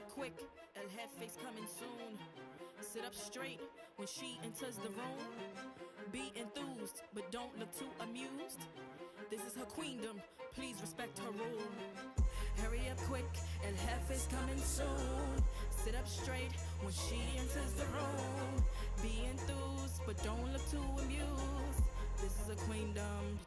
up quick, El Jefe's coming soon. Sit up straight when she enters the room. Be enthused, but don't look too amused. This is her queendom, please respect her rule. Hurry up quick, El Jefe's coming soon. Sit up straight when she enters the room. Be enthused, but don't look too amused. This is a queendom.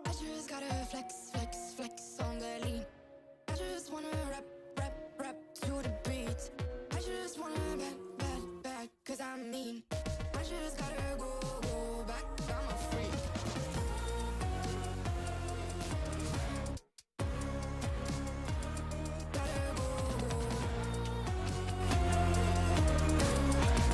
I just gotta flex, flex, flex on the lean. I just wanna rap, rap, rap to the beat. I just wanna back, cause I'm mean. I just gotta go back, I'm a freak. Gotta go.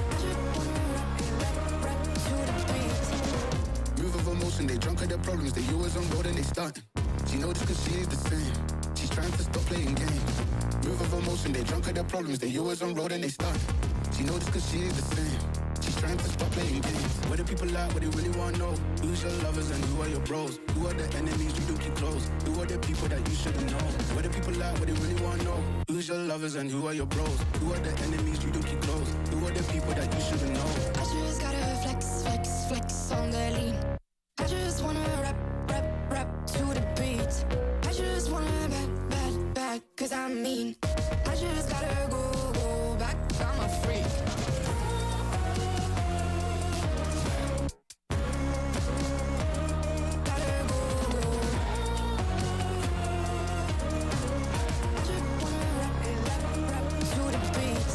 I just wanna rap to the beat. Move of emotion, they drunk at their problems. They always on road and they starting. She knows just cause she is the same. She's trying to stop playing games. Move of emotion, they drunk at their problems. They always on road and they starting. She knows just cause she is the same. She's trying to stop playing games. Where the people at, what they really wanna know. Who's your lovers and who are your bros? Who are the enemies you don't keep close? Who are the people that you shouldn't know? Where the people at, what they really wanna know. Who's your lovers and who are your bros? Who are the enemies you don't keep close? Who are the people that you shouldn't know? I just gotta flex, flex, flex on the lean. I just wanna rap, rap, rap to the beat. I just wanna back, cause I'm mean. I just gotta go back, I'm a freak. Gotta go. I just wanna rap to the beat.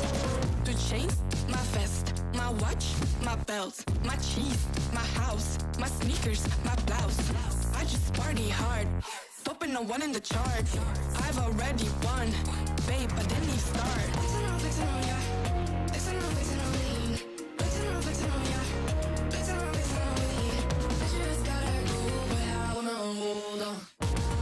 The chains, my vest, my watch, my belt, my cheese, my house, my sneakers, my blouse. I just party hard, popping a one in the chart. I've already won, babe, but then you start. Flexing on ya, flexing on lean. Flexing on ya, flexing on lean. I just gotta go, but I wanna hold on.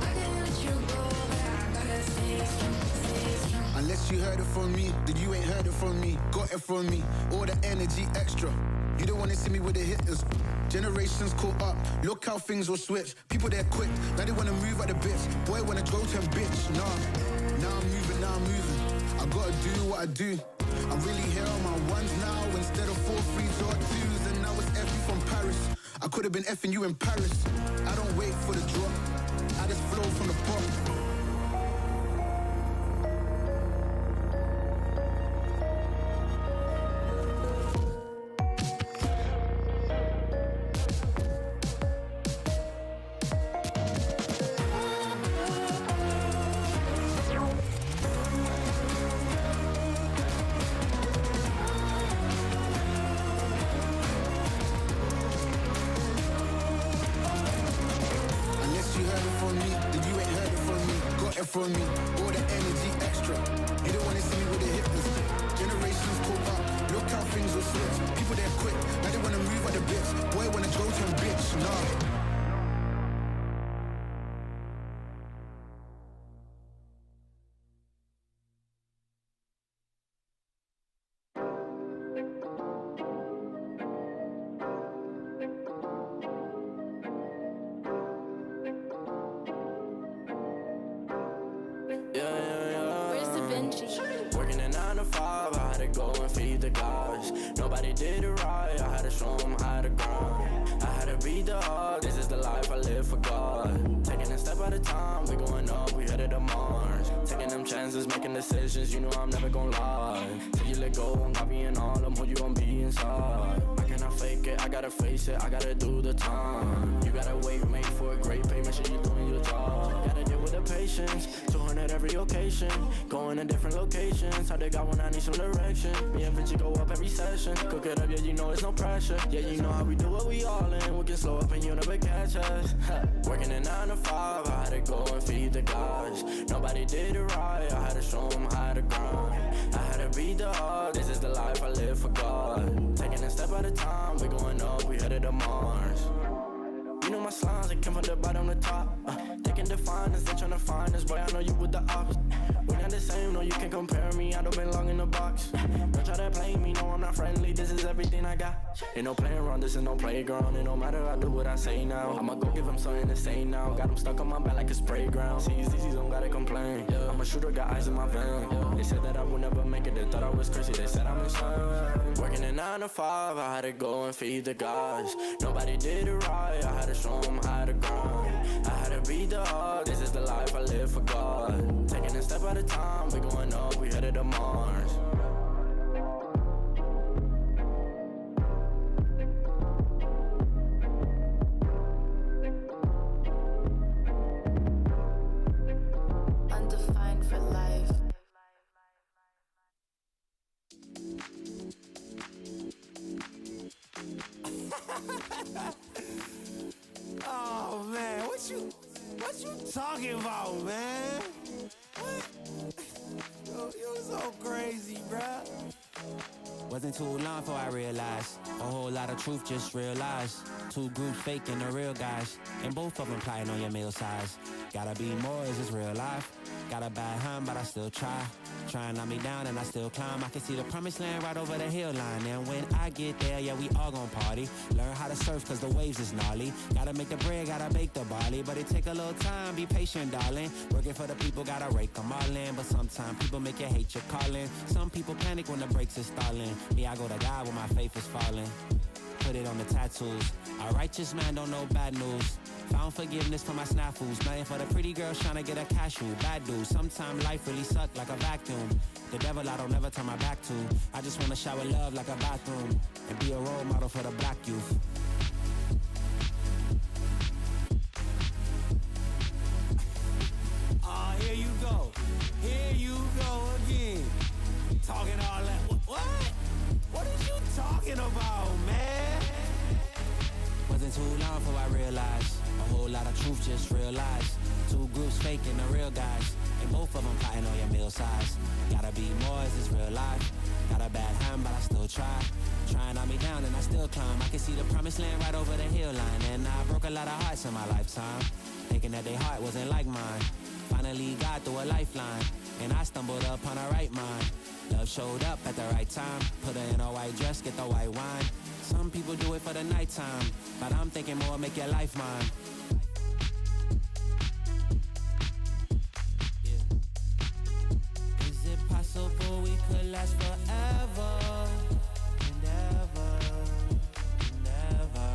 I can't let you go, but I gotta stay strong. Unless you heard it from me, then you ain't heard it from me. Got it from me, all the energy extra. You don't wanna see me with the hitters. Generations caught up, look how things will switch. People they're quick, now they wanna move at the bits. Boy wanna go to a bitch, nah. Now I'm moving. I gotta do what I do. I'm really here on my ones now instead of 4 3s or 2s. And now it's F from Paris. I could've been effing you in Paris. I don't wait for the drop, I just flow from the pop. From me, all the energy extra. You don't wanna see me with the hitters. Generations caught up, look how things will switch. People they're quick, now they wanna move at the bits. Boy wanna go to a bitch, nah. Working a 9 to 5, I had to go and feed the guys. Nobody did it right, I had to show them how to grind. I had to beat the odds, this is the life I live for God. Taking a step at a time, we going up, we headed to Mars. Taking them chances, making decisions, you know I'm never gonna lie. Till you let go, I'm copying all them, who you gon' be inside. I cannot fake it, I gotta face it, I gotta do the time. You gotta wait, make for a great pay, make sure you're doing your job. Gotta deal with the patience, 200 Pouring at every occasion, going to different locations. How they got when I need some direction. Me and Vinci go up every session. Cook it up, yeah, you know it's no pressure. Yeah, you know how we do what we all in. We can slow up and you never catch us. Working at 9 to 5, I had to go and feed the guys. Nobody did it right, I had to show them how to grind. I had to beat the odds, this is the life I live for God. Taking a step at a time, we going up, we headed to Mars. You know my slimes, they came from the bottom to top. They can define us, they tryna find us. Boy, I know you with the ops. We're not the same, no, you can't compare me. I don't belong in the box. Don't try to play me, no, I'm not friendly. This is everything I got. Ain't no playing around, this is no playground. It no matter, I do what I say now. I'ma go give them something to say now. Got them stuck on my back like a spray ground. CZs don't gotta complain. I'm a shooter, got eyes in my vein. They said that I would never make it, they thought I was crazy. They said I'm insane. Working at 9 to 5, I had to go and feed the guys. Nobody did it right, I had to show them how to grind. I had to beat the odds, this is the life I live for God. Taking a step at a time, we going up, we headed to Mars. Undefined for life. Oh man, what you talking about, man? What? You so crazy, bruh. Wasn't too long before I realized a whole lot of truth, just realized. Two groups faking the real guys, and both of them plotting on your meal size. Gotta be more, is this real life? Got a bad hand, but I still try. Try and knock me down and I still climb. I can see the promised land right over the hill line. And when I get there, yeah, we all gon' party. Learn how to surf cause the waves is gnarly. Gotta make the bread, gotta bake the barley. But it take a little time, be patient, darling. Working for the people, gotta rake them all in. But sometimes people make you hate your calling. Some people panic when the brakes is stalling. Me, I go to God when my faith is falling. Put it on the tattoos. A righteous man don't know bad news. Found forgiveness for my snafus. Nothing for the pretty girls trying to get a cashew. Bad dude. Sometimes life really suck like a vacuum. The devil I don't never turn my back to. I just wanna shower love like a bathroom. And be a role model for the black youth. Here you go. Here you go again. Talking all that. What? What are you talking about, man? Wasn't too long before I realized a whole lot of truth, just realized. Two groups faking the real guys, and both of them plotting on your meal size. Gotta be more, is this real life? Got a bad hand, but I still try. Trying to knock me down and I still climb. I can see the promised land right over the hill line. And I broke a lot of hearts in my lifetime, thinking that their heart wasn't like mine. Finally got through a lifeline, and I stumbled upon a right mind. Love showed up at the right time. Put her in a white dress, get the white wine. Some people do it for the nighttime, but I'm thinking more, make your life mine. Yeah. Is it possible we could last forever and ever and ever?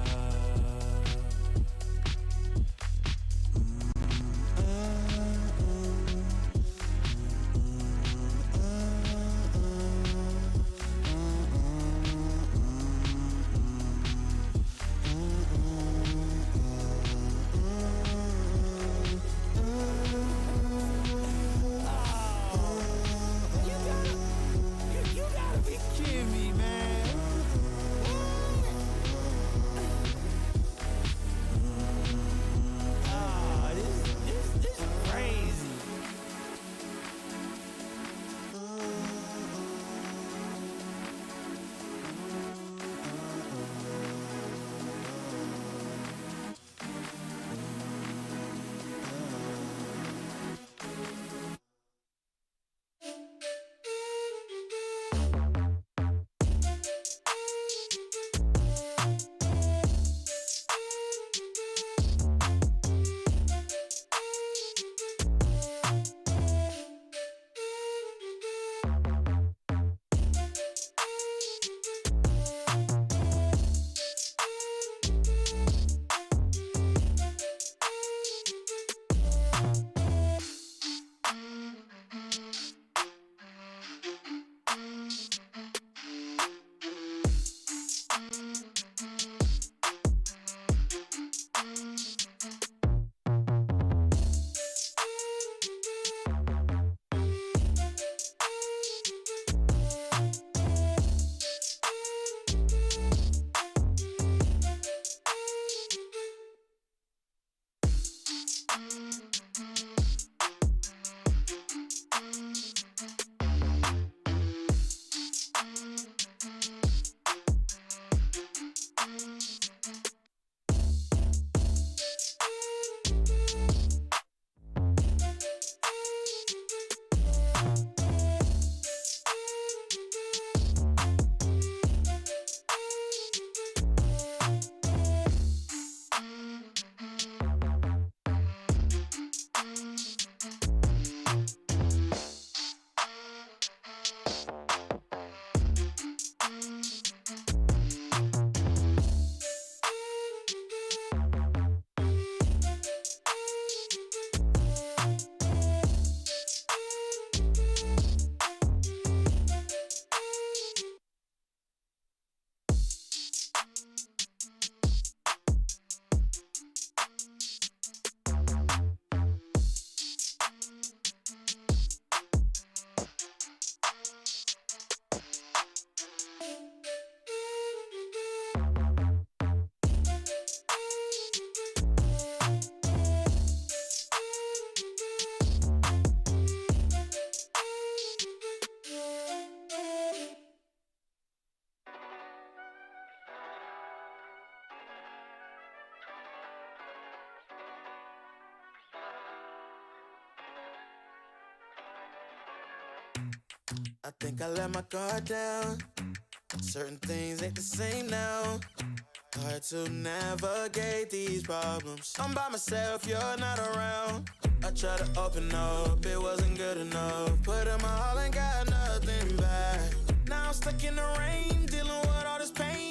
I think I let my guard down. Certain things ain't the same now. Hard to navigate these problems. I'm by myself, you're not around. I tried to open up, it wasn't good enough. Put in my all and got nothing back. Now I'm stuck in the rain, dealing with all this pain.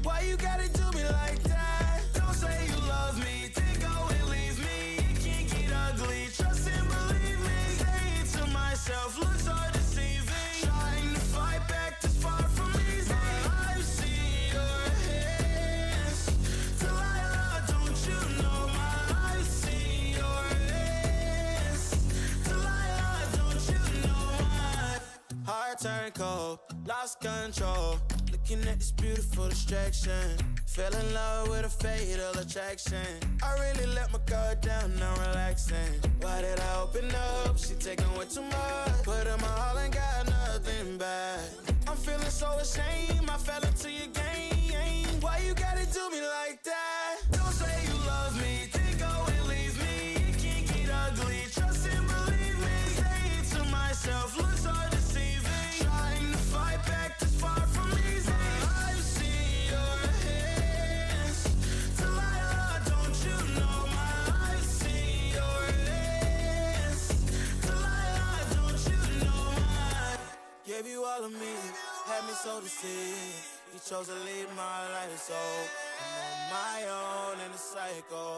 Why you gotta do me like that? Don't say you love me, then go and leave me. It can't get ugly, trust and believe me. Say it to myself, looks so deceiving. Trying to fight back this far from easy. I've seen your hands. Delilah, don't you know I've seen your hands. Delilah, don't you know my heart turned cold, lost control. Looking at this beautiful distraction. Fell in love with a fatal attraction. I really let my guard down, now relaxing. Why did I open up? She taking way too much. Put in my all and got nothing back. I'm feeling so ashamed, I fell into your game. Why you gotta do me like that? Don't say you love me, then go and leave me. It can't get ugly, trust and believe me. Say it to myself, looks so deceiving. Trying to fight back this far from easy. I've seen your hands. Delilah, don't you know I've seen your hands. Delilah, don't you know gave you all of me, had me so deceived. You chose to leave my life, so I'm on my own in the cycle.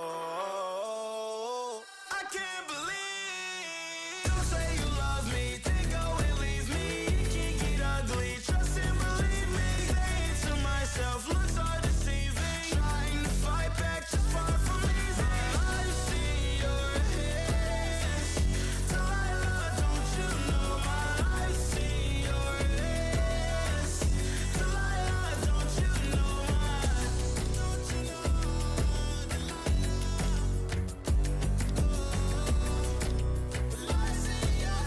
I can't believe. Don't say you love me, then go and leave me. It can't get ugly, trust and believe me. Say it to myself, looks so deceiving. Trying to fight back, just far from easy. I've seen your hands. Delilah, don't you know I've seen your hands. Delilah, don't you know don't you know Delilah? I see your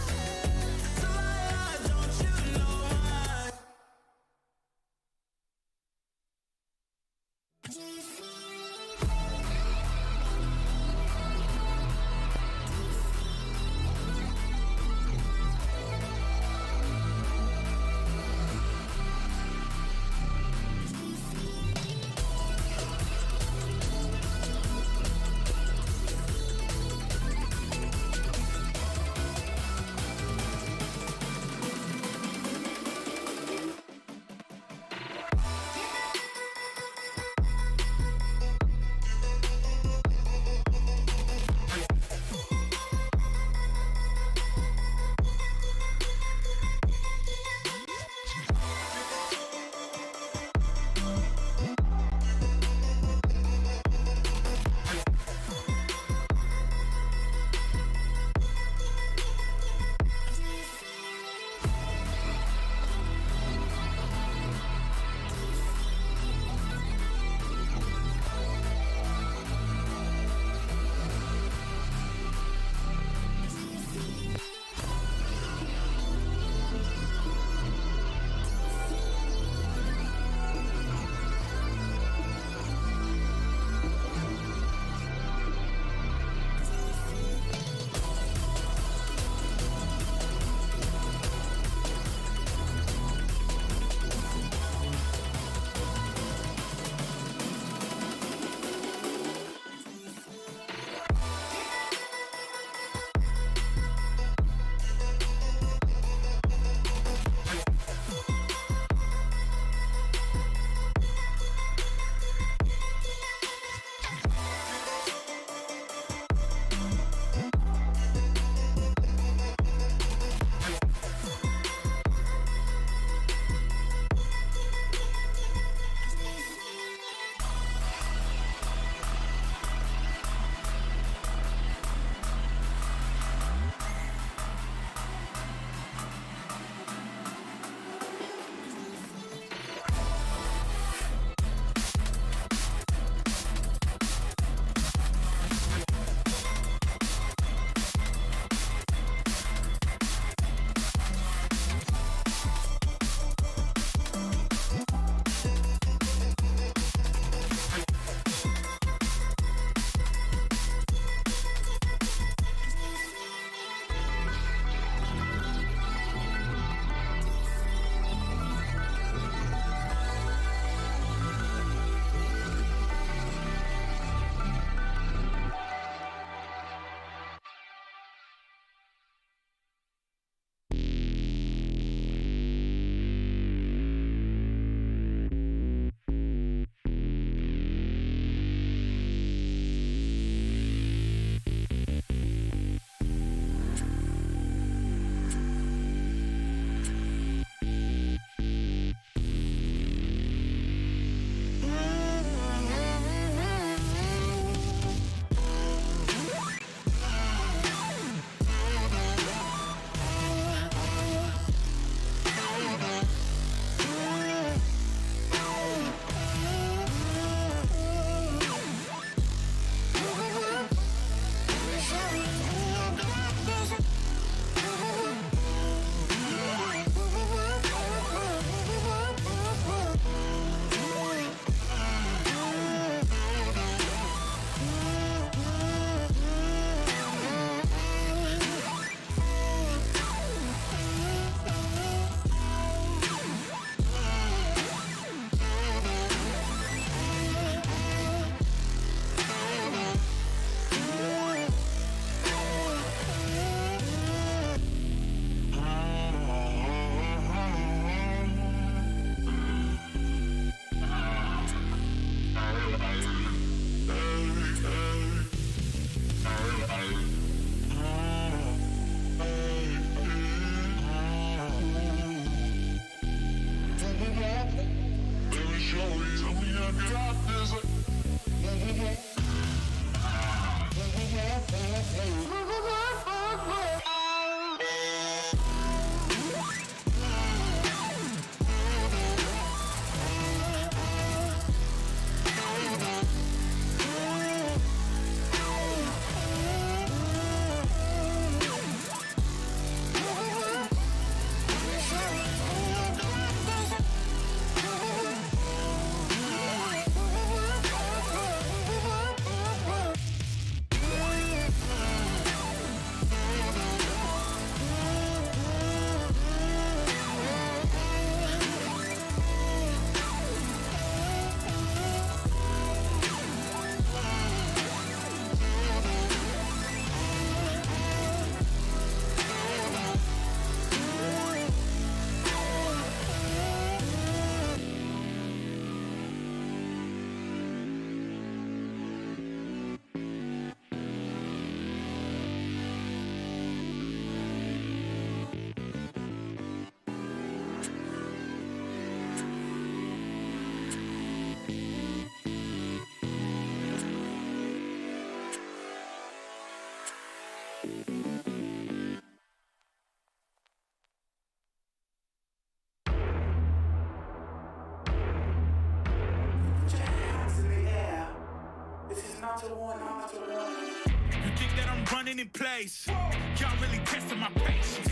running in place. Y'all really testing my patience.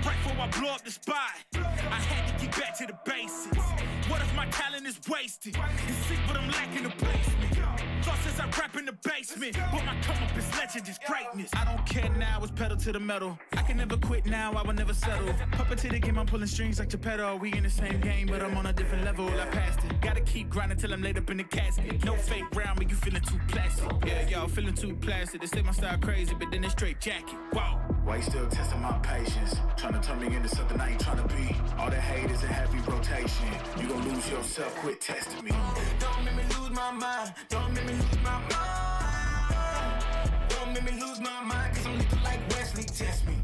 Right before I blow up the spot, I had to get back to the basics. What if my talent is wasted? And see what I'm lacking the placement. Thought since I rap in the basement, but my come up is legend, is greatness. I don't care now, it's pedal to the metal. I can never quit now, I will never settle. Puppet to the game, I'm pulling strings like Geppetto. We in the same game, but I'm on a different level. I passed it. Gotta keep grinding till I'm laid up in the casket. No fake round, but you feeling too plastic. Yeah, y'all feeling too plastic. They say my style crazy, but then it's straight jacket. Wow. Why you still testing my patience? Trying to turn me into something I ain't trying to be. All the hate is a heavy rotation. You gon' lose yourself, quit testing me. Don't make me lose my mind. Don't make me lose my mind. Don't make me lose my mind, cause I'm looking like Wesley, test me.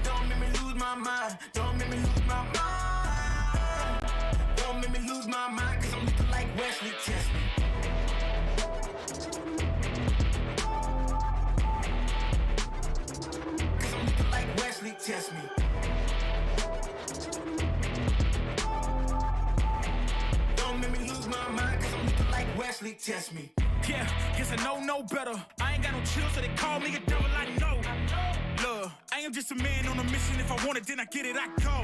Don't make me lose my mind. Don't make me lose my mind. Don't make me lose my mind, cause I'm looking like Wesley, test me. Cause I'm looking like Wesley, test me. Don't make me lose my mind, cause I'm looking like Wesley, test me. Yeah, guess I know no better. I ain't got no chill, so they call me a devil, I know. Look, I am just a man on a mission. If I want it, then I get it, I go.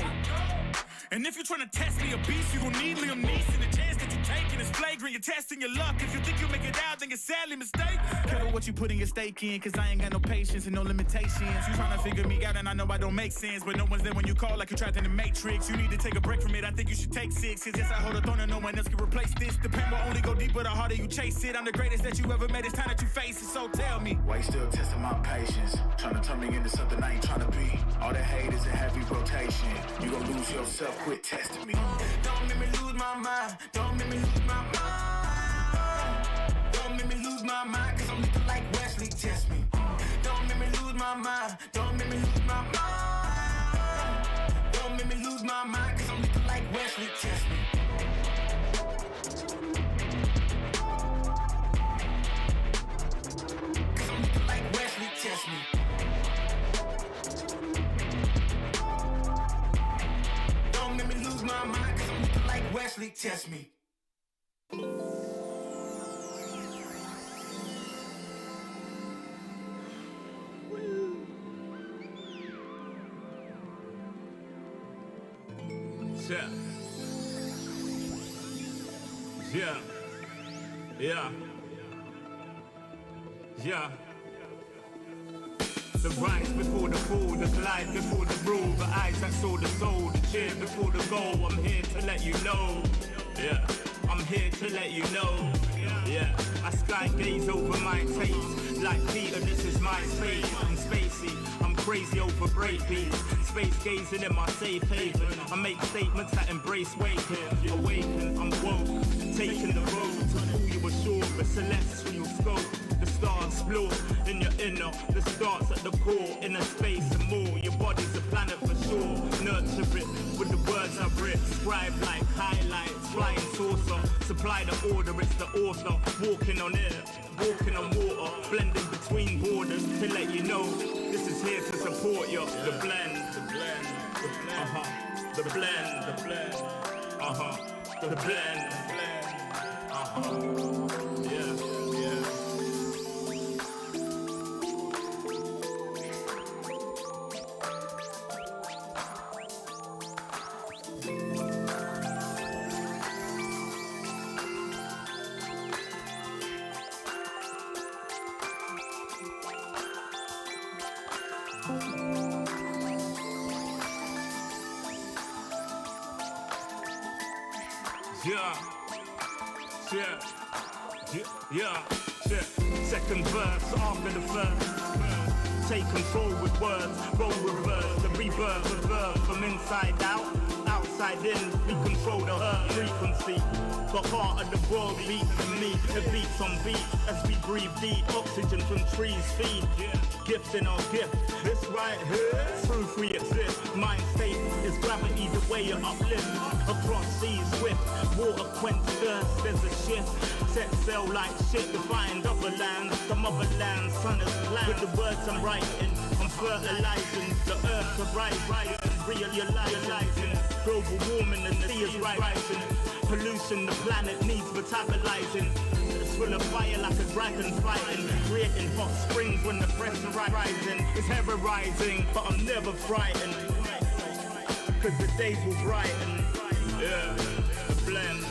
And if you're trying to test me a beast, you gon' need Liam Neeson. The chance that you taking is flagrant. You're testing your luck. If you think you make it out, then you're sadly mistaken. Careful what you putting your stake in, cause I ain't got no patience and no limitations. You trying to figure me out, and I know I don't make sense, but no one's there when you call like you're trapped in the Matrix. You need to take a break from it. I think you should take 6. Cause yes, I hold a throne and no one else can replace this. The pain will only go deeper the harder you chase it. I'm the greatest that you ever made. It's time that you face it. So tell me, why you still testing my patience? Trying to turn me into something I ain't trying to be. All the hate is a heavy rotation. You gon' lose yourself, quit testing me. Don't make me lose my mind. Don't make me lose my mind. Don't make me lose my mind, cause I'm looking like Wesley, test me. Don't make me lose my mind. Don't make me lose my mind. Don't make me lose my mind, cause I'm looking like Wesley, test me. Cause I'm looking like Wesley, test me. Don't make me lose my mind, cause I'm looking like Wesley, test me. Yeah. Yeah. Yeah. Yeah. The rise before the fall, the glide before the rule, the eyes that saw the soul, the cheer before the goal. I'm here to let you know. Yeah. I'm here to let you know. Yeah. I sky gaze over my taste. Like Peter, this is my space. I'm spacey. I'm crazy over breakbeats. Space gazing in my safe haven. I make statements that embrace waking. Awaken, I'm woke. Taking the road to pull you ashore. A celestial scope. The stars explore in your inner. The starts at the core. Inner space and more. Your body's a planet for sure. Nurture it with the words I've written. Scribe like highlights. Flying saucer. Supply the order, it's the author. Walking on air. Walking on water. Blending between borders to let you know. This is here to support you. The blend. The blend. The blend. Uh-huh. The blend. The blend. Uh-huh. The blend. The blend. Uh-huh. Yeah. Yeah. Second verse after the first. Take control with words, roll reverse, the rebirth of verb from inside out, outside in. We control the earth frequency. The heart of the world beats in me. It beats on beat as we breathe deep. Oxygen from trees feed. Gift in our gift. This right here, proof we exist. Mind state is gravity, the way you uplift. Across seas swift, water quench thirst. There's a shift. Set sail like shit to find other lands. Some other lands, sun is planned. With the words I'm writing, I'm fertilizing the earth to rise, realizing global warming and the sea is rising. Pollution the planet needs metabolizing. full of fire like a dragon fighting, creating hot springs when the pressure rising. It's ever rising, but I'm never frightened, cause the days will brighten. Yeah, the blend.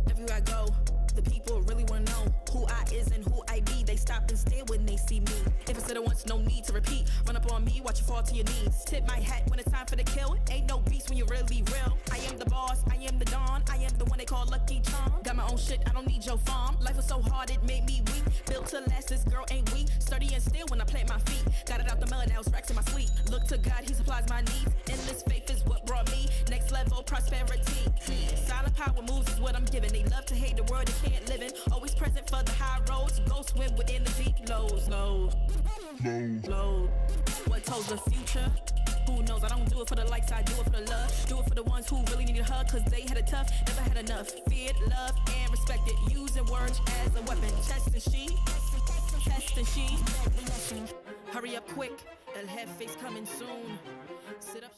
Everywhere I go, the people really wanna know who I is and who I be. They stop and stare when they see me. If I said it once, no need to repeat. Run up on me, watch you fall to your knees. Tip my hat when it's time for the kill. Ain't no beast when you're really real. I am the boss, I am the dawn. I am the one they call Lucky Charm. Got my own shit, I don't need your farm. Life was so hard, it made me weak. Built to last, this girl ain't weak. Sturdy and still when I plant my feet. Got it out the mud, now it's racks in my sleep. Look to God, he supplies my needs. Endless faith is what brought me next level prosperity. Silent power moves is what I'm giving. They love to hate the world they can't live in. Always present for the high roads. Go swim within the deep lows. Low. What told the future? Who knows? I don't do it for the likes, I do it for the love. Do it for the ones who really need a hug, cause they had it tough, never had enough. Feared, loved, and respected. Using words as a weapon. Test and she. Hurry up quick. El Jefe's coming soon. Sit up.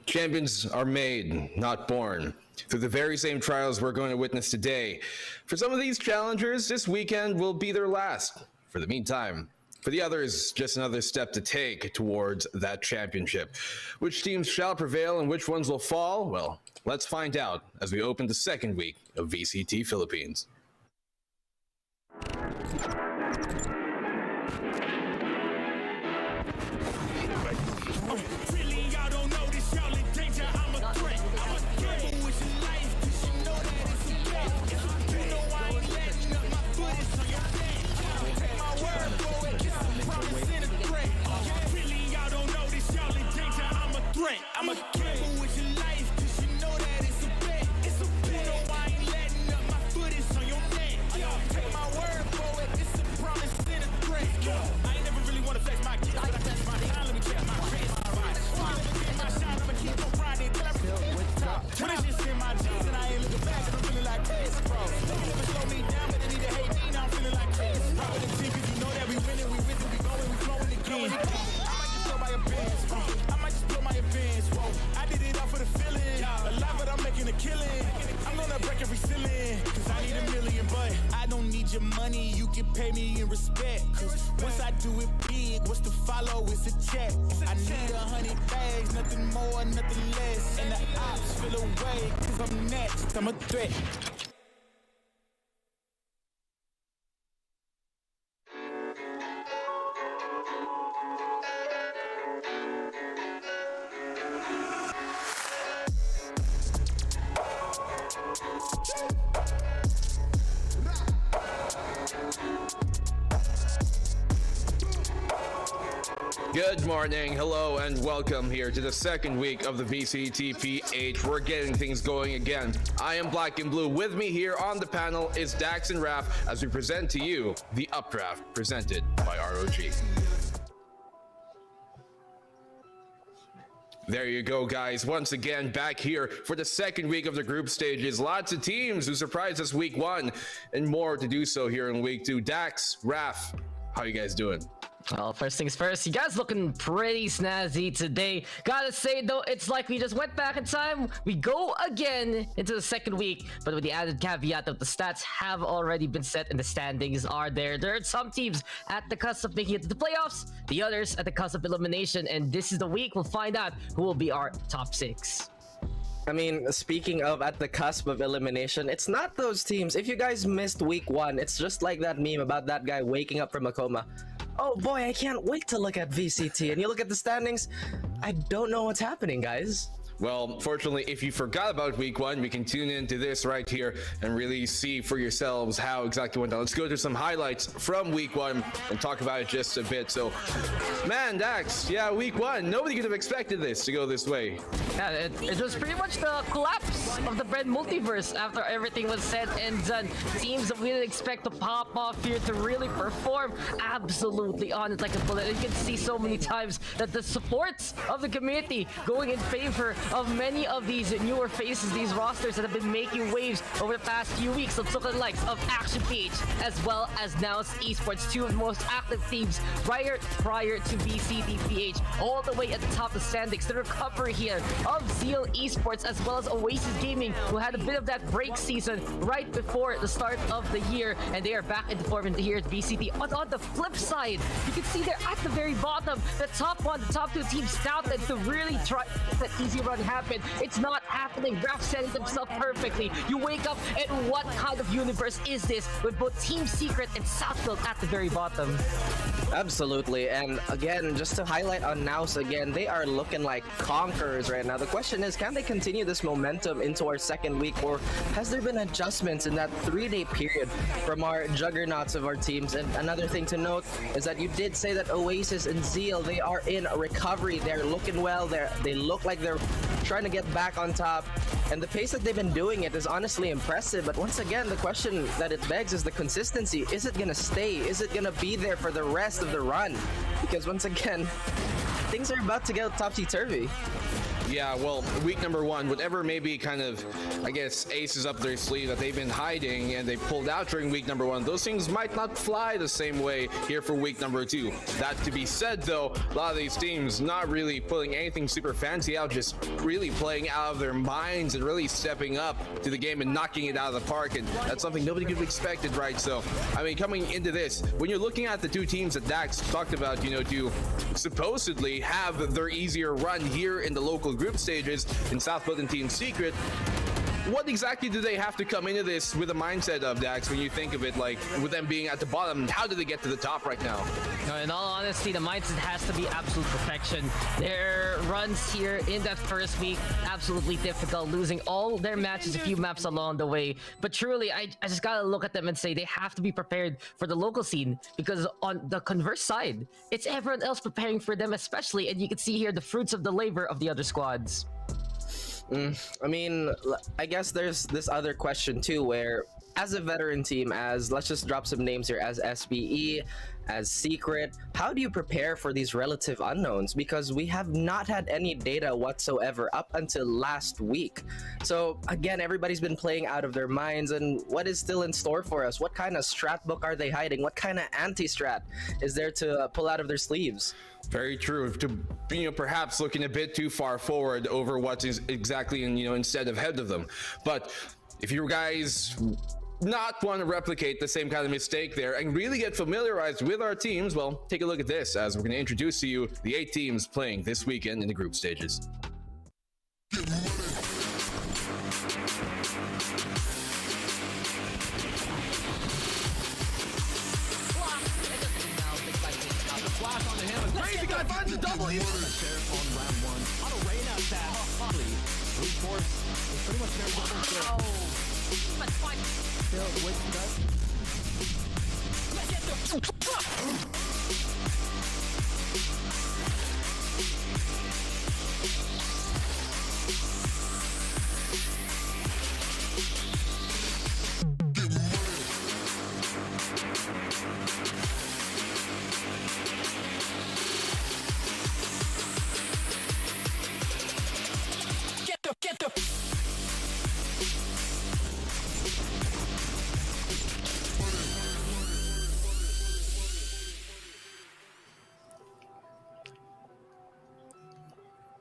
Champions are made, not born. Through the very same trials we're going to witness today. For some of these challengers, this weekend will be their last. For the meantime, for the others, just another step to take towards that championship. Which teams shall prevail and which ones will fall? Well, let's find out as we open the second week of VCT Philippines. I'm a gamble with your life, cause you know that it's a bet. It's a bet. You know I ain't letting up, my foot is on your neck. Take my word for it, it's a promise and a threat. I ain't never really wanna flex my kids, but I flex my time. Let me check my chest. Get my shot, I'ma keep on grinding till I reach the top. When it's just in my jeans and I ain't looking back, and I'm feeling like this, bro. They can never slow me down, but they need to hate me, now I'm feeling like this. Rock with the team, cause you know that we winning, we with it, we going, we flowing again. I might just blow my advance, I might just blow my advance, whoa. I did it all for the feeling, alive but I'm making a killing. I'm gonna break every ceiling, cause I need $1 million, but I don't need your money, you can pay me in respect. Cause once I do it big, what's to follow is a check. I need 100 bags, nothing more, nothing less. And the ops feel away, cause I'm next, I'm a threat. Good morning, hello, and welcome here to the second week of the VCTPH. We're getting things going again. I am Black and Blue. With me here on the panel is Dax and Raph as we present to you the Updraft presented by ROG. There you go, guys. Once again, back here for the second week of the group stages. Lots of teams who surprised us week 1 and more to do so here in week 2. Dax, Raph, how you guys doing? Well, first things first, you guys looking pretty snazzy today. Gotta say though, it's like we just went back in time. We go again into the second week, but with the added caveat that the stats have already been set and the standings are there. There are some teams at the cusp of making it to the playoffs, the others at the cusp of elimination, and this is the week we'll find out who will be our top 6. I mean, speaking of at the cusp of elimination, it's not those teams. If you guys missed week 1, it's just like that meme about that guy waking up from a coma. Oh boy, I can't wait to look at VCT. And you look at the standings, I don't know what's happening, guys. Well, fortunately, if you forgot about week 1, we can tune into this right here and really see for yourselves how exactly went down. Let's go through some highlights from week 1 and talk about it just a bit. So, man, Dax, yeah, week 1, nobody could have expected this to go this way. Yeah, it was pretty much the collapse of the Bren multiverse after everything was said and done. Teams that we didn't expect to pop off here to really perform absolutely on it like a bullet. And you can see so many times that the support of the community going in favor of many of these newer faces, these rosters that have been making waves over the past few weeks. Let's look at the likes of Action PH as well as NAOS Esports, 2 of the most active teams prior to VCTPH, all the way at the top of the standings. The recovery here of Zeal Esports as well as ASUS Gaming, who had a bit of that break season right before the start of the year, and they are back into form here at VCT. On the flip side, you can see they're at the very bottom. The top 2 teams scouted to really try that easy run happen. It's not happening. Raph said it himself perfectly. You wake up and what kind of universe is this with both Team Secret and Southfield at the very bottom? Absolutely. And again, just to highlight on NAOS again, they are looking like conquerors right now. The question is, can they continue this momentum into our second week, or has there been adjustments in that 3-day period from our juggernauts of our teams? And another thing to note is that you did say that Oasis and Zeal, they are in recovery. They're looking well. They look like they're trying to get back on top, and the pace that they've been doing it is honestly impressive. But once again, the question that it begs is the consistency. Is it gonna stay? Is it gonna be there for the rest of the run? Because once again, things are about to get topsy-turvy. Yeah, well, week number 1, whatever maybe kind of, I guess, aces up their sleeve that they've been hiding and they pulled out during week number 1, those things might not fly the same way here for week number 2. That to be said, though, a lot of these teams not really pulling anything super fancy out, just really playing out of their minds and really stepping up to the game and knocking it out of the park, and that's something nobody could have expected, right? So, I mean, coming into this, when you're looking at the 2 teams that Dax talked about, you know, to supposedly have their easier run here in the local group stages in Southfield and Team Secret, what exactly do they have to come into this with a mindset of, Dax, when you think of it, like with them being at the bottom? How do they get to the top right now? No, in all honesty, the mindset has to be absolute perfection. Their runs here in that first week, absolutely difficult, losing all their matches, a few maps along the way. But truly, I just gotta look at them and say they have to be prepared for the local scene, because on the converse side, it's everyone else preparing for them especially, and you can see here the fruits of the labor of the other squads. I mean, I guess there's this other question too, where as a veteran team, as let's just drop some names here, as SBE, as Secret, how do you prepare for these relative unknowns? Because we have not had any data whatsoever up until last week. So again, everybody's been playing out of their minds, and what is still in store for us? What kind of strat book are they hiding? What kind of anti-strat is there to pull out of their sleeves? Very true. To, you know, perhaps looking a bit too far forward over what is exactly in, you know, instead of ahead of them. But if you guys not want to replicate the same kind of mistake there and really get familiarized with our teams, well, take a look at this as we're going to introduce to you the 8 teams playing this weekend in the group stages. Crazy guy finds a double here. On round 1. On a rain out fast. Brute force is pretty much their double kill. Let's fight. Still waiting, guys. Let's get the.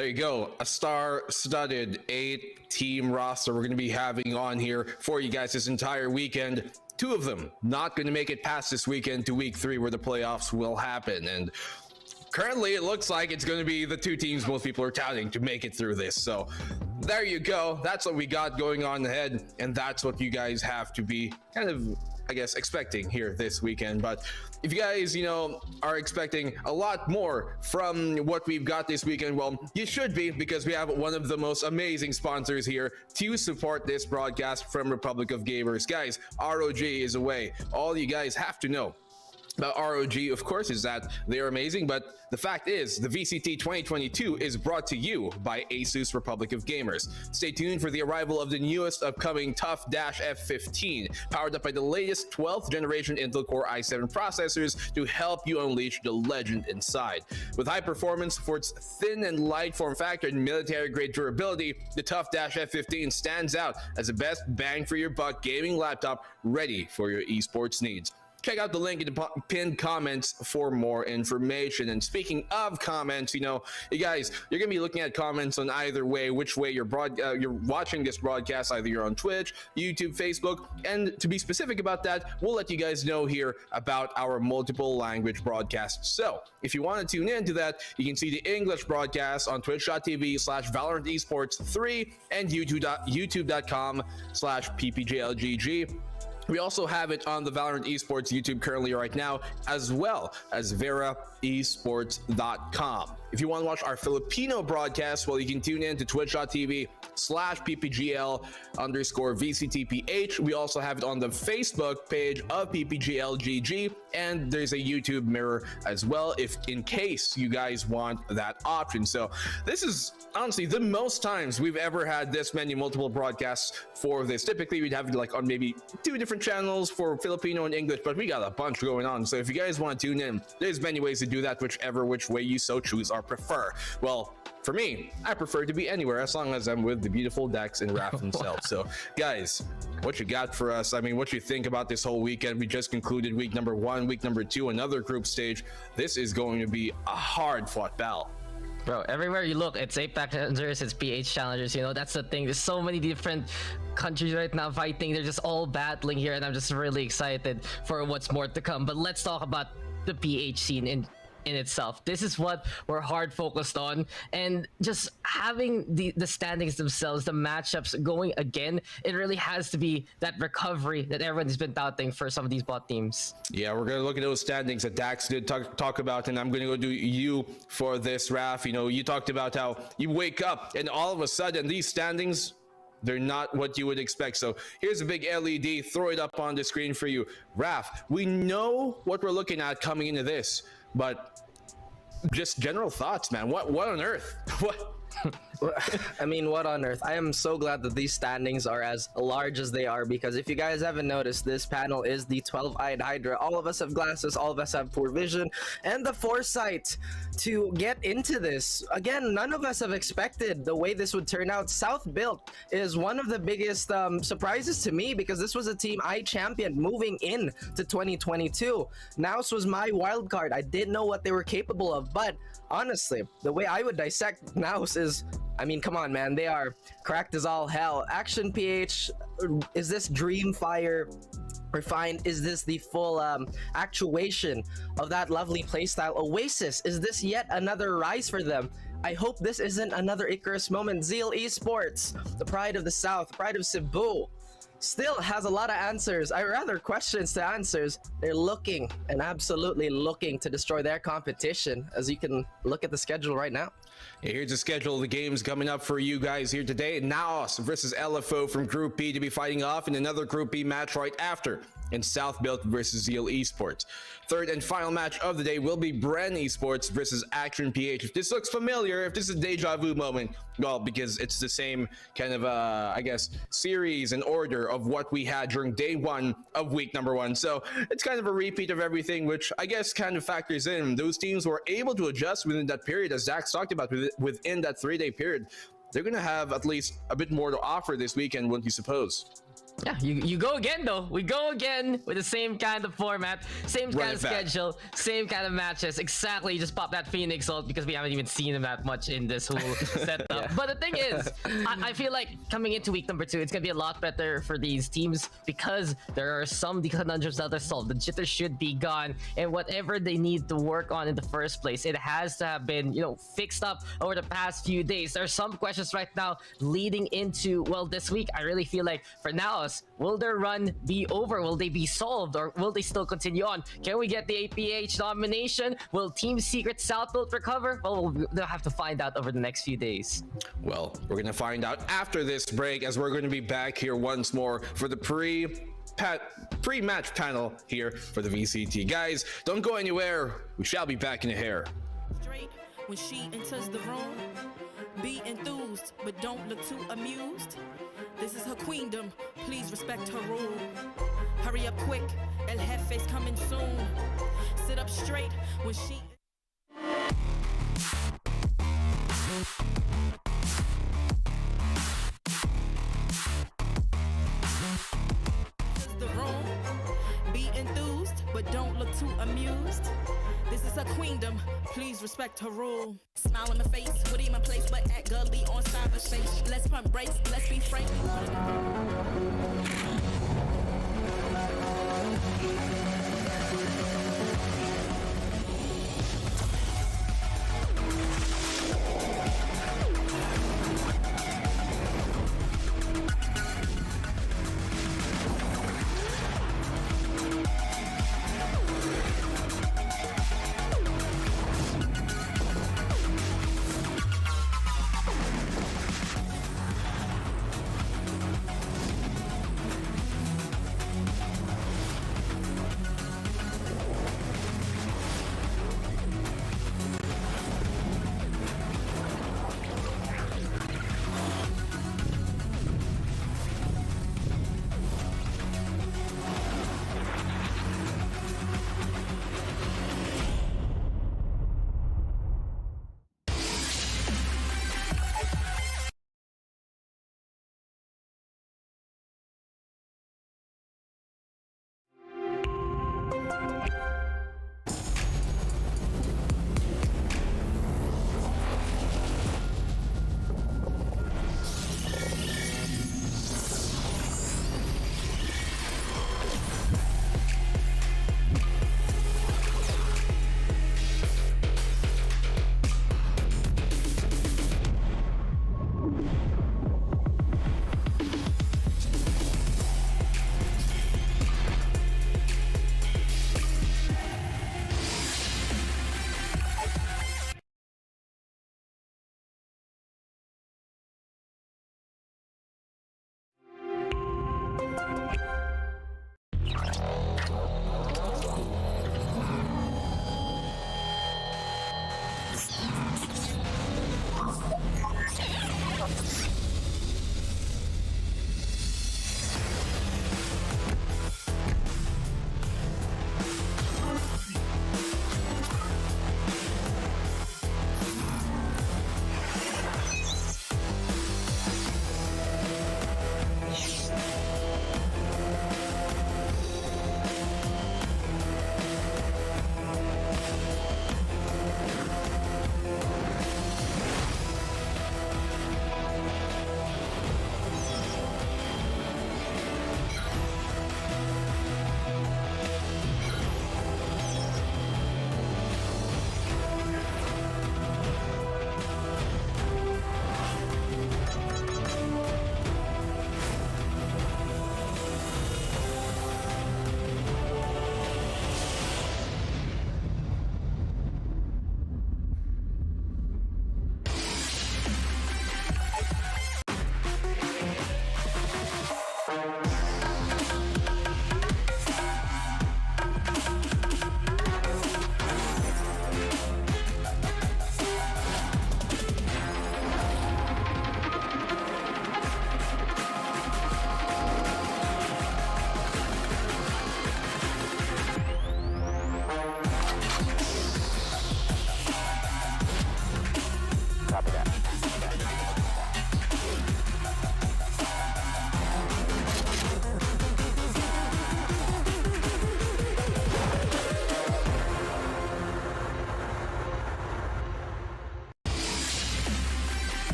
There you go. A star-studded 8-team roster we're going to be having on here for you guys this entire weekend. 2 of them not going to make it past this weekend to week 3 where the playoffs will happen. And currently it looks like it's going to be the 2 teams most people are touting to make it through this. So there you go. That's what we got going on ahead. And that's what you guys have to be kind of, I guess, expecting here this weekend. But if you guys, are expecting a lot more from what we've got this weekend, well, you should be, because we have one of the most amazing sponsors here to support this broadcast from Republic of Gamers. Guys, ROG is away. All you guys have to know about ROG, of course, is that they're amazing, but the fact is the VCT 2022 is brought to you by ASUS Republic of Gamers. Stay tuned for the arrival of the newest upcoming TUF-F15, powered up by the latest 12th generation Intel Core i7 processors to help you unleash the legend inside. With high performance for its thin and light form factor and military grade durability, the TUF-F15 stands out as the best bang for your buck gaming laptop ready for your esports needs. Check out the link in the pinned comments for more information. And speaking of comments, you guys, you're gonna be looking at comments on either way, which way you're watching this broadcast. Either you're on Twitch, YouTube, Facebook, and to be specific about that, we'll let you guys know here about our multiple language broadcasts. So if you want to tune into that, you can see the English broadcast on twitch.tv/Valorant Esports 3 and youtube.com/PPGLGG. We also have it on the Valorant Esports YouTube currently right now, as well as VeraEsports.com. If you want to watch our Filipino broadcast, well, you can tune in to twitch.tv/PPGL_VCTPH. We also have it on the Facebook page of PPGLGG, and there's a YouTube mirror as well, if in case you guys want that option. So this is honestly the most times we've ever had this many multiple broadcasts for this. Typically we'd have it like on maybe 2 different channels for Filipino and English, but we got a bunch going on. So if you guys want to tune in, there's many ways to do that, which way you so choose or prefer. Well, for me, I prefer to be anywhere as long as I'm with the beautiful Dex and Raph himself. So guys, what you got for us? I mean, what you think about this whole weekend? We just concluded week number 1, week number 2, another group stage. This is going to be a hard fought battle. Bro, everywhere you look, it's APAC Challengers, it's PH Challengers, that's the thing. There's so many different countries right now fighting. They're just all battling here, and I'm just really excited for what's more to come. But let's talk about the PH scene in itself. This is what we're hard focused on, and just having the standings themselves, the matchups going again, it really has to be that recovery that everyone's been touting for some of these bot teams. Yeah, we're gonna look at those standings that Dax did talk about, and I'm gonna go do you for this, Raph. You talked about how you wake up and all of a sudden these standings, they're not what you would expect. So here's a big LED, throw it up on the screen for you. Raph, we know what we're looking at coming into this, but just general thoughts, man. What on earth? What? I mean, what on earth? I am so glad that these standings are as large as they are, because if you guys haven't noticed, this panel is the 12-eyed Hydra. All of us have glasses, all of us have poor vision, and the foresight to get into this. Again, none of us have expected the way this would turn out. South Built is one of the biggest surprises to me, because this was a team I championed moving in to 2022. NAOS was my wild card. I didn't know what they were capable of, but honestly, the way I would dissect NAOS is, I mean, come on, man. They are cracked as all hell. Action PH, is this Dreamfire refined? Is this the full actuation of that lovely playstyle? Oasis, is this yet another rise for them? I hope this isn't another Icarus moment. Zeal Esports, the pride of the South, pride of Cebu, still has a lot of answers, or rather questions to answers. They're looking and absolutely looking to destroy their competition, as you can look at the schedule right now. Yeah, here's the schedule of the games coming up for you guys here today. NAOS versus LFO from Group B to be fighting off in another Group B match right after, and South Built versus Zeal Esports. Third and final match of the day will be Bren Esports versus Action PH. If this looks familiar, if this is a deja vu moment, well, because it's the same kind of, I guess, series and order of what we had during day 1 of week number 1. So it's kind of a repeat of everything, which I guess kind of factors in. Those teams were able to adjust within that period, as Zach talked about, within that 3-day period. They're going to have at least a bit more to offer this weekend, wouldn't you suppose? Yeah, you go again though. We go again with the same kind of format, same kind of schedule, same kind of matches. Exactly, you just pop that Phoenix ult because we haven't even seen him that much in this whole setup. Yeah. But the thing is, I feel like coming into week number 2, it's gonna be a lot better for these teams because there are some conundrums that are solved. The jitter should be gone, and whatever they need to work on in the first place, it has to have been, you know, fixed up over the past few days. There are some questions right now leading into, well, this week. I really feel like for now, will their run be over? Will they be solved, or will they still continue on? Can we get the APH nomination? Will Team Secret Southfield recover? Well, we'll have to find out over the next few days. Well, we're going to find out after this break, as we're going to be back here once more for the pre-match panel here for the VCT. Guys, don't go anywhere. We shall be back in a hair. Straight when she enters the room, be enthused, but don't look too amused. This is her queendom, please respect her rule. Hurry up quick, El Jefe's coming soon. Sit up straight when she... the room, be enthused, but don't look too amused. This is her queendom, please respect her rule. Smile on my face, would even place, but act gully on cyberspace. Let's pump brakes, let's be frank.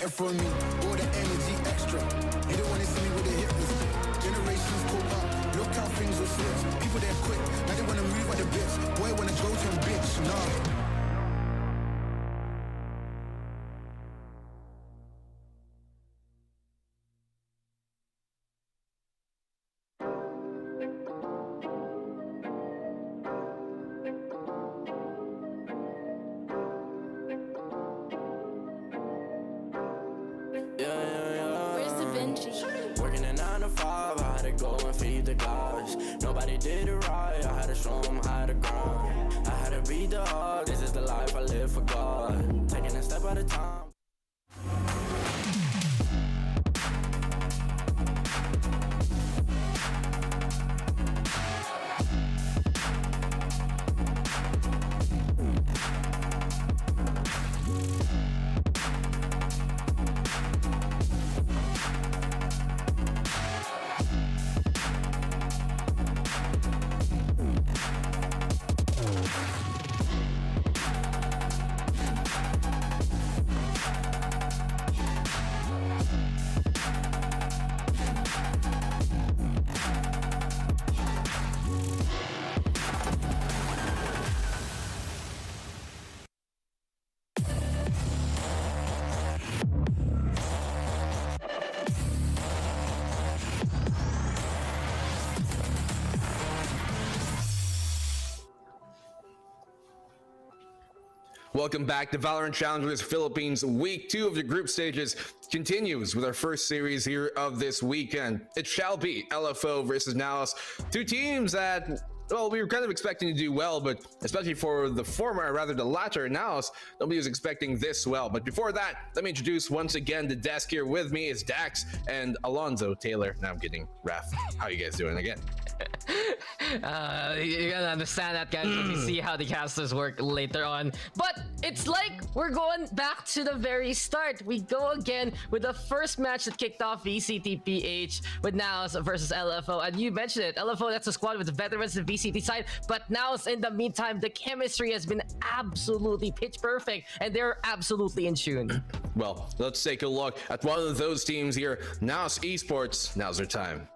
it from me. All the energy extra. You don't wanna see me with the hitters. Generations caught up. Look how things will switch. People they're quick. Now they wanna move at the bits. Boy wanna go to a bitch. Nah. Working a 9 to 5, I had to go and feed the guys. Nobody did it right, I had to show them how to grind. I had to be the hard, this is the life I live for God. Taking a step at a time. Welcome back to Valorant Challengers Philippines. Week 2 of the group stages continues with our first series here of this weekend. It shall be LFO versus NAOS. Two teams that, well, we were kind of expecting to do well, but especially for the former, or rather the latter, NAOS, nobody was expecting this well. But before that, let me introduce once again the desk here with me is Dax and Alonzo Taylor. Now I'm kidding. Raph, how are you guys doing again? You're gonna understand that, guys, when you see how the casters work later on. But it's like we're going back to the very start. We go again with the first match that kicked off VCTPH with NAOS versus LFO. And you mentioned it, LFO, that's a squad with the veterans in VCT side. But NAOS, in the meantime, the chemistry has been absolutely pitch perfect, and they're absolutely in tune. Well, let's take a look at one of those teams here. NAOS Esports, now's their time.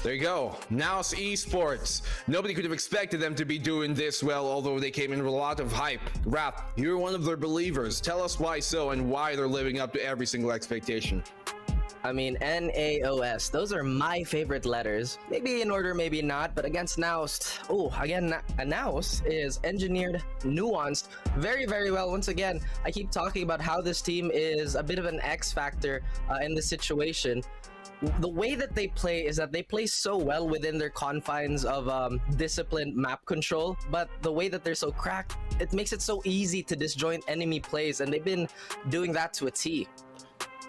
There you go. NAOS Esports. Nobody could have expected them to be doing this well, although they came in with a lot of hype. Rap, you're one of their believers. Tell us why so and why they're living up to every single expectation. I mean, NAOS, those are my favorite letters. Maybe in order, maybe not, but against NAOS, again, NAOS is engineered, nuanced, very, very well. Once again, I keep talking about how this team is a bit of an X factor in this situation. The way that they play is that they play so well within their confines of disciplined map control, but the way that they're so cracked, it makes it so easy to disjoint enemy plays, and they've been doing that to a T.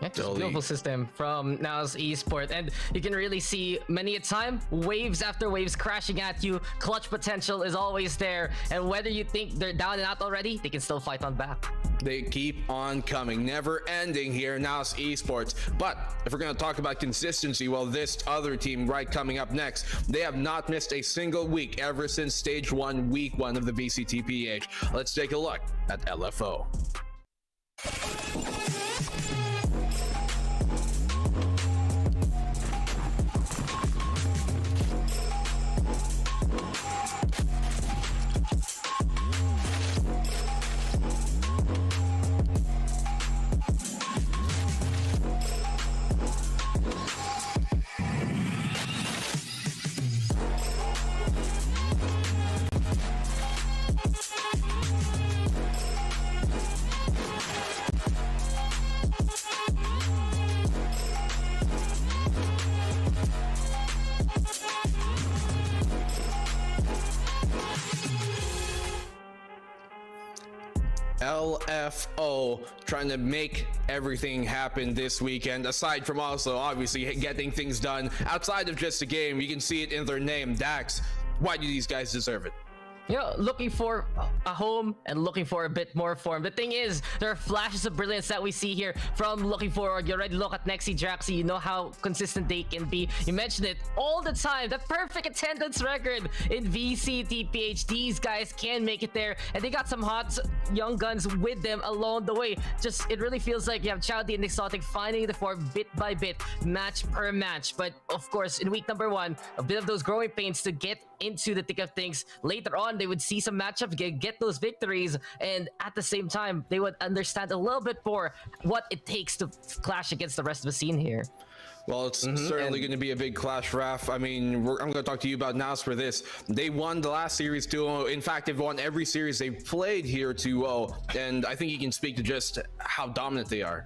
Yeah, beautiful system from NAOS Esports, and you can really see many a time waves after waves crashing at you. Clutch potential is always there, and whether you think they're down and out already, they can still fight on back. They keep on coming, never ending here, NAOS Esports. But if we're going to talk about consistency, well, this other team right coming up next, they have not missed a single week ever since Stage 1, Week 1 of the VCTPH. Let's take a look at LFO. LFO trying to make everything happen this weekend, aside from also obviously getting things done outside of just a game. You can see it in their name, Dax. Why do these guys deserve it? You know, looking for a home and looking for a bit more form. The thing is, there are flashes of brilliance that we see here from looking forward. You already look at Nexi, Draxi, you know how consistent they can be. You mentioned it all the time. The perfect attendance record in VCTPH. These guys can make it there, and they got some hot young guns with them along the way. Just, it really feels like you have Chowdy and Exotic finding the form bit by bit, match per match. But of course, in week number 1, a bit of those growing pains to get into the thick of things. Later on, they would see some matchups, get those victories, and at the same time, they would understand a little bit more what it takes to clash against the rest of the scene here. Well, it's certainly going to be a big clash, Raf. I mean, I'm going to talk to you about NAOS for this. They won the last series 2-0. In fact, they've won every series they've played here 2-0. And I think you can speak to just how dominant they are.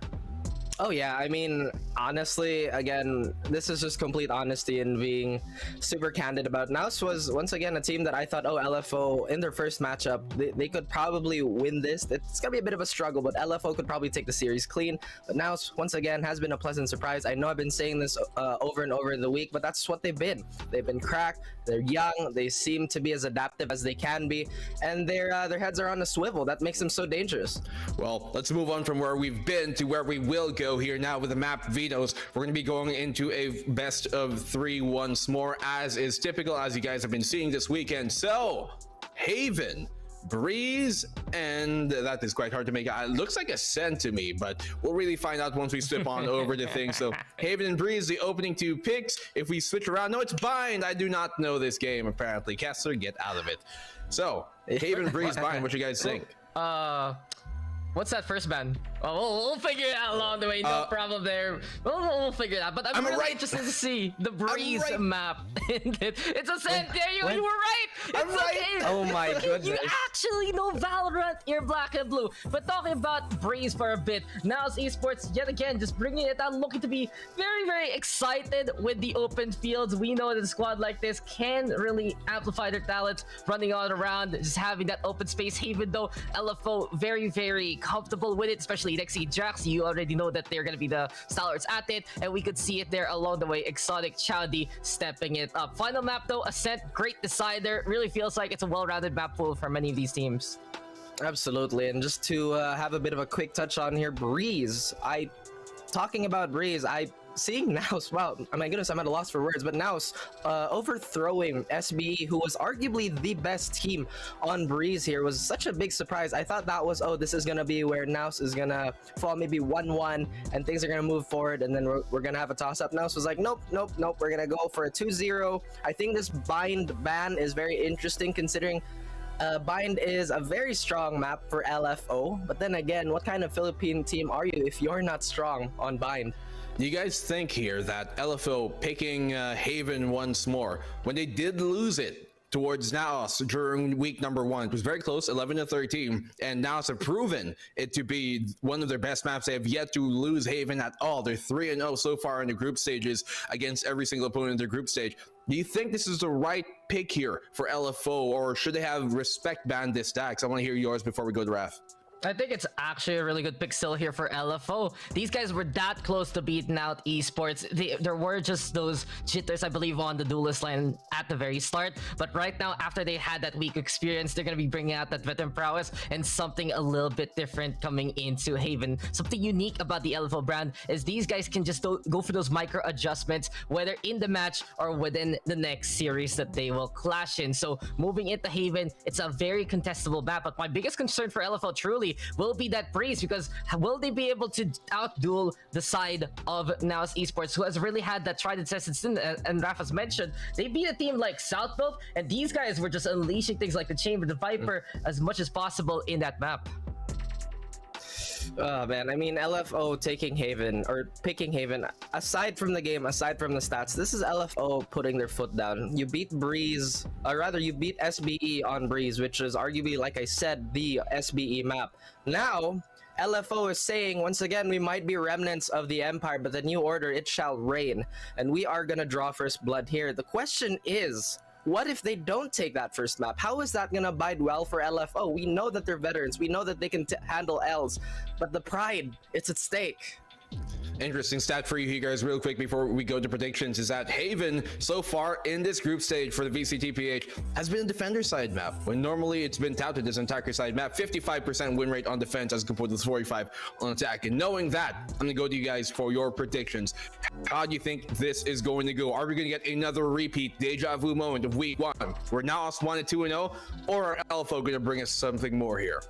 Oh yeah, I mean, honestly, again, this is just complete honesty and being super candid about. NAOS was once again a team that I thought, LFO in their first matchup, they could probably win this. It's gonna be a bit of a struggle, but LFO could probably take the series clean. But NAOS once again has been a pleasant surprise. I know I've been saying this over and over in the week, but that's what they've been. They've been cracked. They're young. They seem to be as adaptive as they can be, and their heads are on a swivel. That makes them so dangerous. Well, let's move on from where we've been to where we will go here now with the map Veto's. We're going to be going into a best of 3 once more, as is typical, as you guys have been seeing this weekend. So, Haven, Breeze, and that is quite hard to make out. It looks like Ascent to me, but we'll really find out once we slip on over the thing. So, Haven and Breeze, the opening 2 picks. If we switch around, no, it's Bind. I do not know this game, apparently. Kessler, get out of it. So, Haven, Breeze, Bind, what you guys think? What's that first ban? Oh, we'll figure it out along the way. No problem there. We'll figure it out. But I'm really interested to see the Breeze map. It's Ascent. There you were right. I'm right. Okay. Oh my goodness. You actually know Valorant. You're black and blue. But talking about Breeze for a bit, NAOS Esports yet again just bringing it down, looking to be very, very excited with the open fields. We know that a squad like this can really amplify their talents, running all around, just having that open space. Haven though, LFO very, very comfortable with it, especially Nexi, Drax. You already know that they're gonna be the stalwarts at it, and we could see it there along the way. Exotic, Chowdy stepping it up. Final map though, Ascent, great decider. Really feels like it's a well-rounded map pool for many of these teams. Absolutely, and just to have a bit of a quick touch on here, Breeze. Talking about Breeze, seeing NAOS, wow, oh my goodness, I'm at a loss for words, but NAOS overthrowing SBE, who was arguably the best team on Breeze here, was such a big surprise. I thought that was, this is gonna be where NAOS is gonna fall maybe 1-1 and things are gonna move forward, and then we're gonna have a toss-up. NAOS was like, nope, we're gonna go for a 2-0. I think this Bind ban is very interesting, considering Bind is a very strong map for LFO, but then again, what kind of Philippine team are you if you're not strong on Bind? Do you guys think here that LFO picking Haven once more, when they did lose it towards NAOS during week number 1, it was very close, 11-13, and NAOS have proven it to be one of their best maps. They have yet to lose Haven at all. They're 3-0 so far in the group stages against every single opponent in their group stage. Do you think this is the right pick here for LFO, or should they have respect ban this Dax? I want to hear yours before we go to Raf. I think it's actually a really good pick still here for LFO. These guys were that close to beating out Esports. There were just those jitters, I believe, on the duelist line at the very start. But right now, after they had that week experience, they're going to be bringing out that veteran prowess and something a little bit different coming into Haven. Something unique about the LFO brand is these guys can just go for those micro adjustments, whether in the match or within the next series that they will clash in. So moving into Haven, it's a very contestable map. But my biggest concern for LFO truly will be that Breeze, because will they be able to outduel the side of NAOS Esports, who has really had that tried and tested sin? And Rafa's mentioned they beat a team like Southfield, and these guys were just unleashing things like the Chamber, the Viper, as much as possible in that map. Oh man, I mean, LFO taking Haven or picking Haven, aside from the game, aside from the stats, this is LFO putting their foot down. You beat Breeze, or rather you beat SBE on Breeze, which is arguably, like I said, the SBE map. Now LFO is saying, once again, we might be remnants of the Empire, but the new order, it shall reign, and we are gonna draw first blood here. The question is, what if they don't take that first map? How is that gonna bide well for LFO? We know that they're veterans. We know that they can handle L's, but the pride, it's at stake. Interesting stat for you guys real quick before we go to predictions is that Haven so far in this group stage for the VCTPH has been a defender side map when normally it's been touted as an attacker side map. 55% win rate on defense as compared to 45 on attack. And knowing that, I'm gonna go to you guys for your predictions. How do you think this is going to go? Are we gonna get another repeat deja vu moment of week 1? We're now 1-2-0, or are LFO gonna bring us something more here?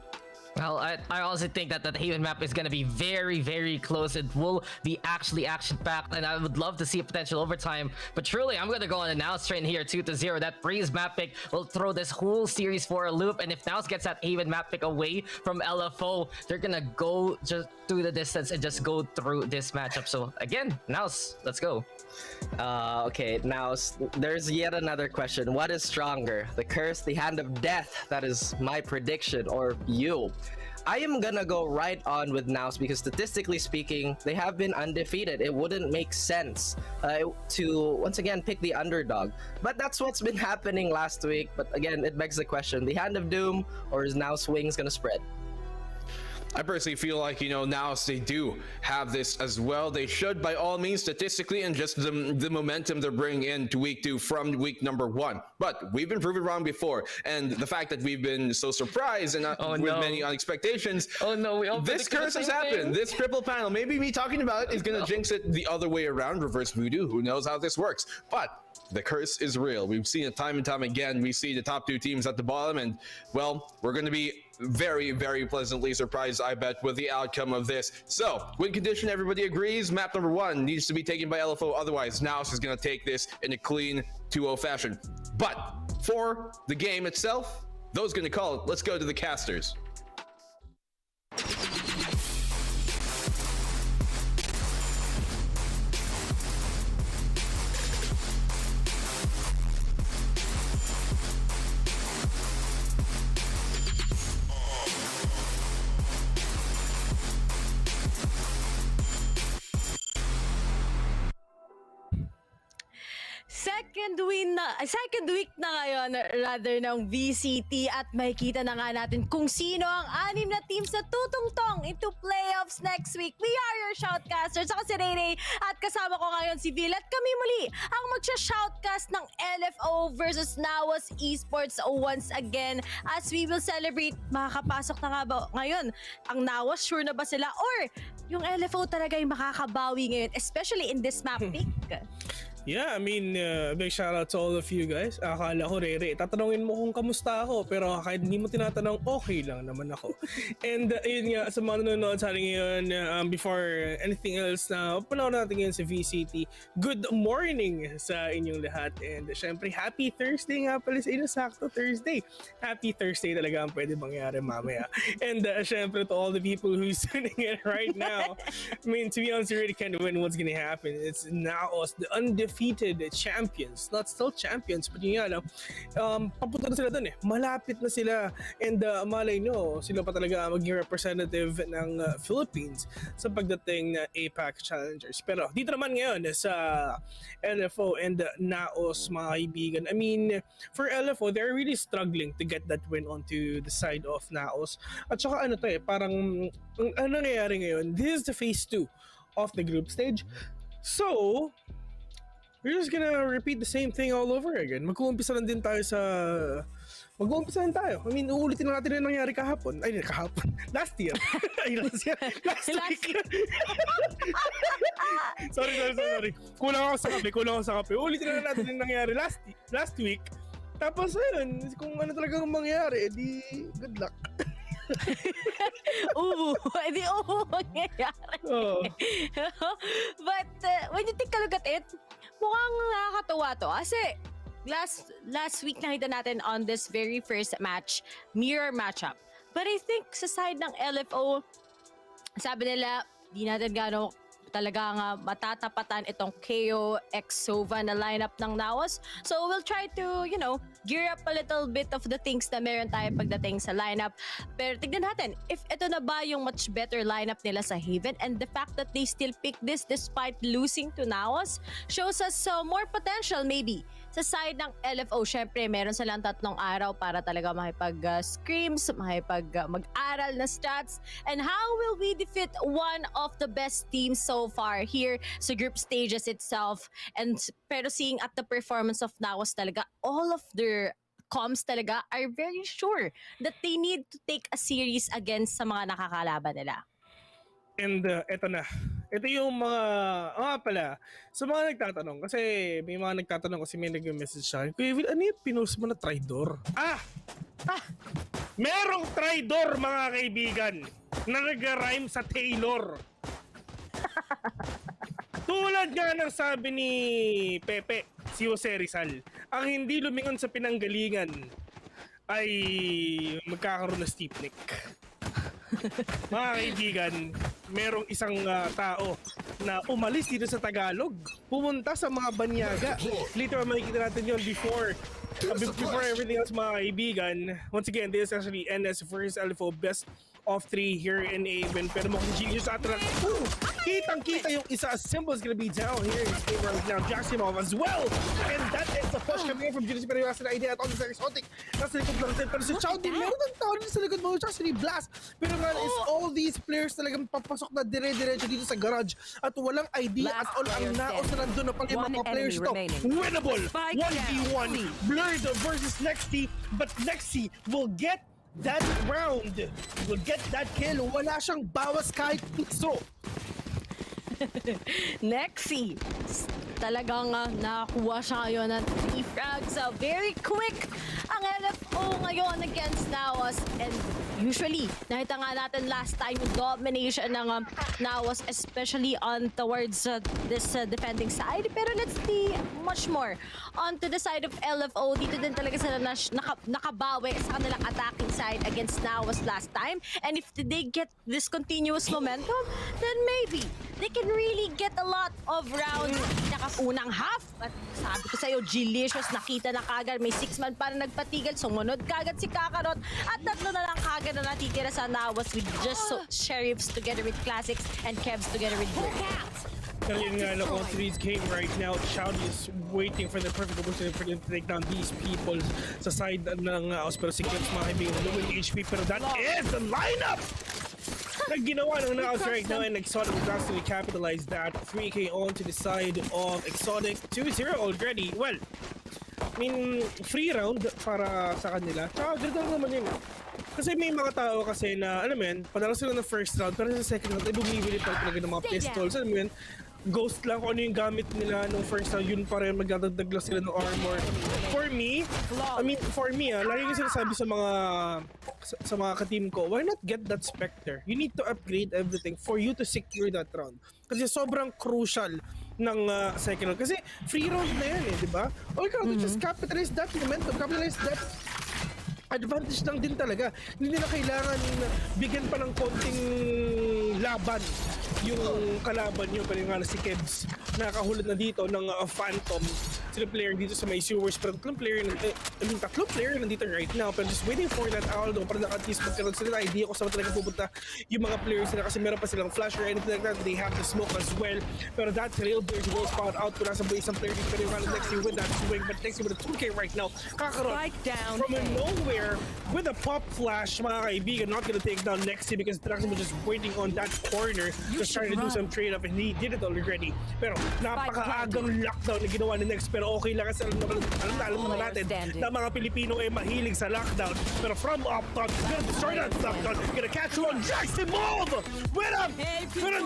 Well, I also think that the Haven map is going to be very, very close. It will be actually action-packed, and I would love to see a potential overtime. But truly, I'm going to go on a NAOS train here, 2-0. That freeze map pick will throw this whole series for a loop, and if NAOS gets that Haven map pick away from LFO, they're going to go just through the distance and just go through this matchup. So again, NAOS, let's go. Okay, now there's yet another question. What is stronger, the curse, the hand of death? That is my prediction, or you? I am gonna go right on with NAOS because statistically speaking, they have been undefeated. It wouldn't make sense to once again pick the underdog. But that's what's been happening last week. But again, it begs the question, the hand of doom, or is NAOS wings gonna spread? I personally feel like, now they do have this as well. They should, by all means, statistically, and just the momentum they're bringing into week 2 from week number 1. But we've been proven wrong before, and the fact that we've been so surprised and with many expectations. Oh no, we all this curse has happened. This triple panel, maybe me talking about it is going to jinx it the other way around, reverse voodoo. Who knows how this works? But the curse is real. We've seen it time and time again. We see the top 2 teams at the bottom, and well, we're going to be very, very pleasantly surprised, I bet, with the outcome of this. So, win condition, everybody agrees. Map number 1 needs to be taken by LFO. Otherwise, NAOS is going to take this in a clean 2-0 fashion. But for the game itself, those going to call it. Let's go to the casters. Second week na ngayon rather ng VCT at makikita na nga natin kung sino ang 6 na teams na tutungtong into playoffs next week. We are your shoutcasters. Ako si Rene at kasama ko ngayon si Vil at kami muli ang magsha-shoutcast ng LFO versus NAOS Esports once again as we will celebrate. Makakapasok na nga ba ngayon ang NAOS? Sure na ba sila? Or yung LFO talaga yung makakabawi ngayon, especially in this map pick? Yeah, I mean, big shout out to all of you guys. Akala ko, Rere, tatanungin mo kung kamusta ako, pero kahit hindi mo tinatanong, okay lang naman ako. And yun nga, sa mga nanonood sa atin ngayon, before anything else na panahon natin ngayon sa VCT, good morning sa inyong lahat. And syempre, happy Thursday nga pala sa inyo, sakto Thursday. Happy Thursday talaga ang pwede mangyari mamaya. And syempre, to all the people who's tuning in right now, I mean, to be honest, you really can't win what's gonna happen. It's NAOS, the undefeated champions, not still champions, but yun nga lang, papunta na sila dun eh, malapit na sila, and malay nyo, sila pa talaga maging representative ng Philippines sa pagdating na APAC Challengers. Pero dito naman ngayon sa LFO and NAOS, mga kaibigan, I mean, for LFO, they're really struggling to get that win onto the side of NAOS. At saka ano to eh, parang ano nangyayari ngayon, this is the phase 2 of the group stage. So, we're just gonna repeat the same thing all over again. Mag-uumpisa lang din tayo sa... Mag-uumpisa lang tayo. I mean, uulitin na natin yung nangyari kahapon. Ay, kahapon. Last year. Ay, last year. Last week. Sorry. Kulang ako sa kape. Uulitin na natin yung nangyari last week. Tapos, ayun, kung ano talagang mangyari, edi good luck. Edi mangyayari. Oh. But when you take a look at it, mukhang nakakatuwa to. Kasi last week nakita natin on this very first match, mirror matchup. But I think sa side ng LFO, sabi nila, di natin gano'ng talaga nga matatapatan itong KO x Sova na lineup ng NAOS. So we'll try to, gear up a little bit of the things na meron tayo pagdating sa lineup. Pero tignan natin, if ito na ba yung much better lineup nila sa Haven, and the fact that they still pick this despite losing to NAOS shows us more potential maybe sa side ng LFO, syempre meron silang 3 araw para talaga makipag-scrims, mag-aral na stats, and how will we defeat one of the best teams so far here sa group stages itself. And pero seeing at the performance of NAOS talaga, all of their comms talaga are very sure that they need to take a series against sa mga nakakalaban nila. And eto na. Ito yung mga, pala, sa mga nagtatanong, kasi may mga nagtatanong kasi may nag-message sa akin, Kuya Vil, ano yung pinost mo na traitor? Merong traitor mga kaibigan na nag-rhyme sa Taylor. Tulad nga ng sabi ni Pepe, si Jose Rizal, ang hindi lumingon sa pinanggalingan ay magkakaroon na steep neck. Mga kaibigan, merong isang tao na umalis dito sa Tagalog, pumunta sa mga banyaga. Later makikita natin yun before everything else mga kaibigan. Once again, this is actually NS versus LFO best of 3 here in Aven. Pero mukhang genius atin lang. Kitang-kita yung isa. Simple is gonna be down here in his game right now. Jacksimov as well. And that is the push coming in from Genius. Pero yung asa na idea at all this exotic. Nasa likod lang din. Pero si Chow din, meron ng tao din sa likod mo. Tsaka si Blast. Pero nga is all these players talagang papasok na dire-diretso dito sa garage. At walang idea at all ang naos na nandun na pala yung mga players to. Winnable. 1v1. Blurred versus Nexty. But Nexty will get that round. Will get that kill. Wala siyang bawas kahit piso. Nexy, talagang nakakuha siya ngayon ng 3 frags. Very quick ang LFO ngayon against NAOS. And usually, nakita nga natin last time yung domination ng NAOS, especially on towards this defending side. Pero let's see much more onto the side of LFO. Dito din talaga sila nakabawi sa kanilang attacking side against NAOS last time. And if they get this continuous momentum, then maybe they can really get a lot of rounds. Unang half, at sabi ko sa'yo, Delicious, nakita na kagad, may 6-man para nagpatigil, sumunod kagad si Kakarot, at 3 na lang kagad na natitira sa NAOS with just Sheriffs together with Classics and Kevs together with Bren. Pero yun nga, look, on today's game right now, Chowdy is waiting for the perfect opportunity for them to take down these people sa side ng NAOS. Pero si Kevs, mga kaibigan, low in HP, pero that is the lineup! Nag ginawa ng NAOS right now, and Exotic has actually capitalized that. 3K on to the side of Exotic. 2-0 already. Well, I mean, free round para sa kanila. Tsaka ganda naman yun. Kasi may mga tao kasi na, alam mo yun, padala sila ng first round, pero sa second round, ay bumibili pa talaga ng mga pistols. Alam mo yun, ghost lang kung ano yung gamit nila nung first round, yun pa rin, magdadagdag lang sila ng armor. For me, lagi ko sinasabi sa mga ka-team ko, why not get that Spectre? You need to upgrade everything for you to secure that round. Kasi sobrang crucial ng second round. Kasi free round na yan di ba? All you can do just capitalize that momentum, capitalize that advantage lang din talaga. Hindi nila kailangan bigyan pa ng konting laban yung kalaban nyo. Pero nga na si Kebs, nakahulad na dito ng Phantom. Sila player dito sa may sewers. Pero tatlong player nandito right now. Pero just waiting for that Aldo para at least magkaroon sila na idea kung saan talaga pupunta yung mga players nila. Kasi meron pa silang flash or anything like that. They have the smoke as well. Pero that Trailblazer will spot out. Kung nasa isang player dito. Pero yung next year with that swing. But next year with a 2K right now. Kakaroon from nowhere with a pop flash, mga kaibigan. Not gonna take down Nexy because Traxxon was just waiting on that corner. Just trying to do some trade up and he did it already. Pero napakaagang lockdown na ginawa ni Nex. Pero okay lang kasi alam naman natin na mga Pilipino ay mahilig sa lockdown. Pero from up top, gonna destroy that lockdown. Gonna catch you on Jacksimov with an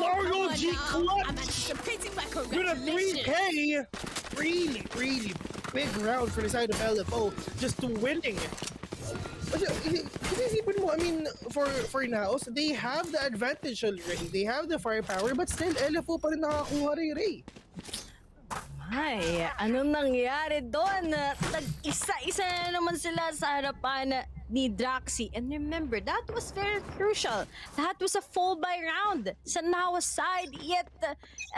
ROG clutch. With a 3K. Really big round for the side of LFO. Just winning it. Kasi isipin mo, I mean, for NAOS, they have the advantage already. They have the firepower, but still, LFO pa rin nakakuha rin. Ay, anong nangyari doon? Isa-isa na naman sila sa harapan ni Draxi. And remember, that was very crucial. That was a fall by round sa NAOS side. Yet,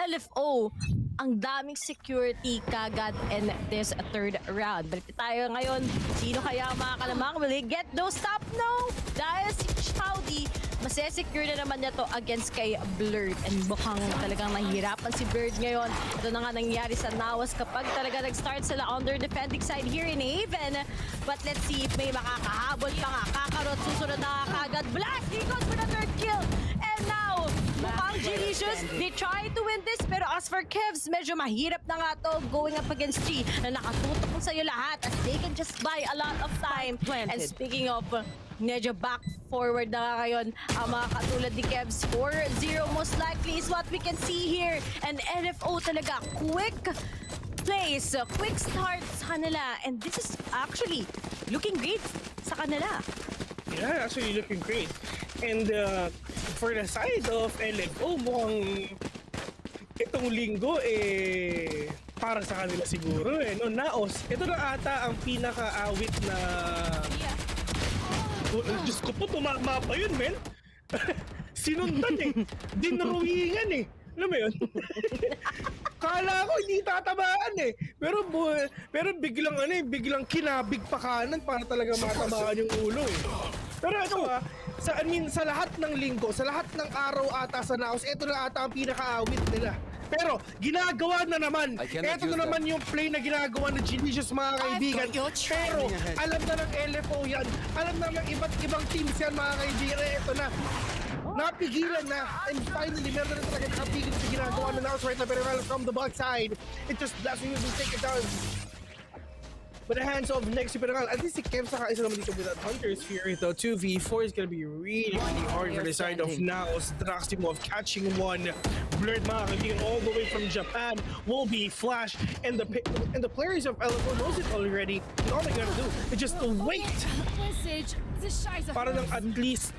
LFO, ang daming security kagad in this third round. Balik tayo ngayon. Sino kaya ang mga kalamang? Will he get those top? No! Dahil si Chowdy masesecure na naman niya to against kay Blurred. And mukhang talagang nahihirapan si Blurred ngayon. Ito na nga nangyari sa NAOS kapag talaga nag-start sila on their defending side here in Haven. But let's see if may makakahabol pa nga. Kakarot, susunod na kagad. Blast! He goes for the third kill. And now, mukhang Gelicious, they try to win this. Pero as for Kevs, medyo mahirap na nga to going up against G na nakatutok kung sa'yo lahat as they can just buy a lot of time. And speaking of, medyo back forward na nga ngayon ang mga katulad ni Kevs. 4-0 most likely is what we can see here. And NFO talaga, quick plays, quick start sa kanila. And this is actually looking great sa kanila. Yeah, actually looking great. And for the side of LFO, mukhang itong linggo para sa kanila siguro no, NAOS, ito na ata ang pinaka-awit na Diyos ko po, tumama pa yun, men. Sinundan dinruhingan alam mo yun? Kala ko hindi tatamaan pero biglang kinabig pa kanan para talaga matamaan yung ulo Pero ito sa lahat ng linggo, sa lahat ng araw ata sa NAOS, ito na ata ang pinaka-awit nila. Pero ginagawa na naman. Ito na naman yung play na ginagawa ng Gelicious, mga kaibigan. Pero alam na ng LFO yan. Alam na ng iba't ibang teams yan, mga kaibigan. Ito na. Napigilan na. And finally, meron na talaga nakapigil sa ginagawa ng NAOS right now. Pero from the backside, it just blasting you to take it down. But the hands of next Supernal, at least si Kev saka isa naman dito with that Hunter's Fury though. 2v4 is gonna be really hard for the side of NAOS. Draximov catching one. Blurred mga kaibigan all the way from Japan will be flash. And the players of LFO knows it already. And all they gotta do is just wait. Para lang at least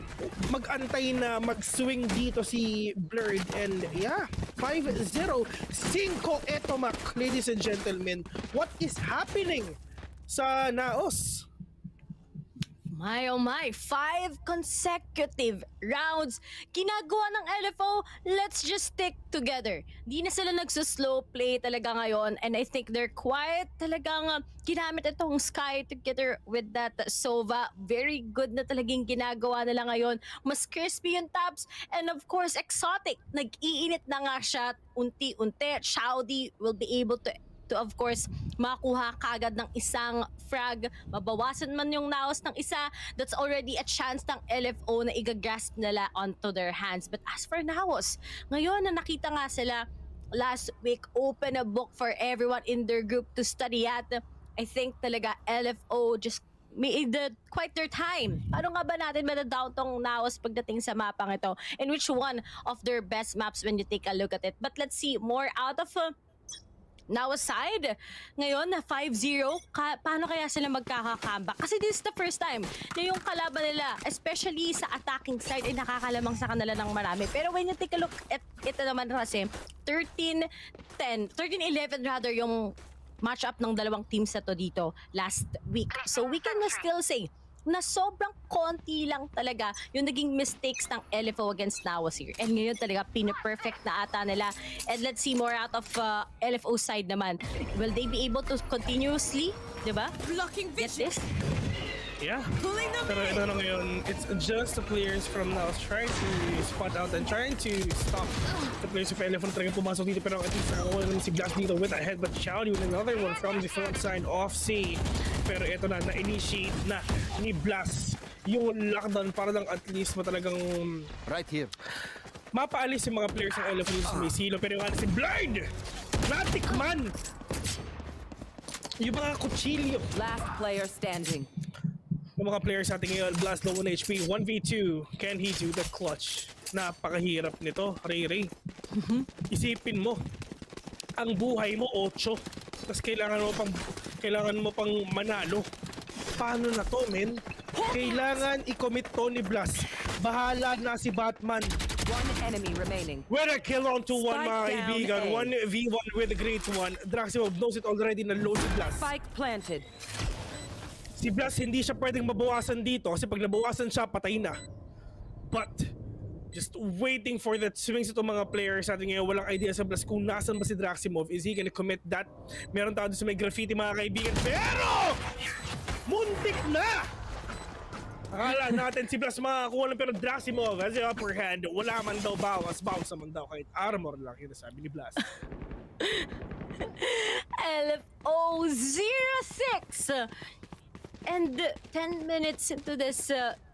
mag-antay na mag-swing dito si Blurred. And yeah, 5-0. 5 etomak, ladies and gentlemen. What is happening sa NAOS? My oh my, 5 consecutive rounds ginagawa ng LFO. Let's just stick together. Di na sila nagsuslow play talaga ngayon, and I think they're quite talagang ginamit itong Sky together with that Sova. Very good na talagang ginagawa nila ngayon. Mas crispy yung taps, and of course exotic. Nag-iinit na nga siya unti-unti. Shaudi will be able to of course makuha kagad ng isang frag. Mabawasan man yung NAOS ng isa, that's already a chance ng LFO na igagrasp nila onto their hands. But as for NAOS, ngayon na nakita nga sila last week, open a book for everyone in their group to study at. I think talaga LFO just made quite their time. Paano nga ba natin madadown tong NAOS pagdating sa mapang ito? And which one of their best maps when you take a look at it? But let's see more out of NAOS side. Ngayon na 5-0, paano kaya sila magkaka-comeback? Kasi this is the first time na yung kalaban nila, especially sa attacking side, ay nakakalamang sa kanila ng marami. Pero when you take a look at ito naman kasi, 13-11 rather yung match-up ng dalawang teams na to dito last week. So we can still say na sobrang konti lang talaga yung naging mistakes ng LFO against NAOS here. And ngayon talaga, pina-perfect na ata nila. And let's see more out of LFO side naman. Will they be able to continuously, di ba, get this? Yeah. Pero ito na ngayon, it's just the players from NAOS trying to spot out and trying to stop the players of LFO na talagang pumasok dito. Pero at least nakakuha naman si Glass dito with a head, but Chaudi with another one from the front side off C. Pero ito na-initiate na ni Blast yung lockdown para lang at least matalagang right here mapaalis yung mga players ng LFO sa may silo. Pero yung si Blind natikman yung mga kutsilyo. Last player standing. Yung mga players natin ngayon, Blast low on HP, 1v2, can he do the clutch? Napakahirap nito, Ray. Isipin mo, ang buhay mo 8, tapos kailangan mo pang manalo. Paano na to, men? Kailangan i-commit to ni Blast. Bahala na si Batman. One enemy remaining. With a kill on to one, mga kaibigan. 1v1 with a great one. Draximov knows it already na low si Blast. Spike planted. Si Blast hindi siya pwedeng mabawasan dito kasi pag nabawasan siya, patay na. But just waiting for that swings itong mga players natin ngayon. Walang idea sa Blast kung nasan ba si Draximov. Is he gonna commit that? Meron tao doon sa may graffiti, mga kaibigan. Pero muntik na! Akala natin si Blas makakuha lang pero Draximov as the upper hand. Wala man daw bawas naman daw kahit armor lang yun sabi ni Blas. LFO 06! And 10 minutes into this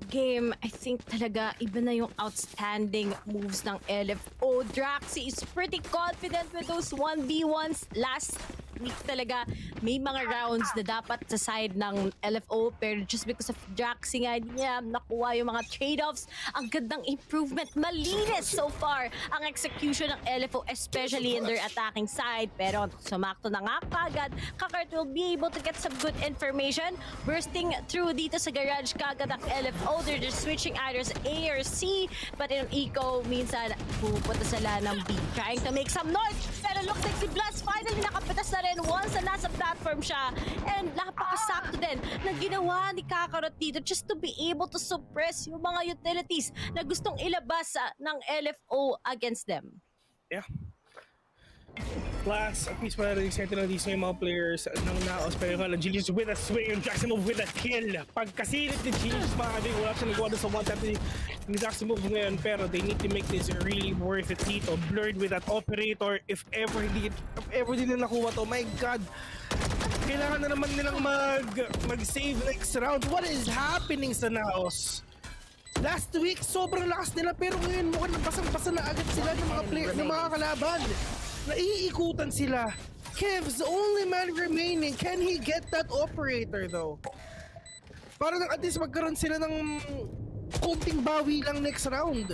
game, I think talaga iba na yung outstanding moves ng LFO. Draxi is pretty confident with those 1v1s. Last week talaga, may mga rounds na dapat sa side ng LFO pero just because of Draxi nga, hindi niya nakuha yung mga trade-offs. Ang gandang improvement, malinis so far ang execution ng LFO, especially in their attacking side. Pero sumakto na nga kagad, Kakart will be able to get some good information. Bursting through dito sa garage kagad ang LFO. They're just switching either A or C. But in Eco, minsan pupunta sila ng B. Trying to make some noise. Pero looks like si Blast finally nakapitas na rin once na nasa platform siya. And napakasakto din na ginawa ni Kakarot dito just to be able to suppress yung mga utilities na gustong ilabas ng LFO against them. Yeah. Plus, at least para rin na these may mga players ng NAOS. Pero nga lang, Genius with a swing, yung Jackson with a kill. Pagkasilip ni Genius, mga kabig, wala siya nagawa sa one tap ni Jackson ngayon. Pero they need to make this really worth it dito. Blurred with that operator. If ever hindi nila nakuha to, my God. Kailangan na naman nilang mag-save next round. What is happening sa NAOS? Last week, sobrang lakas nila. Pero ngayon, mukhang basang-basa na agad sila ng mga players, ng mga kalaban. Naiikutan sila. Kev's the only man remaining. Can he get that operator though? Para lang at least magkaroon sila ng konting bawi lang next round.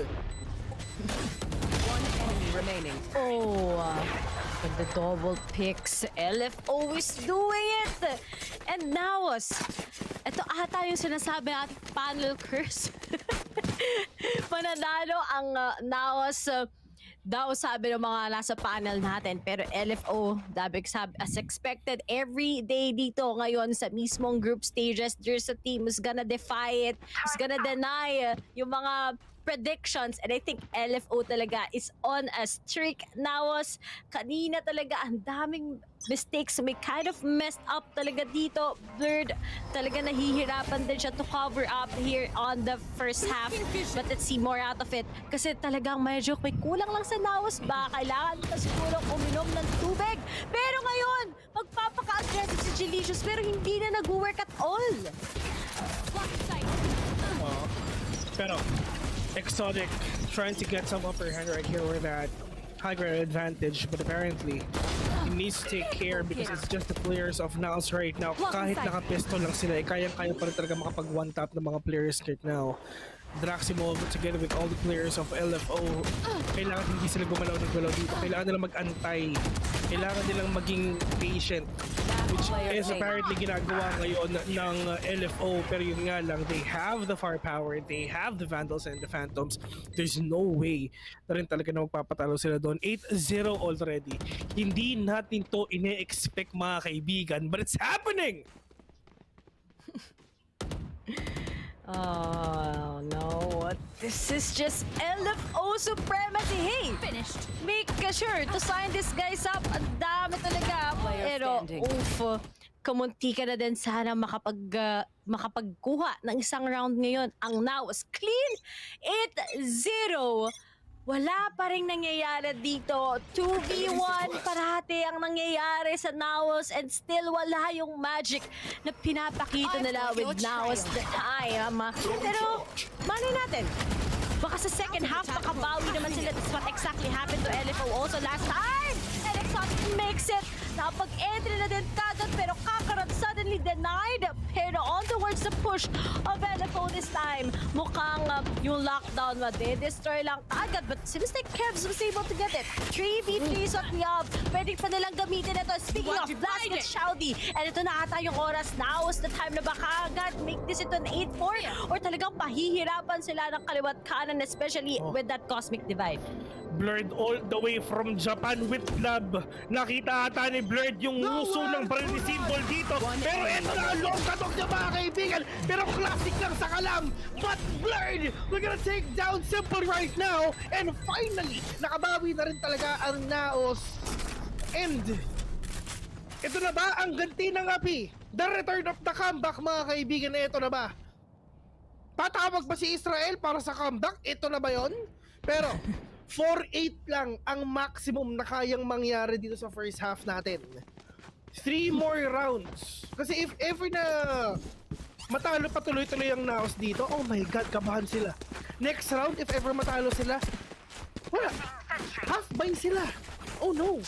One enemy remaining. Oh, with the double picks, LFO is doing it. And NAOS, ito ata yung sinasabi natin panel curse. Mananalo ang NAOS daw sabi ng mga nasa panel natin. Pero LFO, as expected, every day dito ngayon sa mismong group stages, there's a team who's gonna defy it, who's gonna deny yung mga predictions. And I think LFO talaga is on a streak. NAOS, kanina talaga ang daming mistakes. May kind of messed up talaga dito. Blurred, talaga nahihirapan din siya to cover up here on the first half. But let's see more out of it. Kasi talagang medyo may kulang lang sa NAOS. Baka kailangan pa siguro uminom ng tubig. Pero ngayon, magpapaka-aggressive si Gelicious pero hindi na nag-work at all. Pero Exotic trying to get some upper hand right here with that high ground advantage, but apparently he needs to take care because it's just the players of NAOS right now. Kahit naka-pistol lang sila, kayang-kaya pa rin talaga makapag one tap ng mga players right now. Draximov together with all the players of LFO, kailangan hindi sila gumalaw dito. Kailangan nilang mag-antay. Kailangan nilang maging patient, which is apparently ginagawa ngayon ng LFO. Pero yun nga lang, they have the firepower, they have the Vandals and the Phantoms. There's no way na rin talaga na magpapatalo sila doon. 8-0 already. Hindi natin to ine-expect mga kaibigan, but it's happening! Oh no, this is just LFO supremacy. Hey, finished. Make sure to sign these guys up. Ang dami talaga. Pero, kamunti ka na din sana makapagkuha ng isang round ngayon. Ang NAOS clean 8-0. Wala pa rin nangyayari dito. 2v1 parati ang nangyayari sa NAOS and still wala yung magic na pinapakita nila with NAOS the time. Pero, malay natin. Baka sa second half, makabawi naman sila. That's what exactly happened to LFO also last time. And Exotic makes it. Napag-entry na din kagad pero Kakarot suddenly denied. Pero on towards the push of LFO this time. Mukhang yung lockdown destroy lang agad. But seems like Kevs was able to get it. 3v3 is what we have. Pwede pa nilang gamitin ito. Speaking of Blast with Shouty. And ito na ata yung oras. Now is the time na baka agad make this ito an 8-4. Or talagang pahihirapan sila ng kaliwat kanan, especially with that Cosmic Divide. Blurred all the way from Japan with love. Nakita ata ni Blurred yung uso ng baril ni Symbol dito. Pero ito na ang long katok niya mga kaibigan. Pero classic lang sa kalam. But Blurred, we're gonna take down Simple right now. And finally, nakabawi na rin talaga ang NAOS. And ito na ba ang ganti ng api? The return of the comeback mga kaibigan na ito na ba? tatawag ba si Israel para sa comeback? Ito na ba yon? Pero 4-8 lang ang maximum na kayang mangyari dito sa first half natin. 3 more rounds. Kasi if ever na matalo pa tuloy-tuloy ang NAOS dito, oh my god, kabahan sila. Next round, if ever matalo sila, wala. Half buy sila. Oh no.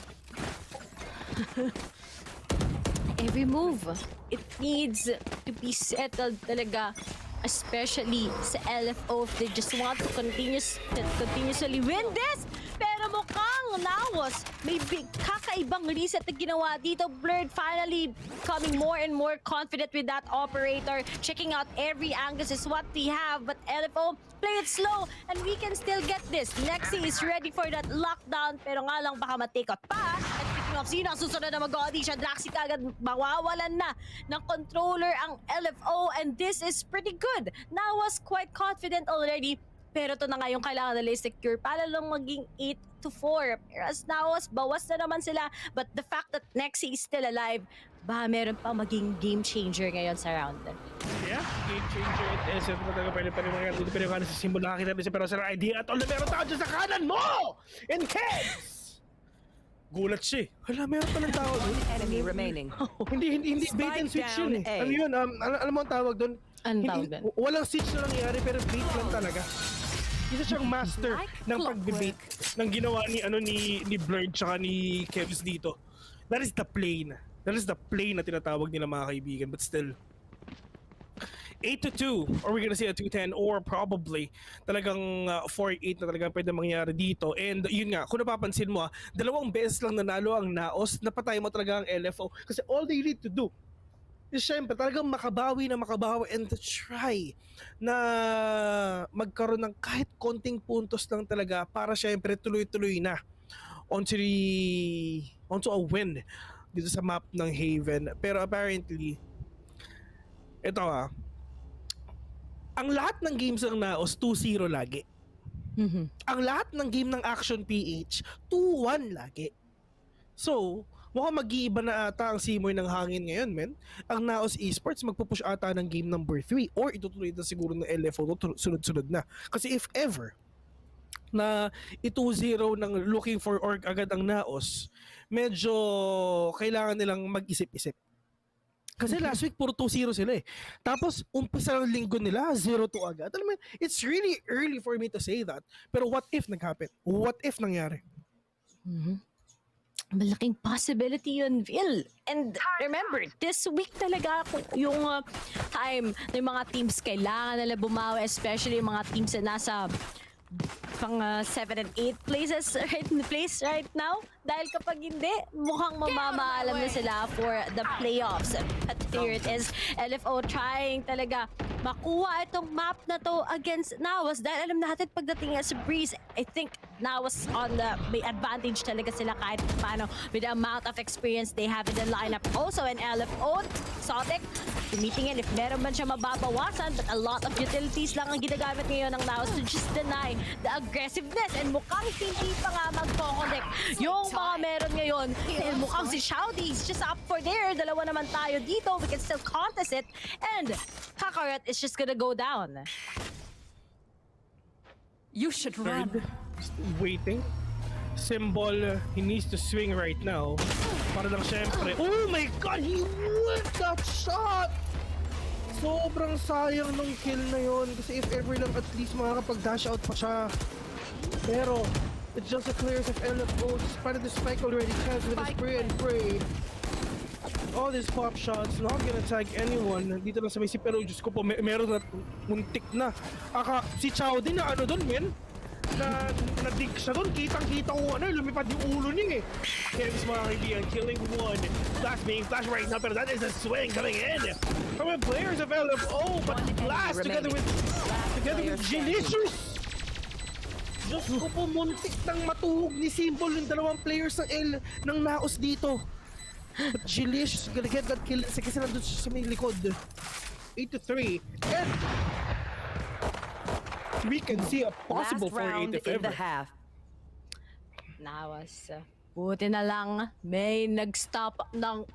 Every move, it needs to be settled talaga. Especially sa LFO if they just want to continuously win this. Pero mukhang NAOS may big kakaibang reset na ginawa dito. Blurred finally becoming more and more confident with that operator. Checking out every angles is what we have. But LFO, play it slow and we can still get this. Nexi is ready for that lockdown. Pero nga lang baka ma-take out pa. At speaking of sino ang susunod na mag-audition, Draxi kagad mawawalan na ng controller ang LFO. And this is pretty good. NAOS quite confident already. Pero ito na nga yung kailangan nila secure para lang maging 8-4. Whereas NAOS, bawas na naman sila. But the fact that Nexi is still alive, ba meron pa maging game changer ngayon sa round. Yeah, game changer at SF na talaga pwede pa rin mga dito. Pero yung sa symbol nakakita rin siya, pero sa idea at all na meron tao dyan sa kanan mo! And kids! Gulat siya eh. Hala, meron pa ng tao doon. Enemy remaining. Hindi bait and switch yun eh. Ano yun, alam mo ang tawag doon? Walang switch na nangyari pero bait lang talaga. Isa siyang master ng pag-bait ng ginawa ni Blurred tsaka ni Kevs dito. That is the plane. That is the plane na tinatawag nila mga kaibigan. But still, 8-2, or we're gonna see a 2-10, or probably talagang 4-8 na talaga pwede mangyari dito. And yun nga, kung napapansin mo, 2 beses lang nanalo ang NAOS, napatay mo talaga ang LFO. Kasi all they need to do is syempre talagang makabawi and to try na magkaroon ng kahit konting puntos lang talaga para syempre tuloy-tuloy na onto a win dito sa map ng Haven. Pero apparently, ito ang lahat ng games ng NAOS 2-0 lagi. Ang lahat ng game ng Action PH 2-1 lagi. So, mukhang mag-iiba na ata ang simoy ng hangin ngayon, men. Ang NAOS Esports magpupush ata ng game number 3 or itutuloy na siguro ng LFO sunod-sunod na. Kasi if ever na 2-0 ng looking for org agad ang NAOS, medyo kailangan nilang mag-isip-isip. Kasi last week puro 2-0 sila eh. Tapos umpisa ng linggo nila 0-2 agad. Alam mo, it's really early for me to say that. Pero what if nag-happen? What if nangyari? Malaking possibility yun, Vil. And remember, this week talaga yung time ng mga teams kailangan nila bumawi, especially yung mga teams na nasa pang 7 and 8 places right now. Dahil kapag hindi, mukhang mamamaalam na sila for the playoffs. At here it is, LFO trying talaga makuha itong map na to against NAOS. Dahil alam natin pagdating sa Breeze, I think NAOS may advantage talaga sila kahit paano with the amount of experience they have in the lineup. Also, an LFO, Sotic, tumitingin if meron man siya mababawasan, but a lot of utilities lang ang ginagamit ngayon ng NAOS to just deny the aggressiveness. And mukhang hindi pa nga magpo-connect yung mga meron ngayon. And mukhang si Shouty is just up for there. Dalawa naman tayo dito. We can still contest it. And Kakarot is just gonna go down. You should run. Waiting. Symbol, he needs to swing right now. Para lang syempre. Oh my god, he whipped that shot! Sobrang sayang ng kill na yon. Kasi if ever lang at least makakapag-dash out pa siya. Pero, it's just a clear of LFO. Despite the spike already has with the spray and pray. All these pop shots, not gonna tag anyone. Dito lang sa may si pero Diyos ko po, meron na muntik na. Si Chao din na ano doon, men? Na-dig siya doon. Kitang-kita ko lumipad yung ulo niya eh. Kev's mga kaibigan, killing one. Flash being flash right now, pero that is a swing coming in from the players of LFO. But Blast together with Gelicious. Diyos ko po, muntik nang matuhog ni Symbol yung 2 players ng NAOS dito. But Gelicious gonna get that kill kasi nandun siya sa may likod. 8-3. And we can see a possible 4-8 if ever. NAOS, buti na lang may nag-stop ng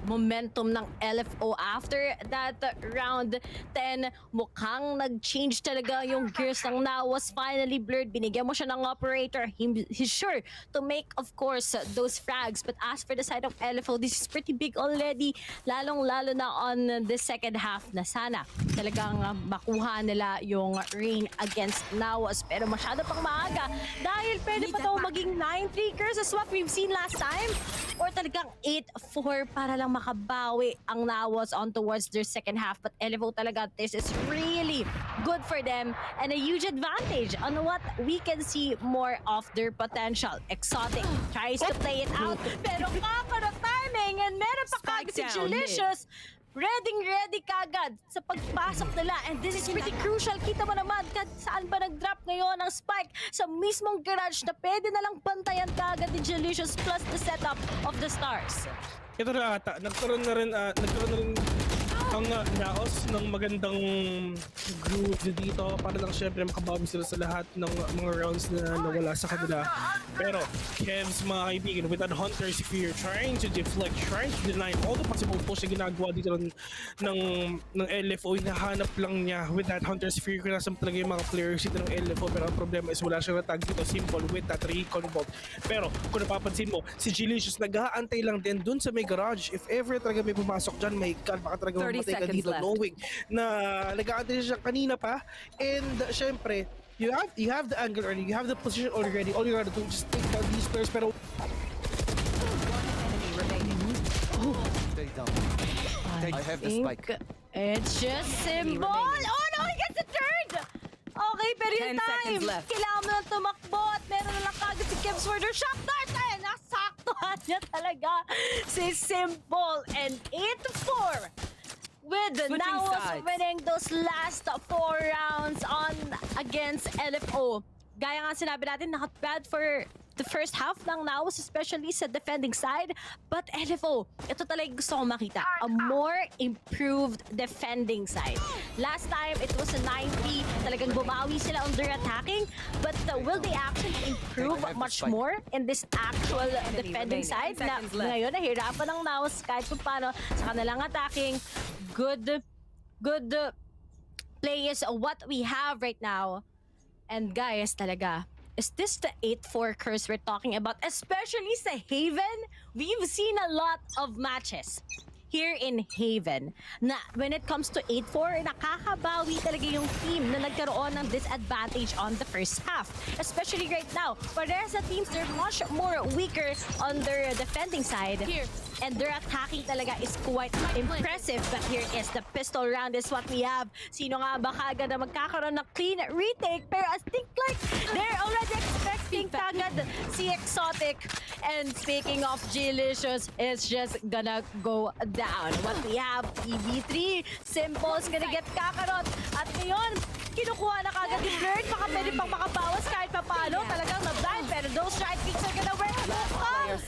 momentum ng LFO after that round 10. Mukhang nag-change talaga yung gears ng NAOS. Finally blurred, binigyan mo siya ng operator. He's sure to make, of course, those frags. But as for the side of LFO, this is pretty big already. Lalong-lalo na on the second half na sana talagang makuha nila yung reign against NAOS. Pero masyado pang maaga dahil pwede pa daw maging 9-3 curses what we've seen last time. Or talagang 8-4 para lang makabawi ang NAOS on towards their second half. But LFO talaga, this is really good for them and a huge advantage on what we can see more of their potential. Exotic tries to play it out, pero kakano timing and meron pa kagad si Delicious. Ready kagad sa pagpasok nila, and this is pretty crucial. Kita mo naman saan ba nag-drop ngayon ang spike sa mismong garage na pwede na lang bantayan kagad ni Delicious plus the setup of the stars. Ito na ata, nagkaroon na rin ang NAOS ng magandang groove dito para lang syempre makabawi sila sa lahat ng mga rounds na nawala sa kanila. Pero Kevs, mga kaibigan, with that Hunter Sphere trying to deflect, trying to deny all the possible push na ginagawa dito ng LFO, hinahanap lang niya with that Hunter Sphere kung nasan talaga yung mga players dito ng LFO. Pero ang problema is wala siyang natag dito, simple with that recon bolt. Pero kung napapansin mo, si Gelicious nag-aantay lang din dun sa may garage. If ever talaga may pumasok dyan, may God, baka talaga mamatay ka dito, knowing na nag-aantay siya kanina pa. And syempre, you have the angle already, you have the position already. All you gotta do is just take down these players. Pero stay down. I have the spike. It's just symbol. Oh no, he gets the third. Okay, pero yung time, kailangan mo na tumakbo at meron na lang kagad si Kevs for the shock dart. Ay, nasaktuhan niya talaga si Simple. And 8-4 with NAOS winning those last 4 rounds on against LFO. Gaya nga sinabi natin, not bad for the first half ng NAOS, especially sa defending side. But LFO, ito talaga gusto ko makita. A more improved defending side. Last time, it was a 9-3. Talagang bumawi sila on their attacking. But will they actually improve much more in this actual defending side? Na ngayon, nahirapan ng NAOS kahit kung paano sa kanilang attacking. Good play is what we have right now. And guys, talaga, is this the 8-4 curse we're talking about? Especially sa Haven, we've seen a lot of matches here in Haven na when it comes to 8-4, nakakabawi talaga yung team na nagkaroon ng disadvantage on the first half. Especially right now, whereas the teams, they're much more weaker on their defending side. And their attacking talaga is quite impressive. But here is the pistol round is what we have. Sino nga ba kagad na magkakaroon ng clean retake? Pero I think like they're already expecting kagad si Exotic. And speaking of Gelicious, it's just gonna go down. What we have, EV3, Simple's gonna get kakarot. At ngayon, kinukuha na kagad yung Blurred. Baka pwede pang makabawas kahit pa paano. Talagang na-blind. Pero those strike kicks are gonna work.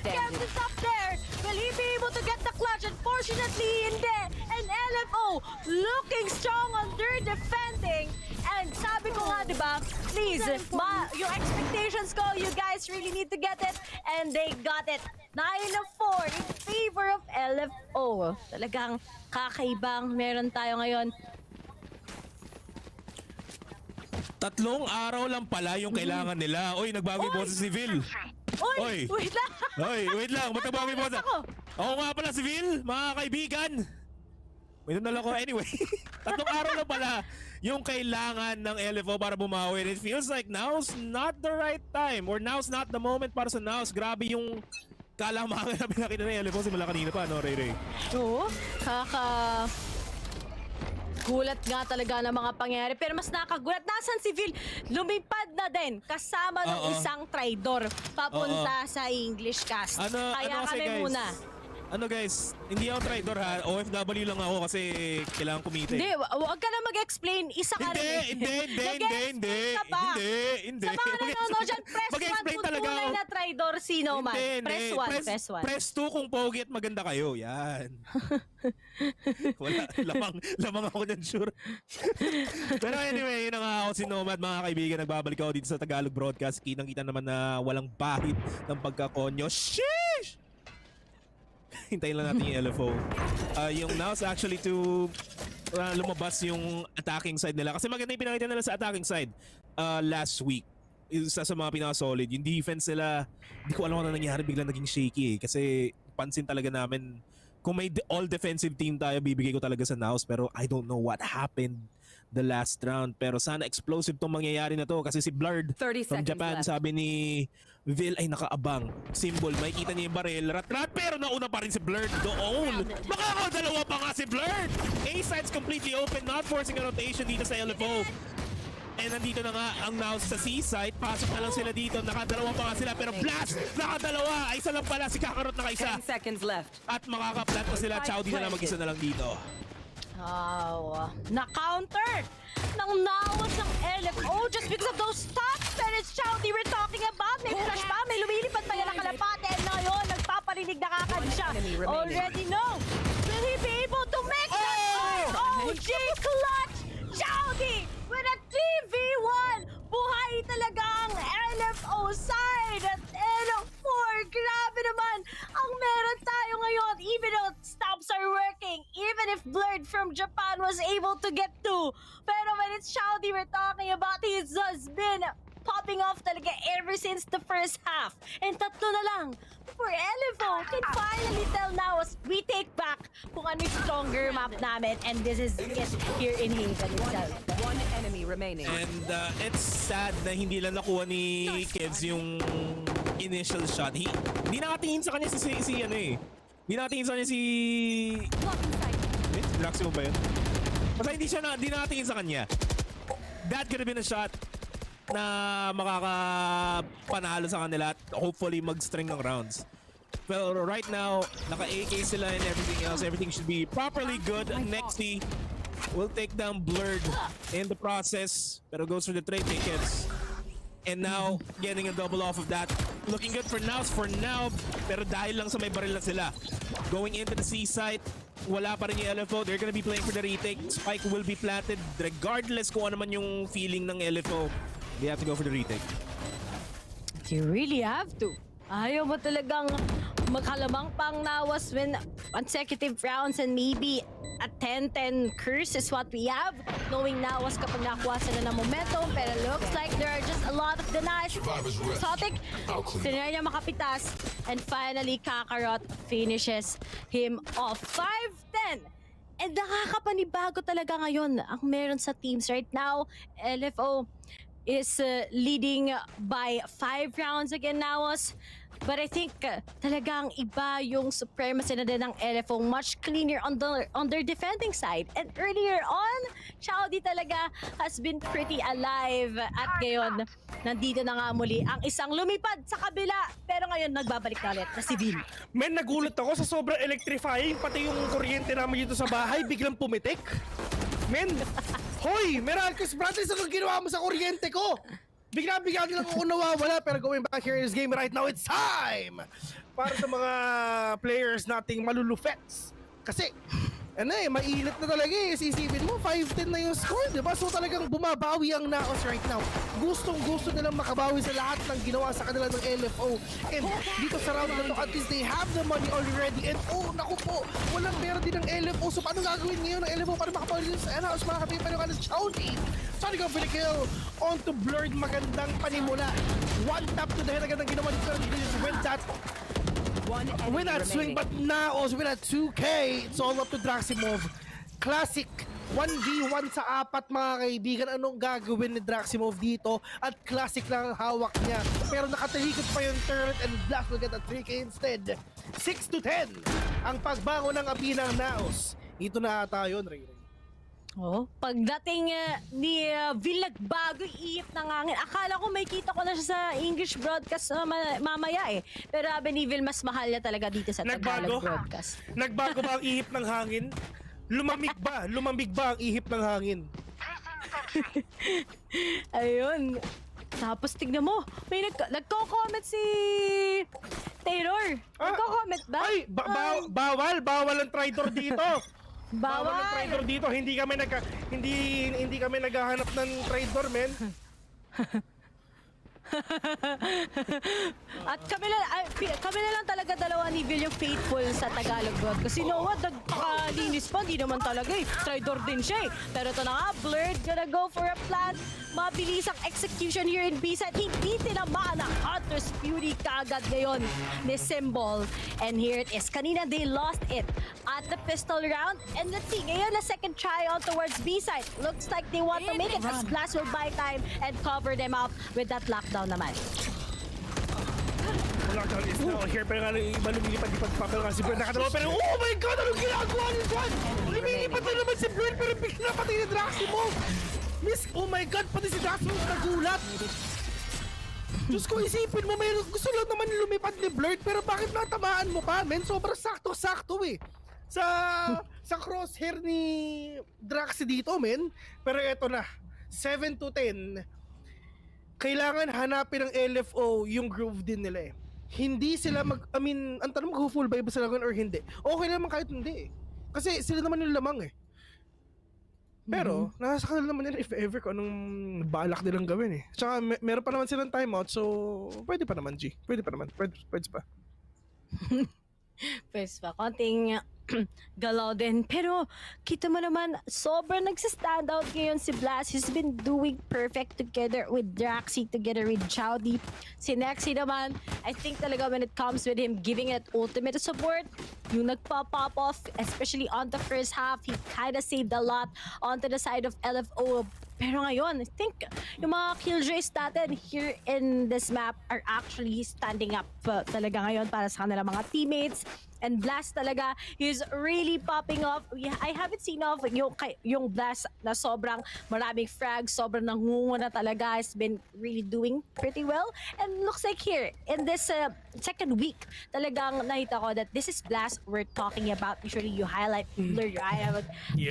Kev is up there. Will he be able to get the clutch? Unfortunately, hindi. And LFO looking strong on their defending. And sabi ko nga, diba, please, yung expectations ko, you guys really need to get it. And they got it. 9-4 in favor of LFO. Talagang kakaibang meron tayo ngayon. 3 araw lang pala yung kailangan nila. Oy, nagbago yung boses si Vil. Oy, wait lang. Oy, wait lang. Ba't nagbago yung boses? Oo nga pala si Vil, mga kaibigan. Wait na lang ko. Anyway, 3 araw lang pala yung kailangan ng LFO para bumawi. It feels like now's not the right time or now's not the moment para sa NAOS. Grabe yung kalamangan na pinakita ng LFO simula kanina pa, no, Ray Ray? Oo, gulat nga talaga ng mga pangyayari. Pero mas nakagulat, nasan si Vil? Lumipad na din kasama ng isang traidor papunta sa English cast. Kaya kami guys, muna. Ano guys, hindi ako traidor ha. OFW lang ako kasi kailangan kumita. Hindi, wag ka na mag-explain. Isa ka rin. Hindi. Sa mga nanonood dyan, press 1 kung tunay na traidor sino man. Press 1. Press 2 kung pogi at maganda kayo. Yan. Wala, lamang ako dyan, sure. Pero anyway, yun nga ako si Nomad, mga kaibigan. Nagbabalik ako dito sa Tagalog broadcast. Kitang-kita naman na walang bahid ng pagkakonyo. Sheesh! hintayin lang natin yung LFO. Yung NAOS actually to lumabas yung attacking side nila. Kasi maganda yung pinakita nila sa attacking side last week. Isa sa mga pinaka-solid. Yung defense nila, hindi ko alam kung ano nangyari, biglang naging shaky eh. Kasi pansin talaga namin, kung may all defensive team tayo, bibigay ko talaga sa NAOS. Pero I don't know what happened the last round. Pero sana explosive tong mangyayari na to. Kasi si Blurred from Japan, sabi ni Vil ay nakaabang. Symbol, makikita niya yung baril. Rat-rat, pero nauna pa rin si Blurred doon. Makakadalawa pa nga si Blurred. A side's completely open, not forcing a rotation dito sa LFO. And nandito na nga ang NAOS sa C-side. Pasok na lang sila dito. Nakadalawa pa nga sila. Pero blast! Nakadalawa! Ay, isa lang pala. Si Kakarot na kaisa. 10 seconds left. At makakaplant na sila. Chow, di na lang mag-isa na lang dito. Na-counter ng NAOS ng LFO just because of those stats. And it's Chowdy we're talking about. May flash pa, may lumilipad pa yan na kalapate. And ngayon, nagpaparinig na kakad siya. Already know. Will he be able to make that? OG clutch! Chowdy with a 3v1! Buhay talaga ang LFO side at LF4. Grabe naman ang meron tayo ngayon. Even though stops are working, even if Blurred from Japan was able to get 2. Pero when it's Chowdy we're talking about, he's just been popping off talaga ever since the first half. And 3 na lang before LFO can finally tell NAOS we take back kung ano yung stronger map namin. And this is it here in Haven itself. One enemy remaining. And it's sad na hindi lang nakuha ni Kids yung initial shot. Hindi nakatingin sa kanya si ano eh. Hindi nakatingin sa kanya si... Draxi mo ba yun? Basta hindi nakatingin sa kanya. That could have been a shot na makakapanalo sa kanila at hopefully mag-string ng rounds. Well, right now, naka-AK sila and everything else. Everything should be properly good. Nexty will take down Blurred in the process, pero goes for the trade tickets. And now, getting a double off of that. Looking good for NAOS for now, pero dahil lang sa may baril na sila. Going into the C site, wala pa rin yung LFO. They're gonna be playing for the retake. Spike will be planted regardless kung ano man yung feeling ng LFO. They have to go for the retake. You really have to. Ayaw mo talagang makalamang pang NAOS win consecutive rounds and maybe a 10-10 curse is what we have. Knowing NAOS kapag nakuha sila ng momentum, pero looks like there are just a lot of denies. Exotic, tinry niya makapitas, and finally Kakarot finishes him off. 5-10. And nakakapanibago talaga ngayon ang meron sa teams right now. LFO is leading by 5 rounds again NAOS. But I think talagang iba yung supremacy na din ng LFO. Much cleaner on their defending side. And earlier on, Chowdy talaga has been pretty alive. At ngayon, nandito na nga muli ang isang lumipad sa kabila. Pero ngayon, nagbabalik na ulit na si Vil. Men, nagulat ako sa sobrang electrifying. Pati yung kuryente namin dito sa bahay, biglang pumitik. Men, hoy, Meralcos Brothers, anong ginawa mo sa kuryente ko? Bigla-bigla lang ako nawawala, pero going back here in this game right now, it's time para sa mga players nating malulufets. Kasi, ano eh, mainit na talaga eh. Sisipin mo, 5-10 na yung score, di ba? So talagang bumabawi ang NAOS right now. Gustong-gusto nilang makabawi sa lahat ng ginawa sa kanila ng LFO. And dito sa round na to, at least they have the money already. And oh, naku po, walang pera din ng LFO. So paano gagawin ngayon ng LFO para makabawi sa NAOS? Mga kapit, pero kanas Chowdy. Sorry ko, for the kill. On to Blurred, magandang panimula. One tap to the head, agad ang ginawa ni Blurred. With that swing, but NAOS with that 2K, it's all up to Draximov. Classic 1v1 sa 4 mga kaibigan. Anong gagawin ni Draximov dito? At classic lang ang hawak niya. Pero nakatalikod pa yung turret and Blast will get a 3K instead. 6-10 ang pagbangon ng api ng NAOS. Ito na ata yun, Ray. Oh, pagdating ni Vil, nagbago yung ihip ng hangin. Akala ko may kita ko na siya sa English broadcast mamaya eh. Pero sabi ni Vil, mas mahal niya talaga dito sa Tagalog broadcast. Nagbago ba ang ihip ng hangin? Lumamig ba? Lumamig ba ang ihip ng hangin? Ayun. Tapos tignan mo, may nagko-comment si Taylor. Nagko-comment ba? Ay, bawal ang traitor dito. Bawal ang traitor dito. Hindi kami naghahanap ng traitor, men. At kami na lang talaga dalawa ni Vil yung faithful sa Tagalog bro. Kasi you know what, nagpakalinis pa, di naman talaga eh. Traitor din siya eh. Pero ito na nga, Blurred gonna go for a plan. Mabilis ang execution here in B-side. Hindi tinamaan ang Hunter's Fury kagad ngayon ni Symbol. And here it is. Kanina they lost it at the pistol round. And let's see, ngayon na second try on towards B-side. Looks like they want to make it as Blast will buy time and cover them up with that lockdown naman. Lockdown is now here, pero nga iba lumilipad-lipad pa, pero nga si Bren nakadalawa, pero oh my god, anong ginagawa ni Juan? Lumilipad na naman si Bren, pero bigla pati ni Draximo. Miss, oh my god, pati si Draximo nagulat. Diyos ko, isipin mo, may gusto lang naman lumipad ni Blurred, pero bakit natamaan mo pa, men? Sobrang sakto-sakto eh. Sa crosshair ni Draxi dito, men. Pero eto na, 7 to 10. Kailangan hanapin ng LFO yung groove din nila eh. Hindi sila ang tanong mag-full buy ba sila or hindi? Okay naman kahit hindi eh. Kasi sila naman yung lamang eh. Pero, nasa kanila naman yun if ever kung anong balak nilang gawin eh. Tsaka meron pa naman silang timeout, so pwede pa naman G. Pwede pa naman. Pwede pa. Pwede pa. Konting galaw din. Pero, kita mo naman, sobrang nagsistand out ngayon si Blast. He's been doing perfect together with Draxi, together with Chowdy. Si Nexi naman, I think talaga when it comes with him giving it ultimate support, yung nagpa-pop off, especially on the first half, he kind of saved a lot onto the side of LFO. Pero ngayon, I think yung mga killjoys natin here in this map are actually standing up talaga ngayon para sa kanilang mga teammates. And Blast talaga, he's really popping off. I haven't seen off yung Blast na sobrang maraming frags, sobrang nangunguna talaga. Has been really doing pretty well. And looks like here, in this second week, talagang nakita ko that this is Blast we're talking about. Usually you highlight Blurred, I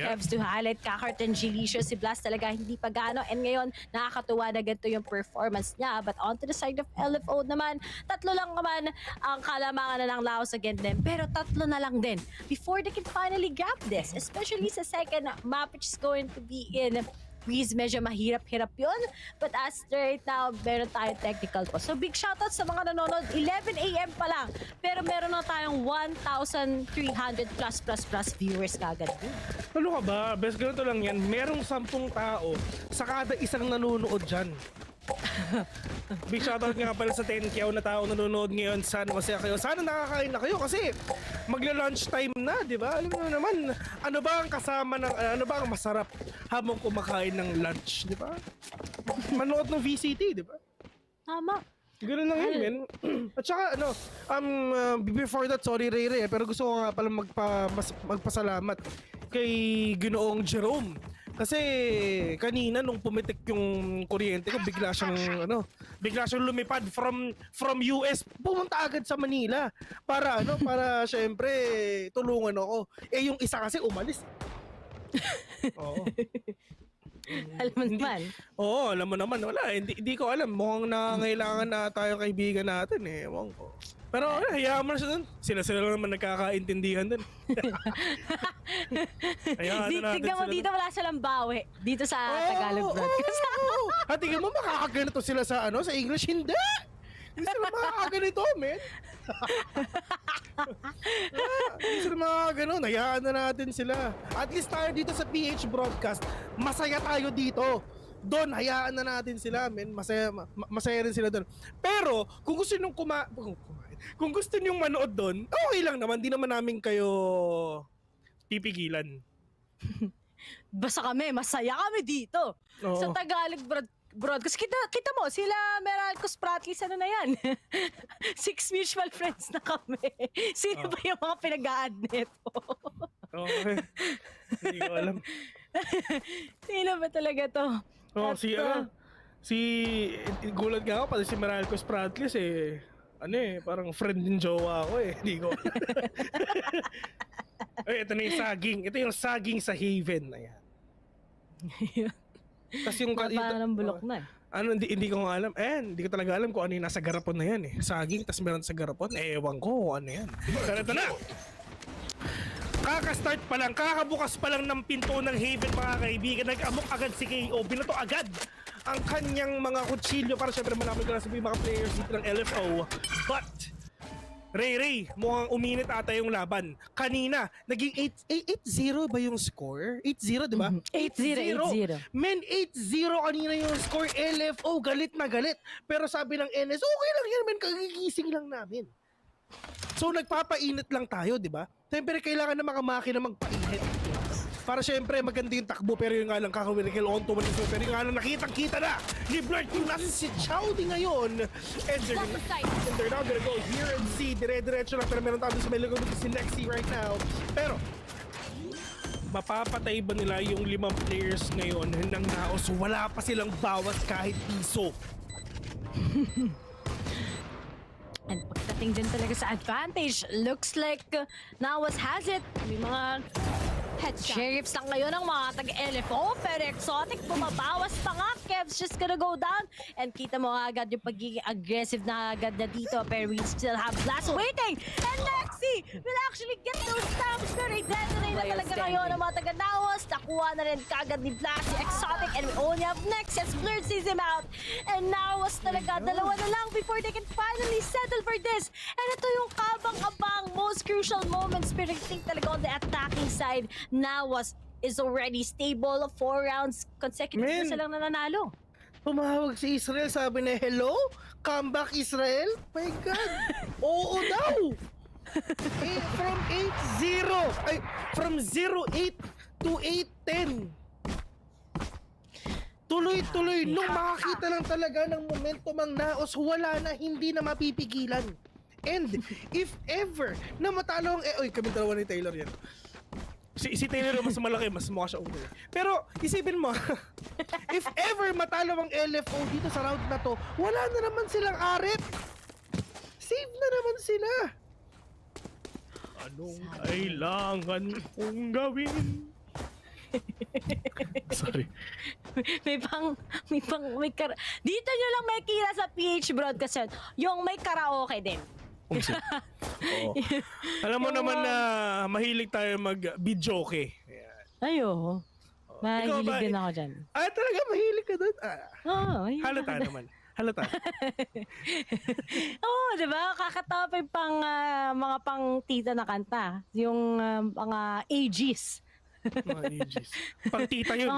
have to highlight Kakart and Gelicious. Si Blast talaga hindi pa gaano. And ngayon, nakakatuwa na ganito yung performance niya. But onto the side of LFO naman, tatlo lang naman ang kalamangan na ng Laos again din. Pero tatlo na lang din before they can finally grab this, especially sa second map which is going to be in Breeze. Medyo mahirap-hirap yun, but as right now meron tayo technical po. So big shoutout sa mga nanonood. 11 AM pa lang pero meron na tayong 1,300 plus viewers kagad. Ano ka ba? Best ganito lang yan, merong 10 tao sa kada isang nanonood dyan. Big shoutout nga pala sa 10K na tao nanonood ngayon. Sana masaya kayo. Sana nakakain na kayo kasi magla-lunch time na, di ba? Alam mo naman, ano ba ang kasama ng ano ba ang masarap habang kumakain ng lunch, di ba? Manood ng VCT, di ba? Tama. Ganun lang yun, men. At saka, before that, sorry Ray, pero gusto ko nga pala magpasalamat kay Ginoong Jerome. Kasi kanina nung pumitik yung kuryente ko, bigla siyang lumipad from US pumunta agad sa Manila para syempre tulungan ako. Yung isa kasi umalis. Oo. Alam mo naman. Oo, alam mo naman. Wala, hindi ko alam. Mukhang nangangailangan na tayo kaibigan natin eh. Ewan ko. Pero hayaan mo na siya dun. Sila lang naman nagkakaintindihan dun. Tignan mo dito, wala silang bawi. Dito sa Tagalog broadcast. Tignan mo, makakaganito sila sa English. Hindi sila makakaganito, men. Hindi sila makakaganon. Hayaan na natin sila. At least tayo dito sa PH broadcast, masaya tayo dito. Doon, hayaan na natin sila, men. Masaya rin sila doon. Pero, kung gusto nyo kung gusto nyo manood doon, okay lang naman. Di naman namin kayo pipigilan. Basta kami, masaya kami dito. Oo. Sa Tagalog broadcast. Kita mo, sila Meralcos Pratis, ano na yan? 6 mutual friends na kami. Sino ba yung mga pinag-a-add nito? Okay. Hindi ko alam. Sino ba talaga to? Gulat nga ako, pati si Meralcos Pratis parang friend din jowa ako eh. Hindi ko. Ito na yung saging. Ito yung saging sa Haven. Ayan. Tapos yung ng bulok na. Hindi ko nga alam. Hindi ko talaga alam kung ano yung nasa garapon na yan eh. Saging, tapos meron sa garapon. Ewan ko kung ano yan. Pero ito na. Kaka-start pa lang, kakabukas pa lang ng pinto ng Haven mga kaibigan. Nag-amok agad si KO. Binato agad ang kanyang mga kutsilyo para syempre malaman ko na sabihin mga players dito ng LFO. But Ray, mukhang uminit ata yung laban. Kanina, naging 8-0 ba yung score? 8-0, di ba? 8-0. Men, 8-0 kanina yung score. LFO, galit na galit. Pero sabi ng NS, okay lang yan, men, kagigising lang namin. So, nagpapainit lang tayo, di ba? Siyempre, kailangan na makamaki na magpainit. Para syempre, maganda yung takbo, pero yung nga lang kakawirikil on to pero yung nga lang nakitang-kita na ni Blurt yung nasa si Chowdy ngayon. And they're now gonna go here and see, dire-diretso lang, pero meron tayo sa may lugar si Lexi right now. Pero, mapapatay ba nila yung 5 players ngayon ng NAOS? Wala pa silang bawas kahit piso. And pagdating din talaga sa advantage, looks like NAOS has it. May mga sheriffs lang ngayon ang mga taga-LFO, pero Exotic bumabawas pa nga. Kev's just gonna go down. And kita mo agad yung pagiging aggressive na agad na dito, pero we still have Blast waiting. And Lexi will actually get those stabs, pero i-detonate na talaga ngayon ang mga taga-NAOS. Nakuha na rin kagad ni Blast si Exotic, and we only have Nex as Blurred sees him out. And NAOS talaga, dalawa na lang before they can finally settle for this. And ito yung kabang-abang most crucial moments, pero I think talaga on the attacking side, NAOS is already stable. 4 rounds consecutive na silang nananalo. Tumawag si Israel, sabi na, hello? Comeback Israel? My God! Oo daw! From 8-0, ay, from 0-8 to 8-10. Tuloy-tuloy, nung makakita lang talaga ng momentum ang NAOS, wala na, hindi na mapipigilan. And if ever na matalo ang... Oy, kami dalawa ni Taylor yan. Si Taylor mas malaki, mas mukha siya over. Pero isipin mo, if ever matalo ang LFO dito sa round na to, wala na naman silang arit. Save na naman sila. Anong kailangan kong gawin? Sorry. Dito nyo lang may kira sa PH broadcast yung may karaoke din. Oh. Alam mo naman na mahilig tayo mag-videoke. Ayo. Mahilig din ako dyan. Talaga mahilig ka doon? Halata naman. Halata. Oo, di ba? Kakatawa pa yung mga pang tita na kanta. Yung mga AGs. Mga ages. Pang tita yun.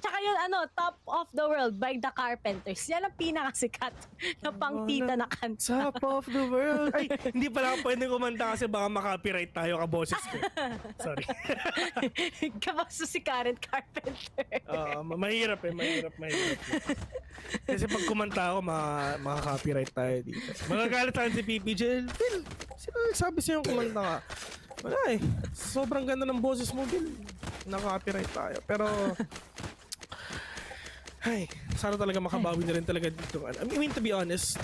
Tsaka yun, Top of the World by the Carpenters. Yan ang pinakasikat na pang tita na kanta. Top of the World. Ay, hindi pala ako pwede kumanta kasi baka makapiright tayo kaboses ko. Sorry. Kaboses si Karen Carpenter. Mahirap. Kasi pag kumanta ako, makaka-copyright tayo dito. Magagalit tayo si PPGL. Phil, sino nagsabi sa'yo kumanta ka? Wala eh. Sobrang ganda ng boses mo, Bill. Naka-copyright tayo. Pero, ay, sana talaga makabawi na rin talaga dito. I mean, to be honest,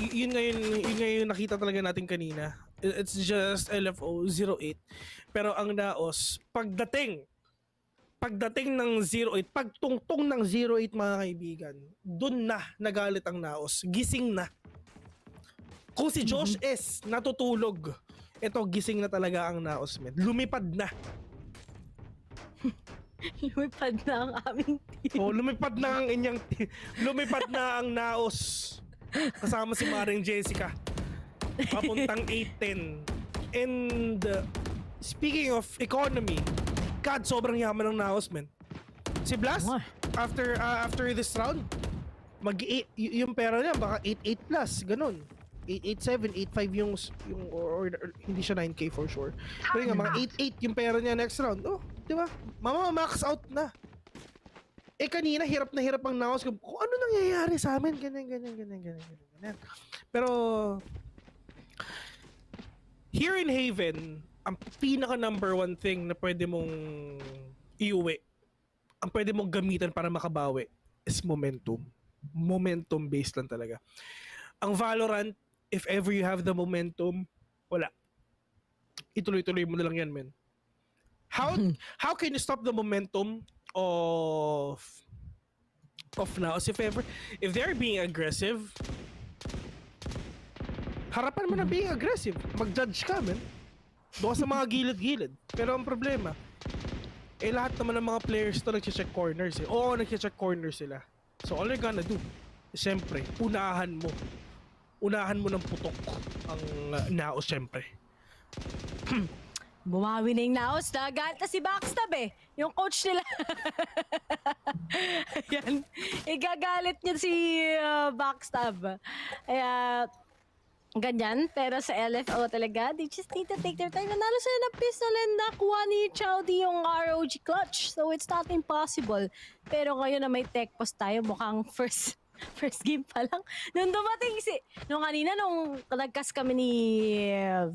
yun ngayon nakita talaga natin kanina. It's just LFO 08. Pero ang NAOS, pagdating ng 08, pagtungtong ng 08 mga kaibigan, dun na nagalit ang NAOS. Gising na. Kung si Josh S natutulog, ito gising na talaga ang NAOS, men. Lumipad na. Lumipad na ang aming team. Lumipad na ang inyong team. Lumipad na ang NAOS. Kasama si Maring Jessica. Papuntang 8-10. And speaking of economy, God, sobrang yaman ng NAOS, men. Si Blast, after this round, yung pera niya baka 8-8 plus, ganun. 8-7, 8-5 yung or hindi siya 9K for sure. Pero nga, mga 8-8 yung pera niya next round. Oh, di ba? Max out na. Kanina, hirap na hirap ang NAOS. Kung ano nangyayari sa amin, ganyan. Pero, here in Haven, ang pinaka number 1 thing na pwede mong iuwi, ang pwede mong gamitan para makabawi, is momentum. Momentum based lang talaga. Ang Valorant, if ever you have the momentum, wala. Ituloy-tuloy mo na lang yan, men. How can you stop the momentum of NAOS if they're being aggressive? Harapan mo na being aggressive. Mag-judge ka, men. Doon sa mga gilid-gilid. Pero ang problema, eh lahat naman ng mga players to nag-check corners eh. Oo, nag-check corners sila. So all you're gonna do, siyempre, unahan mo ng putok ang NAOS siyempre. Bumawi na yung NAOS. Nagalit na si Backstab eh. Yung coach nila. Ayan. Igagalit niya si Backstab. Kaya, ganyan. Pero sa LFO talaga, they just need to take their time. Nanalo sila ng pistol and nakuha ni Chowdy yung ROG clutch. So it's not impossible. Pero ngayon na may tech post tayo, mukhang first game pa lang. Nung kanina, nung nagkas kami ni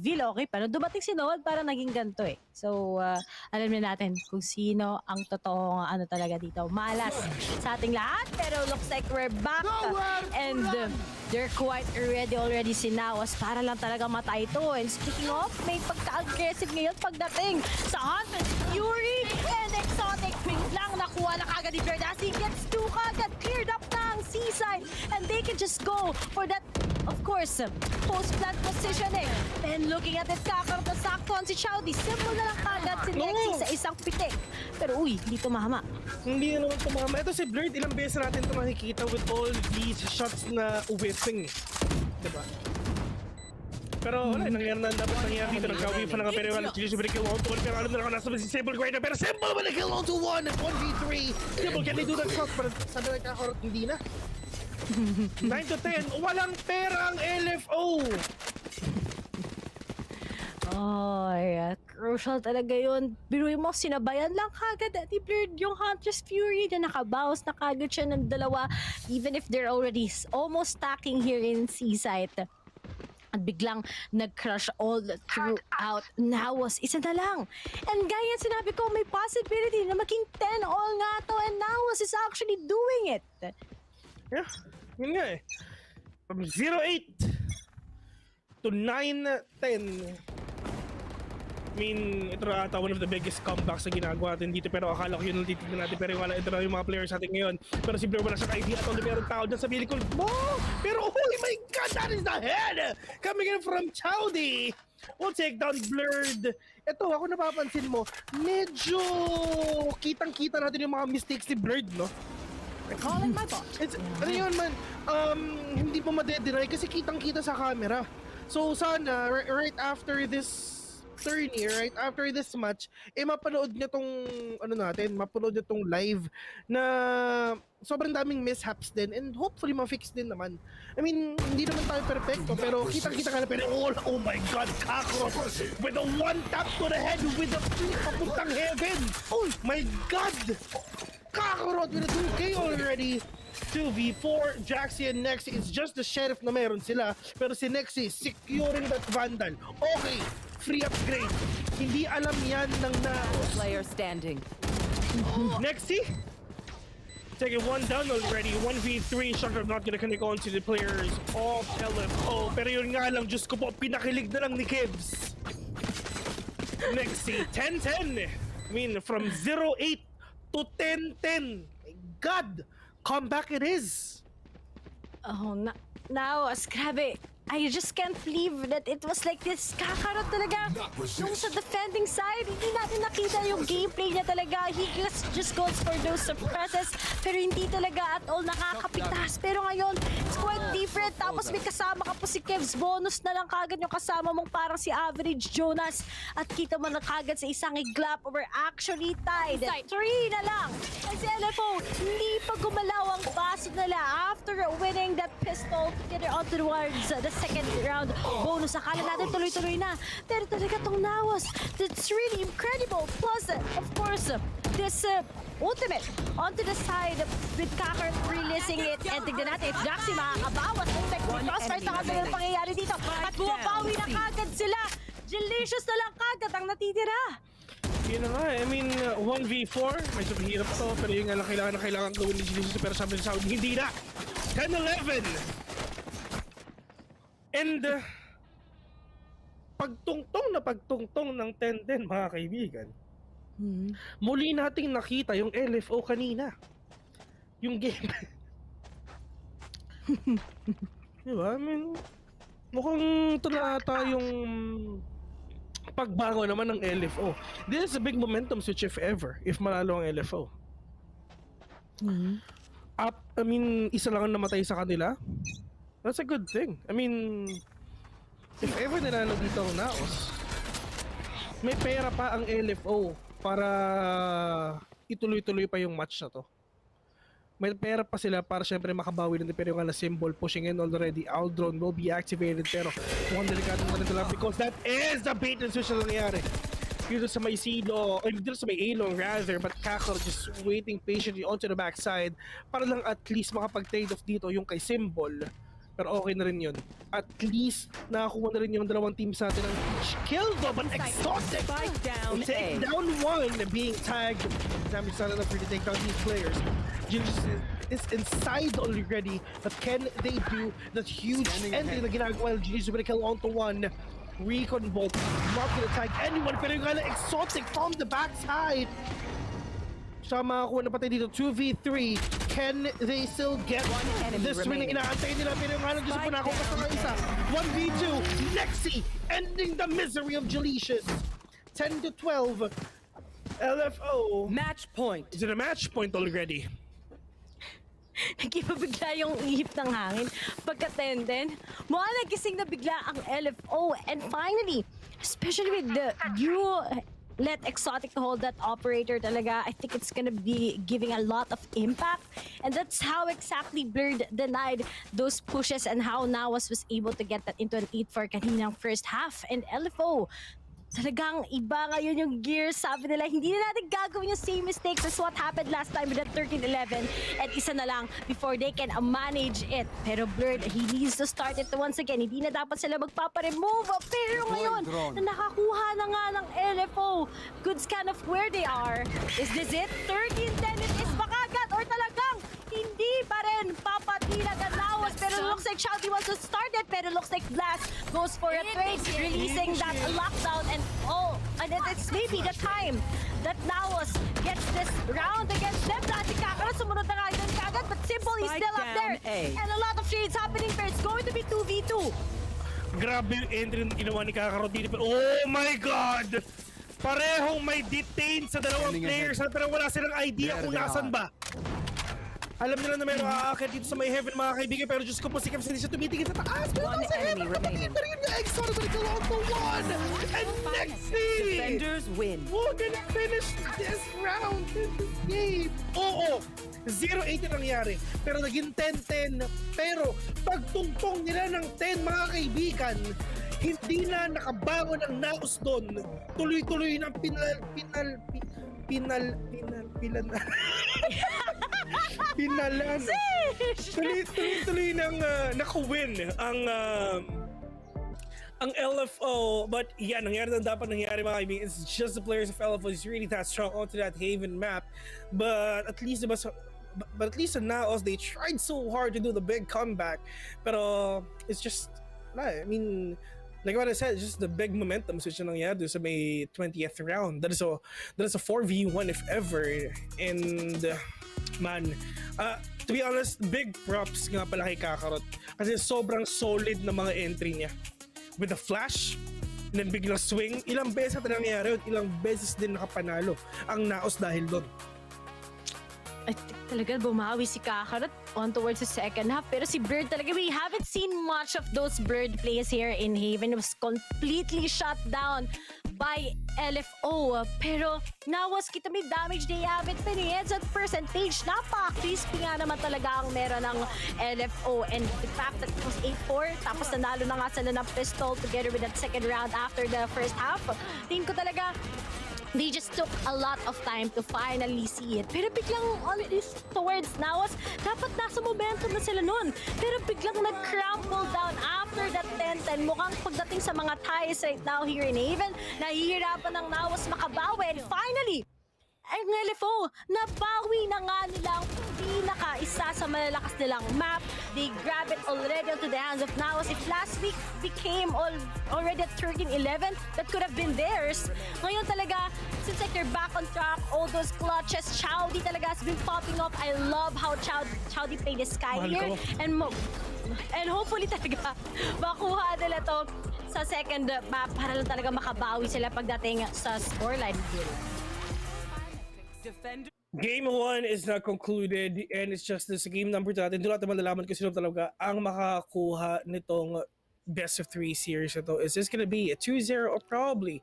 Vil, okay pa. Nung dumating si Noel, parang naging ganito eh. So, alam na natin kung sino ang totoong talaga dito. Malas sa ating lahat, pero looks like we're back. And they're quite ready already si NAOS para lang talaga matay ito. And speaking of, may pagka-aggressive ngayon pagdating sa Hunter Fury and Exotic lang nakuha na kagad ni Bren as he gets 2 kagad, cleared up na ang seaside and they can just go for that, of course, post-plant position eh. And looking at it, kakarta saktuhan si Chowdy, simple na lang kagad si Lexi sa isang pitik. Pero uy, hindi tumama. Hindi na naman tumama. Ito si Blurred, ilang beses natin ito nakikita with all these shots na whipping. Diba? Pero wala, nangyari na dapat nangyari dito. Nagka-wave pa na nga pero wala. Chili's ba na kill 1-1 pero alam na ako nasa si Simple Grinder pero Simple ba na kill 1-1 at 1v3. Simple, can they do that shot? Pero sabi na kakarot, hindi na. 9-10, walang pera ang LFO. Oh, yeah. Crucial talaga yun. Biruin mo, sinabayan lang kagad at i-blurred yung Hunter's Fury na nakabawas na kagad siya ng dalawa even if they're already almost stacking here in C-site. At biglang nag-crush all throughout. NAOS, isa na lang. And gaya sinabi ko, may possibility na maging 10 all nga to and NAOS is actually doing it. Yeah, yun nga eh. From 0-8 to 9-10. I mean, ito na ata one of the biggest comebacks na ginagawa natin dito pero akala ko yun ang titignan natin pero wala, ito na yung mga players natin ngayon pero si Blur wala siyang idea at all meron tao dyan sa Bilicol pero oh my god, that is the head coming in from Chowdy. We'll take down Blurred. Ito, ako napapansin mo medyo kitang-kita natin yung mga mistakes ni Blurred, no? Calling my bot. Ano yun man, hindi pa madedeny kasi kitang-kita sa camera. So sana, right after this tourney, right after this match, mapanood nyo tong, mapanood nyo tong live na sobrang daming mishaps din and hopefully ma-fix din naman. I mean, hindi naman tayo perfecto pero kitang-kita ka na pero oh my god, Kakros with a one tap to the head with a flip papuntang heaven. Oh my god! Kakarot with a 2K already. 2v4, Jaxi and Nexi. It's just the Sheriff na meron sila. Pero si Nexi, securing that Vandal. Okay, free upgrade. Hindi alam yan ng NAOS. Player standing. Nexi? Taking one down already. 1v3. Shocker not gonna connect on to the players of LFO. Pero yun nga lang, Diyos ko po, pinakilig na lang ni Kibs. Nexi, 10-10. I mean, from 0-8 to 10-10. My God! Comeback it is! Oh, NAOS, grabe. I just can't believe that it was like this. Kakarot talaga. Nung sa defending side, hindi natin nakita yung gameplay niya talaga. He just goes for those suppresses. Pero hindi talaga at all nakakapitas. Pero ngayon, it's quite different. Tapos may kasama ka po si Kevs. Bonus na lang kagad yung kasama mong parang si Average Jonas. At kita mo na kagad sa isang iglap. We're actually tied. 3 na lang. Kasi LFO, hindi pa gumalaw ang baso nila after winning that pistol together on towards the second round bonus. Akala natin tuloy-tuloy na. Pero talaga tong NAOS, that's really incredible. Plus, of course, this ultimate onto the side with Kakar releasing it. And tignan natin if Jaxi makakabawas. Crossfire sa kanila ng pangyayari dito. At bumabawi na kagad sila. Delicious na lang kagad ang natitira. Yun na nga, I mean, 1v4, medyo mahirap to, pero yun nga lang kailangan gawin ni Jilisus, pero sabi ng sound, hindi na! 10-11! And, pagtungtong ng 10-10, mga kaibigan, muli nating nakita yung LFO kanina. Yung game. Diba? I mean, mukhang ito na ata yung pagbango naman ng LFO. This is a big momentum switch if ever, if manalo ang LFO. I mean, isa lang ang namatay sa kanila. That's a good thing. I mean, if ever nanalo dito ang NAOS, may pera pa ang LFO para ituloy-tuloy pa yung match na to. May pera pa sila para syempre makabawi ng pero yung na symbol pushing in already. Aldron will be activated pero mukhang delikado naman nila because that is the bait and switch na nangyari. Dito sa may Silo, or dito sa may Alo rather, but Kakarot just waiting patiently onto the backside para lang at least makapag-trade off dito yung kay symbol. Pero okay na rin yun. At least nakakuha na rin yung dalawang teams natin ng kill though, but exhausted! Take down one being tagged. Damage not enough for to take down these players. Gingers is inside already, but can they do that huge ending na ginagawa? Gingers will kill onto one. Recon Bolt, not gonna tag anyone, pero yung gala exotic from the backside. Siya makakuha na patay dito, 2v3. Can they still get this win na inaantay nila? Pero yung gala gusto po na ako kasama isa. 1v2, Nexi, ending the misery of Jalicious. 10-12. LFO. Match point. Is it a match point already? Nagkipabigla yung ihip ng hangin. Pagka-10-10, mukhang nagising na bigla ang LFO. And finally, especially with the you let Exotic hold that operator talaga, I think it's gonna be giving a lot of impact. And that's how exactly Blurred denied those pushes and how NAOS was able to get that into an 8-4 kaninang first half. And LFO, talagang iba ngayon yung gears. Sabi nila, hindi na natin gagawin yung same mistakes as what happened last time with that 13-11. And isa na lang before they can manage it. Pero Blurred, he needs to start it once again. Hindi na dapat sila magpapa-remove. Pero ngayon, na nakakuha na nga ng LFO. Good scan of where they are. Is this it? 13-10 it is bakagat or talagang hindi pa rin papatilag ang NAOS. Pero looks like Shouty wants to start it. Pero looks like Blast goes for a trade, releasing that lockdown. And it's maybe the time that NAOS gets this round against them. Dati Kakarot, sumunod na nga yun kagad, but Simple is still up there. And a lot of shades happening there. It's going to be 2v2. Grabe yung entry na ginawa ni Kakarot dito. Oh my God! Parehong may detain sa dalawang players pero wala silang idea kung nasan ba. Alam nila na meron aakit dito sa may heaven mga kaibigan pero Diyos ko po si Caps hindi siya tumitingin sa taas. One enemy remaining. Pero yun nga, Exotic will kill on to one. And Nexi! Defenders win. We're gonna finish this round in this game. Oo, 0-8 na nangyari. Pero naging 10-10. Pero pagtungtong nila ng 10 mga kaibigan, hindi na nakabangon ang NAOS doon. Tuloy-tuloy ng pinalan. Tuloy-tuloy ng naka-win ang LFO. But yeah, nangyari na dapat nangyari mga kaibigan. It's just the players of LFO is really that strong onto that Haven map. But at least sa NAOS, they tried so hard to do the big comeback. Pero it's just, I mean, like what I said, just the big momentum switch na nangyari sa may 20th round. That is a 4v1 if ever. And man, to be honest, big props nga pala kay Kakarot kasi sobrang solid na mga entry niya. With the flash, and then biglang swing, ilang beses na nangyari yun, ilang beses din nakapanalo ang NAOS dahil doon. I think talaga bumawi si Kakarot on towards the second half. Pero si Blurred talaga, we haven't seen much of those Blurred plays here in Haven. It was completely shut down by LFO. Pero NAOS, kita may damage they haven't finished at percentage. Napaka-crispy nga naman talaga ang meron ng LFO. And the fact that it was 8-4, tapos nanalo na nga sila ng pistol together with that second round after the first half. Tingin ko talaga, they just took a lot of time to finally see it. Pero biglang on this towards NAOS, dapat nasa momentum na sila nun. Pero biglang nag-crumble down after that 10-10. Mukhang pagdating sa mga ties right now here in Haven, nahihirapan ng NAOS makabawi. And finally, ang LFO, nabawi na nga nilang pinaka-isa sa malalakas nilang map. They grab it already onto the hands of NAOS. If last week became already at 13-11, that could have been theirs. Ngayon talaga, seems like they're back on track. All those clutches, Chowdy talaga has been popping off. I love how Chowdy played the sky here. And hopefully talaga, makuha nila to sa second map para lang talaga makabawi sila pagdating sa scoreline bill. Game 1 is not concluded and it's just this game number 2 natin. Doon natin malalaman kung sino talaga ang makakuha nitong best of 3 series ito. Is this gonna be a 2-0 or probably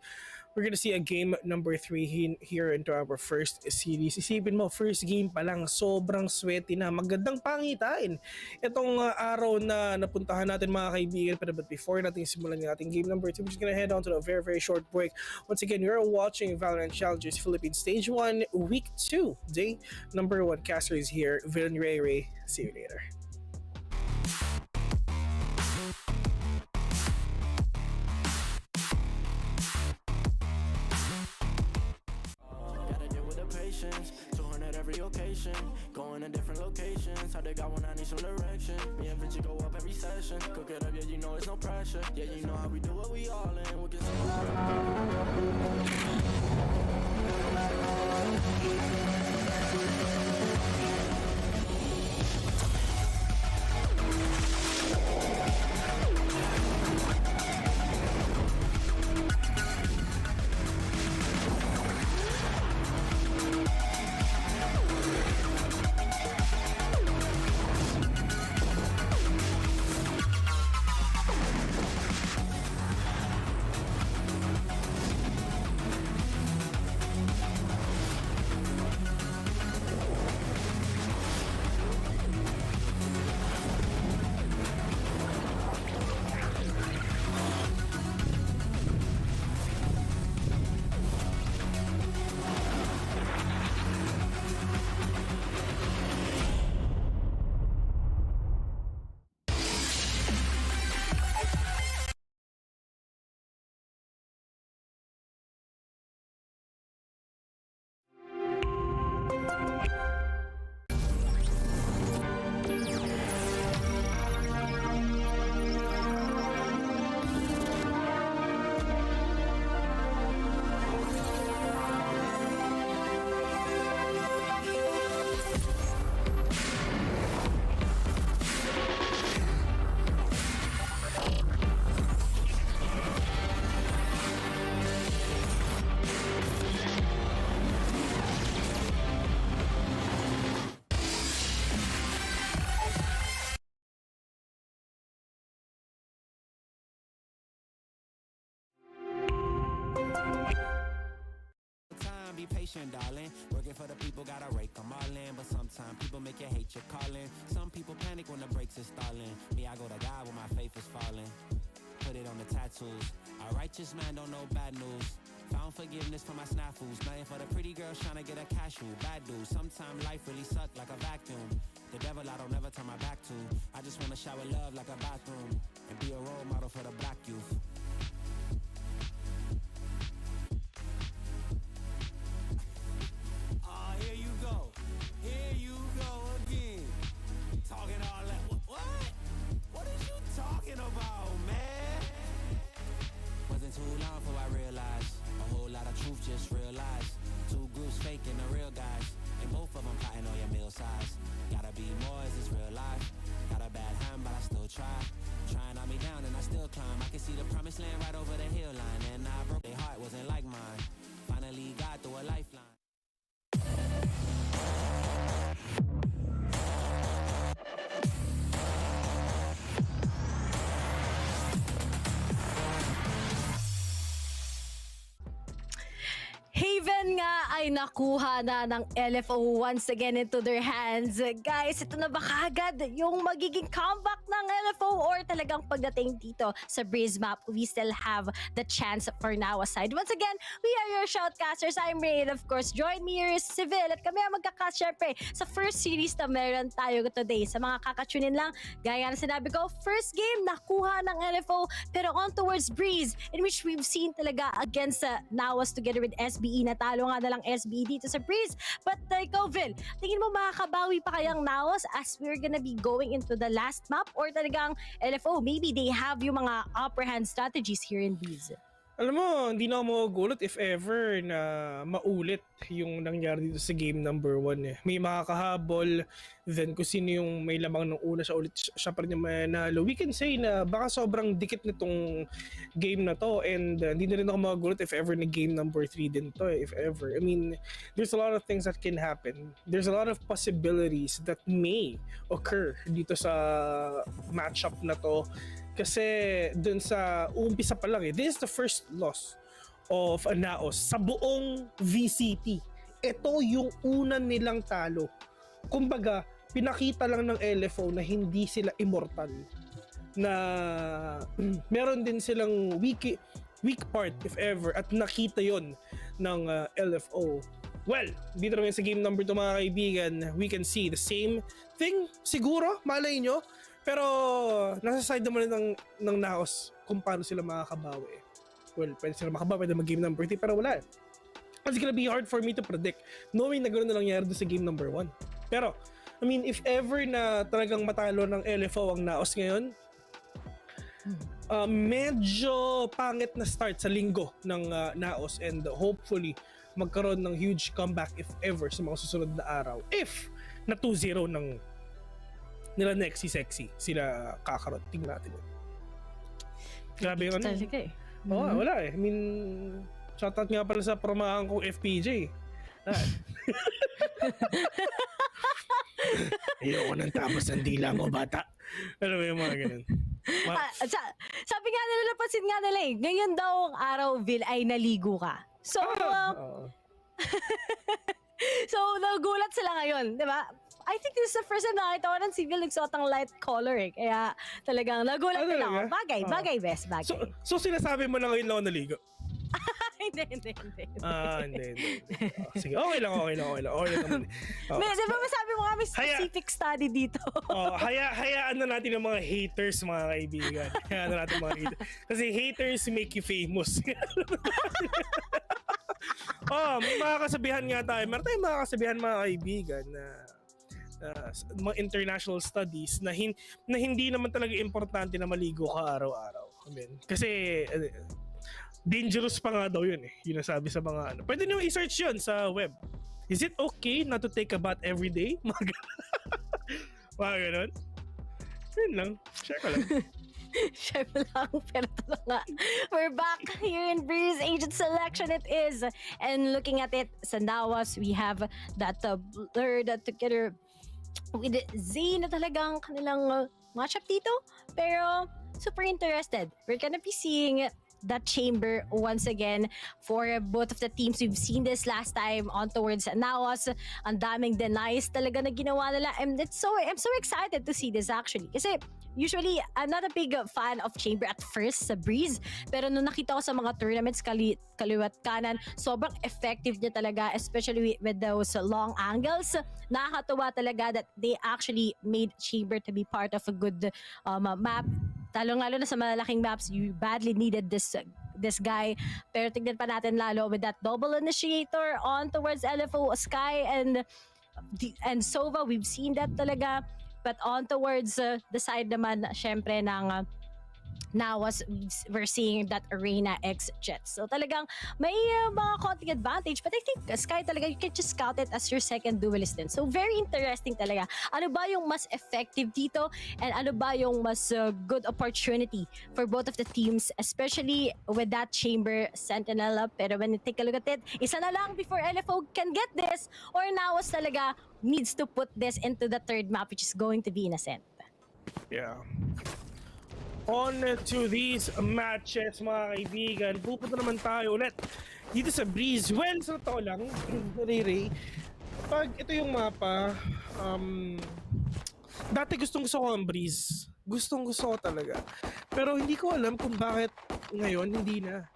we're gonna see a game number 3 here into our first series. Isipin mo, first game pa lang, sobrang sweaty na. Magandang pangitain itong araw na napuntahan natin mga kaibigan. But before natin simulan yung ating game number 2, we're just gonna head on to a very, very short break. Once again, you're watching Valorant Challengers Philippines Stage 1, Week 2, day number 1. Caster is here. Villain Ray. See you later. Patience, 200 every occasion, going to different locations. How they got one, I need some direction. Me and Vinci go up every session. Cook it up, yeah, you know it's no pressure. Yeah, you know how we do it, we all in. We can Be patient, darling. Working for the people, gotta rake them all in. But sometimes people make you hate your calling. Some people panic when the brakes is stalling. Me, I go to God when my faith is falling. Put it on the tattoos. A righteous man don't know bad news. Found forgiveness for my snafus. Nothing for the pretty girls trying to get a cashew. Bad dude. Sometimes life really suck like a vacuum. The devil I don't never turn my back to. I just wanna shower love like a bathroom. And be a role model for the black youth. Here you go. Here you go again. Talking all that. What? What is you talking about, man? Wasn't too long before I realized a whole lot of truth just realized. Two groups faking the real guys. And both of them plotting on your meal size. Gotta be more, is this real life? Got a bad hand, but I still try. Trying to knock me down and I still climb. I can see the promised land right over the hill line. And I broke their heart, wasn't like mine. Finally got through a lifeline. Haven nga ay nakuha na ng LFO once again into their hands. Guys, ito na ba kagad yung magiging comeback ng LFO or talagang pagdating dito sa Breeze map, we still have the chance for now aside. Once again, we are your shoutcasters. I'm Rain, of course. Join me here is Civil at kami ang magkakast syempre sa first series na meron tayo today. Sa mga kakatunin lang, gaya na sinabi ko, first game nakuha ng LFO pero on towards Breeze in which we've seen talaga against NAOS together with SBE. Natalo nga na lang SBE dito sa Breeze. But ikaw, Vil, tingin mo makakabawi pa kayang NAOS as we're gonna be going into the last map or talagang LFO, maybe they have yung mga upper hand strategies here in Breeze? Alam mo, hindi na ako magugulat if ever na maulit yung nangyari dito sa game number 1 eh. May makakahabol, then kung sino yung may lamang ng una siya pa rin yung manalo. We can say na baka sobrang dikit nitong game na to, and hindi na rin ako magugulat if ever na game number 3 din to if ever. I mean, there's a lot of things that can happen. There's a lot of possibilities that may occur dito sa matchup na to. Kasi dun sa umpisa pa lang eh, this is the first loss of NAOS sa buong VCT. Ito yung una nilang talo. Kumbaga, pinakita lang ng LFO na hindi sila immortal. Na meron din silang weak part if ever, at nakita yon ng LFO. Well, dito naman sa game number 2 mga kaibigan, we can see the same thing siguro, malay nyo. Pero nasa side naman ng NAOS kung paano sila makakabawi. Well, pwede sila makabawi, pwede mag-game number 3, pero wala. It's gonna be hard for me to predict knowing na ganoon na nangyari doon sa game number 1. Pero, I mean, if ever na talagang matalo ng LFO ang NAOS ngayon, medyo pangit na start sa linggo ng NAOS, and hopefully magkaroon ng huge comeback if ever sa mga susunod na araw. If na 2-0 ng nila Nexy Sexy sila kakaroon. Tingnan natin yun. Grabe yung ano. Oo, wala eh. I mean, shoutout nga pala sa promahan kong FPJ. Ayoko nang tapos ang dila mo, bata. Alam mo yung mga ganun. Sabi nga nila, napansin nga nila eh, ngayon daw ang araw, Vil, ay naligo ka. So, so nagulat sila ngayon, di ba? I think this is the first time nakita ko ng civil nagsuot ang light color eh. Kaya talagang nagulat din ako. Bagay, best, bagay. So sinasabi mo na ngayon lang ako naligo? Hindi. Hindi. Sige, okay lang naman. Di ba masabi mo nga may specific study dito? Hayaan na natin ang mga haters, mga kaibigan. Hayaan na natin mga haters. Kasi haters make you famous. May mga kasabihan nga tayo. Meron tayong mga kasabihan, mga kaibigan, na mga international studies na hindi naman talaga importante na maligo ka araw-araw. I mean, kasi dangerous pa nga daw yun eh. Yun nasabi sa mga ano. Pwede nyo i-search yun sa web. Is it okay not to take a bath every day? Mga ganun. Yun lang. Share ko lang. Share mo lang. Pero ito nga. We're back here in Breeze Agent Selection it is. And looking at it, sa NAOS, we have that blur that together with Z na talagang kanilang matchup dito. Pero super interested. We're gonna be seeing that chamber once again for both of the teams. We've seen this last time on towards NAOS. Ang daming denies talaga na ginawa nila. And I'm so excited to see this actually. Kasi usually, I'm not a big fan of chamber at first sa Breeze. Pero nung nakita ko sa mga tournaments, kaliwat kanan, sobrang effective niya talaga, especially with those long angles. Nakakatuwa talaga that they actually made chamber to be part of a good map. Lalo na sa malalaking maps, you badly needed this guy. Pero tignan pa natin lalo with that double initiator on towards LFO, Sky, and Sova. We've seen that talaga. But on towards the side naman, syempre, ng NAOS, we're seeing that Arena X Jets. So talagang may mga konting advantage. But I think Sky talaga, you can just scout it as your second duelist din. So very interesting talaga. Ano ba yung mas effective dito? And ano ba yung mas good opportunity for both of the teams? Especially with that Chamber Sentinel. Pero when you take a look at it, isa na lang before LFO can get this. Or NAOS talaga needs to put this into the third map, which is going to be in Ascent. Yeah. On to these matches, mga kaibigan. Pupunta naman tayo ulit dito sa Breeze. Well, sa totoo lang, Ray, pag ito yung mapa, dati gustong-gusto ko ang Breeze. Gustong-gusto ko talaga. Pero hindi ko alam kung bakit ngayon hindi na.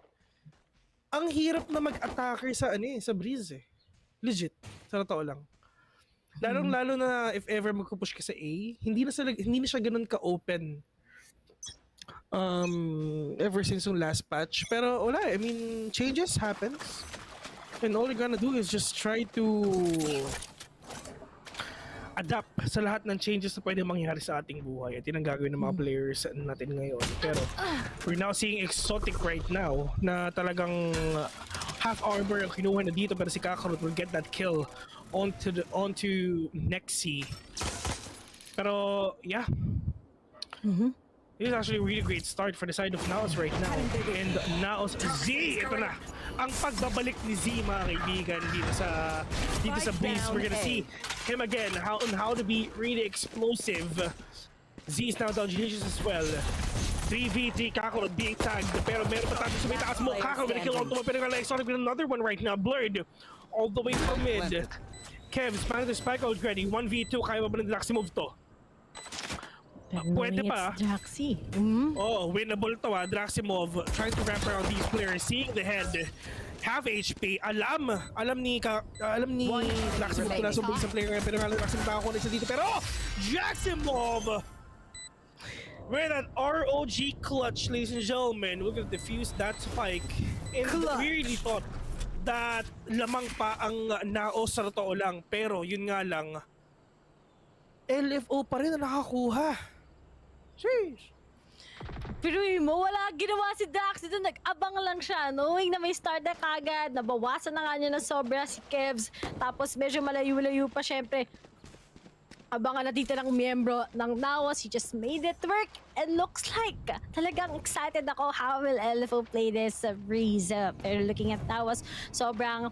Ang hirap na mag-attacker sa sa Breeze eh. Legit, sa totoo lang. Lalong-lalo na if ever magpupush ka sa A, hindi na siya ganun ka-open. Ever since yung last patch. Pero wala, I mean, changes happens. And all you're gonna do is just try to adapt sa lahat ng changes na pwede mangyari sa ating buhay. At yun ang gagawin ng mga players natin ngayon. Pero we're now seeing exotic right now na talagang half armor ang kinuha na dito, pero si Kakarot will get that kill onto Nexi. Pero yeah, this is actually a really great start for the side of NAOS right now. And NAOS Z, ito na ang pagbabalik ni Z, mga kaibigan, dito sa Breeze. We're gonna see him again, how to be really explosive. Z is now down Genesius as well. 3v3 Kakarot being tagged, pero meron pa tayo sa may taas mo. Kakarot with a kill on to pero Alexander with another one right now. Blurred all the way from mid. Kev, spanning the spike out ready. 1v2, kaya ba ng Draxi move to? Pwede pa. Draxi. Oh, winnable to Draximov trying to wrap around these players, seeing the head. Half HP. Alam ni Draximov kung nasumbong sa player ngayon, pero Draximov nakakuha na siya dito. Pero Draximov with an ROG clutch, ladies and gentlemen, we're gonna defuse that spike. And we really thought that lamang pa ang NAOS sa totoo lang, pero yun nga lang, LFO pa rin na nakakuha. Sheesh. Pero mo, wala ginawa si Dax dito, nag-abang lang siya, knowing na may start na kagad, nabawasan na nga niya na sobra si Kevs, tapos medyo malayo-layo pa syempre. Abangan na dito ng miyembro ng NAOS, he just made it work, and looks like talagang excited ako how will LFO play this Breeze. Pero looking at NAOS, sobrang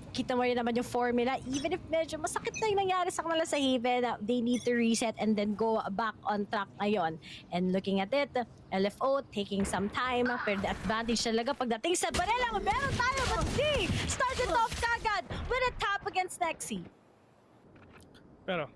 kita mo rin naman yung formula, even if medyo masakit na yung nangyari sa kanila sa Haven, they need to reset and then go back on track ngayon. And looking at it, LFO taking some time, pero the advantage talaga pagdating sa barela, meron tayo, but D started off kagad with a tap against Nexi. Pero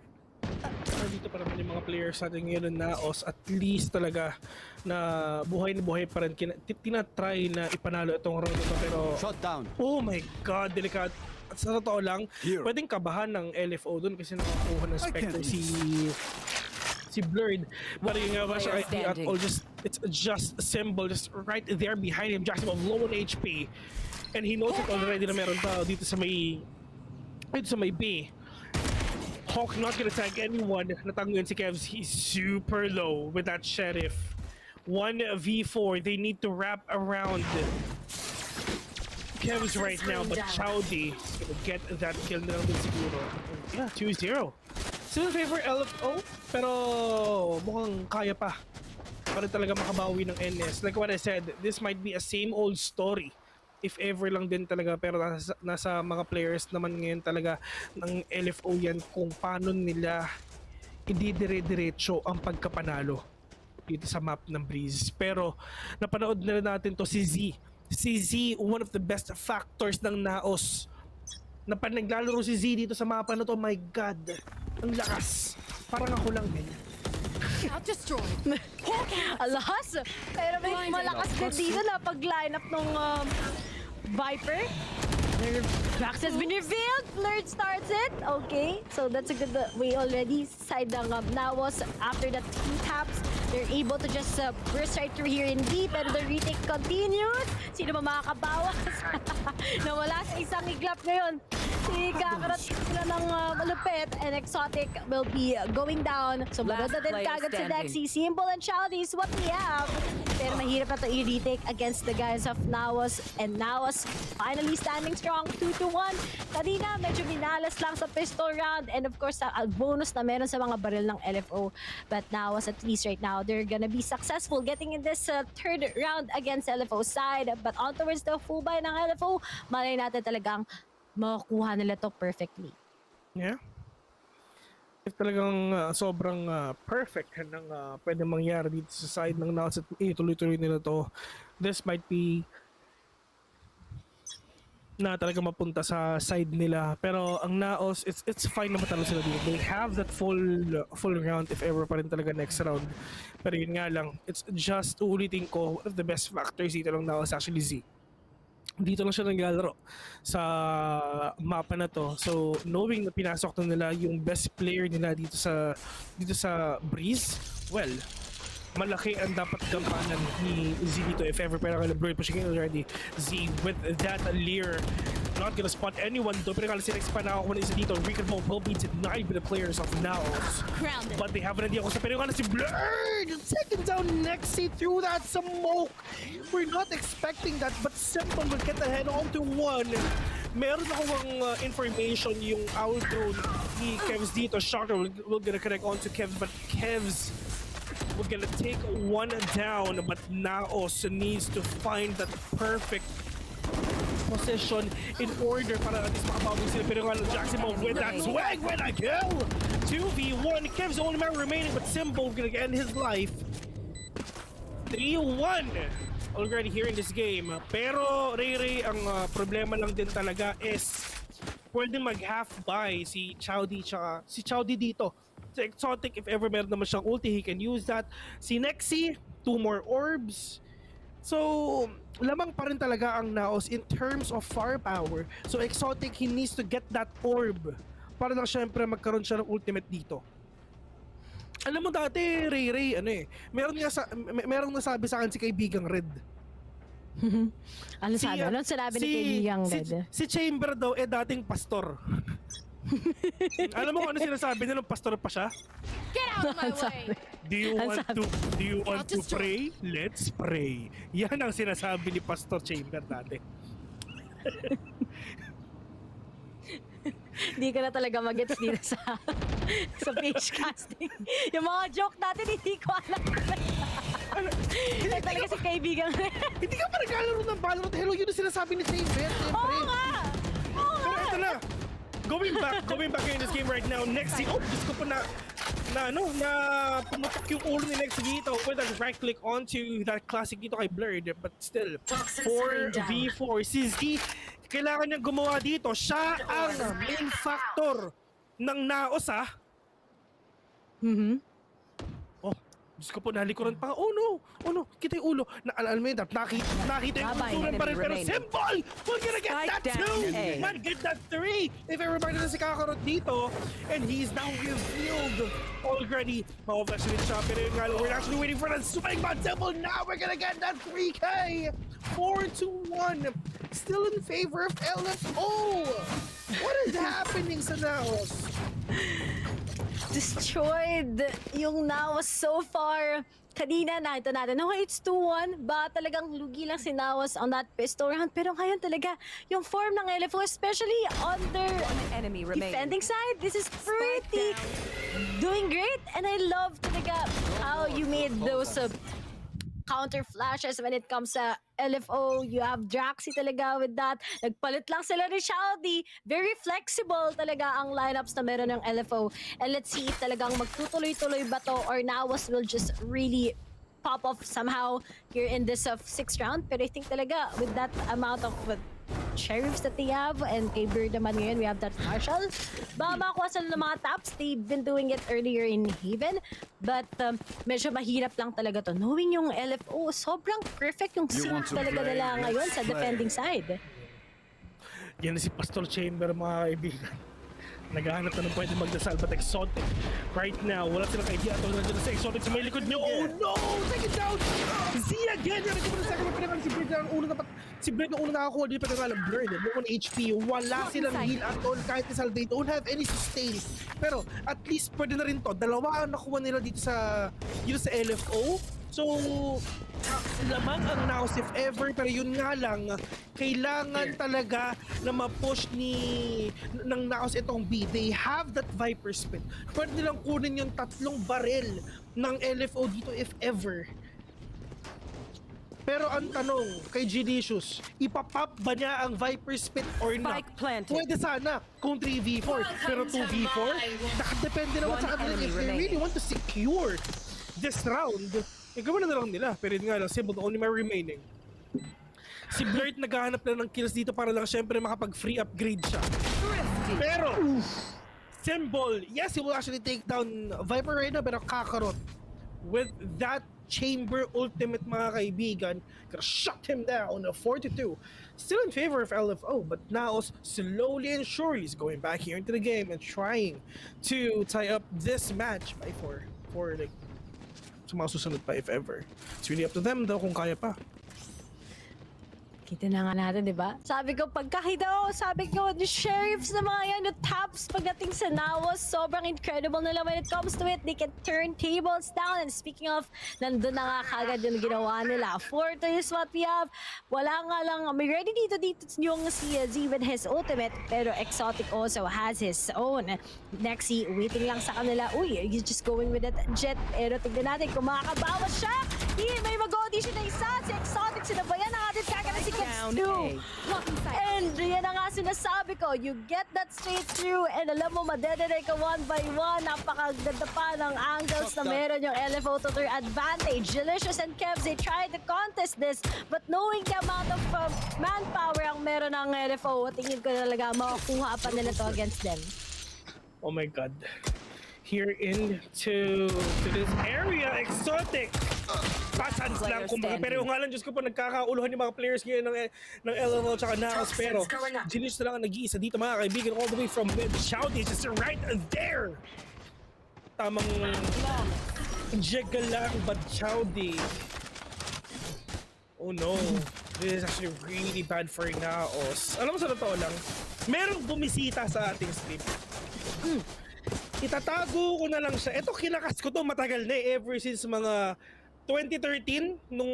dito pa naman yung mga players natin ngayon ng NAOS, at least talaga na buhay pa rin. Tinatry na ipanalo itong round ito, pero shutdown. Oh my god, delikado. At sa totoo lang, pwedeng kabahan ng LFO dun kasi nakakuha ng Spectre si Blurred. Pero yung nga ba siya, it's just a symbol just right there behind him. Jackson of low on HP. And he knows it already na meron tao dito sa may B. Hawk not gonna tag anyone. Natanguin si Kevs. He's super low with that Sheriff. 1v4. They need to wrap around Kevs right now, but Chowdy is gonna get that kill na lang din siguro. Yeah, 2-0. Still in favor LFO, pero mukhang kaya pa. Para talaga makabawi ng NS. Like what I said, this might be a same old story. If ever lang din talaga, pero nasa mga players naman ngayon talaga ng LFO yan kung paano nila ididire-diretso ang pagkapanalo dito sa map ng Breeze. Pero napanood na natin to si Z. Si Z, one of the best factors ng NAOS. Na pag naglalaro si Z dito sa mapa na to, my god, ang lakas. Parang ako lang din. Alas! Pero may malakas din dito na pag-line up ng Viper. Drax has been revealed. Blurred starts it. Okay, so that's a good way already. Side ng NAOS after that 2 taps, they're able to just burst right through here in B, pero the retake continues. Sino ba makakabawas? Nawala sa isang iglap ngayon. Si Kakarot sila ng malupit, and Exotic will be going down. So maganda din kagad si Dexy. Simple and Childy is what we have. Pero mahirap na ito i-retake against the guys of NAOS. And NAOS finally standing strong, 2-1. Kanina medyo minalas lang sa pistol round, and of course a bonus na meron sa mga baril ng LFO. But NAOS, at least right now, they're gonna be successful getting in this third round against LFO side. But on towards the full buy ng LFO, malay natin talagang makukuha nila to perfectly. Yeah. If talagang sobrang perfect ng pwede mangyari dito sa side ng NAOS at tuloy-tuloy nila to, this might be na talaga mapunta sa side nila. Pero ang NAOS, it's fine na matalo sila dito. They have that full round if ever pa rin talaga next round. Pero yun nga lang, it's just uulitin ko, one of the best factors dito ng NAOS actually Z. Dito lang siya naglalaro sa mapa na to. So knowing na pinasok na nila yung best player nila dito sa Breeze, well, malaki ang dapat gampanan ni Z dito if ever, pero Blurred pushing in already. Z with that Leer not gonna spot anyone though. Pero kala sinex pa na ako isa dito. Recon Ball will be denied by the players of NAOS. But they have an idea kung sa pero kala si Blurred! Second down Nexi through that smoke. We're not expecting that, but Simple will get the head onto one. Meron akong information yung owl drone ni Kevs dito. Shocker will gonna connect onto Kevs, but Kevs will gonna take one down, but NAOS needs to find that perfect position in order para at least makabawin sila. Pero nga Jacksonville with that swag with a kill! 2v1, Kev's only man remaining, but Simple gonna end his life. 3-1 already here in this game. Pero Ray, ang problema lang din talaga is pwede mag-half buy si Chowdy tsaka si Chowdy dito. Si Exotic, if ever meron naman siyang ulti, he can use that. Si Nexi, 2 more orbs. So, lamang pa rin talaga ang NAOS in terms of firepower. So, Exotic, he needs to get that orb para lang syempre magkaroon siya ng ultimate dito. Alam mo dati, Ray, merong nasabi sa akin si kaibigang Red. Ano sabi? Anong sinabi ni kaibigang Red? Si Chamber daw, dating pastor. Alam mo kung ano sinasabi niya nung pastor pa siya? Get out of my way! Do you want to pray? Let's pray. Yan ang sinasabi ni Pastor Chamber dati. Hindi ka na talaga mag-gets dito sa page casting. Yung mga joke natin, hindi ko alam. Talaga si kaibigan. Hindi ka pa naglalaro ng Valorant. Hello, yun ang sinasabi ni Chamber. Oo nga! Pero ito na. Going back in this game right now. Nexi, Diyos ko po na pumutok yung ulo ni Nexi dito with a right click onto that classic dito kay Blurred, but still 4v4 si Z, kailangan niyang gumawa dito. Siya ang main factor ng NAOS Oh, Diyos ko po, nalikuran pa. Oh no, kita yung ulo. Alam mo yun, nakita yung ulo pa rin, pero Simple! We're gonna get that 2! Man, get that 3! If everybody na si Kakarot dito, and he's now revealed already. Ma-overflash rin siya, pero yung we're actually waiting for that swing, but Simple, now we're gonna get that 3K! 4-1, still in favor of LFO! What is happening sa NAOS? Destroyed yung NAOS so far. Kanina nakita natin, it's 2-1. Ba talagang lugi lang si NAOS on that pistol round. Pero ngayon talaga, yung form ng LFO, especially on their defending side, this is pretty doing great. And I love talaga how you made those counter flashes when it comes sa LFO. You have Draxi talaga with that. Nagpalit lang sila ni Chowdy. Very flexible talaga ang lineups na meron ng LFO. And let's see if talagang magtutuloy-tuloy ba to or NAOS will just really pop off somehow here in this 6th round. Pero I think talaga with that amount of sheriffs that they have and kay Bird naman ngayon, we have that Marshall. Baka makakuha sila ng mga taps. They've been doing it earlier in Haven. But medyo mahirap lang talaga to. Knowing yung LFO, sobrang perfect yung sync talaga nila ngayon sa defending side. Yan na si Pastor Chamber, mga kaibigan. Naghahanap na ng pwede magdasal, but Exotic right now, wala silang idea at all nandiyan na si Exotic sa may likod niyo. Oh no! Take it down! Z again! Yan ang sa second pinangan si Blurred na ulo dapat. Si Blurred na ulo nakakuha din pinangalan Blurred. Low on HP, wala silang heal at all kahit ni Salve. Don't have any sustain. Pero at least pwede na rin to. Dalawa ang nakuha nila dito sa LFO. So, lamang ang NAOS if ever, pero yun nga lang, kailangan talaga na ma-push ng NAOS itong B. They have that Viper Spit. Pwede nilang kunin yung 3 baril ng LFO dito if ever. Pero ang tanong kay Gelicious, ipapop ba niya ang Viper Spit or not? Pwede sana kung 3v4, pero 2v4, nakadepende naman sa kanila if they really want to secure this round. Gawin na lang nila, pero yun nga lang, Simple, the only man remaining. Si Blurred naghahanap lang ng kills dito para lang syempre makapag-free upgrade siya. Pero, Simple, yes, he will actually take down Viper right now, pero Kakarot, with that Chamber ultimate, mga kaibigan, gonna shut him down, 4-2. Still in favor of LFO, but NAOS slowly and surely is going back here into the game and trying to tie up this match by 4 like sa mga susunod pa if ever. It's really up to them though kung kaya pa. Kita na nga natin, di ba? Sabi ko, pagkakita ko, sabi ko, the sheriffs na mga yan, the tops pagdating sa NAOS, sobrang incredible nila when it comes to it. They can turn tables down. And speaking of, nandun na nga kagad yung ginawa nila. 4 is what we have. Wala nga lang, may ready dito yung si Z with his ultimate, pero Exotic also has his own. Nexi, waiting lang sa kanila. Uy, he's just going with that jet. Pero tignan natin kung makakabawas siya. May mag-audition na isa. Si Exotic, sinabayan ang ating kagana si Kids 2. And yan na nga sinasabi ko, you get that straight through and alam mo, madedere ka 1 by 1. Napakaganda pa ng angles na meron yung LFO to their advantage. Delicious and Kevs, they tried to contest this, but knowing the amount of manpower ang meron ng LFO, tingin ko talaga makukuha pa nila to against them. Oh my god. Here into this area, Exotic! Pasans lang kumbaga. Pero yung nga lang, Diyos ko po, nagkakauluhan yung mga players ngayon ng LFO tsaka NAOS. Pero Genius na lang ang nag-iisa dito mga kaibigan, all the way from mid. Shouty just right there! Tamang jigga lang, but Shouty. Oh no, this is actually really bad for NAOS. Alam mo sa totoo lang, merong bumisita sa ating stream. Itatago ko na lang siya. Ito, kinakas ko to matagal na ever since mga 2013, nung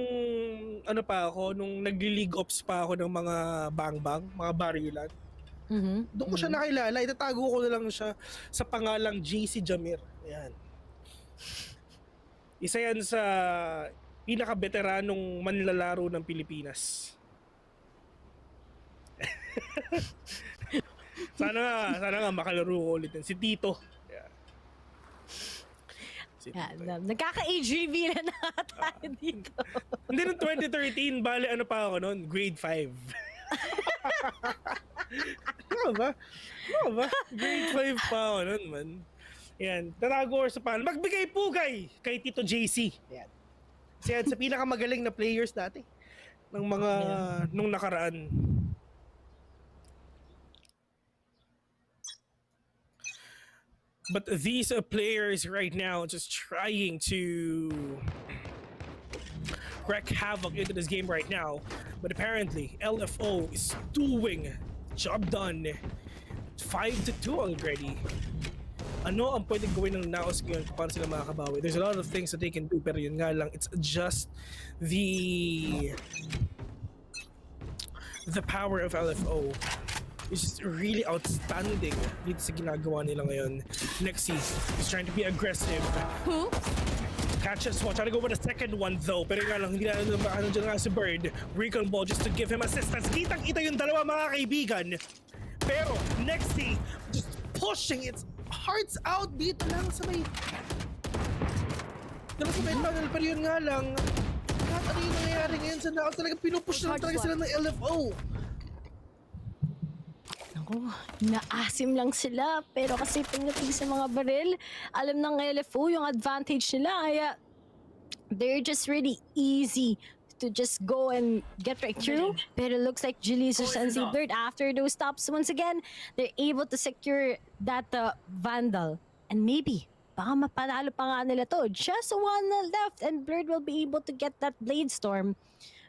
ano pa ako, nung nag-league ops pa ako ng mga bang-bang, mga barilan. Doon ko siya nakilala. Itatago ko na lang siya sa pangalang JC Jamir. Ayan. Isa yan sa pinaka-veteranong manlalaro ng Pilipinas. Sana nga makalaro ko ulit. Si Tito. Nagkaka-age reveal na tayo dito. Hindi, noong 2013, bale ano pa ako noon? Grade 5. Ano ba? Grade 5 pa ako noon, man. Yan, tatago ko sa pangalan. Magbigay pugay kay Tito JC. Yan. Siya sa pinakamagaling na players dati ng mga nung nakaraan. But these players right now just trying to wreak havoc into this game right now. But apparently, LFO is doing job done. 5-2 already. Ano ang pwedeng gawin ng NAOS ngayon para sila makakabawi? There's a lot of things that they can do, pero yun nga lang, it's just the power of LFO. It's just really outstanding dito sa ginagawa nila ngayon. Nexi is trying to be aggressive. Who? Catches one, trying to go with a second one though. Pero nga lang, hindi na dyan nga si Bird. Recon ball just to give him assistance. Kitang-kita yung dalawa mga kaibigan. Pero Nexi just pushing its hearts out dito lang sa may tunnel. Pero yun nga lang, ano yung nangyayari ngayon sa NAOS? Talagang pinupush na talaga sila ng LFO. Naasim lang sila, pero kasi pagdating sa mga baril, alam ng LFO yung advantage nila, kaya they're just really easy to just go and get right through. But it looks like Julius and Zeal after those stops, once again, they're able to secure that Vandal. And maybe, baka mapanalo pa nga nila to. Just one left and Blurred will be able to get that Blade Storm.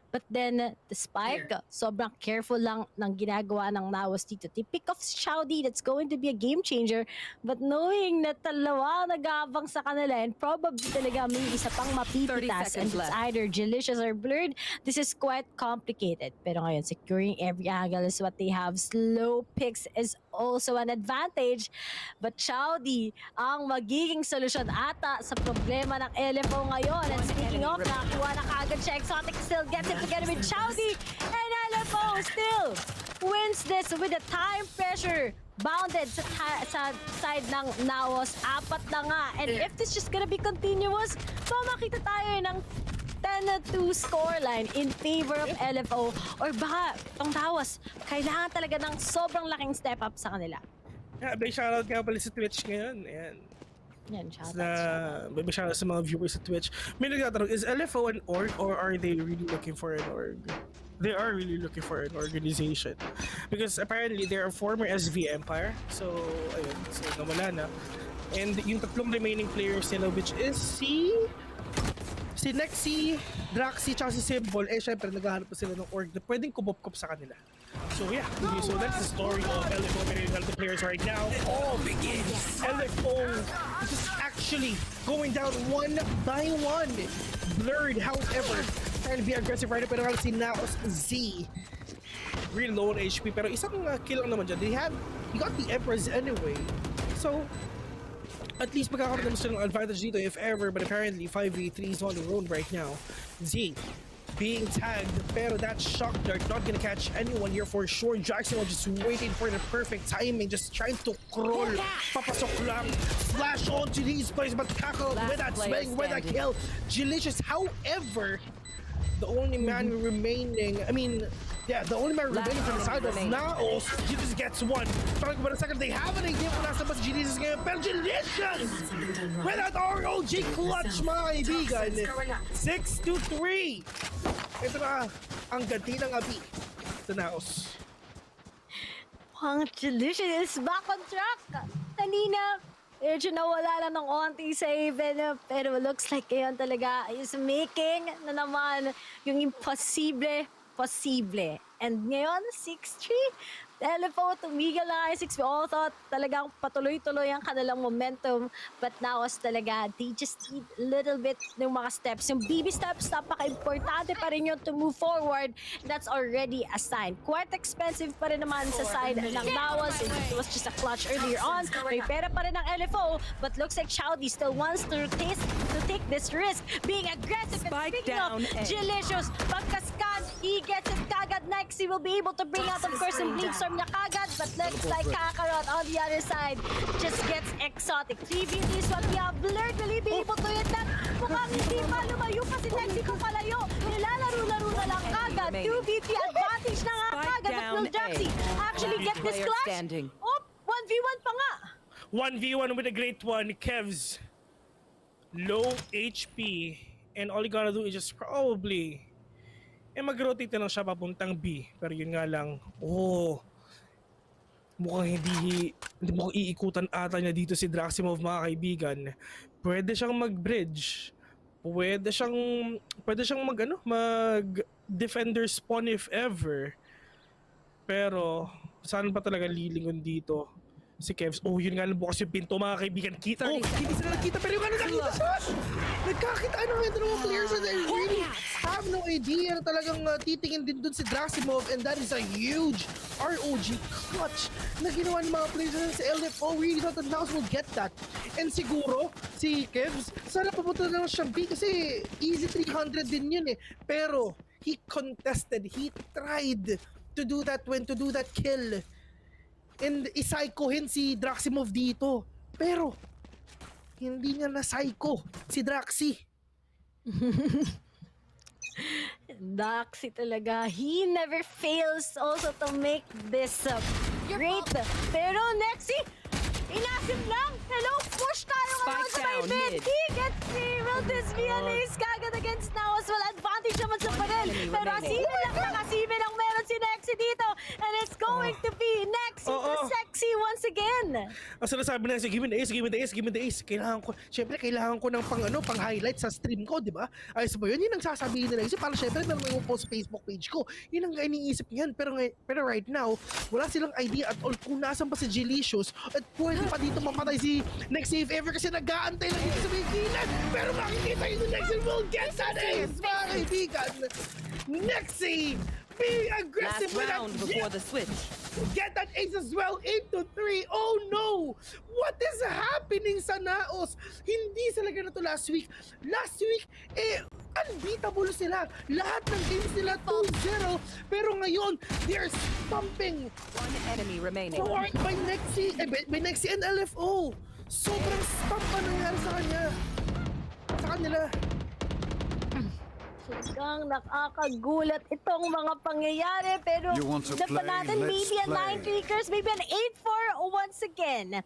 But then, the spike, sobrang careful lang ng ginagawa ng NAOS dito. They pick off Shouty, that's going to be a game changer. But knowing na dalawa nag-aabang sa kanila and probably talaga may isa pang mapipitas and it's either Delicious or Blurred, this is quite complicated. Pero ngayon, securing every angle is what they have. Slow picks is also an advantage. But Shouty, ang magiging solusyon ata sa problema ng LFO ngayon. And speaking of, nakakuha na kaagad siya. Exotic still gets it together with Shouty, and LFO still wins this with the time pressure bounded sa side ng NAOS. 4 na nga, and if this just gonna be continuous, makita tayo ng 10-2 scoreline in favor of LFO, or baka itong NAOS kailangan talaga ng sobrang laking step up sa kanila. Yeah, big shoutout nga pala sa Twitch ngayon. Ayan. Yan, shoutout. Big shoutout sa mga viewers sa Twitch. May nagtatanong, is LFO an org or are they really looking for an org? They are really looking for an organization. Because apparently they're a former SV Empire. So, ayun. So, nawala na. And yung tatlong remaining players nila, which is si Si Nexi, Draxi, tsaka si Symbol, syempre naghahanap pa sila ng org na pwedeng kumop-kop sa kanila. So yeah, so that's the story of LFO and the players right now. All begins. LFO is actually going down one by one. Blurred, however, trying to be aggressive right now, pero si NAOS Z. Really low on HP, pero isang kill lang naman dyan. He got the Empress anyway. So, at least magkakaroon naman sila ng advantage dito if ever, but apparently 5v3 is on the road right now. Z being tagged, pero that shock dart not gonna catch anyone here for sure. Jackson just waiting for the perfect timing, just trying to crawl. Papasok lang, flash onto these plays, but tackled with that swing, with that kill. Delicious, however, the only man remaining, the only man remaining from the side of NAOS, he just gets one. Talking about a second, they have an idea kung nasa ba si Delicious ngayon, pero Delicious! With that ROG clutch, mga kaibigan. 6-3. Ito na, ang ganti ng Abi sa NAOS. Ang Delicious is back on track. Kanina, medyo nawala lang ng onti sa Haven, pero looks like ngayon talaga is making na naman yung imposible possible. And ngayon, 6-3, LFO, tumigil na 6. We all thought talagang patuloy-tuloy ang kanilang momentum. But now, talaga, they just need a little bit ng mga steps. Yung baby steps, napaka-importante pa rin yun to move forward. That's already a sign. Quite expensive pa rin naman sa side ng NAOS. It was just a clutch earlier on. May pera pa rin ng LFO. But looks like Shouty still wants to take this risk. Being aggressive. And speaking of Delicious, pagkaskan, he gets it kagad. Next, he will be able to bring out, of course, some Bleed Storm niya kagad. But looks like Kakarot on the other side just gets exotic. 3v3 swag niya. Blurred, will he be able to hit that? Mukhang hindi pa lumayo pa si Nexi kung palayo. Nilalaro-laro na lang kagad. 2v3 advantage na nga kagad. But will Jaxi actually get this clutch? Oh, 1v1 pa nga. 1v1 with a great one. Kevs, low HP. And all you gotta do is just probably mag-rotate na lang siya papuntang B. Pero yun nga lang, mukhang mukhang iikutan ata niya dito si Draximov, mga kaibigan. Pwede siyang mag-bridge. Pwede siyang mag-defender spawn if ever. Pero saan pa talaga lilingon dito si Kevs? Yun nga lang bukas yung pinto, mga kaibigan. Kita. Hindi sila nakita, pero yung nakita siya. Nagkakitaan ng dalawang players and they really have no idea na talagang titingin din dun si Draximov, and that is a huge ROG clutch na ginawa ng mga players na sa LFO. Really thought that NAOS will get that. And siguro, si Kevs, sana papunta na lang siya B kasi easy 300 din yun eh. Pero, he contested, he tried to do that kill. And i-psychohin si Draximov dito. Pero, hindi niya na-psycho si Draxi. Daxi talaga. He never fails also to make this great. Pero Nexi, inasim lang. Hello, push tayo ngayon sa may mid. He gets zero. This VLA's kagad against NAOS. Well, advantage naman sa panel. Pero asime lang nakasime lang meron si Nexi dito. And it's going to be Nexi the sexy once again. Ang sinasabi na siya, give me the ace, give me the ace, give me the ace. Kailangan ko ng pang-highlight sa stream ko, di ba? Ayos ba yun? Yun ang sasabihin nila. Kasi para syempre meron may post sa Facebook page ko. Yun ang iniisip niyan. Pero right now, wala silang idea at all kung nasan pa si Delicious at pwede pa dito mapatay si Nexi if ever kasi nag-aantay lang dito sa may gilan. Pero makikita yun si Nexi will get that ace, mga kaibigan. Nexi being aggressive with that before the switch. Get that ace as well into 3. Oh no! What is happening sa NAOS? Hindi sila ganito last week. Last week, unbeatable sila. Lahat ng games nila 2-0. Pero ngayon, they are stomping. One enemy remaining. Forward by Nexi and LFO. Sobrang stomp pa nangyari sa kanila. Talagang nakakagulat itong mga pangyayari, pero hindi pa natin maybe a 9 clickers, maybe an 8-4 once again.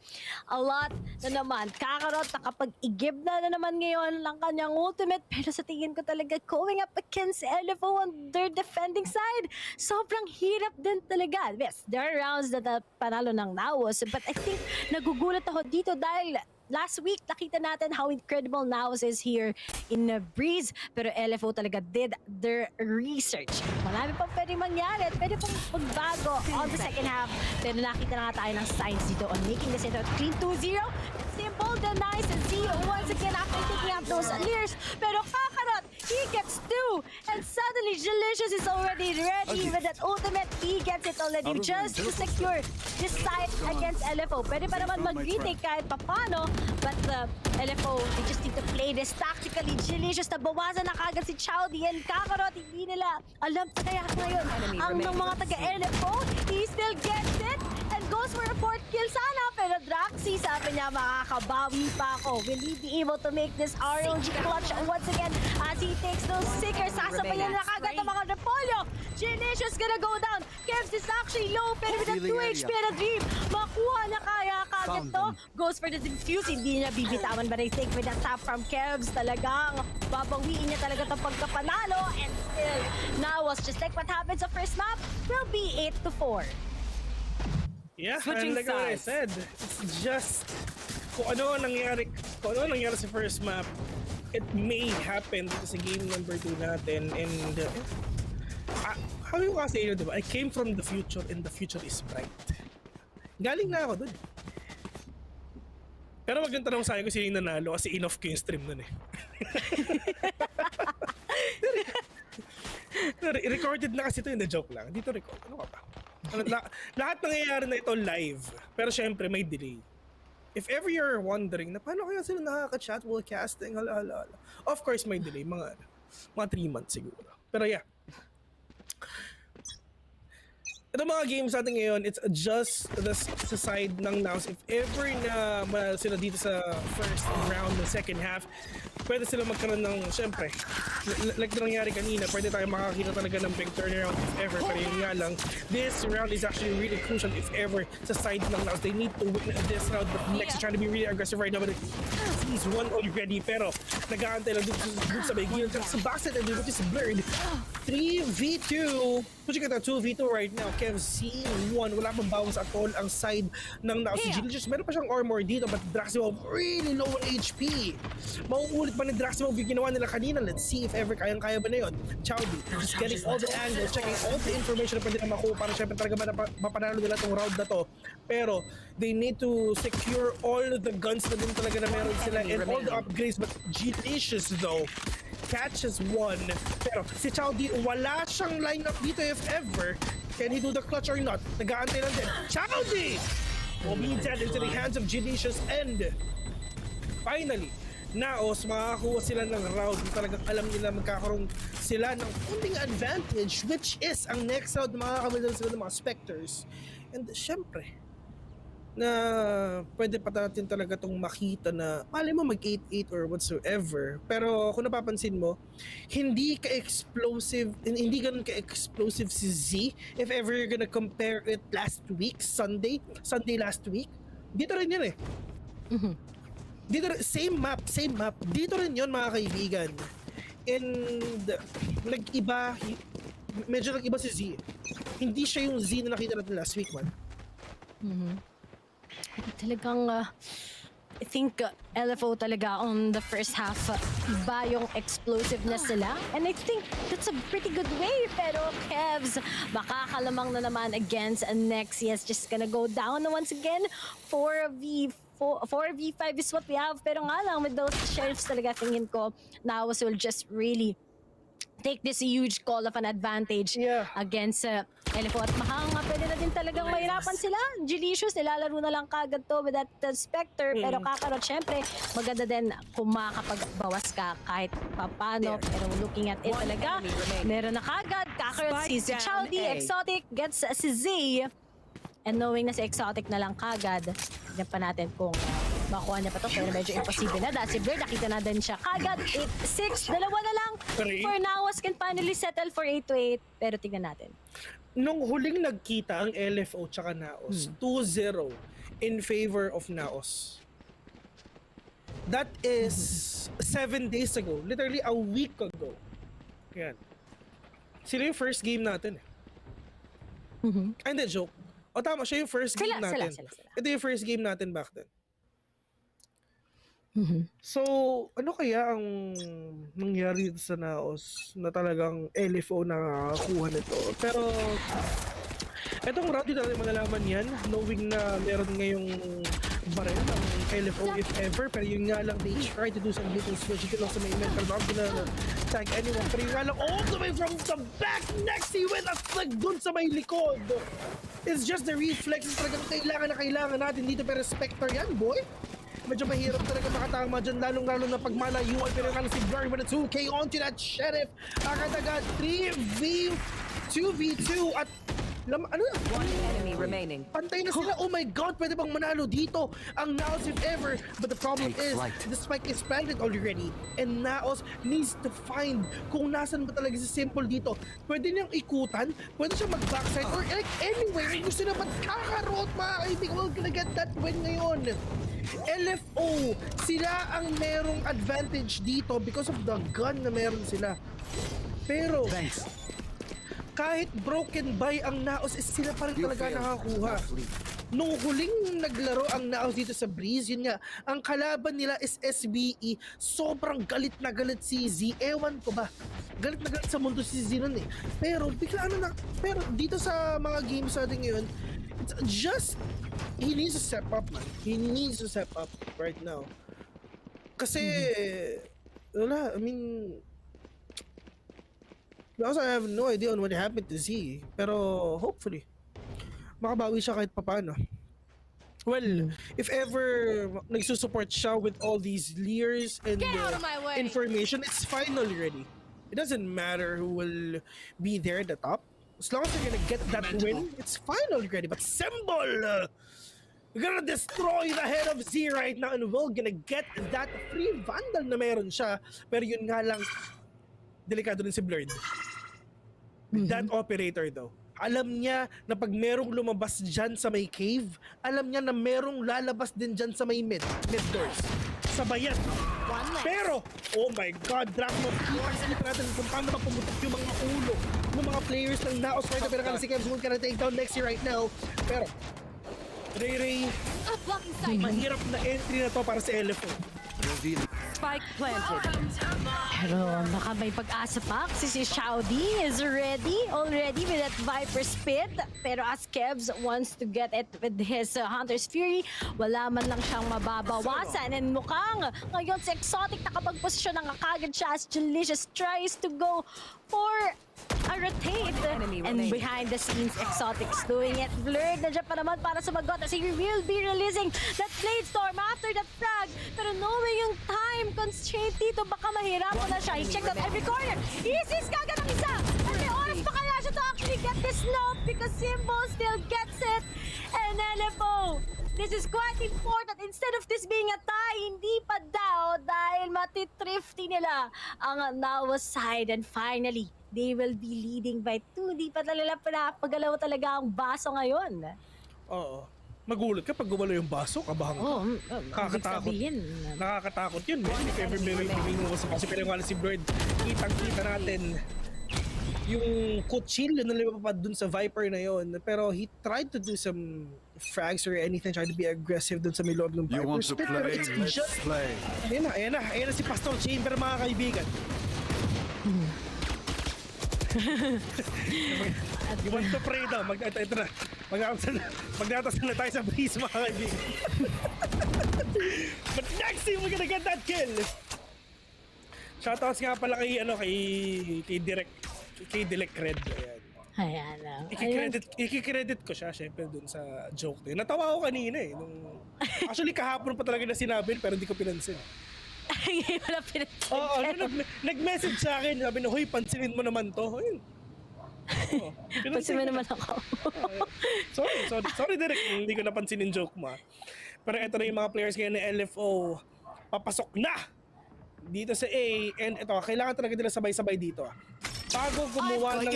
A lot na naman. Kakarot nakapag-igib na naman ngayon lang kanyang ultimate, pero sa tingin ko talaga going up against LFO on their defending side, sobrang hirap din talaga. Yes, there are rounds na panalo ng NAOS, but I think nagugulat ako dito dahil last week, nakita natin how incredible NAOS is here in Breeze. Pero LFO talaga did their research. Marami pang pwede mangyari at pwede pang magbago on the second half. Pero nakita na tayo ng signs dito on making this into a clean 2-0. Simple, the nice Z once again after taking out those leers. Pero Kakarot, he gets 2. And suddenly, Delicious is already ready with that ultimate. He gets it already just to secure this side against LFO. Pwede pa naman mag-retake kahit papano. But LFO, they just need to play this tactically. Delicious, nabawasan na kagad si Chowdy and Kakarot. Hindi nila alam pa kaya ngayon. Ang mga taga-LFO, he still gets it and goes for a 4th kill sana. Pero Draxi, sabi niya, makakabawi pa ako. Will he be able to make this RNG clutch once again as he takes those stickers? Sasabayan na kagad ang mga Repolyo. Delicious gonna go down. Kevs is actually low, pero with a 2 HP and a dream, makuha na kaya kagad to. Goes for the defuse, hindi niya bibitawan. But I think with that tap from Kevs, talagang babawiin niya talaga itong pagkapanalo. And still, NAOS, just like what happened sa first map, will be 8-4. Yeah, Switching and like what I sides. said, it's just kung ano nangyari sa first map, it may happen dito sa game number 2 natin. And how you kasi yun, diba? I came from the future and the future is bright. Galing na ako dun. Pero wag yung tanong sa akin kung sino yung nanalo kasi in-off ko yung stream nun eh. Recorded na kasi ito, hindi joke lang. Dito record. Ano ka pa? Lahat nangyayari na ito live. Pero syempre may delay. If ever you're wondering na paano kaya sila nakaka-chat while casting, hala. Of course may delay, mga 3 months siguro. Pero yeah. Ito mga games natin ngayon, it's just the side ng NAOS. If ever na manalo sila dito sa first round, the second half, pwede sila magkaroon ng, syempre, like na nangyari kanina, pwede tayo makakita talaga ng big turnaround if ever. Pero yun nga lang, this round is actually really crucial if ever sa side ng NAOS. They need to win this round, but next is trying to be really aggressive right now. But he's won already, pero nag-aantay lang dito sa may gilid. Sa backside, and which is blurred. 3v2. Pushing at 2v2 right now. Kev C1. Wala pang bawas at all ang side ng NAOS. Si Gilgis, meron pa siyang armor dito, but Draximov really low on HP. Mauulit pa ni Draximov yung ginawa nila kanina. Let's see if ever kayang-kaya ba na yun. Chowdy just getting all the angles, checking all the information na pwede na makuha para syempre talaga mapanalo nila tong round na to. Pero they need to secure all the guns na din talaga na meron sila and all the upgrades. But Delicious though catches one. Pero si Chowdy, wala siyang lineup dito if ever. Can he do the clutch or not? Nag-aantay lang din. Chowdy will be dead into the hands of Delicious. And finally, NAOS, makakakuha sila ng round. Talagang alam nila magkakaroon sila ng kunting advantage, which is ang next round makakabila sila ng mga Spectres. And syempre, na pwede pa natin talaga itong makita na malay mo mag 8-8 or whatsoever. Pero kung napapansin mo, hindi ka-explosive, hindi ganun ka-explosive si Z if ever you're gonna compare it last week, Sunday last week. Dito rin yun eh. Dito rin, same map. Dito rin yun mga kaibigan. And nag-iba, medyo nag-iba si Z. Hindi siya yung Z na nakita natin last week, man. Talagang I think LFO talaga on the first half iba yung explosiveness nila, and I think that's a pretty good way. Pero Kevs makakalamang na naman against Nexius, just gonna go down once again. 4v5 is what we have, pero nga lang with those sheriffs talaga tingin ko NAOS will just really take this huge call of an advantage against LFO. At mahanga, pwede na din talagang mahirapan sila. Delicious, nilalaro na lang kagad to with that Spectre. Pero Kakarot, syempre, maganda din kung makakapagbawas ka kahit papano. Pero looking at it talaga, meron na kagad. Kakarot si Chowdy, Exotic, gets si Z. And knowing na si Exotic na lang kagad, tignan pa natin kung makuha niya pa to, pero medyo imposible na dahil si Blur nakita na din siya kagad. 8-6, dalawa na lang for NAOS can finally settle for 8-8, pero tignan natin. Nung huling nagkita ang LFO tsaka NAOS, 2-0 in favor of NAOS. That is 7 days ago, literally a week ago. Yan. Sila yung first game natin eh. Hindi, joke. O tama, siya yung first game natin. Ito yung first game natin back then. So, ano kaya ang nangyari dito sa NAOS na talagang LFO nakakuha nito? Pero, etong round dito natin malalaman yan, knowing na meron ngayong barel ang LFO if ever, pero yun nga lang, they try to do some little switch. Ito lang sa may mental, not gonna tag anyone, pero yun nga lang, all the way from the back, Nexi with a flick dun sa may likod. It's just the reflexes talagang kailangan natin dito, pero Spectre yan, boy. Medyo mahirap talaga makatama dyan, lalong-lalo na pag malayuan, pero yung si Bren with a 2K onto that Sheriff. Agad-agad 2v2 at ano na? One enemy remaining. Pantay na sila. Oh my god, pwede bang manalo dito ang NAOS if ever? But the problem is, the spike is planted already and NAOS needs to find kung nasan ba talaga si Simple dito. Pwede niyang ikutan, pwede siya mag-backside or like anywhere. Gusto na ba't kakarot mga kaibigan? We're gonna get that win ngayon. LFO, sila ang merong advantage dito because of the gun na meron sila. Pero, kahit broken by ang NAOS, sila pa rin talaga nakakuha. Nung huling naglaro ang NAOS dito sa Breeze, yun nga, ang kalaban nila is SBE. Sobrang galit na galit si Z. Ewan ko ba? Galit na galit sa mundo si Z nun eh. Pero, bigla pero dito sa mga games natin ngayon, it's just, he needs to step up, man. He needs to step up right now. Kasi, wala, I mean, also, I have no idea on what happened to Z. Pero, hopefully, makabawi siya kahit papaano. Well, if ever nagsusupport siya with all these leers and information, it's fine already. It doesn't matter who will be there at the top. As long as they're gonna get that win, it's fine already. But Symbol, we're gonna destroy the head of Z right now and we're gonna get that free Vandal na meron siya. Pero yun nga lang, delikado din si Blurred. With that operator though, alam niya na pag merong lumabas dyan sa may cave, alam niya na merong lalabas din dyan sa may mid doors. Sabayan. Pero, oh my god, Drachma, kita natin kung paano ba pumutok yung mga ulo ng mga players ng NAOS right now. Pero kasi si Kevs will gonna take down Lexi right now. Pero, Ray, mahirap na entry na to para sa LFO. Spike planted. Pero baka may pag-asa pa kasi si Shaudi is ready already with that Viper Spit. Pero as Kevs wants to get it with his Hunter's Fury, wala man lang siyang mababawasan. And mukhang ngayon si Exotic nakapag-posisyon ng kagad siya as Delicious tries to go for a rotate. And behind the scenes, Exotic's doing it. Blurred na dyan pa naman para sumagot as he will be releasing that Blade Storm after that frag. Pero knowing yung time constraint dito, baka mahirapan na siya. He checked out every corner. Isis kagad ang isa. At may oras pa kaya siya to actually get this snuff because Symbol still gets it. And LFO, this is quite important. Instead of this being a tie, hindi pa daw dahil matitrifty nila ang NAOS side. And finally, they will be leading by 2. Di pa talaga pinapagalaw talaga ang baso ngayon. Oo. Magulat ka pag gumalo yung baso, kabahan ka. Nakakatakot. Nakakatakot yun. If ever may mo sa kasi pero nga si Blurred, kitang-kita natin yung kutsilyo na lumapad dun sa Viper na yon. Pero he tried to do some frags or anything, tried to be aggressive dun sa may loob ng Viper. You want to play? Let's play. Ayan na si Pastor Chamber mga kaibigan. You want to pray daw? Magdatasal na tayo sa breeze mga kaibigan. But next team, we're gonna get that kill. Shoutouts nga pala kay Direct Red. Ayan lang. Iki-credit ko siya syempre dun sa joke din. Natawa ko kanina eh. Actually kahapon pa talaga na sinabi pero hindi ko pinansin. Hindi wala pinansin. Oo, nag-message sa akin. Sabi na, hoy, pansinin mo naman to. Ayun. Pansin mo naman ako. Sorry Derek, hindi ko napansin yung joke mo. Pero ito na yung mga players ngayon ng LFO. Papasok na dito sa A. And ito, kailangan talaga nila sabay-sabay dito. Bago gumawa ng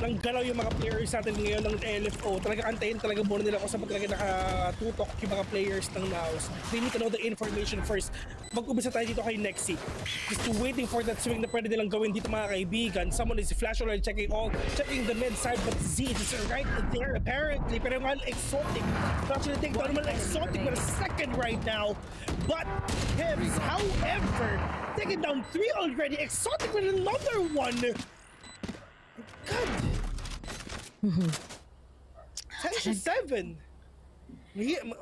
ng galaw yung mga players natin ngayon ng LFO. Talaga antayin talaga muna nila kung saan talaga nakatutok yung mga players ng NAOS. They need to know the information first. Mag-umpisa tayo dito kay Nexi. Just waiting for that swing na pwede nilang gawin dito mga kaibigan. Someone is flash already checking the mid side, but Z is right there apparently. Pero nga exotic. Actually, take down naman exotic for a second right now. But Hibbs, however, taking down 3 already. Exotic with another one. God. 10-7.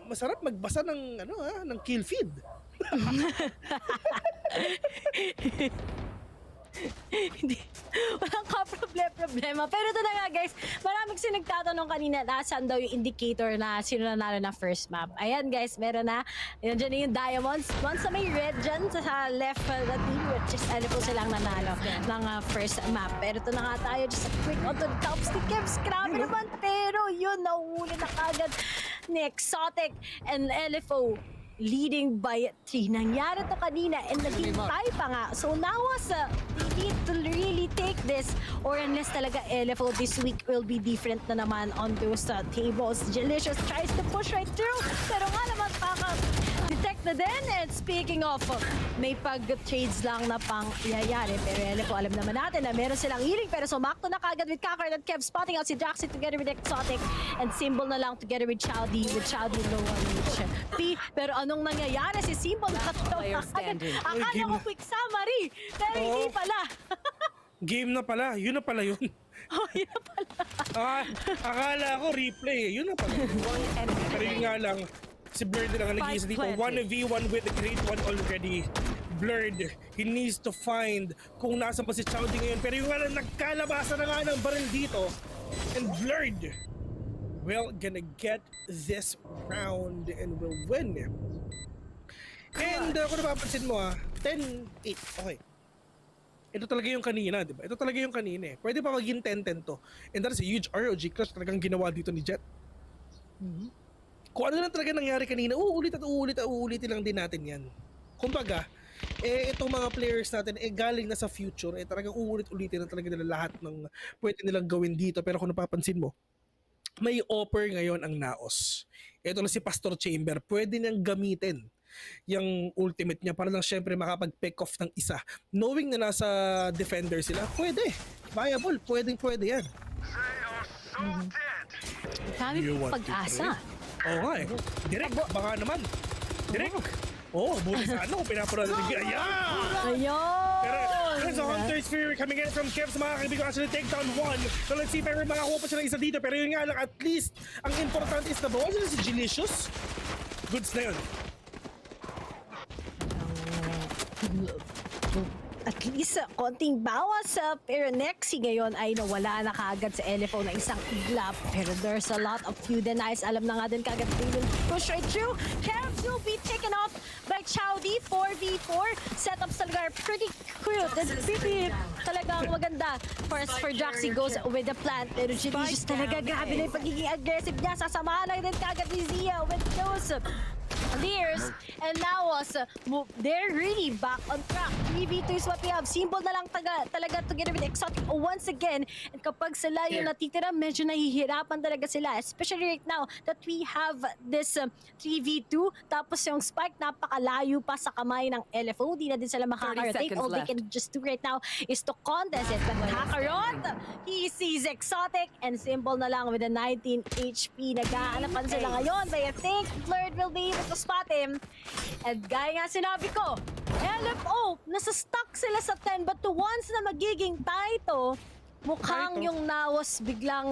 Masarap magbasa ng ng kill feed. Hindi. Walang problema. Pero ito na nga guys, maraming nagtatanong kanina nasaan daw yung indicator na sino nanalo na first map. Ayan guys, meron na. Yan dyan yung diamonds. Once na may red dyan sa left na team, which is ano po silang nanalo ng first map. Pero ito na nga tayo, just a quick on the top stick Kevs. Grabe naman, pero yun, nauuli na kagad ni Exotic and LFO. Leading by 3. Nangyari to kanina and naging tie pa nga. So now we need to really take this or unless talaga LFO this week will be different na naman on those tables. Delicious tries to push right through pero nga naman detect na din. And speaking of, may pag-trades lang na pang iyayari pero LFO alam naman natin na meron silang healing pero sumakto na kagad with Kakar and Kev spotting out si Jaxi together with Exotic and Symbol na lang together with Chowdy low on reach. Pero anong nangyayari? Si Symbol nakatawa agad. Akala ko quick summary, pero hindi pala. Game na pala. Yun na pala yun. Oh, yun na pala. Akala ko replay. Yun na pala. Pero yun nga lang, si Blurred lang ang nag-iisa dito. 1v1 with the great one already. Blurred, he needs to find kung nasa pa si Chowdy ngayon. Pero yung nga lang, nagkalabasa na nga ng baril dito. And Blurred, well, gonna get this round and will win. And kung napapansin mo 10-8. Okay. Ito talaga yung kanina, di ba? Ito talaga yung kanina eh. Pwede pa maging 10-10 to. And that is a huge ROG clutch talagang ginawa dito ni Jet. Kung ano lang talaga nangyari kanina, uulitin lang din natin yan. Kumbaga, itong mga players natin, galing na sa future, talagang uulit-ulitin na talaga nila lahat ng pwede nilang gawin dito. Pero kung napapansin mo, may offer ngayon ang NAOS. Ito na si Pastor Chamber, pwede niyang gamitin yung ultimate niya para lang syempre makapag-pick off ng isa. Knowing na nasa defender sila, pwede. Viable, pwede yan. Kami pag-asa. Oo nga eh. Direct, baka naman. Direct. Buti sa pinapanood natin. Ayun! Pero there's a Hunter's Fury coming in from Kevs. Mga kaibigan actually take down 1. So let's see if ever makakuha pa siya ng isa dito. Pero yun nga lang, at least, ang importante is na bawa sila si Delicious. Goods na yun. At least konting bawas pero Nexi ngayon ay nawala na kagad sa LFO na isang iglap. Pero there's a lot of few denies. Alam na nga din kagad they will push right through. Kevs will be taken off by Chowdy. 4v4 setups talaga are pretty cute. It's pretty talagang maganda. First for Jaxi goes with the plant. Pero Delicious talaga grabe na yung pagiging aggressive niya. Sasamahan lang din kagad ni Zia with those Lears and NAOS, they're really back on track. 3v2 is what we have. Symbol na lang talaga together with Exotic once again. And kapag sila yung natitira, medyo nahihirapan talaga sila. Especially right now that we have this 3v2. Tapos yung Spike napakalayo pa sa kamay ng LFO. Di na din sila makaka-rotate. All they can just do right now is to contest it. But Kakarot, he sees Exotic and Symbol na lang with a 19 HP. Nag-aanapan sila ngayon. But I think Blurred will be able to spot him. And gaya nga sinabi ko, LFO, nasa-stuck sila sa 10 but to once na magiging tayo, mukhang yung NAOS biglang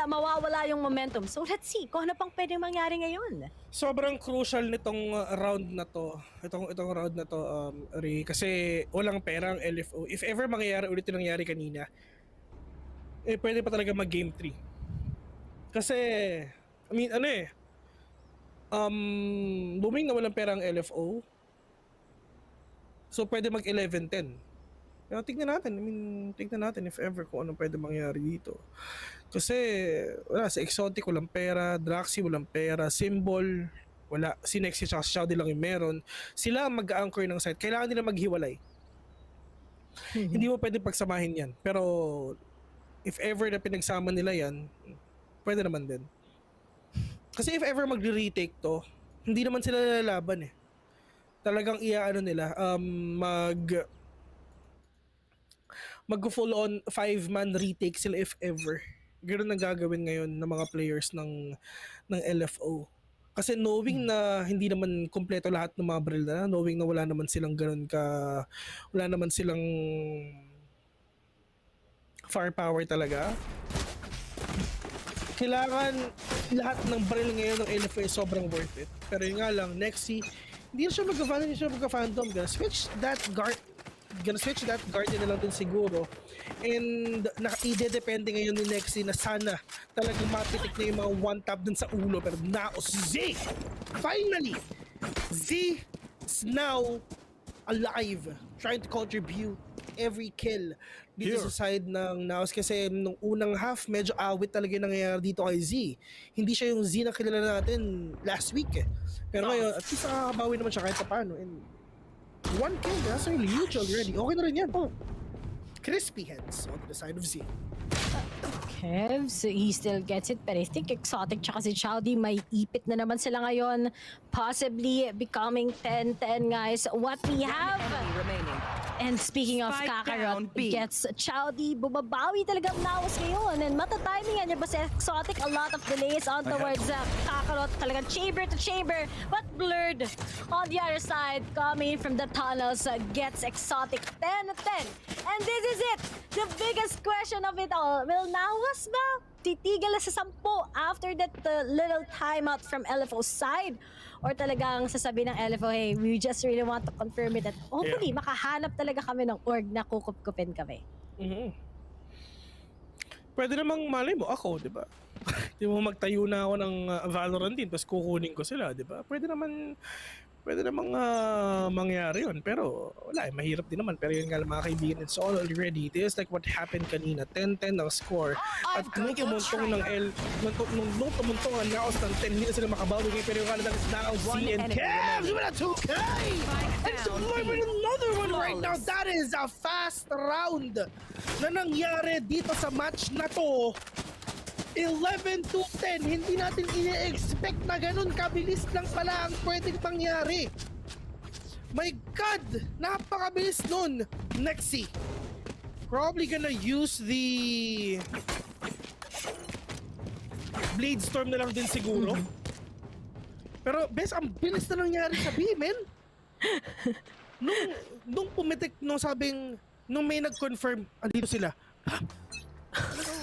mawawala yung momentum. So let's see kung ano pang pwedeng mangyari ngayon. Sobrang crucial nitong round na to. Itong round na to, Ray, kasi walang pera ang LFO. If ever mangyayari ulit yung nangyari kanina, pwede pa talaga mag-game 3. Kasi, I mean, booming na walang pera ang LFO. So pwede mag 11-10. Pero tignan natin if ever kung anong pwede mangyari dito. Kasi wala, si Exotic walang pera, Draxi walang pera, Symbol wala, si Nexi at Shouty lang yung meron. Sila ang mag-anchor ng site. Kailangan nila maghiwalay. Hindi mo pwede pagsamahin yan. Pero if ever na pinagsama nila yan, pwede naman din. Kasi if ever magre-retake to, hindi naman sila lalaban eh. Talagang iaano nila, mag-full on 5-man retake sila if ever. Ganoon ang gagawin ngayon ng mga players ng LFO. Kasi knowing na hindi naman kompleto lahat ng mga baril na, knowing na wala naman silang firepower talaga, kailangan lahat ng baril ngayon ng LFO ay sobrang worth it. Pero yun nga lang, Nexi, hindi na siya magka-Phantom. Gonna switch that guardian na lang din siguro. And ide-depende ngayon ni Nexi na sana talagang mapitik na yung mga one-tap dun sa ulo. Pero NAOS Z! Finally! Z is now alive, trying to contribute every kill dito sa side ng NAOS. Kasi nung unang half, medyo awit talaga yung nangyayari dito kay Z. Hindi siya yung Z na kilala natin last week eh. Pero ngayon, at least nakakabawi naman siya kahit paano. And 1 kill, that's really huge already. Okay na rin yan. Crispy heads on the side of Z. Kevs, he still gets it, but I think Exotic tsaka si Chowdy may ipit na naman sila ngayon. Possibly becoming 10-10, guys. What we have... And speaking of Kakarot, gets Chowdy, bumabawi talagang NAOS ngayon. And matatimingan niya ba si Exotic? A lot of delays on towards Kakarot. Talagang chamber to chamber, but blurred on the other side. Coming from the tunnels, gets Exotic 10-10. And this is it! The biggest question of it all. Will NAOS ba titigil na sa 10 after that little timeout from LFO's side? Or talagang sasabihin ng LFO, hey, we just really want to confirm it that hopefully makahanap talaga kami ng org na kukup-kupin kami. Pwede namang malay mo ako, di ba? Di mo magtayo na ako ng Valorant din tapos kukunin ko sila, di ba? Pwede namang mangyari yun. Pero wala, mahirap din naman. Pero yun nga mga kaibigan, it's all already. This is like what happened kanina. 10-10 ang score. At nung tumuntong ang NAOS ng 10, hindi na sila makabawi. Pero yung kalalang is NAOS Z and Cavs with a 2K! And so with another one right now. That is a fast round na nangyari dito sa match na to. 11-10, hindi natin ine-expect na ganun kabilis lang pala ang pwedeng mangyari. My God, napakabilis nun. Nexi, probably gonna use the Blade Storm na lang din siguro. Pero bes, ang bilis na nangyari sa B, men. Nung pumitik, nung may nag-confirm, andito sila.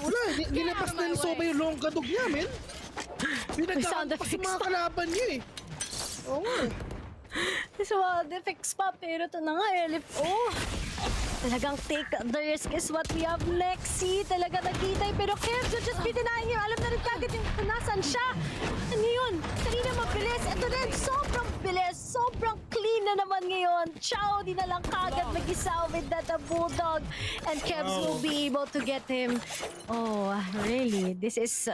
Wala, nilipas na yung Soba yung long gadog niya, men. Pinagkakampas yung mga kalaban niya eh. Oo nga. Sound effects pa, pero ito na nga, LFO. Talagang take the risk is what we have next. See, talaga nakita pero Kevs will just be denying him. Alam na rin kagad yung nasan siya. Ano yun? Kanina mabilis. Ito din, sobrang bilis. Sobrang clean na naman ngayon. Chow, di na lang kagad mag-isa with that Bulldog. And Kevs will be able to get him. Oh, really? This is...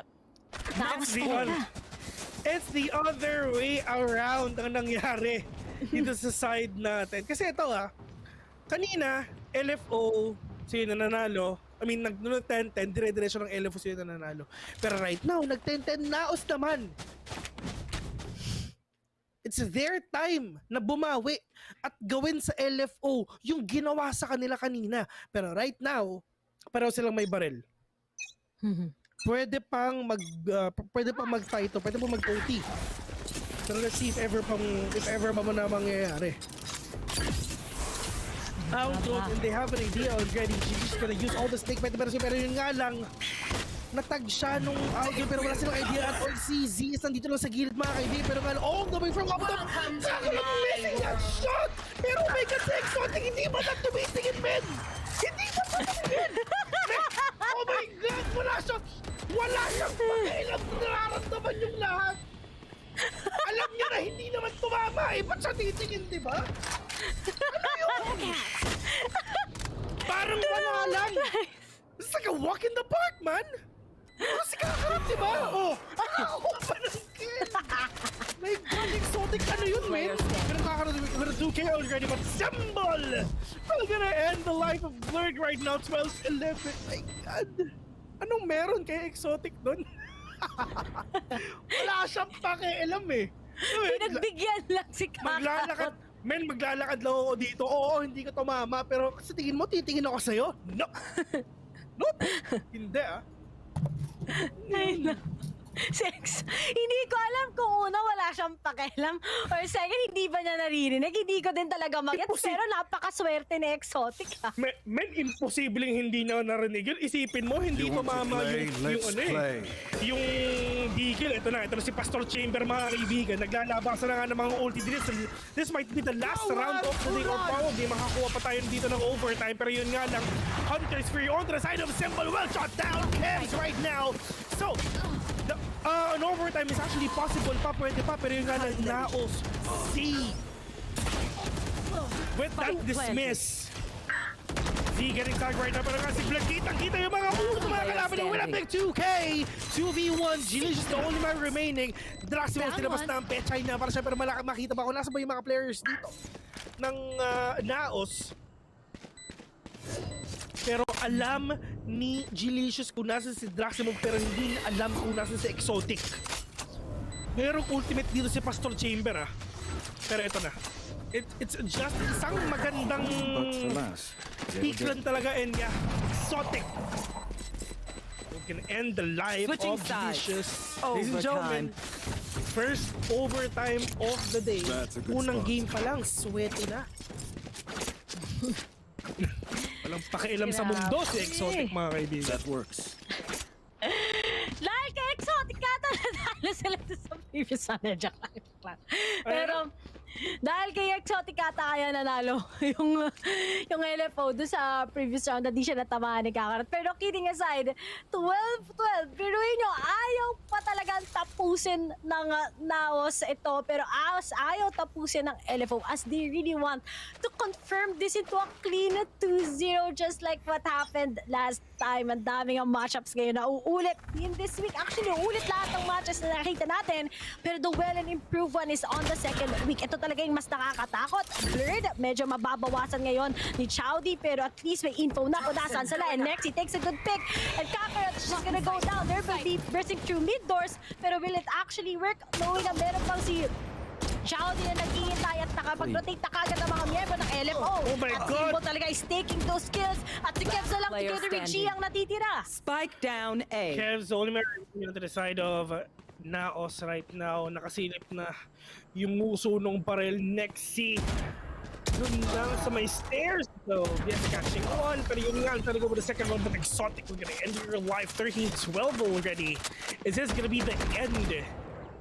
It's the other way around ang nangyari dito sa side natin. Kasi ito kanina, LFO, sino nanalo. I mean, nag-10-10, dire-diretso ng LFO sino nanalo. Pero right now, nag-10-10 NAOS naman. It's their time na bumawi at gawin sa LFO yung ginawa sa kanila kanina. Pero right now, pareho silang may baril. Pwede pang mag-fight, pwede pang mag-OT. Pero let's see if ever pa mo na mangyayari. And they have an idea already. She's just gonna use all the snake bite. Pero yun nga lang, natag siya nung audio pero wala silang idea at all. Si Z is nandito lang sa gilid mga kaibigan. Pero nga all the way from up top, missing that shot! Pero oh my God, si Exotic, hindi ba na tumitingin, men? Hindi ba tumitingin? Oh my God, wala siyang pakialam na nararamdaman yung lahat. Alam niya na hindi naman tumama eh. Ba't siya titingin, di ba? Ano yun? Parang wala lang. It's like a walk in the park, man. Pero si Kakarot, di ba? Oh, nakakuha pa ng kill. My God, Exotic Exotic, ano yun, man? Pero nakakaroon with a 2K already, but Symbol will gonna end the life of Blurred right now, 12-11. My God. Anong meron kay Exotic doon? Wala siyang pakialam eh. Pinagbigyan lang si Kakao. Maglalakad lang ako dito. Oo, hindi ka tumama. Pero sa tingin mo, titingin ako sa'yo? No. Nope. Hindi ah. Ay, no. Hindi ko alam kung una wala siyang pakialam or second hindi ba niya naririnig. Hindi ko din talaga mag-get. Pero napakaswerte ni Exotic ha. Men, imposibleng hindi na narinig yun. Isipin mo, hindi tumama yung ano eh. Yung Deagle, ito na si Pastor Chamber mga kaibigan. Naglalabasan na nga ng mga ulti. This might be the last round of the day or probably makakuha pa tayo dito ng overtime. Pero yun nga lang, Hunter's Fury on the side of Symbol. Well shot down, Kevs right now. So, an overtime is actually possible pa, pwede pa, pero yung nga ng NAOS Z with that dismiss. Z getting tagged right now, pero nga si Black, kitang-kita yung mga kalaban ng Win Epic 2K! 2v1, Gilles is the only man remaining. Draximos, tinabas na ang Pechay na para siya, pero makita ba kung nasa ba yung mga players dito ng NAOS. Pero alam ni Gilicious kung nasa si Draximov, pero hindi alam kung nasa si Exotic. Merong ultimate dito si Pastor Chamber ah. Pero ito na. It's just isang magandang peak lang talaga, and yeah, Exotic who can end the life of Gilicious. Ladies and gentlemen, first overtime of the day. Unang game pa lang, sweaty na. Walang pakialam sa mundo si Exotic mga kaibigan. That works. Dahil kay Exotic kata natalo sila sa previous sana. Joke lang. Pero dahil kay Exotic kata kaya nanalo yung LFO doon sa previous round na di siya natamaan ni Kakarat. Pero kidding aside, 12-12. Pero yun ayaw pa talagang tapusin ng NAOS ito. Pero ayaw tapusin ng LFO as they really want to confirm this into a clean 2-0 just like what happened last time. Ang daming ang matchups ngayon na uulit in this week. Actually, uulit lahat ng matches na nakita natin. Pero the well and improved one is on the second week. Ito talaga yung mas nakakatakot. Blurred, medyo mababawasan ngayon ni Chowdy, pero at least may info na kung nasaan sila. And next, he takes a good pick. And Kakarot is just gonna go down. There will be bursting through mid doors, pero will it actually work? Knowing na meron pang si Chowdy na naghihintay at nakapag-rotate na kagad ang mga miyembro ng LFO. Oh my at God! Simbo talaga is taking those kills. At si Kevs na lang together with G ang natitira. Spike down A. Kevs only to the side of NAOS right now. Nakasilip na yung muso nung barrel next si dun lang sa may stairs though. Yes, catching on. Pero yun nga, trying to go with the second round, but Exotic, we're gonna end your life 13-12 already. Is this gonna be the end?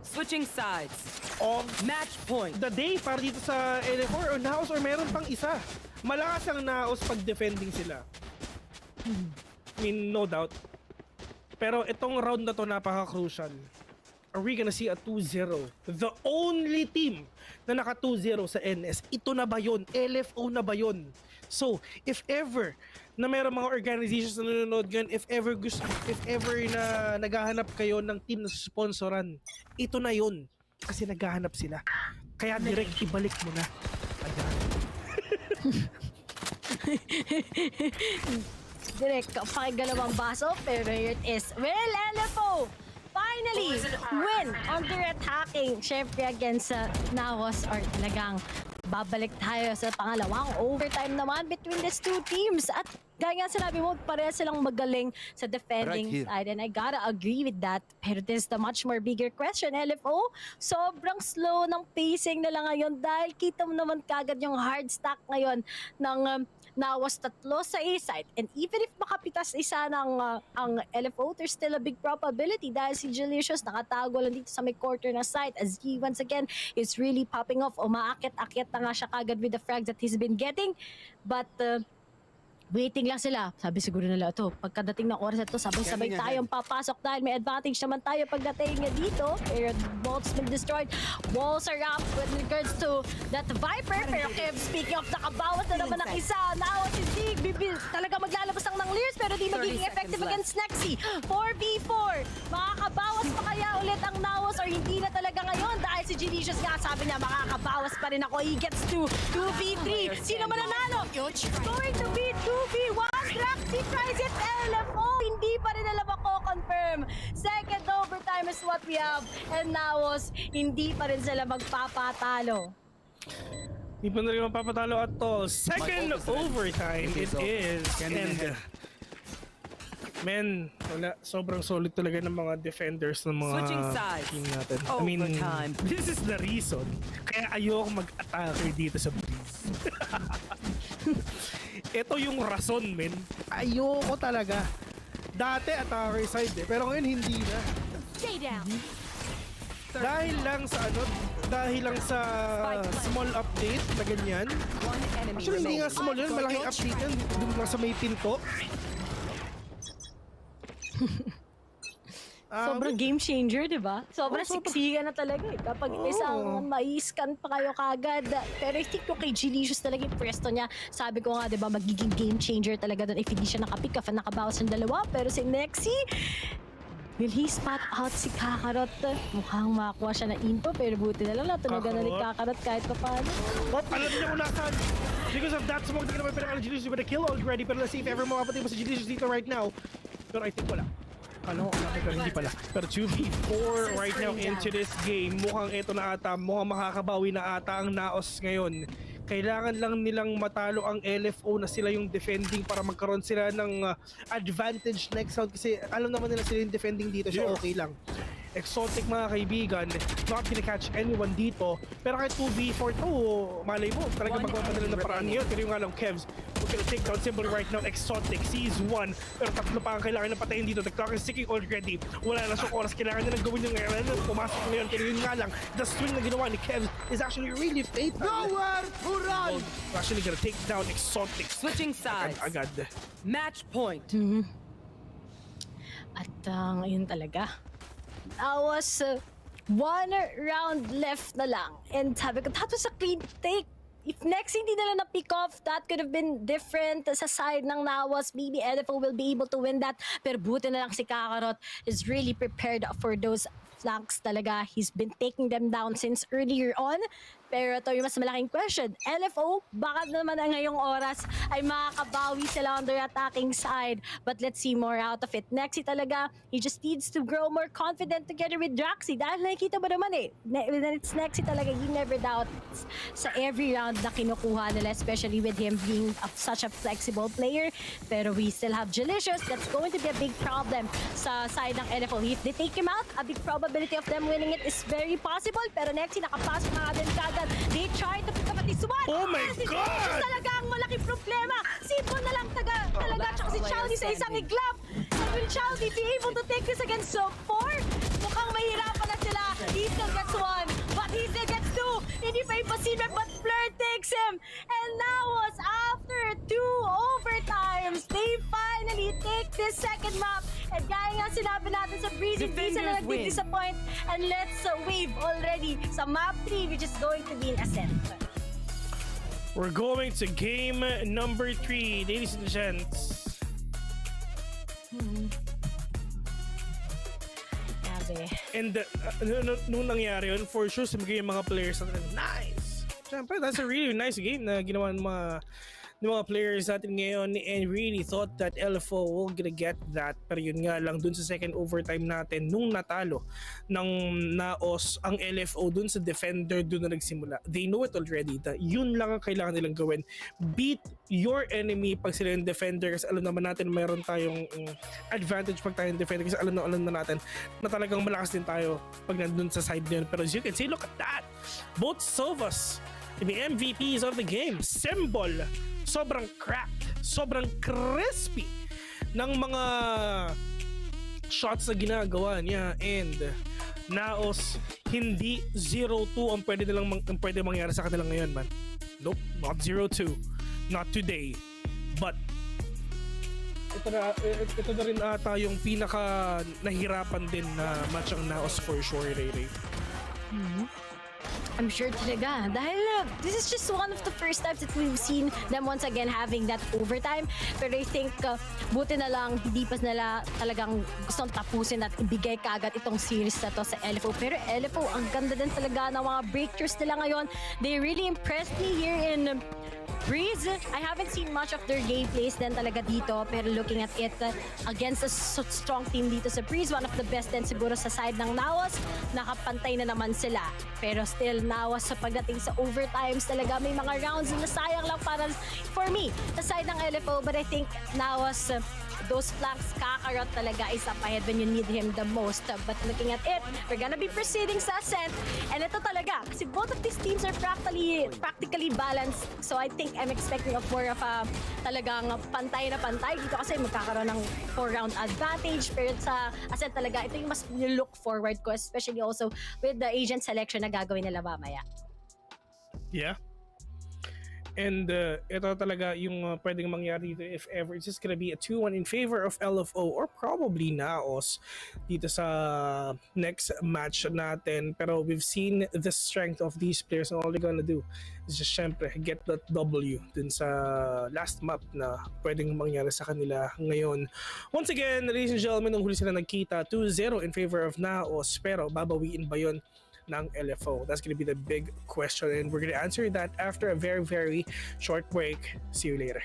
Switching sides. Of match point. The day para dito sa LF4 or NAOS, or meron pang isa. Malakas ang NAOS pag defending sila. I mean, no doubt. Pero itong round na to napaka-crucial. Are we gonna see a 2-0? The only team na naka 2-0 sa NS, ito na ba yun? LFO na ba yun? So, if ever na mayroong mga organizations na nanonood gan, if ever na naghahanap kayo ng team na sponsoran, ito na yun. Kasi naghahanap sila. Kaya direct ibalik mo na. Direct, pakigalawang baso, pero here it is. Well, LFO! Finally, win under attacking. Syempre against NAOS, or talagang babalik tayo sa pangalawang overtime naman between these two teams. At gaya nga sinabi mo, pareha silang magaling sa defending side. And I gotta agree with that. Pero this is the much more bigger question, LFO. Sobrang slow ng pacing nila ngayon dahil kita mo naman kagad yung hard stack ngayon ng NAOS tatlo sa A-side. And even if makapitas isa ng ang LFO, there's still a big probability dahil si Delicious nakatago lang dito sa may quarter na side as he once again is really popping off. Umaakit-akit na nga siya kagad with the frags that he's been getting. But waiting lang sila. Sabi siguro nila, ito, pagkadating ng oras ito, sabay-sabay tayong papasok dahil may advantage naman tayo pagdating nga dito. Pero bolts been destroyed. Walls are up with regards to that Viper. Pero Kev, speaking of, nakabawas na naman ng isa. NAOS si Zig, talaga maglalabas lang ng Lears pero di magiging effective against Nexi. 4v4. Makakabawas pa kaya na ulit ang NAOS or hindi na talaga ngayon dahil si Gelicious nga sabi niya makakabawas pa rin ako. He gets to 2v3. Sino mananalo? It's going to be 2v1. Draxi tries it. LFO. Hindi pa rin alam ako confirm. Second overtime is what we have. And NAOS, hindi pa rin sila magpapatalo. Hindi pa na rin mapapatalo at all. Second overtime it is. And men, wala, sobrang solid talaga ng mga defenders ng mga team natin. I mean, this is the reason kaya ayoko mag-attacker dito sa Breeze. Ito yung rason, men. Ayoko talaga. Dati attacker side pero ngayon hindi na. Stay down. Dahil lang sa dahil lang sa small update na ganyan. Actually, hindi nga small yun, malaking update yun. Doon lang sa may pinto. Sobrang game changer, di ba? Sobrang siksikan na talaga eh. Kapag isang mai-scan pa kayo kagad. Pero I think yung kay Gelicious talaga yung pwesto niya. Sabi ko nga, di ba, magiging game changer talaga doon if hindi siya nakapick off at nakabawas ng dalawa. Pero si Nexi, will he spot out si Kakarot? Mukhang makakuha siya na info pero buti na lang natunogan na ni Kakarot kahit pa paano. Alam niya kung nasan. Because of that smoke, hindi naman pinakala Gelicious with a kill already. Pero let's see if ever makapatay mo si Gelicious dito right now. Pero I think wala. Pero hindi pala. Pero 2v4 right now into this game. Mukhang ito na ata. Mukhang makakabawi na ata ang NAOS ngayon. Kailangan lang nilang matalo ang LFO na sila yung defending para magkaroon sila ng advantage next round. Kasi alam naman nila sila yung defending dito. So okay lang. Exotic mga kaibigan, not gonna catch anyone dito. Pero kahit 2v4 to, malay mo, talaga magpapadala ng paraan ngayon. Pero yung nga lang, Kevs, we're gonna take down symbol right now. Exotic sees one, pero tatlo pa ang kailangan na patayin dito. The clock is ticking already. Wala na siyang oras, kailangan nilang gawin yung ngayon. Pumasok ngayon, pero yun nga lang, the swing na ginawa ni Kevs is actually really fatal. Nowhere to run! We're actually gonna take down Exotic. Switching sides. Agad. Match point. At ngayon talaga. That was one round left na lang. And sabi ko, that was a clean take. If next hindi nila na-pick off, that could have been different sa side ng NAOS. Maybe LFO will be able to win that. Pero buti na lang si Kakarot is really prepared for those flanks talaga. He's been taking them down since earlier on. Pero ito yung mas malaking question. LFO, baka naman ang ngayong oras ay makakabawi sila on their attacking side. But let's see more out of it. Nexi talaga, he just needs to grow more confident together with Draxi. Dahil nakikita mo naman eh, it's Nexi talaga, he never doubts sa every round na kinukuha nila, especially with him being such a flexible player. Pero we still have Gelicious. That's going to be a big problem sa side ng LFO. If they take him out, a big probability of them winning it is very possible. Pero Nexi, nakapasok na din kagad. They tried to pick up at this one. Oh my God! Talaga ang malaking problema. Simple na lang talaga. Tsaka si Chaldi sa isang iglap. And will Chaldi be able to take this against four? Mukhang mahirapan na sila. He still gets one. But he still gets two. Hindi pa imposible. But Fleur takes him. And now after 2 overtimes, they finally take this second map. And gaya nga sinabi natin sa Breeze, hindi sila nag-disappoint. And let's wave already sa map 3, which is going to be in Ascent. We're going to game number 3, ladies and gents. And nung nangyari yun, for sure, sumigay yung mga players natin, nice! Siyempre, that's a really nice game na ginawa ng mga players natin ngayon and really thought that LFO will gonna get that. Pero yun nga lang, dun sa second overtime natin, nung natalo ng NAOS ang LFO dun sa defender, dun na nagsimula. They know it already. Yun lang ang kailangan nilang gawin. Beat your enemy pag sila yung defender kasi alam naman natin mayroon tayong advantage pag tayo yung defender kasi alam na natin na talagang malakas din tayo pag nandun sa side din. Pero as you can see, look at that! Both Sovas, the MVPs of the game, symbol, sobrang cracked, sobrang crispy ng mga shots na ginagawa niya. And NAOS, hindi 0-2 ang pwede mangyari sa kanila ngayon, man. Nope, not 0-2. Not today. But ito na rin ata yung pinaka nahirapan din na match ang NAOS for sure, Ray. I'm sure talaga. Dahil this is just one of the first times that we've seen them once again having that overtime. Pero I think buti na lang hindi pa nila talagang gustong tapusin at ibigay kaagad itong series na to sa LFO. Pero LFO, ang ganda din talaga ng mga breakthroughs nila ngayon. They really impressed me here in Breeze. I haven't seen much of their gameplays din talaga dito, pero looking at it against a strong team dito sa Breeze, one of the best din siguro sa side ng NAOS, nakapantay na naman sila. Pero still, NAOS sa pagdating sa overtimes talaga may mga rounds na sayang lang para for me sa side ng LFO, but I think NAOS those flanks kakarot talaga is up ahead when you need him the most. But looking at it, we're gonna be proceeding sa ascent. And ito talaga, kasi both of these teams are practically balanced. So I think I'm expecting more of a talagang pantay na pantay. Dito kasi magkakaroon ng 4-round advantage. Pero sa ascent talaga, ito yung mas look forward ko, especially also with the agent selection na gagawin nila mamaya. Yeah. And ito talaga yung pwedeng mangyari dito if ever. It's just gonna be a 2-1 in favor of LFO or probably NAOS dito sa next match natin. Pero we've seen the strength of these players and all they're gonna do is just syempre get that W dun sa last map na pwedeng mangyari sa kanila ngayon. Once again, ladies and gentlemen, nung huli sila nagkita, 2-0 in favor of NAOS. Pero babawiin ba yun ng LFO? That's gonna be the big question, and we're gonna answer that after a very, very short break. See you later.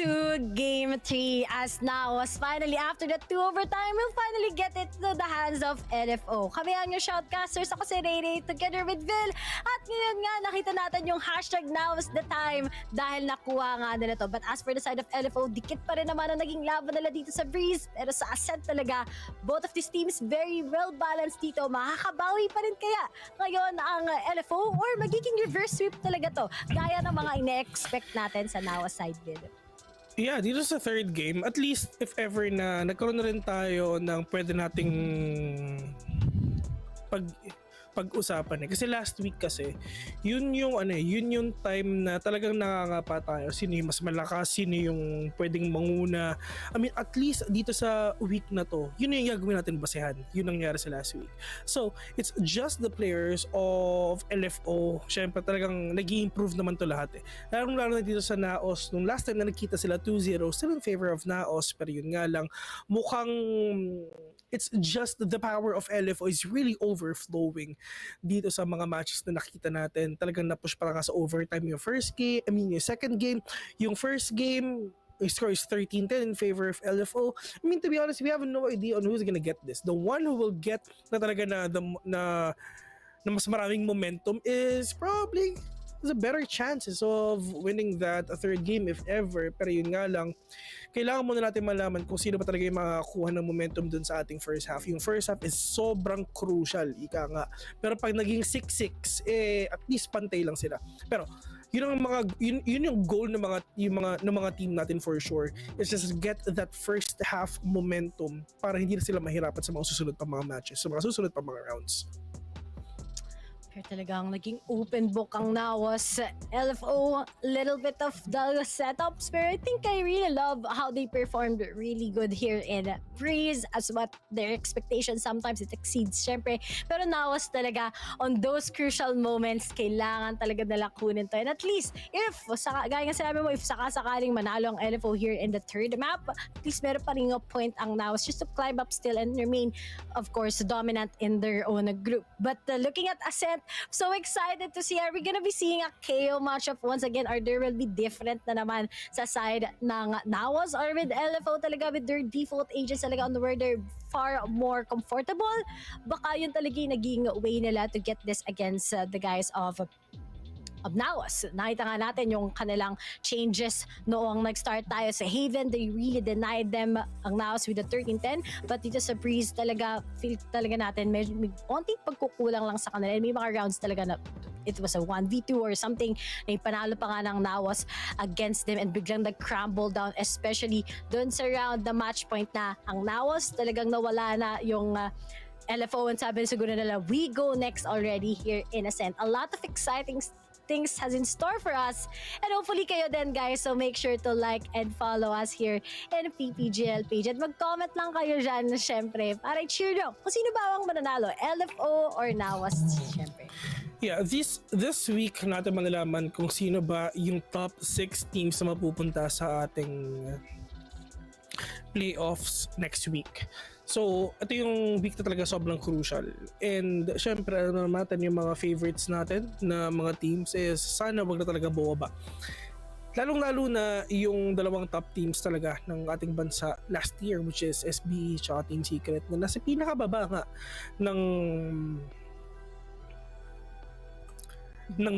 to Game 3 as NAOS finally, after the 2 overtime, will finally get it to the hands of LFO. Kami ang yung shoutcasters, ako si Ray together with Vil. At ngayon nga, nakita natin yung hashtag NAOS the time dahil nakuha nga nila to. But as for the side of LFO, dikit pa rin naman ang naging laban nila dito sa Breeze. Pero sa Ascent talaga, both of these teams very well balanced dito. Makakabawi pa rin kaya ngayon ang LFO or magiging reverse sweep talaga to. Gaya ng mga ine-expect natin sa NAOS side bid. Yeah, dito sa third game, at least if ever na nagkaroon na rin tayo ng pwede nating pag-usapan kasi last week kasi yun yung time na talagang nakangapa tayo sino yung mas malakas, sino yung pwedeng manguna. I mean, at least dito sa week na to, yun yung gagawin natin basehan. Yun ang nangyari sa last week. So, it's just the players of LFO. Syempre talagang nag-i-improve naman to lahat lalo na dito sa NAOS. Nung last time na nakita sila 2-0, still in favor of NAOS, pero yun nga lang, mukhang it's just the power of LFO is really overflowing dito sa mga matches na nakita natin. Talagang na-push para sa overtime yung yung second game. Yung first game, yung score is 13-10 in favor of LFO. I mean, to be honest, we have no idea on who's gonna get this. The one who will get na talaga na mas maraming momentum is probably the better chances of winning that third game if ever. Pero yun nga lang, kailangan muna natin malaman kung sino ba talaga yung makakuha ng momentum dun sa ating first half. Yung first half is sobrang crucial, ika nga. Pero pag naging 6-6, at least pantay lang sila. Pero yun yung goal ng mga team natin for sure. Is just get that first half momentum para hindi na sila mahirapan sa mga susunod pa mga matches, sa mga susunod pa mga rounds. Pero talagang naging open book ang NAOS. LFO, little bit of the setups, pero I think I really love how they performed really good here in Breeze as what their expectations, sometimes it exceeds syempre. Pero NAOS talaga, on those crucial moments, kailangan talaga nila kunin to. And at least, if, gaya nga sinabi mo, if sakasakaling manalo ang LFO here in the third map, at least meron pa rin a point ang NAOS just to climb up still and remain, of course, dominant in their own group. But looking at Ascent, so excited to see, are we gonna be seeing a KO matchup once again, or there will be different na naman sa side ng NAOS, or with LFO talaga with their default agents talaga on where they're far more comfortable? Baka yun talaga yung naging way nila to get this against the guys of NAOS. Nakita nga natin yung kanilang changes noong nag-start tayo sa Haven. They really denied them ang NAOS with the 13-10. But dito sa Breeze talaga, feel talaga natin may konting pagkukulang lang sa kanila. And may mga rounds talaga na it was a 1v2 or something na panalo pa nga ng NAOS against them and biglang nag-crumble down, especially doon sa round na match point na ang NAOS talagang nawala na yung LFO and sabi siguro nila, we go next already here in Ascent. A lot of exciting things has in store for us and hopefully kayo din guys, so make sure to like and follow us here in PPGL page at mag-comment lang kayo dyan syempre para i-cheer nyo kung sino ba ang mananalo, LFO or NAOS syempre. Yeah, this week natin malalaman kung sino ba yung top 6 teams na mapupunta sa ating playoffs next week. So, ito yung week na talaga sobrang crucial. And syempre, alam natin yung mga favorites natin na mga teams is sana wag na talaga bumaba. Lalong-lalo na yung dalawang top teams talaga ng ating bansa last year, which is SB at Team Secret, na nasa pinakababa nga ng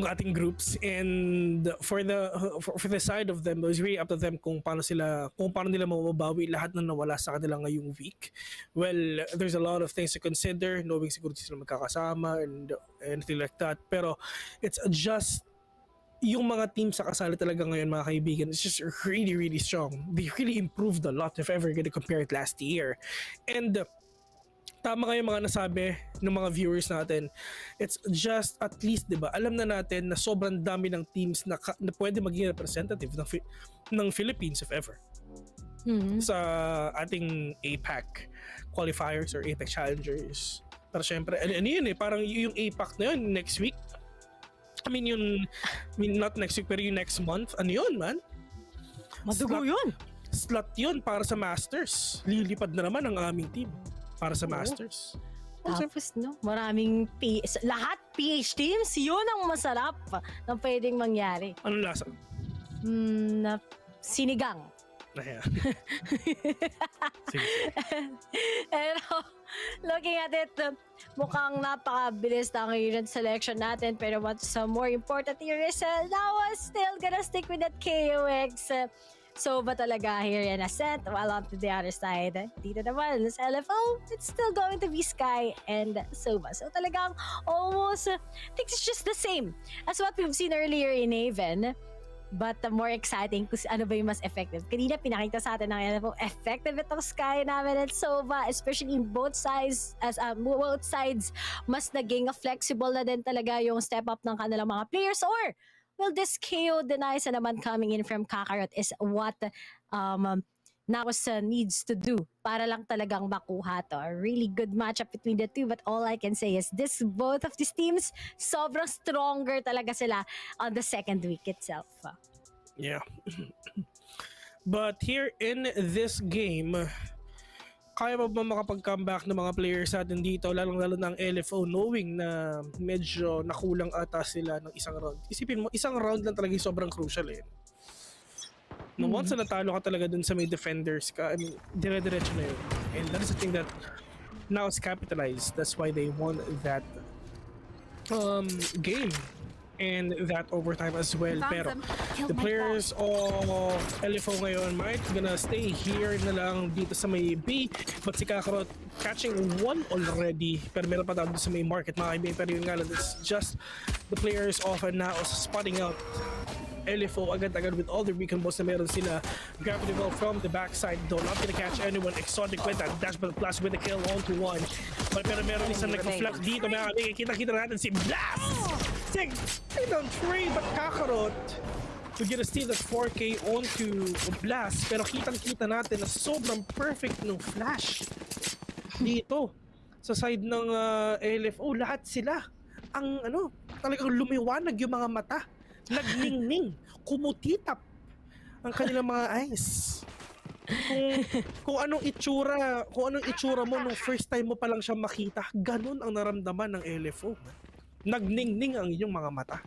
ating groups. And for the side of them, it was really up to them kung paano nila mababawi lahat na nawala sa kanila ngayong week. Well, there's a lot of things to consider, knowing siguro sila magkakasama and anything like that. Pero it's just yung mga team sa kasali talaga ngayon, mga kaibigan, it's just really, really strong. They really improved a lot if ever gonna compare it last year. And tama kayo mga nasabi ng mga viewers natin. It's just at least, di ba, alam na natin na sobrang dami ng teams na pwede maging representative ng Philippines if ever. Sa ating APAC qualifiers or APAC Challengers. Pero syempre, ano yun parang yung APAC na yun next week. I mean, not next week, pero yung next month. Ano yun, man? Madugo yun. Slot yun para sa Masters. Lilipad na naman ang aming team para sa Masters. Tapos maraming lahat PH teams, yun ang masarap na pwedeng mangyari. Anong lasa? Sinigang. Ayan. Pero, looking at it, mukhang napakabilis ng unit selection natin. Pero what's more important here is NAOS still gonna stick with that KOX. So ba talaga here in Ascent, while on to the other side, dito naman sa LFO, it's still going to be Sky and Sova. So talagang almost, I think it's just the same as what we've seen earlier in Haven. But the more exciting kung ano ba yung mas effective. Kanina pinakita sa atin ng LFO, effective itong Sky namin at Sova, especially in both sides, mas naging flexible na din talaga yung step up ng kanilang mga players. Or will this KO denies na naman coming in from Kakarot is what NAOS needs to do para lang talagang makuha to. A really good matchup between the two, but all I can say is both of these teams, sobrang stronger talaga sila on the second week itself. Yeah. But here in this game, kaya pa ba makapag-comeback ng mga players natin dito, lalong-lalo ng LFO, knowing na medyo nakulang ata sila ng isang round? Isipin mo, isang round lang talaga yung sobrang crucial eh. No, once na natalo ka talaga dun sa may defenders ka, I mean, dire-diretso na yun. And that is the thing that now is capitalized. That's why they won that game. And that overtime as well. Pero the players of LFO ngayon might gonna stay here na lang dito sa may B. But si Kakarot catching one already. Pero meron pa daw sa may market mga kaibigan. Pero yun nga lang, it's just the players of NAOS spotting out LFO agad-agad with all the recombos na meron sila. Gravity Well from the backside though, not gonna catch anyone. Exotic with that dash but plus with the kill 1-1. Pero meron isang nag-flex dito mga kaibigan. Kita-kita natin si Blast! They don't trade, but Kakarot we're gonna steal that 4K onto Blast. Pero kitang-kita natin na sobrang perfect ng flash dito sa side ng LFO. Lahat sila ang talagang lumiwanag yung mga mata, nagningning, kumutitap ang kanilang mga eyes. Kung anong itsura mo nung first time mo pa lang siya makita, ganun ang naramdaman ng LFO. Nagningning ang inyong mga mata.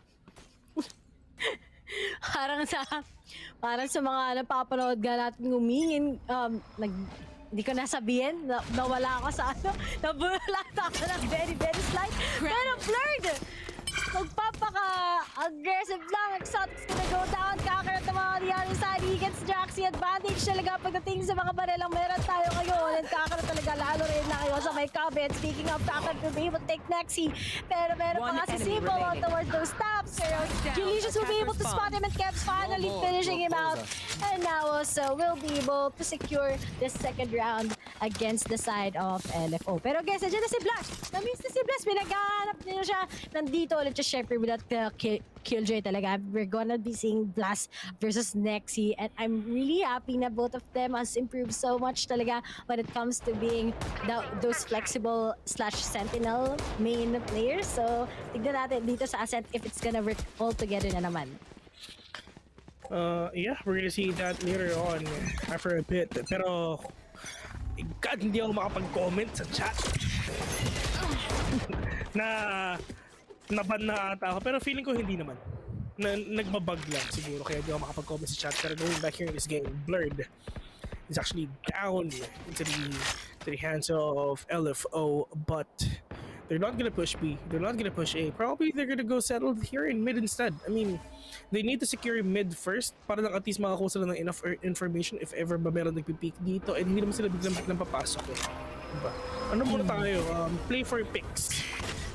parang sa mga napapanood ga natin ngumingin, hindi ko nasabihin, nawala ako sa nabulata ako ng very very slight. Pero Blurred, magpapaka-aggressive lang. Exotic's gonna go down. Kakarot naman on the other side. He gets Jaxi advantage talaga pagdating sa mga barelang meron tayo ngayon. And Kakarot talaga lalo rin na kayo sa may comment. Speaking of, Kakarot will be able to take Nexi. Pero meron pa nga si Simple towards those taps. Pero Delicious will be able to spot him and Kev's finally finishing him out. And now also will be able to secure the second round against the side of LFO. Pero guys, nandiyan na si Blast. Na-miss na si Blast. Pinaghahanap niya siya. Nandito ulit siya syempre with that Killjoy talaga. We're gonna be seeing Blast versus Nexi. And I'm really happy na both of them has improved so much talaga when it comes to being those flexible / sentinel main players. So, tignan natin dito sa Ascent if it's gonna work all together na naman. Yeah, we're gonna see that later on after a bit. Pero, God, hindi ako makapag-comment sa chat. Naban na ata ako. Pero feeling ko hindi naman. Nagbabag lang siguro. Kaya hindi ako makapag-comment sa chat. Pero going back here in this game, Blurred is actually down into the hands of LFO. But they're not gonna push B. They're not gonna push A. Probably they're gonna go settle here in mid instead. I mean, they need to secure mid first para lang at least makakuha sila ng enough information if ever ba meron nagpipick dito. And hindi naman sila biglang papasok eh. Diba? Ano muna tayo? Play for picks.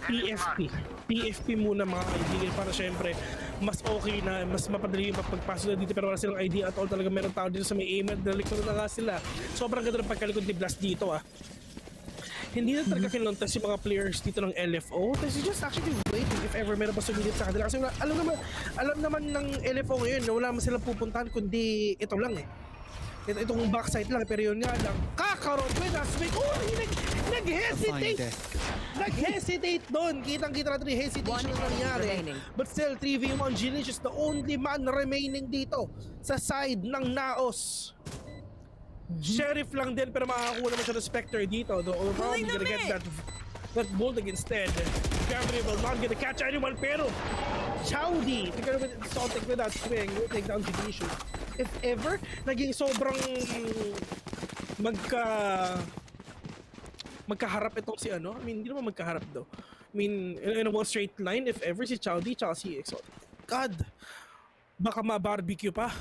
PFP muna mga kaibigan para syempre mas okay na, mas mapadali yung pagpasok na dito pero wala silang idea at all talaga meron tao dito sa may aim at nalikod na nga sila. Sobrang ganda ng pagkalikod ni Blast dito Hindi na talaga kinontas yung mga players dito ng LFO. Kasi just actually waiting if ever meron pa sumilip sa kanila. Kasi alam naman ng LFO ngayon na wala man silang pupuntahan kundi ito lang itong backside lang. Pero yun nga lang, Kakarot with us. Nag-hesitate doon. Kitang-kita natin yung hesitation na nangyari. But still, 3v1, Gilish is the only man remaining dito sa side ng NAOS. Sheriff lang din pero makakakuha naman siya ng Spectre dito. Though we're probably gonna get that Bulldog instead. Gabriel not gonna catch anyone pero Chowdy together with Exotic with that swing will take down Judicious. if ever, naging sobrang magkaharap itong si ano. I mean, hindi naman magkaharap daw. I mean, in a one straight line, if ever, si Chowdy tsaka si Exotic. God! Baka ma-barbecue pa.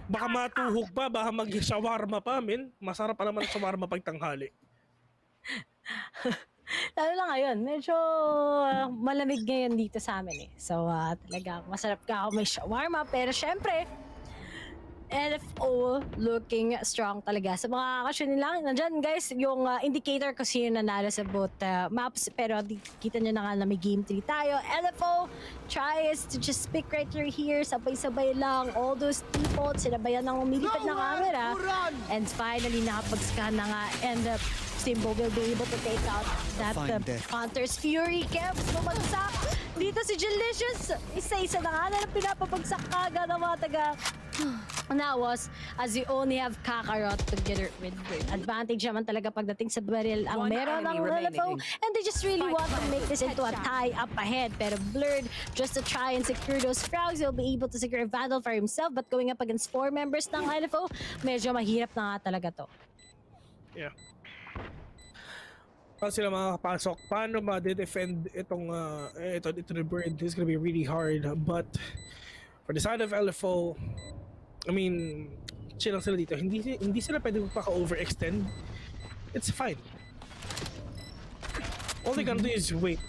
baka matuhog pa, baka mag-shawarma pa, men. Masarap pa naman ang shawarma pag tanghali. Lalo lang ngayon, medyo malamig ngayon dito sa amin eh. So talaga masarap ka ako may shawarma. Pero syempre, LFO looking strong talaga. Sa mga kasyon lang, nandyan guys, yung indicator kasi yung nanalo sa both maps. Pero kita nyo na nga na may game 3 tayo. LFO tries to just pick right through here. Sabay-sabay lang. All those people, sinabayan ng umilipad na camera. And finally, nakapag-scan na nga. And Simbo will be able to take out that Hunter's Fury. Kevs, bumagsak. Dito si Delicious. Isa-isa na nga na pinapabagsak kaga ng mga taga NAOS as you only have Kakarot together with Bren. Advantage naman talaga pagdating sa barrel ang meron ng LFO. And they just really want to make this into a tie up ahead. Pero Blurred, just to try and secure those frags, he'll be able to secure a battle for himself. But going up against 4 members ng LFO, medyo mahirap na nga talaga to. Yeah. Paano sila makakapasok? Paano ma-defend itong ito the Bird? This is gonna be really hard. But for the side of LFO, I mean, chill lang sila dito. Hindi sila pwede magpaka-overextend. It's fine. All they can do is wait.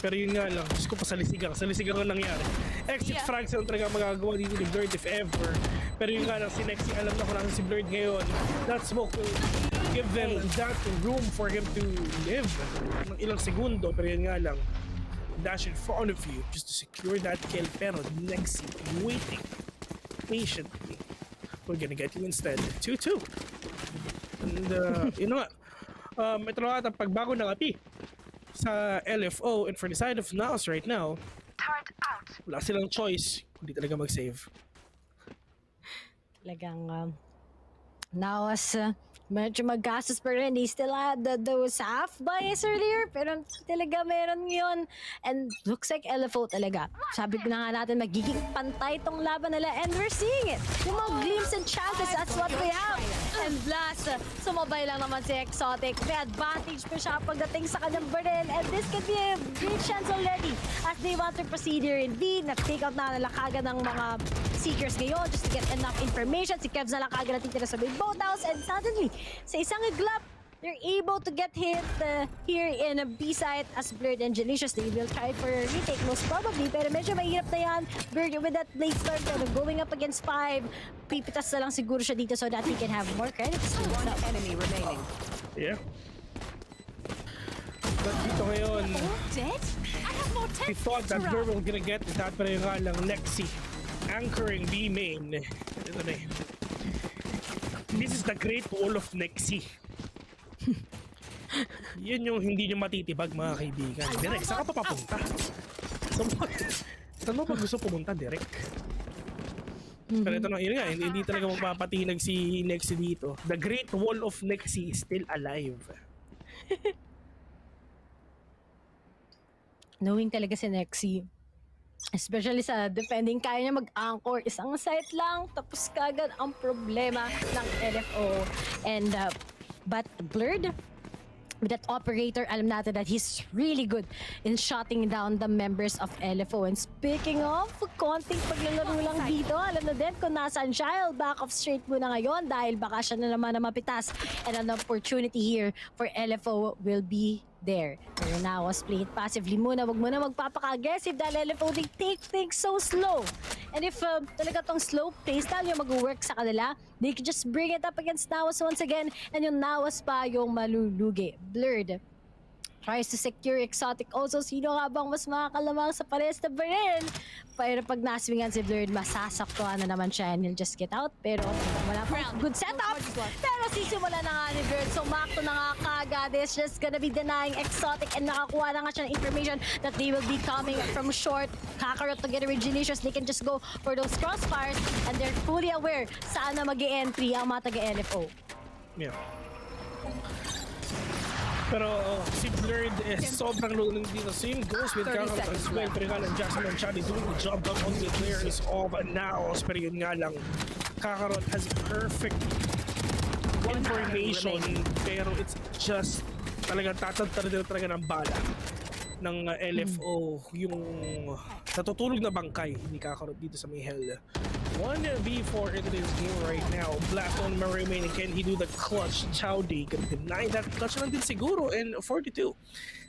Pero yun nga lang, Diyos ko pa salisigang ang nangyari. Exit frags lang talaga magagawa dito ni Blurred if ever. Pero yun nga lang, si Nexi, alam na ko natin si Blurred ngayon. That smoke will give them that room for him to live ng ilang segundo. Pero yun nga lang, dash in front of you just to secure that kill. Pero Nexi, waiting patiently. We're gonna get you instead. 2-2. And you know what? Ito na ang pagbago ng api sa LFO, and for the side of NAOS right now, wala silang choice kundi talaga mag-save. Talagang NAOS medyo maggastos pa rin. They still had those half buys earlier, pero talaga meron yun. And looks like LFO talaga. Sabi ko na nga natin, magiging pantay tong laban nila, and we're seeing it. Yung mga glimpse and chances, that's what we have. And Blast, sumabay lang naman si Exotic. May advantage pa siya pagdating sa kanyang barrel, and this could be a great chance already as they want to proceed here in B. Nag-take out na nila kagad ng mga Seekers ngayon just to get enough information. Si Kevs na lang kagad natitira sa big boathouse, and suddenly, sa isang iglap, they're able to get hit here in a B site as Blurred and Delicious. They will try for a retake most probably, pero medyo mahirap na yan. Blurred with that late start, pero going up against 5, pipitas na lang siguro siya dito so that he can have more credits. One enemy remaining. Yeah. But dito ngayon, we thought that Blurred was gonna get that, pero yung nga lang, Nexi anchoring B main. Ito na eh. This is the great wall of Nexi. Yan yung hindi nyo matitibag, mga kaibigan. Direk, saan ka pa papunta? Saan mo pa gusto pumunta, Direk? Pero ito na, yun nga, hindi talaga magpapatinag si Nexi dito. The great wall of Nexi is still alive. Knowing talaga si Nexi, especially sa defending, kaya niya mag-anchor isang site lang, tapos kagad ang problema ng LFO. And but Blurred, with that operator, alam natin that he's really good in shutting down the members of LFO. And speaking of, konting paglalaro lang dito, alam na din kung nasaan siya. He'll back off straight muna ngayon dahil baka siya na naman na mapitas. And an opportunity here for LFO will be there. Pero NAOS play it passively muna. Wag muna magpapaka-aggressive dahil LFO, they take things so slow. And if talaga tong slow playstyle yung mag-work sa kanila, they can just bring it up against NAOS once again, and yung NAOS pa yung malulugi. Blurred tries to secure Exotic also. Sino nga bang mas makakalamang sa pares na baril? Pero pag naswingan si Blurred, masasaktuhan na naman siya and he'll just get out. Pero wala pa good setup. Pero sisimula na nga ni Blurred. So Makto na nga kagad is just gonna be denying Exotic, and nakakuha na nga siya ng information that they will be coming from short. Kakarot together with Genesius, they can just go for those crossfires, and they're fully aware saan na mag-e-entry ang mga taga-LFO. Yeah. Pero si Blurred sobrang lulong dito. Same goes with Kakarot as well. Pero nga lang, Jackson and Chadi doing the job done on the players of NAOS. Pero yun nga lang, Kakarot has perfect information. Pero it's just talagang tatantar talaga ng bala ng LFO yung natutulog na bangkay ni Kakarot dito sa may hell. 1v4 into this game right now. Blast on remain. Can he do the clutch? Chowdy can deny that clutch lang din siguro. And 42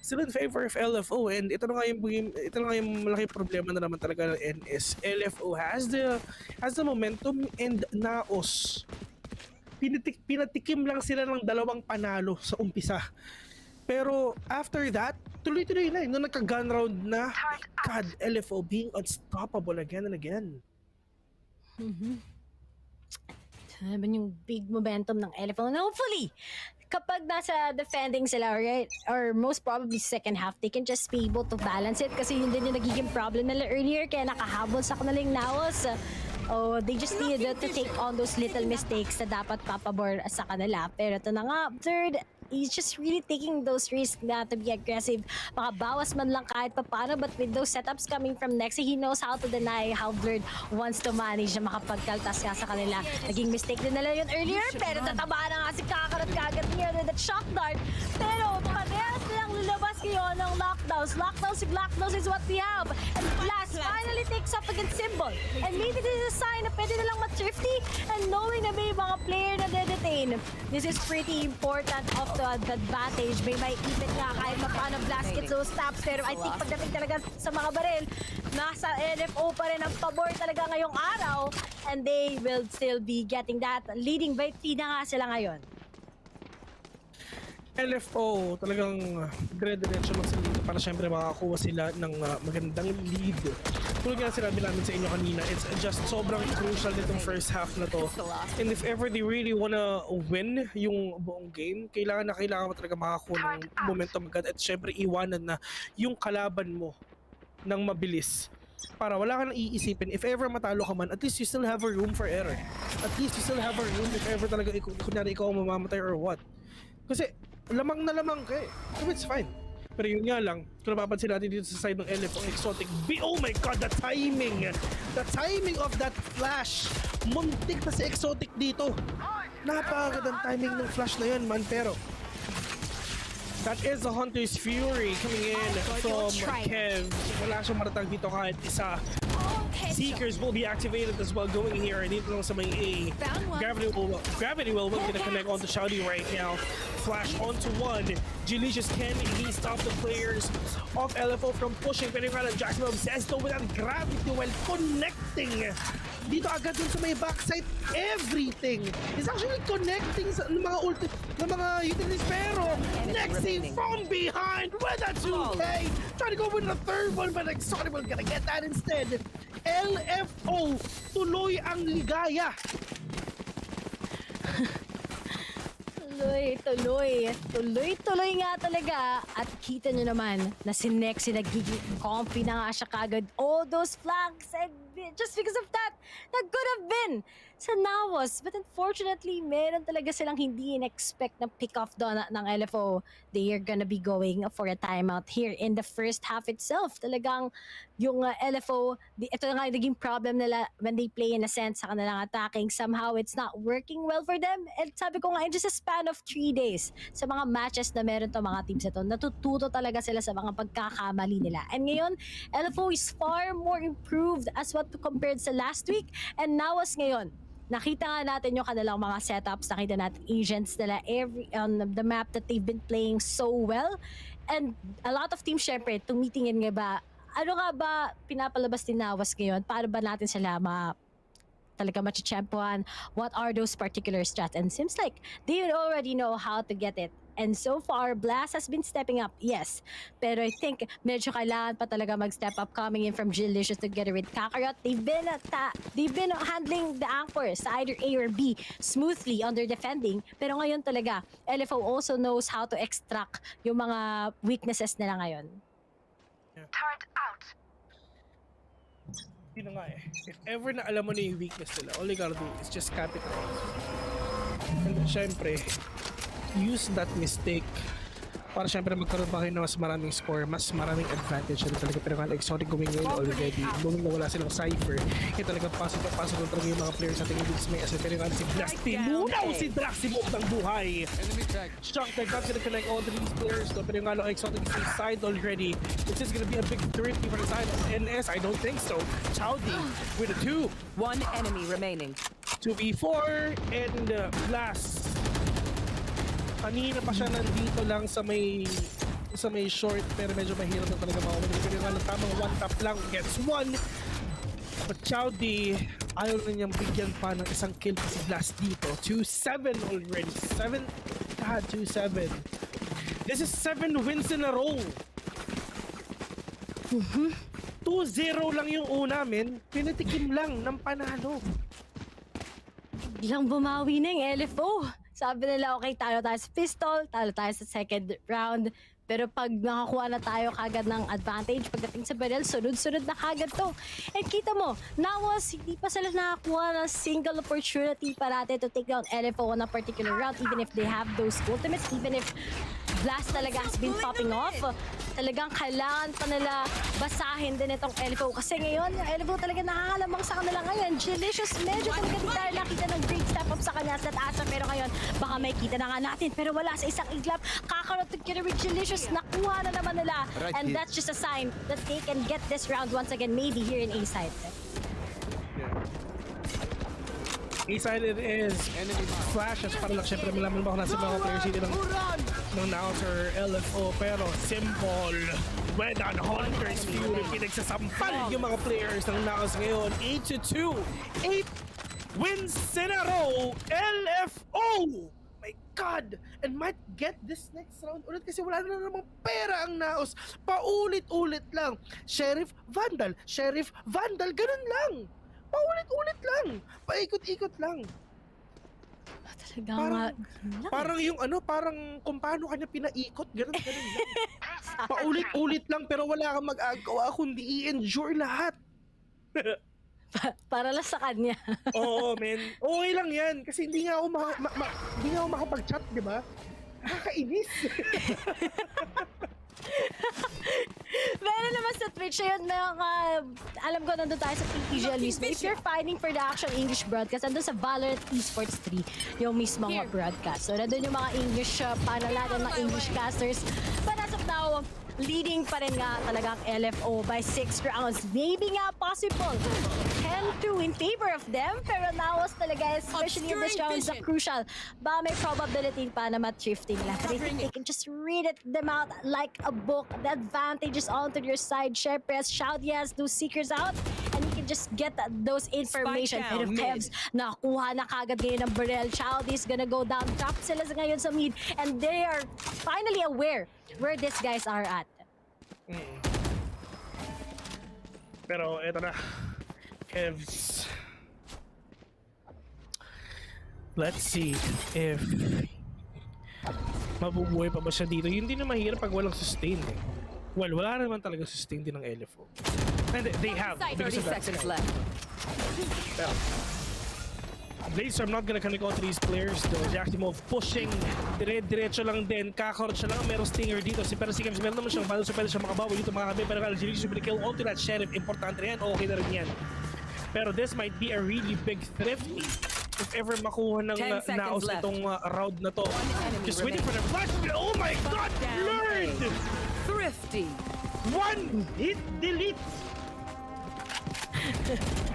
still in favor of LFO. And ito na nga yung malaki problema na naman talaga ng NS. LFO has the momentum, and NAOS pinatikim lang sila ng 2 panalo sa umpisa. Pero after that, tuloy-tuloy na. Nung nagka-gun round na, God, LFO being unstoppable again and again. Sabi yung big momentum ng LFO. And hopefully, kapag nasa defending sila, right, or most probably second half, they can just be able to balance it kasi yun din yung nagiging problem nila earlier kaya nakahabol sa kanilang NAOS. Oh, they just needed to take on those little mistakes na dapat papabor sa kanila. Pero ito na nga, third, he's just really taking those risks na to be aggressive. Makabawas man lang kahit pa paano, but with those setups coming from Nexi, he knows how to deny how Blurred wants to manage na makapagkaltas nga sa kanila. Naging mistake din nila yun earlier, pero tataba na nga si Kakarot kagad niya with that shock dart. Pero parehas nilang lulabas ngayon ng lockdowns. Lockdowns is what we have. And Blast finally takes up against Symbol. And maybe this is a sign na pwede nilang ma-thrifty and knowing na may mga player na de-detain. This is pretty important of the advantage. May ipit nga kahit paano Blast gets those taps. Pero I think pagdating talaga sa mga baril, nasa LFO pa rin ang pabor talaga ngayong araw. And they will still be getting that. Leading by 3 na nga sila ngayon. LFO talagang dire-diretso magsalita para syempre makakuha sila ng magandang lead. Tulad nga sinabi namin sa inyo kanina, it's just sobrang crucial nitong first half na to. And if ever they really wanna win yung buong game, kailangan mo talaga makakuha ng momentum agad at syempre iwanan na yung kalaban mo ng mabilis. Para wala ka nang iisipin, if ever matalo ka man, at least you still have a room for error. At least you still have a room if ever talaga kunyari ikaw mamamatay or what. Kasi lamang na lamang ka eh. So it's fine. Pero yun nga lang, kung napapansin natin dito sa side ng LFO Exotic, oh my God, the timing! The timing of that flash! Muntik na si Exotic dito. Napakagandang timing ng flash na yun, man. Pero that is the Hunter's Fury coming in from Kev. Wala siyang maratag dito kahit isa. Seekers will be activated as well going here. Dito lang sa may A. Gravity will gonna connect onto Shouty right now. Flash onto 1. Gelicious, can he stop the players of LFO from pushing? Pero nga lang Jackson Obsesto with that Gravity well connecting. Dito agad dun sa may backside, everything is actually connecting sa mga utilities. Pero Nexi from behind with a 2K, trying to go with the third one, but Exotic will gonna get that instead. LFO tuloy ang ligaya. Tuloy nga talaga. At kita nyo naman na si Nexi nagiging comfy na nga siya kagad. All those flanks, and just because of that could have been sa NAOS. But unfortunately, meron talaga silang hindi in-expect na pick-off doon ng LFO. They are gonna be going for a timeout here in the first half itself. Talagang yung LFO, ito nga yung naging problem nila when they play in a sense sa kanilang attacking. Somehow, it's not working well for them. And sabi ko nga, in just a span of 3 days, sa mga matches na meron to mga teams ito, natututo talaga sila sa mga pagkakamali nila. And ngayon, LFO is far more improved as what compared sa last week. And NAOS ngayon, nakita nga natin yung kanilang mga setups, nakita natin agents nila on the map that they've been playing so well. And a lot of teams, syempre, tumitingin nga ba, ano nga ba pinapalabas ni NAOS ngayon? Paano ba natin sila talaga machichampuan? What are those particular strats? And seems like they already know how to get it. And so far, Blast has been stepping up, yes. Pero I think medyo kailangan pa talaga mag-step up coming in from Gelicious together with Kakarot. They've been handling the anchors sa either A or B smoothly under defending. Pero ngayon talaga, LFO also knows how to extract yung mga weaknesses nila ngayon. Turned out. Yun nga eh. If ever na alam mo na yung weakness nila, all you gotta do is just capitalize. And syempre, use that mistake para syempre magkaroon pa kayo ng mas maraming score, mas maraming advantage na talaga. Pero nga Exotic going in already, nung wala silang Cypher, talagang pasok talaga yung mga players natin yung may asset. Pero nga si Blast, tinunaw si Draximov ng buhay. Shock that not gonna connect all these players. Pero nga Exotic is inside already. This is gonna be a big thrifty for the side of NS. I don't think so. Chowdy with a 2. One enemy remaining. 2v4 and Blast. Kanina pa siya nandito lang sa may short, pero medyo mahirap na talaga makawin. Pero nga lang tamang one tap lang, gets one. But Chowdy, ayaw na niyang bigyan pa ng isang kill pa si Blast dito. 2-7 already. 2-7. This is 7 wins in a row. 2-0 lang yung una, men. Pinatikim lang ng panalo. Biglang bumawi na yung LFO. Sabi nila, okay, talo tayo sa pistol, talo tayo sa second round. Pero pag nakakuha na tayo kagad ng advantage pagdating sa barrel, sunod-sunod na kagad to. And kita mo, NAOS, hindi pa sila nakakuha ng single opportunity parate to take down LFO on a particular round, even if they have those ultimates, even if Blast talaga has been popping off. Talagang kailangan pa nila basahin din itong LFO. Kasi ngayon, yung LFO talaga nakakalamang sa kanila ngayon. Delicious, medyo talaga di tayo nakita ng great step up sa kanya sa taas. Pero ngayon, baka may kita na nga natin. Pero wala sa isang iglap. Kakaroon kina with Delicious. Nakuha na naman nila. And that's just a sign that they can get this round once again, maybe here in A-side. A-side it is flashes para lang syempre malaman mo kung nasa mga players dito ng NAOS or LFO, pero simple when on Hunter's Fury pinagsasampal yung mga players ng NAOS ngayon. 8-2, 8 wins in a row. LFO, my God, and might get this next round ulit kasi wala na namang pera ang NAOS. Paulit-ulit lang, Sheriff Vandal, ganun lang. Paulit-ulit lang. Paikot-ikot lang. Parang yung parang kung paano kanya pinaikot, ganun lang. Paulit-ulit lang pero wala kang mag-agawa kundi i-endure lahat. Para lang sa kanya. Oo, men. Okay lang yan kasi hindi nga ako makapag-chat, di ba? Nakakainis. Meron naman sa Twitch yun, alam ko nandun tayo sa PPGL mismo. If you're fighting for the actual English broadcast, nandun sa Valorant Esports 3 yung mismo mga broadcast. So nandun yung mga English panel natin, mga English casters. But as of now, leading pa rin nga talagang LFO by 6 rounds. Maybe nga possible 10-2 in favor of them, pero NAOS talaga, especially in this round, is crucial. Ba may probability pa na ma-drifting lang. But I think they can just read them out like a book. The advantage is onto your side. Syempre, as Shouty has those seekers out, and you can just get those information. Pero Kevs, nakuha na kagad ngayon ng barrel. Shouty is gonna go down. Drop sila ngayon sa mid, and they are finally aware where these guys are at. Pero eto na, Kevs. Let's see if mabubuhay pa ba siya dito. Yun din na mahirap pag walang sustain eh. Well, wala naman talaga sustain din ng LFO. And they have, because of that. 30 seconds left. Pero Blaze, I'm not gonna connect all to these players though. Jackimov pushing, diretso lang din. Kakarot siya lang, merong stinger dito. Pero si Kevs, meron naman siyang value, so pwede siya makabawi dito mga kabe. Pero Algeria should be kill onto that Sheriff. Importante rin yan, okay na rin yan. Pero this might be a really big thrifty if ever makuha ng NAOS itong round na to. Just waiting for the flash. Oh my God! Learned! Thrifty. One hit delete.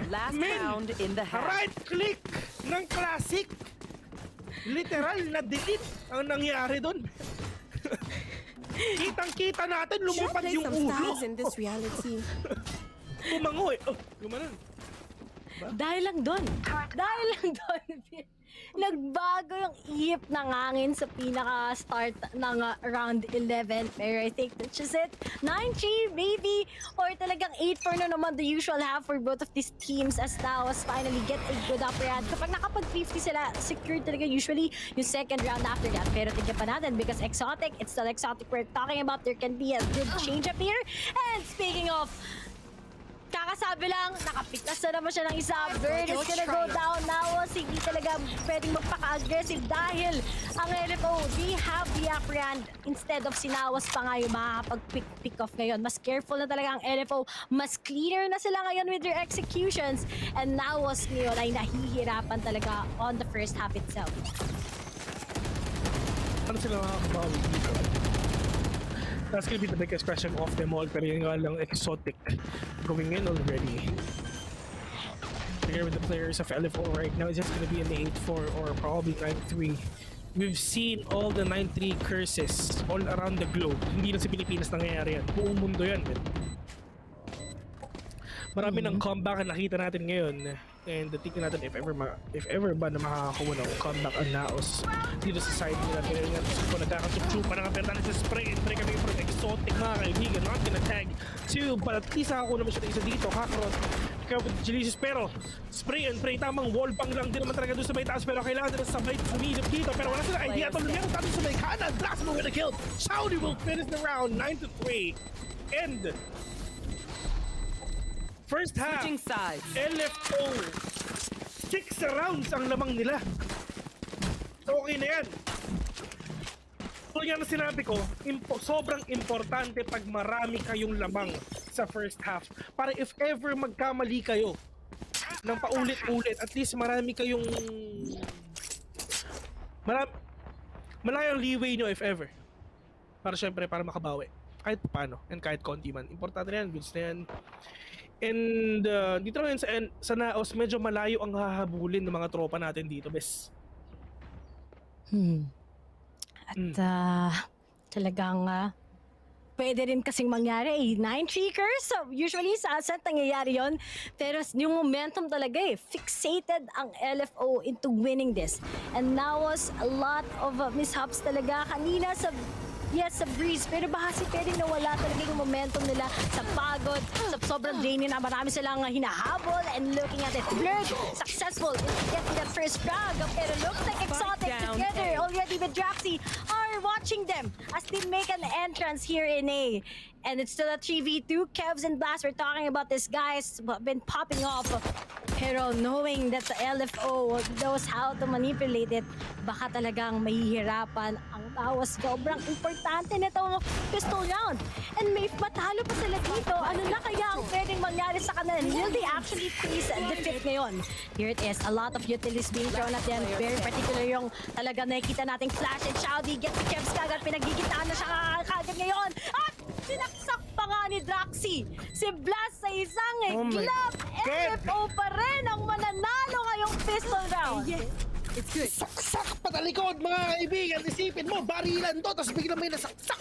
Last round in the half. Right click ng classic. Literal na delete ang nangyari doon. Kitang-kita natin lumipad yung ulo. Tumango eh. Oh, gumanon. Dahil lang doon. Nagbago yung ihip ng hangin sa pinaka-start ng round 11. Pero I think that's just it. 9-3 maybe, or talagang 8-4 na naman the usual half for both of these teams as NAOS finally get a good upper hand. Kapag nakapag-50 sila, secured talaga usually yung second round after that. Pero tignan pa natin because Exotic, it's still Exotic we're talking about. There can be a good change up here. And speaking of kakasabi lang, nakapiktas na naman siya ng isa. Bird is gonna go down now. Hindi talaga pwedeng magpaka-aggressive dahil ang LFO, they have the upper hand. Instead of sinawas pa nga yung makakapag-pick off ngayon. Mas careful na talaga ang LFO. Mas cleaner na sila ngayon with their executions. And NAOS ngayon ay nahihirapan talaga on the first half itself. Ano sila makakabawi dito? That's gonna be the biggest question of them all, pero yun nga lang exotic going in already. Together with the players of LFO right now, it's just gonna be an 8-4 or probably 9-3. We've seen all the 9-3 curses all around the globe. Hindi lang sa Pilipinas nangyayari yan. Buong mundo yan, man. Marami ng comeback na nakita natin ngayon. And tingnan natin if ever ba na makakakuha ng comeback ang NAOS dito sa side nila. Pero nga po nagkakatsup-tsupa na kapit natin sa spray and spray kami from exotic mga kaibigan. Not gonna tag to, but at least ako naman siya na isa dito. Kakarot ikaw with Jelisus, pero spray and pray, tamang wall bang lang din naman talaga doon sa may taas, pero kailangan din sabay sumilip dito, pero wala sila idea tol meron tayo sa may kanan. Drasmo with a kill. Saudi will finish the round 9-3 and first half, LFO 6 rounds ang lamang nila. So okay na yan. So yan ang sinabi ko, sobrang importante pag marami kayong lamang sa first half. Para if ever magkamali kayo ng paulit-ulit, at least marami kayong malayang leeway nyo if ever. Para syempre, para makabawi. Kahit paano, and kahit konti man. Importante na yan, goods na yan. And dito rin sa NAOS, medyo malayo ang hahabulin ng mga tropa natin dito, bes. At talagang pwede rin kasing mangyari 9-3 curse. So usually sa asset nangyayari yon. Pero yung momentum talaga fixated ang LFO into winning this. And now was a lot of mishaps talaga kanina sa sa breeze, pero baka si pwedeng nawala talaga yung momentum nila sa pagod, sa sobrang draining na marami silang hinahabol, and looking at it, Blurred, successful in getting that first frag, pero looks like Exotic together already with Draxi are watching them as they make an entrance here in A. And it's still a 3v2. Kevs and Blast, we're talking about this guys been popping off. Pero knowing that the LFO knows how to manipulate it, baka talagang mahihirapan ang NAOS. Sobrang importante nitong pistol round. And may matalo pa sila dito. Ano na kaya ang pwedeng mangyari sa kanila? Will they actually face the fifth ngayon? Here it is. A lot of utilities being thrown at them. Very particular yung talaga nakikita nating flash and Chaudi get the Kevs kagad. Pinagigitaan na siya kagad ngayon. At sinaksak pa nga ni Draxi. Si Blast sa isang glove. LFO pa rin ang mananalo ngayong pistol round. It's good. Saksak patalikod mga kaibigan. Isipin mo, barilan to, tapos biglang may nasaksak.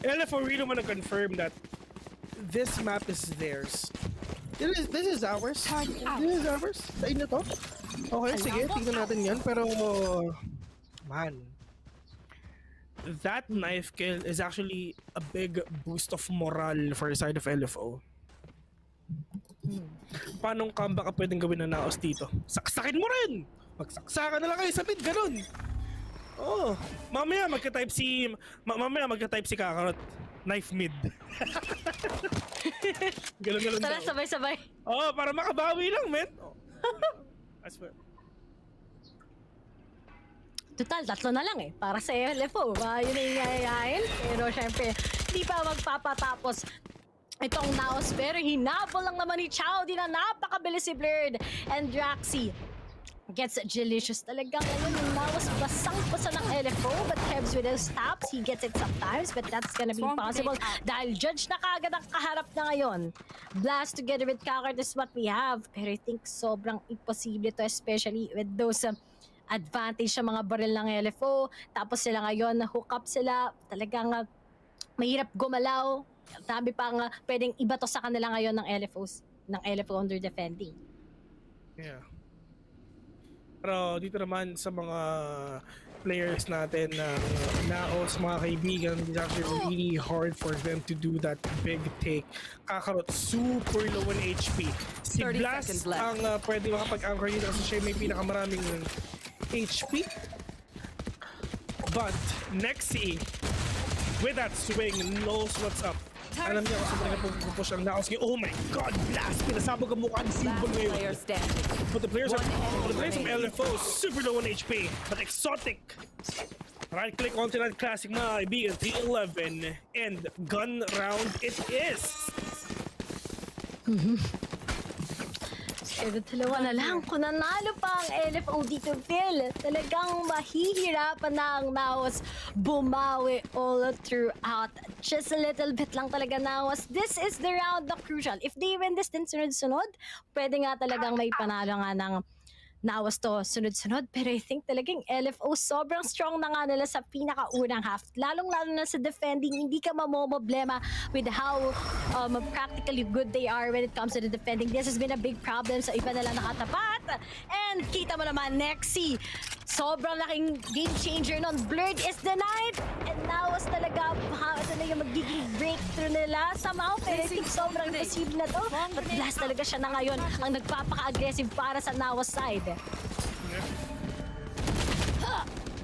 LFO really want to confirm that this map is theirs. This is ours. This is ours. Sa inyo to. Okay, sige, tingnan natin yan. Pero, man, that knife kill is actually a big boost of morale for the side of LFO. Paanong comeback ka pwedeng gawin ng NAOS dito? Saksakin mo rin! Magsaksakan na lang kayo sa mid, ganun! Oh, mamaya magka-type si Kakarot. Knife mid. Ganun Tara, sabay-sabay. Oh, para makabawi lang, men. I swear. Total, 3 na lang para sa LFO. Yun yung yayayain. Pero syempre, hindi pa magpapatapos itong NAOS. Pero hinabol lang naman ni Chaudi na napakabilis si Blurred. And Draxi gets delicious talagang ngayon yung NAOS basang-basa ng LFO, but Kevs with his taps, he gets it sometimes, but that's gonna be impossible dahil Judge na kaagad ang kaharap na ngayon. Blast together with Kakard is what we have, pero I think sobrang imposible to, especially with those advantage sa mga baril ng LFO, tapos sila ngayon, hook up sila, talagang mahirap gumalaw, dami pang pwedeng iba to sa kanila ngayon ng LFO under defending. Yeah. Pero dito naman sa mga players natin ng NAOS, mga kaibigan, it's actually really hard for them to do that big take. Kakarot, super low in HP. Si Blast ang pwede makapag-anchor dito kasi siya may pinakamaraming HP. But Nexi with that swing, knows what's up. Alam niya kung saan talaga pupush ang NAOS Game. Oh my God, blast! Pinasabog ang mukha ni Symbol ngayon. But the players from LFO, super low on HP, but exotic. Right-click onto that classic mga kaibigan, T11, and gun round it is. Pero dalawa na lang. Kung nanalo pa ang LFO dito, Phil, talagang mahihirapan na ang NAOS bumawi all throughout. Just a little bit lang talaga NAOS. This is the round na crucial. If they win this din sunod-sunod, pwede nga talagang may panalo nga ng NAOS to sunod-sunod. Pero I think talagang LFO sobrang strong na nga nila sa pinakaunang half. Lalong-lalo na sa defending, hindi ka mamoblema with how practically good they are when it comes to the defending. This has been a big problem sa iba nila nakatapat. And kita mo naman, Nexi, sobrang laking game changer nun. Blurred is denied. And NAOS talaga, ito na yung magiging breakthrough nila somehow. Pero I think sobrang imposible na to. But blast talaga siya na ngayon ang nagpapaka-aggressive para sa NAOS side.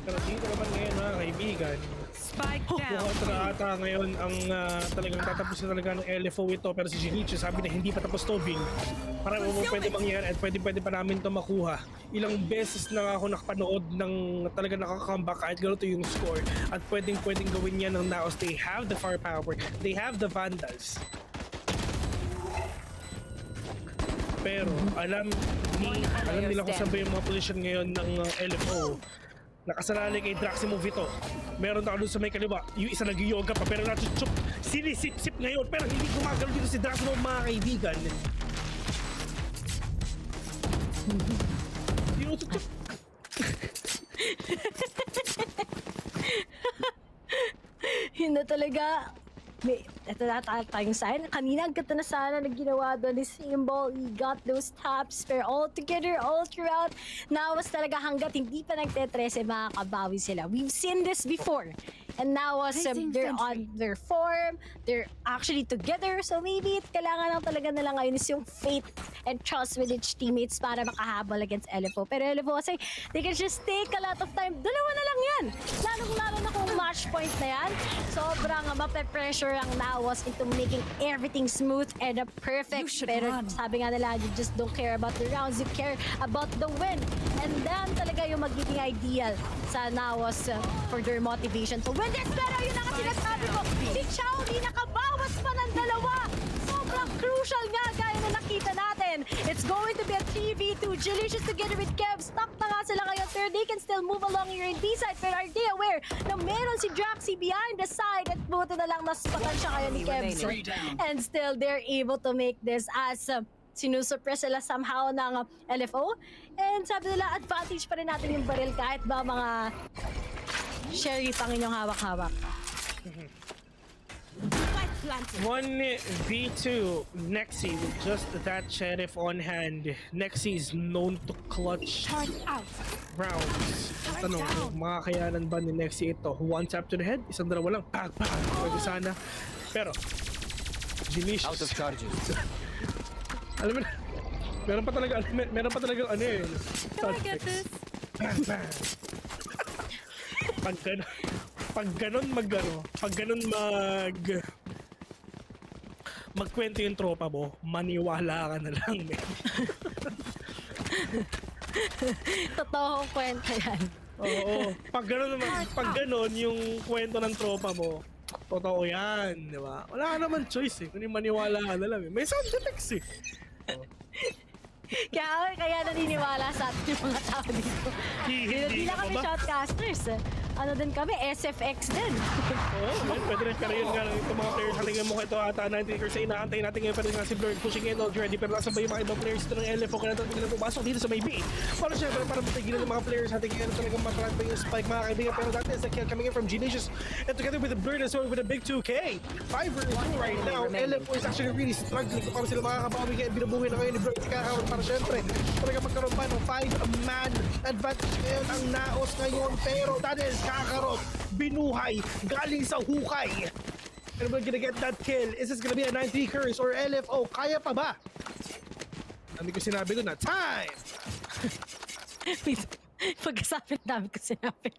Pero dito naman ngayon mga kaibigan, mukhang na ata ngayon ang talagang tatapos na talaga ng LFO ito. Pero si Jinichi sabi na hindi pa tapos to, Bing. Para mo pwede mangyari at pwede pa namin ito makuha. Ilang beses na ako nakapanood ng talaga nakaka-comeback kahit ganito yung score. At pwedeng gawin yan ng NAOS. They have the firepower, they have the Vandals. Pero alam nila kung saan ba yung mga position ngayon ng LFO. Nakasalali kay Draximo Veto. Meron na doon sa may kaliwa. Yung isa nag-yoga pa pero natutsuk. Sinisip-sip ngayon pero hindi gumagalaw dito si Draximo mga kaibigan. Tinututsuk. Yun na talaga. Ito na tayong sign. Kanina ang ganda na sana na ginawa doon ni Symbol. He got those taps. Pero all together, all throughout, NAOS talaga hanggat hindi pa nagtetrese, makakabawi sila. We've seen this before. And NAOS, they're on their form. They're actually together. So maybe kailangan lang talaga nila ngayon is yung faith and trust with each teammates para makahabol against LFO. Pero LFO kasi, they can just take a lot of time. Dalawa na lang yan. Lalong-lalo na kung match point na yan. Sobrang mape-pressure ang NAOS into making everything smooth and perfect. Pero sabi nga nila, you just don't care about the rounds, you care about the win. And then talaga yung magiging ideal sa NAOS for their motivation to win this. Pero yun ang sinasabi ko, si Chaomi nakabawas pa ng dalawa. Sobrang crucial nga gaya na nakita natin. It's going to be a 3v2. Delicious together with Kev. Stuck na nga sila ngayon. Pero they can still move along here in B-side. Pero are they aware na meron si Draxi behind the side at buto na lang naspatan siya ngayon ni Kev. And still they're able to make this as sinusuppress sila somehow ng LFO. And sabi nila, advantage pa rin natin yung baril kahit ba mga Sherry pang inyong hawak-hawak. 1v2 Nexi with just that sheriff on hand. Nexi is known to clutch rounds. Tanong, mga kayanan ba ni Nexi ito? One tap to the head, isang dalawa lang, pag. Pwede sana. Pero, delicious. Out of charges. Alam mo na, meron pa talaga ano eh. Can I get this? Pag ganon magkwento yung tropa mo, maniwala ka na lang, man. Totoong kwento yan. Oo. Pag ganon yung kwento ng tropa mo, totoo yan, di ba? Wala ka naman choice eh, kung maniwala ka na lang eh. May sound effects eh. Kaya naniniwala sa atin yung mga tao dito. Hindi lang kami shoutcasters. Ano din kami, SFX din. Oo, pwede rin karoon nga lang itong mga players. Halingin mo ito ata 90 kasi inaantay natin ngayon pa rin nga si Blur pushing in already. Pero nasa ba yung mga ibang players ito ng LFO kaya natin nila pumasok dito sa may B. Para syempre para matigilan ng mga players natin ngayon talagang matrap yung spike mga kaibigan. Pero that is a kill coming in from Genesius and together with the Blur as well with a big 2K. 5-2 right now. LFO is actually really struggling para sila makakabawi kaya binubuhin na ngayon ni Blur. Kakawin para syempre talagang magkaroon pa ng 5-man advantage ngayon ang NAOS ngayon. Pero that is Kakarot, binuhay, galing sa hukay. And we're gonna get that kill. Is this gonna be a 9-3 curse or LFO? Kaya pa ba? Hindi ko sinabi doon na time! Pagkasabi namin ko sinabi,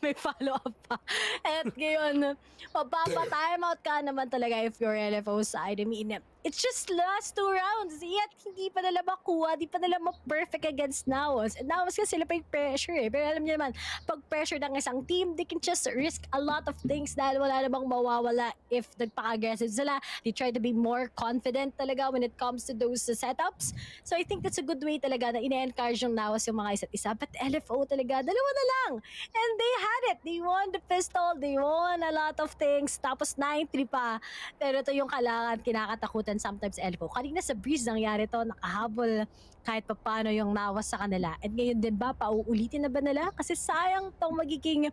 may follow-up pa. At ngayon, mapapa-timeout ka naman talaga if your LFO side. I mean, it's just last 2 rounds. Yet, hindi pa nila makuha, hindi pa nila ma-perfect against NAOS. And NAOS kasi sila pa yung pressure eh. Pero alam niyo naman, pag pressure ng isang team, they can just risk a lot of things dahil wala namang mawawala if nagpaka-aggressive sila. They try to be more confident talaga when it comes to those setups. So I think that's a good way talaga na ine-encourage yung NAOS yung mga isa't isa. But LFO talaga, dalawa na lang. And they had it. They won the pistol. They won a lot of things. Tapos 9-3 pa. Pero ito yung kailangan kinakatakutan sometimes LFO. Kanina sa Breeze nangyari to, nakahabol kahit pa paano yung NAOS sa kanila. And ngayon din ba, pauulitin na ba nila? Kasi sayang tong magiging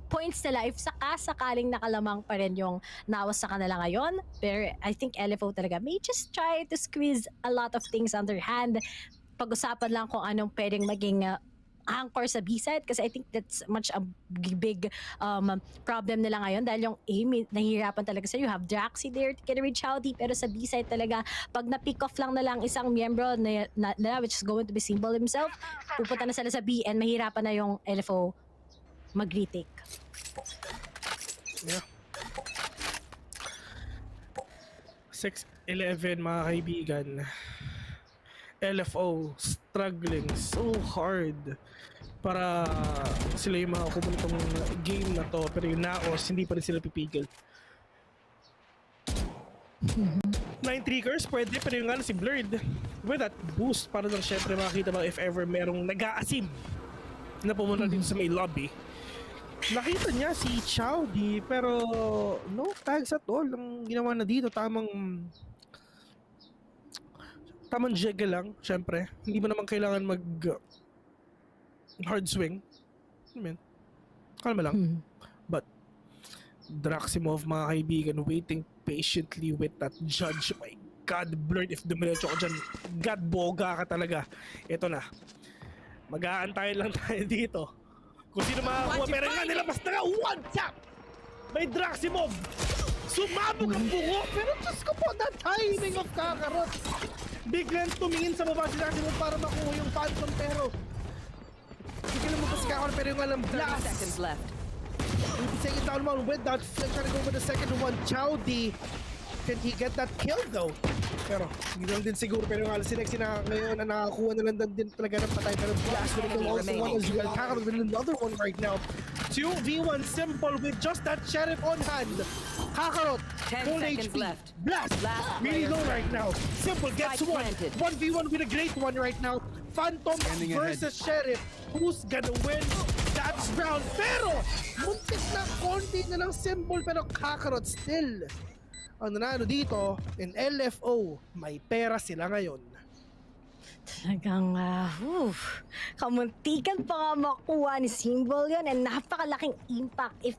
points nila if sakaling nakalamang pa rin yung NAOS sa kanila ngayon. Pero I think LFO talaga may just try to squeeze a lot of things underhand. Pag-usapan lang kung anong pwedeng maging anchor sa B-side kasi I think that's much a big problem nila ngayon dahil yung aim, nahihirapan talaga sila. You have Draxi there to get a reach out, pero sa B-side talaga, pag na-pick off lang na lang isang miyembro na which is going to be Symbol himself, pupunta na sila sa B and mahirapan na yung LFO mag-retake. Yeah. 6-11 mga kaibigan. LFO struggling so hard para sila yung makakuha nitong game na to, pero yung NAOS hindi pa rin sila pipigil. 9 triggers pwede, pero yung si Blurred with that boost para lang syempre makakita ba if ever merong nag-aasim na pumunta dito sa may lobby. Nakita niya si Chowdy pero no tags at all ang ginawa na dito. Tamang jiggle lang, syempre. Hindi mo naman kailangan mag hard swing. I mean, kalma lang. But Draximov, mga kaibigan, waiting patiently with that judge. My God, Blurred, if dumiretso ko dyan, God, boga ka talaga. Ito na. Mag-aantayin lang tayo dito. Kung sino makakuha, pero nga nilabas na nga, one tap! May Draximov! Sumabog ang bungo! Pero Diyos ko po, that timing of Kakarot! Biglang tumingin sa baba si Draximov para makuha yung Phantom, pero biglang mo pa si Kakarot, pero yung alam, blast! 30 seconds left. Take it down one with that flick, trying to go with the second one. Chowdy, can he get that kill though? Pero hindi lang din siguro, pero yung si Lexi na ngayon na nakakuha na lang din talaga ng patay, pero blast will go also one as well. Kakarot with another one right now. 2v1 Simple with just that sheriff on hand. Kakarot, 10 full seconds HP. left. Blast, really low right now. Simple gets one. 1v1 with a great one right now. Phantom versus Sheriff. Who's gonna win that round? Pero muntik na konti na lang Simple, pero Kakarot still ang nanalo dito. In LFO, may pera sila ngayon. Talagang, kamuntikan pa nga makuha ni Symbol yun, and napakalaking impact if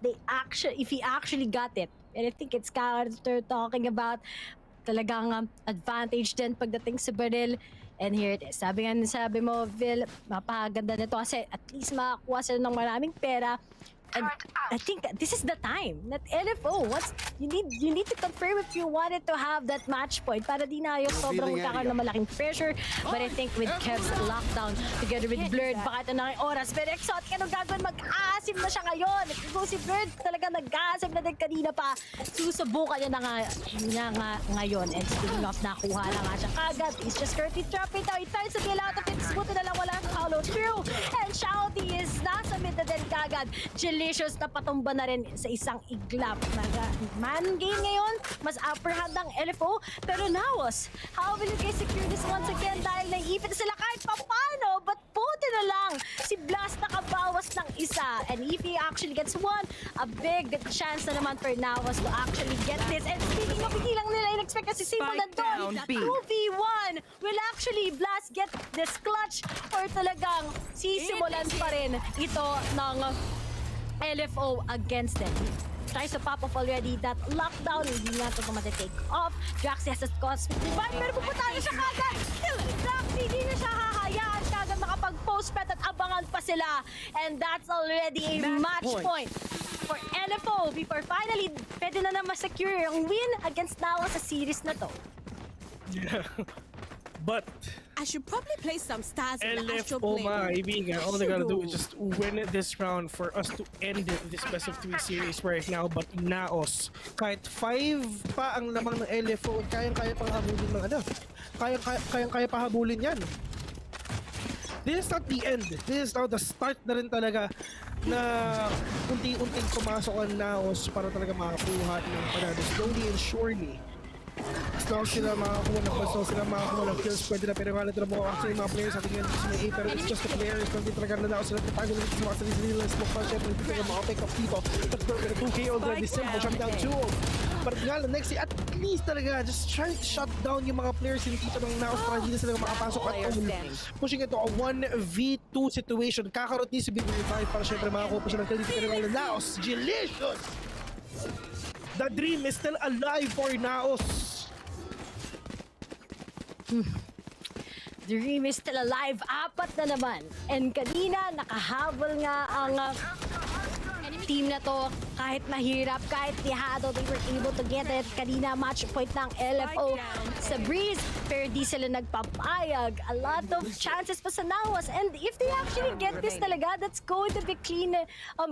he actually got it. And I think it's Carter talking about talagang advantage din pagdating sa baril. And here it is. Sabi mo, Vil, mapaganda nito kasi at least makakuha sila ng maraming pera. And I think this is the time that LFO, you need to confirm if you wanted to have that match point para di na yung sobrang magkakaroon ng malaking pressure. But I think with Kev's lockdown together with Blurred, baka ito na yung oras. Pero Exotic, anong gagawin? Mag-aasim na siya ngayon. Kung si Blurred talaga nag-aasim na din kanina pa, susubukan niya nga ngayon. And speaking of, nakuha na nga siya kagad. He's just currently trapping down. He tries to get out of it. Buti na lang wala ang follow through. And Shouty is nasa mid na din kagad. Delicious na patumba na rin sa isang iglap. Man game ngayon, mas upper hand ng LFO. Pero NAOS, how will you guys secure this once again? Dahil naiipit na sila kahit paano. But buti na lang, si Blast nakabawas ng isa. And if he actually gets one, a big chance na naman for NAOS to actually get this. And speaking of, hindi lang nila in-expect na si Symbol nandun. 2v1. Will actually Blast get this clutch? Or talagang sisimulan pa rin ito ng LFO against them. Tries to pop off already that lockdown. Hindi nga ito matitake off. Draxi has a cosmic divine, pero pupunta na siya kagad. Draxi, hindi na siya hahayaan kagad makapag-post-pet at abangan pa sila. And that's already a match point for LFO before finally pwede na ma-secure yung win against NAOS sa series na to. Yeah. But I should probably play some stars in the actual LFO play. mga kaibigan, all they gotta do is just win this round for us to end this best of 3 series right now. But NAOS, kahit 5 pa ang lamang ng LFO, kayang-kaya pang habulin ng ano. Kayang-kaya pa habulin yan. This is not the end. This is now the start na rin talaga na unti-unting pumasok ang NAOS para talaga makakuha ng panalo. Slowly and surely. As long as sila makakuha ng bus, sila makakuha ng kills, pwede na. Pero nga natin mo actually mga players sa tingin sa may A, pero it's just the players. Hindi talaga na NAOS sila tapago lang sa mga sarili nila. Smoke pa siya, hindi talaga makapick up dito. But they're gonna 2K already. Simple, shut down 2. But nga lang, next at least talaga, just trying to shut down yung mga players dito ng NAOS para hindi na sila makapasok at all. Pushing ito a 1v2 situation. Kakarot ni si Big Revive para syempre makakuha pa siya ng kill dito. Pero nga lang, NAOS, delicious! The dream is still alive for NAOS. The dream is still alive. 4 na naman. And kanina, nakahabol nga ang team na to. Kahit mahirap, kahit lihado, they were able to get it. Kanina, match point ng LFO sa Breeze. Pero di sila nagpapayag. A lot of chances pa sa NAOS. And if they actually get this talaga, that's going to be clean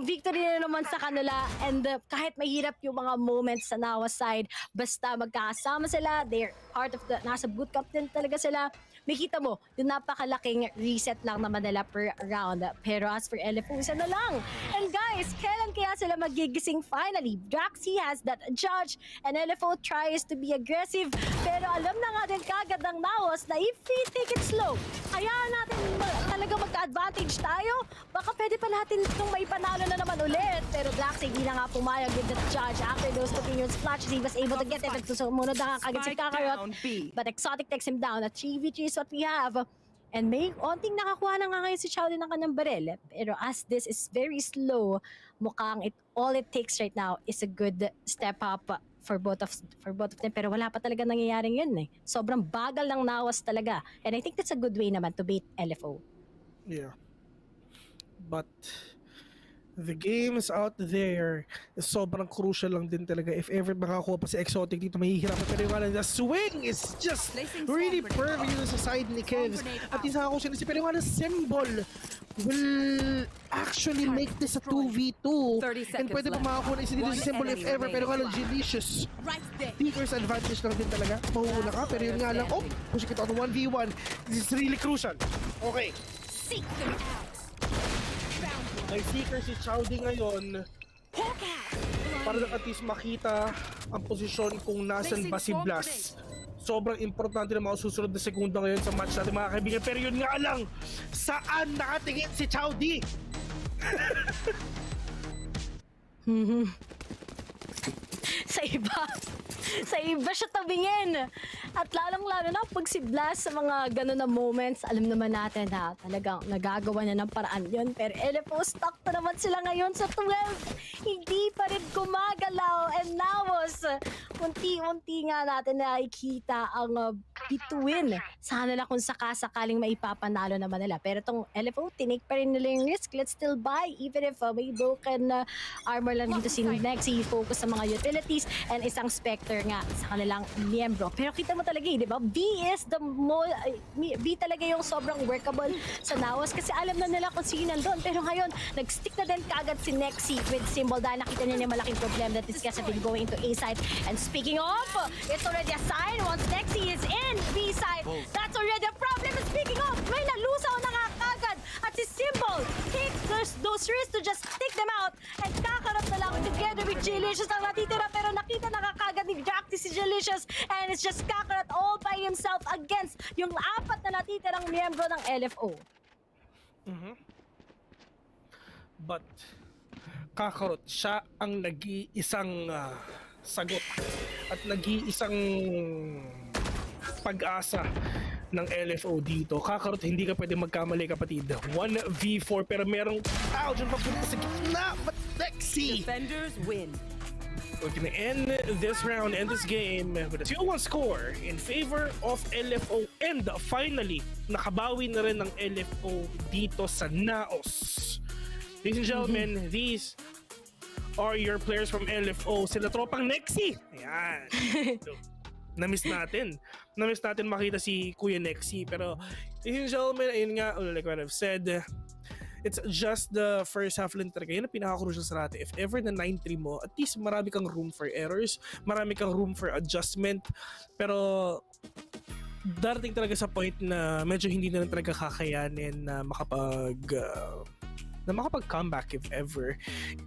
victory na naman sa kanila. And kahit mahirap yung mga moments sa NAOS side, basta magkakasama sila, they're part of the, nasa bootcamp din talaga sila. Makita mo, yung napakalaking reset lang naman nila per round. Pero as for LFO, isa na lang. And guys, kailan kaya sila magigising finally? Draxi has that judge and LFO tries to be aggressive. Pero alam na nga din kagad ng NAOS na if we take it slow, hayaan natin talaga magka-advantage tayo. Baka pwede pa natin itong may panalo na naman ulit. Pero Draxi hindi na nga pumayag with that judge. After those continuous flashes, he was able to get it. So munod na nga kagad si Kakarot. But Exotic takes him down at 3v3 is what we have. And may onting nakakuha na nga ngayon si Chowdy ng kanyang baril. Pero as this is very slow, mukhang all it takes right now is a good step up for both of them. Pero wala pa talaga nangyayaring yun eh. Sobrang bagal ng NAOS talaga. And I think that's a good way naman to beat LFO. Yeah. But the games out there is sobrang crucial lang din talaga. If ever makakuha pa si Exotic dito, mahihirapan. Pero yung the swing is just really perfect dito sa side ni Kevs. At isa ako siya, pero yung symbol will actually make this a 2v2. And pwede pa makakuha na isa dito sa symbol if ever. Pero nga delicious. Speaker's advantage lang din talaga. Mahuhula ka. Pero yun nga lang, push kita on 1v1. This is really crucial. Okay. Seek them out. May seeker si Chowdy ngayon para na at least makita ang posisyon kung nasan ba si Blast. Sobrang importante na mga susunod na segunda ngayon sa match natin mga kaibigan. Pero yun nga lang, saan nakatingin si Chowdy? Sa iba siya tabingin. At lalong-lalo na pag si Blast sa mga gano'n na moments, alam naman natin na talagang nagagawa na ng paraan yun. Pero LFO stuck na naman sila ngayon sa 12. Hindi pa rin gumagalaw. And NAOS, unti-unti nga natin nakikita ang bituin. Sana lang kung sakasakaling maipapanalo naman nila. Pero itong LFO, tinake pa rin nila yung risk. Let's still buy. Even if may broken armor lang dito si Nexi, focus sa mga utilities and isang Spectre nga sa kanilang miyembro. Pero kita mo talaga di ba? B talaga yung sobrang workable sa NAOS kasi alam na nila kung sino nandun. Pero ngayon, nag-stick na din kaagad si Nexi with symbol dahil nakita niya malaking problem that is kasi been going to A side. And speaking of, it's already a sign once Nexi is in B side. That's already a problem. And speaking of, may nalusaw na nga kaagad at si Symbol take those risks to just take them out and kakarap na lang together with Jalicious ang natitira pero nakita na kaagad ni Jackty si Jalicious and it's just Kakarot all by himself against yung 4 na natitirang miyembro ng LFO. But Kakarot, siya ang nag-iisang sagot at nag-iisang pag-asa ng LFO dito. Kakarot, hindi ka pwede magkamali kapatid. 1v4 pero merong tao dyan papunta sa gitna. But Lexi! Defenders win. We're gonna end this round and this game with a 2-1 score in favor of LFO. And finally, nakabawi na rin ng LFO dito sa NAOS. Ladies and gentlemen, these are your players from LFO. Sila tropang Nexi. Ayan. Na-miss natin. Na-miss natin makita si Kuya Nexy. Pero, ladies and gentlemen, ayun nga, like what I've said, it's just the first half lang talaga. Yun ang pinaka-crucial sa natin. If ever na 9-3 mo, at least marami kang room for errors, marami kang room for adjustment. Pero, darating talaga sa point na medyo hindi na lang talaga kakayanin na makapag-comeback if ever.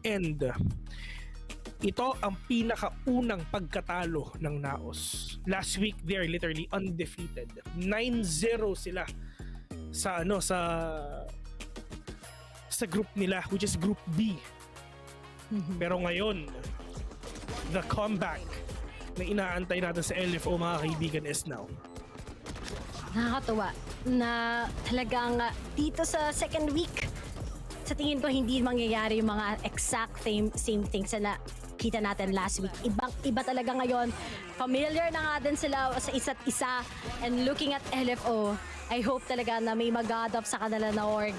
And, ito ang pinakaunang pagkatalo ng NAOS. Last week, they're literally undefeated. 9-0 sila sa group nila, which is Group B. Pero ngayon, the comeback na inaantay natin sa LFO, mga kaibigan, is now. Nakakatuwa na talagang dito sa second week, sa tingin ko hindi mangyayari yung mga exact same things na kita natin last week. Iba talaga ngayon. Familiar na nga din sila sa isa't isa. And looking at LFO, I hope talaga na may mag-adopt sa kanila na org.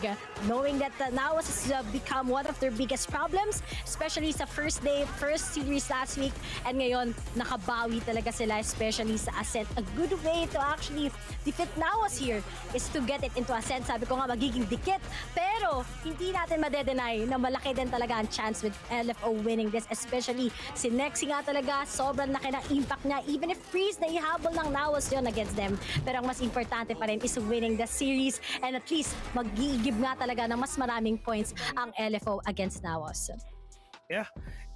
Knowing that NAOS has become one of their biggest problems, especially sa first series last week. And ngayon, nakabawi talaga sila, especially sa Ascent. A good way to actually defeat NAOS here is to get it into Ascent. Sabi ko nga, magiging dikit. Pero, hindi natin madedenay na malaki din talaga ang chance with LFO winning this. Especially, si Nexy nga talaga, sobrang laki ng impact niya. Even if freeze na ihabol ng NAOS yun against them. Pero ang mas importante pa rin is winning the series and at least mag-give nga talaga ng mas maraming points ang LFO against NAOS. Yeah.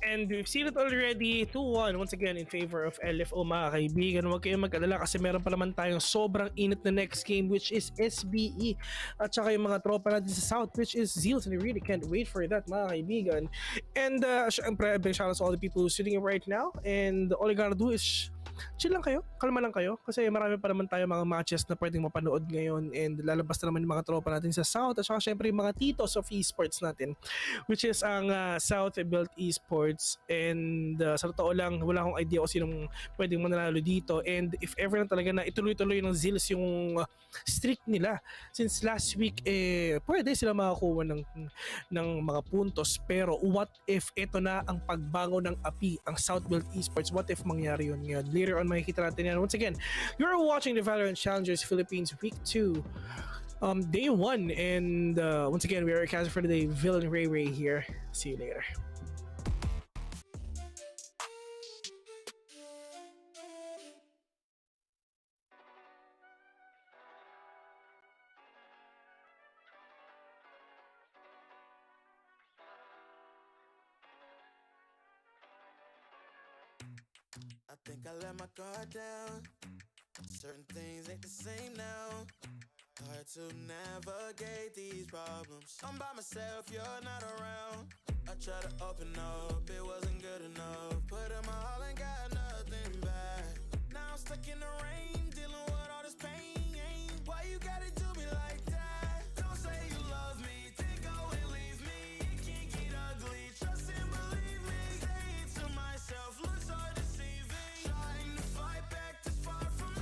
And we've seen it already, 2-1 once again in favor of LFO, mga kaibigan. Huwag kayong mag-alala kasi meron pa naman tayong sobrang init na next game, which is SBE. At saka yung mga tropa natin sa South, which is Zeal. And we really can't wait for that, mga kaibigan. And syempre, big shout out to all the people who's sitting here right now. And all you gotta do is chill lang kayo, kalma lang kayo kasi marami pa naman tayo mga matches na pwedeng mapanood ngayon and lalabas na naman yung mga tropa natin sa South at saka syempre yung mga titos of esports natin, which is ang South Built Esports. And sa totoo lang, wala akong idea kung sinong pwedeng mananalo dito, and if ever na talaga na ituloy-tuloy ng Zeals yung streak nila since last week, pwede sila makakuha ng mga puntos. Pero what if ito na ang pagbango ng api, ang South Built Esports? What if mangyari yun ngayon? Later on makikita natin yan. Once again, you're watching the Valorant Challengers Philippines Week 2, Day 1, and once again, we are casting for the day, Villain Ray here. See you later. I think I let my guard down. Certain things ain't the same now. Hard to navigate these problems. I'm by myself, you're not around. I tried to open up, it wasn't good enough. Put in my all and got nothing back. Now I'm stuck in the rain, dealing with all this pain. Why you gotta do me like that? Don't say you love me, then go and leave me. It can't get ugly, trust and believe me. Say it to myself, looks so deceiving. Trying to fight back this far from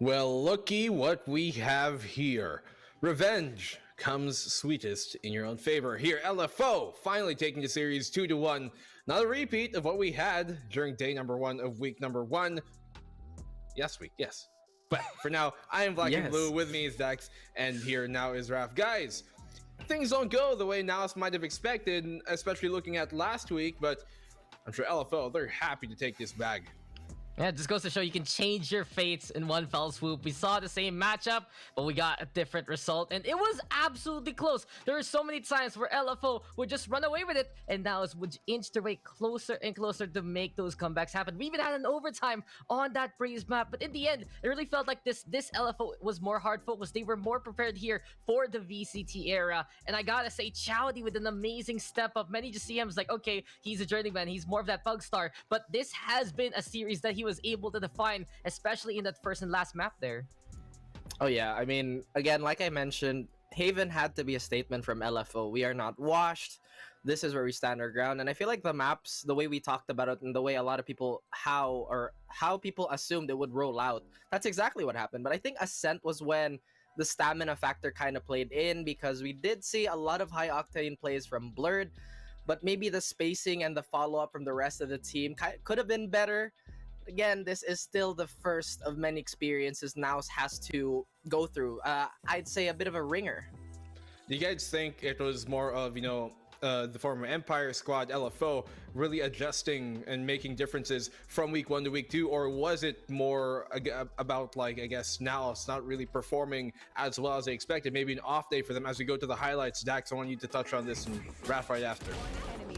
Well, looky what we have here. Revenge comes sweetest in your own favor. Here, LFO finally taking the series 2-1. Not a repeat of what we had during day number 1 of week number 1. Yes. But for now, I am Black and Blue. With me is Dax, and here now is Raph. Guys, things don't go the way NAOS might have expected, especially looking at last week, but I'm sure LFO, they're happy to take this bag. Yeah, it just goes to show you can change your fates in one fell swoop. We saw the same matchup, but we got a different result, and it was absolutely close. There were so many times where LFO would just run away with it, and NAOS would inch their way closer and closer to make those comebacks happen. We even had an overtime on that Breeze map, but in the end, it really felt like this LFO was more hard focused. They were more prepared here for the VCT era, and I gotta say, Chowdy with an amazing step up. Many just see him as like, okay, he's a journeyman, he's more of that bug star, but this has been a series that he was able to define, especially in that first and last map there. Oh yeah, I mean, again, like I mentioned, Haven had to be a statement from LFO. We are not washed. This is where we stand our ground. And I feel like the maps, the way we talked about it and the way a lot of people, how people assumed it would roll out, that's exactly what happened. But I think Ascent was when the stamina factor kind of played in, because we did see a lot of high octane plays from Blurred, but maybe the spacing and the follow-up from the rest of the team could have been better. Again, this is still the first of many experiences NAOS has to go through. I'd say a bit of a ringer. Do you guys think it was more of, the former Empire squad, LFO, really adjusting and making differences from week 1 to week 2? Or was it more about, like, I guess, NAOS not really performing as well as they expected? Maybe an off day for them. As we go to the highlights, Dax, I want you to touch on this and Raph right after.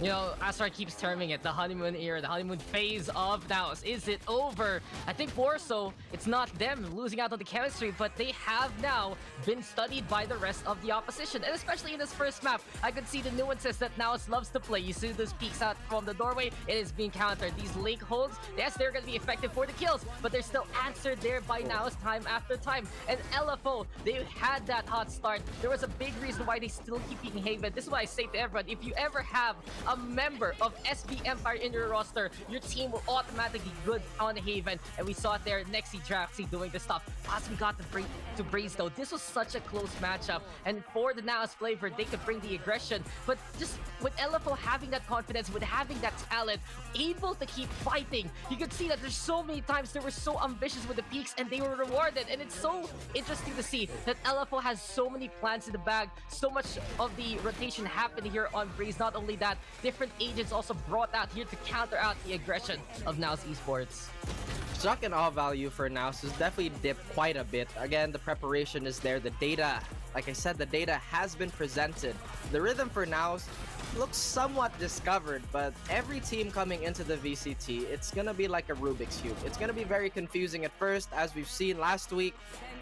You know, Astrar keeps terming it the honeymoon era, the honeymoon phase of NAOS. Is it over? I think more so, it's not them losing out on the chemistry, but they have now been studied by the rest of the opposition. And especially in this first map, I could see the nuances that NAOS loves to play. You see those peeks out from the doorway, it is being countered. These link holds, yes, they're going to be effective for the kills, but they're still answered there by NAOS time after time. And LFO, they had that hot start. There was a big reason why they still keep picking Haven. This is why I say to everyone, if you ever have a member of SB Empire in your roster, your team will automatically be good on Haven. And we saw it there, Nexi Draxi doing the stuff. As we got to Breeze though, this was such a close matchup. And for the NAOS flavor, they could bring the aggression. But just with LFO having that confidence, with having that talent, able to keep fighting, you could see that there's so many times they were so ambitious with the peaks and they were rewarded. And it's so interesting to see that LFO has so many plans in the bag, so much of the rotation happening here on Breeze. Not only that, different agents also brought out here to counter out the aggression of NAOS Esports. Shock and awe value for NAOS has definitely dipped quite a bit. Again, the preparation is there. The data, like I said, the data has been presented. The rhythm for NAOS looks somewhat discovered, but every team coming into the VCT, it's gonna be like a Rubik's Cube. It's gonna be very confusing at first, as we've seen last week,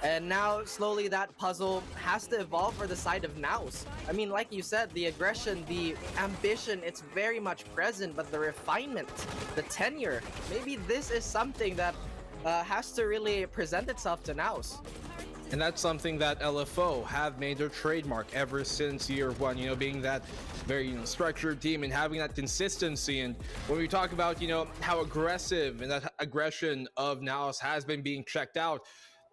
and now slowly that puzzle has to evolve for the side of NAOS. I mean, like you said, the aggression, the ambition, it's very much present, but the refinement, the tenure, maybe this is something that has to really present itself to NAOS. And that's something that LFO have made their trademark ever since year 1, being that very structured team and having that consistency. And when we talk about, how aggressive and that aggression of NAOS has been being checked out,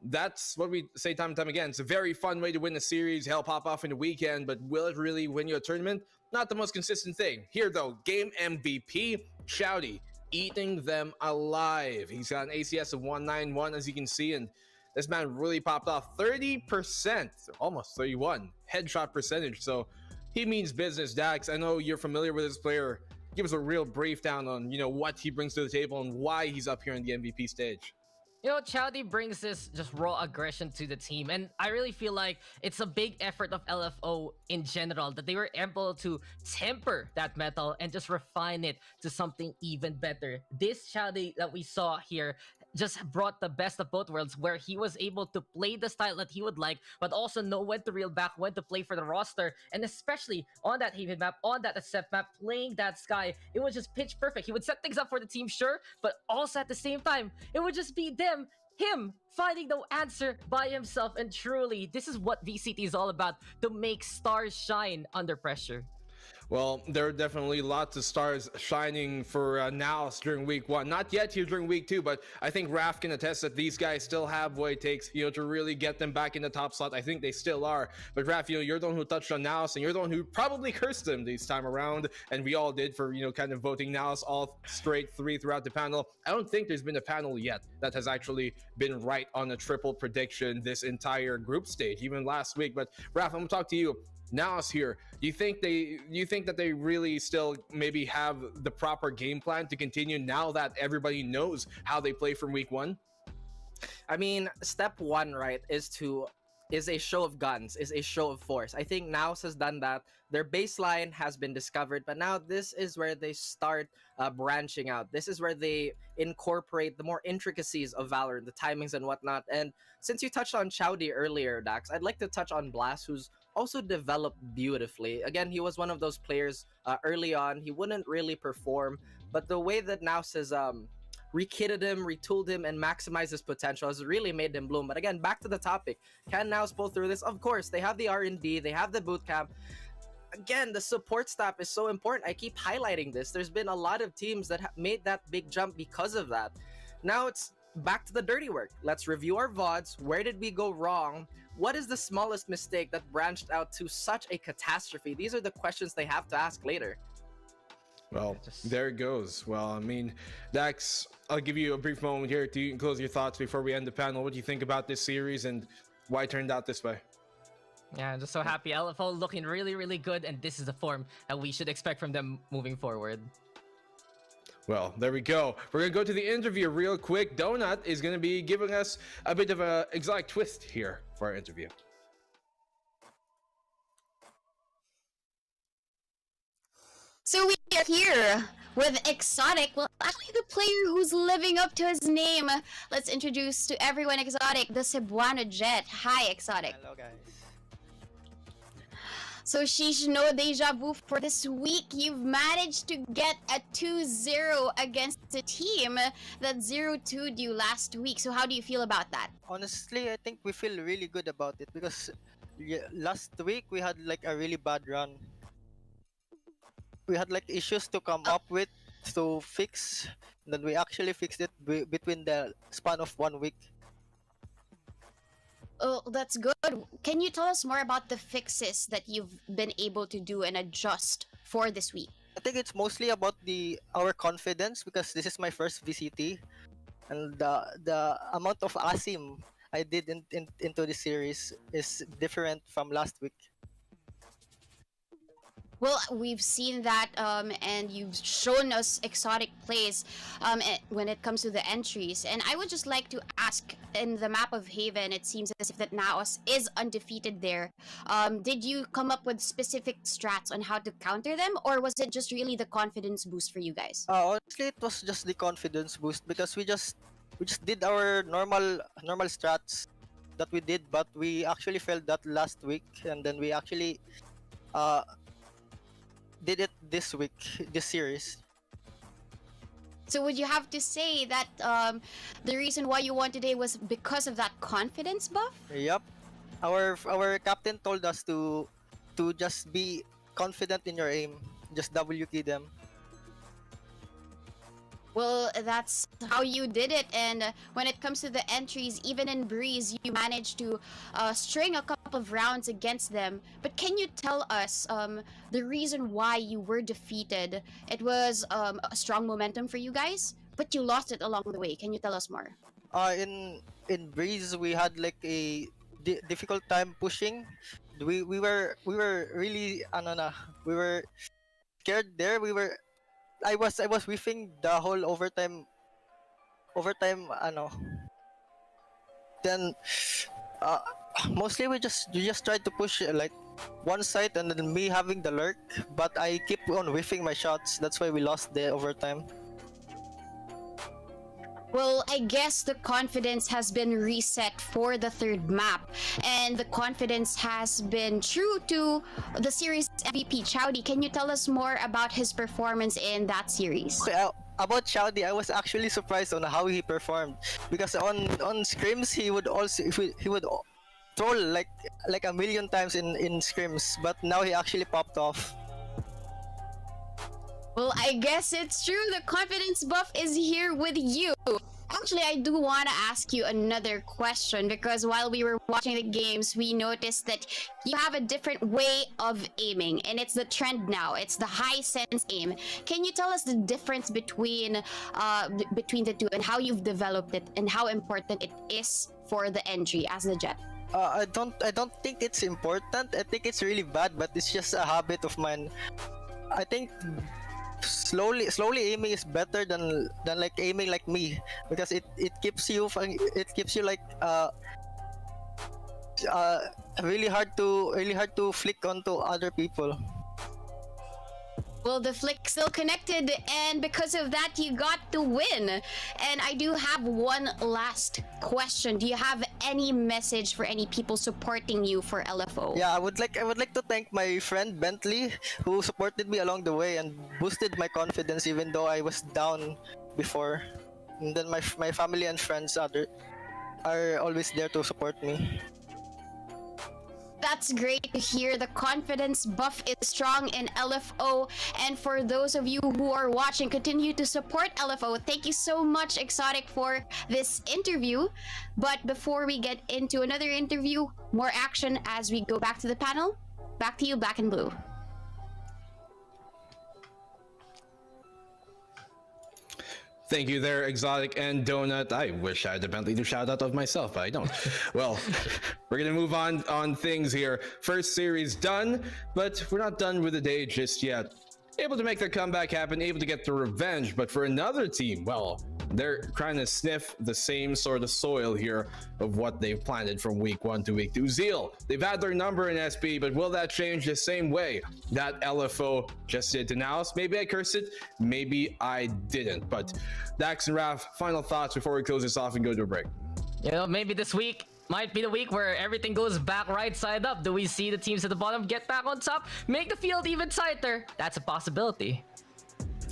that's what we say time and time again. It's a very fun way to win a series, hell, pop off in the weekend, but will it really win you a tournament? Not the most consistent thing. Here though, game MVP, Chowdy, eating them alive. He's got an ACS of 191, as you can see, and this man really popped off. 30%, almost 31 headshot percentage. So he means business. Dax, I know you're familiar with this player. Give us a real brief down on, what he brings to the table and why he's up here in the MVP stage. Chowdy brings this just raw aggression to the team, and I really feel like it's a big effort of LFO in general that they were able to temper that metal and just refine it to something even better. This Chowdy that we saw here just brought the best of both worlds, where he was able to play the style that he would like, but also know when to reel back, when to play for the roster, and especially on that Haven map, on that SF map, playing that Sky, it was just pitch perfect. He would set things up for the team, sure, but also at the same time, it would just be him finding the answer by himself. And truly, this is what VCT is all about, to make stars shine under pressure. Well, there are definitely lots of stars shining for NAOS during week 1. Not yet here during week 2, but I think Raph can attest that these guys still have what it takes, to really get them back in the top slot. I think they still are. But Raph, you're the one who touched on NAOS, and you're the one who probably cursed them this time around, and we all did for, kind of voting NAOS all straight 3 throughout the panel. I don't think there's been a panel yet that has actually been right on a triple prediction this entire group stage, even last week. But Raph, I'm gonna talk to you. NAOS here. Do you think that they really still maybe have the proper game plan to continue now that everybody knows how they play from week 1? I mean, step 1, right, is a show of guns, is a show of force. I think NAOS has done that. Their baseline has been discovered, but now this is where they start branching out. This is where they incorporate the more intricacies of Valorant, the timings and whatnot. And since you touched on Chowdy earlier, Dax, I'd like to touch on Blast, who's also developed beautifully. Again, he was one of those players early on. He wouldn't really perform, but the way that NAOS has rekitted him, retooled him, and maximized his potential has really made him bloom. But again, back to the topic. Can NAOS pull through this? Of course, they have the R&D, they have the bootcamp. Again, the support staff is so important. I keep highlighting this. There's been a lot of teams that have made that big jump because of that. Now it's back to the dirty work. Let's review our VODs. Where did we go wrong? What is the smallest mistake that branched out to such a catastrophe? These are the questions they have to ask later. Well, there it goes. Well, I mean, Dax, I'll give you a brief moment here to close your thoughts before we end the panel. What do you think about this series and why it turned out this way? Yeah, I'm just so happy. LFO looking really, really good, and this is the form that we should expect from them moving forward. Well, there we go. We're going to go to the interview real quick. Donut is going to be giving us a bit of an exotic twist here for our interview. So we are here with Exotic. Well, actually the player who's living up to his name. Let's introduce to everyone Exotic, the Cebuano Jet. Hi, Exotic. Hello, guys. So sheesh, no deja vu for this week. You've managed to get a 2-0 against the team that 0-2'd you last week. So how do you feel about that? Honestly, I think we feel really good about it because last week we had like a really bad run. We had like issues to come up with to fix. Then we actually fixed it between the span of 1 week. Oh, that's good. Can you tell us more about the fixes that you've been able to do and adjust for this week? I think it's mostly about our confidence because this is my first VCT, and the amount of ASIM I did into the series is different from last week. Well, we've seen that, and you've shown us exotic plays when it comes to the entries. And I would just like to ask, in the map of Haven, it seems as if that NAOS is undefeated there. Did you come up with specific strats on how to counter them, or was it just really the confidence boost for you guys? Honestly, it was just the confidence boost because we just did our normal strats that we did, but we actually failed that last week, and then we actually did it this week, this series. So would you have to say that the reason why you won today was because of that confidence buff? Yep. Our captain told us to just be confident in your aim, just W key them. Well, that's how you did it, and when it comes to the entries, even in Breeze, you managed to string a couple of rounds against them. But can you tell us the reason why you were defeated? It was a strong momentum for you guys, but you lost it along the way. Can you tell us more? In Breeze, we had like a difficult time pushing. We were really we were scared there. I was whiffing the whole overtime Then mostly we just tried to push like one side and then me having the lurk, but I keep on whiffing my shots. That's why we lost the overtime. Well, I guess the confidence has been reset for the third map, and the confidence has been true to the series MVP. Chowdy, can you tell us more about his performance in that series? Okay, about Chowdy, I was actually surprised on how he performed because on scrims he would troll like a million times in scrims, but now he actually popped off. Well, I guess it's true. The confidence buff is here with you. Actually, I do want to ask you another question because while we were watching the games, we noticed that you have a different way of aiming, and it's the trend now. It's the high sense aim. Can you tell us the difference between the two and how you've developed it and how important it is for the entry as the Jet? I don't think it's important. I think it's really bad, but it's just a habit of mine. I think slowly aiming is better than like aiming like me, because it keeps you like really hard to flick onto other people. Well, the flick still connected, and because of that, you got to win. And I do have one last question. Do you have any message for any people supporting you for LFO? Yeah, I would like to thank my friend Bentley, who supported me along the way and boosted my confidence even though I was down before. And then my family and friends are always there to support me. That's great to hear. The confidence buff is strong in LFO. And for those of you who are watching, continue to support LFO. Thank you so much, Exotic, for this interview. But before we get into another interview, more action as we go back to the panel. Back to you, Black and Blue. Thank you there, Exotic and Donut. I wish I had the Bentley to shout out of myself, but I don't. Well, we're gonna move on things here. First series done, but we're not done with the day just yet. Able to make their comeback happen, able to get the revenge, but for another team, well, they're trying to sniff the same sort of soil here of what they've planted from week 1 to week 2. Zeal, they've had their number in SB, but will that change the same way that LFO just did to NAOS? Maybe I cursed it, maybe I didn't. But Dax and Raph, final thoughts before we close this off and go to a break. You know, maybe this week might be the week where everything goes back right side up. Do we see the teams at the bottom get back on top, make the field even tighter? That's a possibility.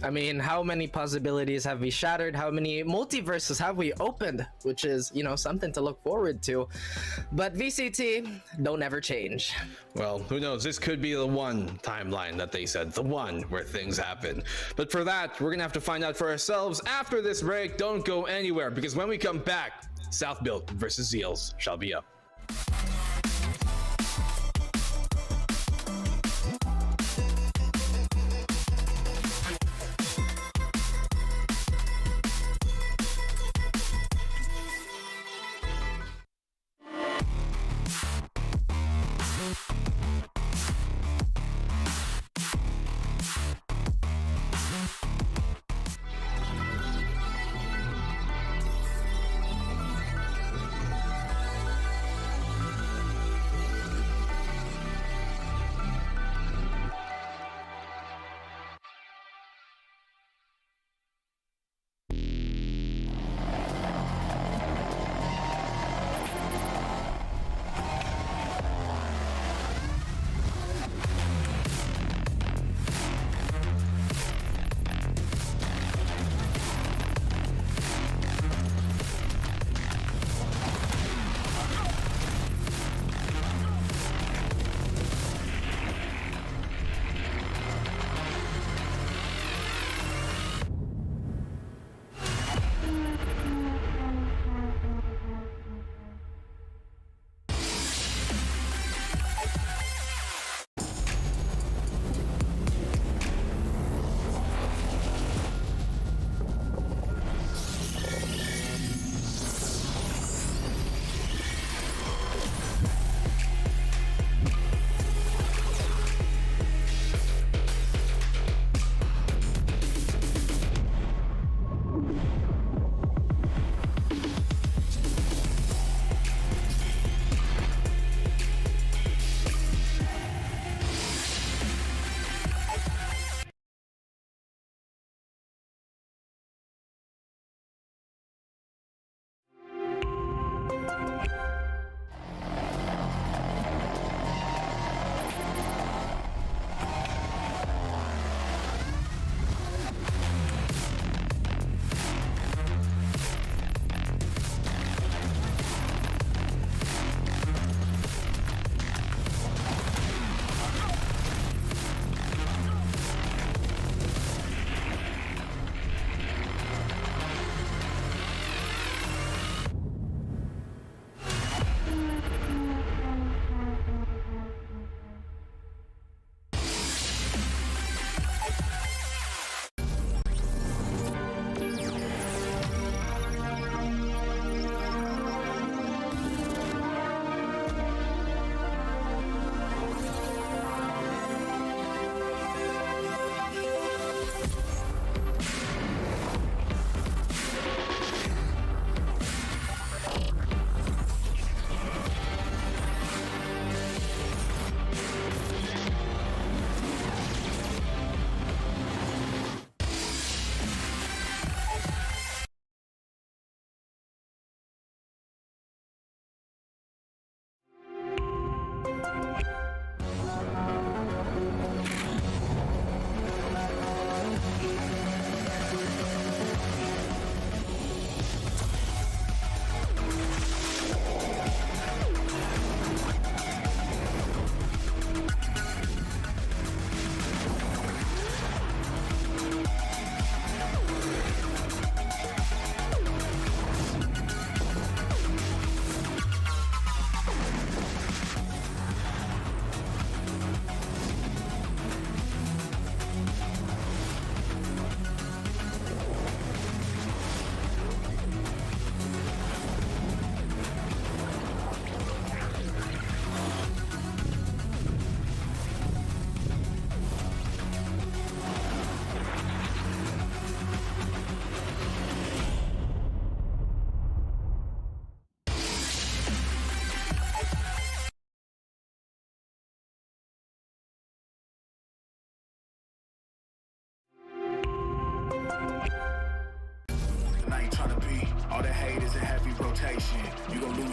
I mean, how many possibilities have we shattered? How many multiverses have we opened? Which is, you know, something to look forward to. But VCT, don't ever change. Well, who knows? This could be the one timeline that they said, the one where things happen. But for that, we're gonna have to find out for ourselves after this break. Don't go anywhere, because when we come back, South Built versus Zeals shall be up.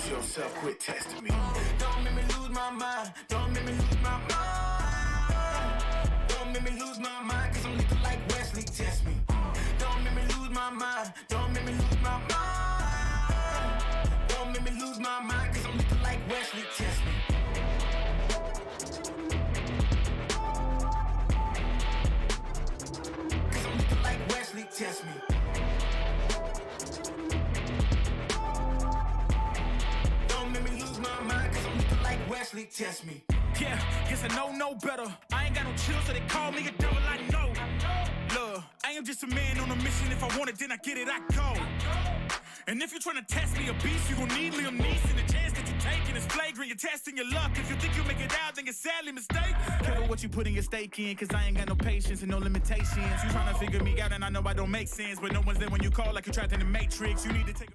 to yourself, quit testing me. Don't make me lose my mind. Don't make me lose my mind. Don't make me lose my mind, cause I'm looking like Wesley, test me. Don't make me lose my mind. Don't make me lose my mind. Don't make me lose my mind, cause I'm looking like Wesley, test me. Cause I'm looking like Wesley, test me. Don't make me lose my mind, cause I'm looking like Wesley, test me. Yeah, guess I know no better. I ain't got no chill, so they call me a devil, I know. Look, I am just a man on a mission. If I want it, then I get it, I go. And if you're trying to test me a beast, you gon' need Liam Neeson. The chance that you're taking is flagrant. You're testing your luck. If you think you make it out, then you're sadly mistaken. Careful what you putting your stake in, cause I ain't got no patience and no limitations. You trying to figure me out, and I know I don't make sense, but no one's there when you call like you're trapped in the Matrix. You need to take a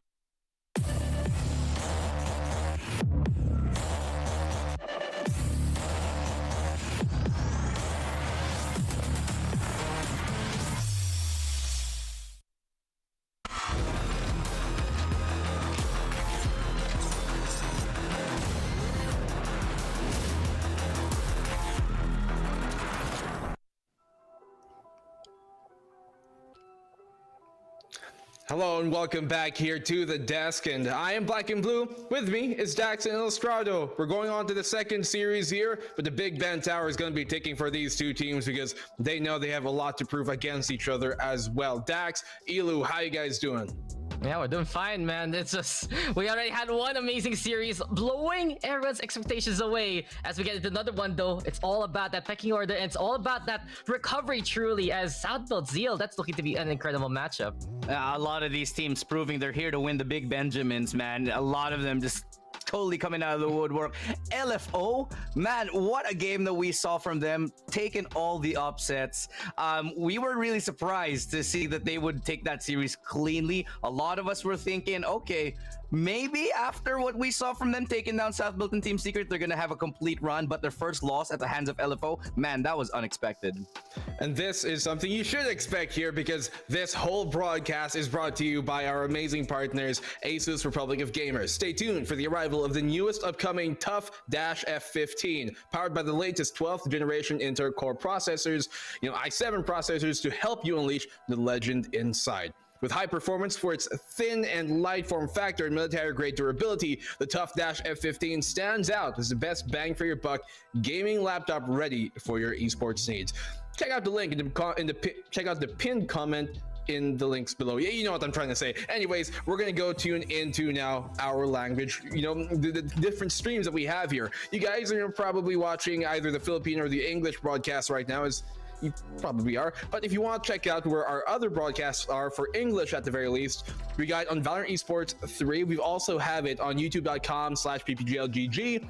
Hello and welcome back here to the desk, and I am Black and Blue. With me is Dax and Illustrado. We're going on to the second series here, but the Big Ben Tower is going to be ticking for these two teams because they know they have a lot to prove against each other as well. Dax, Elu, how you guys doing? Yeah, we're doing fine, man. It's just, we already had one amazing series blowing everyone's expectations away. As we get into another one, though, it's all about that pecking order, and it's all about that recovery, truly, as Southfield Zeal, that's looking to be an incredible matchup. A lot of these teams proving they're here to win the Big Benjamins, man. A lot of them just totally coming out of the woodwork. LFO, man, what a game that we saw from them, taking all the upsets. We were really surprised to see that they would take that series cleanly. A lot of us were thinking, okay, maybe after what we saw from them taking down South Built and Team Secret, they're gonna have a complete run, but their first loss at the hands of LFO, man, that was unexpected. And this is something you should expect here, because this whole broadcast is brought to you by our amazing partners, ASUS Republic of Gamers. Stay tuned for the arrival of the newest upcoming Tough-F15, powered by the latest 12th generation Intel Core processors, i7 processors to help you unleash the legend inside. With high performance for its thin and light form factor and military-grade durability, the Tough-F15 stands out as the best bang for your buck gaming laptop ready for your esports needs. Check out the link check out the pinned comment in the links below. Yeah, you know what I'm trying to say. Anyways, we're gonna go tune into now our language, the different streams that we have here. You guys are probably watching either the Filipino or the English broadcast right now, as you probably are, but if you want to check out where our other broadcasts are for English at the very least, we got on Valorant Esports 3. We also have it on youtube.com/ppglgg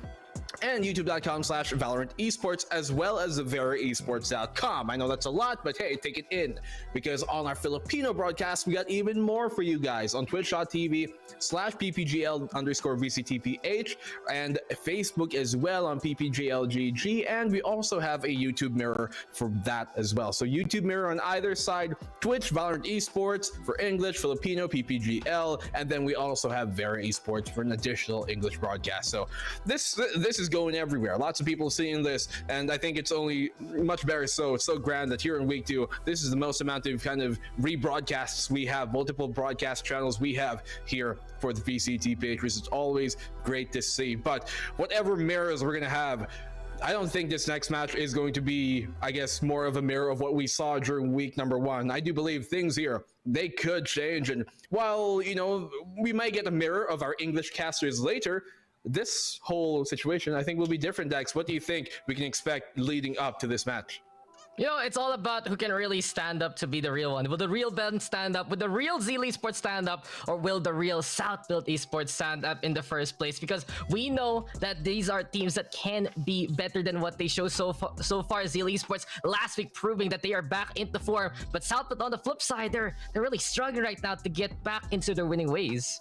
and youtube.com/Valorant Esports, as well as VeraEsports.com. I know that's a lot, but hey, take it in, because on our Filipino broadcast, we got even more for you guys on twitch.tv/PPGL_VCTPH and Facebook as well on PPGLGG, and we also have a YouTube mirror for that as well. So YouTube mirror on either side, Twitch, Valorant Esports for English, Filipino, PPGL, and then we also have Vera Esports for an additional English broadcast. So this is going everywhere. Lots of people seeing this, and I think it's only much better. So it's so grand that here in week 2, this is the most amount of kind of rebroadcasts we have, multiple broadcast channels we have here for the VCTPH, which is always great to see. But whatever mirrors we're gonna have, I don't think this next match is going to be, I guess, more of a mirror of what we saw during week number 1. I do believe things here, they could change, and while we might get a mirror of our English casters later, this whole situation, I think, will be different. Dex, what do you think we can expect leading up to this match? It's all about who can really stand up to be the real one. Will the real Ben stand up? Will the real Zeal Esports stand up? Or will the real South Built Esports stand up in the first place? Because we know that these are teams that can be better than what they show so far. Zeal Esports last week proving that they are back into form. But South Built, on the flip side, they're really struggling right now to get back into their winning ways.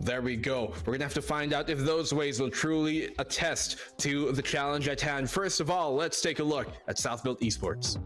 There we go. We're gonna have to find out if those ways will truly attest to the challenge at hand. First of all, let's take a look at South Built Esports.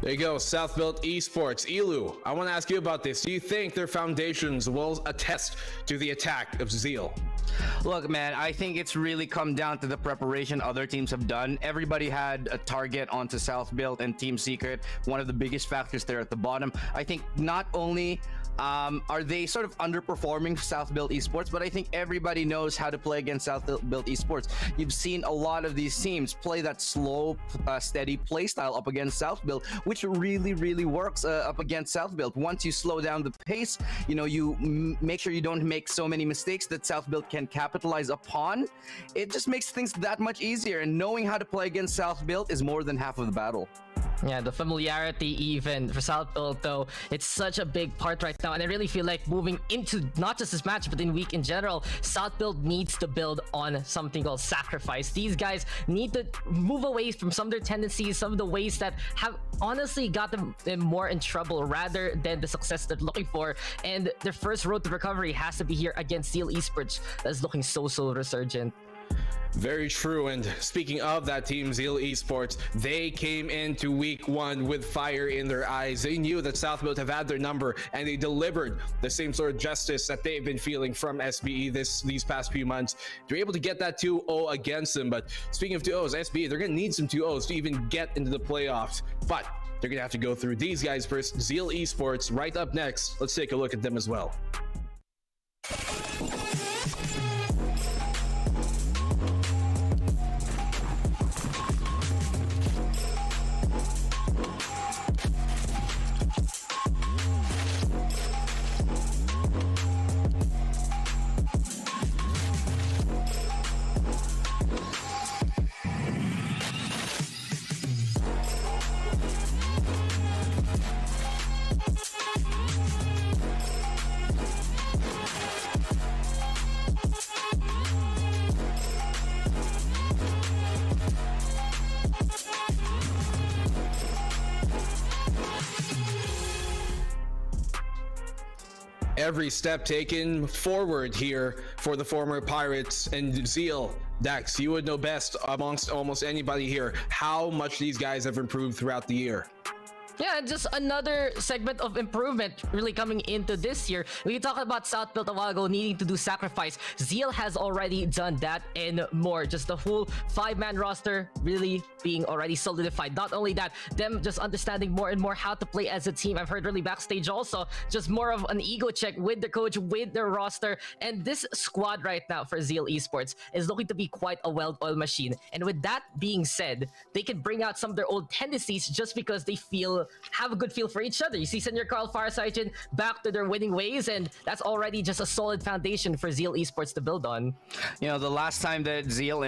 There you go, South Built Esports. Elu, I want to ask you about this. Do you think their foundations will attest to the attack of Zeal? Look, man, I think it's really come down to the preparation other teams have done. Everybody had a target onto South Built and Team Secret, one of the biggest factors there at the bottom. I think not only are they sort of underperforming South Built Esports, but I think everybody knows how to play against South Built Esports. You've seen a lot of these teams play that slow, steady play style up against South Built, which really, really works up against South Built. Once you slow down the pace, you know, you make sure you don't make so many mistakes that South Built can capitalize upon. It just makes things that much easier, and knowing how to play against South Built is more than half of the battle. Yeah, the familiarity even for South Built, though, it's such a big part right now. And I really feel like moving into not just this match, but in week in general, South Built needs to build on something called sacrifice. These guys need to move away from some of their tendencies, some of the ways that have honestly got them more in trouble rather than the success they're looking for. And their first road to recovery has to be here against Zeal Esports. That's looking so resurgent. Very true. And speaking of that team, Zeal Esports, they came into week one with fire in their eyes. They knew that South Built have had their number, and they delivered the same sort of justice that they've been feeling from SBE these past few months. They're able to get that 2-0 against them. But speaking of 2-0s, SBE, they're going to need some 2-0s to even get into the playoffs. But they're going to have to go through these guys first. Zeal Esports right up next. Let's take a look at them as well. Every step taken forward here for the former Pirates and Zeal. Dax, you would know best amongst almost anybody here how much these guys have improved throughout the year. Yeah, just another segment of improvement really coming into this year. We talked about South Built a while ago needing to do sacrifice. Zeal has already done that and more. Just the whole 5-man roster really being already solidified. Not only that, them just understanding more and more how to play as a team. I've heard really backstage also, just more of an ego check with the coach, with their roster. And this squad right now for Zeal Esports is looking to be quite a well-oiled machine. And with that being said, they can bring out some of their old tendencies just because they have a good feel for each other. You see Senior Carl Farsight back to their winning ways, and that's already just a solid foundation for Zeal Esports to build on. You know, the last time that Zeal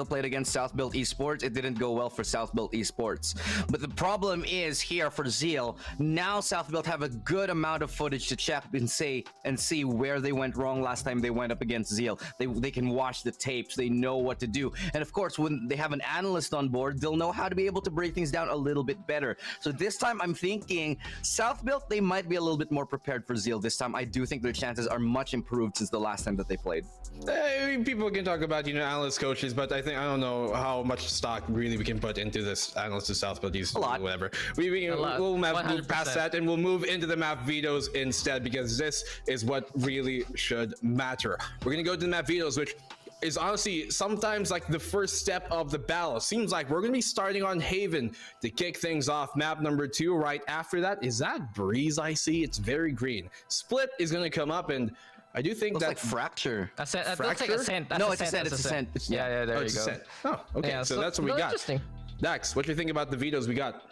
played against South Built Esports, it didn't go well for South Built Esports. But the problem is here for Zeal, now South Built have a good amount of footage to check and see where they went wrong last time they went up against Zeal. They can watch the tapes, they know what to do. And of course, when they have an analyst on board, they'll know how to be able to break things down a little bit better. So this time I'm thinking South Built, they might be a little bit more prepared for Zeal this time. I do think their chances are much improved since the last time that they played. People can talk about, analyst coaches, but I don't know how much stock really we can put into this analyst of South Built. A lot. Whatever. We'll move past that and we'll move into the map vetoes instead, because this is what really should matter. We're going to go to the map vetoes, which is honestly sometimes like the first step of the battle. Seems like we're going to be starting on Haven to kick things off. Map number 2 right after that. Is that Breeze I see? It's very green. Split is going to come up, and I do think that's like Fracture. That looks like Ascent. No, it's Ascent. Yeah, there you go. Oh, okay. Yeah, so that's what we got. Interesting. Dax, what do you think about the vetoes we got?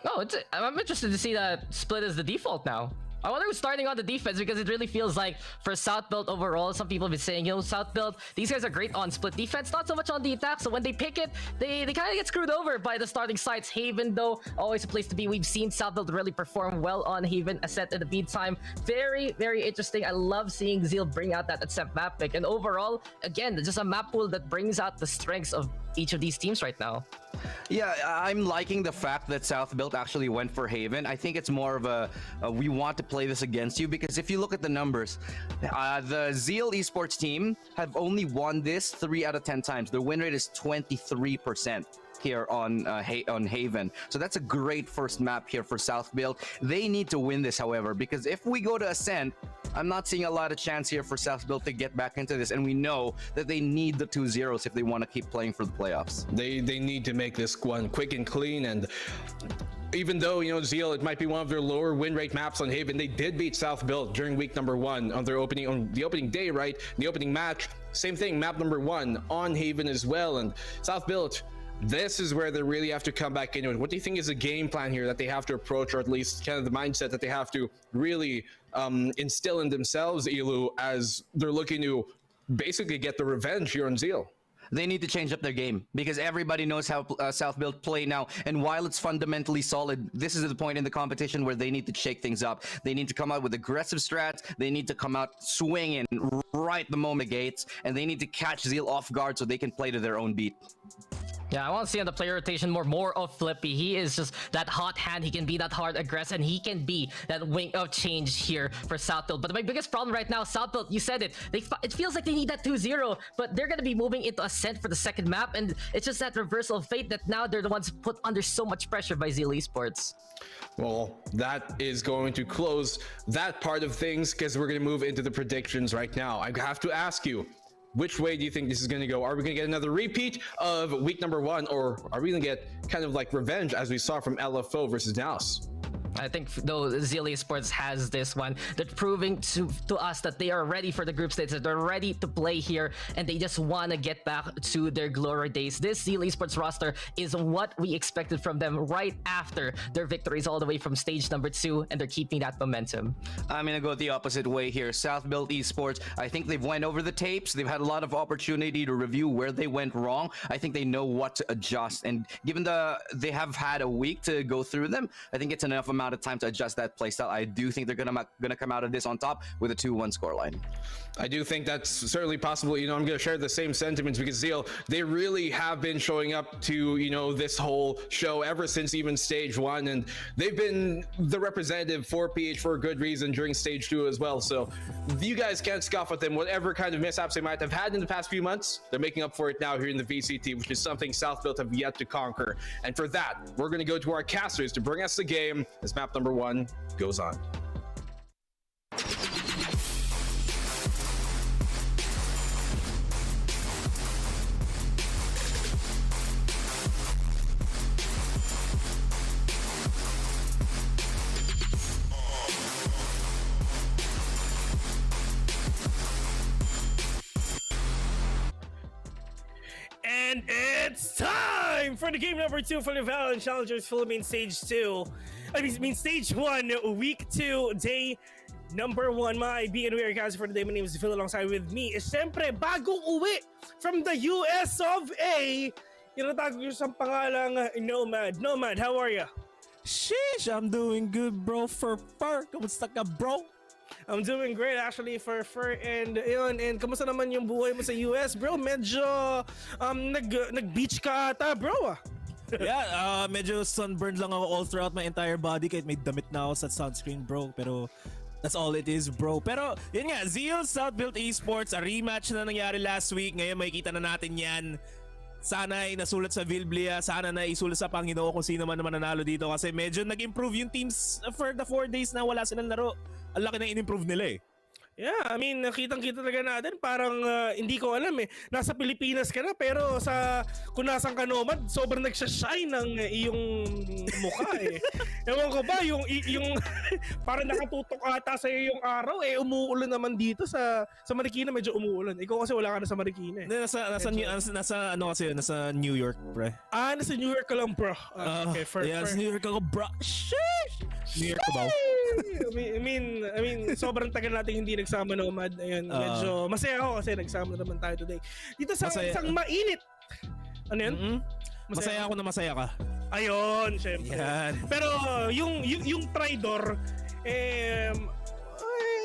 No, I'm interested to see that Split is the default now. I wonder who's starting on the defense, because it really feels like for South Built overall, some people have been saying, South Built, these guys are great on split defense, not so much on the attack. So when they pick it, they kind of get screwed over by the starting sides. Haven, though, always a place to be. We've seen South Built really perform well on Haven, Ascent in the meantime. Very, very interesting. I love seeing Zeal bring out that Ascent map pick. And overall, again, just a map pool that brings out the strengths of each of these teams right now. Yeah, I'm liking the fact that South Built actually went for Haven. I think it's more of a we want to play this against you, because if you look at the numbers, the Zeal Esports team have only won this 3 out of 10 times. Their win rate is 23% here on Haven. So that's a great first map here for South Built. They need to win this, however, because if we go to Ascent, I'm not seeing a lot of chance here for South Built to get back into this, and we know that they need the 2-0s if they want to keep playing for the playoffs. They need to make this one quick and clean, and even though, you know, Zeal, it might be one of their lower win rate maps on Haven, they did beat South Built during week number 1 on the opening day, right? The opening match, same thing, map number 1 on Haven as well. And South Built, this is where they really have to come back into it. What do you think is a game plan here that they have to approach, or at least kind of the mindset that they have to really instill in themselves, Elu, as they're looking to basically get the revenge here on Zeal? They need to change up their game, because everybody knows how South Built play now. And while it's fundamentally solid, this is the point in the competition where they need to shake things up. They need to come out with aggressive strats. They need to come out swinging right the moment gates, and they need to catch Zeal off guard so they can play to their own beat. Yeah, I want to see on the player rotation more of Flippy. He is just that hot hand. He can be that hard aggressive, and he can be that wing of change here for Southfield. But my biggest problem right now, Southfield, you said it. It feels like they need that 2-0, but they're going to be moving into Ascent for the second map, and it's just that reversal of fate that now they're the ones put under so much pressure by Zeal Esports. Well, that is going to close that part of things, because we're going to move into the predictions right now. I have to ask you, which way do you think this is going to go? Are we going to get another repeat of week number 1, or are we going to get kind of like revenge as we saw from LFO versus NAOS? I think though Zeal Esports has this one. They're proving to us that they are ready for the group stage, that they're ready to play here, and they just want to get back to their glory days. This Zeal Esports roster is what we expected from them right after their victories all the way from stage number 2, and they're keeping that momentum. I'm gonna go the opposite way here. South Built Esports, I think they've went over the tapes. They've had a lot of opportunity to review where they went wrong. I think they know what to adjust, and given they have had a week to go through them, I think it's enough amount of time to adjust that playstyle. I do think they're gonna come out of this on top with a 2-1 scoreline. I do think that's certainly possible. You know, I'm going to share the same sentiments, because Zeal, they really have been showing up to, you know, this whole show ever since even stage 1, and they've been the representative for PH for a good reason during stage 2 as well. So you guys can't scoff at them. Whatever kind of mishaps they might have had in the past few months, they're making up for it now here in the VCT, which is something South Built have yet to conquer. And for that, we're going to go to our casters to bring us the game as map number 1 goes on. And it's time for the game number 2 for the Valorant Challengers Philippines Stage 2. I mean Stage 1, Week 2, Day number 1. My being here guys for the day. My name is Phil, alongside with me is siyempre bagong uwi from the US of A. Tinatawag ko sa pangalang Nomad. Nomad, how are ya? Sheesh, I'm doing good, bro. Kamusta ka, bro? I'm doing great actually for and yun, and kamusta naman yung buhay mo sa US, bro? Medyo nag-beach ka ata, bro. Yeah, medyo sunburned lang ako all throughout my entire body, kahit may damit na ako sa sunscreen, bro. Pero that's all it is, bro. Pero yun nga, Zeal South Built Esports, a rematch na nangyari last week. Ngayon makikita na natin yan. Sana ay nasulat sa Biblia, sana na isulat sa Panginoon kung sino man mananalo dito, kasi medyo nag-improve yung teams for the 4 days na wala silang laro. Ang laki na in-improve nila eh. Yeah, I mean, nakitang-kita talaga natin, parang hindi ko alam eh. Nasa Pilipinas ka na, pero kung nasan ka Nomad, sobrang nagsashine ng iyong mukha eh. Ewan ko ba, yung parang nakatutok ata sa yung araw eh, umuulan naman dito sa Marikina, medyo umuulan. Ikaw kasi wala ka na sa Marikina eh. Nasa New York, pre. Nasa New York ka lang, bro. Okay, nasa New York ako, bro. Sheesh! New York ka ba? I mean, sobrang tagal natin hindi nagsama, Nomad. Ayun, medyo masaya ako kasi nagsama naman tayo today. Dito sa isang mainit. Ano yun? Masaya ako na masaya ka. Ayun, syempre. Yan. Pero yung Tridor,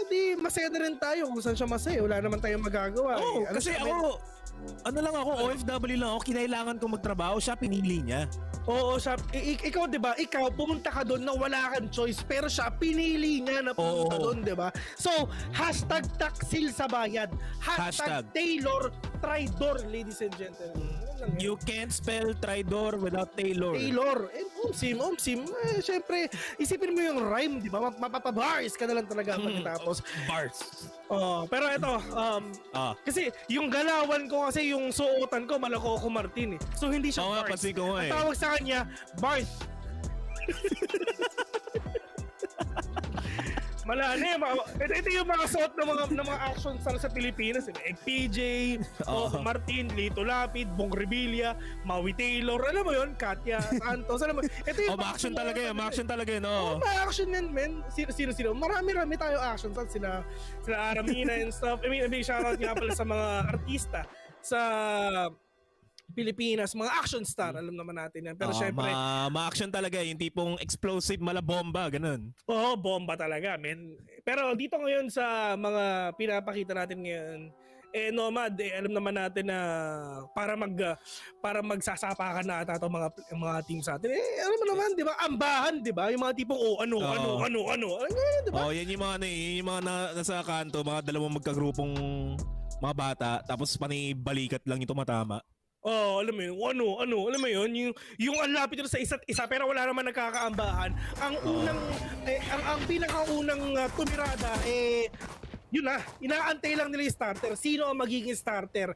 di masaya na rin tayo kung saan siya masaya. Wala naman tayong magagawa. Kasi ako, Ano lang ako, OFW lang ako, kinailangan ko magtrabaho, siya pinili niya. Oo, siya, ikaw 'di ba? Ikaw pumunta ka doon na wala kang choice pero siya pinili niya na pumunta doon, 'di ba? So, #taksil sa bayan. #Taylor Tridor, ladies and gentlemen. You can't spell Tridor without Taylor. Taylor. And Omsim, syempre, isipin mo yung rhyme, di ba? Mapapabars ka na lang talaga pagkatapos. Bars. Pero ito, kasi yung galawan ko kasi yung suotan ko, Malakoko Martin eh. So hindi siya bars. Pansin ko nga Ang tawag sa kanya, bars. Ito yung mga suot ng mga action stars sa Pilipinas. PJ, Martin, Lito Lapid, Bong Revilla, Maui Taylor, alam mo yun, Katya Santos, alam mo. Ito yung ma-action talaga yun, ma-action yan, men. Sino? Marami tayo action stars. Sila Aramina and stuff. I mean, big shoutout nga pala sa mga artista sa Pilipinas, mga action star, alam naman natin yan. Pero syempre, ma-action talaga, yung tipong explosive, bomba, ganun. Oo, bomba talaga, men. Pero dito ngayon sa mga pinapakita natin ngayon, Nomad, alam naman natin na para magsasapakan na ata itong mga teams natin. Alam mo naman, di ba? Ambahan, di ba? Yung mga tipong, ano. Di ba? Yan yung mga nasa kanto, mga dalawang magkagrupong mga bata, tapos panibalikat lang yung tumatama. Alam mo yun, alam mo yun, yung ang lapit nila sa isa't isa pero wala naman nagkakaambahan. Ang pinakaunang tumirada, yun na, inaantay lang nila yung starter. Sino ang magiging starter?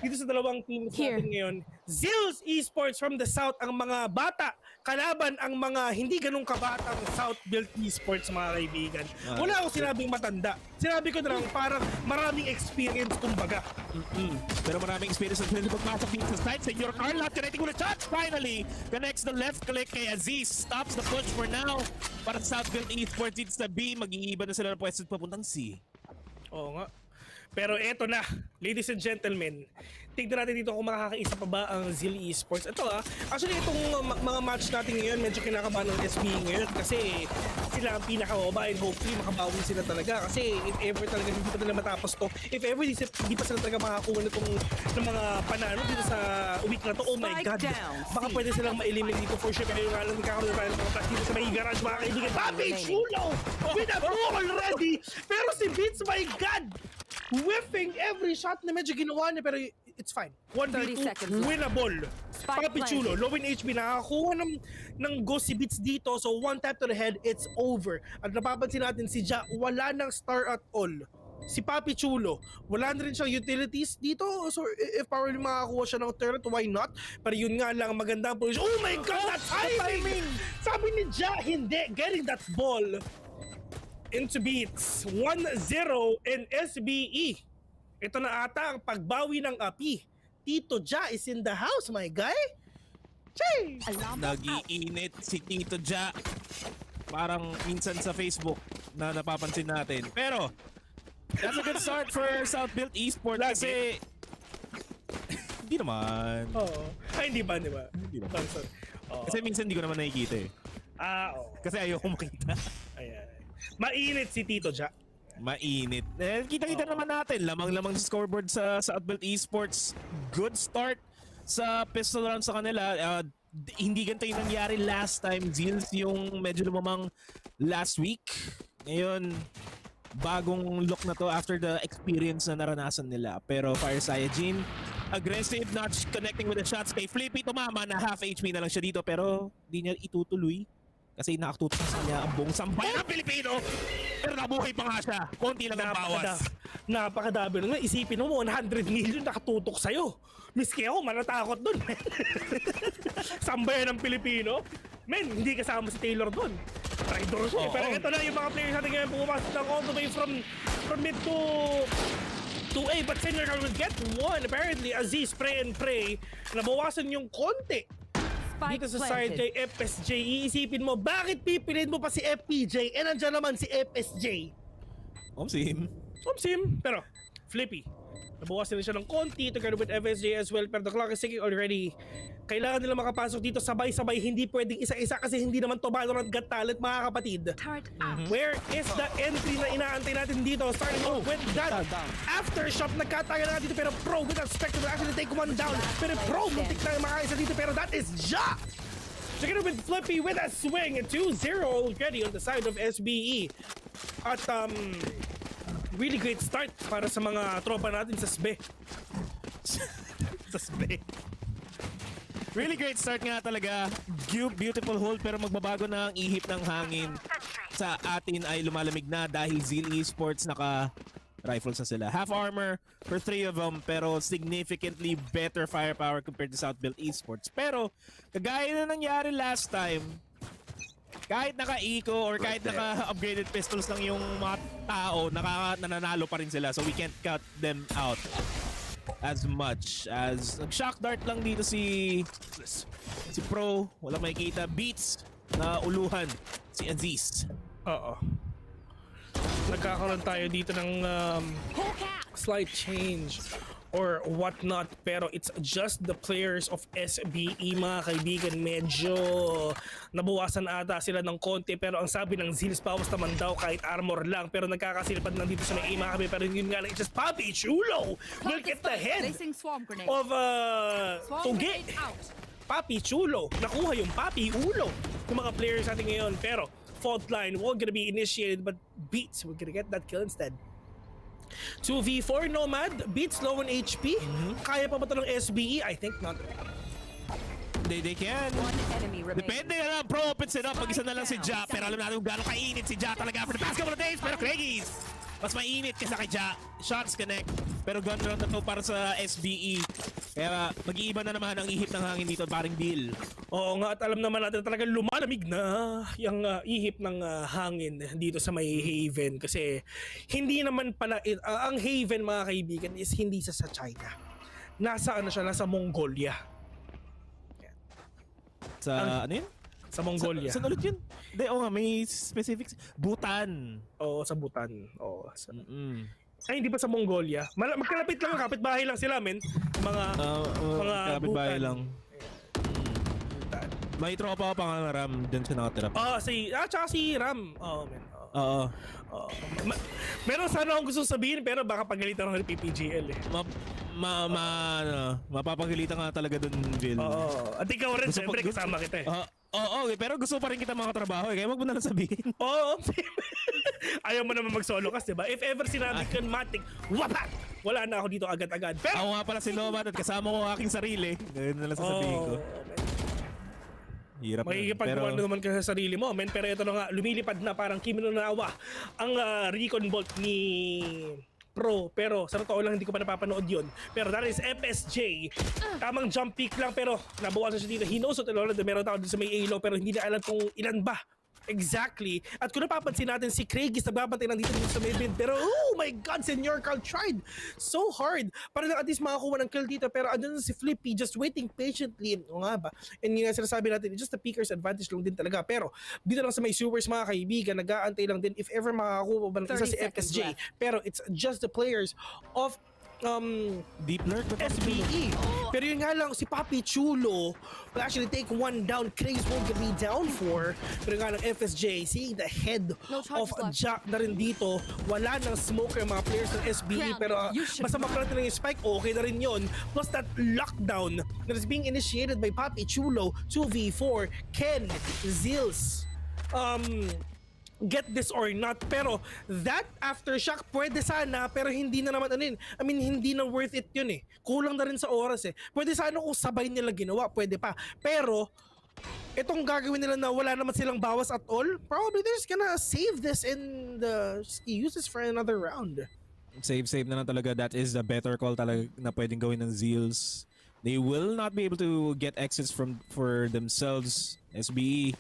Dito sa dalawang teams natin ngayon, Zeal Esports from the South ang mga bata, kalaban ang mga hindi ganun kabatang South-built Esports, mga kaibigan. Wala akong sinabing matanda. Sinabi ko na lang parang maraming experience kumbaga. Pero maraming experience na sila pagmasok dito sa side. Senyor Carla connecting with a touch. Finally, connects the left click kay Aziz. Stops the push for now. Para sa South-built Esports dito sa B. Mag-iiba na sila ng pwesto papuntang C. Oo nga. Pero eto na, ladies and gentlemen, tignan natin dito kung makakaisa pa ba ang Zeal Esports. Ito actually itong mga match natin ngayon, medyo kinakabahan ng SB ngayon kasi sila ang pinakababa and hopefully makabawi sila talaga kasi if ever talaga hindi pa nila matapos to, if ever hindi pa sila talaga makakuha ng mga panalo dito sa week na to, oh my god, baka pwede silang ma-eliminate dito for sure. Pero yung alam, nagkakaroon tayo ng mga practice sa may garage, mga kaibigan. Papi Chulo with a ball already, pero si Beats, my god, whiffing every shot na medyo ginawa niya pero it's fine. 1v2, winnable. Papi Chulo, low in HP, nakakuha ng ghost si Beats dito. So one tap to the head, it's over. At napapansin natin si Ja, wala ng star at all. Si Papi Chulo, wala na rin siyang utilities dito. So if probably makakuha siya ng turret, why not? Pero yun nga lang, magandang position. Oh my god, that timing! Sabi ni Ja, hindi. Getting that ball into Beats. 1-0 in SBE. Ito na ata ang pagbawi ng api. Tito Ja is in the house, my guy. Chay! Nag-iinit si Tito Ja. Parang minsan sa Facebook na napapansin natin. Pero, that's a good start for South-built Esports kasi... Hindi naman. Ay, hindi ba? Hindi naman. Kasi minsan hindi ko naman nakikita eh. Kasi ayoko makita. Ayan. Mainit si Tito Ja. Mainit. Kita-kita naman natin. Lamang-lamang sa scoreboard sa South-built Esports. Good start sa pistol round sa kanila. Hindi ganito yung nangyari last time. Zeals yung medyo lumamang last week. Ngayon, bagong look na to after the experience na naranasan nila. Pero Fire Saiyajin, aggressive, not connecting with the shots kay Flippy. Tumama na half HP na lang siya dito pero di niya itutuloy. Kasi nakatutok sa kanya ang buong sambayan ng Pilipino. Pero nabuhay pa nga siya. Konti lang ang bawas. Napakadabi nun. Isipin mo, 100 million nakatutok sa'yo. Miski ako, manatakot dun. Sambayan ng Pilipino. Men, hindi kasama si Taylor dun. Traitor siya. Pero ito na yung mga players natin ngayon pumapasok ng all the way from mid to A. But Senior will get one. Apparently, Aziz, pray and pray. Nabawasan yung konti. Dito sa side kay FSJ, iisipin mo, bakit pipiliin mo pa si FPJ? Nandiyan naman si FSJ. Omsim. Pero, Flippy, Nabukasan na siya ng konti together with FSJ as well, pero the clock is ticking already. Kailangan nila makapasok dito sabay-sabay, hindi pwedeng isa-isa kasi hindi naman to Valorant Got Talent, mga kapatid. Where is the entry na inaantay natin dito? Starting off with that aftershock, nagkataga na dito, pero Pro with that Spectre will actually take one down. Pero Pro muntik na makaisa dito, pero that is Ja! Together with Flippy with a swing, 2-0 already on the side of SBE. At really great start para sa mga tropa natin sa SBE. Sa SBE. Really great start nga talaga. Beautiful hold, pero magbabago na ang ihip ng hangin. Sa atin ay lumalamig na dahil Zeal Esports naka-rifles na sila. Half armor for 3 of them, pero significantly better firepower compared to Southbuilt Esports. Pero kagaya na nangyari last time, kahit naka-eco or kahit naka-upgraded pistols lang yung mga tao, nananalo pa rin sila. So we can't cut them out as much as nag-shock dart lang dito si Pro, walang makikita. Beats na uluhan si Aziz. Oo. Nagkakaroon tayo dito ng slight change or whatnot, pero it's just the players of SBE, mga kaibigan. Medyo nabuwasan ata sila ng konti, pero ang sabi ng Zeals, bawas naman daw kahit armor lang, pero nagkakasilipad lang dito sa may mga kami. Pero yun nga lang, it's just Papi Chulo will get the head of Tugi. Papi Chulo, nakuha yung Papi Ulo ng mga players natin ngayon, pero fault line won't gonna be initiated, but Beats will gonna get that kill instead. 2v4 Nomad, Beats low on HP. Kaya pa ba ito ng SBE? I think not. They can. Depende na lang, Pro opens it up. Mag-isa na lang si Ja, pero alam natin kung gano'ng kainit si Ja talaga for the past couple of days. Pero Craigies, mas mainit kaysa kay Ja. Shots connect, pero gun round na to para sa SBE. Kaya mag-iiba na naman ang ihip ng hangin dito, paring Bill. Oo nga, at alam naman natin talagang lumalamig na yung ihip ng hangin dito sa may Haven. Kasi hindi naman pala, ang Haven, mga kaibigan, is hindi sa China. Nasa siya, nasa Mongolia. Sa ano yun? Sa Mongolia. Saan ulit yun? Hindi, nga, may specifics. Bhutan. Oo, sa Bhutan. Oo. Ay, hindi pa sa Mongolia. Magkalapit lang, kapitbahay lang sila, men. Mga kapitbahay lang. May tropa pa nga Ram, dyan siya nakatira. Tsaka si Ram. Oo, men. Oo. Meron sana akong gusto sabihin, pero baka pagalitan ako ng PPGL eh. Mapapagalitan nga talaga dun, Bill. Oo. At ikaw rin, siyempre kasama kita eh. Oo, okay, pero gusto pa rin kita mga trabaho eh. Kaya wag mo na lang sabihin. Oo. Ayaw mo naman mag-solo cast, diba? If ever sinabi ka Matic, wapat! Wala na ako dito agad-agad. Pero ako nga pala si Nomad at kasama ko ang aking sarili. Ganun na lang sasabihin ko. Hirap na. Makikipagawa naman ka sa sarili mo, men. Pero ito na nga, lumilipad na parang Kimi no Nawa ang recon bolt ni Pro, pero sa totoo lang hindi ko pa napapanood yun. Pero that is FSJ. Tamang jump peak lang, pero nabawasan siya dito. He knows what meron tao dito sa may Alo, pero hindi na alam kung ilan ba exactly. At kung napapansin natin, si Craig is nagbabantay lang dito sa may mid. Pero oh my God, Senor Carl tried so hard para lang at least makakuha ng kill dito. Pero andun si Flippy just waiting patiently. O nga ba? And yun nga sinasabi natin, just the peaker's advantage lang din talaga. Pero dito lang sa may supers, mga kaibigan, nag-aantay lang din if ever makakuha ba ng isa si FSJ. Pero it's just the players of Deep Lurk SBE. Pero yun nga lang, si Papi Chulo will actually take one down. Craze won't be down for. Pero nga lang FSJ, seeing the head of Jack na rin dito. Wala nang smoker mga players ng SBE. Pero basta makarante lang yung spike, okay na rin yun. Plus that lockdown that is being initiated by Papi Chulo. 2v4, Ken, Zeals, get this or not, pero that aftershock pwede sana, pero hindi na naman hindi na worth it yun eh. Kulang na rin sa oras eh. Pwede sana kung sabay nila ginawa, pwede pa. Pero itong gagawin nila na wala naman silang bawas at all, probably they're just gonna save this and use this for another round. Save na lang talaga. That is the better call talaga na pwedeng gawin ng Zeals. They will not be able to get exits for themselves. SBE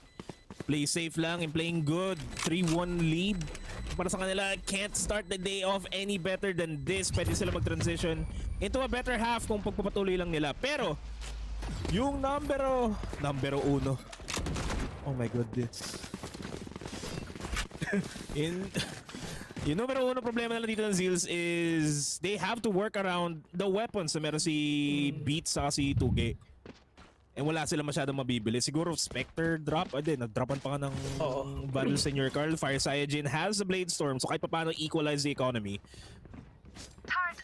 play safe lang and playing good. 3-1 lead para sa kanila. Can't start the day off any better than this. Pwede sila mag-transition into a better half kung pagpapatuloy lang nila. Pero yung numero 1, oh my goodness, Yung numero uno problema nila dito ng Zeals is they have to work around the weapons na meron si Beats sa si Tuge. And wala sila masyadong mabibili. Siguro Spectre drop. Nag-dropan pa ka ng Battle Senior Carl. Fire Saiyajin has a Blade Storm, so kahit pa paano equalize the economy.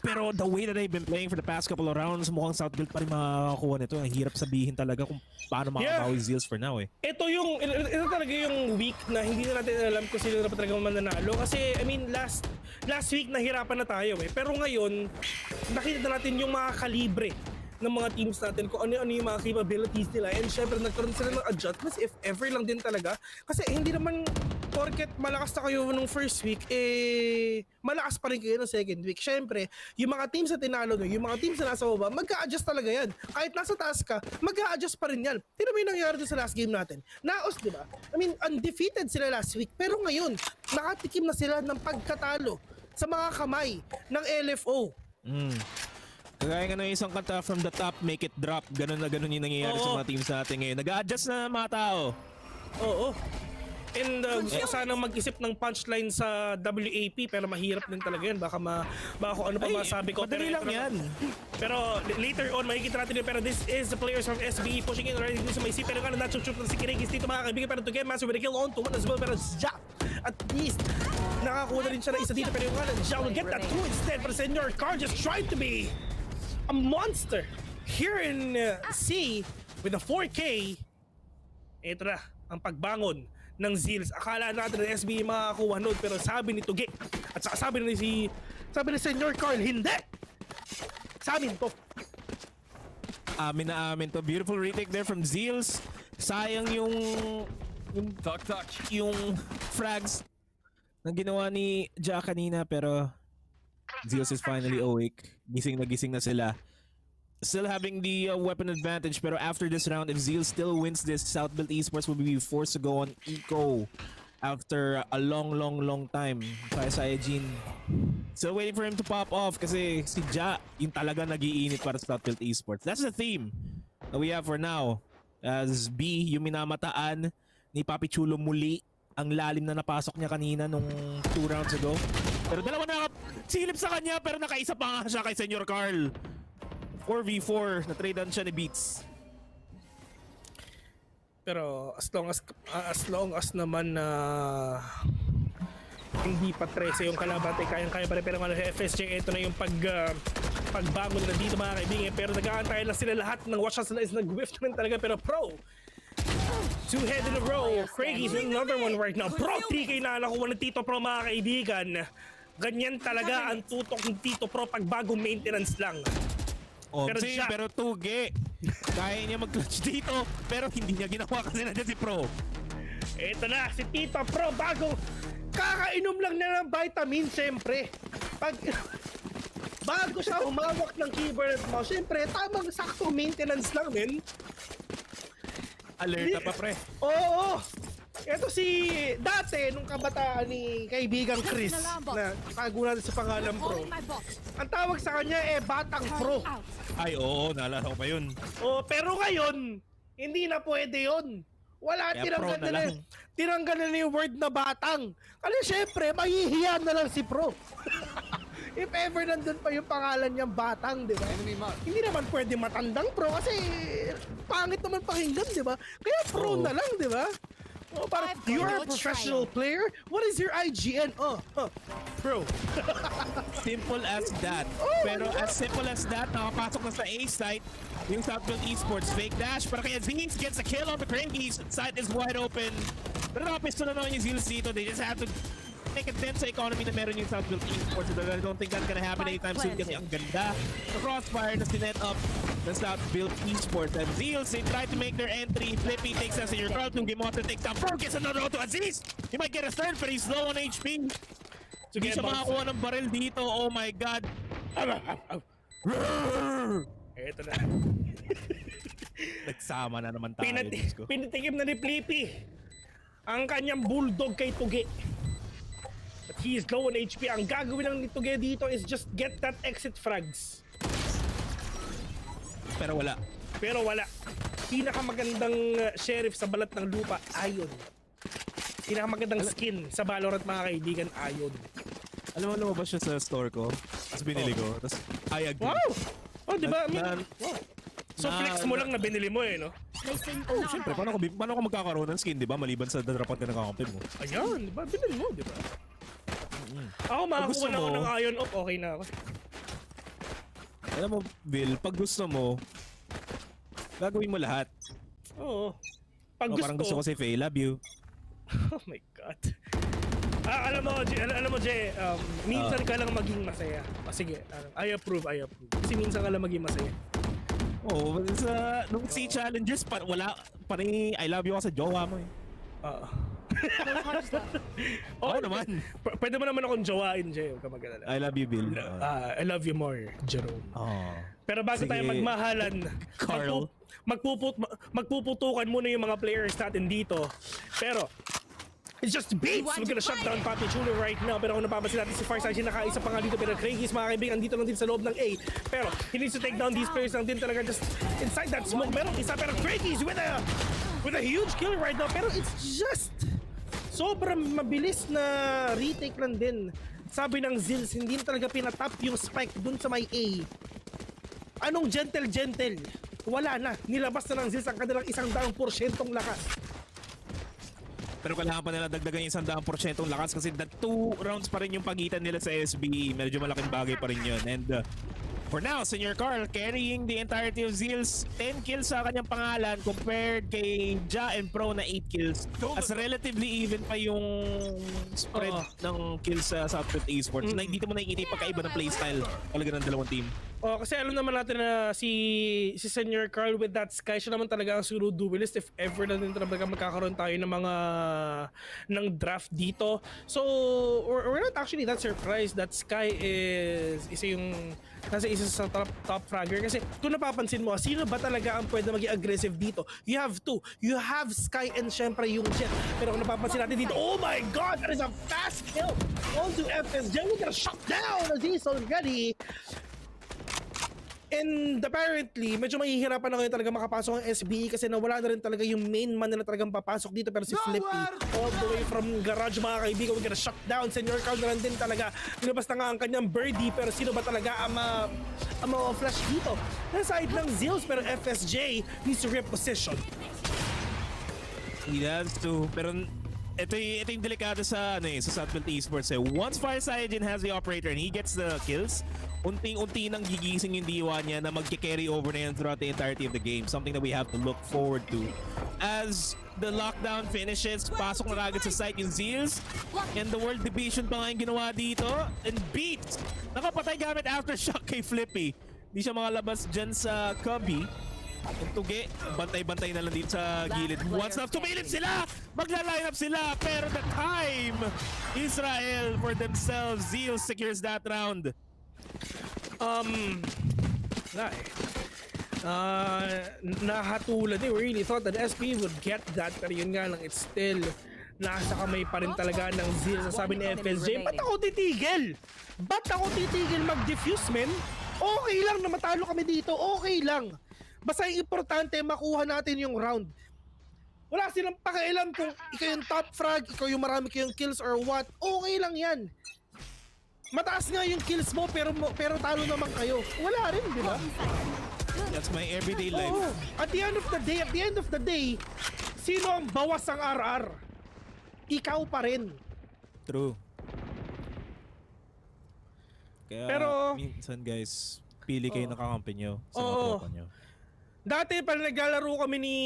Pero the way that they've been playing for the past couple of rounds, mukhang South Build pa rin makakakuha nito. Ang hirap sabihin talaga kung paano makabawi Zeals for now eh. Ito talaga yung week na hindi na natin alam kung sino dapat talaga mananalo. Kasi, I mean, last week nahirapan na tayo eh. Pero ngayon, nakita na natin yung mga kalibre ng mga teams natin kung ano yung mga capabilities nila, and syempre nagkaroon sila ng adjustments if ever lang din talaga, kasi hindi naman porket malakas na kayo nung first week malakas pa rin kayo ng second week. Syempre yung mga teams na tinalo nyo, yung mga teams na nasa baba, mag-a-adjust talaga yan. Kahit nasa taas ka, mag-a-adjust pa rin yan. Tignan mo yung nangyari doon sa last game natin. NAOS, di ba? I mean, undefeated sila last week, pero ngayon nakatikim na sila ng pagkatalo sa mga kamay ng LFO. Kagaya nga ng isang kanta, from the top, make it drop. Ganun na ganun yung nangyayari sa mga teams natin ngayon. Nag-a-adjust na mga tao. Oo. And gusto ko sanang mag-isip ng punchline sa WAP, pero mahirap din talaga yan. Baka kung ano pa masabi ko. Madali lang yan. Pero later on, makikita natin yun. Pero this is the players from SBE pushing in already sa may C. Pero nga na-chup na si Kirigis dito mga kaibigan. Pero to get massive with a kill on to one as well. Pero Jack, at least, nakakuha na rin siya na isa dito. Pero yung nga, Jack will get that two instead. Pero Senior Car just tried to be a monster here in C with a 4K. Ito na ang pagbangon ng Zeals. Akala natin ng SBE makakuha noon, pero sabi ni Tuge at saka sabi ni Senior Carl, hindi! Sa amin to. Amin na amin to. Beautiful retake there from Zeals. Sayang yung frags na ginawa ni Jack kanina, pero Zeals is finally awake. Gising na sila. Still having the weapon advantage, pero after this round, if Zeal still wins this, South Built Esports will be forced to go on eco after a long time. Fire Saiyajin still waiting for him to pop off kasi si Ja yung talaga nag-iinit para sa South Built Esports. That's the theme that we have for now. As B, yung minamataan ni Papi Chulo muli, ang lalim na napasok niya kanina nung 2 rounds ago. Pero dalawa na silip sa kanya, pero nakaisa pa nga siya kay Senior Carl. 4v4, na-tradean siya ni Beats. Pero as long as naman na hindi pa 13 yung kalaban, kayang-kaya pa rin. Pero nga FSJ, ito na yung pagbangon na dito mga kaibigan. Pero nag-aantay lang sila lahat ng watch shots nila is nag-whiff na rin talaga. Pero Pro, 2 head in a row. Craigie's another one right now. Pro, 3K na nakuha ng Tito Pro mga kaibigan. Ganyan talaga ang tutok ng Tito Pro pag bagong maintenance lang. Pero Tuge, kaya niya mag-clutch dito, pero hindi niya ginawa kasi nandiyan si Pro. Ito na, si Tito Pro, bago kakainom lang niya ng vitamin, siyempre. Bago siya humawak ng keyboard at mouse, siyempre, tamang sakto maintenance lang, men. Alerta pa, pre. Oo. Ito si dati nung kabataan ni kaibigang Chris na tago natin sa pangalan Pro. Ang tawag sa kanya Batang Pro. Ay oo, naalala ko pa yun. Pero ngayon, hindi na pwede yun. Wala, tinanggal na yung word na batang. Kasi syempre, mahihiya na lang si Pro. If ever nandun pa yung pangalan niyang batang, di ba? Hindi naman pwede matandang Pro kasi pangit naman pakinggan, di ba? Kaya Pro na lang, di ba? Para you're a professional player? What is your IGN? Pro. Simple as that. Pero as simple as that, nakapasok na sa A site yung South Built Esports. Fake dash para kaya Zeals gets a kill on the Crankies. Side is wide open. Pero nakapisto na naman yung Zeals dito. They just have to make a dent sa economy na meron yung South Built Esports. I don't think that's gonna happen anytime soon kasi ang ganda. The crossfire na sinet up the South Built Esports. And Zeals, they try to make their entry. Flippy takes us in your crowd. Yung Gimote takes down. Pro gets another auto. Aziz! He might get a third, but he's low on HP. So hindi siya makakuha ng barrel dito. Oh my God. Eto na. Nagsama na naman tayo. Pinatikim na ni Flippy ang kanyang bulldog kay Tuge. But he is low on HP. Ang gagawin ng Tuge dito is just get that exit frags. Pero wala. Pinakamagandang sheriff sa balat ng lupa, Ion. Pinakamagandang skin sa Valorant mga kaibigan, Ion. Alam mo, lumabas siya sa store ko. Tapos binili ko. Tapos, I agree. Wow! Oh, di ba? Wow. So flex mo lang na binili mo eh, no? Oh, syempre, paano ko magkakaroon ng skin, di ba? Maliban sa dapat na nakakampi mo. Ayan, di ba? Binili mo, di ba? Ako makakuha na ako ng iron up, okay na ako. Alam mo, Bill, pag gusto mo, gagawin mo lahat. Oo. Pag gusto. Parang gusto ko si Faye, love you. Oh my God. Alam mo, Jay, minsan ka lang maging masaya. Sige, I approve. Kasi minsan ka lang maging masaya. Oo, nung VCT Challengers, wala, parang I love you ako sa jowa mo eh. Oo naman. Pwede mo naman akong jowain, Jay. Huwag ka mag-alala. I love you, Bill. I love you more, Jerome. Pero bago Sige. tayo magmahalan, Carl. magpuputukan muna yung mga players natin dito. Pero, it's just beats! We're gonna shut down Papi Chulo right now. Pero kung napapansin natin si Farside, nakaisa pa nga dito. Pero Craigies, mga kaibigan, dito lang din sa loob ng A. Pero, he needs to take down these players lang din talaga just inside that smoke. Pero Craigies with a huge kill right now. Pero it's just sobrang mabilis na retake lang din. Sabi ng Zeals, hindi talaga pinatap yung spike dun sa may A. Anong gentle? Wala na. Nilabas na ng Zeals ang kanilang 100% lakas. Pero kailangan pa nila dagdagan yung 100% lakas kasi 2 rounds pa rin yung pagitan nila sa SB. Medyo malaking bagay pa rin yun. And for now, Senior Carl carrying the entirety of Zeals. 10 kills sa kanyang pangalan compared kay Ja and Pro na 8 kills. As relatively even pa yung spread ng kills sa Southwest Esports. Na dito mo nakikita yung pagkaiba ng playstyle talaga ng dalawang team. Kasi alam naman natin na si Senior Carl with that Sky, siya naman talaga ang siguro duelist if ever na din talaga magkakaroon tayo ng mga ng draft dito. So, we're not actually that surprised that Sky is isa sa top fragger. Kasi kung napapansin mo, sino ba talaga ang pwede maging aggressive dito? You have two. You have Sky and syempre yung Jet. Pero kung napapansin natin dito, oh my God, that is a fast kill onto FSJ. We're gonna shut down Aziz already. And apparently, medyo mahihirapan na ngayon talaga makapasok ang SBE kasi nawala na rin talaga yung main man na talagang papasok dito. Pero si Flippy, all the way from garage, mga kaibigan, we're gonna shut down. Senior Carl na rin din talaga. Nilabas na nga ang kanyang birdie, pero sino ba talaga ang flash dito? Nasa side ng Zeals, pero FSJ needs to reposition. He has to, pero ito yung delikado sa Southwest Esports. Once Farsighted has the operator and he gets the kills, unting-unti nang gigising yung diwa niya na mag-carry over na yan throughout the entirety of the game. Something that we have to look forward to. As the lockdown finishes, pasok na kagad sa site yung Zeals. And the World Division pa nga yung ginawa dito. And beat! Nakapatay gamit aftershock kay Flippy. Hindi siya makalabas dyan sa Cubby. Ang tugi, bantay-bantay na lang dito sa gilid. Once na tumilip sila, magla-line up sila. Pero the time, Israel for themselves. Zeal secures that round. Nahatulad. They really thought that SP would get that, pero yun nga lang, it's still nasa kamay pa rin talaga ng Zeal. Sabi ni FSJ, ba't ako titigil? Ba't ako titigil mag-diffuse, men? Okay lang na matalo kami dito, okay lang. Basta yung importante, makuha natin yung round. Wala silang pakialam kung ikaw yung top frag, ikaw yung marami kayong kills or what. Okay lang yan. Mataas nga yung kills mo pero talo naman kayo. Wala rin, di ba? That's my everyday life. Oo. At the end of the day, sino ang bawas ang RR? Ikaw pa rin. True. Kaya pero minsan guys, pili kayo nakakampi nyo sa mga tropa nyo. Dati pala naglalaro kami ni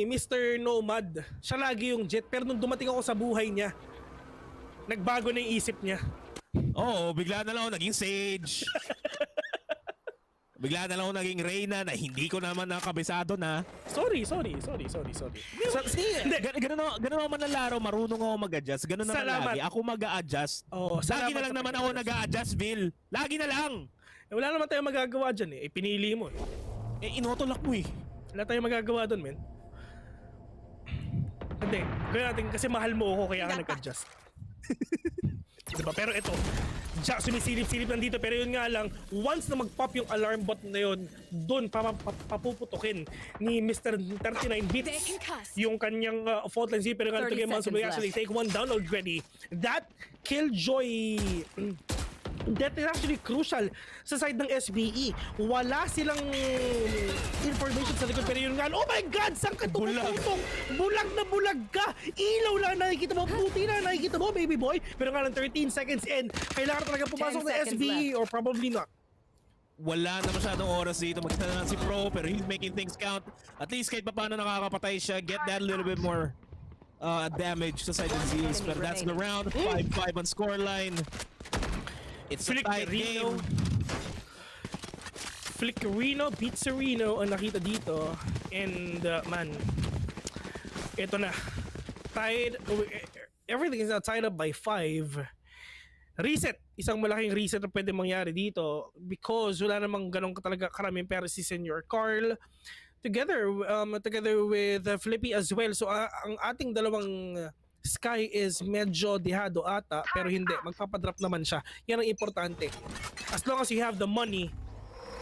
Mr. Nomad. Siya lagi yung Jet, pero nung dumating ako sa buhay niya, nagbago na yung isip niya. Oo, bigla na lang ako naging Sage. Bigla na lang ako naging Reyna na hindi ko naman nakabisado na. Sorry. Ganun ako manlalaro, marunong ako mag-adjust. Ganun naman lagi. Ako mag-a-adjust. Lagi na lang naman ako nag-a-adjust, Bill. Lagi na lang. Wala naman tayong magagawa dyan eh. Pinili mo eh. Inotolak mo eh. Wala tayong magagawa doon, men. Hindi. Gawin natin kasi mahal mo ako kaya ka nag-adjust. Diba? Pero ito, Ja, sumisilip-silip nandito pero yun nga lang, once na mag-pop yung alarm bot na yun, doon papuputukin ni Mr. 39 Bits yung kanyang fault line pero nga ito game will actually take one down already. That Killjoy that is actually crucial sa side ng SBE. Wala silang information sa likod pero yun nga, oh my god, saan ka tumututong? Bulag na bulag ka! Ilaw lang nakikita mo, puti na nakikita mo, baby boy. Pero nga lang 13 seconds in, kailangan talaga pumasok ng SBE or probably not. Wala na masyadong oras dito. Magkita na lang si Pro pero he's making things count. At least kahit pa paano nakakapatay siya, get that little bit more damage sa side ng Zeals. Pero that's the round. 5-5 on scoreline. It's a tight game. Flickerino beats Sereno ang nakita dito. And man, ito na. Tied. Everything is now tied up by 5. Reset. Isang malaking reset na pwede mangyari dito because wala namang ganong talaga karaming pera si Senior Carl. Together with Flippy as well. So ang ating dalawang Sky is medyo dihado ata pero hindi, magpapadrop naman siya. Yan ang importante. As long as you have the money,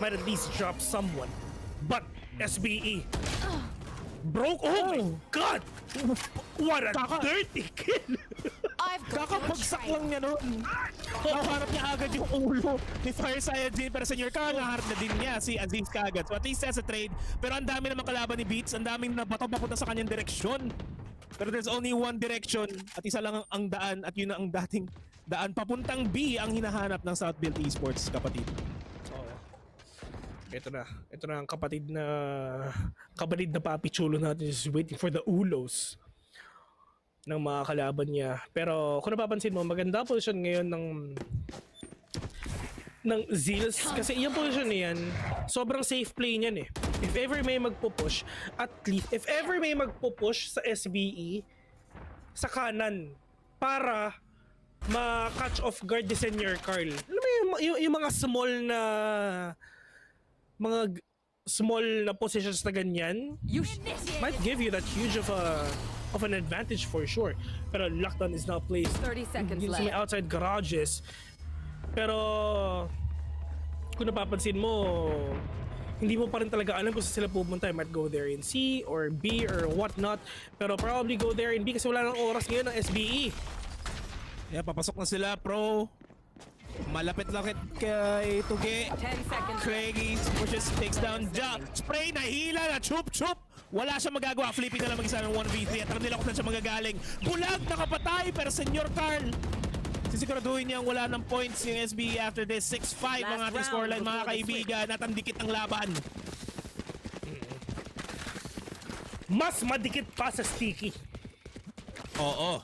might at least drop someone. But SBE broke. Oh my god! What a dirty kill! Kakapagsak lang niya nun. Nakaharap niya agad yung ulo ni Fire Saiyajin pero Senior Carl nakaharap na din niya si Aziz kagad. So at least that's a trade. Pero ang dami naman kalaban ni Beats, ang daming nabato papunta sa kanyang direksyon. Pero there's only one direction at isa lang ang daan at yun na ang dating daan papuntang B ang hinahanap ng Southbuild Esports, kapatid. Ito na ang kapatid na papi chulo natin is waiting for the ulos ng mga kalaban niya. Pero kung napapansin mo, maganda position ngayon ng Zeals kasi yung position niyan sobrang safe play niyan eh. If ever may magpupush, at least if ever may magpupush sa SBE sa kanan para ma-catch off guard ni Senior Carl. Alam mo yung mga small na positions na ganyan might give you that huge of an advantage for sure. Pero lockdown is now placed 30 seconds sa may outside garages. Pero kung napapansin mo, hindi mo pa rin talaga alam kung saan sila pupunta. You might go there in C or B or whatnot. Pero probably go there in B kasi wala nang oras ngayon ng SBE. Yeah, papasok na sila, Pro. Malapit-lapit kay Tuge. Craigie pushes, takes down Ja. Spray, nahila na, chup-chup. Wala siya magagawa. Flippy na lang mag-isa ng 1v3 at nila kung saan siya magagaling. Bulag, nakapatay, pero Senior Carl sisiguraduhin niyang wala ng points yung SBE after this. 6-5 ang ating scoreline, mga kaibigan, at ang dikit ng laban. Mas madikit pa sa sticky. Oo,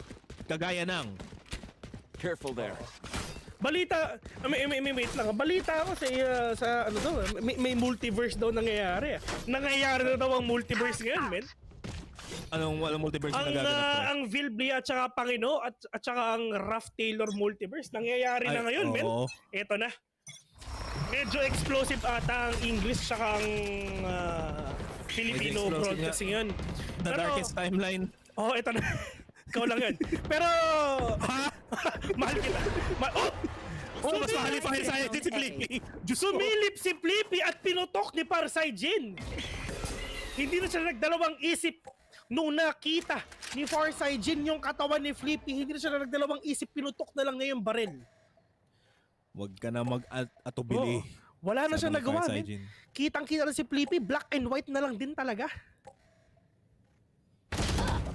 kagaya ng careful there. Balita, wait lang. Balita ako sa ano daw, may multiverse daw nangyayari. Nangyayari na daw ang multiverse ngayon, men. Anong multiverse na nagaganap? Ang Vilbli at saka Pangino at saka ang Ralph Taylor multiverse nangyayari na ngayon, men. Ito na. Medyo explosive ata ang English saka ang Filipino broadcasting yun. The darkest timeline. Oh, ito na. Ikaw lang yan. Pero mahal kita. Mas mahal pa rin sa'yo si Flippy. Sumilip si Flippy at pinutok ni Farsightin. Hindi na siya nagdalawang isip nung nakita ni Farsightin yung katawan ni Flippy. Hindi na siya nagdalawang isip, pinutok na lang niya yung baril. Huwag ka na mag-atubili. Wala na siya nagawa. Kitang-kita na si Flippy, black and white na lang din talaga.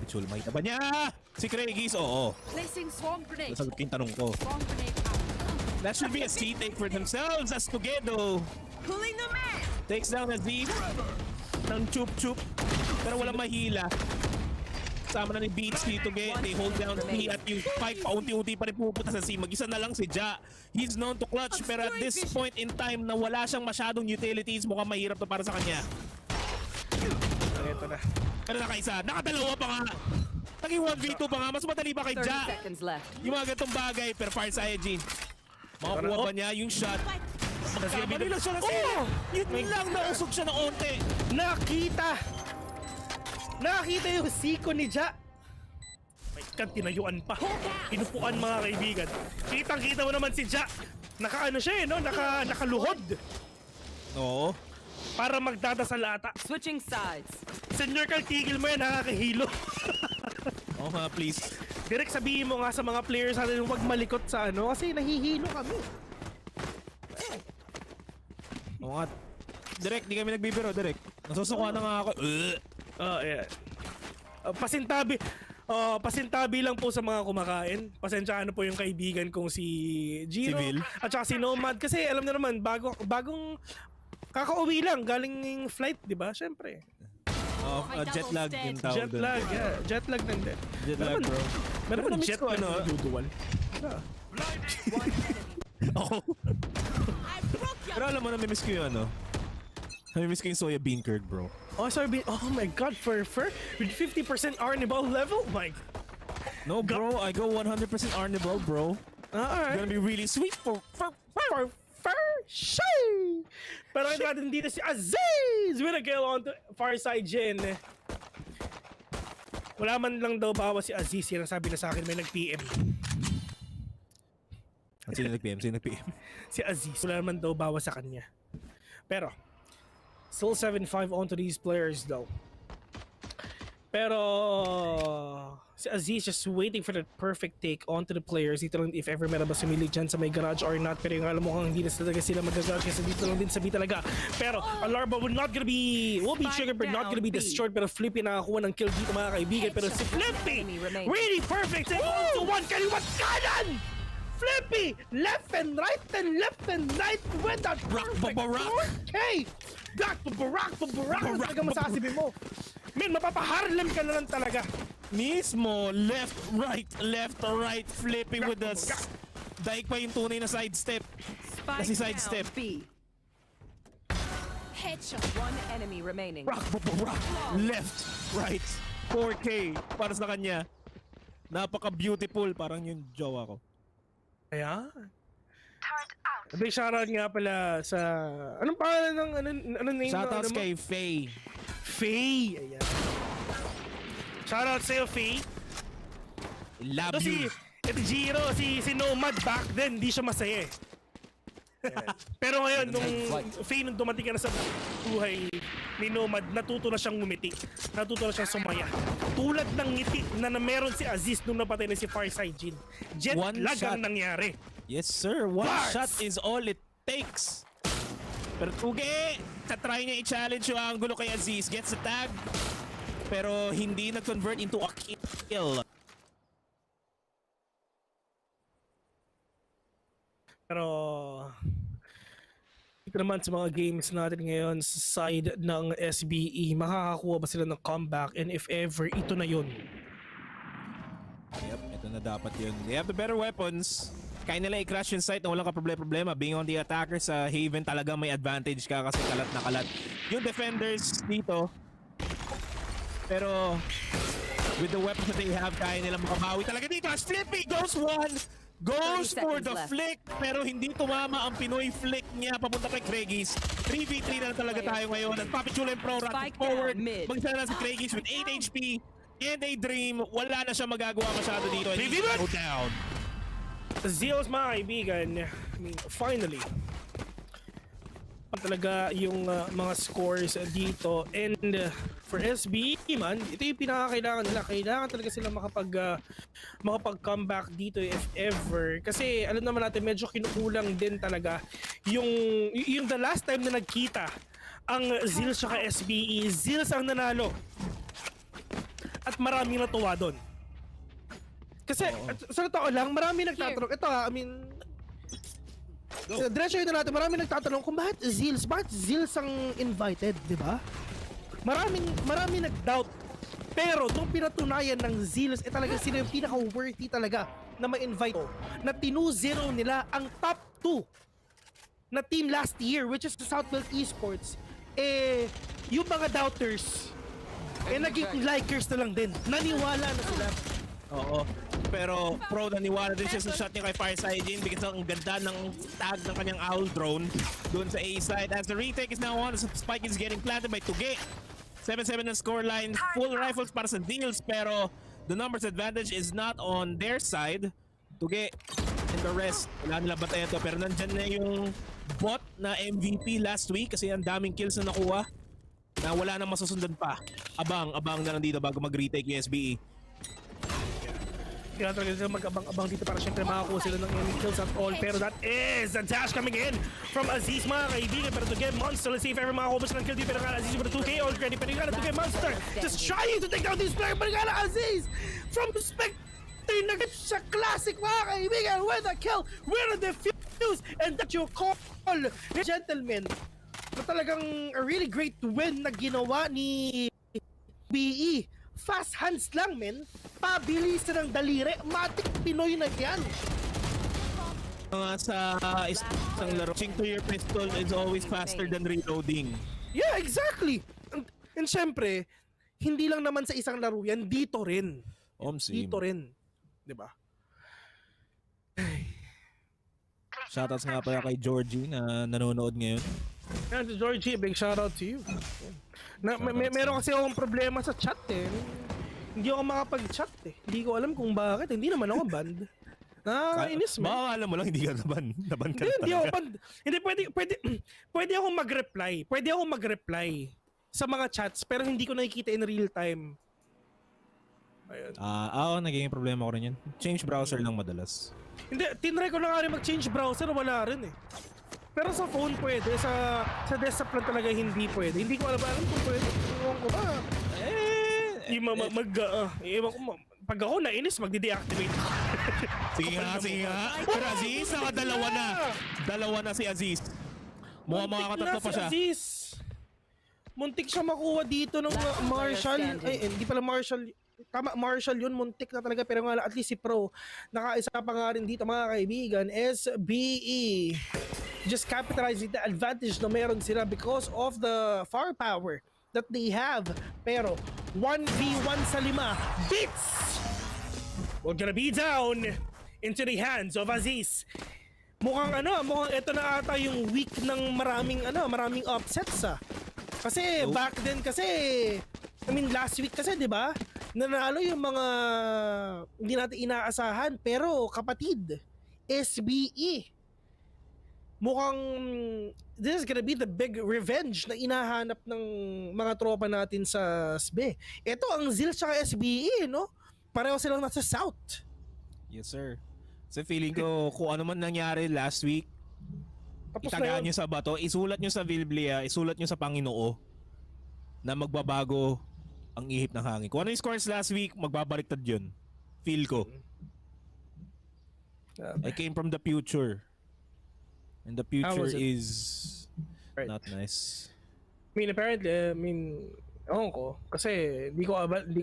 Chul, makita ba niya? Si Craigies, oo. Placing swarm grenade. Nasagot ko yung tanong ko. Swarm grenade out. That should be a C take for themselves as Togedo Pulling the man. takes down a Z ng chup-chup. Pero walang mahila. Sama na ni Beats dito, they hold down C at yung fight paunti-unti pa rin pupunta sa C. Mag-isa na lang si Ja. He's known to clutch pero at this point in time na wala siyang masyadong utilities, mukhang mahirap to para sa kanya. Ito na. Pero nakaisa, nakadalawa pa nga. Naging 1v2 pa nga, mas madali pa kay Ja. Yung mga ganitong bagay, pero Fire Saiyajin. Makakuha ba niya yung shot? Magkamali lang siya na sila. Yun lang, nausog siya ng onte. Nakita yung siko ni Ja. shotgun, tinayuan pa. Inupuan mga kaibigan. Kitang-kita mo naman si Ja. Naka-ano siya no? Nakaluhod. Oo. Para magdadasal ata. Switching sides. Senyor Carl, tigil mo yan, nakakahilo. Oo nga, please. Direk, sabihin mo nga sa mga players natin huwag malikot sa ano kasi nahihilo kami. Oo nga. Direk, di kami nagbibiro, Direk. Nasusuka na nga ako. Yeah. Pasintabi lang po sa mga kumakain. Pasensyaan po yung kaibigan kong si Gino Si Vil. at saka si Nomad kasi alam na naman bagong kakauwi lang galing flight, di ba? Syempre. Jet lag yung tawag Jet lag, yeah. Jet lag din. Jet lag, bro. Meron Pero jet lag na duduwal. Oo. Pero alam mo, namimiss ko yung ano. Namimiss ko yung soya bean curd, bro. Oh, sorry. Oh my God, for with 50% Arnibal level? My No, bro. I go 100% Arnibal, bro. Alright. Gonna be really sweet for shay! Pero ito natin dito si Aziz with a kill on to far side Jin. Wala man lang daw bawa si Aziz. Yan ang sabi na sa akin, may nag-PM. Sino nag-PM? Si Aziz. Wala naman daw bawa sa kanya. Pero, still 7-5 onto these players though. Pero, si Aziz just waiting for the perfect take onto the players. Dito lang if ever meron ba sumili dyan sa may garage or not. Pero yung alam mo kung hindi na talaga sila mag-garage kasi dito lang din sabi talaga. Pero, Alarba will be triggered but not gonna be destroyed. Pero Flippy nakakuha ng kill dito mga kaibigan. Pero si Flippy, really perfect. Take on to one kaliwat kanan! Flippy, left and right with that perfect 4K! Back to Barack, talaga masasabi mo. Man, mapapaharlem ka na lang talaga. Mismo, left, right, flipping with the daig pa yung tunay na sidestep. Kasi sidestep. Headshot. One enemy remaining. Left, right, 4K para sa kanya. Napaka-beautiful, parang yung jowa ko. Ayan. Big shoutout nga pala sa... Anong pangalan ng... Anong name? Shoutouts kay Faye. Faye! Ayan. Shoutout sa'yo, Faye. Love you. Ito Giro, si Nomad back then, di siya masaya eh. Pero ngayon, nung Faye, nung dumating ka na sa buhay ni Nomad, natuto na siyang ngumiti. Natuto na siyang sumaya. Tulad ng ngiti na meron si Aziz nung napatay na si Farside Jin. Jet lag ang nangyari. Yes, sir. One shot is all it takes. Pero Tuge, tatry niya i-challenge yung angulo kay Aziz. Gets the tag. Pero hindi nag-convert into a kill. Pero ito naman sa mga games natin ngayon sa side ng SBE, makakakuha ba sila ng comeback, and if ever, ito na yun. Yep, ito na dapat yun. They have the better weapons. Kaya nila i-crash yung site na walang problema. Being on the attacker sa Haven, talaga may advantage ka kasi kalat na kalat yung defenders dito. Pero with the weapons that they have, kaya nila makabawi talaga dito. As Flippy goes one, goes for the flick, pero hindi tumama ang Pinoy flick niya papunta kay Craigies. 3v3 na talaga tayo ngayon. At Papi Chulo and Pro run forward. Magsala si Craigies with 8 HP and a dream. Wala na siya magagawa masyado dito. And he's go down. Zeal's mga kaibigan, I mean, finally, talaga yung mga scores dito. And for SBE man, ito yung pinakakailangan nila. Kailangan talaga sila makapag-comeback dito if ever. Kasi alam naman natin, medyo kinukulang din talaga yung the last time na nagkita ang Zeal saka SBE. Zeal ang nanalo. At maraming natuwa doon. Kasi sa totoo lang, marami nagtatanong. Ito I mean, diretso yun na natin, marami nagtatanong kung bakit Zeal ang invited, di ba? Marami nag-doubt. Pero nung pinatunayan ng Zeal, talaga sila yung pinaka-worthy talaga na ma-invite. Na 2-0 nila ang top 2 na team last year, which is the Southwell Esports. Yung mga doubters, naging likers na lang din. Naniwala na sila. Oo. Pero Pro naniwala din siya sa shot niya kay Fireside Jin because ang ganda ng tag ng kanyang owl drone doon sa A side. As the retake is now on, the spike is getting planted by Tuge. 7-7 ang scoreline. Full rifles para sa Deals pero the numbers advantage is not on their side. Tuge and the rest, wala nila batayan to. Pero nandyan na yung bot na MVP last week kasi ang daming kills na nakuha na wala nang masusundan pa. Abang na nandito bago mag-retake yung SBE. Kaya talaga sila mag-abang-abang dito para syempre makakuha sila ng any kills at all. Pero that is a dash coming in from Aziz, mga kaibigan. Pero to get Monster, let's see if ever makakuha sila ng kill dito. Pero nga Aziz with a 2K already. Pero nga to get Monster just trying to take down this player. Pero nga Aziz from Spectre nag-get siya classic, mga kaibigan, with a kill, with a defuse, and that you call gentlemen na talagang a really great win na ginawa ni BE. Fast hands lang, men. Pabilis ng daliri. Matik Pinoy na yan. Sa isang laro, swing to your pistol is always faster than reloading. Yeah, exactly. And syempre, hindi lang naman sa isang laro yan, dito rin. Dito rin. Diba? Shoutouts nga pala kay Georgie na nanonood ngayon. Yeah, Georgie, big shoutout to you. Meron kasi akong problema sa chat eh. Hindi ako makapag-chat eh. Hindi ko alam kung bakit. Hindi naman ako banned. Nakakainis mo. Baka alam mo lang hindi ka naban ka hindi ako banned. Hindi, pwede akong mag-reply. Pwede akong mag-reply sa mga chats pero hindi ko nakikita in real time. Ayun. Naging problema ko rin yan. Change browser lang madalas. Hindi, tinry ko na nga rin mag-change browser, wala rin eh. Pero sa phone pwede, sa desktop lang talaga hindi pwede. Hindi ko alam kung pwede. Ewan ko ba? Ewan ko, pag ako nainis, magdi-deactivate. Sige nga. Pero Aziz, dalawa na si Aziz. Mukhang makakatatlo pa siya. Aziz. Muntik siya makuha dito ng Marshall. Ay, hindi pala Marshall. Tama, Marshall yun, muntik na talaga. Pero nga at least si Pro, nakaisa pa nga rin dito, mga kaibigan. SBE. Just capitalizing the advantage na meron sila because of the firepower that they have. Pero 1v1 sa 5 beats we're gonna be down into the hands of Aziz. Mukhang ito na ata yung week ng maraming upsets kasi back then last week kasi, di ba, nanalo yung mga hindi natin inaasahan pero kapatid SBE. Mukhang this is gonna be the big revenge na inahanap ng mga tropa natin sa SB. Ito ang Zeal tsaka SBE, no? Pareho silang nasa South. Yes, sir. So feeling ko kung ano man nangyari last week, itagaan nyo sa bato, isulat nyo sa Biblia, isulat nyo sa Panginoo na magbabago ang ihip ng hangin. Kung ano yung scores last week, magbabaliktad yun. Feel ko. I came from the future. And the future is not nice. I mean, apparently, ewan ko. Kasi, di ko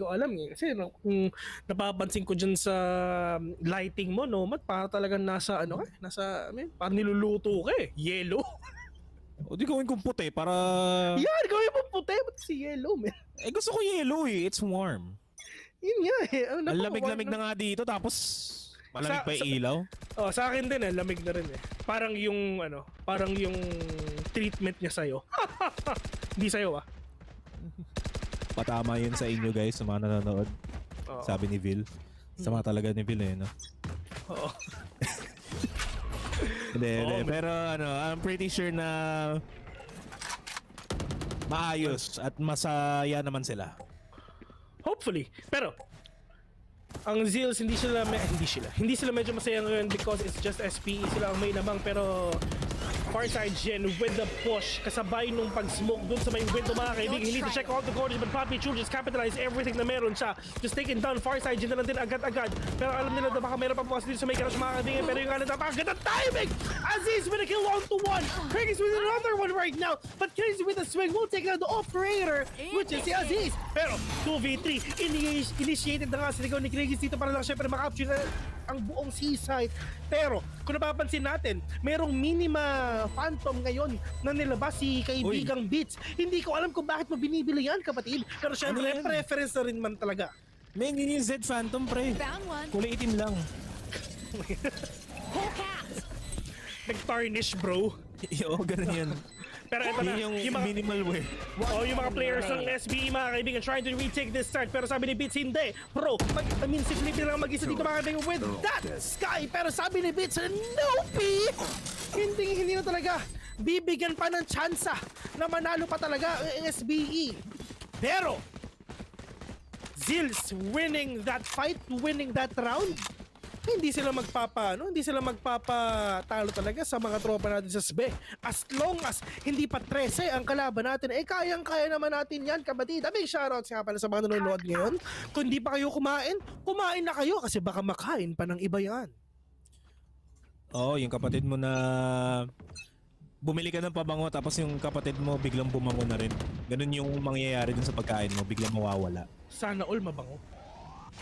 alam eh. Kasi, kung napapansin ko dyan sa lighting mo, no, para talagang nasa, parang niluluto ka eh. Yellow. O di gawin kong puti para... Yan, gawin mo puti. Ba't si yellow, man? Gusto ko yellow eh. It's warm. Yun nga eh. Ang lamig-lamig na nga dito, tapos... Malamig pa yung ilaw? Sa akin din lamig na rin eh. Parang yung treatment niya sa'yo. Hindi sa'yo Patama yun sa inyo guys, sa mga nanonood. Sabi ni Vil. Sama talaga ni Vil eh, no? Oo. Hindi. Pero I'm pretty sure na maayos at masaya naman sila. Hopefully. Pero ang Zeals hindi sila medyo masaya ngayon because it's just SPE sila ang may lamang. Pero Farside Gen with the push kasabay nung pag-smoke dun sa may window, mga kaibigan. You need to check all the corners but Papi Chul just capitalize everything na meron siya. Just taking down Farside Gen na lang din agad-agad. Pero alam nila na baka meron pa bukas dito sa may garage, mga kaibigan. Pero yung napakaganda timing! Aziz with a kill on to one! Craig's with another one right now. But Crazy with a swing will take out the operator, which is si Aziz. Pero 2v3 initiated na nga si Ligaw ni Craig's dito para lang syempre makapture ang buong seaside. Pero kung napapansin natin, merong minima Phantom ngayon na nilabas si kaibigang Beats. Hindi ko alam kung bakit mo binibili yan, kapatid. Pero syempre, preference na rin man talaga. May yung Z Phantom, pre. Kulay itim lang. Nag-tarnish, bro. Oo, ganun yan. Pero ito na, yung mga minimal wear. Yung mga players ng SBE mga kaibigan trying to retake this start, pero sabi ni Beats hindi. Pro, si Felipe lang mag-isa dito mga kaibigan with that Sky, pero sabi ni Beats, no P! Hindi na talaga bibigyan pa ng tsansa na manalo pa talaga ang SBE. Pero Zeal's winning that fight, winning that round, hindi sila magpapatalo talaga sa mga tropa natin sa SBE. As long as hindi pa 13 ang kalaban natin, kayang-kaya naman natin yan, kabatid. Big shoutouts nga pala sa mga nanonood ngayon. Kung hindi pa kayo kumain na kayo kasi baka makain pa ng iba yan. Yung kapatid mo na bumili ka ng pabango tapos yung kapatid mo biglang bumango na rin. Ganun yung mangyayari dun sa pagkain mo, biglang mawawala. Sana all mabango.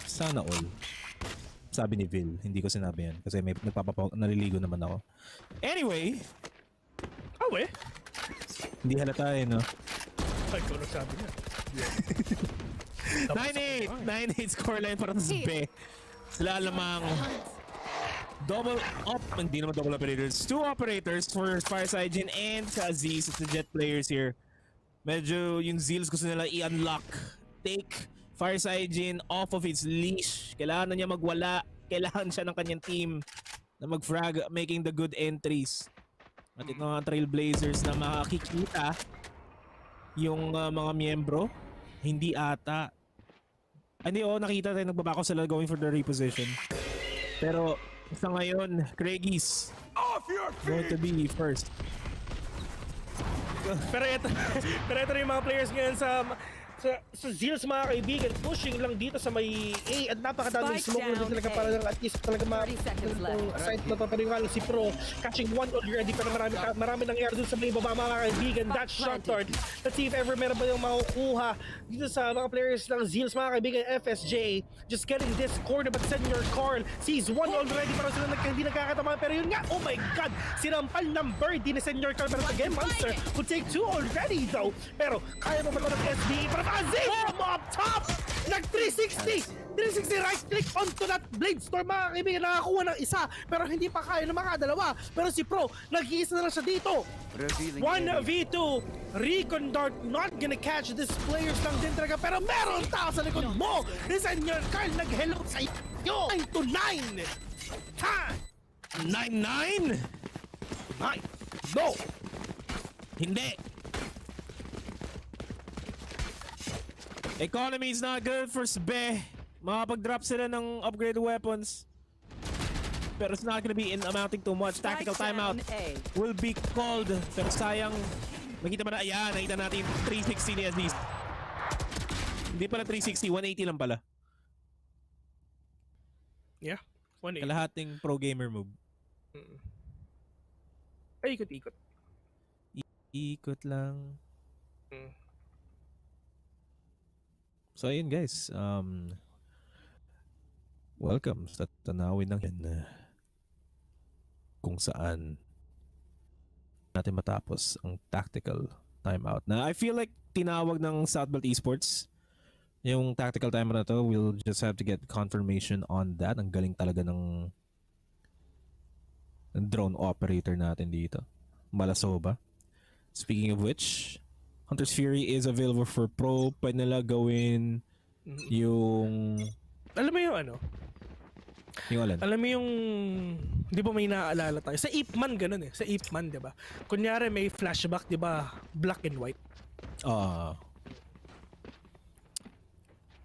Sana all. Sabi ni Vil, hindi ko sinabi yan kasi may naliligo naman ako. Anyway, hindi halata no? Ay, kung nagsabi niya. 9-8 scoreline para sa SBE. Sila lamang double up, hindi naman double operators. 2 operators for Fireside and sa Aziz at the Jet players here. Medyo yung Zeals gusto nila i-unlock. Take Fireside off of its leash. Kailangan na niya magwala. Kailangan siya ng kanyang team na mag-frag, making the good entries. At ito mga Trailblazers na makikita yung mga miyembro. Hindi ata. Hindi, nakita tayo nagbabako sila going for the reposition. Pero sa ngayon, Craigies going to be first. Pero ito yung mga players ngayon sa Zeals mga kaibigan, pushing lang dito sa may A at napakadaming smoke na talaga para lang at least talaga site na to. Pero yung si Pro catching one already, pero marami nang air dun sa may baba mga kaibigan. That shot toward. Let's see if ever meron ba yung makukuha dito sa mga players ng Zeals mga kaibigan. FSJ just getting this corner, but Senior Carl sees one already, pero sila hindi nagkakatamaan. Pero yun nga, oh my god, sinampal ng birdie ni Senior Carl, pero sa Game Monster will take 2 already though. Pero kaya mo ba ito ng SBE? Pero Aziz up top! Nag 360 right click onto that blade storm mga kaibigan, nakakuha ng isa pero hindi pa kaya ng mga dalawa. Pero si Pro nag-iisa na lang siya dito. 1v2 Recon Dart not gonna catch this players lang din talaga, pero meron tao sa likod mo. Senior Carl nag-hello sa iyo. 9-9 ha! 9-9? No! Hindi. Economy is not good for SBE. Makapag-drop sila ng upgraded weapons. Pero it's not gonna be amounting too much. Tactical timeout will be called. Pero sayang, makita ba na, ayan, nakita natin 360 ni Aziz. Hindi pala 360, 180 lang pala. Yeah, 180. Kalahating pro gamer move. Ay, ikot-ikot. Ikot lang. So ayun guys, welcome sa tanawin ng yan kung saan natin matapos ang tactical timeout. Na I feel like tinawag ng Southbelt Esports yung tactical timeout na to. We'll just have to get confirmation on that. Ang galing talaga ng drone operator natin dito, Malasoba. Speaking of which, Hunter's Fury is available for Pro. Pwede nila gawin yung... Alam mo yung ano? Yung alin? Alam mo yung... Di ba may naaalala tayo? Sa Ip Man ganun eh. Sa Ip Man, di ba? Kunyari may flashback, di ba? Black and white.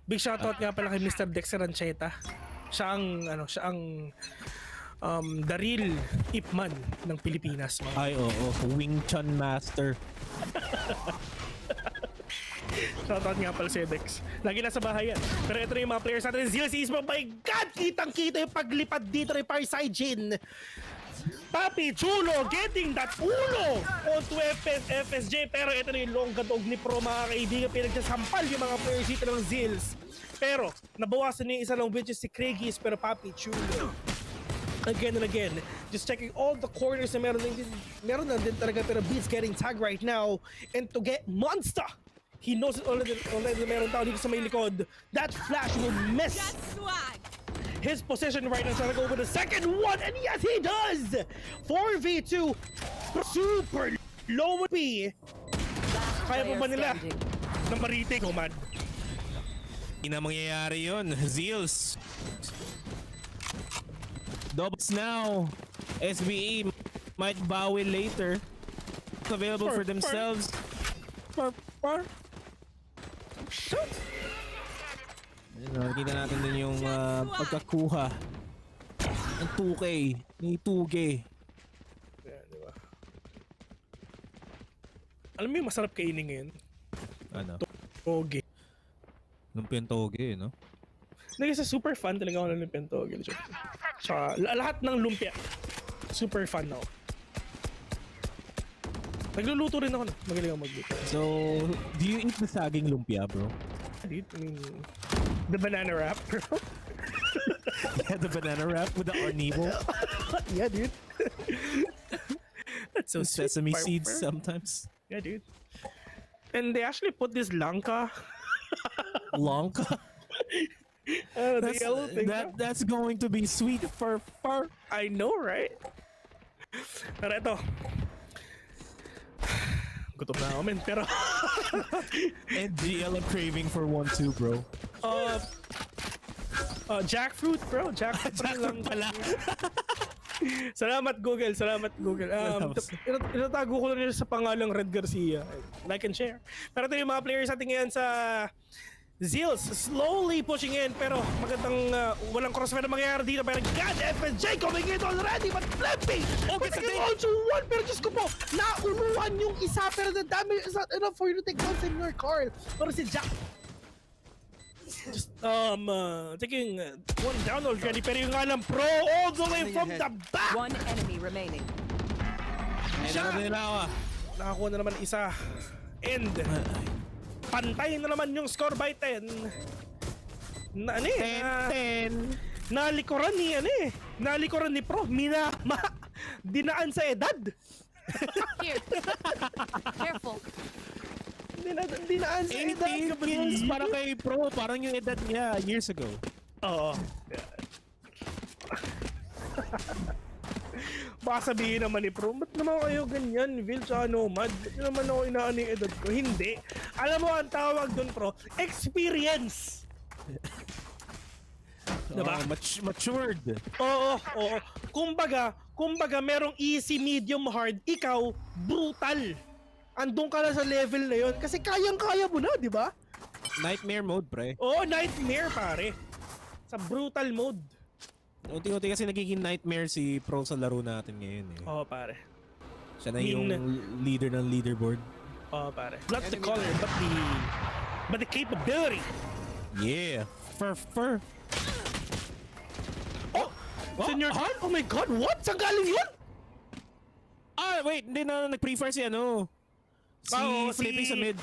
Big shoutout nga pala kay Mr. Dexter Rancheta. Siya ang the real Ip Man ng Pilipinas. Ay, oo. Wing Chun Master. Shoutout nga pala si Dex. Lagi nasa bahay yan. Pero ito na yung mga players natin. Zeal Esports. Oh my God! Kitang-kita yung paglipad dito ng Fireside Jin. Papi Chulo getting that ulo onto FSJ. Pero ito na yung longga dog ni Pro mga kaibigan. Pinagsasampal yung mga players dito ng Zeals. Pero nabawasan niya isa lang, which is si Craigies. Pero Papi Chulo again and again, just checking all the corners na meron na din talaga, pero Beats getting tagged right now, and to get Monster, he knows it already meron tao dito sa may likod. That flash will miss his position right now, trying to go with the second one, and yes he does! 4v2, super Low P. Kaya pa ba nila na ma-retake, Omad? Hindi na mangyayari yun. Zeals. Doubles now. SBE might bawi later. It's available for themselves. Shoot! Nakikita natin din yung pagkakuha ng 2K ni 2K. Yeah, diba? Alam mo yung masarap kainin ngayon? Ano? Toge. Lumpiang toge, no? Naging sa super fan talaga ako ng lumpiang toge. Tsaka lahat ng lumpia. Super fan ako. Nagluluto rin ako na. Magaling ako magluto. So, do you eat the saging lumpia, bro? I mean, the banana wrap, bro. Yeah, the banana wrap with the arnibo. Yeah, dude. That's so sweet. Sesame seeds sometimes. Yeah, dude. And they actually put this langka. Langka? The yellow thing. That's going to be sweet for far. I know, right? Pero ito. Gutom na ako, men. Pero... NGL I'm craving for one too, bro. Jackfruit, bro. Jackfruit pala. Salamat, Google. Salamat, Google. Inatago ko na sa pangalang Red Garcia. Like and share. Pero ito yung mga players natin ngayon sa Zeals. Slowly pushing in. Pero magandang walang crossfire na mangyayari dito. Pero God, FSJ coming in already. But Flippy! Okay, sa thing. Also one. Pero Diyos ko po, naunuan yung isa. Pero the damage is not enough for you to take down Senior Carl. Pero si Jack just taking one down already, pero yung alam pro all the way from the back. One enemy remaining. Nakakuha na naman isa. And pantay na naman yung score by 10. Na ano eh? 10. Nalikuran ni nalikuran ni Pro. Dinaan sa edad. Here. Careful. Dinaan sa edad. 18 kills para kay Pro. Parang yung edad niya years ago. Oo. Baka sabihin naman ni Pro, ba't naman kayo ganyan, Vil, tsaka Nomad? Ba't naman ako inaano yung edad ko? Hindi. Alam mo, ang tawag dun, Pro, experience. Diba? Matured. Oo. Kumbaga, merong easy, medium, hard. Ikaw, brutal. Andun ka na sa level na yun. Kasi kayang-kaya mo na, di ba? Nightmare mode, pre. Oo, nightmare, pare. Sa brutal mode. Unti-unti kasi nagiging nightmare si Pro sa laro natin ngayon eh. Oo, pare. Siya na yung leader ng leaderboard. Oo, pare. Not the color, but the capability. Yeah. Fur. Oh! Senior Carl? Oh my God, what? Saan galing yun? Wait. Hindi na nag-pre-fire si ano. Flippy sa mid.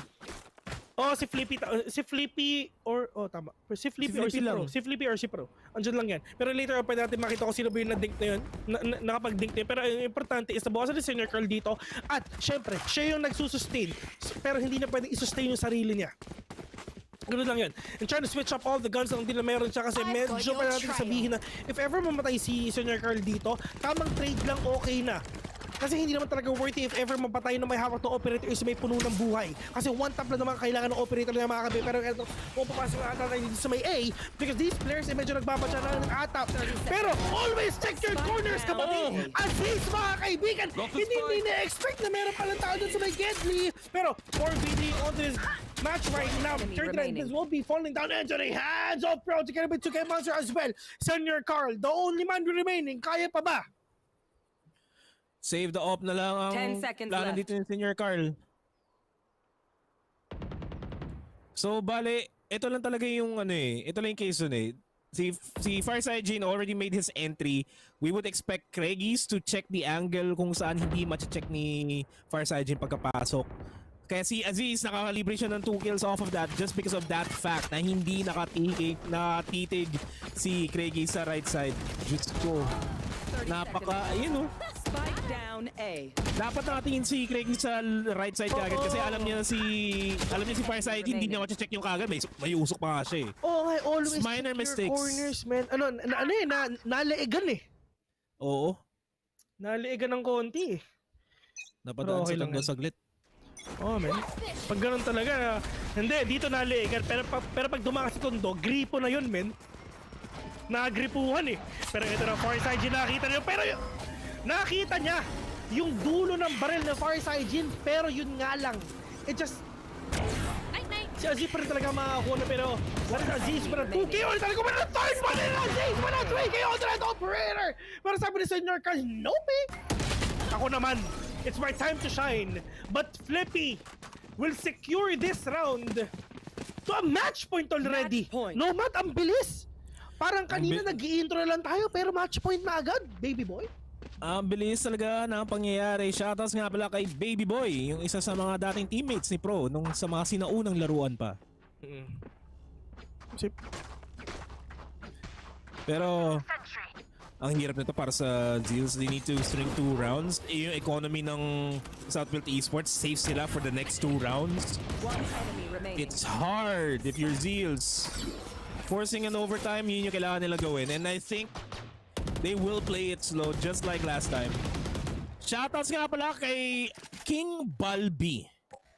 Si Flippy or tama. Si Flippy or si Pro. Si Flippy or si Pro. Andiyan lang yan. Pero later on, pwede natin makita kung sino ba yung na-dink na yun. Nakapag-dink na yun. Pero yung importante is nabawasan ni Senior Carl dito. At syempre, siya yung nagsusustain. Pero hindi na pwedeng isustain yung sarili niya. Ganun lang yun. And trying to switch up all the guns na hindi na meron siya kasi medyo pa natin sabihin na if ever mamatay si Senior Carl dito, tamang trade lang okay na. Kasi hindi naman talaga worthy if ever mapatay na may hawak ng operator is may puno ng buhay. Kasi one tap lang naman kailangan ng operator na makakabi. Pero ito, kung papasok na ata dito sa may A, because these players ay medyo nagbabadya na ng atap. Pero always check your corners, kapatid! At least, mga kaibigan, hindi na-expect na meron palang tao dun sa may Gedli. Pero 4v3 on this match right now. 39 this will be falling down into the hands of Pro to get a bit to get Monster as well. Senior Carl, the only man remaining, kaya pa ba? Save the op na lang ang 10 seconds plano left. dito ni Senior Carl. So, bale, ito lang talaga yung ito lang yung case dun eh. Si Fireside Jin already made his entry. We would expect Craigies to check the angle kung saan hindi ma-check ni Fireside Jin pagkapasok. Kaya si Aziz nakakalibre siya ng 2 kills off of that just because of that fact na hindi nakatitig si Craigies sa right side. Diyos ko. Ayun Spike down A. Dapat nakatingin si Craig sa right side kagad kasi alam niya si Fireside hindi niya ma-check yung kagad. May usok pa nga siya eh. I always minor check mistakes. Your corners, man. Nalaigan eh. Oo. Nalaigan ng konti eh. Napadaan Okay sa lang tanggo yan. saglit. Oh, man. Pag ganun talaga, hindi, dito naliigan. Pero pag dumakas si Tondo, gripo na yun, men. Nagripuhan eh. Pero ito na, Farside Jin, nakita niyo. Pero nakita niya yung dulo ng baril ng Farside Jin. Pero yun nga lang. It just... Si Aziz pa rin talaga makakuha na, pero what is Aziz? Pero 2 KO na talaga. Wala na third one na Aziz! Wala 3 KO na ito, operator! Pero sabi ni Senior Carl, nope eh! Ako naman, it's my time to shine. But Flippy will secure this round to a match point already. No, Matt, ang bilis. Parang kanina nag-i-intro lang tayo pero match point na agad, baby boy. Ang bilis talaga ng pangyayari. Shoutouts nga pala kay Baby Boy, yung isa sa mga dating teammates ni Pro nung sa mga sinaunang laruan pa. Pero ang hirap nito para sa Zeals. They need to string 2 rounds. Yung economy ng Southfield Esports, safe sila for the next 2 rounds. It's hard if you're Zeals. Forcing an overtime, yun yung kailangan nila gawin. And I think they will play it slow just like last time. Shoutouts nga pala kay King Balbi.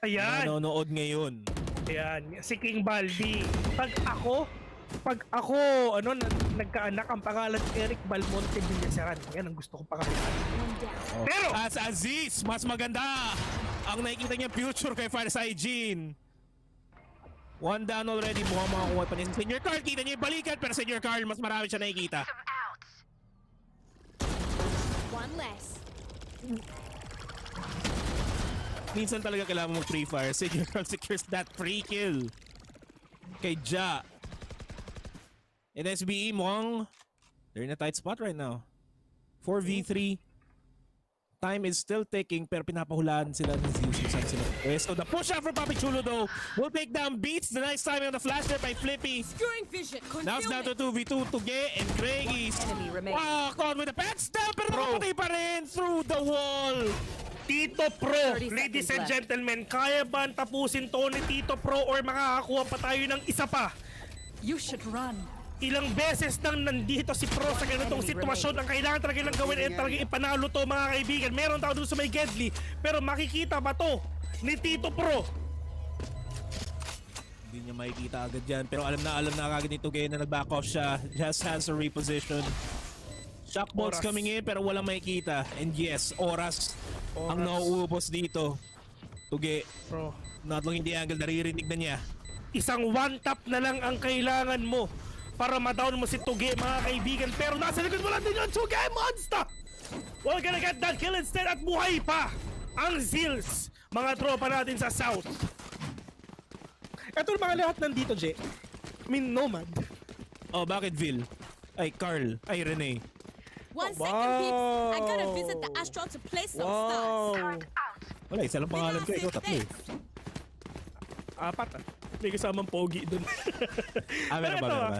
Ayan. Nanonood ngayon. Ayan, si King Balbi. Pag ako, nagkaanak, ang pangalan Eric Balmonte Villaseran. Yan ang gusto kong pangalan. Pero as Aziz, mas maganda ang nakikita niya future kay Farside Jin. 1 down already. Mukhang makakuha pa niya. Senior Carl, kita niya yung balikan. Pero Senior Carl, mas marami siya nakikita. 1 less. Minsan talaga kailangan mo free fire. Senior Carl secures that free kill kay Ja. And SBE mukhang they're in a tight spot right now. 4v3. Time is still ticking pero pinapahulaan sila ng Zeus kung saan sila. So the push out for Papi Chulo though will take down Beats. The nice timing on the flash there by Flippy. Now it's down to 2v2. Tuge and Craigies. Wow, caught with the pants down pero nakapatay pa rin through the wall. Tito Pro, ladies and gentlemen, kaya ba tapusin to ni Tito Pro or makakakuha pa tayo ng isa pa? You should run. Ilang beses nang nandito si Pro sa ganitong sitwasyon, ang kailangan talaga lang gawin ay talaga ipanalo to mga kaibigan. Meron tao doon sa may Gedli, pero makikita ba to ni Tito Pro? Hindi niya makikita agad yan, pero alam na agad ni Tugay na nag-back off siya. Just has a reposition. Shock bolts coming in pero walang makikita. And yes, oras ang nauubos dito. Tugay, Pro, not long in the angle, naririnig na niya. Isang one tap na lang ang kailangan mo para ma-down mo si Tuge mga kaibigan, pero nasa likod mo lang din yung Tuge monster! We're gonna get that kill instead at buhay pa ang Zeals, mga tropa natin sa South. Ito mga lahat nandito, Jay. I mean, Nomad. Oh, bakit Vil? Ay, Carl. Ay, Rene. 1 second, peeps. I gotta visit the Astral to play some stars. Wala, isa lang pangalan ko. Ikaw tatlo. 4 May kasamang pogi dun. Meron ba?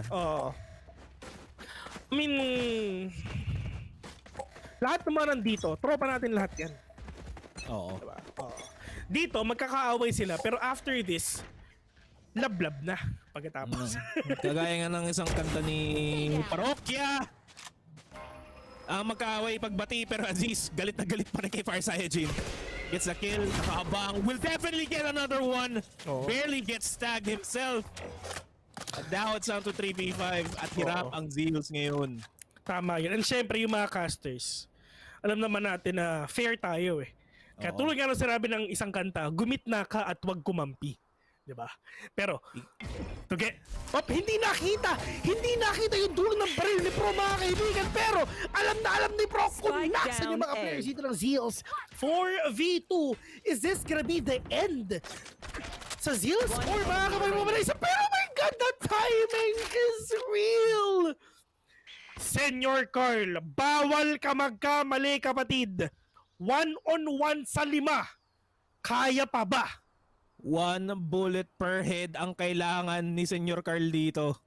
I mean, lahat naman nandito, tropa natin lahat yan. Oo. Diba? Dito, magkakaaway sila, pero after this, lablab na pagkatapos. Kagaya nga ng isang kanta ni Parokya. Magkaaway pagbati, pero Aziz, galit na galit pa rin kay Farside Jin. Gets a kill, nakaabang, will definitely get another one. Barely gets tagged himself. And now it's down to 3v5 at hirap ang Zeals ngayon. Tama yan. And syempre yung mga casters, alam naman natin na fair tayo eh. Kaya tulad nga ng sinabi ng isang kanta, gumit na ka at wag kumampi. Diba? Pero, hindi nakita yung dulo ng baril ni Pro mga kaibigan, pero alam ni Pro kung nasan yung mga players dito ng Zeals. 4v2, is this gonna be the end sa Zeals? Or mga kamay mo isa, pero oh my god, the timing is real! Senior Carl, bawal ka magkamali kapatid. 1-on-1 sa 5. Kaya pa ba? 1 bullet per head ang kailangan ni Senior Carl dito.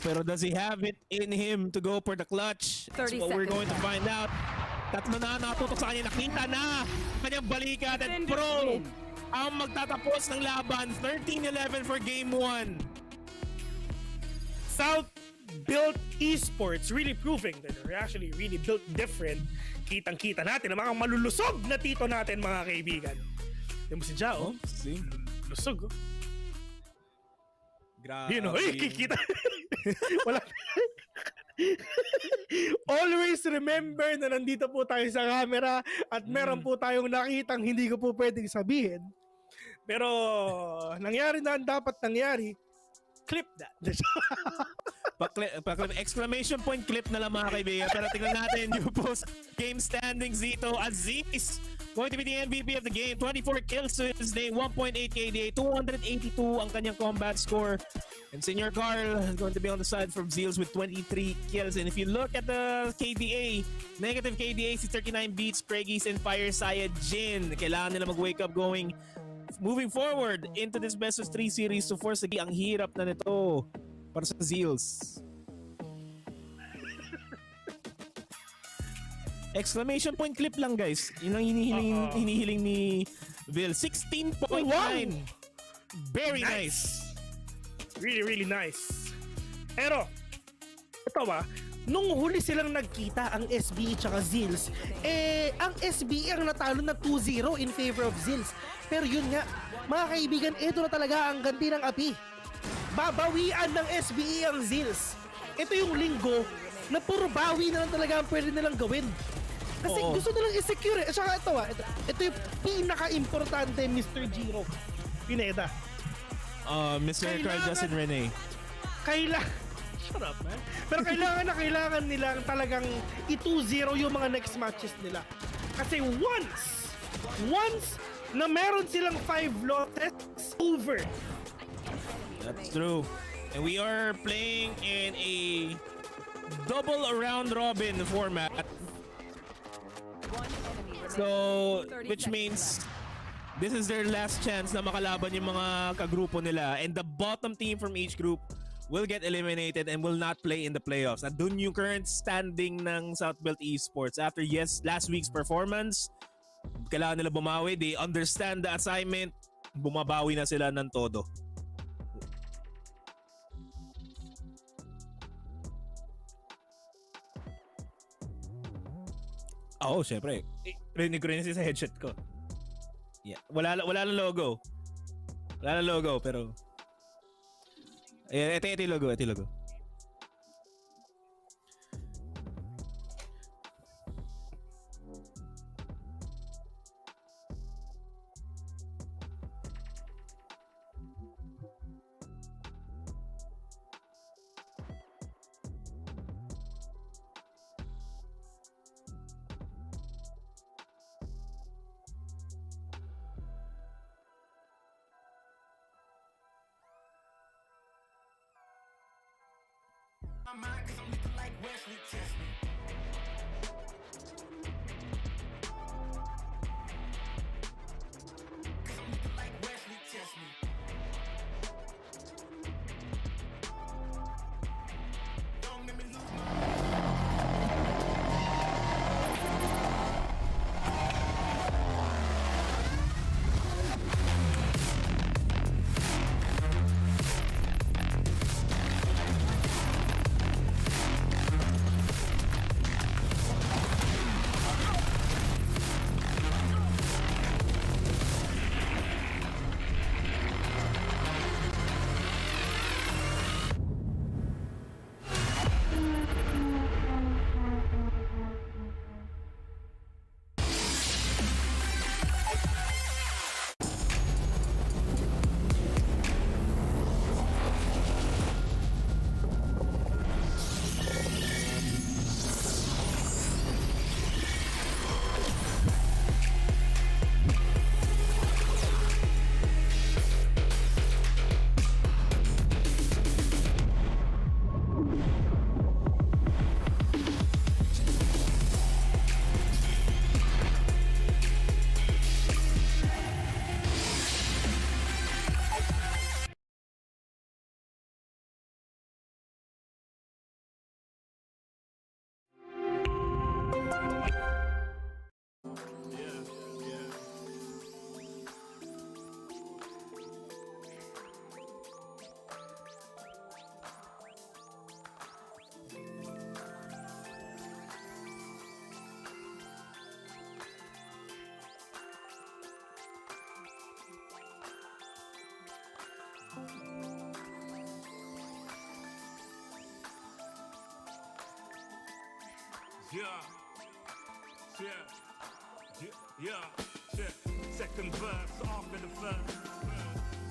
Pero does he have it in him to go for the clutch? That's what we're going to find out. Tatlo na natutok sa kanya. Nakita na kanyang balikat at Pro ang magtatapos ng laban. 13-11 for game 1. South built esports, really proving that they're actually really built different. Kitang-kita natin ang mga malulusog na tito natin, mga kaibigan. Yung mo si Jao, lusog. Grabe. Yun, kikita. Wala. Always remember na nandito po tayo sa camera at meron po tayong nakitang hindi ko po pwedeng sabihin. Pero nangyari na ang dapat nangyari. Clip that. Exclamation point clip na lang, mga kaibigan. Pero tingnan natin yung post game standings dito. Aziz going to be the MVP of the game. 24 kills to his name, 1.8 KDA, 282 ang kanyang combat score. And Senior Carl is going to be on the side from Zeals with 23 kills. And if you look at the KDA, negative KDA si 39 beats, Preggies and Fire Jin. Kailangan nila mag-wake up going moving forward into this best of 3 series to force ang hirap na nito para sa Zeals. Exclamation point clip lang, guys. Yun ang hinihiling ni Vil. 16.9. Very nice. Really, really nice. Pero, ito nung huli silang nagkita ang SBE tsaka Zeals, ang SBE ang natalo na 2-0 in favor of Zeals. Pero yun nga, mga kaibigan, ito na talaga ang ganti ng api. Babawian ng SBE ang Zeals. Ito yung linggo na puro bawi na lang talaga ang pwede nilang gawin. Kasi gusto nilang i-secure eh. At saka ito yung pinaka-importante, Mr. Giro Pineda. Mr. Carl Justin Rene. Shut up, man. Pero kailangan nilang talagang i-2-0 yung mga next matches nila. Kasi once na meron silang 5 losses, over. That's true. And we are playing in a double round robin format. So, which means this is their last chance na makalaban yung mga kagrupo nila. And the bottom team from each group will get eliminated and will not play in the playoffs. At dun yung current standing ng Southbelt Esports. After last week's performance, kailangan nila bumawi. They understand the assignment. Bumabawi na sila ng todo. Syempre. Rinig ko rin sa headset ko. Yeah. Wala lang logo. Wala lang logo, pero ito yung logo, ito yung logo. Second verse after the first.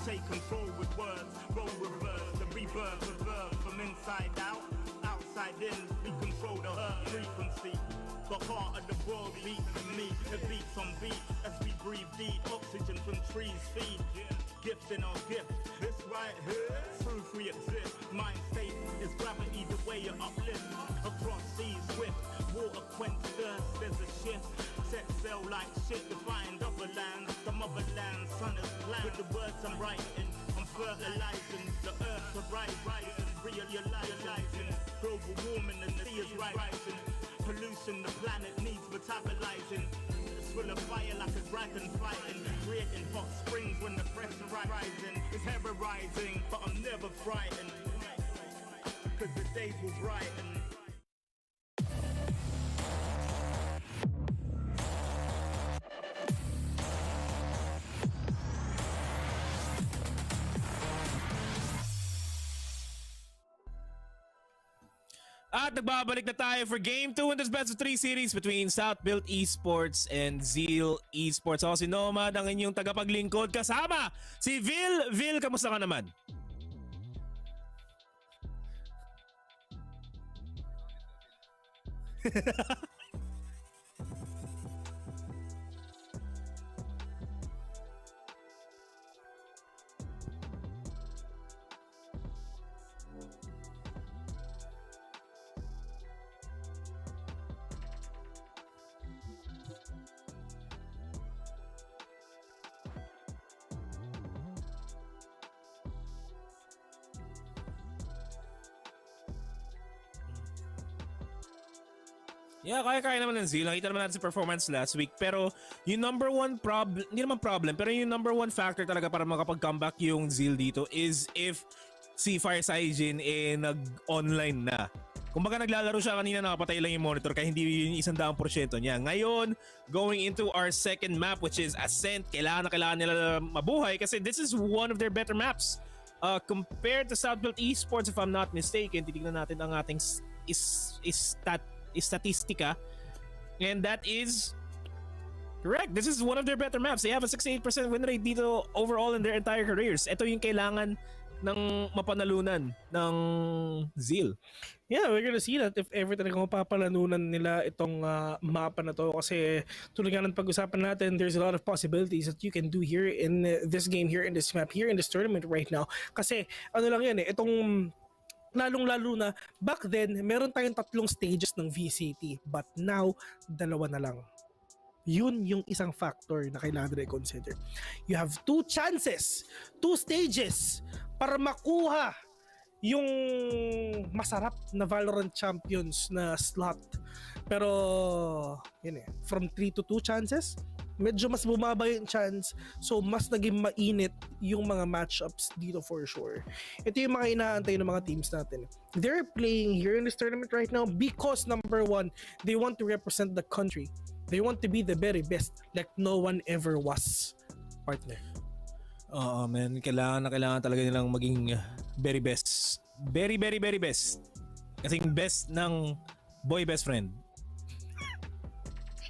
Take control with words, roll reverse, the rebirth of verb from inside out, outside in. We control the frequency. The heart of the world beats in me. It beats on beat as we breathe deep. Oxygen from trees feed. Gift in our gift. This right here, proof we exist. Mind state is gravity, the way you uplift. Across seas swift, water quench thirst. There's a shift. Set sail like shit to find other lands. The motherland, sun is blind. With the words I'm writing, I'm fertilizing. The earth's a rising, realizing. Global warming and the sea is rising. Pollution, the planet needs metabolizing. It's full of fire like a dragon fighting. Creating hot springs when the pressure rising. It's terrorizing, but I'm never frightened. Cause the days will brighten. At nagbabalik na tayo for Game 2 in this Best of 3 series between South-Built Esports and Zeal Esports. Ako si Nomad, ang inyong tagapaglingkod. Kasama si Vil. Vil, kamusta ka naman? Yeah, kaya naman ng Zeal. Nakita naman natin sa performance last week. Pero yung number one problem, hindi naman problem, pero yung number one factor talaga para makapag-comeback yung Zeal dito is if si Firesign nag-online na. Kung baka naglalaro siya kanina, nakapatay lang yung monitor kaya hindi yung 100% niya. Ngayon, going into our second map which is Ascent, kailangan nila mabuhay kasi this is one of their better maps. Compared to South-Built Esports, if I'm not mistaken, titignan natin ang ating statistika, and that is correct. This is one of their better maps. They have a 68% win rate dito overall in their entire careers. Ito yung kailangan ng mapanalunan ng Zeal. Yeah, we're gonna see that if ever talaga mapapalanunan nila itong mapa na to kasi tulad nga ng pag-usapan natin, there's a lot of possibilities that you can do here in this game, here in this map, here in this tournament right now. Kasi ano lang yan itong lalong-lalo na back then, meron tayong 3 stages ng VCT but now, 2 na lang. Yun yung isang factor na kailangan na i-consider. You have 2 chances, 2 stages para makuha yung masarap na Valorant Champions na slot. Pero, yun from 3 to 2 chances, medyo mas bumaba yung chance, so mas naging mainit yung mga matchups dito for sure. Ito yung mga inaantay ng mga teams natin. They're playing here in this tournament right now because number 1, they want to represent the country. They want to be the very best like no one ever was, partner. Oo, man. Kailangan talaga nilang maging very best. Very, very, very best. Kasing best ng boy best friend.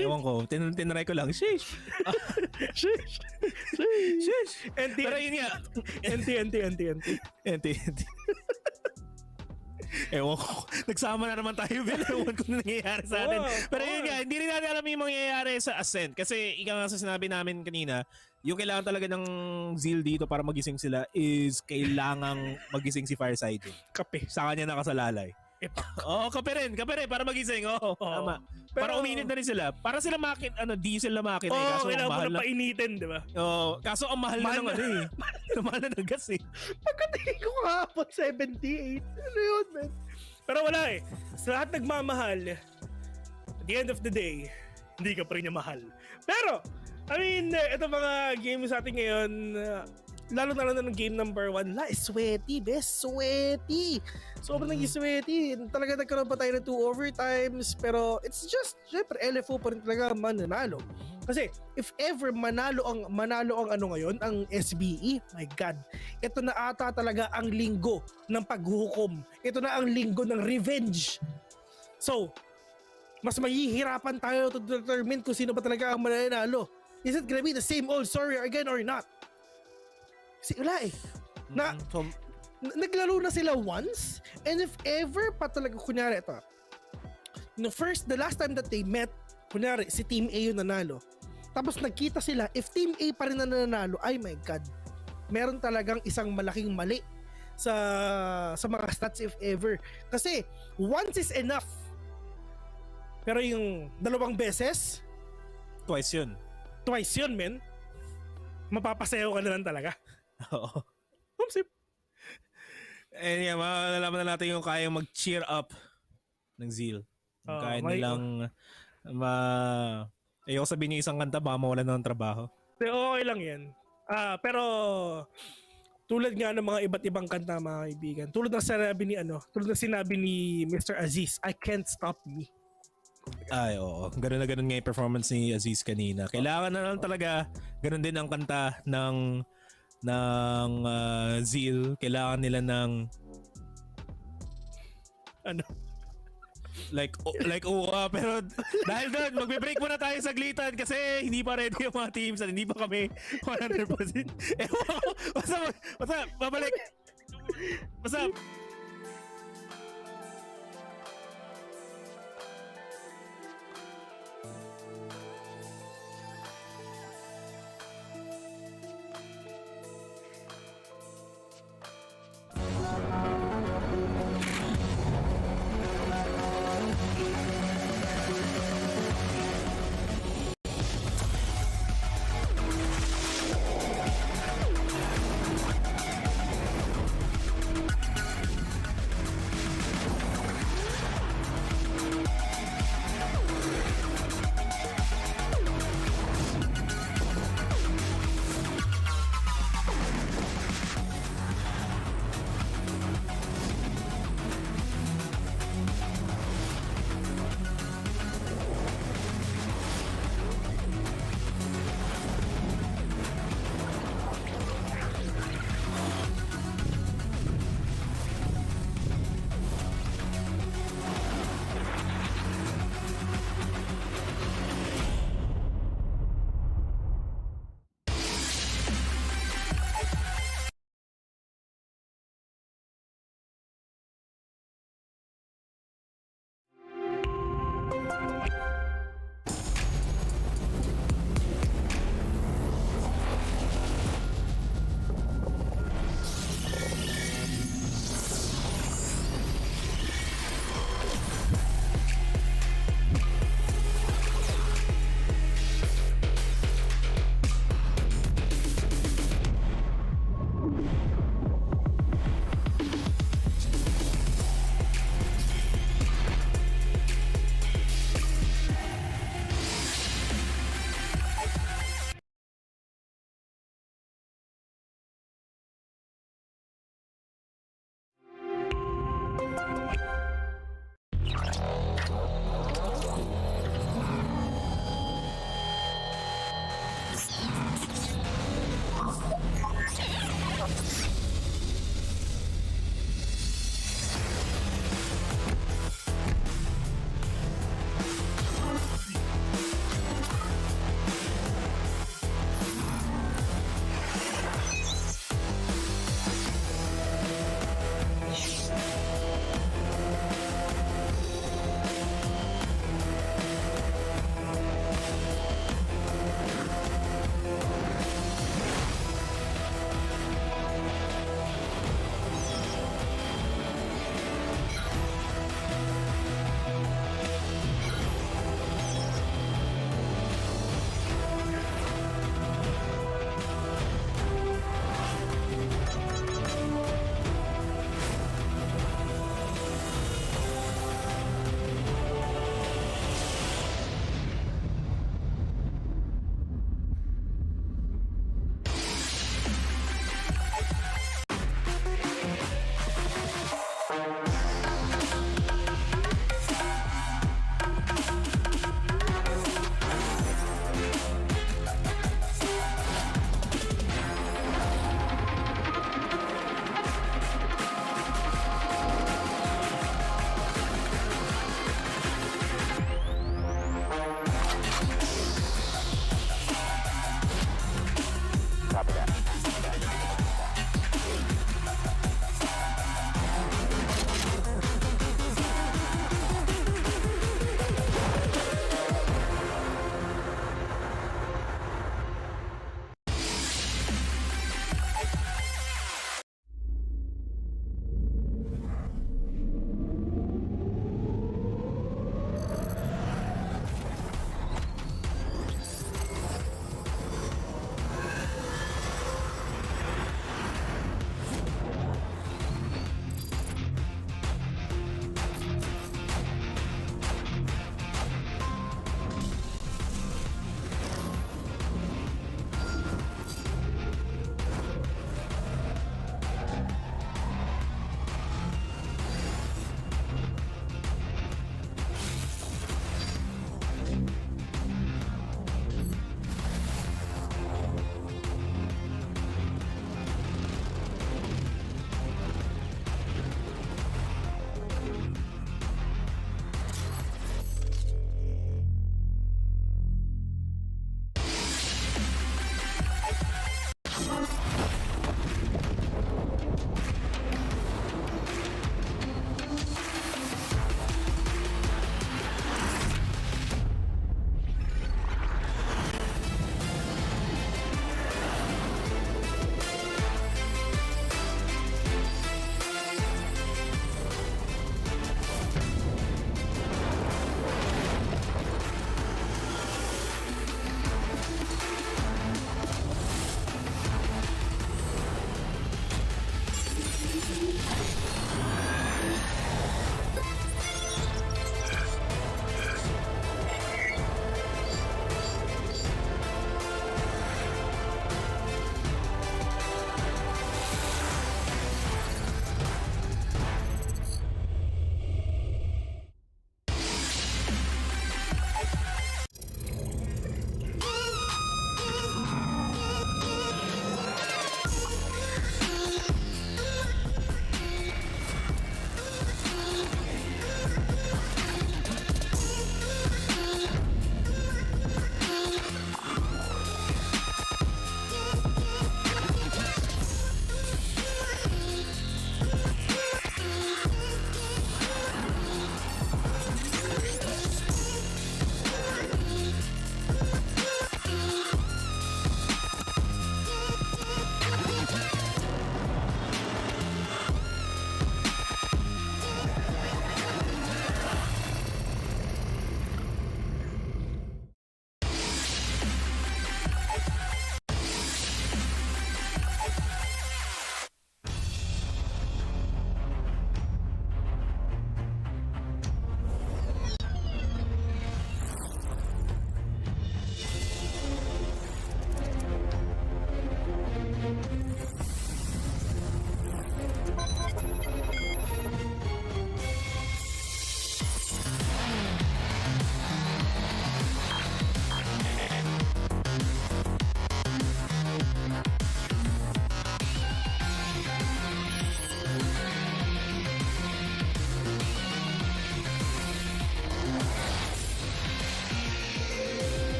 Ewan ko, tinry ko lang. Sheesh! Sheesh! Sheesh! Pero yun nga. NT. Ewan ko. Nagsama na naman tayo, Bill. Ewan ko na nangyayari sa atin. Pero yun nga, hindi rin natin alam yung mangyayari sa Ascent. Kasi ika nga sa sinabi namin kanina, yung kailangan talaga ng Zeal dito para magising sila is kailangang magising si Fireside. Kape. Sa kanya nakasalalay. Oo, kape rin para magising. Oo, tama. Para uminit na rin sila. Para sila diesel na makina. Oo, kailangan mo na painitin, di ba? Oo, kaso ang mahal na ng mahal na ng gas eh. Pagkatingin ko kahapon, 78. Ano yun, man? Pero wala sa lahat nagmamahal, at the end of the day, hindi ka pa rin niya mahal. Pero, I mean, ito mga games natin ngayon, lalo na ng game number 1, sweaty, best, sweaty. Sobrang naging sweaty. Talaga nagkaroon pa tayo ng 2 overtimes, pero it's just, syempre, LFO pa rin talaga mananalo. Kasi, if ever manalo ang ngayon, ang SBE, my God, ito na ata talaga ang linggo ng paghuhukom. Ito na ang linggo ng revenge. So, mas mahihirapan tayo to determine kung sino ba talaga ang mananalo. Is it gonna be the same old story again or not? Kasi wala eh. Naglaro na sila once, and if ever pa talaga, kunyari ito, the last time that they met, kunyari si Team A yung nanalo, tapos nagkita sila, if Team A pa rin na nanalo, ay my God, meron talagang isang malaking mali sa mga stats if ever. Kasi once is enough. Pero yung dalawang beses, Twice yun, men. Mapapasayaw ka na lang talaga. Oo. Oopsie. And yeah, malalaman na natin yung kayang mag-cheer up ng Zeal. Yung kaya nilang ayoko sabihin yung isang kanta, baka mawalan ng trabaho. Okay lang yan. Pero tulad nga ng mga iba't ibang kanta, mga kaibigan, tulad ng sinabi ni Mr. Aziz, I Can't Stop Me. Ay, oo. Ganun na ganun nga yung performance ni Aziz kanina. Kailangan na lang talaga, ganun din ang kanta ng Zeal. Kailangan nila ng like pero dahil doon, magbe-break muna tayo saglitan kasi hindi pa ready yung mga teams at hindi pa kami 100%. Basta, babalik. Basta,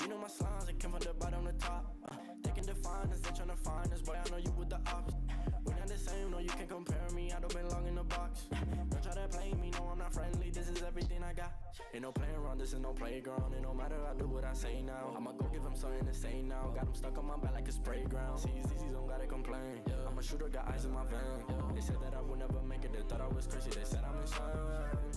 You know my slimes, they came from the bottom to top. They can define us, they tryna find us. Boy, I know you with the ops. We're not the same, no, you can't compare me. I don't belong in the box. Don't try to play me, no, I'm not friendly. This is everything I got. Ain't no playing around, this is no playground. It no matter, I do what I say now. I'ma go give him something to say now. Got him stuck on my back like a spray ground. See, these don't gotta complain. I'm a shooter, got eyes in my van. They said that I would never make it, they thought I was crazy. They said I'm insane.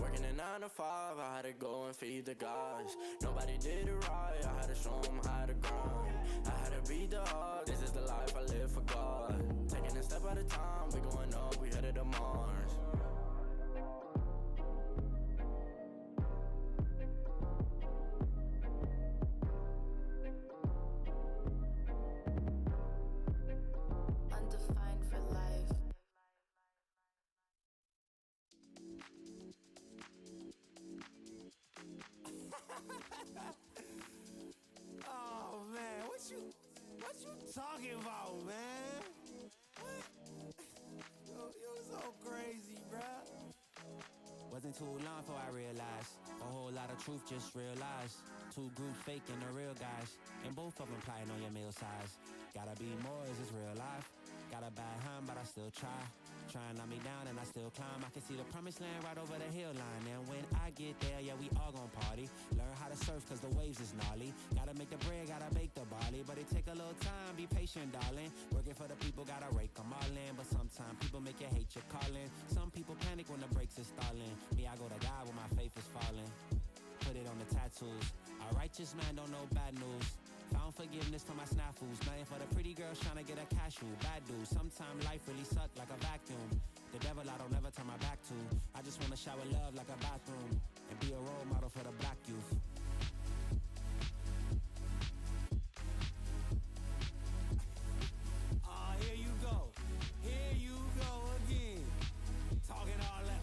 Working a 9 to 5, I had to go and feed the guys. Nobody did it right, I had to show them how to grind. I had to beat the odds, this is the life I live for God. Taking a step at a time, we going up, we headed to Mars. Undefined for life. Oh man, what you talking about, man? What? You're so crazy, bruh. Wasn't too long before I realized a whole lot of truth just realized. Two groups faking the real guys, and both of them plotting on your meal size. Gotta be more, is this real life? Got a bad hand, but I still try. Trying to knock me down and I still climb. I can see the promised land right over the hill line. And when I get there, yeah, we all gon' party. Learn how to surf cause the waves is gnarly. Gotta make the bread, gotta bake the barley. But it take a little time, be patient, darling. Working for the people, gotta rake them all in. But sometimes people make you hate your calling. Some people panic when the brakes is stalling. Me, I go to God when my faith is falling. Put it on the tattoos. A righteous man don't know bad news. Found forgiveness for my snafus. Nothing for the pretty girls trying to get a cashew. Bad dude. Sometimes life really suck like a vacuum. The devil I don't ever turn my back to. I just wanna shower love like a bathroom and be a role model for the black youth. Here you go. Here you go again. Talking all that.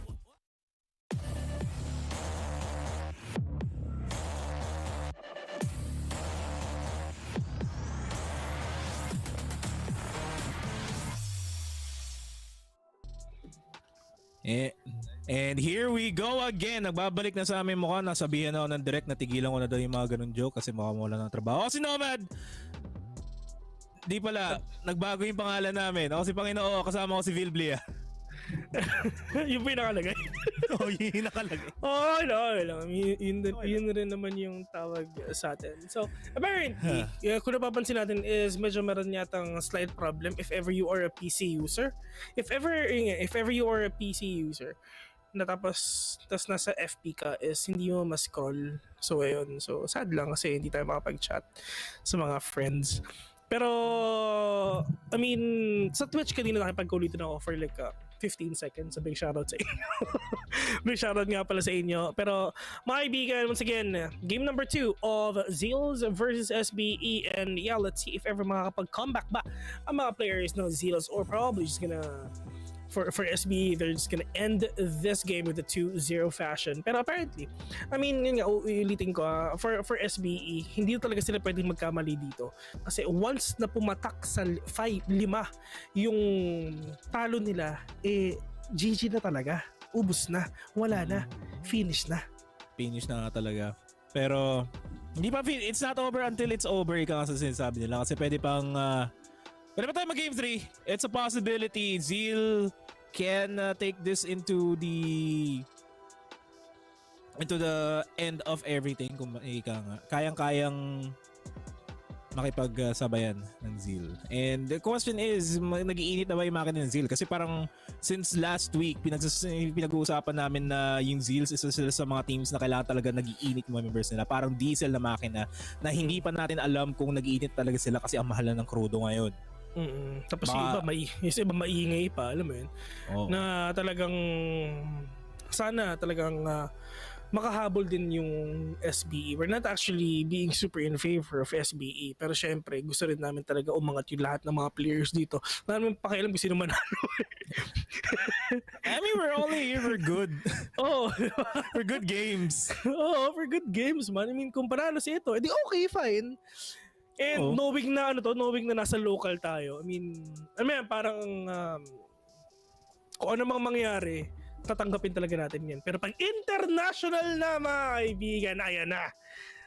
And here we go again. Nagbabalik na sa amin mukha. Nasabihan ako ng direct na tigilan ko na daw yung mga ganun joke kasi mukha mo wala ng trabaho. Ako si Nomad! Di pala, nagbago yung pangalan namin. Ako si Panginoo, kasama ko si Vilblia. Yung pinakalagay. Oo, yung nakalagay. Oh, no, lang. Yun rin naman yung tawag sa atin. So, apparently, kung napapansin natin is medyo meron yatang slight problem if ever you are a PC user. If ever you are a PC user, na tapos nasa FP ka is hindi mo ma-scroll. So, ayun. So, sad lang kasi hindi tayo makapag-chat sa mga friends. Pero, I mean, sa Twitch kanina nakipag-ulitin ako for like 15 seconds. So, big shoutout sa inyo. Big shoutout nga pala sa inyo. Pero, mga kaibigan, once again, game number 2 of Zeals versus SBE. And yeah, let's see if ever makakapag-comeback ba ang mga players ng Zeals or probably just gonna... For SBE, they're just gonna end this game with a 2-0 fashion. Pero apparently, I mean, yun nga, ulitin ko, for SBE, hindi talaga sila pwedeng magkamali dito. Kasi once na pumatak sa 5 yung talo nila, GG na talaga. Ubus na. Wala na. Finish na. Finish na nga talaga. Pero, hindi pa it's not over until it's over, ika nga sa sinasabi nila. Kasi pwede pa tayo mag-game 3. It's a possibility. Zeal can take this into the end of everything. Kung ika nga. Kayang-kayang makipagsabayan ng Zeal. And the question is, nag-iinit na ba yung makina ng Zeal? Kasi parang since last week, pinag-uusapan namin na yung Zeals isa sila sa mga teams na kailangan talaga nag-iinit yung members nila. Parang diesel na makina na hindi pa natin alam kung nag-iinit talaga sila kasi ang mahal na ng crudo ngayon. Tapos yung iba maingay pa, alam mo yun, na talagang sana talagang makahabol din yung SBE. We're not actually being super in favor of SBE, pero syempre gusto rin namin talaga umangat yung lahat ng mga players dito. Wala naman pakialam kung sino manalo. I mean, we're only here for good. For good games. For good games, man. I mean, kung panalo si ito, edi okay, fine. And knowing na nasa local tayo. I mean, parang kung ano mang mangyari, tatanggapin talaga natin yan. Pero pag international na, mga kaibigan, ayan na.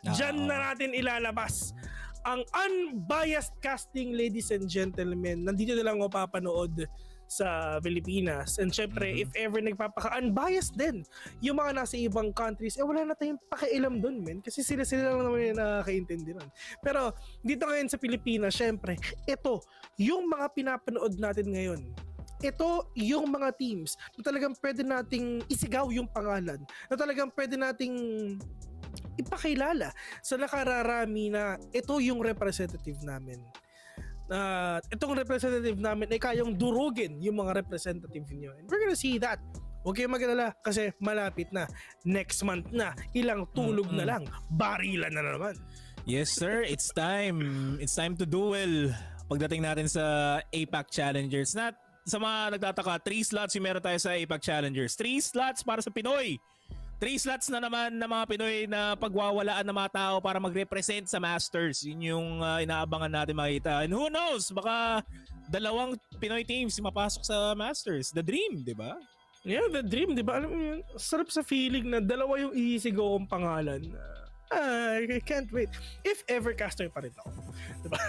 Diyan na natin ilalabas ang unbiased casting, ladies and gentlemen. Nandito na lang ako papanood sa Pilipinas. And syempre, if ever nagpapaka-unbiased din yung mga nasa ibang countries, wala na tayong pakialam dun, men. Kasi sila lang naman yung nakakaintindi nun. Pero dito ngayon sa Pilipinas, syempre, ito, yung mga pinapanood natin ngayon, ito yung mga teams na talagang pwede nating isigaw yung pangalan, na talagang pwede nating ipakilala sa nakararami na ito yung representative namin. Itong representative namin ay kayang durugin yung mga representative niyo. And we're gonna see that. Huwag kayong mag-alala kasi malapit na. Next month na. Ilang tulog na lang. Barilan na naman. Yes sir, it's time. It's time to duel. Pagdating natin sa APAC Challengers. Sa mga nagtataka, 3 slots yung meron tayo sa APAC Challengers. 3 slots para sa Pinoy. 3 slots na naman ng mga Pinoy na pagwawalaan ng mga tao para mag-represent sa Masters. Yun yung inaabangan natin makita. And who knows, baka 2 Pinoy teams mapasok sa Masters. The dream, di ba? Yeah, the dream, di ba? Alam mo yun, sarap sa feeling na 2 yung iisigaw ang pangalan. I can't wait. If ever caster pa rin ako. Diba?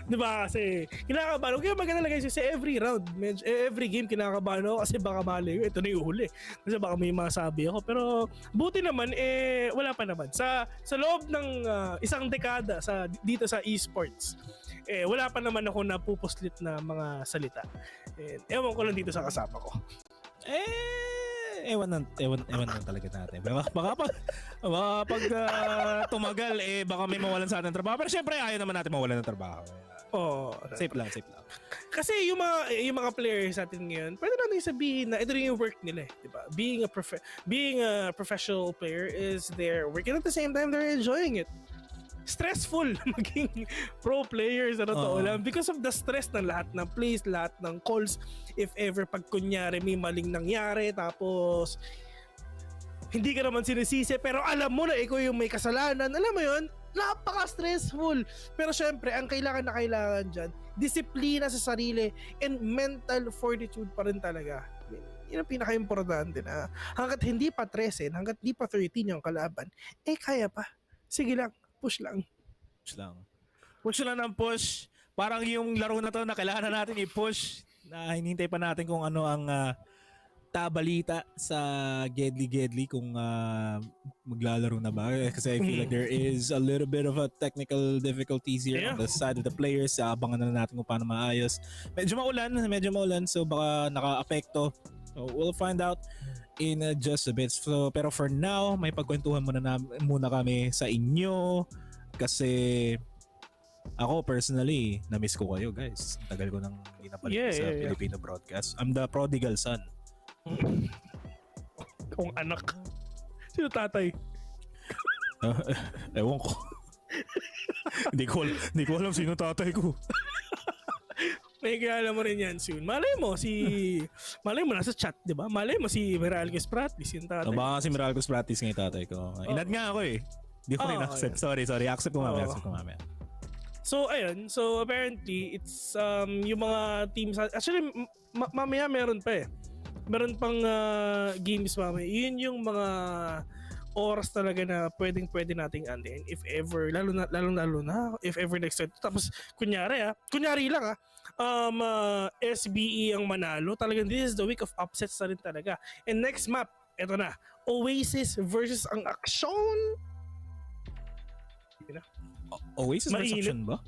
Diba? Kasi kinakabahan ako. Kaya maganda guys sa every round. Every game kinakabahan ako kasi baka mali. Ito na yung huli. Kasi baka may masabi ako. Pero buti naman, wala pa naman. Sa loob ng isang dekada dito sa esports, wala pa naman ako napupuslit na mga salita. Ewan ko lang dito sa kasama ko. Ewan lang talaga natin. Baka pag tumagal, baka may mawalan sa atin ng trabaho. Pero syempre, ayaw naman natin mawalan ng trabaho. Safe lang. Kasi yung mga players natin ngayon, pwede natin sabihin na ito rin yung work nila. Diba? Being a professional player is their work. And at the same time, they're enjoying it. Stressful maging pro players na totoo lang because of the stress ng lahat ng plays, lahat ng calls. If ever pag kunyari may maling nangyari tapos hindi ka naman sinisisi pero alam mo na ikaw yung may kasalanan, alam mo yun, napaka-stressful. Pero syempre ang kailangan dyan, disiplina sa sarili and mental fortitude pa rin talaga. Yun ang pinaka-importante na hanggat hindi pa 13, hanggat hindi pa 13 yung kalaban, kaya pa. Sige lang. Push lang ng push. Parang yung laro na to na kailangan na natin i-push. Na hinihintay pa natin kung ano ang tabalita sa Gedli kung maglalaro na ba. Kasi I feel like there is a little bit of a technical difficulties here on the side of the players. Abangan na natin kung paano maayos. Medyo maulan so baka naka-apekto. So we'll find out in just a bit. So, pero for now, may pagkwentuhan muna kami sa inyo kasi ako personally, na-miss ko kayo guys. Tagal ko nang hindi napalik sa Filipino broadcast. I'm the prodigal son. Kung anak. Sino tatay? Ewan ko. Hindi ko alam sino tatay ko. May kilala mo rin yan soon. Malay mo nasa chat, di ba? Malay mo si Meralcos Pratis, yung tatay. Baka si Meralcos Pratis ng tatay ko. Inad nga ako Di ko rin accept. Sorry. Accept ko mamaya. So, ayun. So, apparently, it's yung mga teams. Actually, mamaya meron pa Meron pang games mamaya. Yun yung mga oras talaga na pwede nating antin. If ever, lalo na, if ever next time. Tapos, kunyari lang SBE ang manalo. Talagang this is the week of upsets na rin talaga. And next map, eto na. Oasis versus ang Action. Oasis versus Action ba?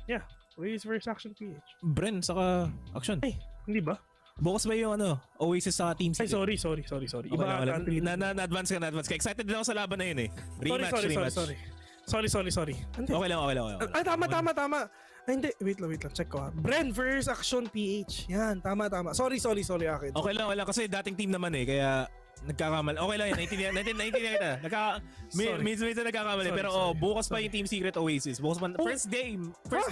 Yeah. Oasis versus Action PH. Bren saka Action. Hindi ba? Bukas ba yung Oasis sa Team Secret? Sorry. Iba na-advance ka. Excited din ako sa laban na yun Rematch. Sorry. Okay lang. Tama. Ay, hindi. Wait lang. Check ko Bren versus Action PH. Yan, tama. Sorry akin. Okay lang. Kasi dating team naman kaya nagkakamal. Okay lang yan. Naintindihan kita. Minsan nagkakamali. Pero bukas pa yung Team Secret Oasis. Bukas pa. First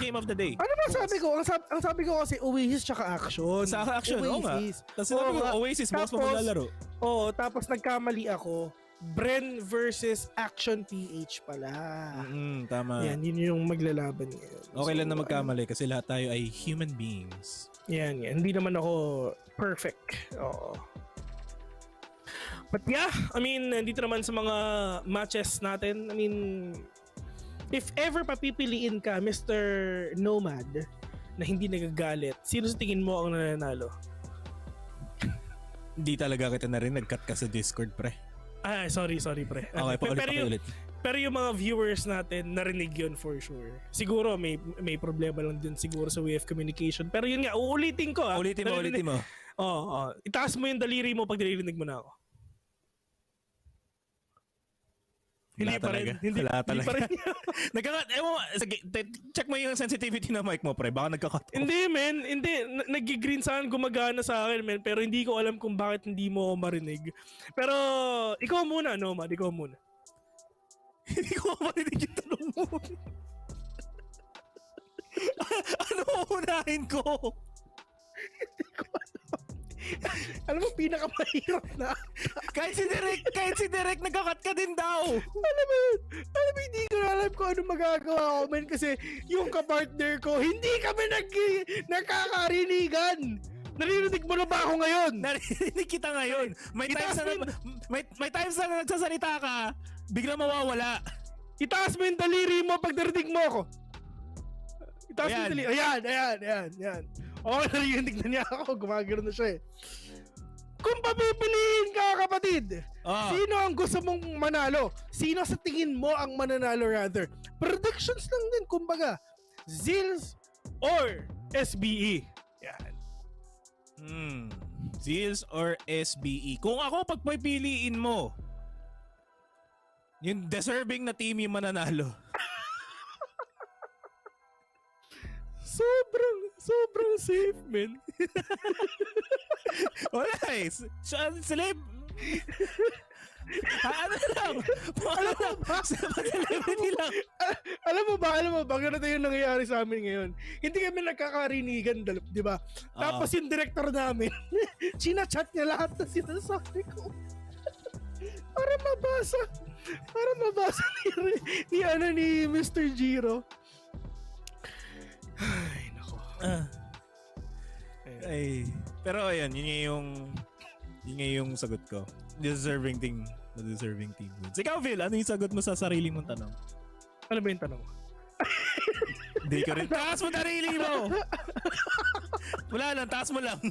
game of the day. Ano ba sabi ko? Ang sabi ko kasi Oasis tsaka Action. Sa Action, Oasis. Tapos sabi ko, Oasis, bukas pa maglalaro. Tapos nagkamali ako. Bren versus Action PH pala. Tama. Yan, yun yung maglalaban ngayon. Okay lang na magkamali kasi lahat tayo ay human beings. Yan. Hindi naman ako perfect. Oo. But yeah, I mean, dito naman sa mga matches natin, I mean, if ever papipiliin ka, Mr. Nomad, na hindi nagagalit, sino sa tingin mo ang nananalo? Hindi talaga kita na rin nag-cut ka sa Discord, pre. Sorry pre. Okay, paulit. Pero yung mga viewers natin, narinig yun for sure. Siguro may problema lang din siguro sa way of communication. Pero yun nga, uulitin ko. Ulitin mo. Oo. Itaas mo yung daliri mo pag narinig mo na ako. Hindi pa rin. Wala talaga. Sige, check mo yung sensitivity ng mic mo, pre. Baka nagka-cut off. Hindi, men. Hindi. Nag-green saan gumagana sa akin, men. Pero hindi ko alam kung bakit hindi mo marinig. Pero, ikaw muna, Nomad. Ikaw muna. Hindi ko marinig yung tanong mo. Ano unahin ko? Hindi ko alam. Alam mo, pinakamahirap na. kahit si Derek nagkakat ka din daw. Alam mo, hindi ko alam kung ano magagawa ko, men. Kasi yung kapartner ko, hindi kami nagkakarinigan. Naririnig mo na ba ako ngayon? Naririnig kita ngayon. May times na nagsasalita ka, bigla mawawala. Itaas mo yung daliri mo pag narinig mo ako. Itaas mo yung daliri. Ayan. Okay, narinig na niya ako. Gumagano na siya eh. Kung papipiliin ka, kapatid, sino ang gusto mong manalo? Sino sa tingin mo ang mananalo rather? Predictions lang din, kumbaga. Zeal or SBE? Yan. Zeal or SBE? Kung ako pagpipiliin mo, yung deserving na team yung mananalo. Sobrang safe, man. Wala eh. Sila ano lang? Celebrity lang. Alam mo ba, ganito yung nangyayari sa amin ngayon. Hindi kami nagkakarinigan, di ba? Tapos yung director namin, chinachat niya lahat na sinasabi ko. Para mabasa ni Mr. Giro. Ay, nako. Pero ayan, yun yung sagot ko. Deserving team wins. Ikaw, Phil, ano yung sagot mo sa sarili mong tanong? Ano ba yung tanong? Hindi ko rin. Taas mo sarili mo! Wala lang, taas mo lang.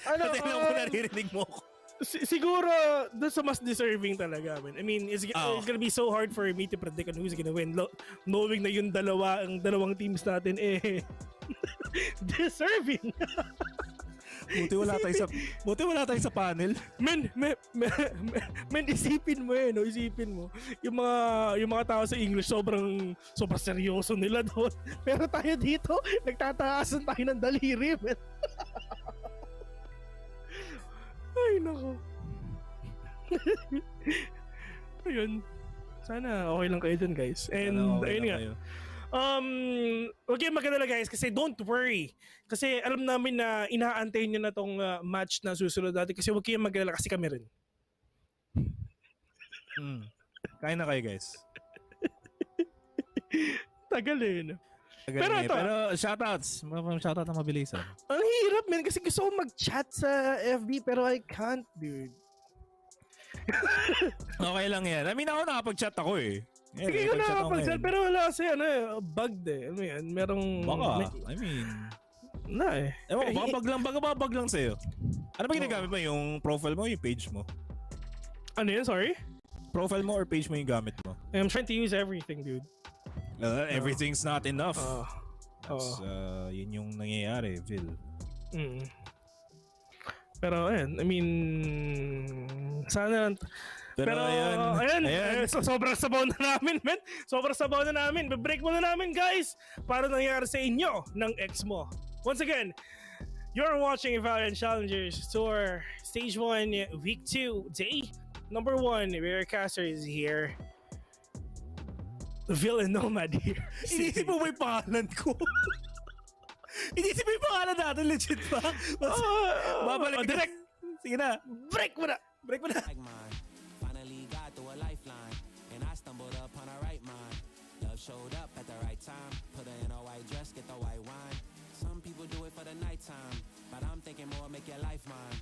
Pati lang mo naririnig mo ko. Siguro, doon sa mas deserving talaga. I mean, it's gonna be so hard for me to predict on who's gonna win. Knowing na yung ang dalawang teams natin, deserving. Buti wala tayo sa panel. Men, isipin mo no? Isipin mo. Yung mga tao sa English, sobrang seryoso nila doon. Pero tayo dito, nagtataasan tayo ng daliri, men. Ay, nako. Ayun. Sana okay lang kayo dun, guys. And ayun nga. Okay, maganda guys, kasi don't worry. Kasi alam namin na inaantay nyo na tong match na susunod natin. Kasi huwag kayong mag-alala kasi kami rin. Kain na kayo, guys. Tagal eh. Pero shoutouts. Shoutout na mabilis. Ang hirap, man. Kasi gusto ko mag-chat sa FB pero I can't, dude. Okay lang yan. I mean, ako nakapag-chat ako eh. Sige ko nakapag-chat pero wala kasi bugged eh. Ano yan? Merong... Baka. Baka bug lang sa'yo. Ano ba ginagamit mo? Yung profile mo, yung page mo? Ano yun? Sorry? Profile mo or page mo yung gamit mo? I'm trying to use everything, dude. Everything's not enough. Yun yung nangyayari, Phil. Pero ayan, I mean, sana. Pero ayan. Sobrang sabaw na namin, man. Sobrang sabaw na namin. Break muna namin, guys. Para nangyayari sa inyo ng ex mo. Once again, you're watching Valorant Challengers Tour Stage 1, Week 2, Day Number 1. Caster is here. Villain Nomad here. Inisip mo ba yung pangalan ko? Inisip mo yung pangalan natin, legit ba? Babalik direct. Sige na. Break mo na. Finally got to a lifeline, and I stumbled upon a right mind. Love showed up at the right time. Put her in a white dress, get the white wine. Some people do it for the nighttime, but I'm thinking more make your life mine.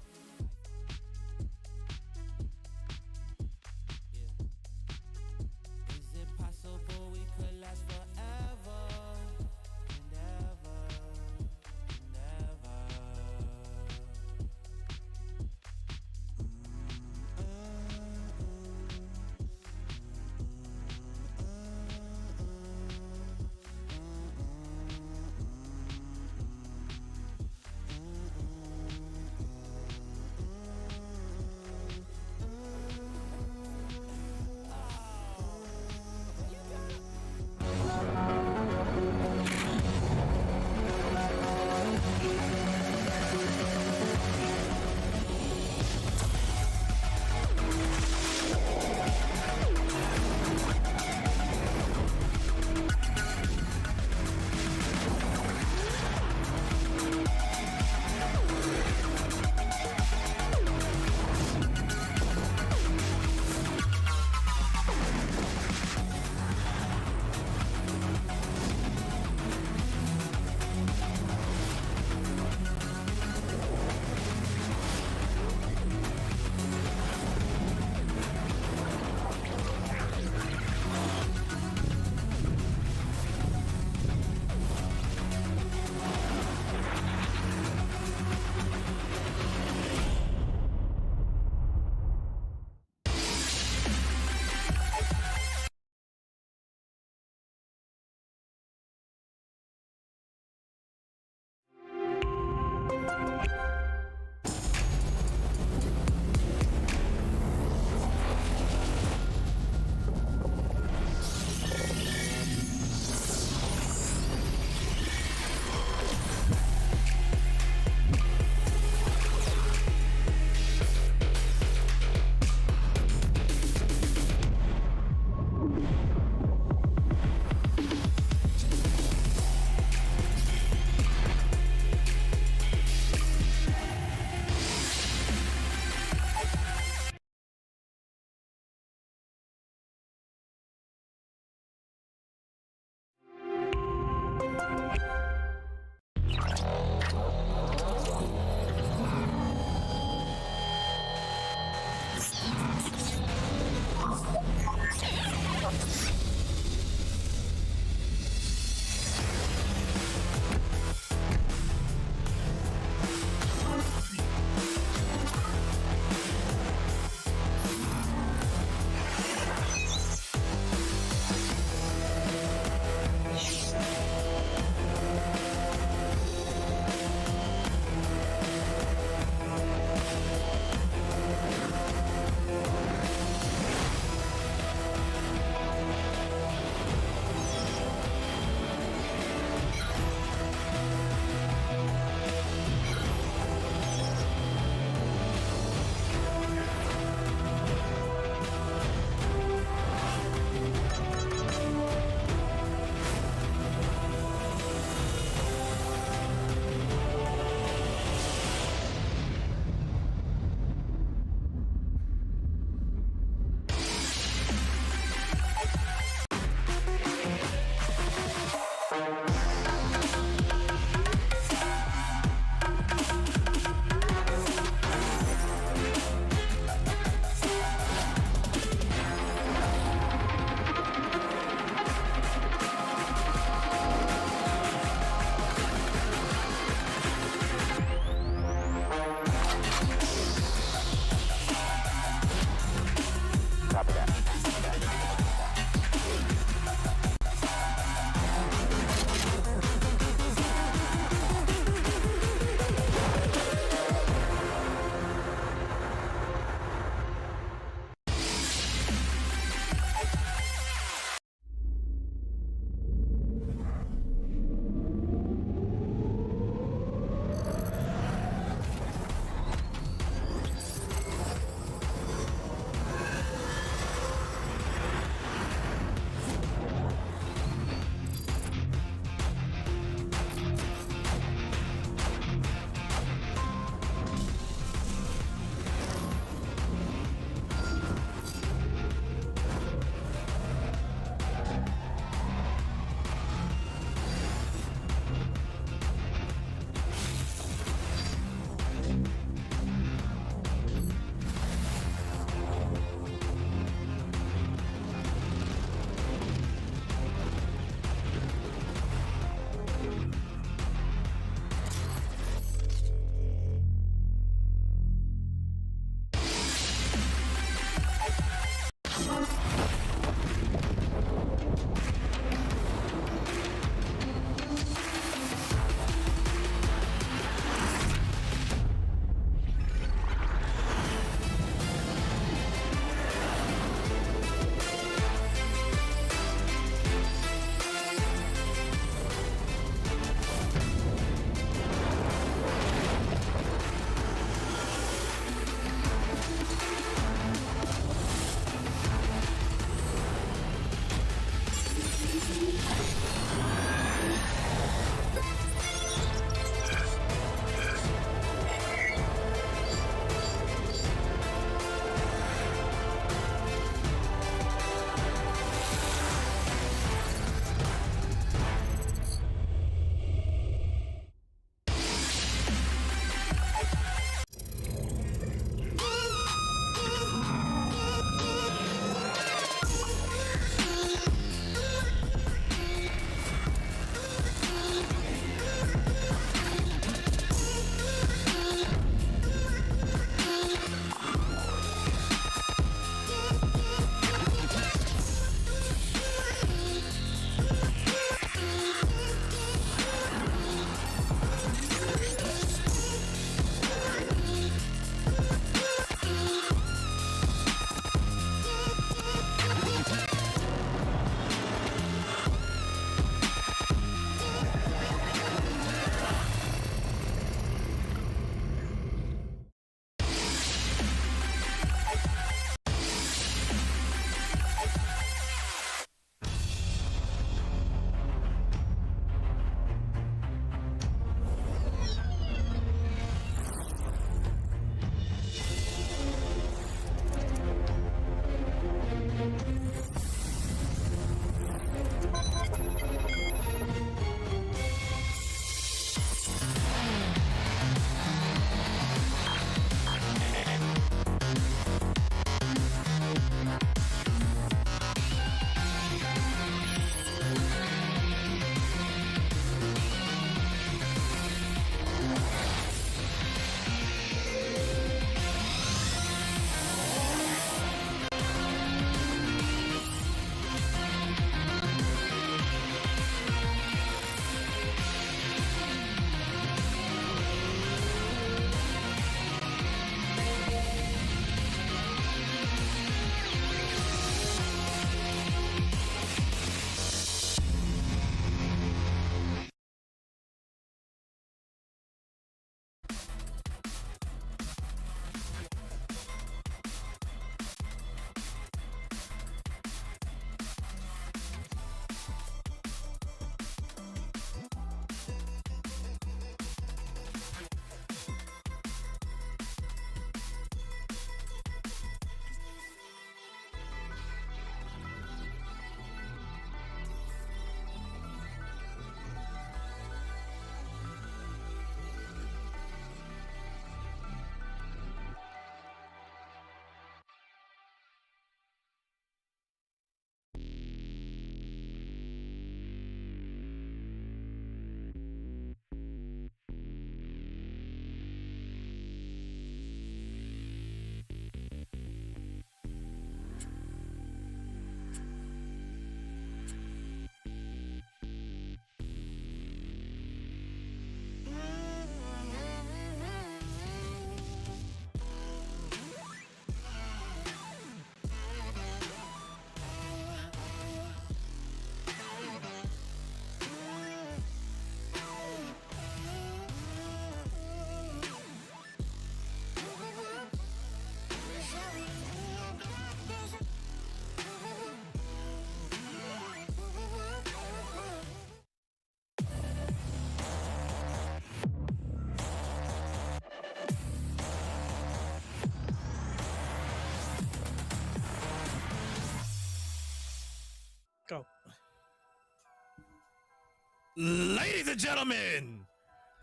Ladies and gentlemen,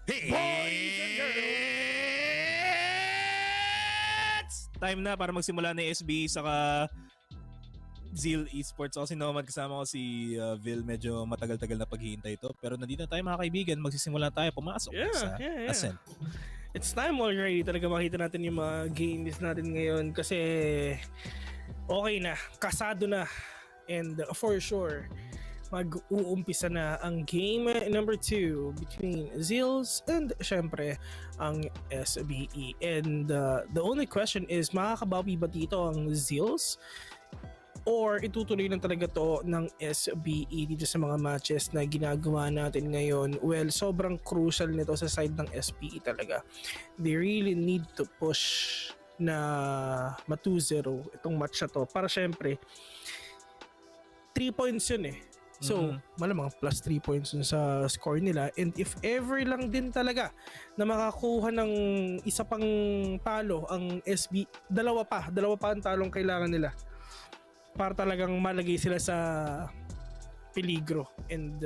it's time na para magsimula na yung SB saka Zeal Esports. Ako si Nomad, kasama ko si Vil. Medyo matagal-tagal na paghihintay ito. Pero nandito na tayo mga kaibigan. Magsisimula tayo pumasok sa Ascent. It's time already talaga makita natin yung mga games natin ngayon kasi okay na, kasado na, and for sure mag-uumpisa na ang game number 2 between Zeals and syempre ang SBE. And the only question is, makakabawi ba dito ang Zeals or itutuloy lang talaga to ng SBE dito sa mga matches na ginagawa natin ngayon? Well, sobrang crucial nito sa side ng SBE talaga. They really need to push na ma-2-0 itong match na to para syempre 3 points yun eh. So, malamang plus 3 points yun sa score nila. And if ever lang din talaga na makakuha ng isa pang talo ang SB, dalawa pa ang talong kailangan nila para talagang malagay sila sa peligro, and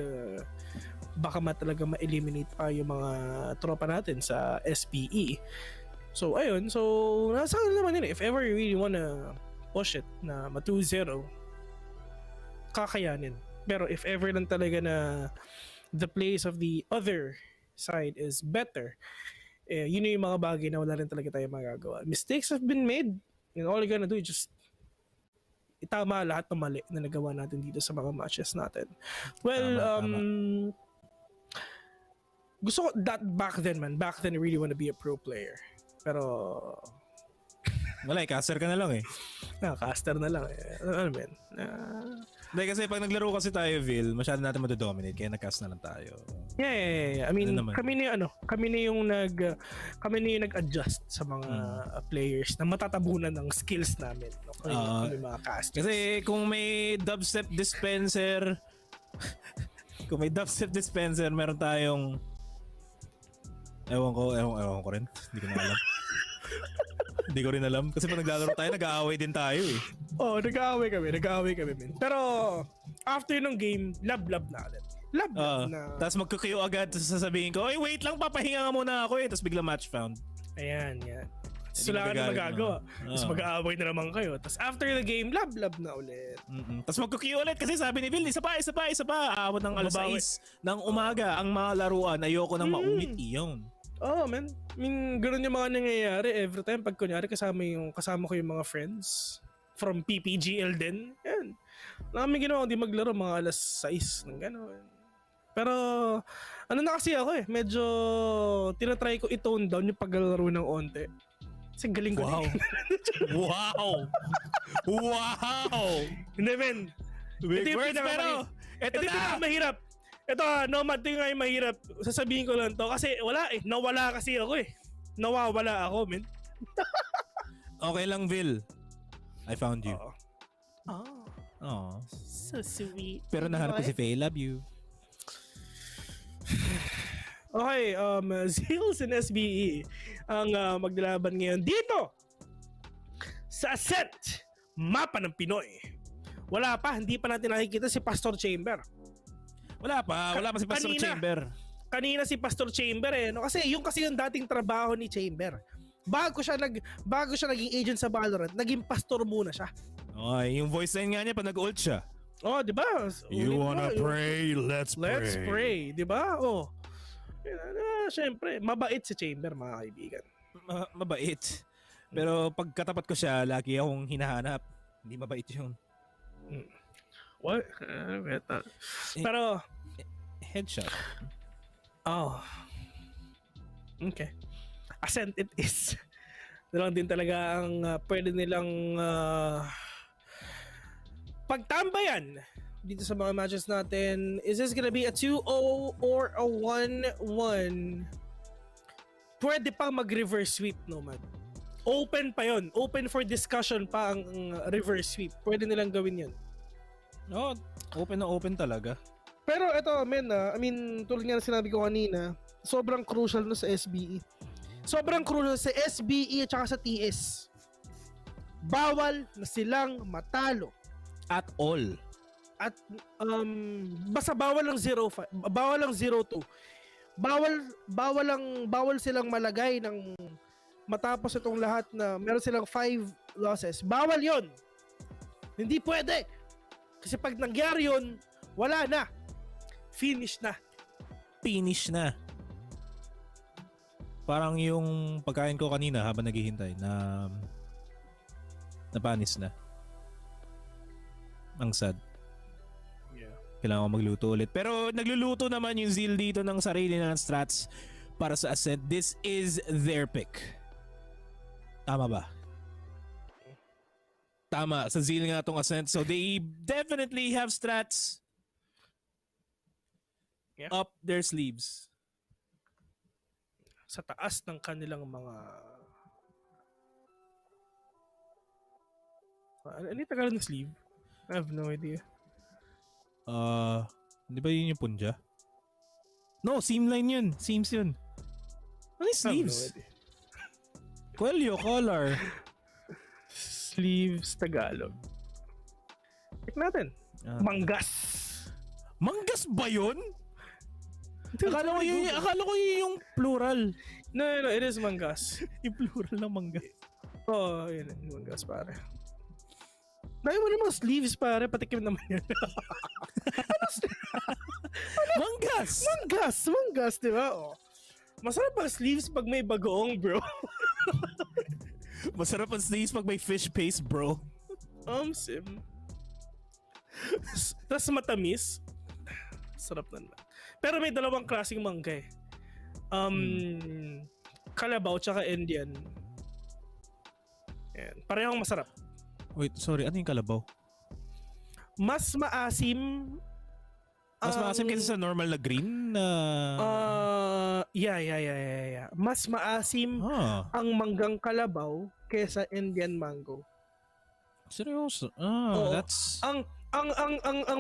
baka talaga ma-eliminate pa yung mga tropa natin sa SPE. So ayun, so nasa naman yun. If ever you really wanna push it na ma-2-0, kakayanin. Pero if ever lang talaga na the place of the other side is better, yun yung mga bagay na wala rin talaga tayo magagawa. Mistakes have been made, and all you gonna do is just itama lahat ng mali na nagawa natin dito sa mga matches natin. Well, tama. Gusto ko that back then I really want to be a pro player. Pero wala, caster ka na lang eh. Caster na lang eh. Ano man? Hindi, kasi pag naglaro kasi tayo, Vil, masyado natin madodominate, kaya nag-cast na lang tayo. Yeah. I mean, kami na yung nag-adjust sa mga players na matatabunan ng skills namin. Kami mga casters. Kasi kung may dubstep dispenser, meron tayong ewan ko rin. Hindi ko na alam. Hindi ko rin alam. Kasi pag naglalaro tayo, nag-aaway din tayo eh. Oo, nag-aaway kami men. Pero after nung game, lab na ulit. Lab na. Tapos magkukuyo agad, tapos sasabihin ko, wait lang, papahinga nga muna ako eh. Tapos bigla match found. Ayan. So wala ka na magagawa. Tapos mag-aaway na naman kayo. Tapos after the game, lab na ulit. Tapos magkukuyo ulit kasi sabi ni Bill, isa pa. Aabot ng alas 6 ng umaga ang mga laruan. Ayoko nang maunit iyon. Oh man, I mean, ganoon yung mga nangyayari every time pag kunyari kasama ko yung mga friends from PPGL din. Yan. Namin ginawa hindi maglaro mga alas 6 ng gano'n. Pero ano na kasi ako eh, medyo tinatry ko i-tone down yung paglalaro ng onte. Kasi galing ko. Wow. Hindi men. Big words pero ito na mahirap. Ito, Nomad, ito yung mahirap. Sasabihin ko lang to kasi wala eh. Nawala kasi ako eh. Nawawala ako, men. Okay lang, Vil. I found you. Oh. So sweet. Pero nahanap ko si Faye. Love you. Okay, Zeals and SBE ang maglalaban ngayon dito sa Ascent, mapa ng Pinoy. Wala pa, hindi pa natin nakikita si Pastor Chamber. Wala pa si Pastor Chamber. Kanina si Pastor Chamber eh, no? Kasi yung dating trabaho ni Chamber. Bago siya naging agent sa Valorant, naging pastor muna siya. Yung voice line nga niya pag nag-ult siya. Oh, di ba? You wanna pray? Let's pray. Di ba? Oh. Syempre, mabait si Chamber, mga kaibigan. Mabait. Pero pag katapat ko siya, lagi akong hinahanap. Hindi mabait yun. What? Pero headshot. Oh. Okay. Ascent it is. Nalang din talaga ang pwede nilang pagtambayan dito sa mga matches natin. Is this gonna be a 2-0 or a 1-1? Pwede pang mag-reverse sweep, Nomad. Open pa yon. Open for discussion pa ang reverse sweep. Pwede nilang gawin yan. No, open na open talaga. Pero ito, I mean, tulad nga na sinabi ko kanina, sobrang crucial na sa SBE. Sobrang crucial sa SBE at saka sa TS. Bawal na silang matalo. At all. At basta bawal lang 0-5, bawal lang 0-2. Bawal silang malagay ng matapos itong lahat na meron silang 5 losses. Bawal 'yon. Hindi pwede. Kasi pag nangyari 'yon, wala na. Finish na. Finish na. Parang yung pagkain ko kanina habang naghihintay na napanis na. Ang sad. Yeah. Kailangan ko magluto ulit. Pero nagluluto naman yung Zeal dito ng sarili ng strats para sa Ascent. This is their pick. Tama ba? Tama. Sa Zeal nga itong Ascent. So they definitely have strats up their sleeves. Sa taas ng kanilang mga... Ano yung Tagalog ng sleeve? I have no idea. Di ba yun yung punja? No, seamline yun. Seams yun. Ano yung sleeves? Cuello collar. Sleeves Tagalog. Check natin. Manggas. Manggas ba yun? Akala ko yun yung plural. No, it is manggas. Yung plural ng manggas. Oo, yun yung manggas pare. Dahil mo namang sleeves pare, patikim naman yan. Manggas! Manggas, di ba? Oh. Masarap ang sleeves pag may bagoong, bro. Masarap ang sleeves pag may fish paste, bro. Sim. Tapos matamis. Sarap na. Pero may dalawang klaseng mangga eh. Kalabaw tsaka Indian. Yan. Parehong masarap. Wait, sorry. Ano yung kalabaw? Mas maasim. Mas maasim kaysa sa normal na green? Yeah. Mas maasim ang manggang kalabaw kaysa Indian mango. Seryoso? Oo. That's... Ang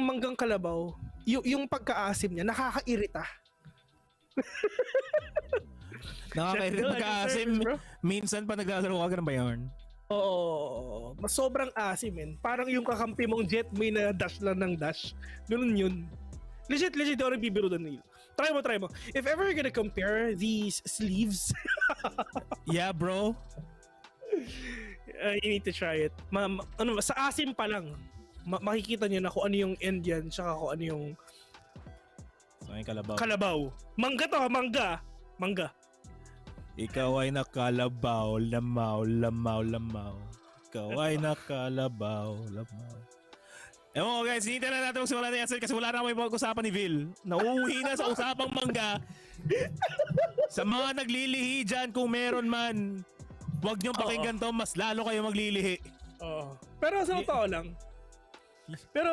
manggang kalabaw, yung pagkaasim niya, nakakairita. Nakakairita pagkaasim. Minsan pa naglalaro ka, ganun ba yun? Oo. Mas sobrang asim, men. Parang yung kakampi mong jet, may na-dash lang ng dash. Ganun yun. Legit, ako rin bibiro doon, Neil. Try mo. If ever you're gonna compare these sleeves... Yeah, bro. You need to try it. Sa asim pa lang, makikita niyo na kung ano yung Indian tsaka kung ano yung kalabaw. Mangga to, mangga. Ikaw ay nakalabaw, lamaw. Ikaw ay nakalabaw, lamaw. Ewan ko guys, hinintay na natin magsimula na yan kasi wala na kami pag-usapan ni Vil. Nauuwi na sa usapang mangga. Sa mga naglilihi dyan, kung meron man, huwag niyong pakinggan to, mas lalo kayo maglilihi. Pero sa totoo lang. Pero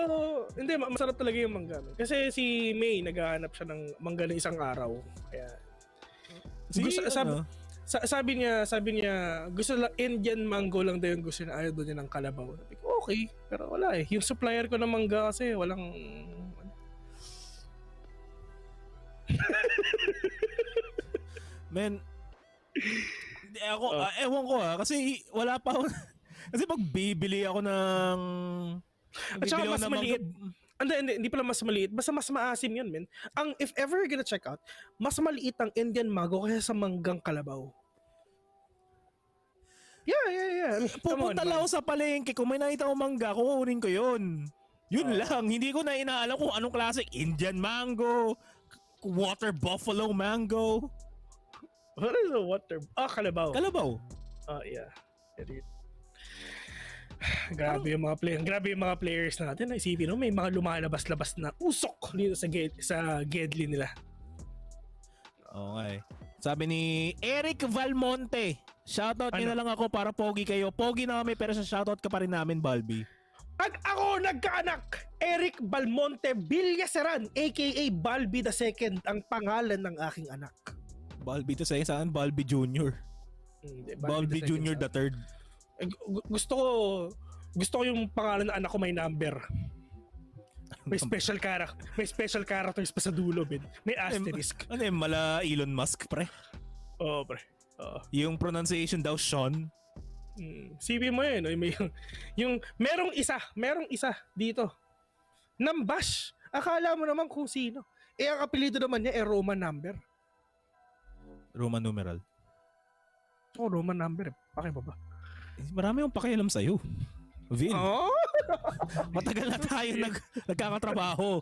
hindi, masarap talaga yung mangga. Kasi si May, naghahanap siya ng mangga ng isang araw. Kaya sabi niya gusto lang Indian mango lang daw yung gusto niya, ayaw doon niya ng kalabaw. Okay, pero wala eh. Yung supplier ko ng mangga kasi walang Men, ako, ewan ko kasi wala pa ako. Kasi pag bibili ako ng... At saka mas maliit. Hindi pala mas maliit. Basta mas maasim yun, men. If ever you're gonna check out, mas maliit ang Indian mango kaysa sa manggang kalabaw. Yeah. Pupunta lang ako sa palengke. Kung may nakita ko mangga, kukunin ko yun. Yun lang. Hindi ko na inaalam kung anong klase. Indian mango, water buffalo mango. What is a water? Kalabaw. Yeah. Grabe yung mga players natin. Isipin mo, may mga lumalabas-labas na usok dito sa Gedli nila. Okay. Sabi ni Eric Valmonte, shoutout niyo na lang ako para pogi kayo. Pogi na kami pero sa shoutout ka pa rin namin, Balbi. Pag ako nagkaanak, Eric Valmonte Villaseran, aka Balbi II, ang pangalan ng aking anak. Balbi II, saan? Balbi Jr. Balbi Jr. the third. Gusto ko yung pangalan ng anak ko may number. May special characters pa sa dulo, ben. May asterisk. Ano yung mala Elon Musk, pre? Oo, pre. Yung pronunciation daw, Sean. Sabi mo yun, yung merong isa dito Nambash. Akala mo naman kung sino. Ang apelido naman niya Roman number. Roman numeral. Roman number. Paki ba ba? Marami akong pakialam sa'yo. Vin. Oh? Matagal na tayo nagkakatrabaho.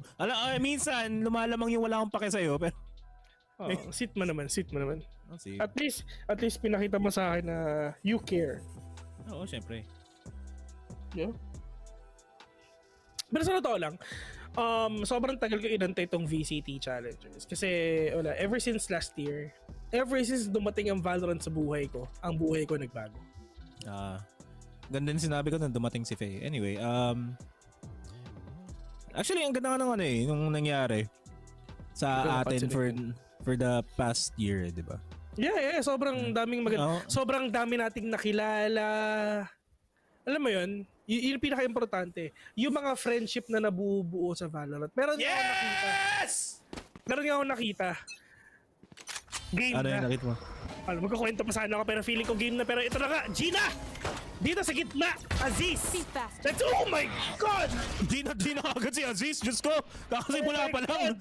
Minsan, lumalamang yung wala akong pake sa'yo. Pero... sit mo naman. See. At least pinakita mo sa akin na you care. Oo, syempre. Yeah. Pero sa totoo lang, sobrang tagal ko inantay itong VCT Challengers. Kasi, ever since last year, ever since dumating ang Valorant sa buhay ko, ang buhay ko nagbago. Ganda din sinabi ko nung dumating si Faye. Anyway, actually, ang ganda nga nung nangyari sa atin for the past year, di ba? Yeah, sobrang daming sobrang dami nating nakilala. Alam mo yun, yung pinaka-importante, yung mga friendship na nabubuo sa Valorant. Meron nga akong nakita. Game ano na. Yung nakita mo? Magkakwento pa sana ako pero feeling ko game na. Pero ito na nga, Gina! Dito sa gitna, Aziz! Oh my God! Gina agad si Aziz, Diyos ko! Kakasimula pa lang!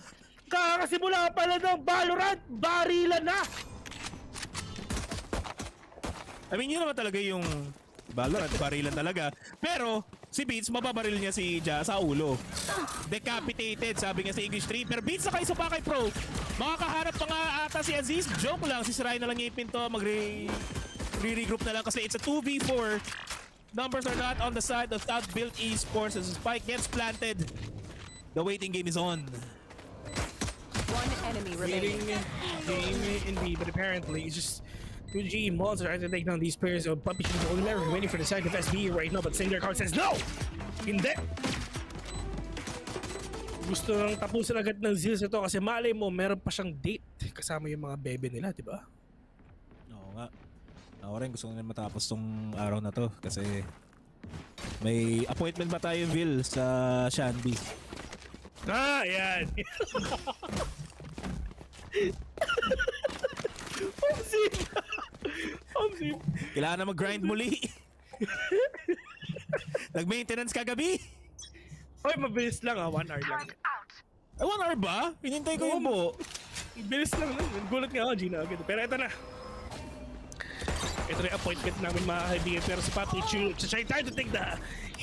Kakasimula pa lang ng Valorant! Barilan na! I mean, yun naman talaga yung Valorant, barilan talaga. Pero, si Beats, mababaril niya si Ja sa ulo. Decapitated, sabi niya sa English 3. Pero Beats na kayo sa Pakay Pro. Makakaharap pa nga ata si Aziz. Joke lang, sisirain na lang niya yung pinto. Regroup na lang kasi it's a 2v4. Numbers are not on the side of South-built Esports as the spike gets planted. The waiting game is on. One enemy remaining. Game in B, but apparently it's just 2G Monster trying to take down these players of Puppy Shoes only waiting for the side of SB right now, but Singer Card says no! Hindi! Gusto nang tapusin agad ng Zeal ito kasi malay mo meron pa siyang date kasama yung mga bebe nila, di ba? Oo nga. Ako rin gusto ko na matapos tong araw na to kasi may appointment ba tayo, Vil, sa Shanby? Yan! Omsim! Kailangan na mag-grind muli. Nag-maintenance kagabi. Oy, mabilis lang 1 hour lang. 1 hour ba? Hinintay ko yung buo. Bilis lang nun. Gulat nga ako, Gina. Pero ito na. Ito na yung appointment namin mga kaibigan. Pero si Papi Chu, trying to take the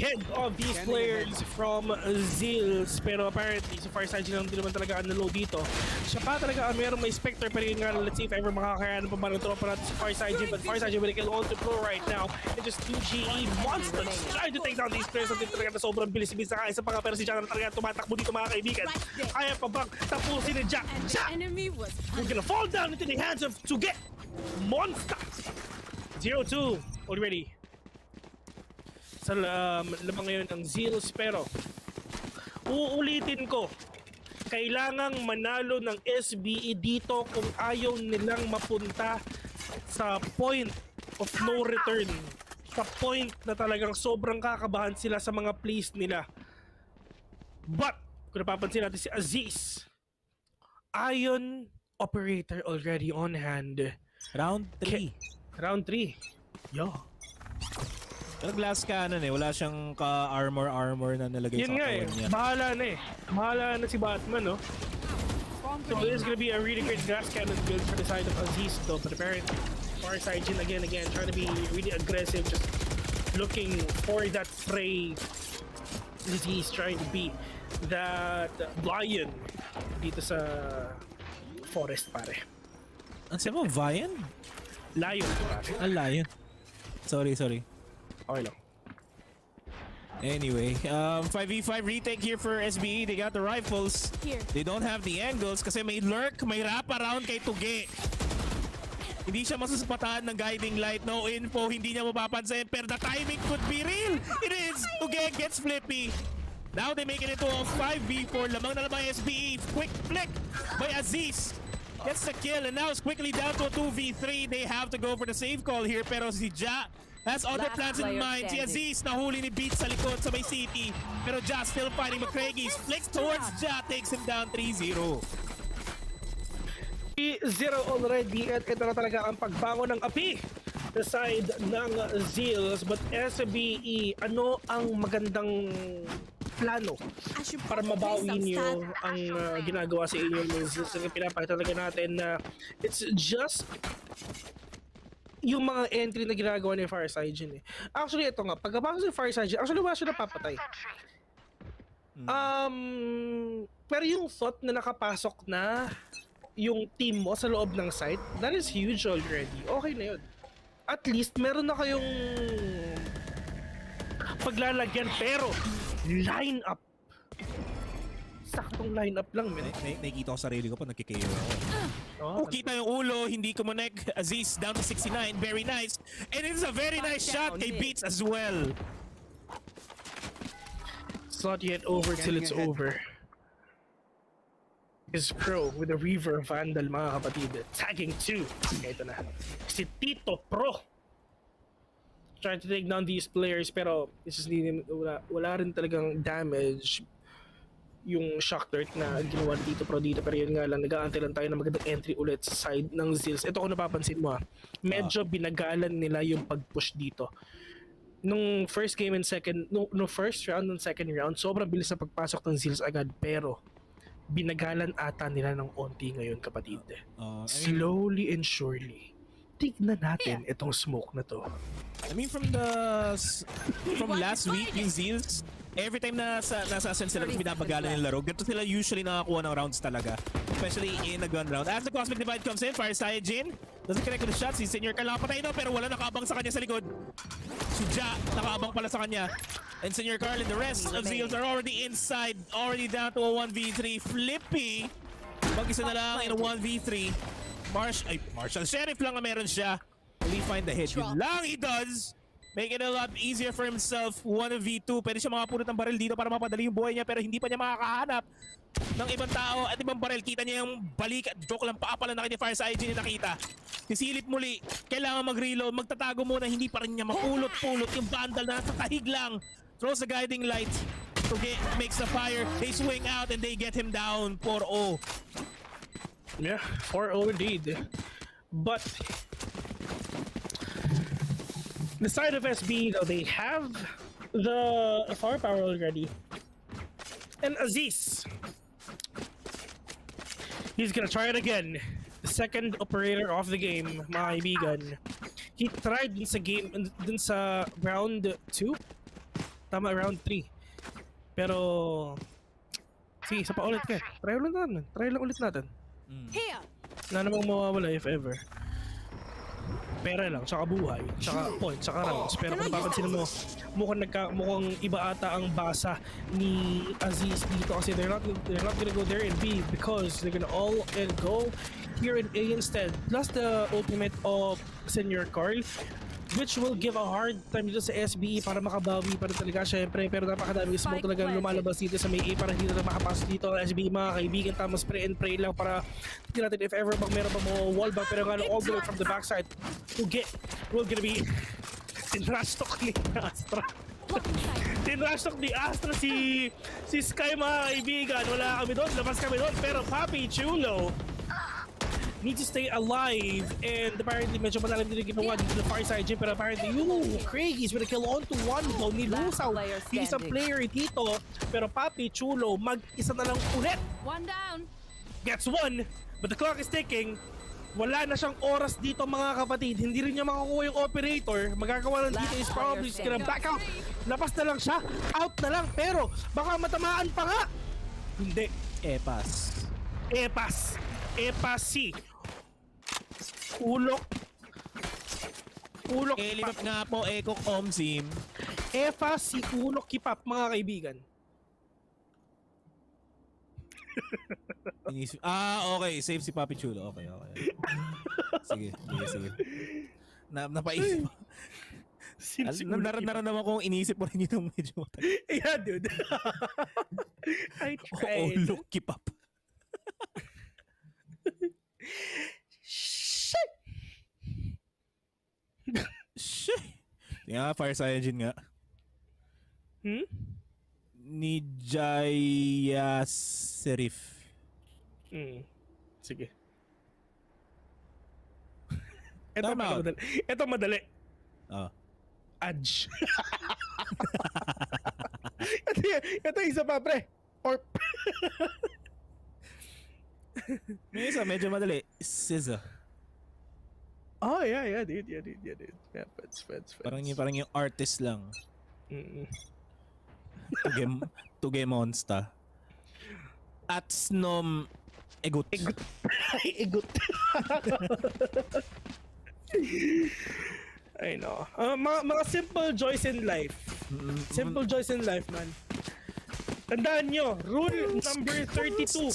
head of these players from Zeal. Pero apparently, si Farside lang din naman talaga ang nalo dito. Siya pa talaga mayroong may Spectre. Pero yun nga, let's see if ever makakayanan pa ba ng tropa natin si Farside. But Farside will kill all to pro right now. And just 2GE monsters trying to take down these players. Natin talaga na sobrang bilis-bilis na kaisa pa nga. Pero si Jana talaga tumatakbo dito mga kaibigan. Kaya pa bang tapusin ni Ja? We're gonna fall down into the hands of Tsuge Monster. 0-2 already. Sa lamang ngayon ng Zeal, pero uulitin ko, kailangang manalo ng SBE dito kung ayaw nilang mapunta sa point of no return. Sa point na talagang sobrang kakabahan sila sa mga plays nila. But, kung napapansin natin si Aziz, Ion Operator already on hand. Round 3. Round 3. Yo. Pero glass cannon wala siyang ka-armor na nalagay yun sa katawan niya. Bahala na si Batman, no? So this is gonna be a really great glass cannon build for the side of Aziz, though. But apparently, Farside again, trying to be really aggressive, just looking for that fray. Aziz trying to be that lion dito sa forest, pare. Ano sabi mo? Vian? Lion, pare. Lion. Sorry. Okay lang. Anyway, 5v5 retake here for SBE. They got the rifles. They don't have the angles kasi may lurk, may wrap around kay Tuge. Hindi siya masusupataan ng guiding light. No info, hindi niya mapapansin. Pero the timing could be real. It is. Tuge gets flippy. Now they make it into a 5v4. Lamang na lamang SBE. Quick flick by Aziz. Gets the kill and now it's quickly down to a 2v3. They have to go for the save call here. Pero si Ja has other plans in mind. Si Aziz nahuli ni Beats sa likod sa may city. Pero Ja still fighting McCraggy's. Flicks towards Ja. Takes him down 3-0. 3-0 already. At ito na talaga ang pagbangon ng api the side ng Zeals. But SBE, ano ang magandang plano para mabawi niyo ang ginagawa sa inyo ng Zeals. Pinapakita talaga natin na it's just yung mga entry na ginagawa ni Fireside Jin eh. Actually, ito nga, pagkapasok si Fireside Jin, actually wala siya napapatay. Pero yung thought na nakapasok na yung team mo sa loob ng site, that is huge already. Okay na yun. At least, meron na kayong paglalagyan, pero line up. Saktong line up lang, man. Nakikita ko sarili ko pa, nagkikayo ako. Kita yung ulo, hindi connect. Aziz down to 69, very nice. And it's a very nice shot kay Beats as well. It's not yet over till it's over. Is Pro with a Reaver Vandal, mga kapatid. Tagging 2. Ito na. Si Tito Pro. Trying to take down these players, pero it's just wala rin talagang damage yung shock dart na ginawa ni Tito Pro dito. Pero yun nga lang, nag-aantay lang tayo ng magandang entry ulit sa side ng Zeals. Ito kung napapansin mo medyo binagalan nila yung pag-push dito. Nung first game and second, no first round and second round, sobrang bilis na pagpasok ng Zeals agad, pero binagalan ata nila ng onti ngayon, kapatid. Slowly and surely. Tignan natin itong smoke na to. I mean, from last week, yung Zeals, every time na nasa ascent sila, binabagalan yung laro, ganito sila usually nakakuha ng rounds talaga. Especially in a gun round. As the Cosmic Divide comes in, Fireside Jin doesn't connect with the shot. Si Senior Carl nakapatay na, pero wala nakaabang sa kanya sa likod. Si Ja nakaabang pala sa kanya. And Senior Carl and the rest of Zeals are already inside, already down to a 1v3. Flippy, mag-isa na lang in a 1v3. Marshall Sheriff lang na meron siya. Will he find the hit? Yun lang he does. Make it a lot easier for himself. 1v2. Pwede siya makapulot ng baril dito para mapadali yung buhay niya, pero hindi pa niya makakahanap ng ibang tao at ibang baril. Kita niya yung balik at joke lang, paa pala na kanya Fireside Jin na nakita. Sisilip muli, kailangan mag-reload, magtatago muna, hindi pa rin niya mapulot-pulot yung bandal na nasa kahig lang. Throws the guiding light, makes the fire, they swing out and they get him down. 4-0. Yeah, 4-0 indeed. But the side of SB, though, they have the firepower already. And Aziz, he's gonna try it again. The second operator of the game, mga kaibigan. He tried dun sa round 2. Tama, round 3. Pero sige, isa pa ulit ka. Try lang ulit natin. Wala namang mawawala if ever. Pera lang, tsaka buhay, tsaka points, tsaka rounds. Pero kung napapansin mo, mukhang iba ata ang basa ni Aziz dito kasi they're not gonna go there in B because they're gonna all go here in A instead. Plus the ultimate of Senior Carl, which will give a hard time dito sa SBE para makabawi pa rin talaga syempre, pero napakadami smoke talaga lumalabas dito sa may A para hindi na makapasok dito ang SBE, mga kaibigan. Tama, spray and pray lang para tingnan natin if ever bang meron pa mo wallbang, pero nga all the way from the backside we're gonna be tinrush talk ni Astra. Tinrush talk ni Astra si Sky, mga kaibigan. Wala kami doon, labas kami doon, pero Papi Chulo need to stay alive, and apparently medyo malalim din yung ginawa dito sa Fireside Jin, pero apparently Craig is gonna kill onto one though ni Lusaw. He's a player dito, pero Papi Chulo mag-isa na lang ulit. One down. Gets one, but the clock is ticking. Wala na siyang oras dito, mga kapatid. Hindi rin niya makakuha yung operator. Magagawa lang dito is probably just gonna back out. Lapas na lang siya, out na lang, pero baka matamaan pa nga. Hindi. Epas si Ulok Lipat nga po, Eko Omsim. Efa si Ulok Kipap, mga kaibigan. Okay. Save si Papi Chulo. Okay. Sige. Napaisip. Naramdaman kong inisip mo rin yung medyo matagal. Yeah, dude. I tried. Ulok Kipap. Shit. Nga, Fireside Jin nga. Ni Jaya Serif. Sige. Ito madali. Adj. Ito isa pa, pre. Or... May isa, medyo madali. SZA. Oh, yeah, dude. Yeah, friends. Parang yung artist lang. Tuge Monster. At Snom Egut. Egut. I know. Mga simple joys in life. Simple joys in life, man. Tandaan nyo, rule number 32.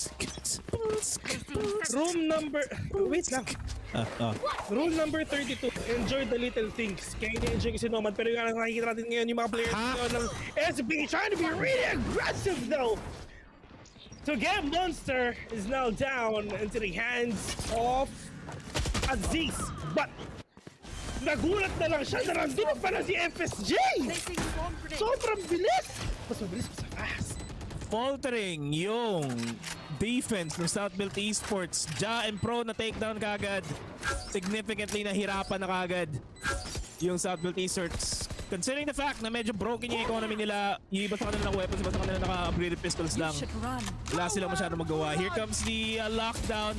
Wait lang. Rule number 32, enjoy the little things. Kaya ini-enjoy kasi naman, pero yung nakikita natin ngayon, yung mga players ng SB trying to be really aggressive though. To get Monster is now down into the hands of Aziz. But nagulat na lang siya na nandun pala si FSJ! Sobrang bilis! Mas mabilis, mas fast. Faltering yung defense ng Southbuilt Esports. Ja and Pro na takedown kagad. Significantly nahirapan na kagad yung Southbuilt Esports. Considering the fact na medyo broken yung economy nila, yung iba sa kanila ng weapons, iba sa kanila naka-upgraded pistols lang. Wala silang masyadong magawa. Here comes the lockdown.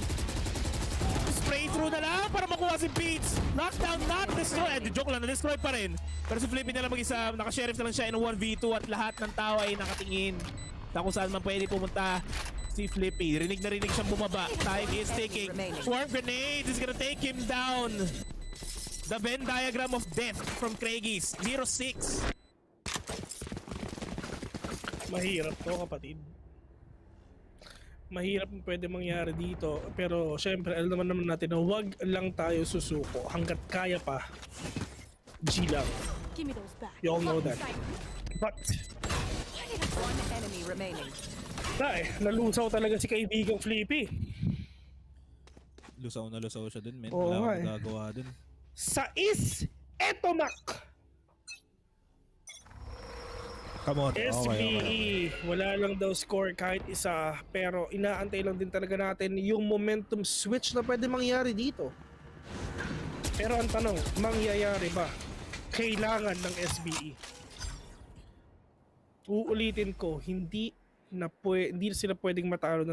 Spray through na lang para makuha si Beats. Lockdown not destroy. Joke lang, na-destroy pa rin. Pero si Flippy na lang mag-isa. Naka-sheriff na lang siya in 1v2 at lahat ng tao ay nakatingin na kung saan man pwede pumunta si Flippy. Rinig na rinig siyang bumaba. Time is ticking. Swarm grenade is gonna take him down. The Venn diagram of death from Craigies. 0-6. Mahirap to, kapatid. Mahirap ang pwede mangyari dito. Pero syempre, alam naman natin na wag lang tayo susuko. Hanggat kaya pa, G lang. You all know that. But one enemy remaining. Nalusaw talaga si kaibigang Flippy. Lusaw na lusaw siya dun, men. Oo, Wala nga akong gagawa dun. Etomac! Come on. SBE, wala lang daw score kahit isa, pero inaantay lang din talaga natin yung momentum switch na pwede mangyari dito. Pero ang tanong, mangyayari ba? Kailangan ng SBE. Uulitin ko, hindi sila pwedeng matalo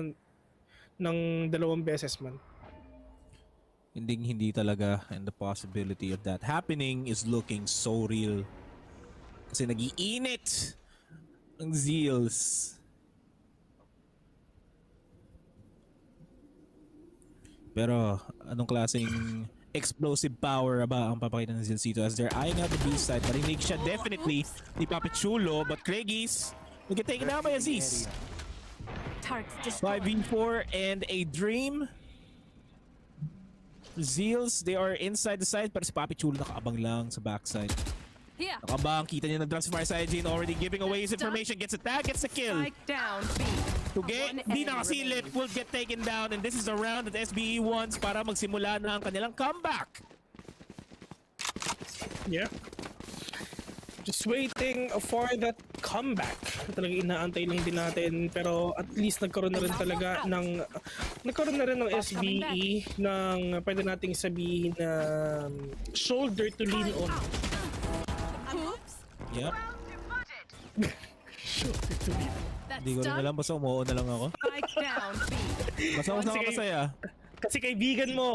ng dalawang beses man. Hindi talaga, and the possibility of that happening is looking so real. Kasi nag-iinit ang Zeals. Pero anong klaseng explosive power ba ang papakita ng Zeals dito as they're eyeing out the B side? Marinig siya definitely ni Papichulo, but Craigies will get taken down by Aziz. 5v4 and a dream. Zeals, they are inside the side, pero si Papichulo nakaabang lang sa backside. Nakabang, kita niya nag-drop si Fireside Jane already giving away his information. Gets attack, gets the kill. Tuge, di nakasilip, will get taken down, and this is the round that SBE wants para magsimula na ang kanilang comeback. Yeah. Just waiting for that comeback. Talagang inaantay lang din natin, pero at least nagkaroon na rin ng SBE ng pwede nating sabihin na shoulder to lean on. Yep. Hindi ko rin alam, basta umuo na lang ako. Basta ako sa masaya. Kasi kaibigan mo,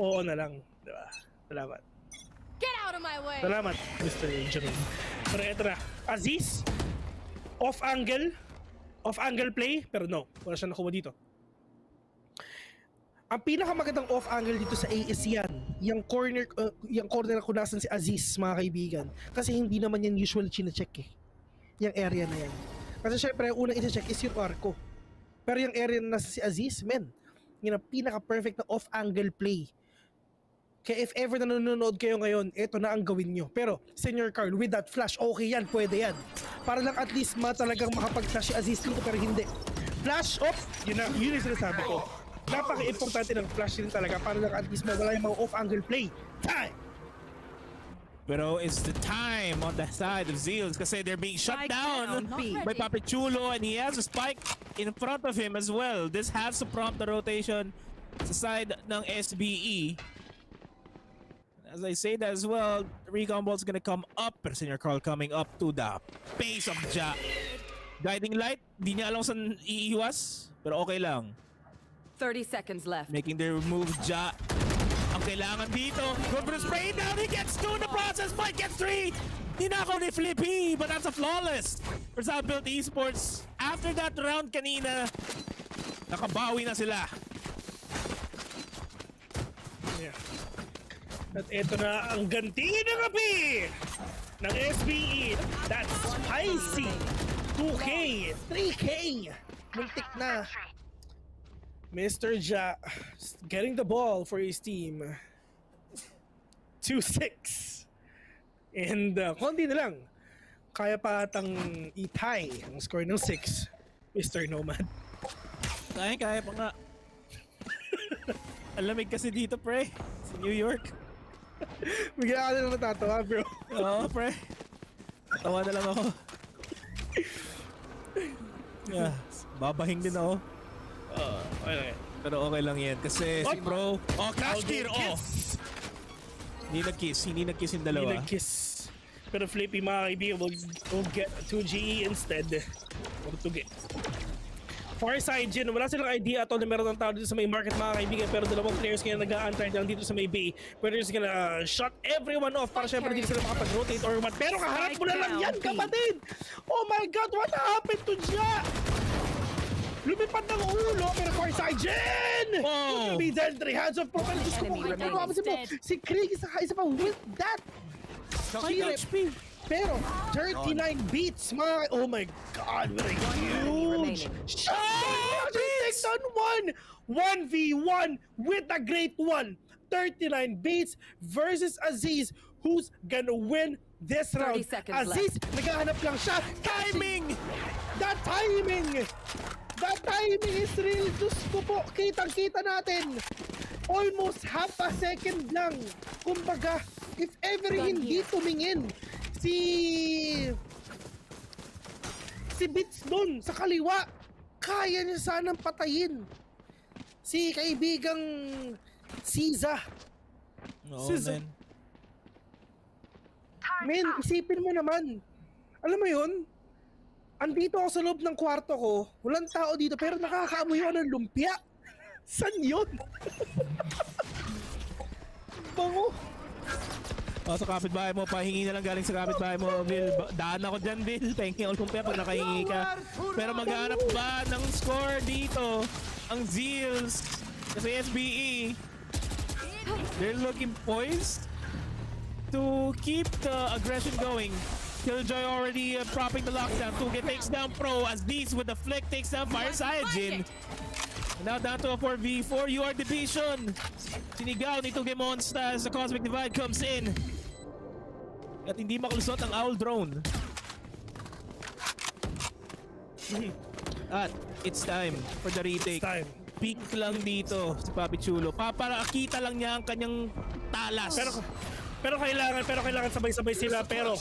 oo na lang. Diba? Salamat. Get out of my way! Salamat, Mr. Jerome. Pero eto na, Aziz, off-angle play, pero no, wala siya nakuha dito. Ang pinakamagandang off-angle dito sa AS yan, yung corner na kunasan si Aziz, mga kaibigan. Kasi hindi naman yan usually chine-check eh, yung area na yan. Kasi syempre, unang isi-check is yung arco. Pero yung area na nasa si Aziz, men, yun ang pinaka-perfect na off-angle play. Kaya if ever nanonood kayo ngayon, eto na ang gawin nyo. Pero, Senior Carl, with that flash, okay yan, pwede yan. Para lang at least talagang makapag-flash si Aziz dito, pero hindi. Flash off, yun yung sinasabi ko. Napaka-importante ng flash din talaga para lang at least mawala yung mga off-angle play. Time! Pero it's the time on the side of Zeals kasi they're being shut down by Papichulo, and he has a spike in front of him as well. This has to prompt the rotation sa side ng SBE. As I say that as well, the recon ball's gonna come up, pero Senior Carl coming up to the base of Ja. Guiding light, di niya alam saan iiwas. Pero okay lang. 30 seconds left. Making their move, Ja. Ang kailangan dito. Good for the spray down. He gets 2 in the process. Mike gets 3. Ninakaw ni Flippy, but that's a flawless for South Built Esports. After that round kanina, nakabawi na sila. Yeah. At ito na ang ganti ng api ng SBE. That's spicy. 2K, 3K. Muntik na. Mr. Ja getting the ball for his team. 2-6. And konti na lang. Kaya pa atang i-tie ang score ng 6. Mr. Nomad. Kaya pa nga. Alamig kasi dito, pre. Sa New York. Bigla ka na natatawa, bro. Oo, pre. Tawa na lang ako. Yeah, babahing din ako. Okay. Pero okay lang yan. Kasi si bro... Oh, Clash Gear! Oh! Hindi nag-kiss yung dalawa. Hindi nag-kiss. Pero Flippy, mga kaibigan, will get 2GE instead. Or 2G. Farside, Jin, wala silang idea at all na meron ng tao dito sa may market, mga kaibigan. Pero dalawang players kaya nag-a-antay lang dito sa may bay. Pero yung gonna shut everyone off para syempre dito sila makapag-rotate or what. Pero kaharap mo na lang yan, kapatid! Oh my God, what happened to Ja? Lumipad ng ulo, pero Farside, Jin! Oh! Be dead, 3 hands of propel. Diyos ko po, si Craig isa pa with that. HP. Pero 39 beats, mga... Oh my God, what a huge shot! Takes on 1v1 with a great one. 39 beats versus Aziz, who's gonna win this round. Aziz, naghahanap lang siya. Timing! The timing! The timing is real. Diyos ko po, kitang-kita natin. Almost half a second lang. Kumbaga, if ever hindi tumingin si Bits dun sa kaliwa, kaya niya sanang patayin si kaibigang Siza. Siza. Men, isipin mo naman. Alam mo yun? Andito ako sa loob ng kwarto ko, walang tao dito, pero nakakaamoy ako ng lumpia. San yun? Bango. Oh, sa kapitbahay mo, pahingi na lang galing sa kapitbahay mo, Bill. Daan ako dyan, Bill. Pahingi ako lumpia pag nakahingi ka. Pero maghanap ba ng score dito ang Zeals? Kasi SBE, they're looking poised to keep the aggression going. Killjoy already propping the lockdown. 2K takes down Pro as these with the flick takes down Fireside Jin. Now down to a 4v4. You are division. Sinigaw ni 2K Monster as the Cosmic Divide comes in. At hindi makalusot ang Owl Drone. At it's time for the retake. Peak lang dito si Papi Chulo. Paparakita lang niya ang kanyang talas. Pero kailangan sabay-sabay sila. Pero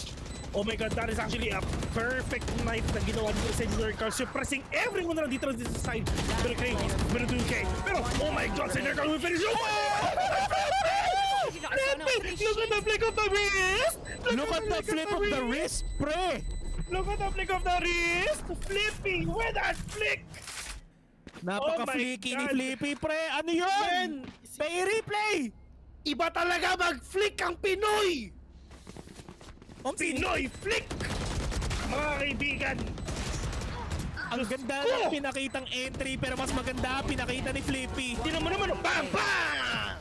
oh my God, that is actually a perfect knife na ginawa dito sa Engineer Carl, suppressing everyone na dito sa side. Pero Craig, pero 2K. Pero oh my God, Engineer Carl will finish. Look at the flick of the wrist! Look at the flip of the wrist, pre! Look at the flick of the wrist! Flipping with that flick! Napaka-flicky ni Flippy, pre! Ano yun? Pay replay! Iba talaga mag-flick ang Pinoy! Pinoy flick! Mga kaibigan! Ang ganda ng pinakitang entry, pero mas maganda pinakita ni Flippy. Tinan mo naman, bang bang!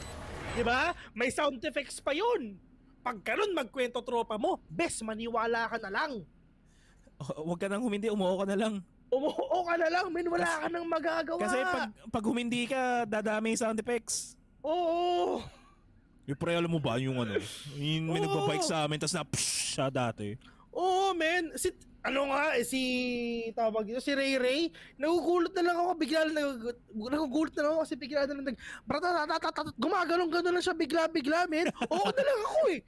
Diba? May sound effects pa yun. Pag ganun magkwento tropa mo, best maniwala ka na lang. Huwag ka nang humindi, umuo ka na lang. Umuo ka na lang, men, wala ka nang magagawa. Kasi pag humindi ka, dadami yung sound effects. Oo. Yung pre, alam mo ba yung ano? Yung may nagbabike sa amin, tas na psh, siya dati. Oo, men. Tawag dito, si Ray, nagugulat na lang ako, nagugulat na lang ako kasi bigla na lang gumagalong-galong lang siya bigla, men. Oo na lang ako eh.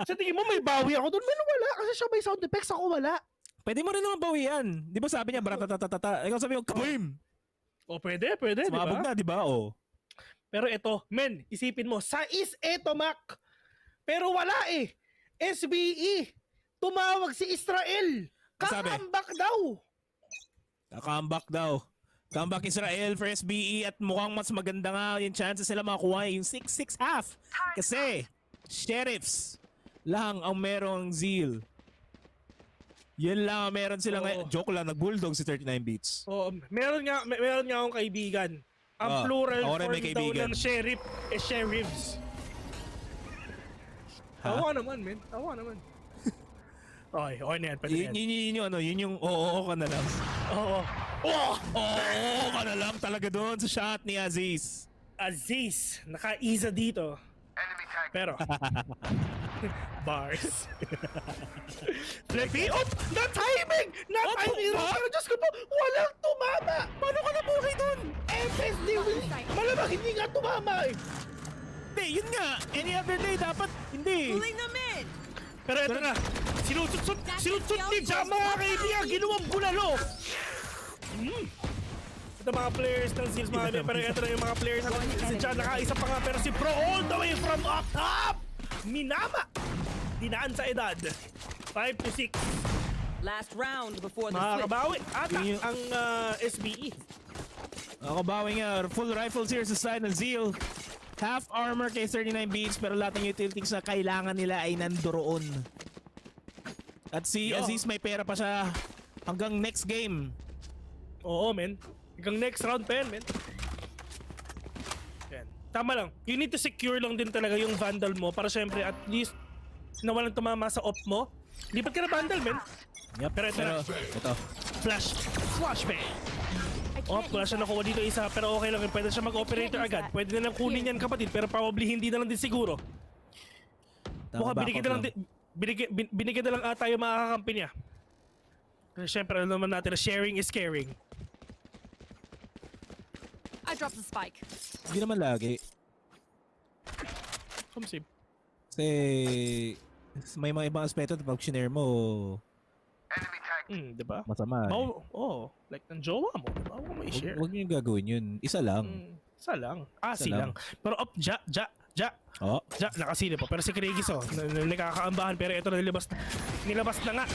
Sa tingin mo may bawi ako doon, men, wala. Kasi siya may sound effects, ako wala. Pwede mo rin naman bawian. Di ba sabi niya, bratatatata. Ikaw sabi yung kabim. O, pwede, di ba? Sumabog na, di ba? O. Pero ito, men, isipin mo, sais eto, Mac. Pero wala eh. SBE, tumawag si Israel. Sabi? Kakambak daw! Comeback daw. Comeback Israel for SBE at mukhang mas maganda nga yung chances sila makuha yung 6-6 half. Kasi Sheriffs lang ang merong Zeal. Yun lang ang meron silang joke lang, nag-bulldog si 39 Beats. Oo, meron nga akong kaibigan. Ang plural form daw ng sheriff is sheriffs. Tawa naman, men. Tawa naman. Okay na yan. Pwede yan. Yun yung oo ka na lang. Oo. Oo ka na lang talaga doon sa shot ni Aziz. Aziz, naka-isa dito. Pero, bars. Flippy, na-timing! Na-timing! Pero Diyos ko po, walang tumama! Paano ka nabuhay dun? FSD, malamang hindi nga tumama eh! Hindi, yun nga. Any other day, dapat hindi. Pulling them in. Pero ito na, sinutsut ni Jam mga kaibigan, ginawang bulalo! Ito mga players ng Zeals mga kaibigan, pero ito na yung mga players si Jam nakaisa pa nga, pero si Pro all the way from up top! Minama! Dinaan sa edad. 5-6. Last round before the Makakabawi ata ang SBE. Makakabawi nga. Full rifles here sa side ng Zeal. Half armor kay 39 Beats pero lahat ng utilities na kailangan nila ay nandoon. At si Aziz may pera pa siya hanggang next game. Oo, men. Hanggang next round pa yan, men. Yan. Tama lang. You need to secure lang din talaga yung Vandal mo para syempre at least na walang tumama sa op mo. Lipat ka na Vandal, men. Yep. Pero ito. Flash. Flashbang. Wala siya nakuha dito isa pero okay lang. Pwede siya mag-operator agad. Pwede na lang kunin yan kapatid pero probably hindi na lang din siguro. Mukha binigyan na lang ata yung makakakampi niya. Kasi syempre alam naman natin na sharing is caring. I dropped the spike. Hindi naman lagi. Kumsib. Kasi may mga ibang aspeto pag shinare mo. Diba? Masama. Like ng jowa mo, diba? Huwag mo i-share. Huwag niyo gagawin yun. Isa lang. Isa lang. Asi lang. Pero Ja, nakasilip po. Pero si Krigis nakakaambahan. Pero ito na nilabas na nga.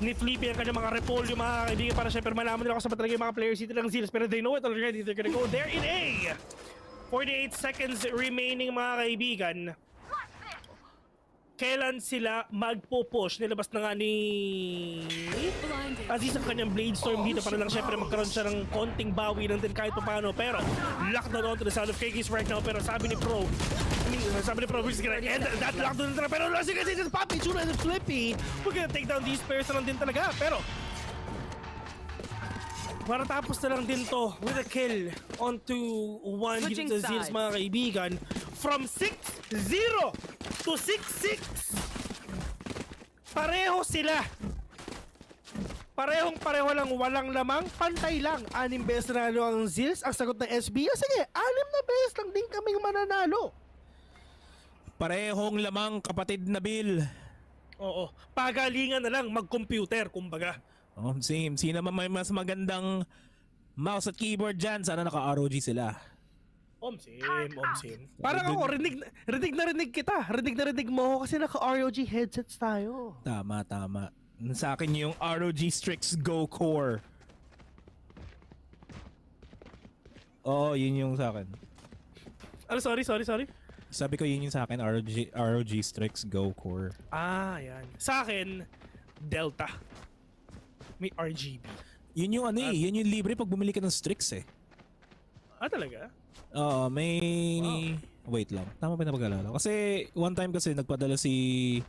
Ni Flippy ang kanyang mga repol, yung mga kaibigan para syempre malaman nila kung saan talaga yung mga players dito ng Zeals. Pero they know it already. They're gonna go there in A. 48 seconds remaining mga kaibigan. Kailan sila magpo-push? Nilabas na nga ni Aziz ang kanyang Blade Storm dito para lang syempre magkaroon siya ng konting bawi lang din kahit paano. Pero lockdown onto the sound of Kegis right now. Pero sabi ni Pro, we're gonna end that lockdown na. Pero lasing kasi si Papi, Chura and Flippy, we're gonna take down these players na lang din talaga. Pero para tapos na lang din to with a kill onto 1 dito sa Zeals mga kaibigan. From 6-0 to 6-6. Pareho sila. Pareho lang, walang lamang, pantay lang. 6 beses nanalo ang Zeals. Ang sagot ng SB, sige, 6 na beses lang din kaming mananalo. Parehong lamang kapatid na Bill. Oo, pagalingan na lang, mag-computer, kumbaga. Same. Sino may mas magandang mouse at keyboard dyan? Sana naka-ROG sila. Omsim. Parang ako, rinig kita. Rinig mo ako kasi naka-ROG headsets tayo. Tama. Sa akin yung ROG Strix Go Core. Oo, yun yung sa akin. Ano, sorry? Sabi ko yun yung sa akin, ROG Strix Go Core. Yan. Sa akin, Delta. May RGB. Yun yung yun yung libre pag bumili ka ng Strix eh. Talaga? Oo, wait lang. Tama pa na pag-alala. Kasi one time kasi nagpadala si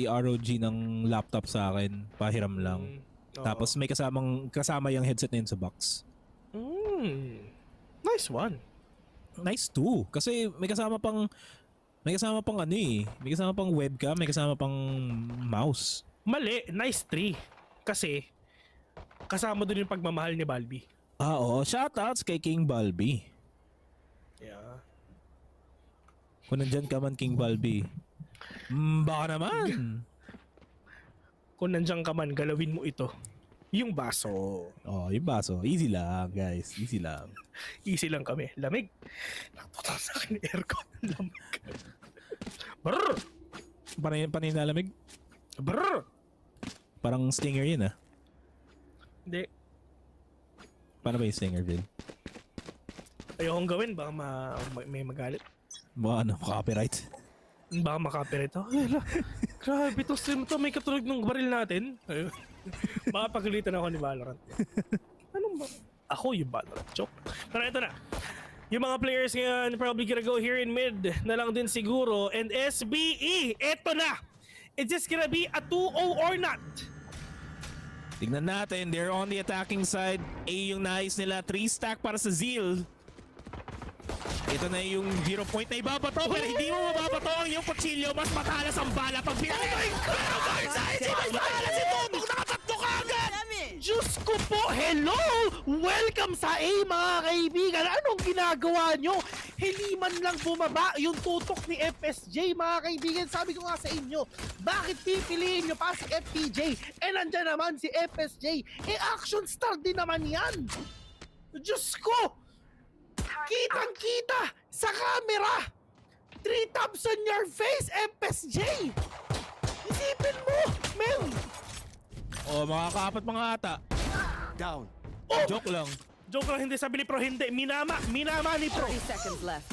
ROG ng laptop sa akin. Pahiram lang. Tapos may kasama yung headset na yun sa box. Nice one. Nice too. Kasi may kasama pang may kasama pang webcam, may kasama pang mouse. Mali, nice 3. Kasi kasama doon yung pagmamahal ni Balbi. Oo. Shoutouts kay King Balbi. Yeah. Kung nandyan ka man, King Balbi. Baka naman. Kung nandyan ka man, galawin mo ito. Yung baso. Yung baso. Easy lang, guys. Easy lang. Easy lang kami. Lamig. Naputa sa akin aircon. Lamig. Brrr! Panay na lamig? Brrr! Parang stinger yun ah. Hindi. Paano ba yung stinger, Vil? Ayokong gawin, baka may magalit. Baka ano, copyright. Baka makapirate ako. Grabe to stream to, may katulog ng baril natin. Ayun. Baka pagalitan ako ni Valorant. Anong ba? Ako yung Valorant. Joke. Pero ito na. Yung mga players ngayon probably gonna go here in mid na lang din siguro. And SBE, ito na. It's just gonna be a 2-0 or not. Tignan natin, they're on the attacking side. A yung nais nila, 3 stack para sa Zeal. Ito na yung 0 point na ibabato, pero hindi mo mababato ang iyong kutsilyo. Mas matalas ang bala pag binalik. Oh my God! Mas matalas si Tutok, nakatatlo ka agad! Diyos ko po, hello! Welcome sa A, mga kaibigan. Anong ginagawa nyo? Hindi man lang bumaba yung tutok ni FSJ, mga kaibigan. Sabi ko nga sa inyo, bakit pipiliin nyo pa si FPJ? Eh, nandyan naman si FSJ. Eh, action star din naman yan. Diyos ko! Kitang-kita sa camera! 3 taps on your face, FSJ! Isipin mo, men! Oh, makakaapat mga ata. Down. Oh! Joke lang. Joke lang, hindi sabi ni Pro, hindi. Minama ni Pro. 30 seconds left.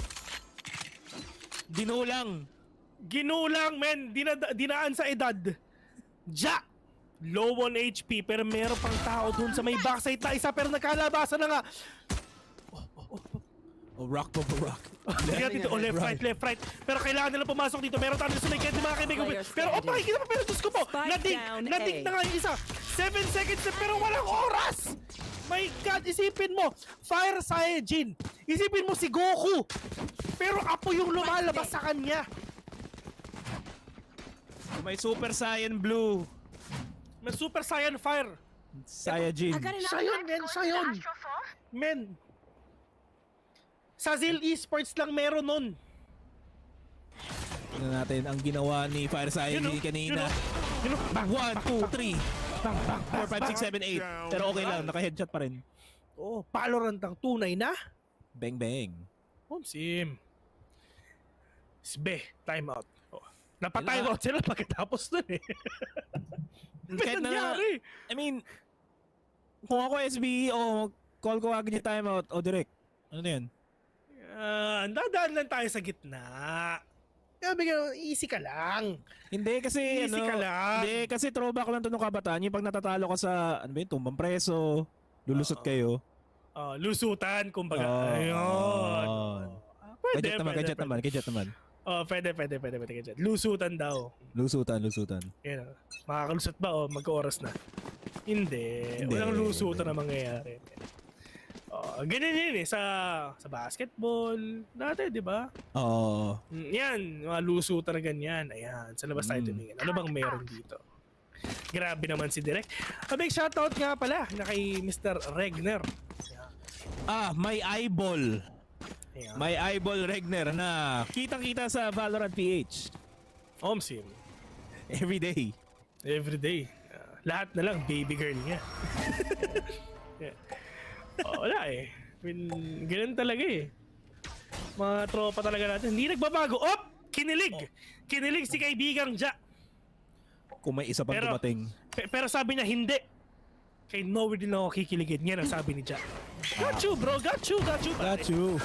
Ginulang. Ginulang, men. Dinaan sa edad. Ja! Low on HP, pero meron pang tao dun sa may backside na isa, pero nakalabasan na nga. Oh, rock. Dito, left, right. Pero kailangan nila pumasok dito. Meron tayo sa naked, mga kaibigan. Pero, makikita pa, pero Diyos ko po. Nadig na nga yung isa. 7 seconds na, pero walang oras. My God, isipin mo. Fire Saiyajin. Isipin mo si Goku. Pero apo yung lumalabas sa kanya. May Super Saiyan Blue. May Super Saiyan Fire. Saiyajin. Sayon. Men. Sa Zeal Esports lang meron nun. Tignan natin ang ginawa ni Fire Saiyajin kanina. 1, 2, 3, 4, 5, 6, 7, 8. Pero okay lang, naka-headshot pa rin. Oh, Valorant ang tunay na. Bang bang. Sim. Sbe, timeout. Oh. Napa-timeout sila pagkatapos nun eh. Kahit na, I mean, kung ako SBE, call ko agad yung timeout o direct. Ano na yan? Dadaan lang tayo sa gitna. Sabi ka, easy ka lang. Hindi kasi, easy ka lang. Hindi kasi throwback lang to nung kabataan. Yung pag natatalo ka sa, ano ba yun, tumbang preso, lulusot kayo. Lusutan, kumbaga. Ayun. Pwede, Kajet naman. Pwede. Lusutan daw. Lusutan. Yan. Makakalusot ba mag-oras na? Hindi. Walang lusutan na mangyayari. Ganyan yun sa basketball. Dati, di ba? Oo. Yan, mga lusutan na ganyan. Ayan, sa labas tayo tumingin. Ano bang meron dito? Grabe naman si Direk. A big shoutout nga pala na kay Mr. Regner. May eyeball. Ayan. May eyeball Regner na kitang-kita sa Valorant PH. Sim. Every day. Lahat na lang, baby girl niya. Yeah. Wala eh. Ganun talaga eh. Mga tropa talaga natin. Hindi nagbabago. Kinilig! Kinilig si kaibigang Ja. Kung may isa pang dumating. Pero sabi niya hindi. Kay Noe din ako kikiligin. Yan ang sabi ni Ja. Got you bro, got you.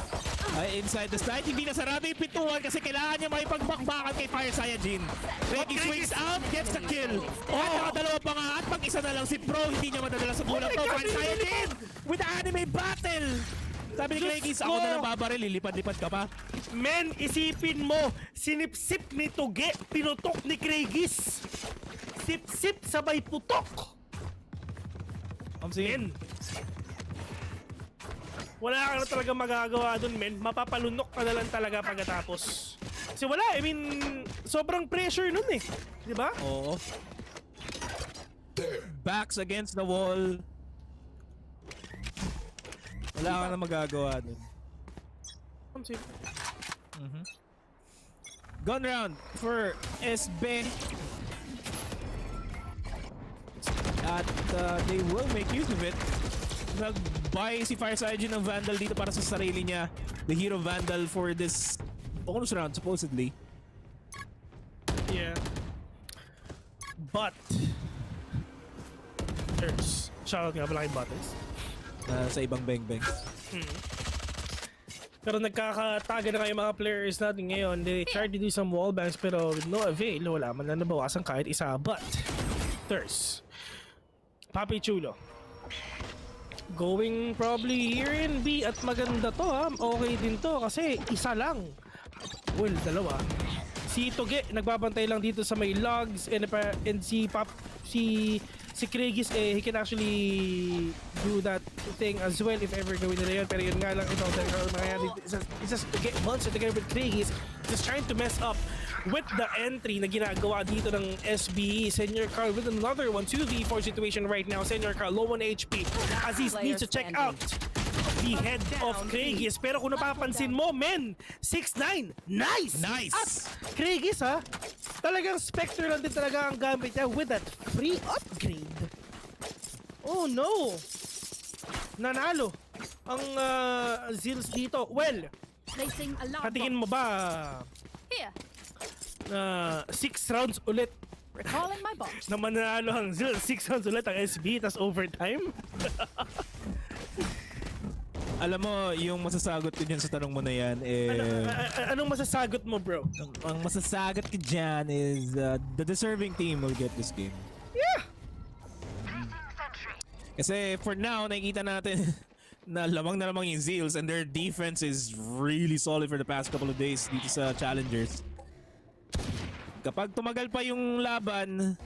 Ay, inside the side, hindi na sarado yung pintuan kasi kailangan niya makipagbakbakan kay Fire Saiyajin. Reggie swings out, gets the kill. At nakadalawa pa nga at pag isa na lang si Pro, hindi niya madadala sa bulang to. Fire Saiyajin with the anime battle. Sabi ni Regis, ako na nababaril, lilipad-lipad ka pa. Men, isipin mo, sinipsip ni Tuge, pinutok ni Regis. Sip-sip sabay putok. Men, wala ka na talaga magagawa dun, men. Mapapalunok ka na lang talaga pagkatapos. Kasi wala, I mean, sobrang pressure nun eh. Di ba? Oo. Backs against the wall. Wala ka na magagawa dun. Gun round for SB. At they will make use of it. Nag-buy si Fire Saiyajin ng Vandal dito para sa sarili niya. The Hero Vandal for this bonus round, supposedly. Yeah. But There's shoutout nga pala kay Butters. Sa ibang beng-beng. Pero nagkakataga na kayo mga players natin ngayon. They tried to do some wallbangs pero with no avail. Wala man na nabawasan kahit isa. But there's Papi Chulo. Going probably here in B at maganda to ha. Okay din to kasi isa lang. Well, dalawa. Si Toge nagbabantay lang dito sa may logs and si Krigis he can actually do that thing as well if ever gawin nila yun. Pero yun nga lang ito it's just to get monster together with Krigis just trying to mess up with the entry na ginagawa dito ng SBE. Senior Carl with another 2v4 situation right now. Senior Carl low on HP as he needs to check out the head of Krigis. Pero kung napapansin mo, men, 6-9. Nice! At Krigis ha, talagang Spectre lang din talaga ang gamit niya with that free upgrade. Oh no! Nanalo ang Zeals dito. Well, patingin mo ba Here. 6 rounds ulit Recalling my boss. na mananalo ang Zeals, 6 rounds ulit ang SB tas overtime? Alam mo, yung masasagot ko dyan sa tanong mo na yan anong masasagot mo, bro? Ang masasagot ko dyan is the deserving team will get this game. Yeah! Kasi for now, nakikita natin na lamang yung Zeals and their defense is really solid for the past couple of days dito sa Challengers. Kapag tumagal pa yung laban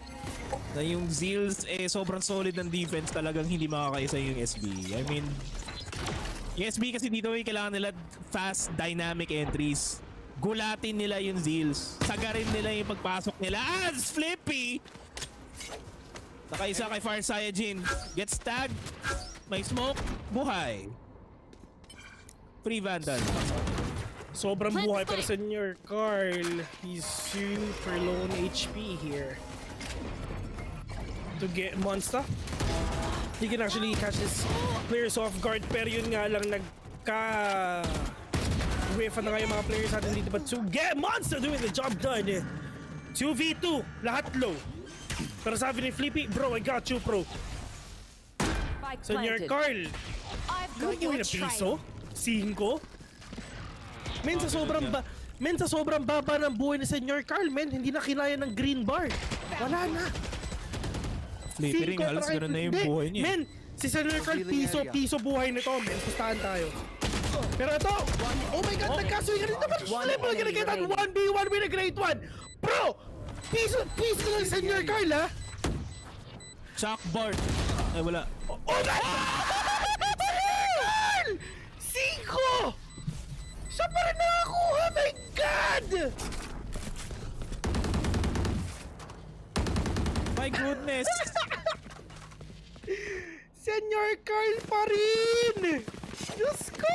na yung Zeals sobrang solid ng defense, talagang hindi makakaisa yung SB. I mean, yung SB kasi dito kailangan nila fast dynamic entries. Gulatin nila yung Zeals. Sagarin nila yung pagpasok nila. Flippy! Nakaisa kay Fire Saiyajin. Gets tagged. May smoke. Buhay. Free Vandal. Sobrang buhay pero Senior Carl, he's super low on HP here. To get Monster. He can actually catch his players off guard pero yun nga lang nagka-whiff na nga yung mga players natin dito. But to get Monster doing the job done. 2v2, lahat low. Pero sabi ni Flippy, bro, I got you, bro. Senior Carl, gawin na piso? 5? Men, sa sobrang baba ng buhay ni Senior Carl, men, hindi na kinaya ng green bar. Wala na. Flippy ring, halos gano'n na yung buhay niya. Men, si Senior Carl, piso buhay nito, men. Pustahan tayo. Pero ito, oh my god, nagkasuwi ka dito. But Flip will gonna get that 1v1 with a great one. Bro, piso lang Senior Carl, ha? Chalkboard. Ay, wala. Oh my god! Carl! 5! Siya pa rin nakakuha, my god! My goodness! Senior Carl pa rin! Diyos ko!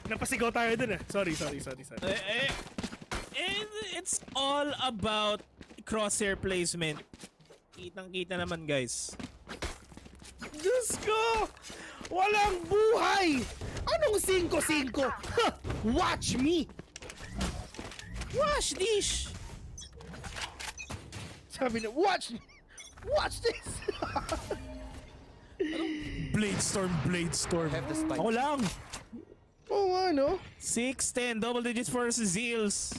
Napasigaw tayo dun Sorry. It's all about crosshair placement. Kitang-kita naman, guys. Diyos ko! Walang buhay! Anong 5-5? Watch me! Watch this! Sabi na, watch this! Blade Storm. Ako lang. Oo nga, no? 6-10, double digits for Zeals.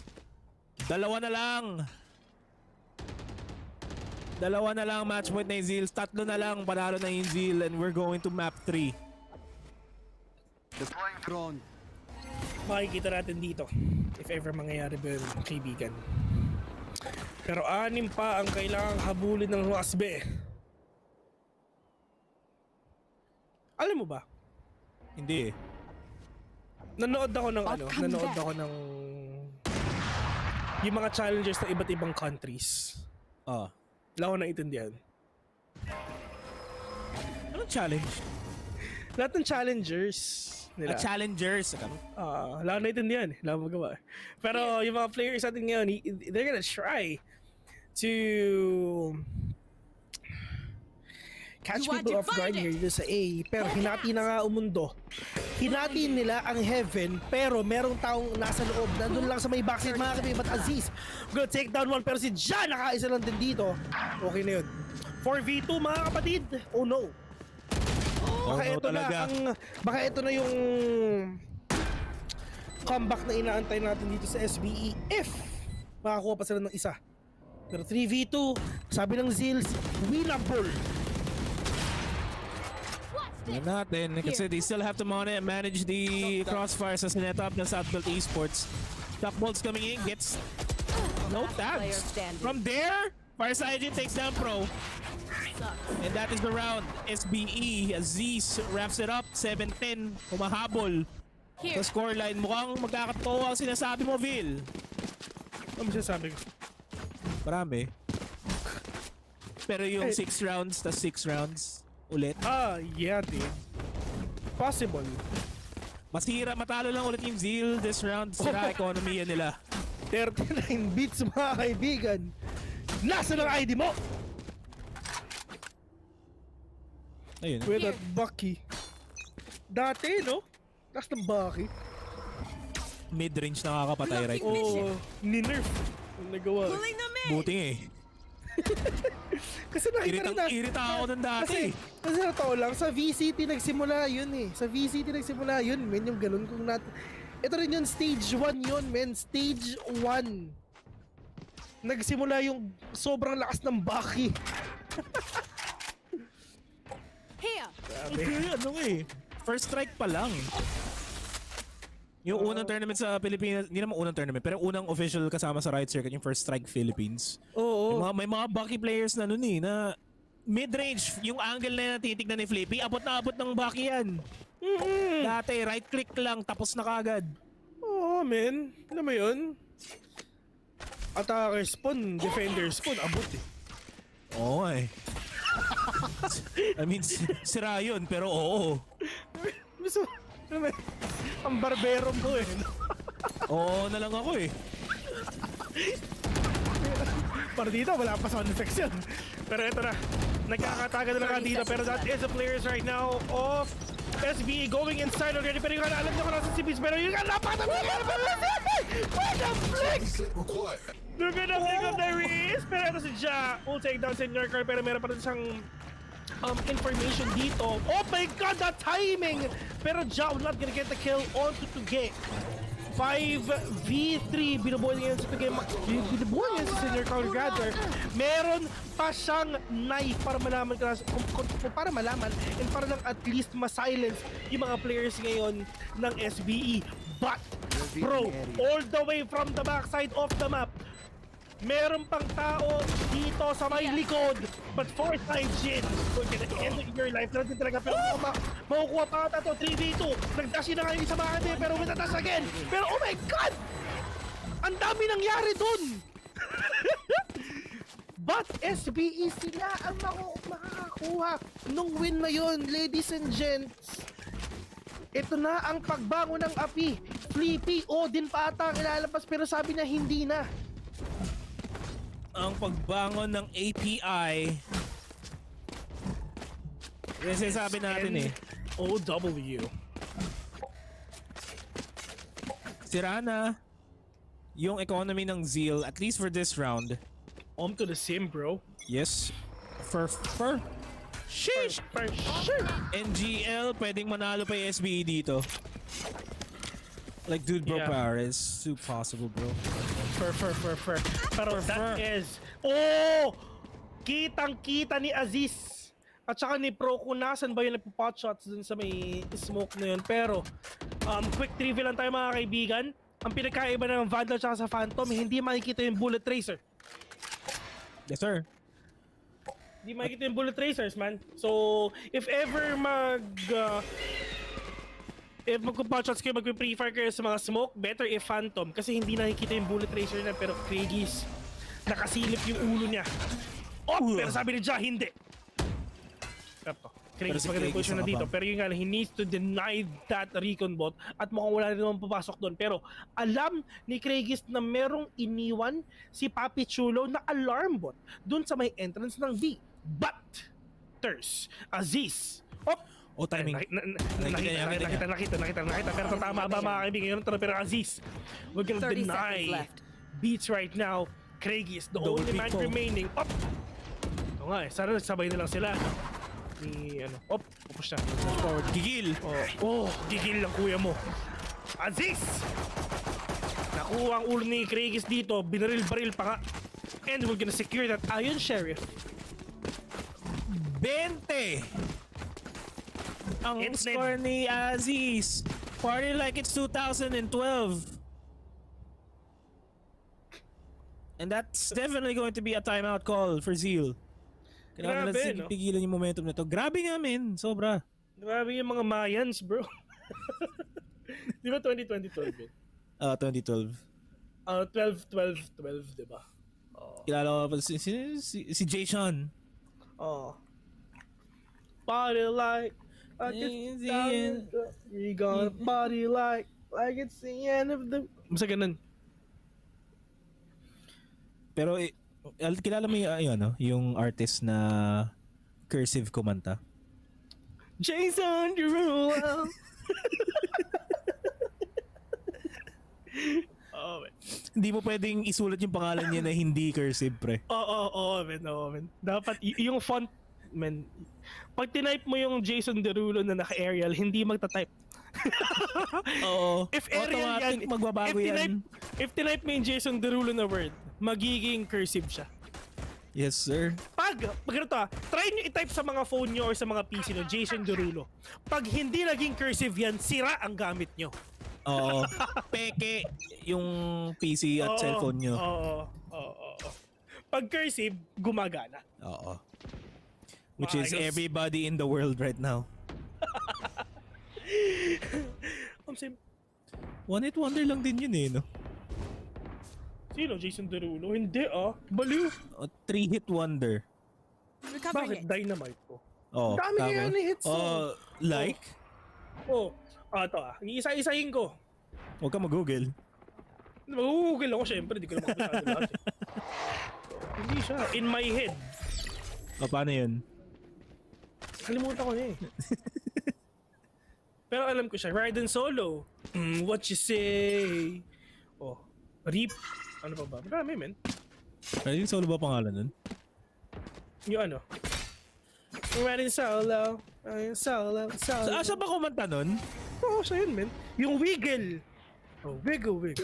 Dalawa na lang match point na yung Zeals. 3 na lang, panalo na yung Zeal and we're going to map 3. Deploying drone. Makikita natin dito if ever mangyayari ba yun, kaibigan. Pero 6 pa ang kailangang habulin ng Wasbe. Alam mo ba? Hindi Nanood ako ng yung mga challengers ng iba't ibang countries. Wala ko naiintindihan. Anong challenge? Lahat ng challengers nila. Challengers? Wala ko naiintindihan. Wala ko magawa. Pero yung mga players natin ngayon, they're gonna try to catch people off guard here dito sa A. Pero hinati na nga umundo hinati nila ang heaven pero merong taong nasa loob nandun lang sa may backside mga kaibigan. But Aziz gonna take down one pero si Jan nakaisa lang din dito. Okay na yun. 4v2 mga kapatid. Oh no. Baka ito na yung comeback na inaantay natin dito sa SBE if makakuha pa sila ng isa. Pero 3v2, sabi ng Zeal, winnable. Yan natin kasi they still have to manage the crossfires sa setup ng Southbelt Esports. Duckbolts coming in, gets no tags. From there, Fireside takes down Pro. And that is the round. SBE, Aziz wraps it up, 7-10, humahabol. Sa scoreline, mukhang magkakatawa ang sinasabi mo, Vil. Ano sinasabi ko? Marami. Pero yung 6 rounds, tas 6 rounds ulit. Yeah, dude. Possible. Masira, matalo lang ulit yung Zeal this round. Sira economy yan nila. 39 beats mga kaibigan. Nasa ng ID mo? Ayun. With that Bucky. Dati, no? Nasa ng Bucky. Mid-range nakakapatay right now. Oh, ni-nerf. Nagawa. Buti eh. Kasi nakita na irita ako ng dati. Kasi totoo lang, sa VCT nagsimula yun eh. Sa VCT nagsimula yun, men, yung ganun kung ito rin yun, stage 1 yun, men. Stage 1. Nagsimula yung sobrang lakas ng Bucky. Here! Ano eh. First strike pa lang. Yung unang tournament sa Pilipinas, hindi naman unang tournament, pero unang official kasama sa Riot Circuit, yung First Strike Philippines. Oo. May mga Bucky players na nun eh, na mid-range, yung angle na natitignan ni Flippy, abot na abot ng Bucky yan. Dati, right click lang, tapos na kagad. Oo, men. Alam mo yun? Attacker spawn, defender spawn, abot eh. Oo eh. I mean, sira yun, pero oo. Ang barbero mo eh. Oo na lang ako eh. Para dito, wala pa sound effects yan. Pero ito na, nagkakataga na lang dito. Pero that is the players right now of SBE going inside already. Pero yung alam nyo kung nasa CBs. Pero yung napakatabi ka na what the flick! They're gonna pick up the wrist. Pero ito si Ja will take down Senior Car. Pero meron pa rin siyang information dito. Oh my god, that timing! Pero Ja will not gonna get the kill on to Tuge. 5v3, binubuhay niya sa Tuge. Binubuhay niya sa Senior Car Gather. Meron pa siyang knife para malaman para malaman and para lang at least ma-silence yung mga players ngayon ng SBE. But bro, all the way from the backside of the map, meron pang tao dito sa may likod. But 4-5 Jin, we're gonna end your life na din talaga. Pero makukuha pa ata to 3v2. Nagdash na ngayon sa mga pero with a dash again. Pero oh my god! Ang dami nangyari dun! But SBE sila ang makakakuha nung win na yun, ladies and gents. Ito na ang pagbangon ng api. Flippy, din pa ata ang ilalabas pero sabi niya hindi na. Ang pagbangon ng API. Kasi sabi natin eh. OW. Sira na yung economy ng Zeal, at least for this round. To the sim, bro. Yes. Sheesh! For sure. NGL, pwedeng manalo pa yung SBE dito. Like, dude, bro, power is too possible, bro. Pero that is... Kitang-kita ni Aziz. At saka ni Pro kung nasan ba yung nagpo-potshots dun sa may smoke na yun. Pero, quick trivia lang tayo mga kaibigan. Ang pinagkaiba ng Vandal at sa Phantom, hindi makikita yung bullet tracer. Yes, sir. Hindi makikita yung bullet tracers, man. So, if ever magpo-potshots kayo, magpe-pre-fire kayo sa mga smoke, better if Phantom. Kasi hindi nakikita yung bullet tracer na, pero Craigies, nakasilip yung ulo niya. Pero sabi ni Ja, hindi. Craigies magandang position na dito. Pero yun nga, he needs to deny that recon bot at mukhang wala rin naman papasok doon. Pero alam ni Craigies na merong iniwan si Papi Chulo na alarm bot doon sa may entrance ng B. But there's Aziz. O timing. Nakita. Pero tatama ba mga kaibigan? Pero Aziz, we're gonna 30 deny seconds left. beats right now. Craigie is the Double only man pick po. remaining. Up! Ito nga eh, sana nagsabay na lang sila. Ni ano, pupush na. Forward, gigil. Gigil lang kuya mo. Aziz! Nakuha ang ulo ni Craigie dito, binaril-baril pa nga. And we're gonna secure that Iron Sheriff. 20! Ang It's score ni Aziz. Party like it's 2012. And that's definitely going to be a timeout call for Zeal. Kailangan Grabe, nila no? pigilan yung momentum na to. Grabe nga, men. Sobra. Grabe yung mga Mayans, bro. Di ba 2012 yun? 2012. 12, di ba? Kilala ko pa si Jason. Party like it's the end. We gonna party like it's the end of the... Basta ganun. Pero kilala mo yung artist na cursive kumanta? Jason Derulo. Hindi mo pwedeng isulat yung pangalan niya na hindi cursive, pre. Oo, men. Dapat yung font, men. Pag tinype mo yung Jason Derulo na naka-Arial, hindi magta-type. Oo. If Arial yan, magbabago yan. If tinype mo yung Jason Derulo na word, magiging cursive siya. Yes, sir. Pag ganito try nyo i-type sa mga phone nyo or sa mga PC nyo, Jason Derulo. Pag hindi naging cursive yan, sira ang gamit nyo. Oo. Peke yung PC at cellphone nyo. Oo. Pag cursive, gumagana. Oo. Which is everybody in the world right now. One hit wonder lang din yun no? Sino? Jason Derulo? Hindi Baliw. 3-hit wonder. Bakit? Dynamite po. Oh, dami nga yan hits. Like? Ito Iisa-isahin ko. Huwag ka mag-google. Mag-google ako syempre. Di ko naman masyado lahat. Hindi siya. In my head. Paano yun? Kalimutan ko na Pero alam ko siya. Ride and Solo. What you say? Reap. Ano pa ba? Marami, men. Ride and Solo ba pangalan nun? Yung ano? Ride and Solo. Solo. Siya ba kumanta nun? Oo, siya yun, men. Yung Wiggle. Wiggle.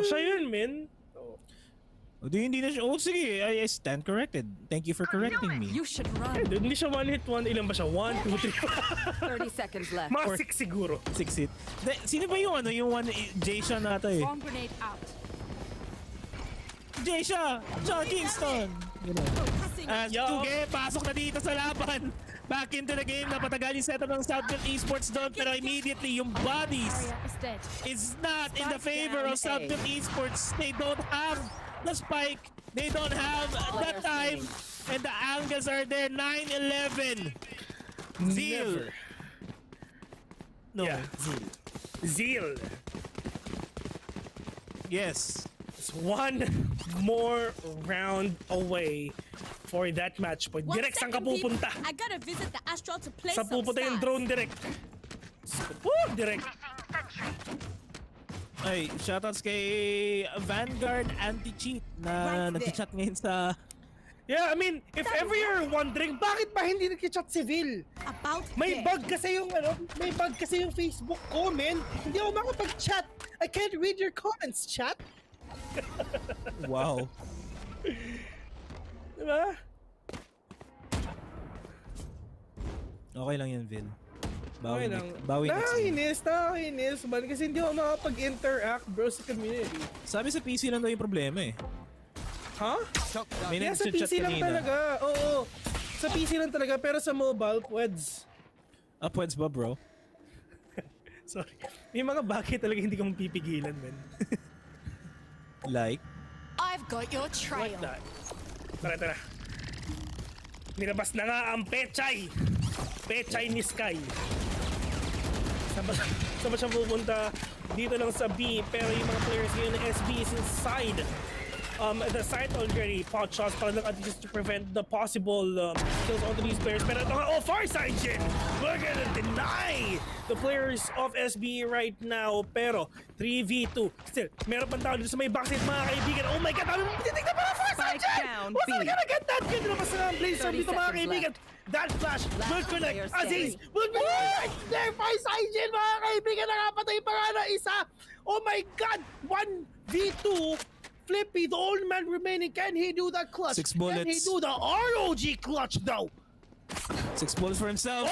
Siya yun, men. Hindi na siya. Sige, I stand corrected. Thank you for correcting me. You should run. Hindi siya one hit one. Ilan ba siya? 1, 2, 3. 30 seconds left. Mga 6 siguro. 6 hit. Sino ba yung yung one Jason nata eh? Bomb grenade out. Jason! John Kingston! Tuge, pasok na dito sa laban. Back into the game. Napatagal yung setup ng Southfield Esports doon. Pero immediately, yung bodies is not in the favor of Southfield Esports. They don't have the spike. They don't have the time. And the angles are there. 9-11. Zeal. No, Zeal. Yes. It's one more round away for that match point. Direct saan ka pupunta? I gotta visit the Astral to play Sa some pupunta yung stars. drone direct. Direct. Ay, shoutouts kay Vanguard Anti-Cheat na nag-chat ngayon sa... Yeah, I mean, if ever you're wondering, bakit ba hindi nag-chat si Vil? May bug kasi yung Facebook ko, man. Hindi ako makapag-chat. I can't read your comments, chat. Wow. Diba? Okay lang yan, Vil. Okay lang. Bawi Nakakainis man kasi hindi ako makapag-interact, bro, sa community. Sabi sa PC lang daw yung problema eh. Ha? May Yeah, sa nag-chat PC lang kanina. talaga. Oo. Sa PC lang talaga, pero sa mobile, pweds. Pweds ba, bro? Sorry. May mga bagay talaga hindi ka mapipigilan, man. Like? I've got your trail. What that? Tara. Nilabas na nga ang Pechay. Pechay ni Sky. Saan ba siya pupunta? Dito lang sa B, pero yung mga players ngayon ng SB is inside. the site already pot shots para lang just to prevent the possible kills onto these players. Pero ito nga, far side Jin! We're gonna deny the players of SBE right now. Pero 3v2. Still, meron pang tao dito sa may backseat mga kaibigan. Oh my God, dami mong titignan para far side Jin! What's not gonna get that good? Labas na ang blazer dito mga kaibigan. That flash will connect. Aziz will be right there. Far side Jin mga kaibigan. Nakapatay pa nga na isa. Oh my God! 1v2. Flippy, the old man remaining. Can he do that clutch? 6 bullets. Can he do the ROG clutch though? 6 bullets for himself.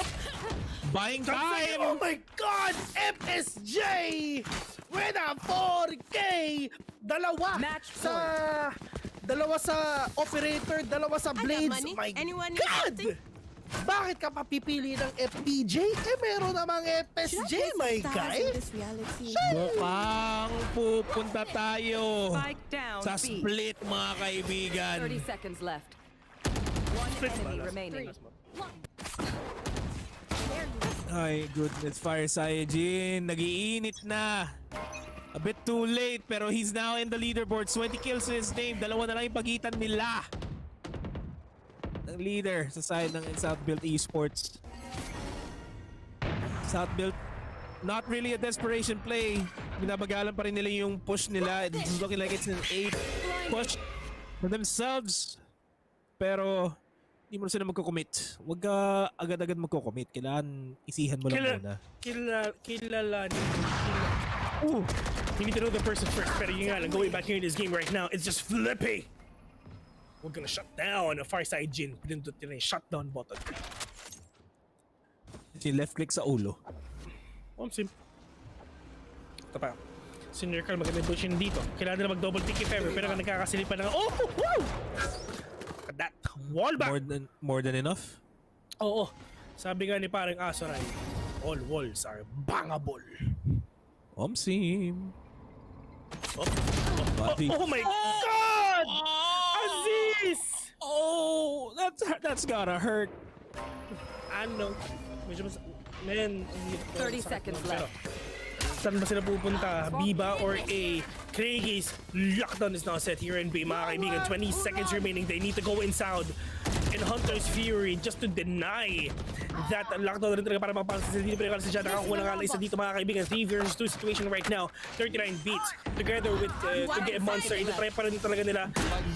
Buying time. Oh my God! FSJ with a 4K. Dalawa sa operator, dalawa sa blades. My God! Bakit ka papipili ng FPJ? Meron namang FSJ, my guy. Mukhang pupunta tayo sa B. split, mga kaibigan. 30 seconds left. One enemy remaining. Ay, goodness, Fire Saiyajin. Nag-iinit na. A bit too late, pero he's now in the leaderboard. 20 kills to his name. Dalawa na lang yung pagitan nila. Ang leader sa side ng South-built Esports. South-built, not really a desperation play. Binabagalan pa rin nila yung push nila. It's looking like it's an 8 push for themselves. Pero hindi mo na sila magko-commit. Huwag ka agad-agad magko-commit. Kailangan isihan mo lang muna. Ooh, you need to know the person first. Pero yun nga lang, going back here in this game right now, it's just flippy. We're gonna shut down a far side Jin. Pinindot nila yung shutdown button. Si left click sa ulo. Sim. Ito pa. Senior Carl, magandang position dito. Kailangan nila mag-double tick if ever. Pero nagkakasilip pa na. Oh! Woo! That wall back! More than enough? Oo. Sabi nga ni parang Asoray, all walls are bangable. Sim. Oh my God! Aziz! Oh, that's gotta hurt. I know. Medyo mas... Man, 30 seconds left. Saan ba sila pupunta? Biba or A? Craigies lockdown is now set here in B. Mga kaibigan, 20 seconds remaining. They need to go inside. And Hunter's Fury just to deny that lockdown rin talaga para mapasok sa dito. Pero kasi siya nakakuha na nga na isa dito mga kaibigan. 3 versus 2 situation right now. 39 beats together with to get Monster. Ito-try pa rin talaga nila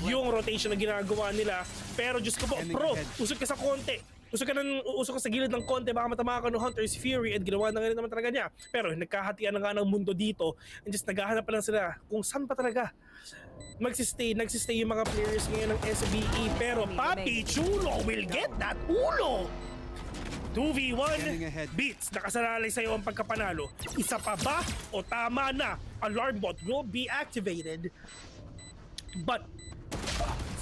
yung rotation na ginagawa nila. Pero Diyos ko po, bro, usog ka sa konti. Usog ka sa gilid ng konti, baka matama ka ng Hunter's Fury at ginawa na nga rin naman talaga niya. Pero nagkahatian na nga ng mundo dito and just naghahanap pa lang sila kung saan pa talaga nagsistay yung mga players ngayon ng SBE. Pero Papi Chulo will get that ulo! 2v1 beats, nakasalalay sa'yo ang pagkapanalo. Isa pa ba o tama na? Alarm bot will be activated. But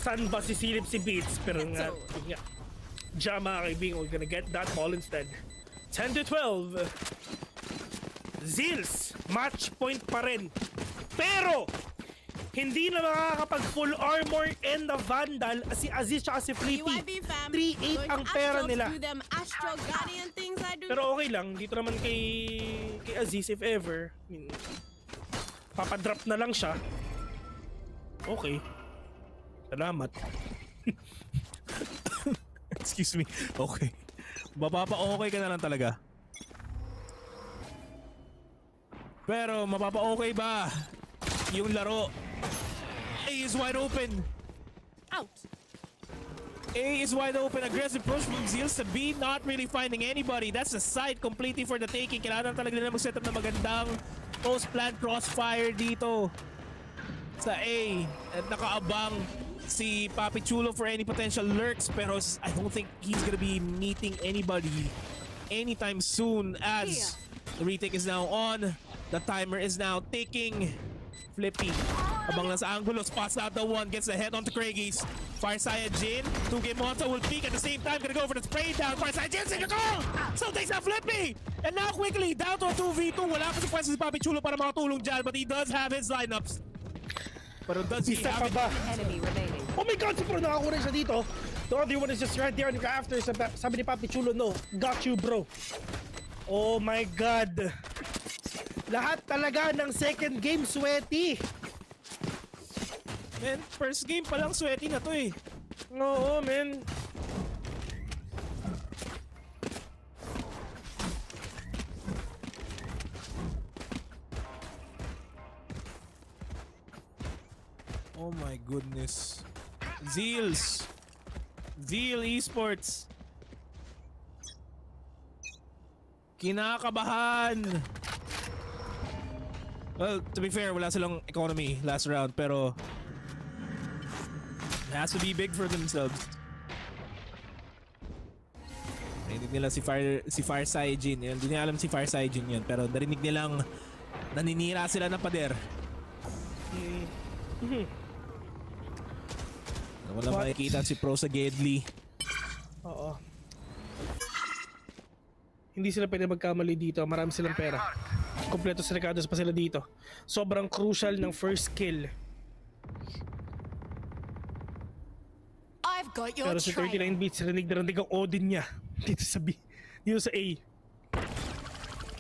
saan ba sisilip si Beats? Pero nga, Diyan mga kaibigan, we're gonna get that ball instead. 10 to 12. Zeals, match point pa rin. Pero, hindi na makakapag full armor and the Vandal si Aziz at si Flippy. 3-8 ang pera nila. Pero okay lang, dito naman kay Aziz if ever. Papadrop na lang siya. Okay. Salamat. Excuse me. Okay. Mapapa-okay ka na lang talaga. Pero mapapa-okay ba yung laro? A is wide open. Out. A is wide open. Aggressive push from Zeal sa B. Not really finding anybody. That's a site completely for the taking. Kailangan talaga nila mag-set up na magandang post-plant crossfire dito sa A. At nakaabang si Papi Chulo for any potential lurks, pero I don't think he's gonna be meeting anybody anytime soon as the retake is now on. The timer is now ticking. Flippy abang lang sa angulo, spots out the one, gets the head onto Craigies. Fire Saiyajin, 2-game Monster will peek at the same time, gonna go for the spray down. Fire Saiyajin, take a goal! So takes out Flippy! And now quickly, down to a 2v2. Wala pa si Quest si Papi Chulo para makatulong dyan, but he does have his lineups. Pero does he have enemy remaining? Oh my God, super nakakuha siya dito. The other one is just right there after. Sabi ni Papi Chulo, no, got you bro. Oh my God. Lahat talaga ng second game sweaty. Man, first game pa lang sweaty na to eh. Oo, man. Oh my goodness. Zeal Esports. Kinakabahan. Well, to be fair, wala silang economy last round, pero it has to be big for themselves. Narinig nila si Fire Saijin. Hindi nila alam si Fire Saijin yun, pero narinig nilang naninira sila ng pader. Wala makikita si Pro sa Gedli. Oo. Hindi sila pwede magkamali dito. Marami silang pera. Kompleto sa recados pa sila dito. Sobrang crucial ng first kill. I've got your Pero si 39 beats, rinig na rinig ang Odin niya dito sa B. Dito sa A.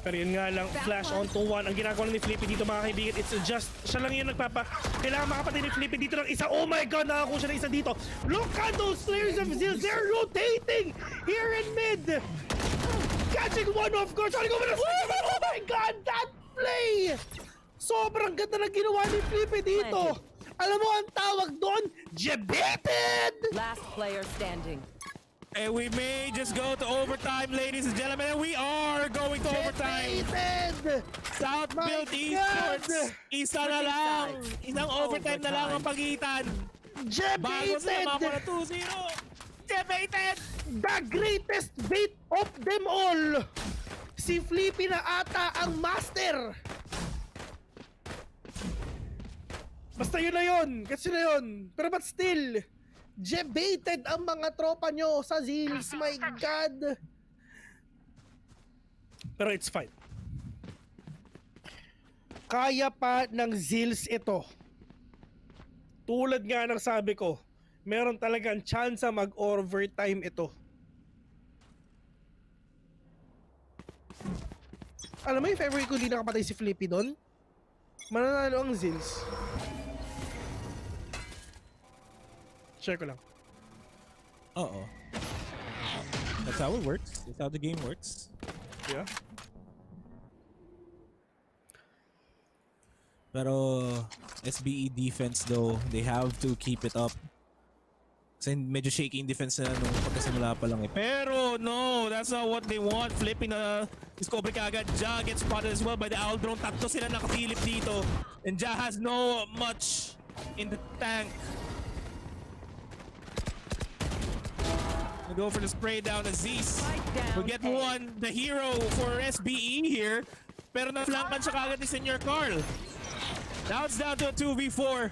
Pero yun nga lang, flash on to one. Ang ginagawa ni Flippy dito mga kaibigan, it's just, siya lang yung kailangan makapatay ni Flippy dito ng isa. Oh my god, nakakuha siya ng isa dito. Look at those players of Zeal, they're rotating here in mid. Catching one off course. Oh my god, that play! Sobrang ganda na ginawa ni Flippy dito. Alam mo ang tawag doon? Debated! Last player standing. And we may just go to overtime, ladies and gentlemen. And we are going to overtime. South Build Esports. Isa na lang. Isang overtime na lang ang pagitan. Bago sila mga 2-0. Debated! The greatest bait of them all! Si Flippy na ata ang master! Basta yun na yun! Kasi na yun! Pero but still, debated ang mga tropa nyo sa Zeals, my god! Pero it's fine. Kaya pa ng Zeals ito. Tulad nga ng sabi ko, meron talagang chance mag-overtime ito. Alam mo, if ever kung di nakapatay si Flippy doon, mananalo ang Zeals. Share ko lang. Oo. That's how it works. That's how the game works. Yeah. Pero SBE defense though, they have to keep it up. Kasi medyo shaky yung defense na nung pagkasimula pa lang eh. Pero no, that's not what they want. Flipping na discovery kagad. Ja gets spotted as well by the owl drone. Tatlo sila nakasilip dito. And Ja has no much in the tank. We go for the spray down. Aziz will get one. The hero for SBE here. Pero na-flankan siya kagad ni Senior Carl. Now it's down to a 2v4.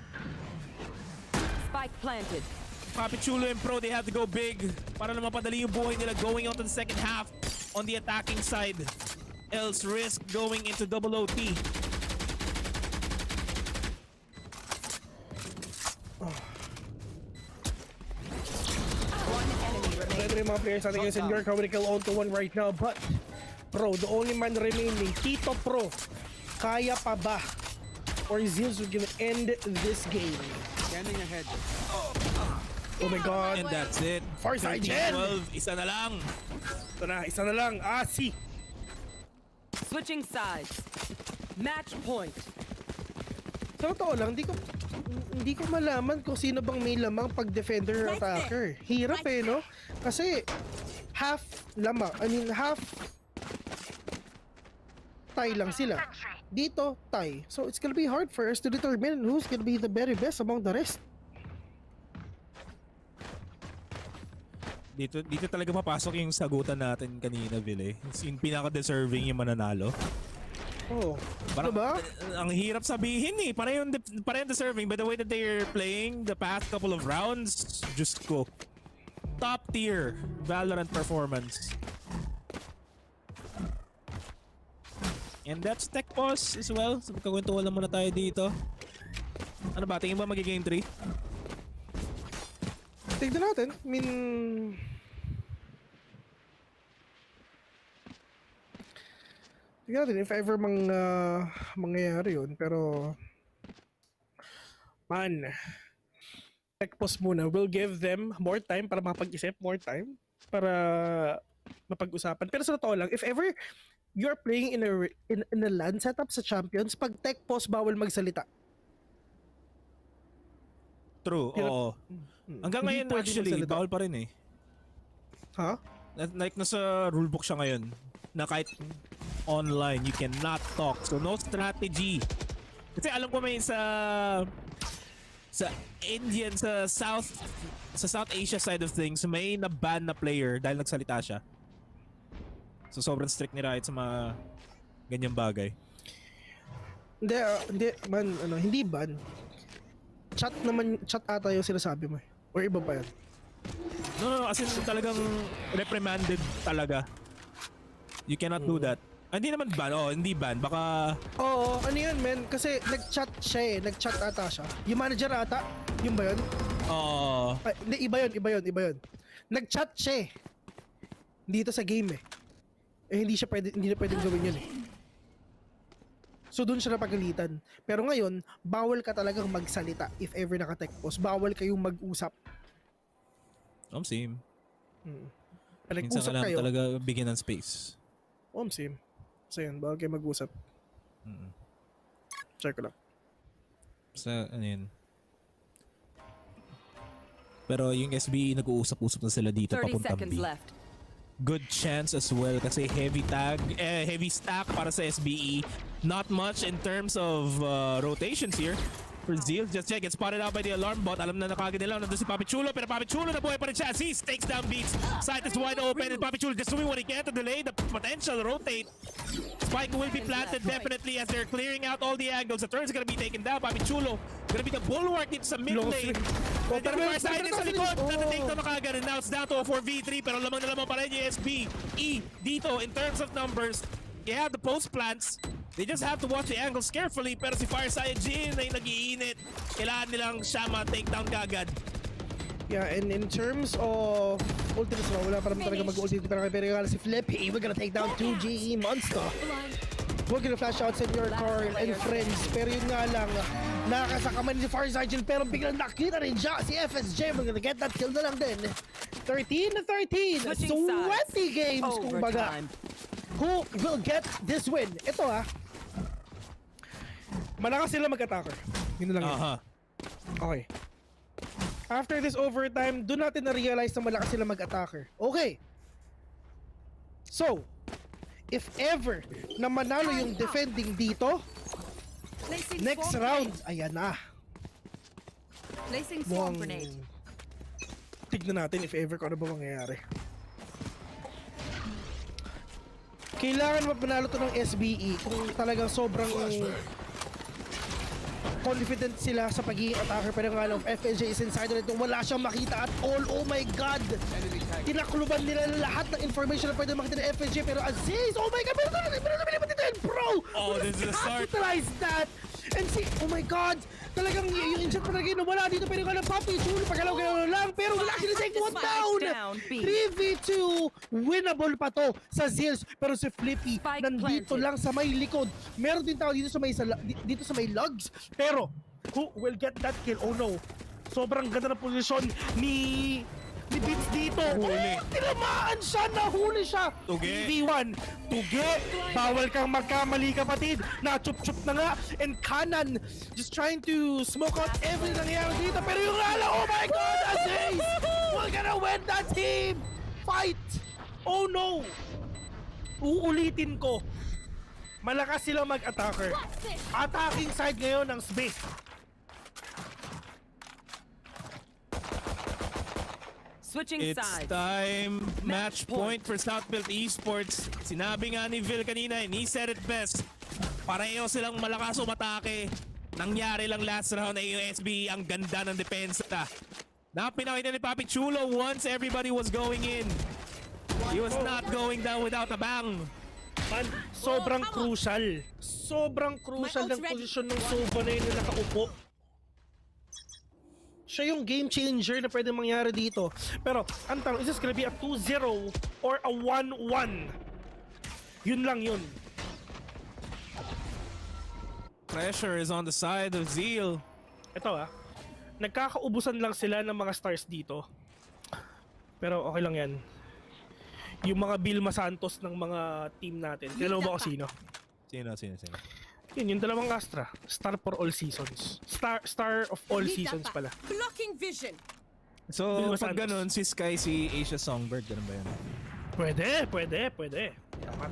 Spike planted. Papichulo and Pro, they have to go big para na mapadali yung buhay nila going on to the second half on the attacking side. Else risk going into double OT. Ito yung mga players natin yung Senior Carl with a kill on to one right now. But Pro, the only man remaining, Tito Pro, kaya pa ba? Or Zeals will gonna end this game? Scanning ahead. Oh my god. And that's it. Far side gen. 12, isa na lang. Isa na lang. Asi. Switching sides. Match point. Sa totoo lang, hindi ko malaman kung sino bang may lamang pag defender or attacker. Hirap eh, no? Kasi half lamang. I mean, half tie lang sila. Dito, tie. So it's gonna be hard for us to determine who's gonna be the very best among the rest. Dito talaga mapasok yung sagutan natin kanina, Ville. Yung pinaka-deserving yung mananalo. Oh, parang, ba? Ang hirap sabihin eh. Parang deserving. By the way that they're playing the past couple of rounds, just go. Top tier Valorant performance. And that's Tech Pause as well. So magkakwentuhan lang muna tayo dito. Ano ba? Tingin ba magigame 3? Tignan natin. I mean, tignan natin if ever mangyayari yun. Pero man, tech pause muna will give them more time para makapag-isip, more time para mapag-usapan. Pero sa totoo lang, if ever you're playing in a LAN setup sa Champions, pag tech pause, bawal magsalita. True, oo. Hanggang Hindi ngayon pwede actually, magsalita. bawal pa rin eh. Ha? Like nasa rulebook siya ngayon na kahit online, you cannot talk. So no strategy. Kasi alam ko may sa Indian, sa South Asia side of things, may na-ban na player dahil nagsalita siya. So sobrang strict ni Riot sa mga ganyang bagay. Hindi man, hindi ban. Chat ata yung sinasabi mo eh. Or iba pa yan? No, as in talagang reprimanded talaga. You cannot do that. Hindi naman ban. Hindi ban. Baka... Oo, ano yun, men? Kasi nag-chat siya eh. Nag-chat ata siya. Yung manager ata? Yung ba yun? Oo. Hindi, iba yun. Nag-chat siya eh. Dito sa game eh. Hindi na pwedeng gawin yun eh. So doon siya napagalitan. Pero ngayon, bawal ka talagang magsalita if ever naka-tech pause. Bawal kayong mag-usap. Same. Minsan Nag-usap kailangan kayo. talaga bigyan ng space. Same. So yun, bawal kayo mag-usap. Check ko lang. Sa ano yun. Pero yung SB, nag-uusap-usap na sila dito 30 papuntang seconds B. left. Good chance as well kasi heavy stack para sa SBE. Not much in terms of rotations here. For Zeal, just check, gets spotted out by the alarm bot. Alam na nakagad nila, nandun si Papi Chulo, pero Papi Chulo na buhay pa rin siya. He takes down beats. Side is wide open and Papi Chulo just doing what he can to delay the potential rotate. Spike will be planted definitely as they're clearing out all the angles. The turn's gonna be taken down. Papi Chulo gonna be the bulwark dito sa mid lane. Pero side sa likod, natatake down na kagad and now it's down to a 4v3 pero lamang na lamang pa rin yung SBE dito in terms of numbers. You have the post plants. They just have to watch the angles carefully pero si Fireside Jin ay nag-iinit. Kailangan nilang siya ma-take down kagad. Yeah, and in terms of ultimates, wala pa naman talaga mag-ultimate pero si Flippy, we're gonna take down 2G Monster. We're gonna flash out Senior Carl and friends. Pero yun nga lang, nakasakaman si Fireside Jin pero biglang nakita rin siya si FSJ. We're gonna get that kill na lang din. 13-13. Sweaty games kumbaga. Who will get this win? Ito malakas sila mag-attacker. Yun lang yun. Okay. After this overtime, doon natin na-realize na malakas sila mag-attacker. Okay. So, if ever na manalo yung defending dito, next round, ayan na. Placing swarm grenade. Tignan natin if ever kung ano ba mangyayari. Kailangan mapanalo to ng SBE kung talagang sobrang confident sila sa pagiging attacker. Pero nga lang, FSJ is inside nito. Wala siyang makita at all. Oh my God! Tinakluban nila lahat ng information na pwede makita ng FSJ. Pero Aziz, oh my God! Meron na bro! Oh, this is a start. Capitalize that! And see, oh my God! Talagang yung insert pa na gano'n, wala dito. Pero nga lang, Papi, Chulo, pagalaw-galaw lang. Pero wala sila take one down! 3v2, winnable pa to sa Zeals. Pero si Flippy, nandito lang sa may likod. Meron din tao dito sa may logs. Pero, who will get that kill? Oh no. Sobrang ganda na posisyon ni Vince dito. Huli. Tinamaan siya, nahuli siya. Tuge. 3v1. Tuge. Bawal kang magkamali, kapatid. Na-chup-chup na nga. And Kanan just trying to smoke out everything nangyayari dito. Pero yung lala, oh my God, Aziz! We're gonna win that team! Fight! Oh no! Uulitin ko. Malakas sila mag-attacker. Attacking side ngayon ng Smith. Switching It's sides. time. Match point for Southfield Esports. Sinabi nga ni Vil kanina, and he said it best. Pareho silang malakas umatake. Nangyari lang last round na yung SB. Ang ganda ng depensa. Napinakita ni Papi Chulo once everybody was going in. He was not going down without a bang. Man, sobrang crucial. Sobrang crucial ng posisyon ng Sova na yun na nakaupo. Siya yung game changer na pwede mangyari dito. Pero, ang tanong, is this gonna be a 2-0 or a 1-1? Yun lang yun. Pressure is on the side of Zeal. Ito Nagkakaubusan lang sila ng mga stars dito. Pero okay lang yan. Yung mga Vilma Santos ng mga team natin. Kilala mo ba kung sino? Sino? Yun, yung dalawang Astra. Star for all seasons. Star of all seasons pala. Blocking vision. So, Vilma pag Santos. ganun, si Sky, si Asia Songbird, ganun ba yun? Pwede. Tama.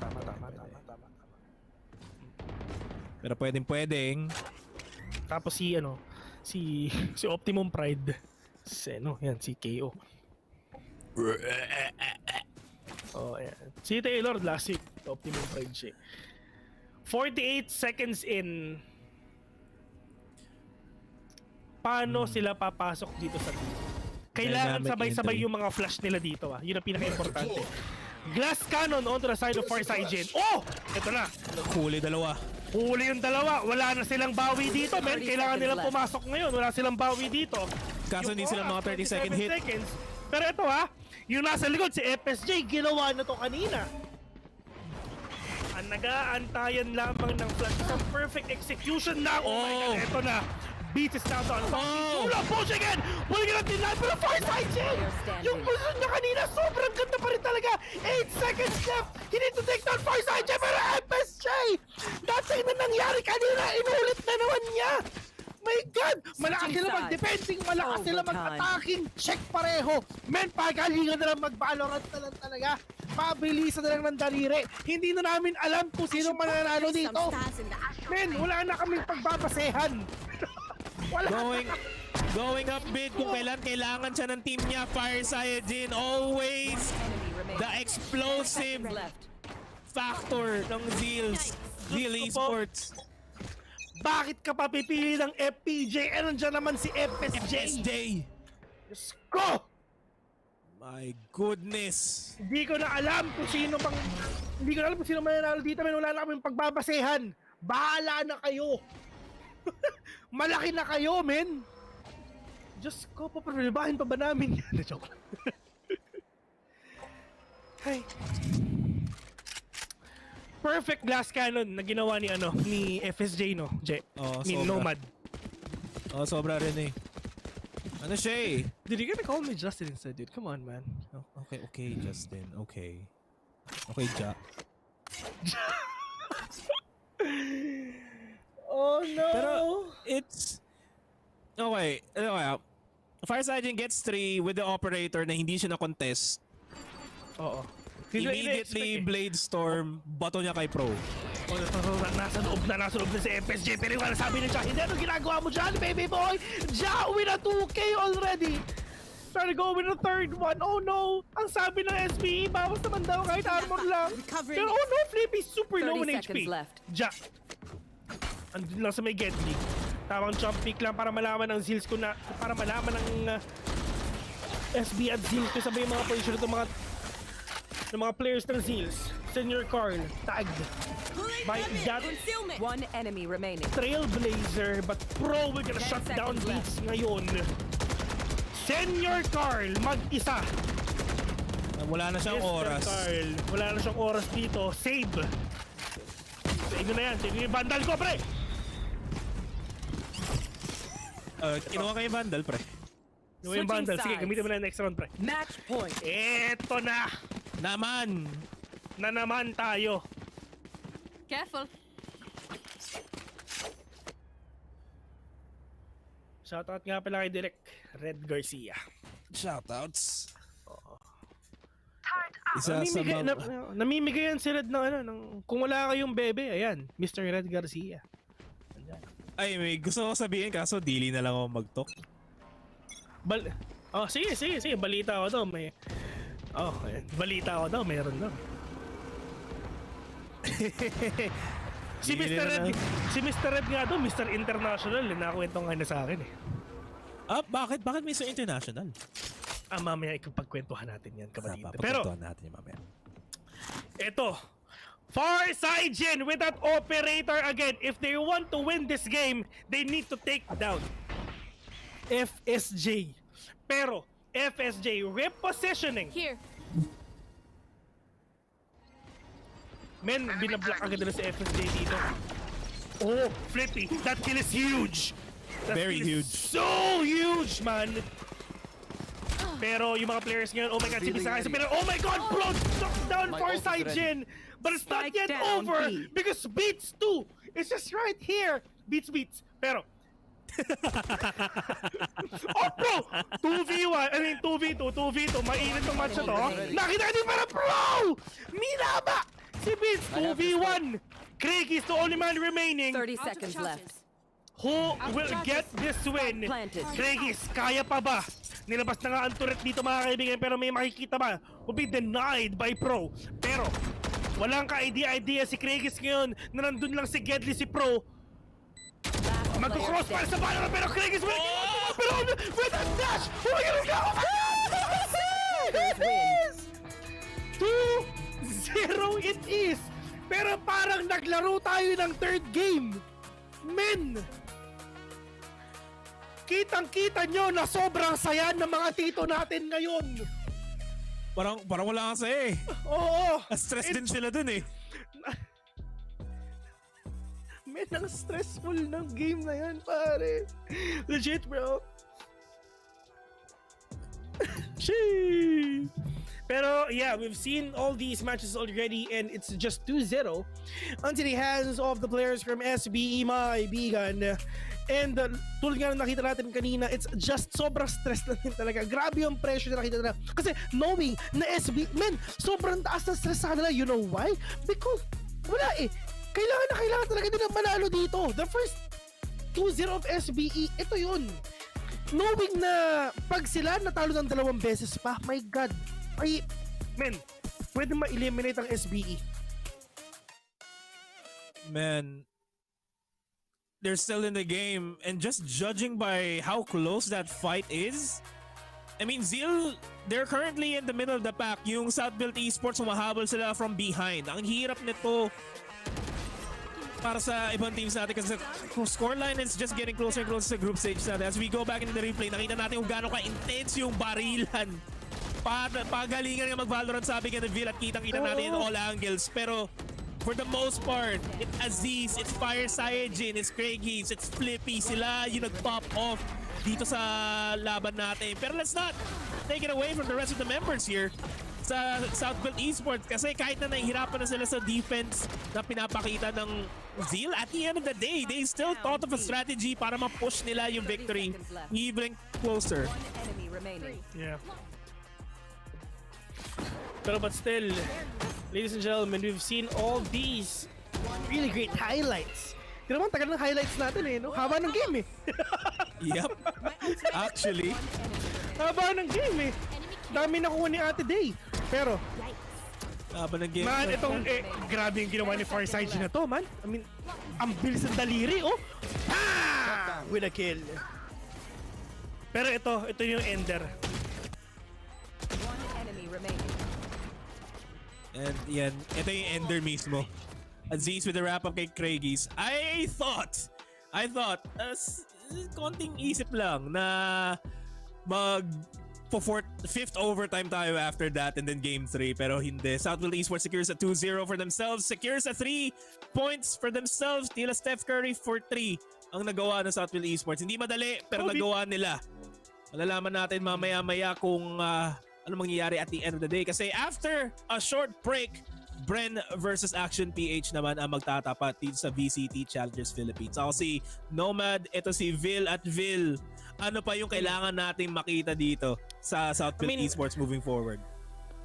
Pero pwedeng. Tapos si Optimum Pride. Si KO. Oh, ayan. Si Taylor last week, Optimum Pride siya. 48 seconds in. Paano sila papasok dito sa team? Kailangan Dynamic sabay-sabay entry. yung mga flash nila dito. Yun ang pinaka-importante. Glass cannon onto the side of Farsight Gen. Oh! Ito na. Huli dalawa. Huli yung dalawa. Wala na silang bawi dito, men. Kailangan nilang pumasok ngayon. Wala silang bawi dito. Kaso hindi sila mga 30-second hit. Seconds. Pero ito yung nasa likod, si FSJ, ginawa na to kanina. Ang nag-aantayan lamang ng flash. Isang perfect execution na. Oh my God, ito na. Beat is down to Tula, push again! Pulling it up the line, pero Farsight Gen! Yung position niya kanina, sobrang ganda pa rin talaga. 8 seconds left. He need to take down Farsight Gen, pero FSJ! Dati na nangyari kanina, inulit na naman niya. My God! Malakas sila mag-defending, malakas sila mag-attacking. Check pareho. Men, pagalingan na lang mag-Valorant na lang talaga. Pabilisan na lang ng daliri. Hindi na namin alam kung sino mananalo dito. Men, wala na kaming pagbabasehan. Going up mid kung kailangan siya ng team niya. Farsight Gen, always the explosive factor ng Zeal Esports. Bakit ka pa pipili ng FPJ? Eh, nandiyan naman si FSJ. Diyos ko! My goodness. Hindi ko na alam kung sino mananalo dito. Men, wala na kaming pagbabasehan. Bahala na kayo. Malaki na kayo, men. Diyos ko, paparulibahin pa ba namin yan? Joke lang. Hey. Perfect glass cannon na ginawa ni FSJ, no? Ni Nomad. Oh, sobra rin eh. Ano siya eh? Dude, you're gonna call me Justin instead, dude. Come on, man. Okay, Justin. Okay, Ja. Oh no! Pero it's okay. Farsight Gen gets 3 with the operator na hindi siya na-contest. Oo. Immediately Blade Storm, bato niya kay Pro. Nasa loob na si FSJ. Pero yung sabi niya, hindi ano ginagawa mo dyan, baby boy? Ja, win na 2K already. Trying to go with the third one. Oh no! Ang sabi ng SBE, bawas naman daw kahit armor lang. Pero oh no, Flippy super low in HP. Ja. Andun lang sa may Gedli. Tamang jump pick lang para malaman ng Zeals ko na, para malaman ng SB at Zeals ko sabay mga position ng mga players ng Zeals. Senior Carl, tagged by that one enemy remaining. Trailblazer, but Pro will gonna shut down Beats ngayon. Senior Carl, mag-isa. Wala na siyang oras. Carl, wala na siyang oras dito. Save. Save na yan. Save yung vandal ko, pre. Kinuha kayo vandal, pre. Kinuha yung vandal. Sige, gamitin mo na next round, pre. Match point. Eto na. Naman tayo. Careful. Shoutout nga pala kay Direk Red Garcia. Shoutouts. Isa sa namimigay yan si Red ng kung wala kayong bebe, ayan, Mr. Red Garcia. Ay, may gusto ko sabihin kaso dili na lang ako mag-talk. Sige, balita ako daw, may balita ako daw, meron daw. Si Mr. Red nga daw, Mr. International, nakakwento nga na sa akin eh. Bakit Mr. International? Mamaya ikapagkwentuhan natin yan, kabadita. Pero natin yan mamaya. Ito, Farsight Gen with that operator again. If they want to win this game, they need to take down FSJ. Pero FSJ repositioning. Here. Men, binablock agad na si FSJ dito. Oh, Flippy, that kill is huge. That Very skill is huge. So huge, man. Pero yung mga players ngayon, oh my god, si Bisaya, oh my god, bro, knock down far side Jin. But it's not yet over because Beats 2 is just right here. Beats. Pero oh bro, 2v1, I mean 2v2, mainit tong match na to. Nakita din para bro! Minaba! Si Beats, 2v1. Craig is the only man remaining. 30 seconds left. Who will get this win? Craigis, kaya pa ba? Nilabas na nga ang turret dito mga kaibigan pero may makikita ba? Will be denied by Pro. Pero walang ka-idea si Craigis ngayon na nandun lang si Gedli si Pro. Magko-crossfire sa Valorant pero Craigis will pero with a dash! Oh my God! Yes! 2-0 it is! Pero parang naglaro tayo ng third game. Men! Kitang-kita nyo na sobrang saya ng mga tito natin ngayon. Parang wala kasi eh. Oo. Stress din sila dun eh. Men, ang stressful ng game na yan, pare. Legit, bro. Sheesh. Pero yeah, we've seen all these matches already and it's just 2-0 onto the hands of the players from SBE, mga kaibigan. And tulad nga nakita natin kanina, it's just sobrang stress na din talaga. Grabe yung pressure na nakita nila. Kasi knowing na SBE, men, sobrang taas na stress sa kanila. You know why? Because wala eh. Kailangan talaga nila manalo dito. The first 2-0 of SBE, ito yun. Knowing na pag sila natalo ng 2 beses pa, my God, ay, men, pwede ma-eliminate ang SBE. Man, they're still in the game and just judging by how close that fight is, I mean, Zeal, they're currently in the middle of the pack. Yung Southbuilt Esports, humahabol sila from behind. Ang hirap nito para sa ibang teams natin kasi scoreline is just getting closer and closer sa group stage natin. As we go back into the replay, nakita natin kung gaano ka-intense yung barilan. Pagalingan nga mag-Valorant, sabi nga ng Vil, at kitang-kita natin in all angles. Pero for the most part, it's Aziz, it's Fire Cyajin, it's Craigies, it's Flippy. Sila yung nag-pop off dito sa laban natin. Pero let's not take it away from the rest of the members here sa Southbuilt Esports kasi kahit na nahihirapan na sila sa defense na pinapakita ng Zeal, at the end of the day, they still thought of a strategy para ma-push nila yung victory even closer. Yeah. But still, ladies and gentlemen, we've seen all these really great highlights. Hindi naman, tagal ng highlights natin eh, no? Haba ng game eh. Yep. Actually. Haba ng game eh. Dami nakuha ni Ate Day. Pero, haba ng game. Man, itong, grabe yung ginawa ni Farside na to, man. I mean, ang bilis ng daliri, oh. Ah! With a kill. Pero ito yung ender. And yan, ito yung ender mismo. Aziz with the wrap-up kay Craigies. I thought, konting isip lang na fifth overtime tayo after that and then game 3. Pero hindi. Southfield Esports secures a 2-0 for themselves. Secures a 3 points for themselves. Tila Steph Curry for 3 ang nagawa ng Southfield Esports. Hindi madali, pero nagawa nila. Malalaman natin mamaya-maya kung ano mangyayari at the end of the day. Kasi after a short break, Bren versus Action PH naman ang magtatapat dito sa VCT Challengers Philippines. Ako si Nomad, ito si Vil at Vil. Ano pa yung kailangan nating makita dito sa Southfield Esports moving forward?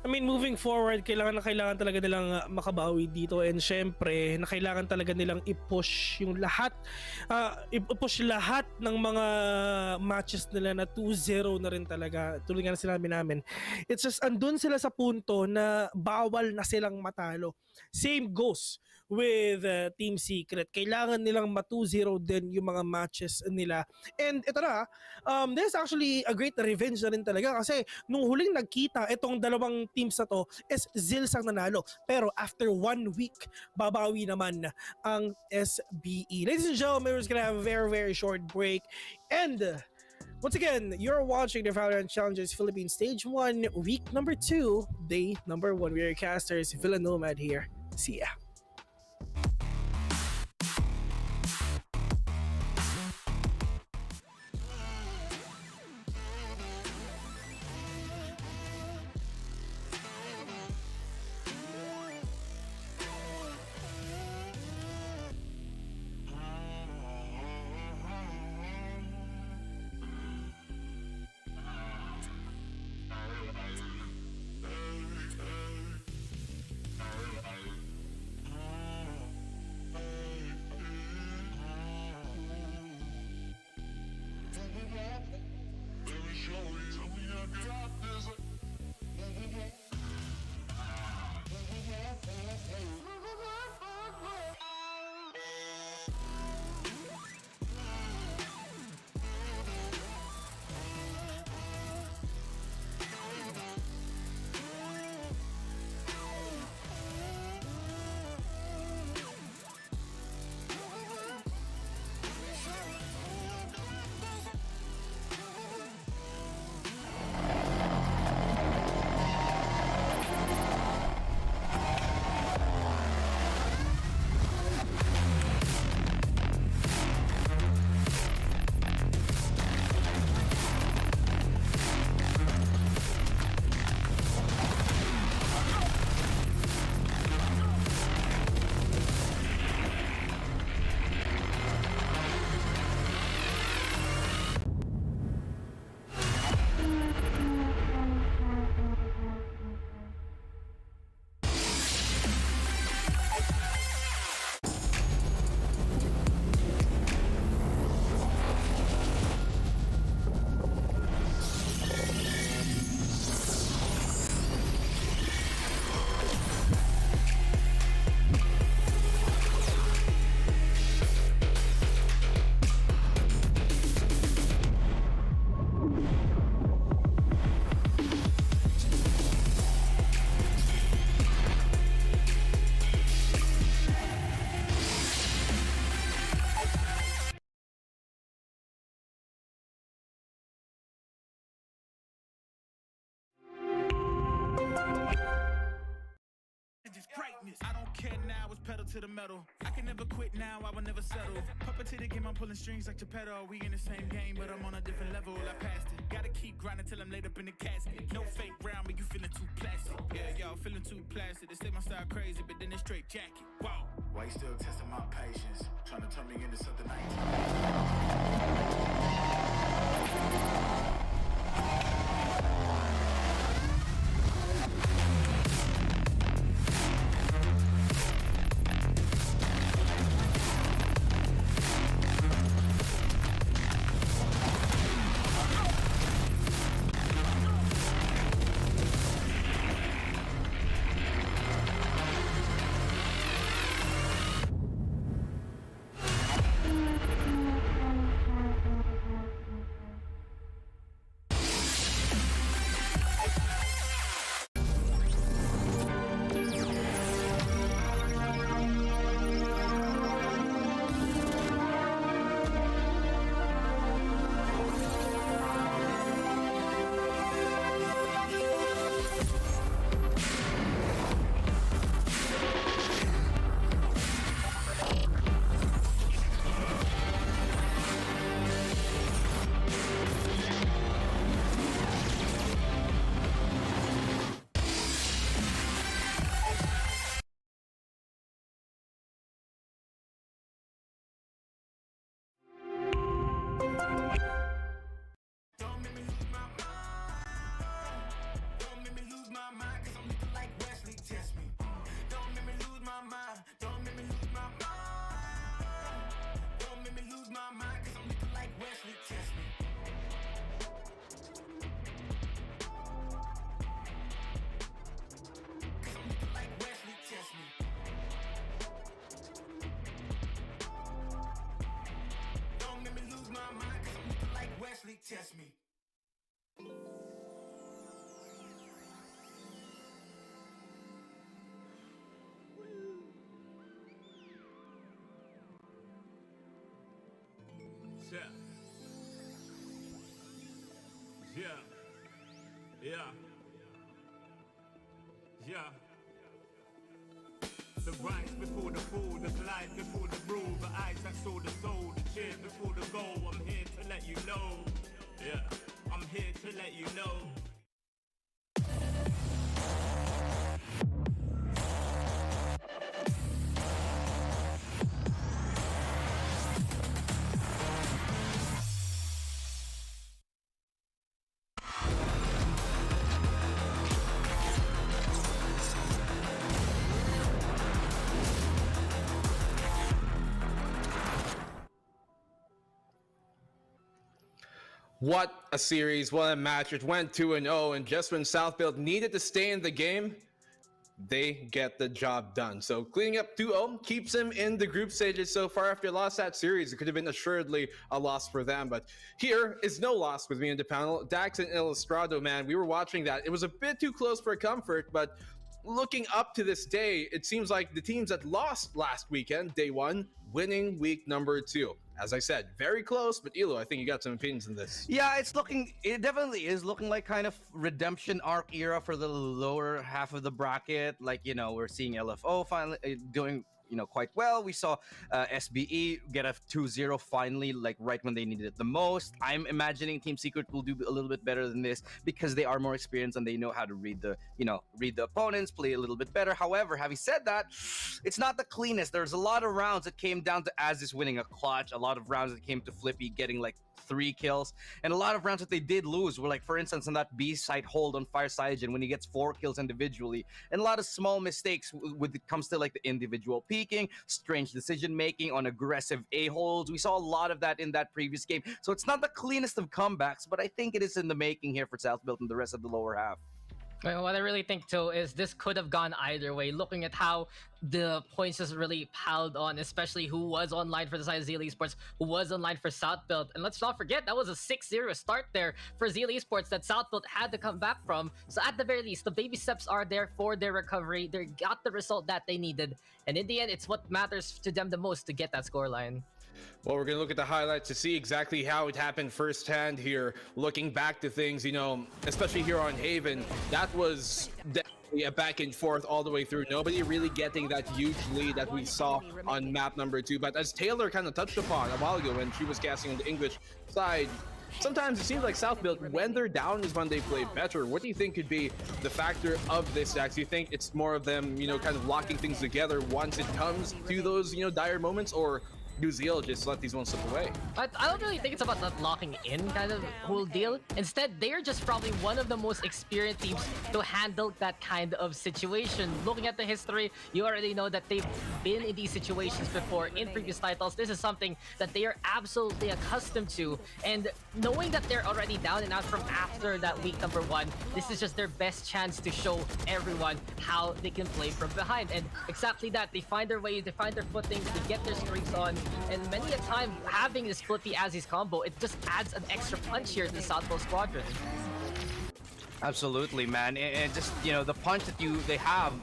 I mean, moving forward, kailangan talaga nilang makabawi dito and syempre, kailangan talaga nilang i-push yung lahat, i-push lahat ng mga matches nila na 2-0 na rin talaga. Tuloy nga na sinabi namin. It's just, andun sila sa punto na bawal na silang matalo. Same goes with Team Secret. Kailangan nilang ma-2-0 din yung mga matches nila. And ito na, there's actually a great revenge na rin talaga kasi nung huling nagkita, itong dalawang teams na to is Zeal sang nanalo. Pero after 1 week, babawi naman ang SBE. Ladies and gentlemen, we're just gonna have a very, very short break. And once again, you're watching the Valorant Challengers Philippines Stage 1, week number 2, day number 1. We are casters, Villanomad here. See ya. habits. I don't care now, it's pedal to the metal. I can never quit now, I will never settle. Puppet to the game, I'm pulling strings like Geppetto. We in the same game, but I'm on a different level. I passed it. Gotta keep grinding till I'm laid up in the casket. No fake round, but you feeling too plastic. Yeah, y'all feeling too plastic. They say my style crazy, but then they straight jacket. Wow. Why you still testing my patience? Trying to turn me into something I test me. Yeah. The rise before the fall, the glide before the rule, the eyes that saw the soul, the cheer before the goal. I'm here to let you know. Yeah, I'm here to let you know. What a series, what a match. It went 2-0, and just when Southfield needed to stay in the game, they get the job done. So cleaning up 2-0 keeps them in the group stages so far. After lost that series, it could have been assuredly a loss for them. But here is no loss with me in the panel. Dax and Illustrado, man, we were watching that. It was a bit too close for comfort, but looking up to this day, it seems like the teams that lost last weekend, day one, winning week number 2. As I said, very close, but Elo, I think you got some opinions on this. Yeah, it definitely is looking like kind of redemption arc era for the lower half of the bracket. Like, you know, we're seeing LFO finally doing, you know, quite well. We saw SBE get a 2-0 finally, like right when they needed it the most. I'm imagining Team Secret will do a little bit better than this because they are more experienced and they know how to read the opponents, play a little bit better. However, having said that, it's not the cleanest. There's a lot of rounds that came down to ASUS winning a clutch, a lot of rounds that came to Flippy getting like 3 kills, and a lot of rounds that they did lose were like, for instance, on that B site hold on Fire Cygen when he gets 4 kills individually, and a lot of small mistakes when it comes to like the individual peeking, strange decision making on aggressive A holds. We saw a lot of that in that previous game, so it's not the cleanest of comebacks, but I think it is in the making here for Southfield and the rest of the lower half. Well, what I really think too is this could have gone either way, looking at how the points just really piled on, especially who was online for the side of Zeal Esports, who was online for Southfield. And let's not forget, that was a 6-0 start there for Zeal Esports that Southfield had to come back from. So at the very least, the baby steps are there for their recovery. They got the result that they needed. And in the end, it's what matters to them the most to get that scoreline. Well, we're going to look at the highlights to see exactly how it happened firsthand here. Looking back to things, you know, especially here on Haven, that was definitely basically a back and forth all the way through. Nobody really getting that huge lead that we saw on map number 2. But as Taylor kind of touched upon a while ago when she was casting on the English side, sometimes it seems like South Build, when they're down is when they play better. What do you think could be the factor of this, Dax? Do you think it's more of them, kind of locking things together once it comes to those, dire moments, or do Zeal just let these ones slip away? I don't really think it's about that locking in kind of whole deal. Instead, they're just probably one of the most experienced teams to handle that kind of situation. Looking at the history, you already know that they've been in these situations before in previous titles. This is something that they are absolutely accustomed to. And knowing that they're already down and out from after that week number 1, this is just their best chance to show everyone how they can play from behind. And exactly that, they find their ways, they find their footings, they get their streaks on. And many a time, having this Flippy as his combo, it just adds an extra punch here to the Southwest Squadron. Absolutely, man, and just the punch that they have.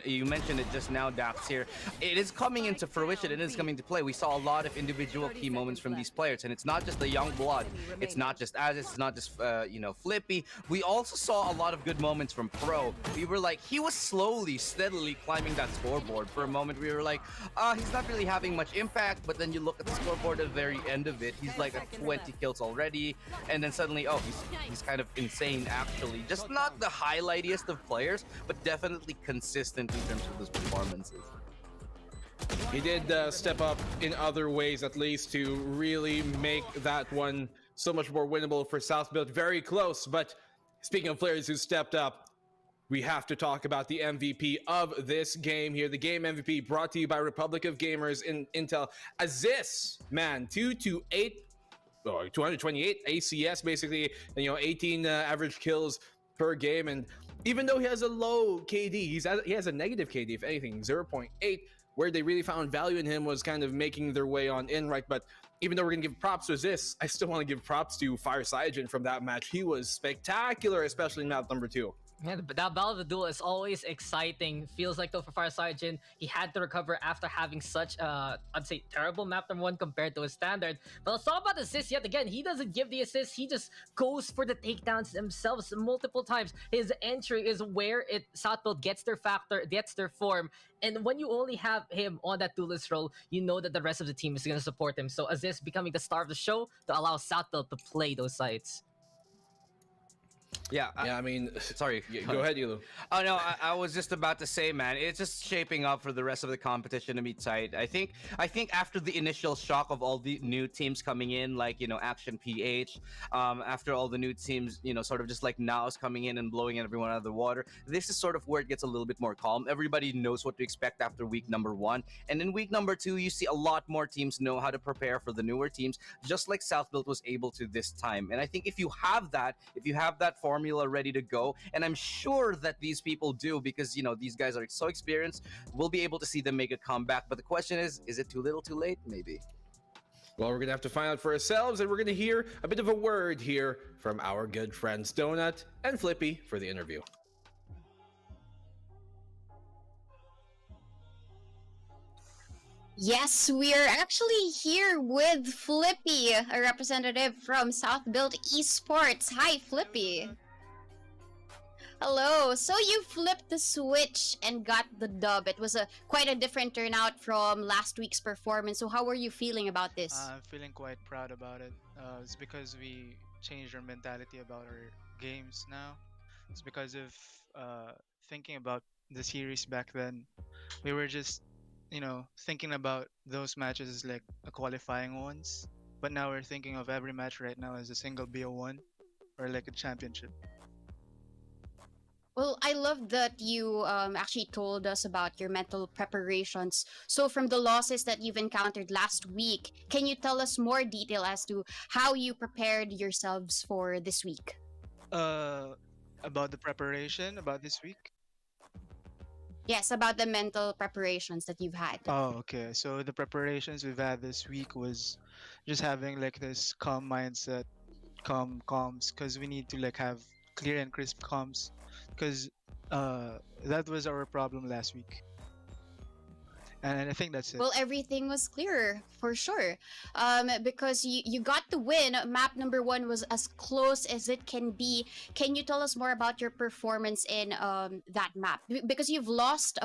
You mentioned it just now, Dax. Here, it is coming into fruition. It is coming to play. We saw a lot of individual key moments from these players, and it's not just the young blood. It's not just ASUS. It's not just Flippy. We also saw a lot of good moments from Pro. We were like, he was slowly, steadily climbing that scoreboard. For a moment, we were like, he's not really having much impact. But then you look at the scoreboard at the very end of it, he's like at 20 kills already, and then suddenly, he's kind of insane. Actually, just not the highlightiest of players, but definitely consistent in terms of his performances. He did step up in other ways, at least, to really make that one so much more winnable for South Build. Very close, but speaking of players who stepped up, we have to talk about the MVP of this game here. The game MVP brought to you by Republic of Gamers in Intel. ASUS, man, 228 ACS basically, and 18 average kills per game. And even though he has a low KD, he has a negative KD, if anything, 0.8. Where they really found value in him was kind of making their way on in, right? But even though we're gonna give props to this, I still want to give props to Fire Cygen from that match. He was spectacular, especially in map number 2. Yeah, but that Battle of the Duel is always exciting. Feels like though for Fire Cygen, he had to recover after having such I'd say terrible map number 1 compared to his standard. But let's talk about the assist yet again. He doesn't give the assist, he just goes for the takedowns themselves multiple times. His entry is where South Build gets their factor, gets their form. And when you only have him on that duelist role, you know that the rest of the team is going to support him. So Aziz becoming the star of the show to allow South Build to play those sites. Yeah, I mean, sorry. Go ahead, Yulu. Oh no, I was just about to say, man, it's just shaping up for the rest of the competition to be tight. I think after the initial shock of all the new teams coming in, like Action PH, after all the new teams, sort of just like NAOS coming in and blowing everyone out of the water, this is sort of where it gets a little bit more calm. Everybody knows what to expect after week number 1, and in week number 2, you see a lot more teams know how to prepare for the newer teams, just like South Build was able to this time. And I think if you have that formula ready to go, and I'm sure that these people do, because these guys are so experienced, we'll be able to see them make a comeback. But the question is it too little too late? Maybe. Well, we're gonna have to find out for ourselves, and we're gonna hear a bit of a word here from our good friends Donut and Flippy for the interview. Yes, we're actually here with Flippy, a representative from South Build Esports. Hi, Flippy. Hello. So you flipped the switch and got the dub. It was quite a different turnout from last week's performance. So how are you feeling about this? I'm feeling quite proud about it. It's because we changed our mentality about our games now. It's because of thinking about the series back then. We were just thinking about those matches as like a qualifying ones, but now we're thinking of every match right now as a single BO1 or like a championship. Well, I love that you actually told us about your mental preparations. So from the losses that you've encountered last week, can you tell us more detail as to how you prepared yourselves for this week? About the preparation about this week? Yes, about the mental preparations that you've had. Oh, okay. So the preparations we've had this week was just having like this calm mindset, comms, because we need to like have clear and crisp comms, because that was our problem last week. And I think that's it. Well, everything was clearer for sure, because you got the win. Map number 1 was as close as it can be. Can you tell us more about your performance in that map? Because you've lost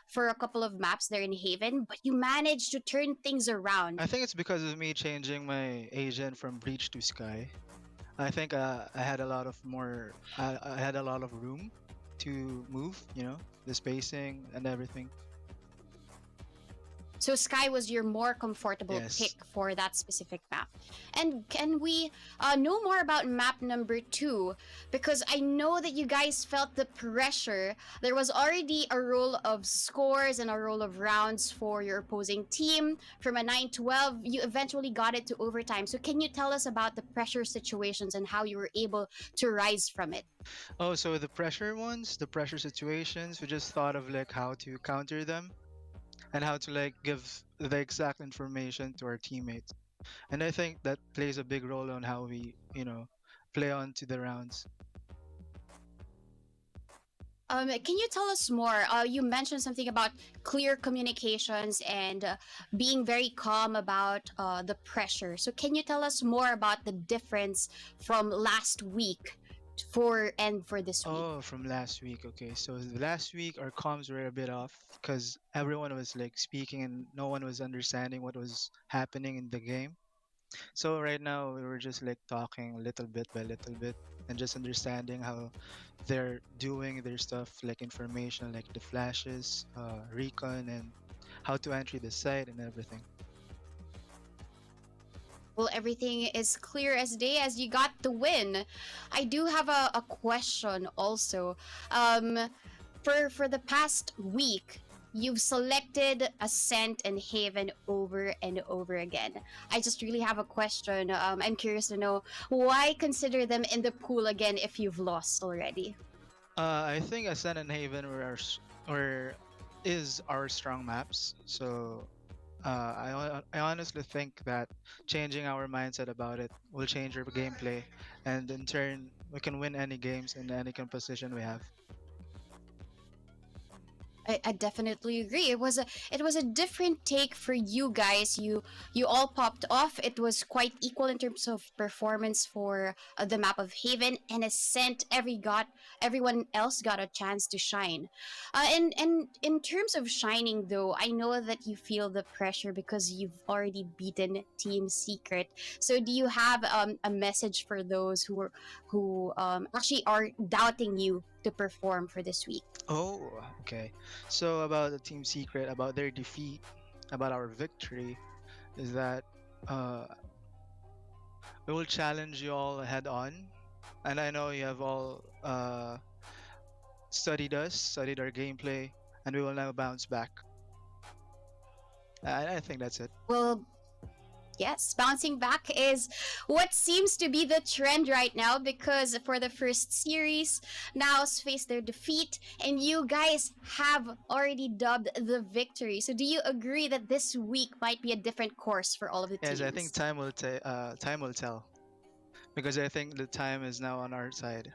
for a couple of maps there in Haven, but you managed to turn things around. I think it's because of me changing my agent from Breach to Sky. I think I had a lot of more. I had a lot of room to move. The spacing and everything. So Sky was your more comfortable pick for that specific map. And can we know more about map number 2? Because I know that you guys felt the pressure. There was already a roll of scores and a roll of rounds for your opposing team. From a 9-12, you eventually got it to overtime. So can you tell us about the pressure situations and how you were able to rise from it? Oh, so the pressure situations, we just thought of like how to counter them. And how to like give the exact information to our teammates, and I think that plays a big role on how we play on to the rounds. Can you tell us more? You mentioned something about clear communications and being very calm about the pressure. So can you tell us more about the difference from last week for this week? Oh, from last week. Okay, so last week our comms were a bit off because everyone was like speaking and no one was understanding what was happening in the game. So right now we were just like talking little bit by little bit and just understanding how they're doing their stuff, like information like the flashes, recon, and how to enter the site and everything. Well, everything is clear as day as you got the win. I do have a question also. For the past week, you've selected Ascent and Haven over and over again. I just really have a question. I'm curious to know why consider them in the pool again if you've lost already. I think Ascent and Haven is our strong maps. So I honestly think that changing our mindset about it will change our gameplay, and in turn we can win any games in any composition we have. I definitely agree. It was a different take for you guys. You all popped off. It was quite equal in terms of performance for the map of Haven and Ascent. Everyone else got a chance to shine. And in terms of shining though, I know that you feel the pressure because you've already beaten Team Secret. So do you have a message for those who actually are doubting you to perform for this week? Oh, okay. So about the Team Secret, about their defeat, about our victory, is that we will challenge you all head on, and I know you have all studied our gameplay, and we will now bounce back. I think that's it. Well, yes, bouncing back is what seems to be the trend right now, because for the first series, NAOS faced their defeat and you guys have already dubbed the victory. So do you agree that this week might be a different course for all of the teams? Yes, I think time will tell, because I think the time is now on our side.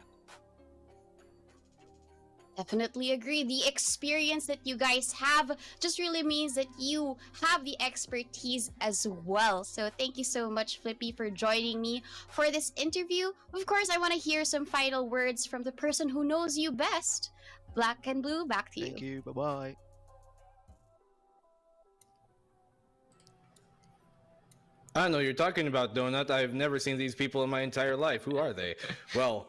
Definitely agree. The experience that you guys have just really means that you have the expertise as well. So thank you so much, Flippy, for joining me for this interview. Of course, I want to hear some final words from the person who knows you best. Black and Blue, back to you. Thank you. Bye-bye. I know you're talking about, Donut. I've never seen these people in my entire life. Who are they? Well,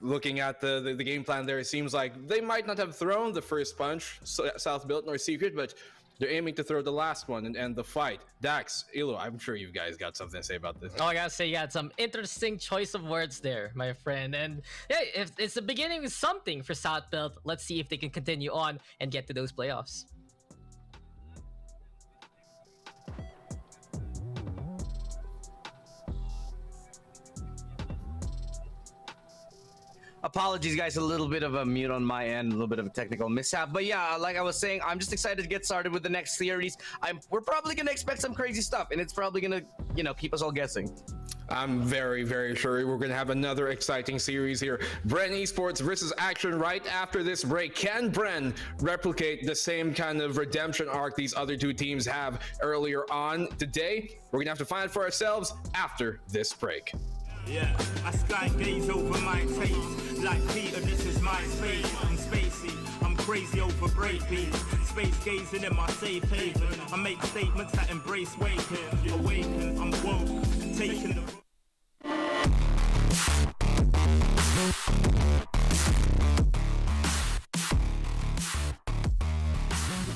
looking at the game plan there, it seems like they might not have thrown the first punch, South Built nor Secret, but they're aiming to throw the last one and end the fight. Dax, Ilo, I'm sure you guys got something to say about this. Oh, I gotta say, you had some interesting choice of words there, my friend. And yeah, if it's the beginning of something for South Built, let's see if they can continue on and get to those playoffs. Apologies, guys, a little bit of a mute on my end, a little bit of a technical mishap. But yeah, like I was saying, I'm just excited to get started with the next series. We're probably gonna expect some crazy stuff, and it's probably gonna, keep us all guessing. I'm very, very sure we're going to have another exciting series here. Bren Esports versus Action right after this break. Can Bren replicate the same kind of redemption arc these other two teams have earlier on today? We're going to have to find out for ourselves after this break. Yeah, I sky gaze over my taste. Like Peter, this is my space. I'm spacey, I'm crazy over breakbeats. Space gazing in my safe haven. I make statements that embrace waking. Awaken, I'm woke, taking the...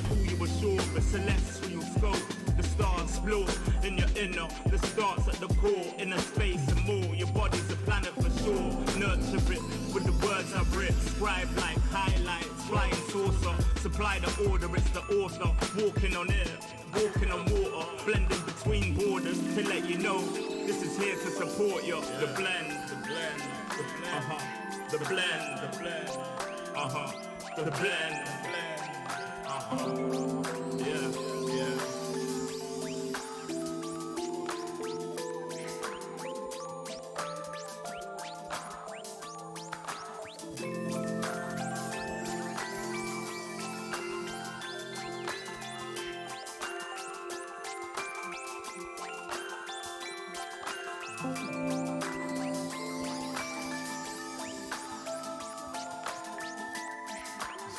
Who you assure, a celestial scope. The stars blow in your inner. The stars at the core, inner space and more. Your body's a planet for sure. Nurture it with the words I've written. Scribe like highlights, flying saucer. Supply the order, it's the author. Walking on air, walking on water. Blending between borders to let you know this is here to support you. The blend, the blend, the blend, the blend, the blend, the blend,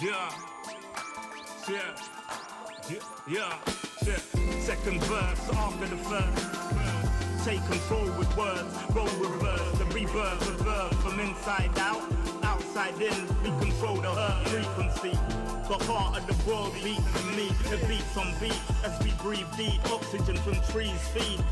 yeah, yeah. Yeah. Second verse after the first. Take control with words, roll reverse, the rebirth of verb from inside out, outside in. We control the earth frequency. The heart of the world beats in me. It beats on beat as we breathe deep. Oxygen from trees feed.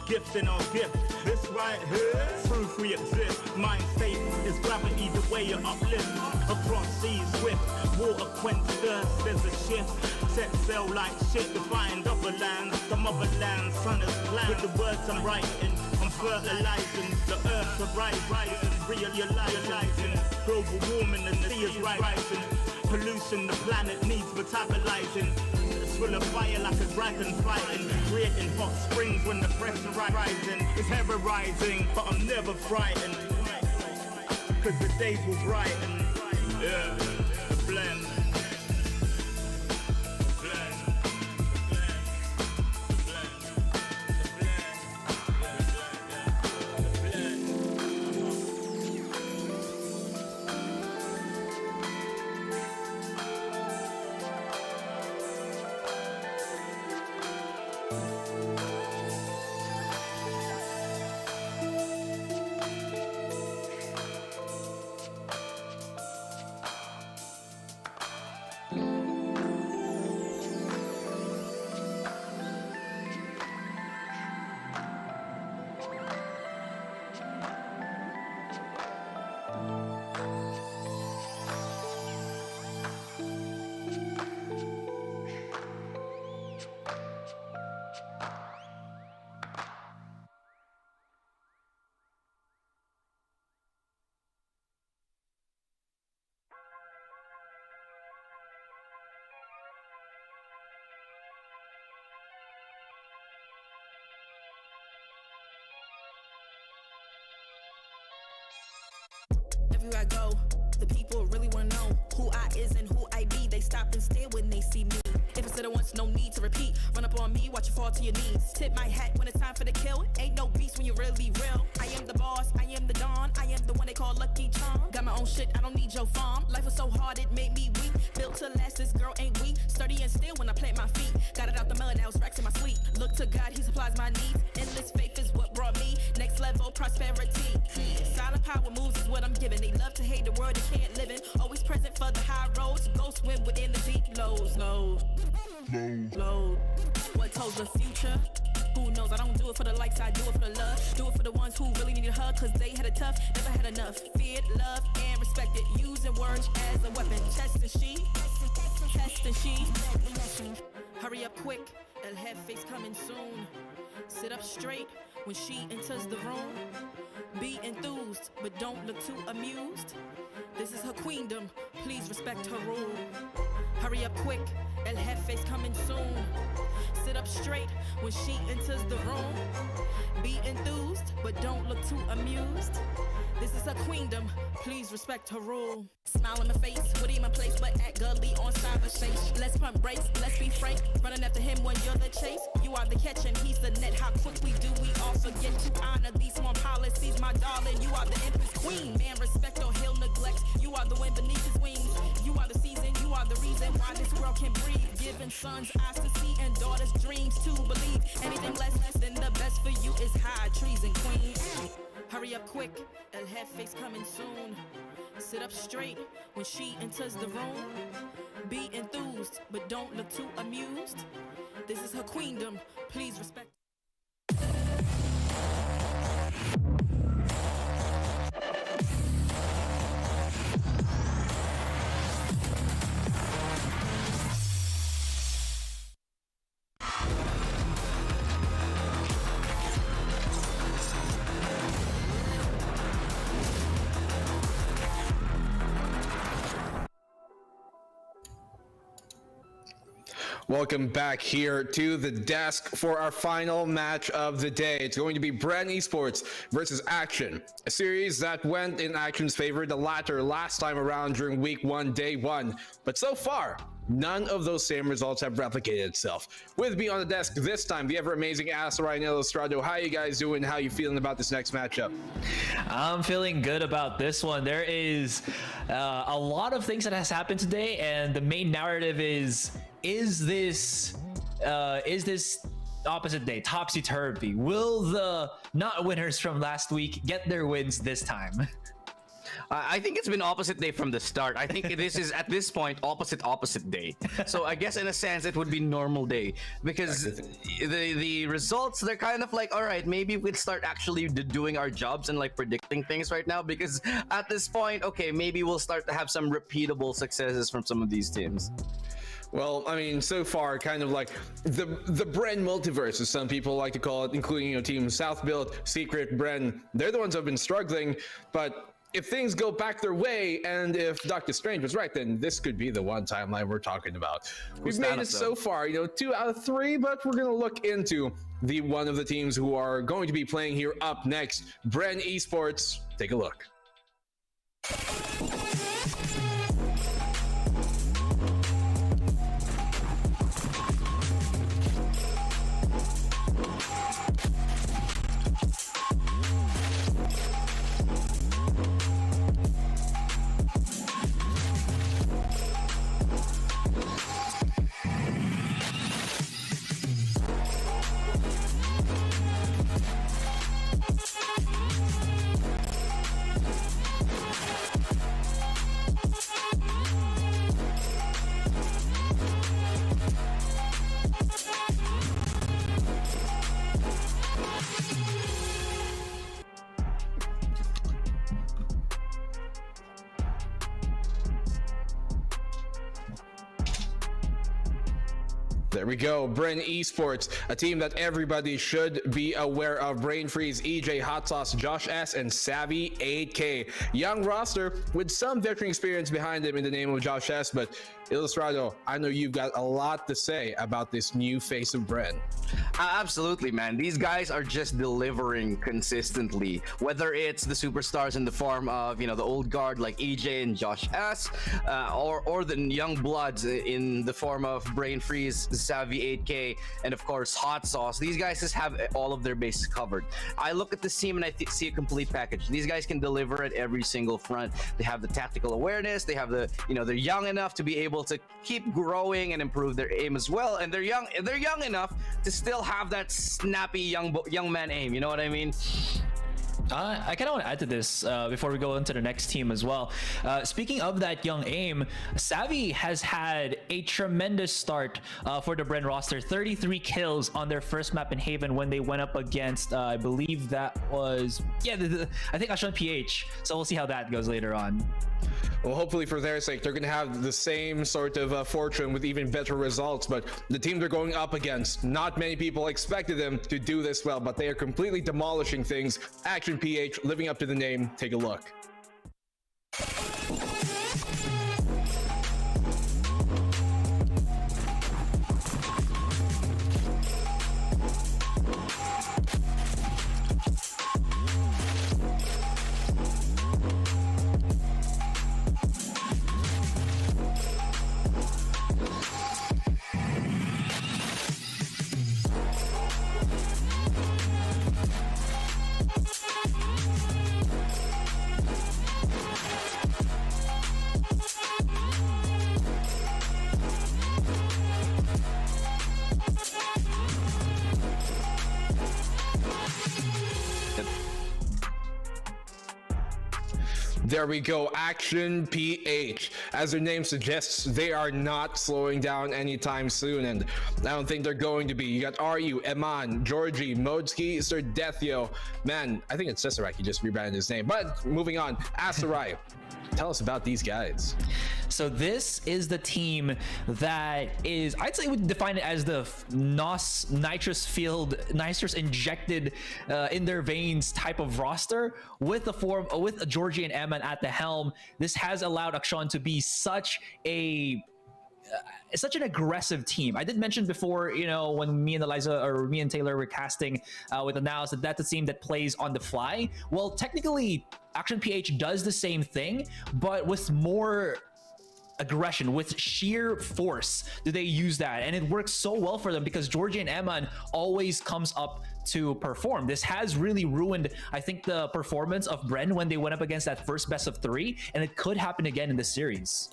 Gift in our gift. This right here, proof we exist. Mind state is gravity, the way you uplift. Across seas swift, water quench thirst. There's a shift. Set sail like shit to find other lands. Some other lands, sun is planned. With the words I'm writing, I'm fertilizing. The earth's a rising, realizing. Global warming and the sea is rising. Pollution the planet needs metabolizing. It's full of fire like a dragon fighting. Creating hot springs when the pressure rising. It's ever rising, but I'm never frightened. Cause the days will brighten. Yeah, the blend. Everywhere I go, the people really wanna know who I is and who I be. They stop and stare when they see me. If I said it once, no need to repeat. Run up on me, watch you fall to your knees. Tip my hat when it's time for the kill. Ain't no beast when you're really real. I am the boss, I am the dawn. I am the one they call Lucky Charm. Got my own shit, I don't need your farm. Life was so hard, it made me weak. Built to last, this girl ain't weak. Sturdy and still when I plant my feet. Got it out the mud, now it's racks in my sleep. Look to God, he supplies my needs. Endless faith is what brought me next level prosperity. Silent power moves is what I'm giving. They love to hate the world they can't live in. Always present for the high roads. Go swim within the deep lows. Low. What told the future? Who knows? I don't do it for the likes, I do it for the love. Do it for the ones who really needed a hug, cause they had it tough, never had enough. Feared, loved, and respected. Using words as a weapon. Test and she. Hurry up quick, El Jefe's coming soon. Sit up straight when she enters the room. Be enthused, but don't look too amused. This is her queendom, please respect her rule. Hurry up quick, El Jefe's coming soon. Sit up straight when she enters the room. Be enthused, but don't look too amused. This is her queendom, please respect her rule. Smile on the face, would even place, but act gully on cyberspace. Let's pump brakes, let's be frank. Running after him when you're the chase. You are the catch and he's the net. How quick we do, we all forget to honor these small policies, my darling. You are the empress queen. Man, respect or he'll neglect. You are the wind beneath his wings. You are the season, you are the reason why this world can breathe. Giving sons eyes to see and daughters dreams to believe. Anything less than the best for you is high treason, queen. Hurry up quick, El Jefe's coming soon. Sit up straight when she enters the room. Be enthused, but don't look too amused. This is her queendom, please respect. Welcome back here to the desk for our final match of the day. It's going to be Bren Esports versus Action, a series that went in Action's favor, the latter last time around during week 1, day 1. But so far, none of those same results have replicated itself. With me on the desk this time, the ever-amazing Asura and Illustrado. How you guys doing? How you feeling about this next matchup? I'm feeling good about this one. There is a lot of things that has happened today, and the main narrative is this opposite day topsy-turvy? Will the not winners from last week get their wins this time? I think it's been opposite day from the start. I think this is at this point opposite day. So I guess in a sense it would be normal day, because the results, they're kind of like, all right, maybe we'd start actually doing our jobs and like predicting things right now, because at this point, okay, maybe we'll start to have some repeatable successes from some of these teams. Well, I mean, so far, kind of like the Bren multiverse, as some people like to call it, including, Team South Build, Secret, Bren. They're the ones who've been struggling, but if things go back their way, and if Dr. Strange was right, then this could be the one timeline we're talking about. We've made it so far, 2 out of 3, but we're going to look into the one of the teams who are going to be playing here up next, Bren Esports. Take a look. There we go, Bren Esports, a team that everybody should be aware of. Brain Freeze, EJ, Hot Sauce, Josh S, and Savvy 8K. Young roster with some veteran experience behind them in the name of Josh S, but Illustrado, I know you've got a lot to say about this new face of Bren. Absolutely, man. These guys are just delivering consistently, whether it's the superstars in the form of, the old guard like EJ and Josh S, or the young bloods in the form of Brain Freeze, Savvy 8K, and of course Hot Sauce. These guys just have all of their bases covered. I look at this team and I see a complete package. These guys can deliver at every single front. They have the tactical awareness. They have the, they're young enough to be able to keep growing and improve their aim as well. And they're young enough to still have that snappy young man aim. You know what I mean? I kind of want to add to this before we go into the next team as well. Speaking of that young aim, Savvy has had a tremendous start for the Bren roster. 33 kills on their first map in Haven when they went up against, I believe that was, I think ASUS PH. So we'll see how that goes later on. Well, hopefully for their sake, they're going to have the same sort of fortune with even better results. But the team they're going up against, not many people expected them to do this well, but they are completely demolishing things. Action PH, living up to the name. Take a look. There we go, Action PH. As their name suggests, they are not slowing down anytime soon, and I don't think they're going to be. You got RU, Eman, Georgie, Modski, Sir Deathio. Man, I think it's Cesarai, he just rebranded his name. But moving on, Asarai, tell us about these guys. So this is the team that is, I'd say, would define it as the NAOS nitrous injected in their veins type of roster with the form with Georgie and Eman at the helm. This has allowed Akshan to be such an aggressive team. I did mention before, you know, when me and Eliza or me and Taylor were casting with the NAOS, that's a team that plays on the fly. Well, technically, Action PH does the same thing, but with more aggression, with sheer force do they use that, and it works so well for them because Georgie and Eman always comes up to perform. This has really ruined, I think, the performance of Bren when they went up against that first best of 3, and it could happen again in this series.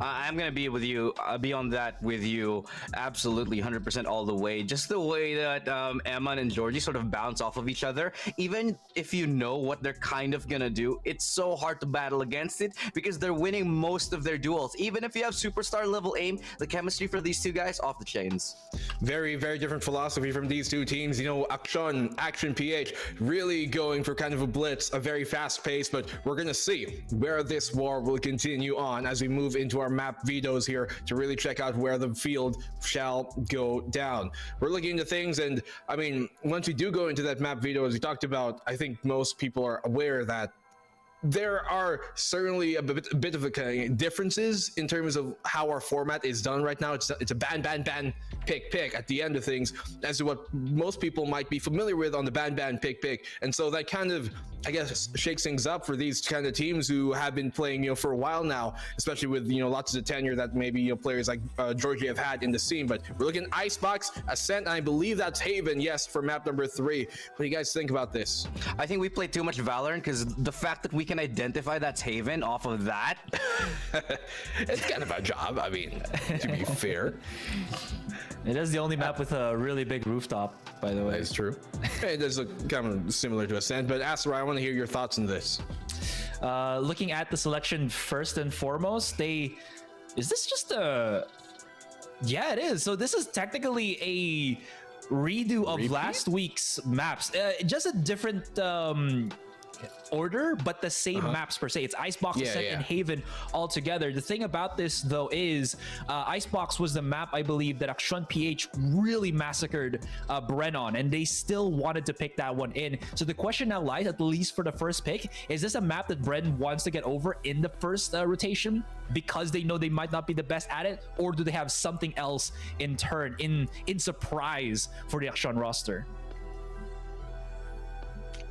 I'm gonna be with you. I'll be on that with you, absolutely 100% all the way. Just the way that Eman and Georgie sort of bounce off of each other, even if you know what they're kind of gonna do, it's so hard to battle against it because they're winning most of their duels. Even if you have superstar level aim, the chemistry for these two guys off the chains. Very, very different philosophy from these two teams. You know, Action PH really going for kind of a blitz, a very fast pace, but we're gonna see where this war will continue on as we move into our map vetoes here to really check out where the field shall go down. We're looking into things, and I mean, once we do go into that map veto, as we talked about, I think most people are aware that there are certainly a bit of a differences in terms of how our format is done right now. It's a ban, pick at the end of things, as to what most people might be familiar with on the ban, pick. And so that kind of, I guess, shakes things up for these kind of teams who have been playing, you know, for a while now, especially with, you know, lots of tenure that maybe, you know, players like Georgie have had in the scene. But we're looking at Icebox, Ascent, and I believe that's Haven, yes, for map number 3. What do you guys think about this? I think we play too much Valorant because the fact that we can identify that's Haven off of that. It's kind of our job, I mean, to be fair. It is the only map with a really big rooftop, by the way. That is true. It does look kind of similar to Ascent, but Asra, I want to hear your thoughts on this. Looking at the selection first and foremost, is this just a... Yeah, it is. So this is technically a redo of last week's maps. Just a different order, but the same maps per se. It's Icebox, Ascent, and Haven all together. The thing about this, though, is Icebox was the map, I believe, that Akshan PH really massacred Bren on, and they still wanted to pick that one in. So the question now lies, at least for the first pick, is this a map that Bren wants to get over in the first rotation because they know they might not be the best at it, or do they have something else in turn, in surprise for the Akshan roster?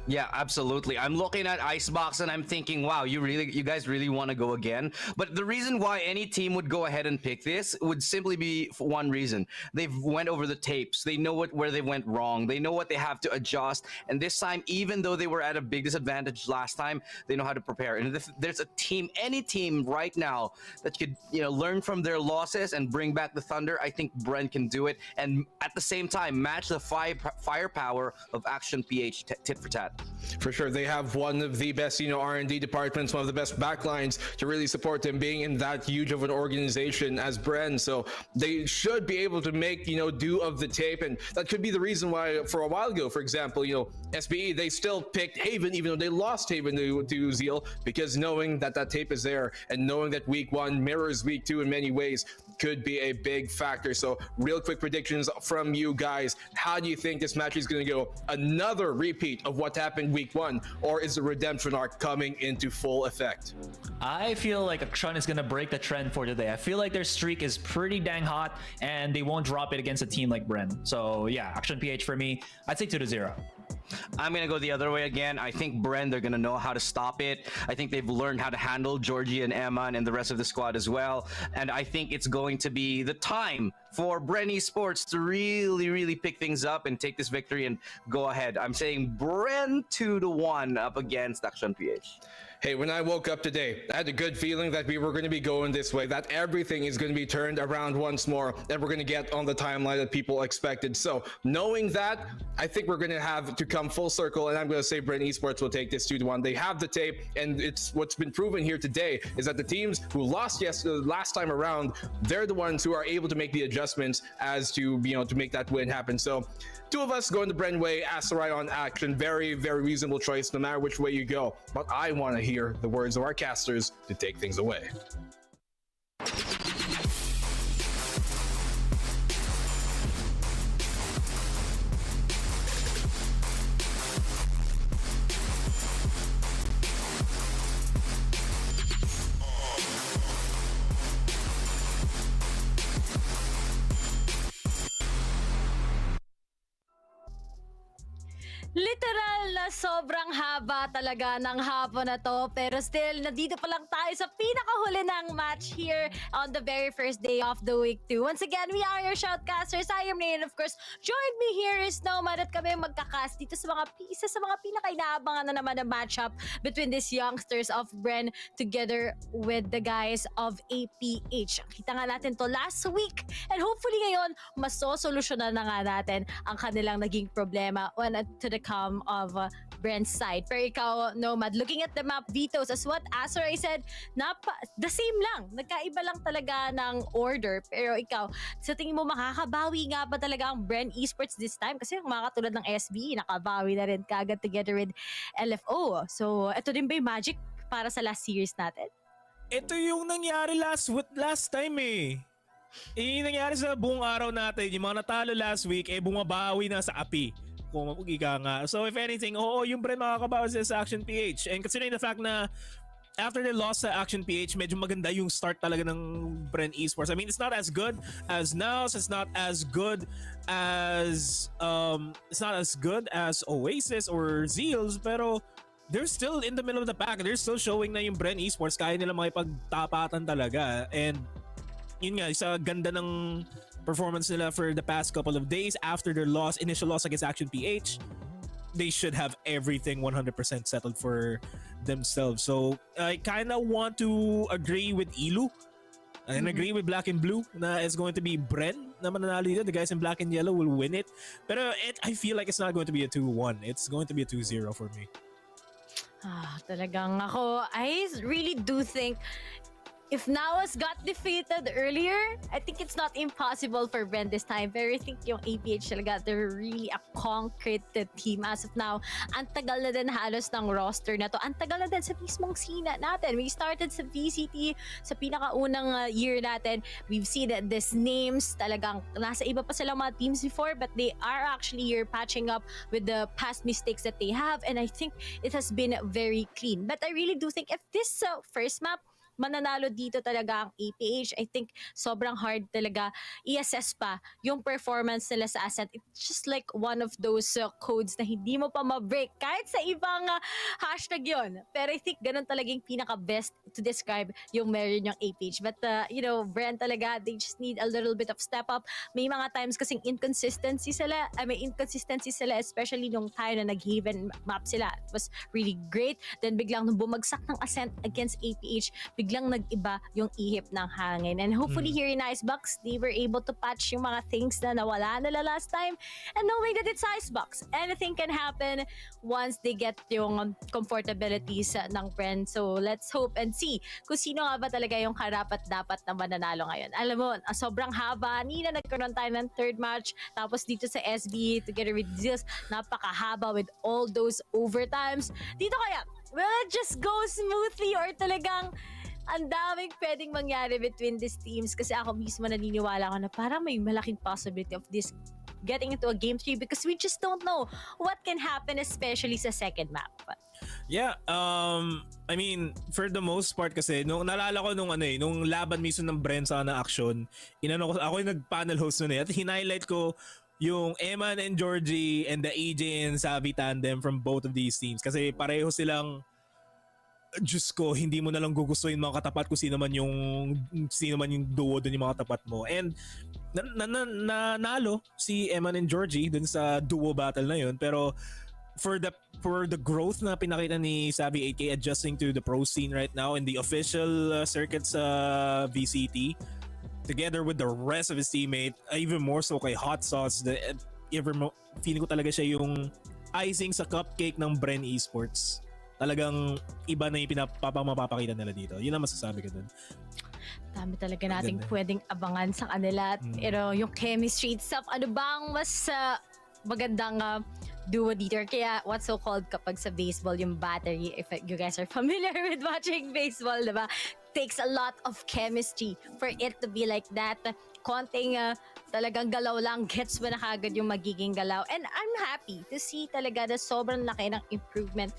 Yeah, absolutely. I'm looking at Icebox and I'm thinking, wow, you guys really want to go again? But the reason why any team would go ahead and pick this would simply be for one reason. They've went over the tapes. They know where they went wrong. They know what they have to adjust. And this time, even though they were at a big disadvantage last time, they know how to prepare. And if there's a team, any team right now that could, you know, learn from their losses and bring back the Thunder, I think Bren can do it. And at the same time, match the firepower of Action PH tit for tat. For sure, they have one of the best, R&D departments, one of the best backlines to really support them being in that huge of an organization as Bren. So they should be able to make, do of the tape. And that could be the reason why for a while ago, for example, SBE, they still picked Haven, even though they lost Haven to Zeal, because knowing that that tape is there and knowing that week 1 mirrors week 2 in many ways could be a big factor. So real quick predictions from you guys. How do you think this match is going to go? Another repeat of what happened week 1, or is the redemption arc coming into full effect? I feel like Akshan is going to break the trend for today. I feel like their streak is pretty dang hot and they won't drop it against a team like Bren. So yeah, Akshan PH for me, I'd say 2-0. I'm gonna go the other way again. I think Bren, they're gonna know how to stop it. I think they've learned how to handle Georgie and Emma and the rest of the squad as well. And I think it's going to be the time for Bren Esports to really pick things up and take this victory and go ahead. I'm saying Bren 2-1 up against Akshan PH. Hey, when I woke up today, I had a good feeling that we were going to be going this way, that everything is going to be turned around once more, and we're going to get on the timeline that people expected. So knowing that, I think we're going to have to come full circle, and I'm going to say Bren Esports will take this 2-1. They have the tape, and it's what's been proven here today is that the teams who lost last time around, they're the ones who are able to make the adjustments as to, to make that win happen. So two of us going the Bren way, Asarai on Action. Very reasonable choice no matter which way you go. But I want to hear the words of our casters to take things away. Literal na sobrang haba talaga ng hapon na to, pero still, nandito pa lang tayo sa pinakahuli ng match here on the very first day of the week 2. Once again, we are your shoutcasters. I am Rain, of course. Join me here is Nomad at kami magkakast dito sa isa sa mga pinaka-inaabangan na naman na matchup between these youngsters of Bren together with the guys of APH. Kita nga natin to last week, and hopefully ngayon, masosolusyonan na nga natin ang kanilang naging problema to the come of Bren's side. Pero ikaw, Nomad, looking at the map, Vetos, as what Asarai said, the same lang. Nagkaiba lang talaga ng order. Pero ikaw, sa tingin mo makakabawi nga ba talaga ang Bren Esports this time? Kasi yung mga katulad ng SB, nakabawi na rin kagad together with LFO. So, ito din ba yung magic para sa last series natin? Ito yung nangyari last time eh. Yung nangyari sa buong araw natin, yung mga natalo last week, bumabawi na sa api. Kung ika nga. So if anything, yung Bren makakabawas sa Action PH. And considering the fact na after they lost sa Action PH, medyo maganda yung start talaga ng Bren Esports. I mean, it's not as good as NAOS, it's not as good as Oasis or Zeals, pero they're still in the middle of the pack. They're still showing na yung Bren Esports kaya nila makipagtapatan talaga. And yun nga, isa ganda ng performance nila for the past couple of days after their initial loss against Action PH. They should have everything 100% settled for themselves. So I kind of want to agree with Ilu and agree with Black and Blue na it's going to be Bren na mananalo dito. The guys in Black and Yellow will win it. Pero I feel like it's not going to be a 2-1. It's going to be a 2-0 for me. Talagang ako, I really do think if NAOS got defeated earlier, I think it's not impossible for Bren this time. Pero I think yung APH talaga, they're really a concrete team as of now. Ang tagal na din halos ng roster na to. Ang tagal na din sa mismong scene natin. We started sa VCT, sa pinakaunang year natin. We've seen that these names talagang nasa iba pa silang mga teams before, but they are actually here patching up with the past mistakes that they have. And I think it has been very clean. But I really do think if this first map, mananalo dito talaga ang APH. I think sobrang hard talaga i-assess pa yung performance nila sa Ascent. It's just like one of those codes na hindi mo pa ma-break kahit sa ibang hashtag yon. Pero I think ganun talagang pinaka-best to describe yung meron yung APH. But Bren talaga, they just need a little bit of step up. May mga times kasing inconsistency sila, especially nung time na nag-Haven map sila. It was really great. Then biglang nung bumagsak ng Ascent against APH, biglang nag-iba yung ihip ng hangin. And hopefully here in Icebox, they were able to patch yung mga things na nawala nila last time. And knowing that it's Icebox, anything can happen once they get yung comfortabilities ng Bren. So let's hope and see kung sino nga ba talaga yung karapat-dapat na mananalo ngayon. Alam mo, sobrang haba. Nina nagkaroon tayo ng third match. Tapos dito sa SB, together with Zeal, napakahaba with all those overtimes. Dito kaya, will it just go smoothly or talagang ang daming pwedeng mangyari between these teams? Kasi ako mismo naniniwala ko na parang may malaking possibility of this getting into a game 3 because we just don't know what can happen, especially sa second map. Yeah, I mean, for the most part kasi, naalala ko nung laban mismo ng Bren sa action, ako yung nag-panel host nun at hinighlight ko yung Eman and Georgie and the AJ and Savi tandem from both of these teams kasi pareho silang Diyos ko, hindi mo na lang gugustuhin mga katapat kung sino man yung duo dun yung mga katapat mo. And nanalo si Eman and Georgie dun sa duo battle na yun. Pero for the growth na pinakita ni Savi 8K adjusting to the pro scene right now in the official circuits VCT, together with the rest of his teammate, even more so kay Hot Sauce, feeling ko talaga siya yung icing sa cupcake ng Bren Esports. Talagang iba na yung mapapakita nila dito. Yun ang masasabi ko dun. Dami talaga nating pwedeng abangan sa kanila. Pero yung chemistry itself, ano bang mas magandang duo dito? Kaya what's so called kapag sa baseball, yung battery, if you guys are familiar with watching baseball, diba? Takes a lot of chemistry for it to be like that. Konting talagang galaw lang, gets mo na kagad yung magiging galaw. And I'm happy to see talaga na sobrang laki ng improvement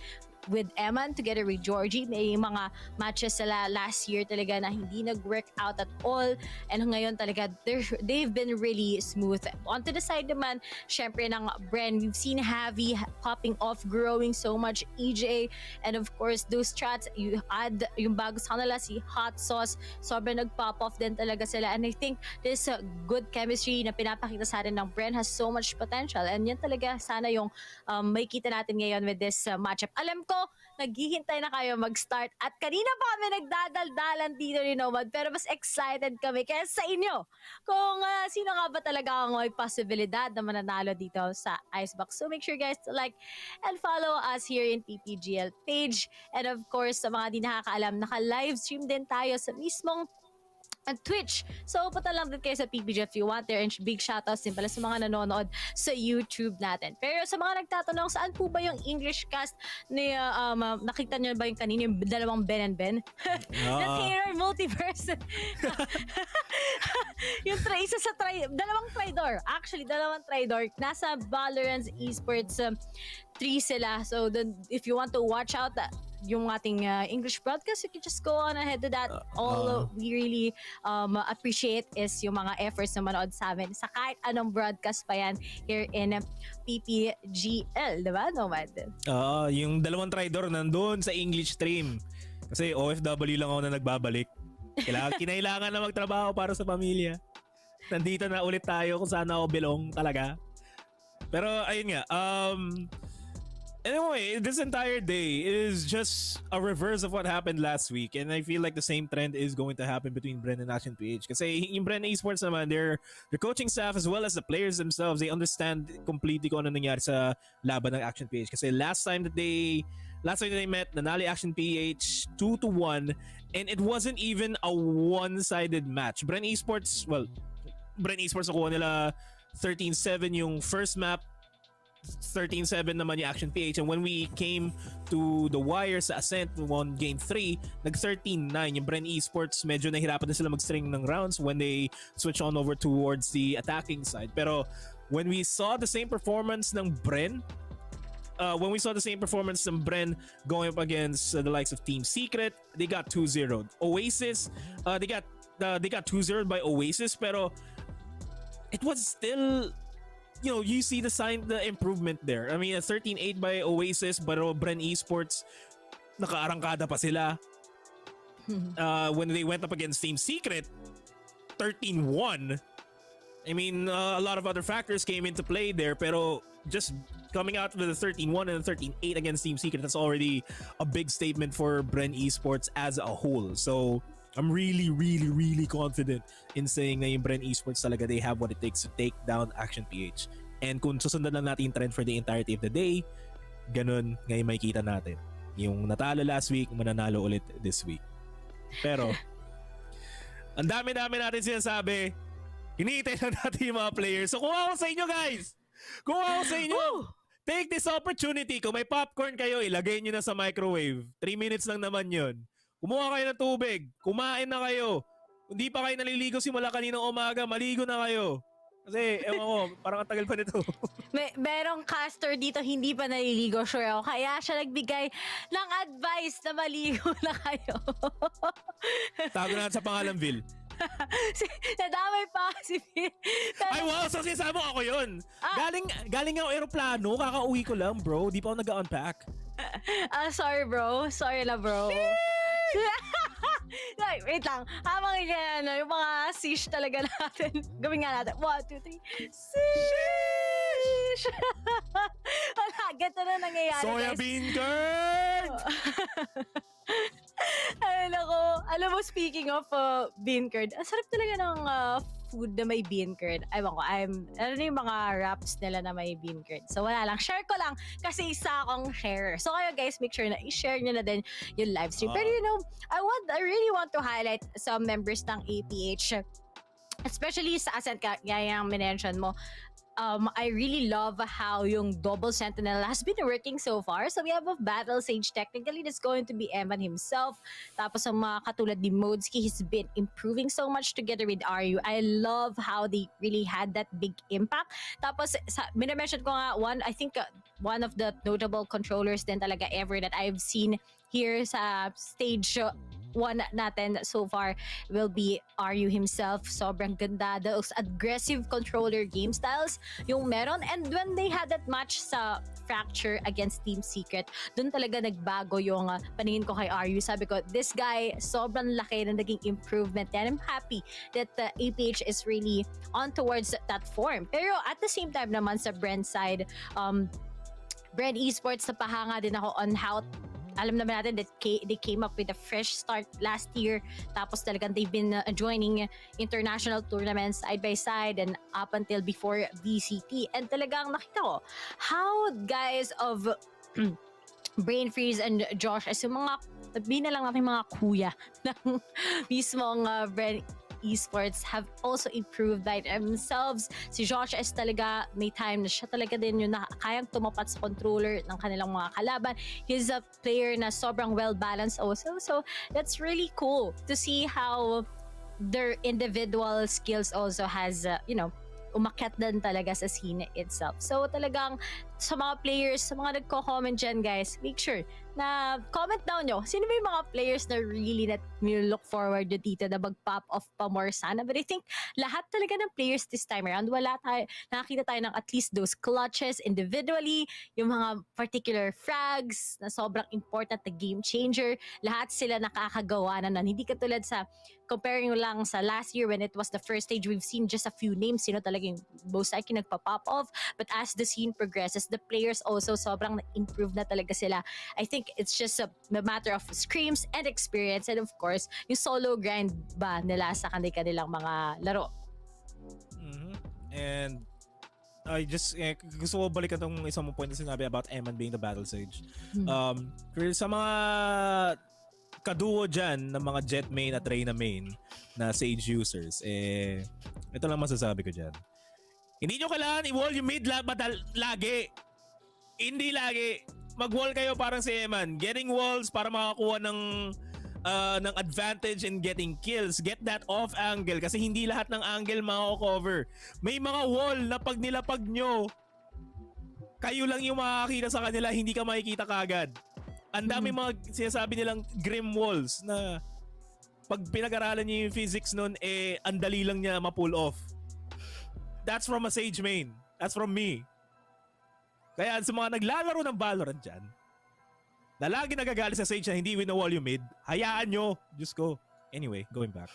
with Eman together with Georgie. May mga matches sila last year talaga na hindi nag-work out at all. And ngayon talaga, they've been really smooth. Onto the side naman, syempre ng Bren, we've seen Javi popping off, growing so much. EJ, and of course, those strats, you add yung bago sa kanila, si Hot Sauce, sobrang nag-pop off din talaga sila. And I think this good chemistry na pinapakita sa atin ng Bren has so much potential. And yan talaga sana yung may kita natin ngayon with this matchup. Alam ko, naghihintay na kayo mag-start at kanina pa kami nagdadaldalan dito ni Nomad pero mas excited kami kaya sa inyo kung sino nga ba talaga ang may posibilidad na mananalo dito sa Icebox. So make sure guys to like and follow us here in PPGL page, and of course sa mga di nakakaalam, naka-livestream din tayo sa mismong Twitch. So, punta lang din kayo sa PPG if you want there, and big shoutouts din pala sa mga nanonood sa YouTube natin. Pero sa mga nagtatanong, saan po ba yung English cast ni, nakita nyo ba yung kanina yung dalawang Ben and Ben? The Terror Multiverse. Yung dalawang Tridor. Actually, dalawang Tridor. Nasa Valorant Esports 3 sila. So, if you want to watch out yung ating English broadcast, you can just go on ahead to that. All we really appreciate is yung mga efforts na manood sa amin sa kahit anong broadcast pa yan here in PPGL, diba, Nomad? Yung dalawang Tridor nandun sa English stream. Kasi OFW lang ako na nagbabalik. Kinailangan na magtrabaho para sa pamilya. Nandito na ulit tayo kung saan ako belong talaga. Pero ayun nga, anyway, this entire day is just a reverse of what happened last week, and I feel like the same trend is going to happen between Bren and Action PH. Kasi yung Bren Esports naman, their coaching staff as well as the players themselves, they understand completely kung ano nangyari sa laban ng Action PH. Kasi last time that they met, nanalo Action PH 2-1, and it wasn't even a one-sided match. Bren Esports nakuha nila 13-7 yung first map, 13-7 naman yung Action PH, and when we came to the wire sa Ascent won game 3, nag 13-9 yung Bren Esports. Medyo nahirapan na sila mag-string ng rounds when they switch on over towards the attacking side. Pero when we saw the same performance ng Bren going up against the likes of Team Secret, they got 2-0. Oasis, they got 2-0 by Oasis, pero it was still, you see the improvement there. I mean, a 13-8 by Oasis, but Bren Esports, nakaarangkada pa sila. When they went up against Team Secret, 13-1. I mean, a lot of other factors came into play there, pero just coming out with a 13-1 and a 13-8 against Team Secret, that's already a big statement for Bren Esports as a whole. So I'm really, really, really confident in saying na yung Bren Esports talaga, they have what it takes to take down Action PH. And kung susundan lang natin yung trend for the entirety of the day, ganun ngayon makikita natin. Yung natalo last week, mananalo ulit this week. Pero, ang dami-dami natin sinasabi, hinihintay lang natin yung mga players. So kung ako sa inyo guys, kung ako sa inyo, take this opportunity. Kung may popcorn kayo, ilagay nyo na sa microwave. 3 minutes lang naman yun. Kumuha kayo ng tubig, kumain na kayo. Hindi pa kayo naliligo simula kaninang umaga, maligo na kayo. Kasi, ewan ko, parang ang tagal pa nito. Merong caster dito hindi pa naliligo, sure ako. Kaya siya nagbigay ng advice na maligo na kayo. Tago na sa pangalan, Vil. Nadamay pa si Vil. Ay wow, so sinasabi mo ako yun. Galing ako aeroplano, kakauwi ko lang bro. Di pa ako nag-unpack. Sorry bro. Sorry na bro. Wait lang. Habang yung mga sish talaga natin. Gawin nga natin. 1, 2, 3. Sish! Wala, ganito na nangyayari. Soybean curd! Ay, nako. Alam mo, speaking of bean curd, ang sarap talaga ng food na may bean curd. Ewan ko, ano yung mga wraps nila na may bean curd. So wala lang, share ko lang kasi isa akong sharer. So kayo guys, make sure na i-share nyo na din yung live stream. Pero you know, I really want to highlight some members ng APH. Especially sa Ascent, gaya yung minention mo. I really love how yung double sentinel has been working so far. So we have a battle sage technically that's going to be Evan himself. Tapos ang mga katulad ni Modski, he's been improving so much together with RU. I love how they really had that big impact. Tapos minamention ko nga I think one of the notable controllers din talaga ever that I've seen here sa stage 1 natin so far will be RU himself. Sobrang ganda. Those aggressive controller game styles yung meron. And when they had that match sa Fracture against Team Secret, dun talaga nagbago yung paningin ko kay RU. Sabi ko, this guy, sobrang laki na naging improvement. And I'm happy that APH is really on towards that form. Pero at the same time naman sa Bren side, Bren Esports, napahanga din ako on how alam naman natin that they came up with a fresh start last year. Tapos talagang they've been joining international tournaments side by side and up until before VCT. And talagang nakita ko how guys of Brain Freeze and Josh as yung mga, sabihin na lang natin mga kuya ng mismong Bren Esports have also improved by themselves. Si Josh is talaga may time na siya talaga din yung kayang tumapat sa controller ng kanilang mga kalaban. He's a player na sobrang well-balanced also. So that's really cool to see how their individual skills also has, umakyat din talaga sa scene itself. So talagang sa mga players, sa mga nagko-comment dyan guys, make sure na comment down nyo. Sino ba yung mga players na really that you look forward to dito na mag-pop off pa more sana? But I think lahat talaga ng players this time around, nakakita tayo ng at least those clutches individually, yung mga particular frags na sobrang important na game changer. Lahat sila nakakagawa na hindi katulad sa comparing lang sa last year when it was the first stage, we've seen just a few names, sino talaga yung most likely nagpa-pop off. But as the scene progresses, the players also sobrang improve na talaga sila. I think it's just a matter of screams and experience and of course, yung solo grind ba nila sa kanilang mga laro. And I just gusto ko balikan tong isang point na sinabi about Eman being the battle sage. Sa mga kaduo dyan ng mga Jet main at Reyna main na Sage users, ito lang masasabi ko dyan. Hindi nyo kailangan i-wall yung mid lagi. Hindi lagi. Mag-wall kayo parang si Eman. Getting walls para makakuha ng advantage in getting kills. Get that off angle kasi hindi lahat ng angle mako-cover. May mga wall na pag nilapag nyo, kayo lang yung makakita sa kanila, hindi ka makikita kagad. Ang dami mga sinasabi nilang grim walls na pag pinag-aralan niyo yung physics nun, ang dali lang niya ma-pull off. That's from a Sage main. That's from me. Kaya sa mga naglalaro ng Valorant dyan, na lagi nagagalit sa Sage na hindi win-wall yung mid, hayaan nyo. Diyos ko. Anyway, going back.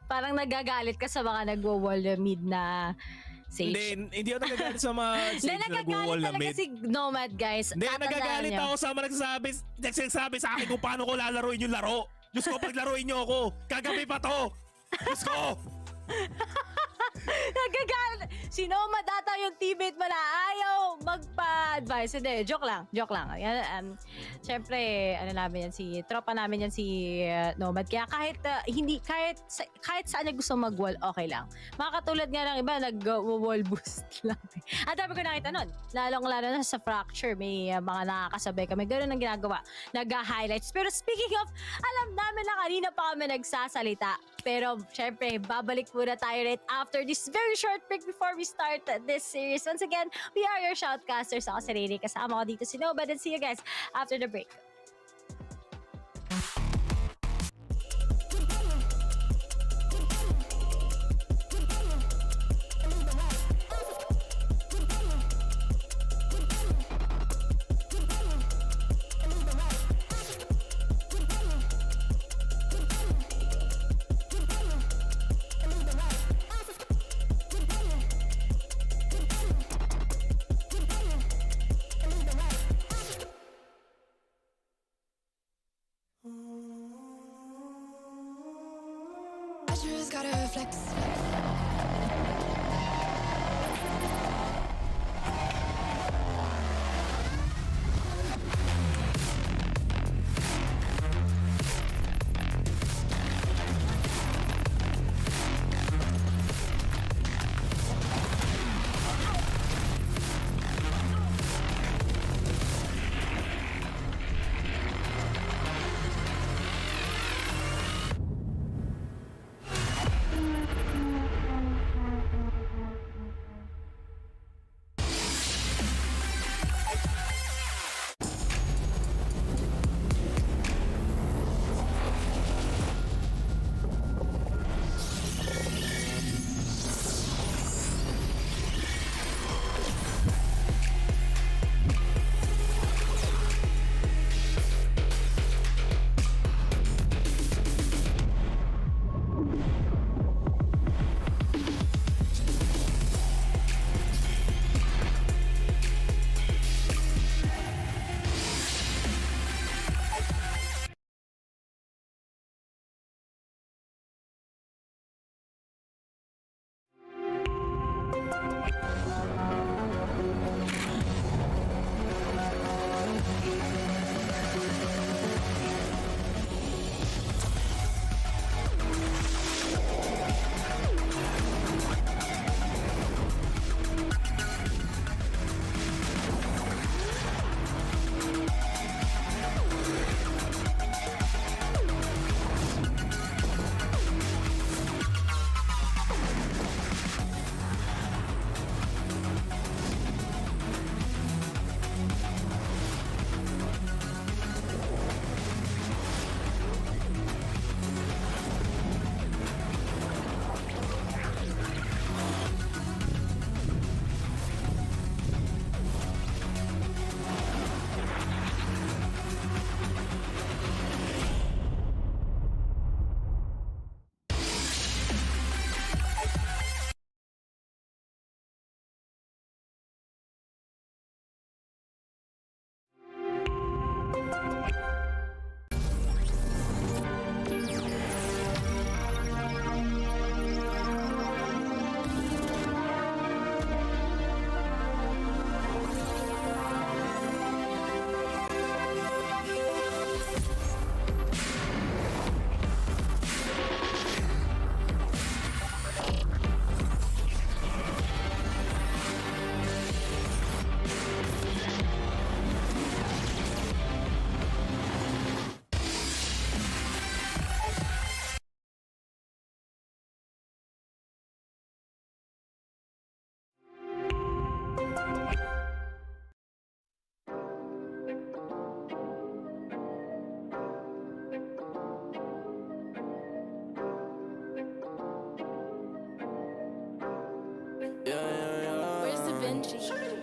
Parang nagagalit ka sa mga nagwo-wall mid na Sage. Hindi ako nagagalit sa mga Sage na nagwo-wall na mid. Si Nomad, guys. Hindi, nagagalit ako sa mga nagsasabi sa akin kung paano ko lalaroin yung laro. Diyos ko, paglaruin niyo ako. Kagabi pa to. Diyos ko. Nagagalit. Si Nomad ata yung teammate mo na ayaw magpa-advise. Hindi, joke lang. Yan, syempre, namin yan, tropa namin yan si Nomad. Kaya kahit saan niya gusto mag-wall, okay lang. Mga katulad nga ng iba, nag-wall boost lang. Ang dami ko nakita nun. Lalong-lalo na sa Fracture, may mga nakakasabay kami. Ganun ang ginagawa. Nag-highlights. Pero speaking of, alam namin na kanina pa kami nagsasalita. Pero syempre, babalik muna tayo right after this very short break before we start this series. Once again, we are your shoutcasters. Ako si Rene. Kasama ko dito si Nobad. And see you guys after the break. I just gotta flex.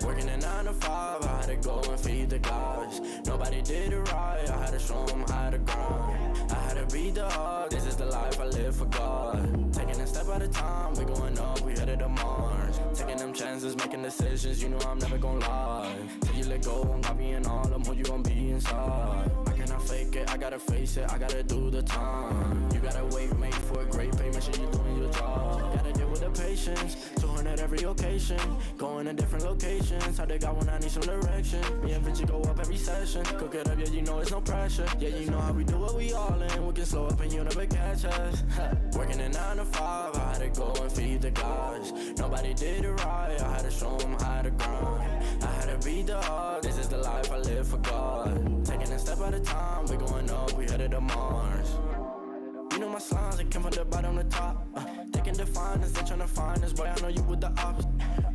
Working a 9 to 5, I had to go and feed the gods. Nobody did it right, I had to show them how to grind. I had to beat the odds, this is the life I live for God. Taking a step at a time, we going up, we headed to Mars. Taking them chances, making decisions, you know I'm never gonna lie. Till you let go, I'm copying all of who you gon' be inside. I cannot fake it, I gotta face it, I gotta do the time. You gotta wait, make for a great pay, make sure you're doing your job. Gotta deal with the patience, 200 every occasion. Going to different locations, how they got when I need some direction. Me and Vinci go up every session. Cook it up, yeah, you know it's no pressure. Yeah, you know how we do it, we all in. We can slow up and you never catch us. Working at 9 to 5, I had to go and feed the gods. Nobody did it right, I had to show them how to grind. I had to beat the odds, this is the life I live for God. Taking a step at a time, we going up, we headed to Mars. You know my slimes, they came from the bottom to top. They can define us, they tryna find us. Boy, I know you with the ops.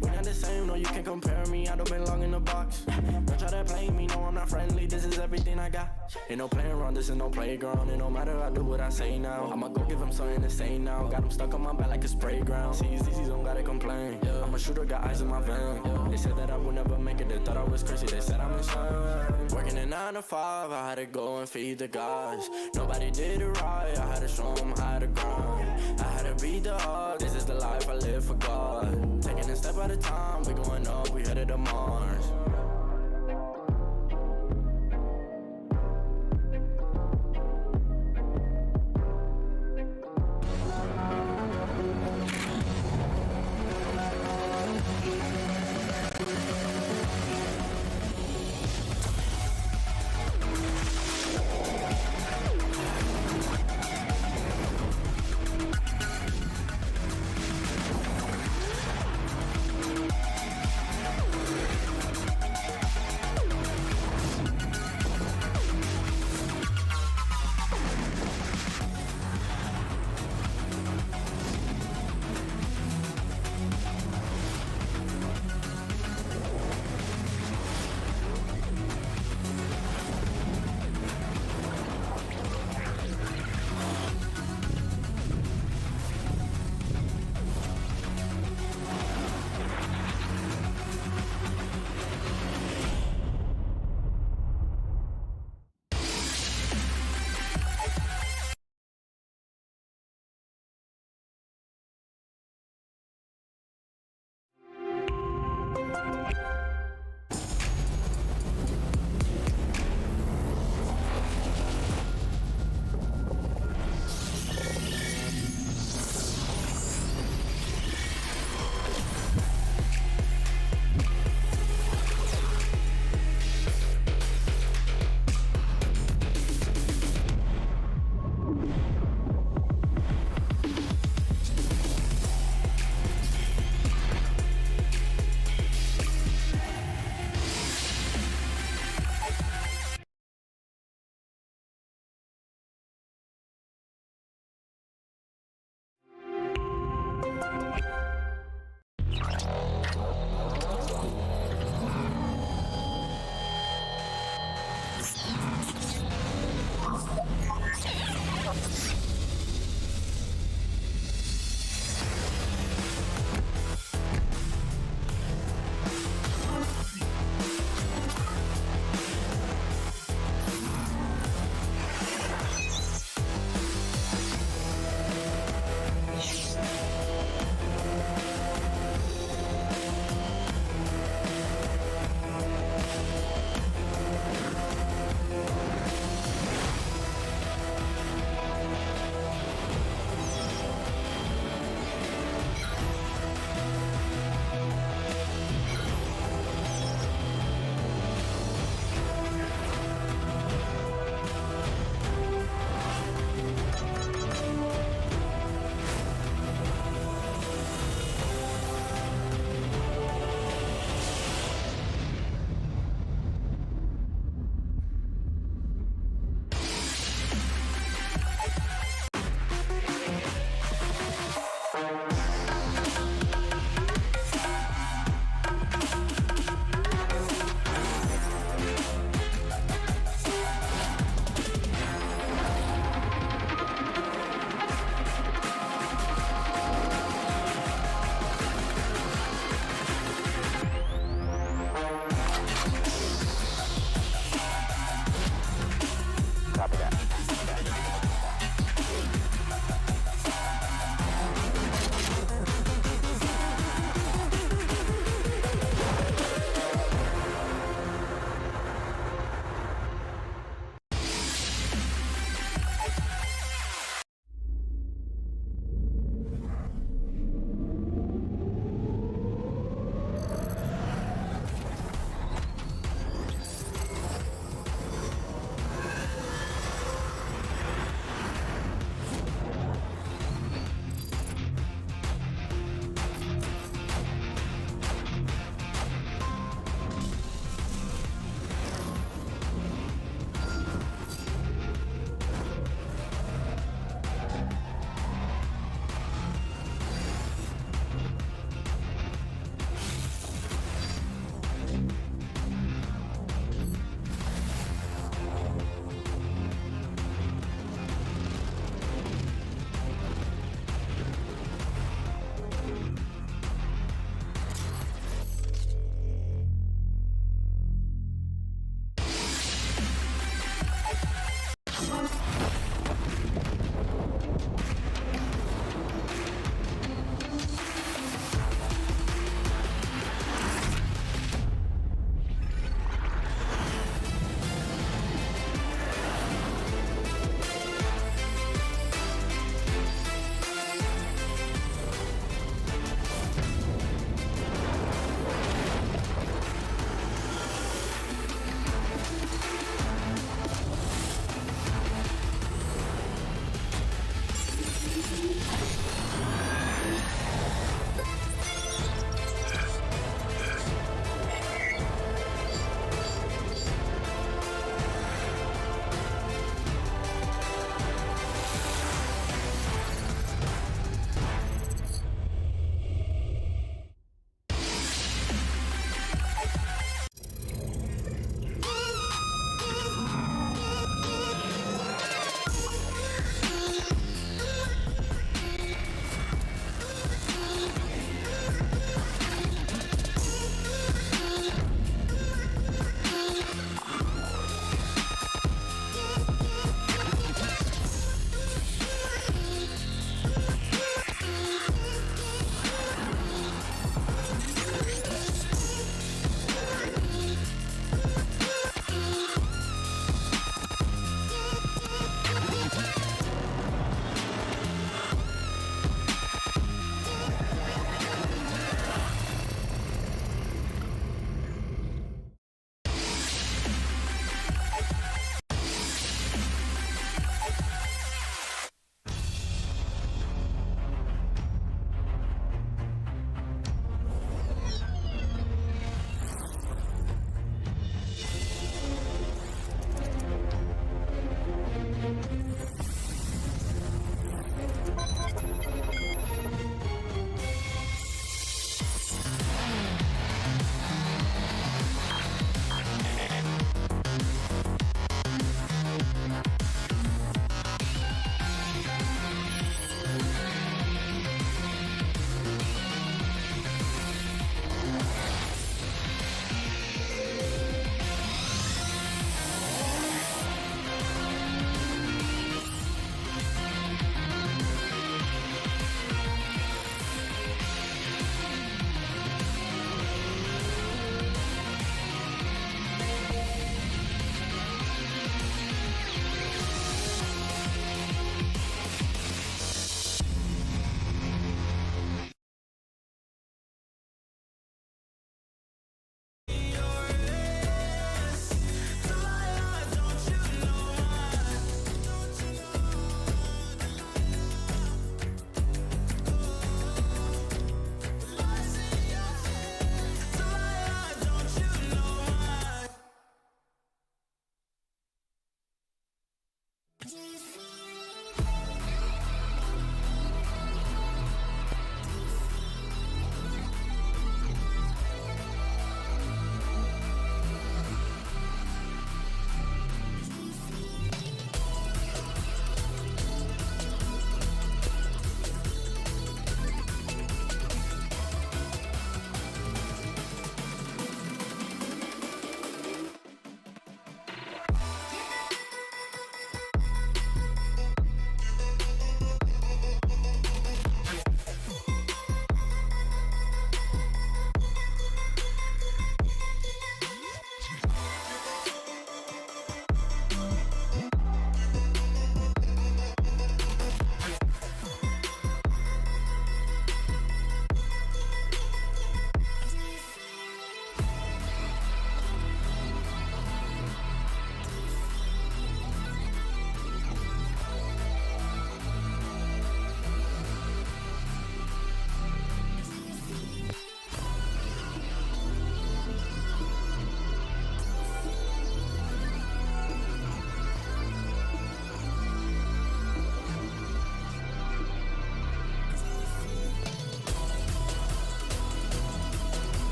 We not the same, no, you can't compare me. I don't belong in the box. Don't try to play me, no, I'm not friendly. This is everything I got. Ain't no playing around, this is no playground. It no matter, I do what I say now. I'ma go give them something to say now. Got them stuck on my back like a spray ground. See, these don't gotta complain. I'm a shooter, got eyes in my vein. They said that I would never make it, they thought I was crazy. They said I'm insane. Working at 9 to 5, I had to go and feed the gods. Nobody did it right, I had to show them how to grind. I had to beat the odds, this is the life I live for God. Taking a step at a time, we going up, we headed to Mars.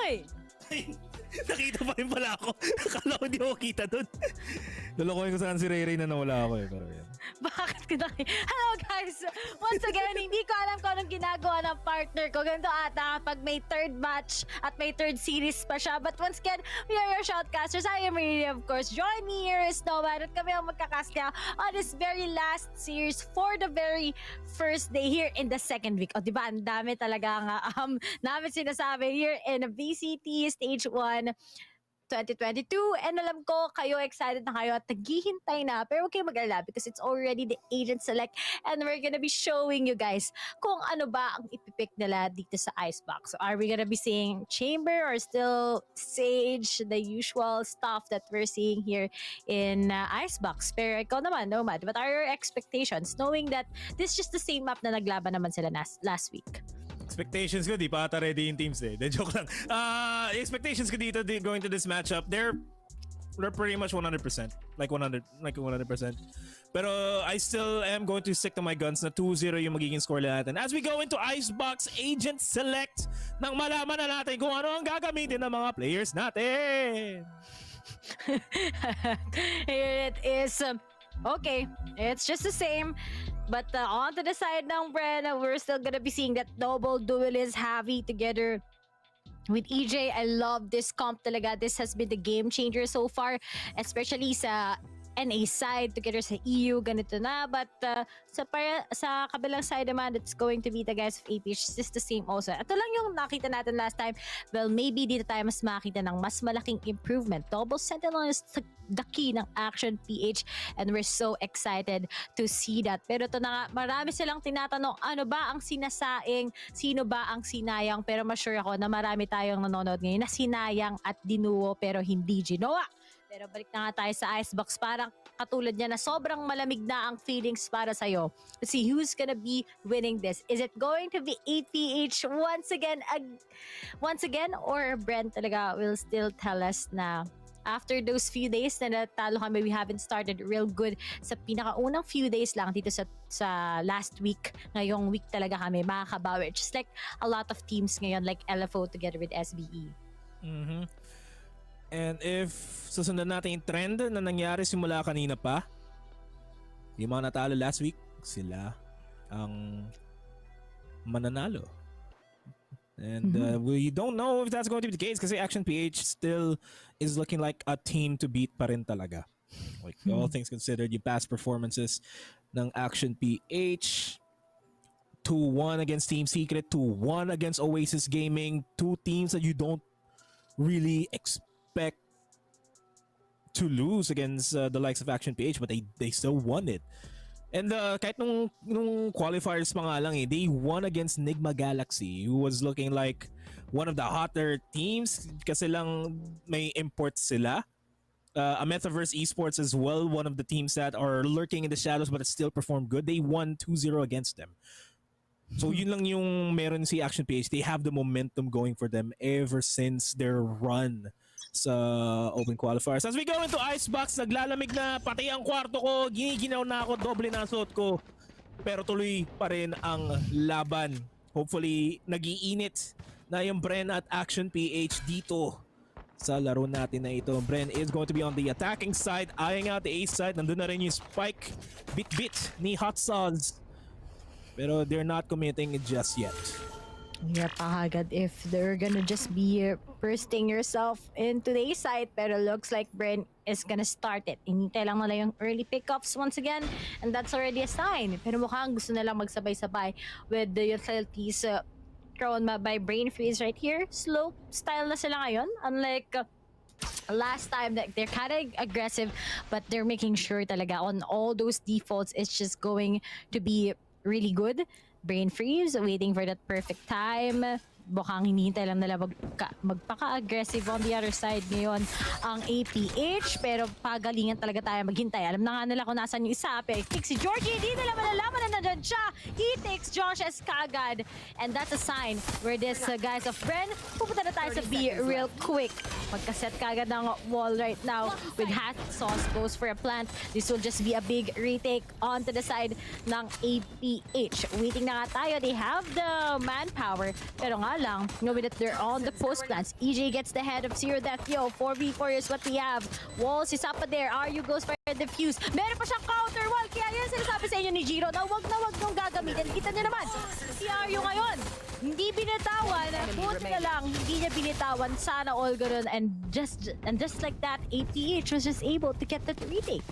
Hoy! Nakita pa rin pala ako. Akala ko hindi ako kita dun. Lulukoyin ko saan si Ray Ray na nawala ako eh. Pero yan. Bakit ko Hello guys! Once again, hindi ko alam kung anong ginagawa ng partner ko. Ganito ata pag may third match at may third series pa siya. But once again, we are your shoutcasters. I am really, of course. Join me here is Nomad at kami ang magkakast niya on this very last series for the very first day here in the second week. O diba, ang dami talaga namin sinasabi here in VCT Stage 1 2022, and alam ko kayo excited na kayo at naghihintay na, pero huwag kayong mag-alala because it's already the agent select and we're gonna be showing you guys kung ano ba ang ipipick nila dito sa Icebox. So are we gonna be seeing Chamber or still Sage, the usual stuff that we're seeing here in Icebox? Pero ikaw naman, Nomad, what are your expectations knowing that this is just the same map na naglaban naman sila last week? Expectations ko, di pa ata ready yung teams eh. De joke lang. Expectations ko dito going to this matchup, they're pretty much 100%. Like 100%. Pero I still am going to stick to my guns na 2-0 yung magiging score natin. As we go into Icebox Agent Select, nang malaman na natin kung ano ang gagamitin ng mga players natin. Here it is. Okay, it's just the same. But on to the side ng Bren, we're still gonna be seeing that double duelist Javi together with EJ. I love this comp talaga. This has been the game changer so far, especially sa NA side together sa EU, ganito na. But sa kabilang side naman, it's going to be the guys of APH. It's the same also. Ito lang yung nakita natin last time. Well, maybe dito tayo mas makita ng mas malaking improvement. Double Sentinel is the key ng Action PH and we're so excited to see that. Pero ito na nga, marami silang tinatanong, ano ba ang sinasaing? Sino ba ang sinayang? Pero ma-sure ako na marami tayong nanonood ngayon na sinayang at dinuo pero hindi ginawa. Pero balik na nga tayo sa Icebox. Parang katulad niya na sobrang malamig na ang feelings para sa'yo. Let's see who's gonna be winning this. Is it going to be APH once again? Or Bren talaga will still tell us na after those few days na natalo kami, we haven't started real good sa pinakaunang few days lang dito sa last week. Ngayong week talaga kami makakabawi. Just like a lot of teams ngayon like LFO together with SBE. Mm-hmm. And if susundan natin yung trend na nangyari simula kanina pa, yung mga natalo last week, sila ang mananalo. And we don't know if that's going to be the case kasi Action PH still is looking like a team to beat pa rin talaga. Like all things considered, yung past performances ng Action PH, 2-1 against Team Secret, 2-1 against Oasis Gaming, two teams that you don't really expect to lose against the likes of Action PH, but they still won it. And kahit nung qualifiers pa nga lang they won against Nigma Galaxy, who was looking like one of the hotter teams kasi lang may imports sila. A Metaverse Esports as well, one of the teams that are lurking in the shadows but still performed good. They won 2-0 against them. So yun lang yung meron si Action PH. They have the momentum going for them ever since their run sa open qualifiers. As we go into Icebox, naglalamig na pati ang kwarto ko, giniginaw na ako, doble na suot ko. Pero tuloy pa rin ang laban. Hopefully, nag-iinit na yung Bren at Action PH dito sa laro natin na ito. Bren is going to be on the attacking side, eyeing out the A side. Nandun na rin yung spike, bit ni Hot Sauce. Pero they're not committing it just yet. Yeah, pahagad if they're gonna just be bursting yourself into the side, pero looks like Bren is gonna start it. Hinintay lang nila yung early pickups once again, and that's already a sign. Pero mukhang gusto nilang magsabay-sabay with the utilities thrown by Brain Freeze right here. Slow style na sila ngayon, unlike last time that they're kind of aggressive, but they're making sure talaga on all those defaults it's just going to be really good. Brain freeze, waiting for that perfect time. Mukhang hinihintay lang nila magpaka-aggressive on the other side ngayon ang APH, pero pagalingan talaga tayo maghintay. Alam na nga nila kung nasan yung isa, pero si Georgie, hindi nila malalaman na nandyan siya. He takes Josh as kagad, and that's a sign where this guys of Bren, pupunta na tayo sa B real quick. Magkaset kagad ng wall right now with Hot Sauce goes for a plant. This will just be a big retake onto the side ng APH. Waiting na nga tayo, they have the manpower, pero nga lang, knowing that they're on the post plans. EJ gets the head of Zero Death. Yo, 4v4 is what we have. Walls is up there. RU goes for a defuse. Meron pa siyang counter wall. Kaya yan sinasabi sa inyo ni Giro na wag niyong gagamitin. Kita niyo naman, si RU ngayon, hindi binitawan. Buti na lang, hindi niya binitawan. Sana all ganun. And just like that, APH was just able to get that retake.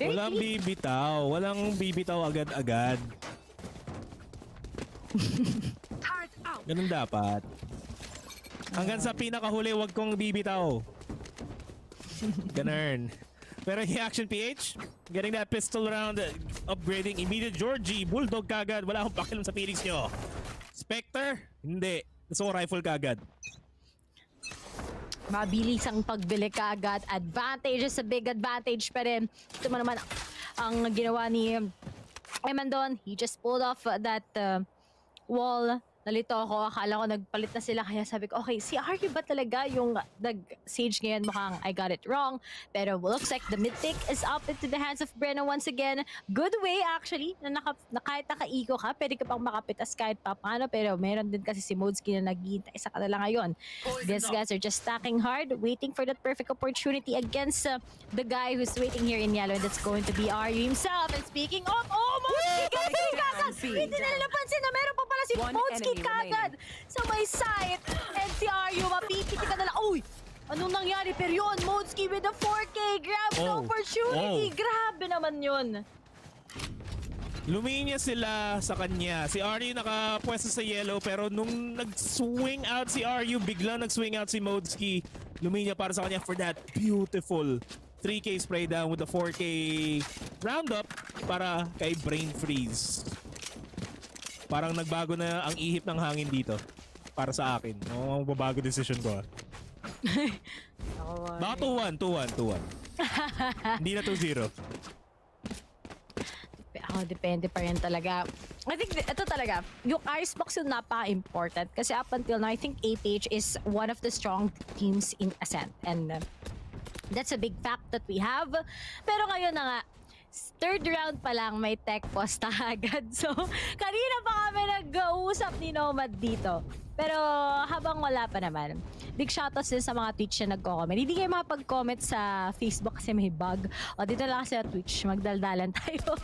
Walang bibitaw. Walang bibitaw agad-agad. Ganun dapat. Hanggang sa pinakahuli, wag kong bibitaw. Ganun. Pero yung Action PH, getting that pistol round, upgrading immediate Georgie, Bulldog kagad. Wala akong pakialam sa Phoenix nyo. Spectre? Hindi. Gusto ko rifle kagad. Mabilis ang pagbili kagad. Advantage is a big advantage pa rin. Ito mo naman ang ginawa ni Emandon. He just pulled off that wall. Nalito ako. Akala ko nagpalit na sila. Kaya sabi ko, okay, si RU ba talaga yung nag-Sage ngayon? Mukhang I got it wrong. Pero looks like the mid-pick is up into the hands of Bren once again. Good way actually. Na kahit naka-eco ka, pwede ka pang makapitas kahit pa paano. Pero meron din kasi si Modesky na naghihintay sa kanila ngayon. These guys are just stacking hard, waiting for that perfect opportunity against the guy who's waiting here in yellow. And that's going to be RU himself. And speaking of, Modesky! Hindi nila napansin na meron pa pala si Modesky kagad sa may site. And si RU, mapipiti ka na lang. Uy! Anong nangyari? Pero yun, Modesky with the 4K. Grab the opportunity. Grabe naman yun. Luminya sila sa kanya. Si RU nakapwesto sa yellow pero nung nag-swing out si RU, bigla nag-swing out si Modesky. Luminya para sa kanya for that beautiful 3K spray down with the 4K roundup para kay Brain Freeze. Parang nagbago na ang ihip ng hangin dito para sa akin. Oo, babago decision ko. Baka 2-1. Hindi na 2-0. Depende pa rin talaga. I think ito talaga, yung Icebox yung napaka-important kasi up until now, I think APH is one of the strong teams in Ascent. And that's a big fact that we have. Pero ngayon na nga, third round pa lang may tech post agad. So, kanina pa kami nag-uusap ni Nomad dito. Pero habang wala pa naman, big shoutouts din sa mga Twitch na nagko-comment. Hindi kayo makapag-comment sa Facebook kasi may bug. O dito lang sa Twitch, magdaldalan tayo.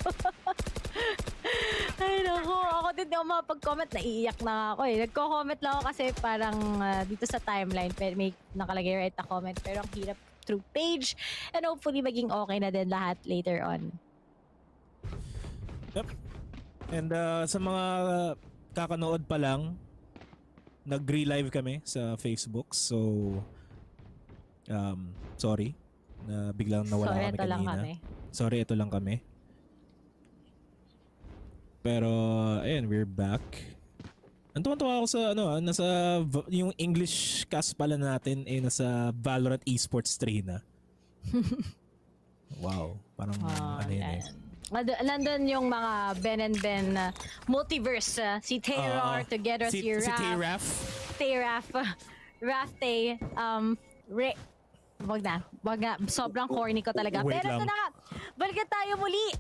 Ay naku, ako din di ako makapag-comment. Naiiyak na ako eh. Nagko-comment lang ako kasi parang dito sa timeline may nakalagay right na comment. Pero ang hirap through page and hopefully maging okay na din lahat later on. Yep. And sa mga kakanood pa lang, nag-re-live kami sa Facebook. So sorry na biglang nawala kami kanina. Sorry, ito lang kami. Pero ayun, we're back. Antuwa ako sa nasa yung English cast pala natin nasa Valorant Esports 3 na. Wow, parang yan. Nandun yung mga Ben and Ben multiverse. Si Taylor together si Raph. Tay, wag na. Sobrang corny ko talaga. Wait Pero lang. ito na nga, balikan tayo muli.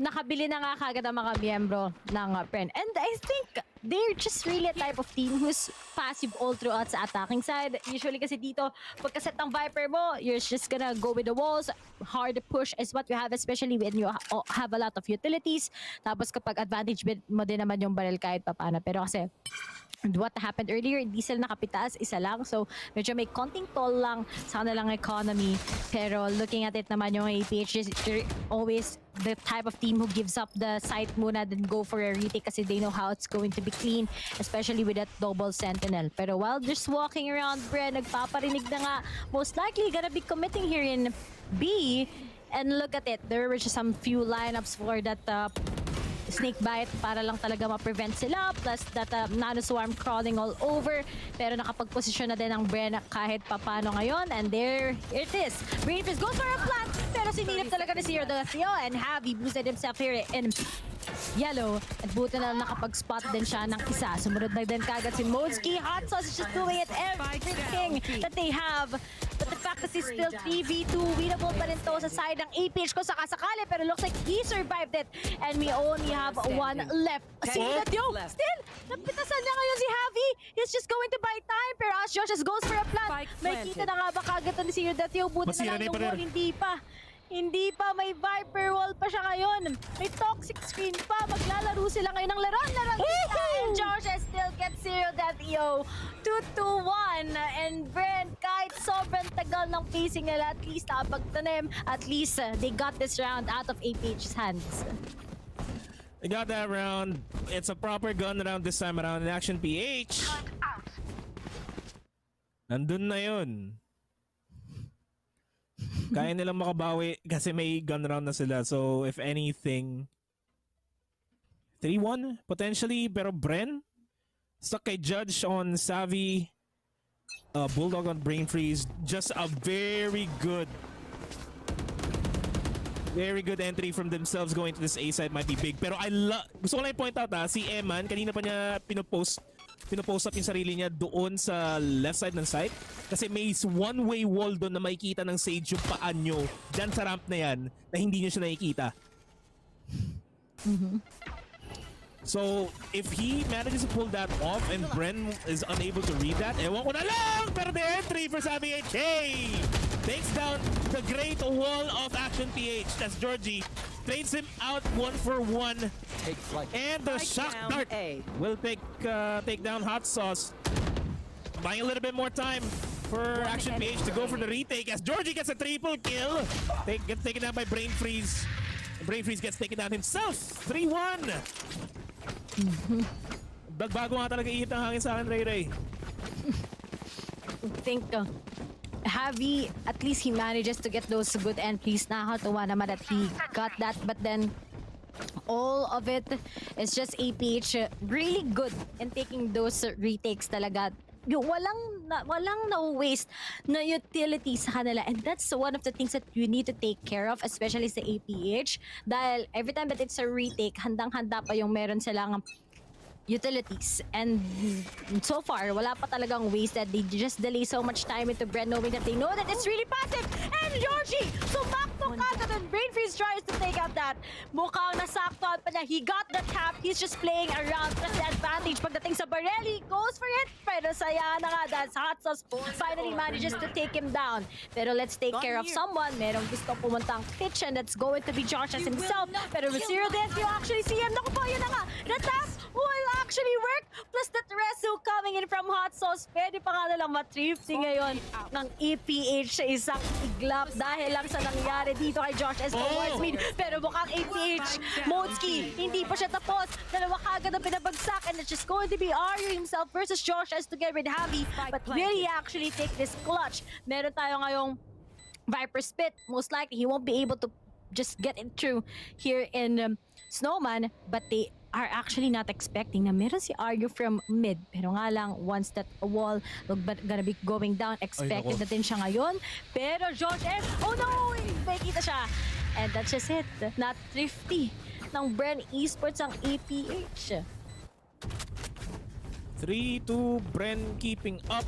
Nakabili na nga kagad ang mga miyembro ng Bren. And I think they're just really a type of team who's passive all throughout sa attacking side. Usually kasi dito, pagkaset ng Viper mo, you're just gonna go with the walls. Hard push is what you have, especially when you have a lot of utilities. Tapos kapag advantage mo din naman yung barrel kahit papano. Pero kasi and what happened earlier, hindi sila nakapitaas, isa lang. So, medyo may konting toll lang sa kanilang economy. Pero looking at it naman yung APH, they're always the type of team who gives up the site muna then go for a retake kasi they know how it's going to be clean, especially with that double sentinel. Pero while just walking around, Bren, nagpaparinig na nga, most likely gonna be committing here in B. And look at it, there were just some few lineups for that snake bite para lang talaga ma-prevent sila, plus that nano swarm crawling all over. Pero nakapag-posisyon na din ang Bren kahit papano ngayon, and there it is. Brainfist goes for a plant, pero sinilip talaga ni Zero the Theo, and Javi boosted himself here in yellow, at buti na nakapag-spot din siya ng isa. Sumunod na din kagad si Modesky. Hot Sauce is just doing it everything that they have. But the fact is he's still 3v2, winnable pa rin to sa side ng APH kung sakasakali, pero looks like he survived it. And we only have one left. See that, yo? Still, napitasan niya ngayon si Javi. He's just going to buy time, pero as Josh just goes for a plant. May kita na nga ba kagad ni Zero that, yo? Buti na lang yung wall, hindi pa. Hindi pa, may Viper wall pa siya ngayon. May toxic screen pa. Maglalaro sila ngayon ng laron. And Josh still gets Zero that, yo. 2-2-1. And Bren, kahit sobrang tagal ng pacing nila, at least pagtanim, at least they got this round out of APH's hands. They got that round. It's a proper gun round this time around in Action PH. Nandun na yun. Kaya nilang makabawi kasi may gun round na sila. So, if anything, 3-1 potentially. Pero Bren, stuck kay Judge on Savvy. Bulldog on Brain Freeze. Just a very good entry from themselves going to this A side might be big. Pero gusto ko lang i-point out si Eman, kanina pa niya pinopost up yung sarili niya doon sa left side ng site. Kasi may one-way wall doon na makikita ng Sage yung paan nyo dyan sa ramp na yan na hindi nyo siya nakikita. So, if he manages to pull that off and Bren is unable to read that, ewan ko na lang! Pero the entry for Savvy HK takes down the great wall of Action PH. That's Georgie. Trades him out 1-for-1. And the shock dart will take down Hot Sauce. Buying a little bit more time for Action PH to go for the retake as Georgie gets a triple kill. Gets taken down by Brain Freeze. Brain Freeze gets taken down himself. 3-1. Bago nga talaga ihit ang hangin sa akin, Ray Ray. I think Javi, at least he manages to get those good entries. Nakakatuwa naman that he got that, but then all of it is just APH really good in taking those retakes talaga. Yung walang na-waste na utility sa kanila, and that's one of the things that you need to take care of, especially sa APH, dahil every time that it's a retake, handang-handa pa yung meron silang utilities, and so far wala pa talagang wasted. They just delay so much time into Bren, knowing that they know that it's really passive. And Georgie sumakto kagad, and Brain Freeze tries to take out that. Mukhang nasaktuan pa niya. He got the cap. He's just playing around for the advantage. Pagdating sa barrel, he goes for it, pero saya na nga. That's Hot Sauce finally manages to take him down. Pero let's take care of someone. Merong gusto pumuntang pitch, and that's going to be Josh as himself. Pero with Zero Death, you actually see him. Naku po, yun na nga. Retap will actually work. Plus that reso coming in from Hot Sauce. Pwede pa nga nalang matrifty ngayon ng APH sa isang iglap dahil lang sa nangyari dito kay Josh S. towards mid. Pero mukhang APH, Modski, hindi pa siya tapos. Dalawa kagad ang pinabagsak, and it's just going to be Aryu himself versus Josh S to get rid Javi. But will he actually take this clutch? Meron tayo ngayong Viper Spit. Most likely, he won't be able to just get it through here in Snowman, but they are actually not expecting na meron si Aryu from mid. Pero nga lang, once that wall gonna be going down, expected na din siya ngayon. Pero Josh S, oh no! May kita siya. And that's just it. Not thrifty ng Bren Esports ang APH. 3-2, Bren keeping up.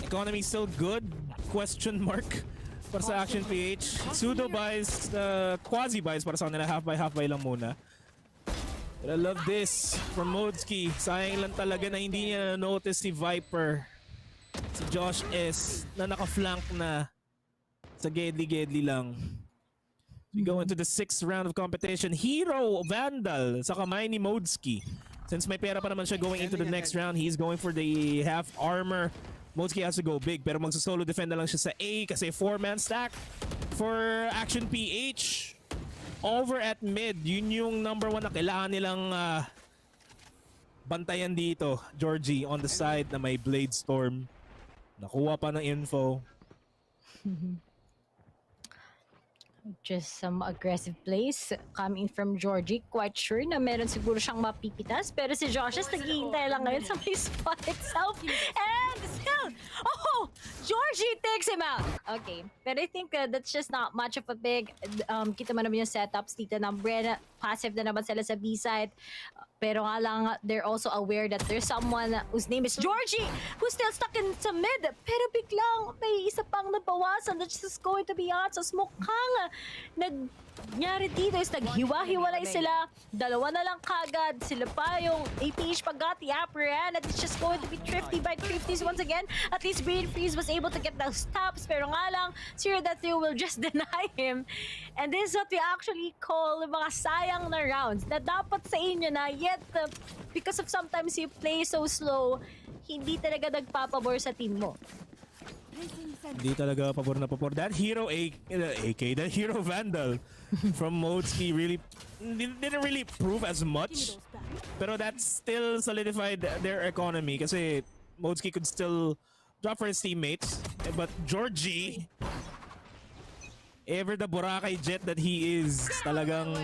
Economy still good? Question mark para sa Action PH. Pseudo buys, quasi buys para sa kanila. Half by lang muna. But I love this from Modski. Sayang lang talaga na hindi niya na-notice si Viper. Si Josh S na naka-flank na sa gedli lang. We go into the 6th round of competition. Hero Vandal sa kamay ni Modski. Since may pera pa naman siya going into the next round, he's going for the half armor. Modski has to go big, pero magsa-solo defend na lang siya sa A kasi 4-man stack for Action PH. Over at mid, yun yung number 1 na kailangan nilang bantayan dito. Georgie on the side na may Blade Storm. Nakuha pa ng info. Just some aggressive plays coming from Georgie. Quite sure na meron siguro siyang mapipitas. Pero si Josh is naghihintay lang ngayon sa may spot itself. And kill! Oh! Georgie takes him out! Okay. But I think that's just not much of a big... kita mo naman yung setups dito ng Bren. Passive na naman sila sa B-side. Pero nga lang, they're also aware that there's someone whose name is Georgie who's still stuck in sa mid. Pero biglang may isa pang nabawasan that's just going to be out. So mukhang nangyari dito is naghiwa-hiwalay sila. Dalawa na lang kagad. Sila pa yung APH pag got the upper hand. And it's just going to be thrifty by thrifties once again. At least Brain Freeze was able to get those stops. Pero nga lang, Zero that they will just deny him. And this is what we actually call mga sayang na rounds na dapat sa inyo na, yet because of sometimes you play so slow, hindi talaga nagpapabor sa team mo. Hindi talaga pabor na pabor. That hero that hero Vandal from Modski really didn't really prove as much. Pero that still solidified their economy kasi Modski could still drop for his teammates. But Georgie, ever the Boracay jet that he is, talagang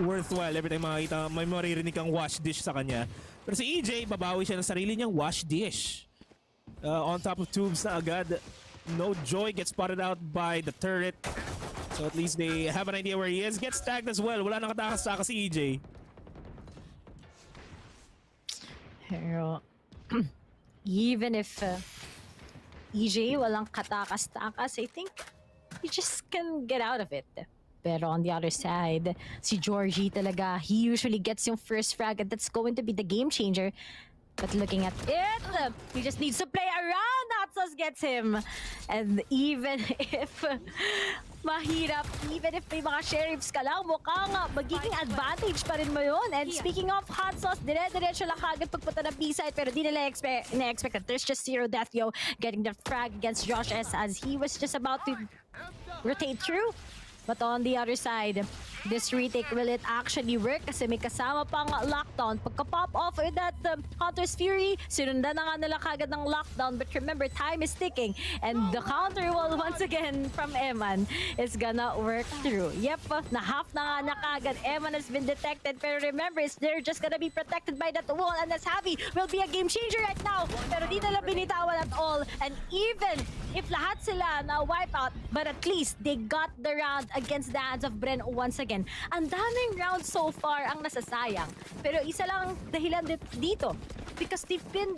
worthwhile every time makakita, may maririnig kang wash dish sa kanya. Pero si EJ, babawi siya ng sarili niyang wash dish. On top of tubes na agad. No Joy gets spotted out by the turret. So at least they have an idea where he is. Gets tagged as well. Wala nang katakas-takas si EJ. Pero even if EJ walang katakas-takas, I think he just can get out of it. Pero on the other side, si Georgie talaga, he usually gets yung first frag and that's going to be the game changer. But looking at it, he just needs to play around. ASUS gets him. And even if mahirap, even if may mga sheriffs ka lang, mukhang magiging advantage pa rin mo yun. And speaking of ASUS, dire-diretso lang kagad pagpunta ng B-side, pero di nila na-expect that there's just Zero Death Yo getting the frag against Josh S as he was just about to rotate through. But on the other side, this retake, will it actually work? Kasi may kasama pang lockdown. Pagka-pop off with that Hunter's Fury, sinundan na nga nila kagad ng lockdown. But remember, time is ticking. And the counter wall once again from Eman is gonna work through. Yep, na-half na nga na kagad. Eman has been detected. Pero remember, they're just gonna be protected by that wall. And this Javi will be a game changer right now. Pero di nila binitawan at all. And even if lahat sila na wipe out, but at least they got the round against the hands of Bren once again. Ang daming rounds so far ang nasasayang. Pero isa lang dahilan dito. Because they've been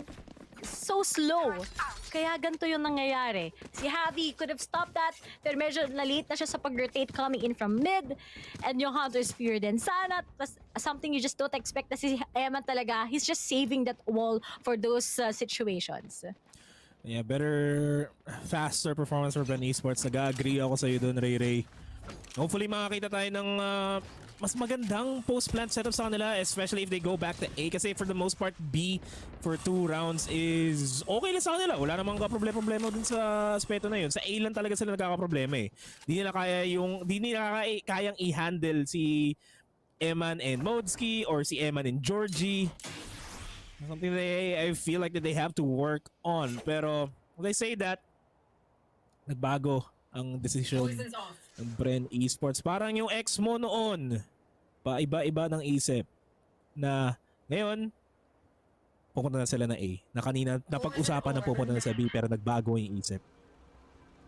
so slow. Kaya ganito yung nangyayari. Si Javi could have stopped that, pero medyo na-late na siya sa pag-rotate coming in from mid. And yung Hunter's Fury din. Sana, something you just don't expect na si Eman talaga, he's just saving that wall for those situations. Yeah, better, faster performance for Bren Esports. Nag-agree ako sa iyo doon, Ray. Hopefully makakita tayo ng mas magandang post-plant setup sa kanila, especially if they go back to A. Kasi for the most part, B for 2 rounds is okay lang sa kanila. Wala namang problema dun sa aspeto na yun. Sa A lang talaga sila nagkakaproblema eh. Di nila kayang i-handle si Eman and Modski or si Eman and Georgie. Something that I feel like that they have to work on. Pero when I say that, nagbago ang decision ng Bren Esports. Parang yung ex mo noon, paiba-iba ng isip na ngayon, pupunta na sila na A. Na kanina, napag-usapan na pupunta na sa B pero nagbago yung isip.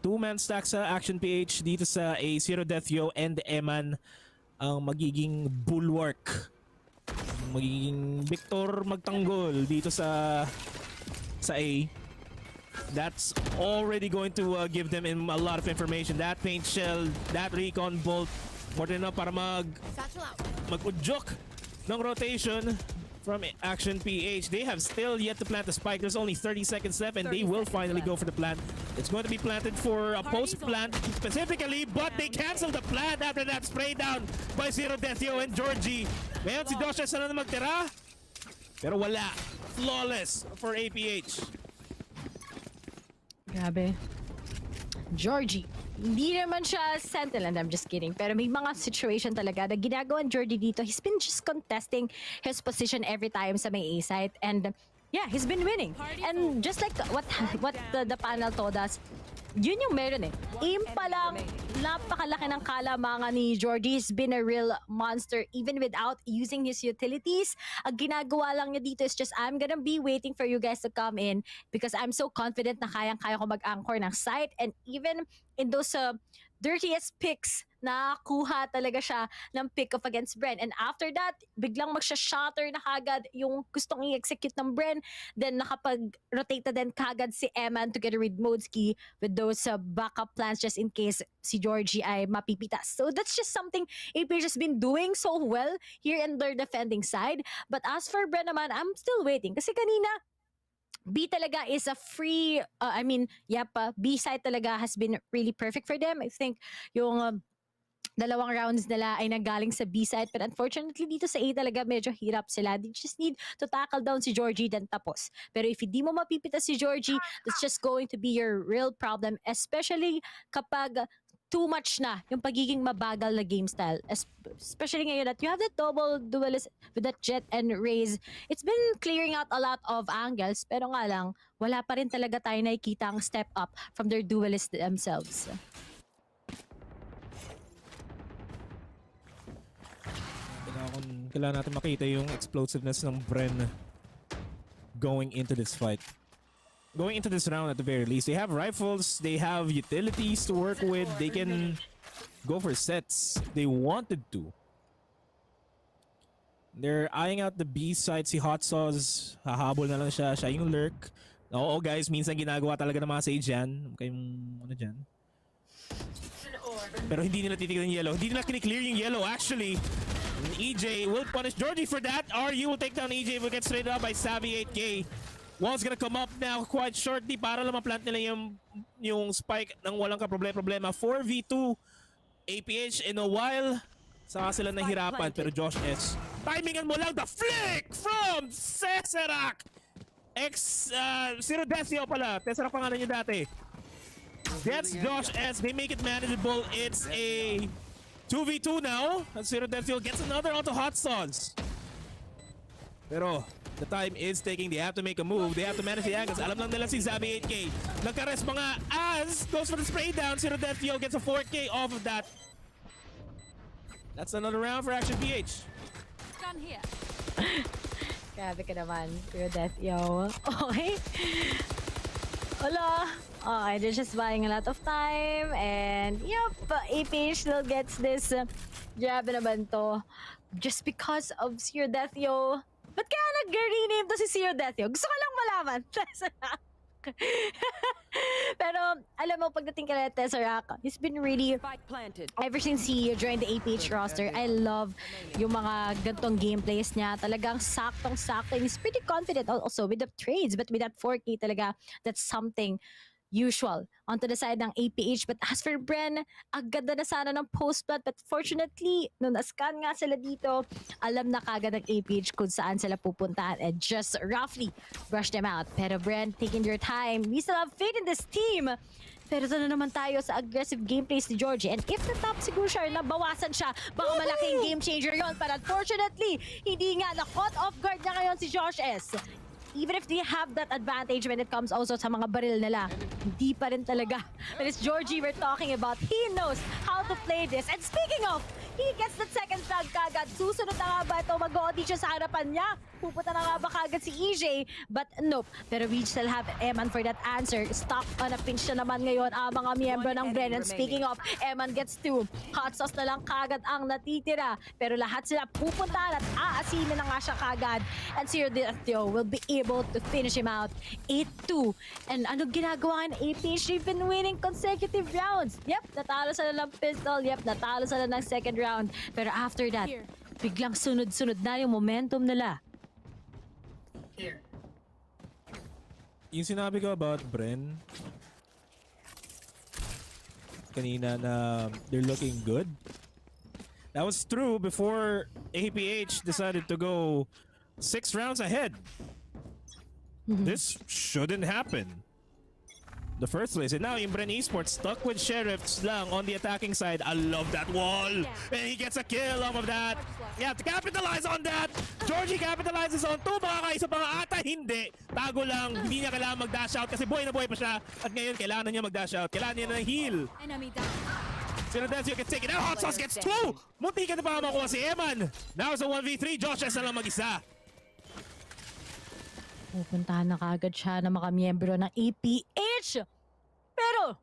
2-man stack sa Action PH dito sa A. Zero Death Yo and Eman ang magiging bulwark. Magiging Victor magtanggol dito sa A. That's already going to give them a lot of information. That paint shell, that recon bolt, more than enough para mag-udyok ng rotation from Action PH. They have still yet to plant the spike. There's only 30 seconds left and they will finally go for the plant. It's going to be planted for a post-plant specifically, but they cancel the plant after that spray down by Zero Death Yo and Georgie. Ngayon si Dosha sana na magtira, pero wala. Flawless for APH. Grabe. Georgie, hindi naman siya sentinel, and I'm just kidding. Pero may mga situation talaga na ginagawa ng Georgie dito. He's been just contesting his position every time sa may A site. And yeah, he's been winning. And just like what the panel told us, yun yung meron eh. Aim pa lang, napakalaki ng kalamangan ni Georgie. He's been a real monster even without using his utilities. Ang ginagawa lang niya dito is just, I'm gonna be waiting for you guys to come in because I'm so confident na kayang-kaya ko mag-anchor ng site, and even in those dirtiest picks, nakakuha talaga siya ng pick-off against Bren. And after that, biglang magsha-shatter na kagad yung gustong i-execute ng Bren. Then nakapag-rotate na din kagad si Eman together with Modski with those backup plans just in case si Georgie ay mapipitas. So that's just something APAC has been doing so well here in their defending side. But as for Bren naman, I'm still waiting. Kasi kanina, B talaga is a free, B side talaga has been really perfect for them. I think yung dalawang rounds nila ay nanggaling sa B side, but unfortunately dito sa A talaga medyo hirap sila. They just need to tackle down si Georgie then tapos. Pero if hindi mo mapipita si Georgie, that's just going to be your real problem, especially kapag too much na yung pagiging mabagal na game style. Especially ngayon that you have the double duelist with that Jet and Raze. It's been clearing out a lot of angles, pero nga lang, wala pa rin talaga tayo nakikita ang step up from their duelists themselves. Kailangan natin makita yung explosiveness ng Bren going into this fight. Going into this round at the very least. They have rifles, they have utilities to work with, they can go for sets if they wanted to. They're eyeing out the B side, si Hot Sauce, hahabol na lang siya yung lurk. Oo guys, minsan ginagawa talaga ng mga Sage yan. Kayong ano dyan. Pero hindi nila titignan yung yellow, hindi nila kiniklear yung yellow actually. EJ will punish Georgie for that. RU will take down EJ, will get straight up by Savvy 8K. Wall's gonna come up now quite shortly para lang ma-plant nila yung spike ng walang problema. 4v2 APH in a while. Saka sila nahirapan pero Josh S. Timingan mo lang the flick from Cesarak! Zero Decio pala. Cesarak pangalan niya dati. That's Josh S. They make it manageable. It's a 2v2 now. Zero Decio gets another onto Hot Sauce. Pero the time is ticking. They have to make a move. They have to manage the angles. Alam lang nila si Zabi 8K. Nagka-rest mga as goes for the spray down. Zero Decio gets a 4K off of that. That's another round for Action PH. Done here. Grabe ka naman, Zero Decio. Okay. Wala. Okay, they're just buying a lot of time. And yep, APH still gets this. Grabe naman to. Just because of Zero Decio. Ba't kaya nag-rename to si Zero Decio? Gusto ko lang malaman. Pero alam mo, pagdating kay Tesseract, he's been really, ever since he joined the APH roster, I love yung mga gantong gameplays niya. Talagang saktong-sakto. And he's pretty confident also with the trades, but with that 4K talaga, that's something usual onto the side ng APH. But as for Bren, agad na sana ng post-plant, but fortunately nung na-scan nga sila dito, alam na kagad ng APH kung saan sila pupuntahan and just roughly brush them out. Pero Bren, taking your time, we still have faith in this team. Pero ito na naman tayo sa aggressive gameplays ni Georgie. And if the top siguro siya, nabawasan siya, baka malaking game changer yon. But unfortunately, hindi nga na-caught off guard na ngayon si Josh S. Even if they have that advantage when it comes also sa mga baril nila, hindi pa rin talaga. But it's Georgie we're talking about. He knows how to play this. And speaking of, he gets that second frag kagad. Susunod na nga ba ito? Mag-OD siya sa harapan niya. Pupunta na nga ba kagad si EJ? But nope. Pero we still have Eman for that answer. Stuck on a pinch na naman ngayon ang mga miyembro ng Bren. And speaking of, Eman gets 2. Hot sauce na lang kagad ang natitira. Pero lahat sila pupunta at aasinin na nga siya kagad. And Zero Decio will be able to finish him out. 8-2. And ano ginagawa ng APH? They've been winning consecutive rounds. Yep, natalo sila ng pistol. Yep, natalo sila ng second round. Pero after that, biglang sunod-sunod na yung momentum nila. Yung sinabi ko about Bren kanina na they're looking good, that was true before APH decided to go 6 rounds ahead. This shouldn't happen. the first place. And now yung Bren Esports stuck with Sheriffs lang on the attacking side. I love that wall. And he gets a kill off of that. Yeah, to capitalize on that. Georgie capitalizes on 2. Mga kaisa pa nga ata. Hindi. Tago lang. Hindi niya kailangan mag-dash out kasi buhay na buhay pa siya. At ngayon, kailangan niya mag-dash out. Kailangan niya ng heal. Sinadencio gets taken out. Hot Sauce gets 2. Munti ka na pa makuha si Eman. Now it's a 1v3. Josh na lang mag-isa. Pupuntahan na kagad siya ng mga miyembro ng APH. Pero,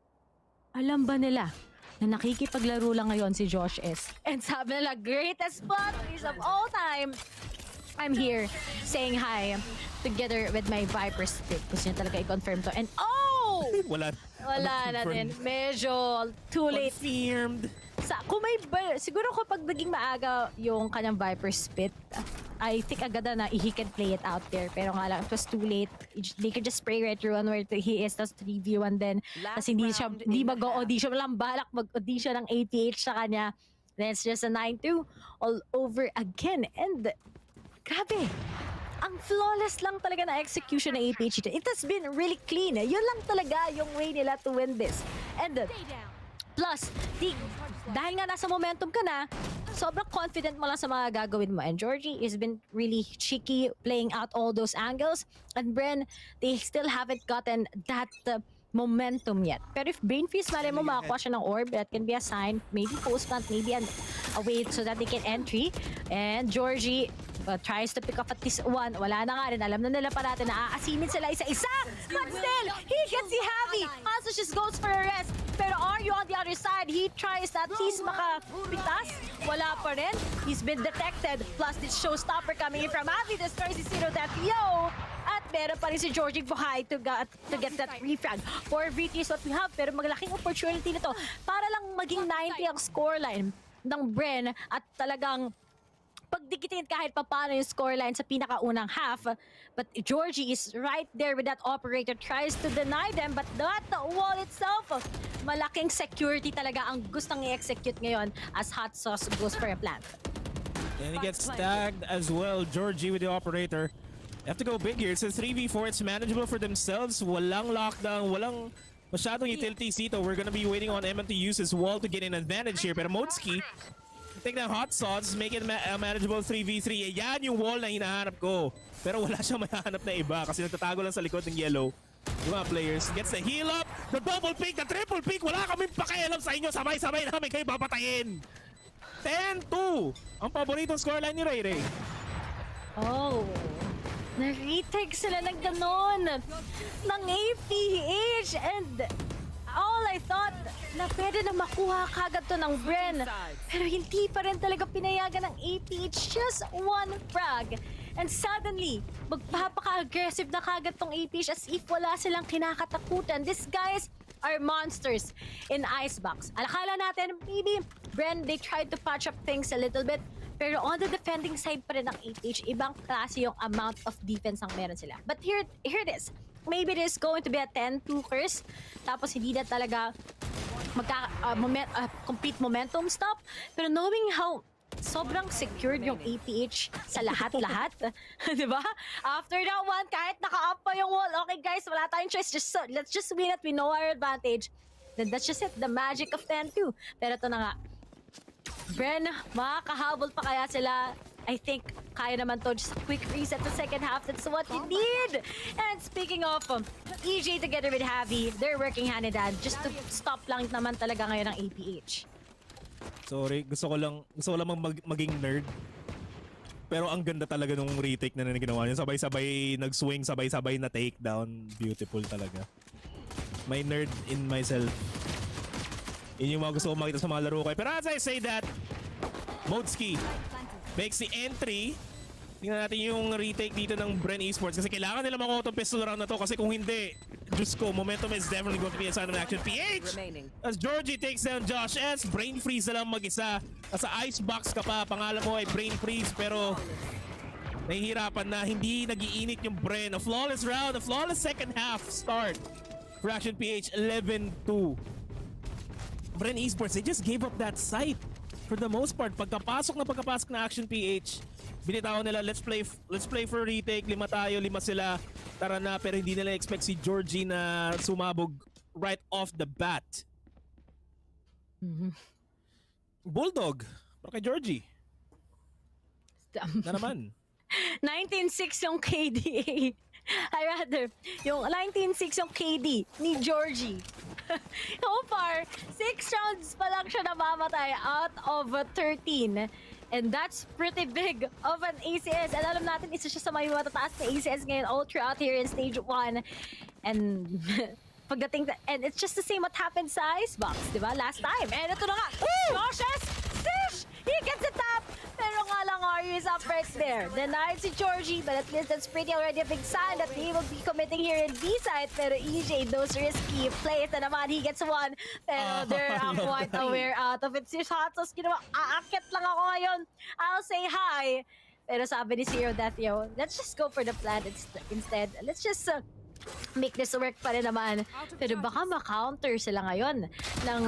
alam ba nila na nakikipaglaro lang ngayon si Josh S? And sabi nila, greatest plot twist of all time. I'm here saying hi together with my Viper stick. Gusto niya talaga i-confirm to. And Wala na din. Medyo too late. Confirmed. Kung may siguro kapag naging maaga yung kanyang Viper spit, I think agad na he can play it out there. Pero nga lang, it was too late. They could just spray right through on where he is, tas 3v1 din. Tas hindi mag-audition. Walang balak mag-audition ng APH sa kanya. Then it's just a 9-2 all over again. And grabe, ang flawless lang talaga na execution ng APH. It has been really clean. Yun lang talaga yung way nila to win this. And plus, dahil nga nasa momentum ka na, sobrang confident mo lang sa mga gagawin mo. And Georgie has been really cheeky playing out all those angles. And Bren, they still haven't gotten that momentum yet. Pero if Brain Freeze mali mo makakuha siya ng orb, that can be a sign. Maybe post plant, maybe a way so that they can entry. And Georgie tries to pick up at least one. Wala na nga rin. Alam na nila pa natin na aasimin sila isa-isa. But still, he gets si Javi. ASUS just goes for a rest. Pero Aryu on the other side, he tries at least makapitas. Wala pa rin. He's been detected. Plus, this showstopper coming in from Javi destroys si Zero that yo. At meron pa rin si Georgie buhay to get that refrag. 4v3 is what we have. Pero malaking opportunity nito para lang maging 90 ang scoreline ng Bren at talagang pagdikitin kahit paano yung scoreline sa pinakaunang half. But Georgie is right there with that operator, tries to deny them, but that wall itself, malaking security talaga ang gustong i-execute ngayon as Hot Sauce goes for a plant. And he gets tagged as well, Georgie with the operator. They have to go big here. It's a 3v4, it's manageable for themselves. Walang lockdown, walang masyadong utilities dito. We're gonna be waiting on Eman to use his wall to get an advantage here. Pero Modski, take that Hot Sauce, make it a manageable 3v3. Yan yung wall na hinahanap ko. Pero wala siyang mahanap na iba kasi nagtatago lang sa likod ng yellow. Yung mga players gets the heal up, the double pick, the triple pick. Wala kaming pakialam sa inyo. Sabay-sabay namin kayo papatayin. 10-2 ang paboritong scoreline ni Ray Ray. Oh, na-retake sila ng ganon ng APH. And all I thought na pwede na makuha kagad to ng Bren. Pero hindi pa rin talaga pinayagan ng APH. Just one frag. And suddenly, magpapaka-aggressive na kagad tong APH as if wala silang kinakatakutan. These guys are monsters in Icebox. Alakala natin, maybe Bren, they tried to patch up things a little bit. Pero on the defending side pa rin ng APH, ibang klase yung amount of defense ang meron sila. But here it is. Maybe it is going to be a 10-2 curse. Tapos hindi na talaga complete momentum stop. Pero knowing how sobrang secured yung APH sa lahat-lahat. Diba? After that one, kahit naka-up pa yung wall, okay guys, wala tayong choice. Let's just win it. We know our advantage. Then that's just it. The magic of 10-2. Pero ito na nga. Bren, makakahabol pa kaya sila? I think kaya naman to. Just a quick reset the second half. That's what you need. And speaking of EJ together with Javi, they're working hand in hand just to stop lang naman talaga ngayon ng APH. Sorry, gusto ko lang maging nerd. Pero ang ganda talaga nung retake na ginawa niya. Sabay-sabay nag-swing, sabay-sabay na takedown. Beautiful talaga. May nerd in myself. Yun yung mga gusto ko makita sa mga laro ko. Pero as I say that, Modski makes the entry. Tingnan natin yung retake dito ng Bren Esports kasi kailangan nila makuha itong pistol round na to kasi kung hindi, Diyos ko, momentum is definitely going to be a side of action. PH! As Georgie takes down Josh S, brain freeze na lang mag-isa. At sa icebox ka pa, pangalan mo ay brain freeze pero nahihirapan na, hindi nag-iinit yung Bren. A flawless round, a flawless second half start for Action PH, 11-2. Bren Esports, they just gave up that site for the most part. Pagkapasok na Action PH, binitaw nila, let's play for retake. 5 tayo, 5 sila. Tara na, pero hindi nila expect si Georgie na sumabog right off the bat. Bulldog, para kay Georgie. Na naman. 19-6 yung KDA. I rather, yung 19-6 yung KD ni Georgie. So far, 6 rounds pa lang siya namamatay out of 13. And that's pretty big of an ACS. And alam natin, isa siya sa may matataas na ACS ngayon all throughout here in Stage 1. And pagdating, and it's just the same what happened sa Icebox, di ba? Last time. And ito na nga. Cautious! Sish! He gets the tap! Pero nga lang, Aryu is up right there. Denied si Georgie, but at least that's pretty already a big sign that he will be committing here in B-side. Pero EJ, those risky plays na naman, he gets one. Pero they're quite aware out of it. Si Hatos, ginawa, aakit lang ako ngayon. I'll say hi. Pero sabi ni Zero Death, yo, let's just go for the plan instead. Let's just make this work pa rin naman. Pero baka ma-counter sila ngayon ng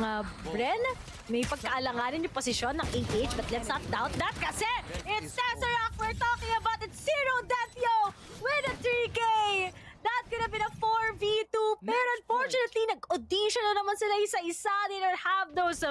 Bren. May pagkaalanganin yung posisyon ng APH, but let's not doubt that kasi it's Tesseract we're talking about. It's Zero Death, yo, with a 3K. That could have been a 4v2. Pero unfortunately, nag-audition na naman sila isa-isa. They don't have those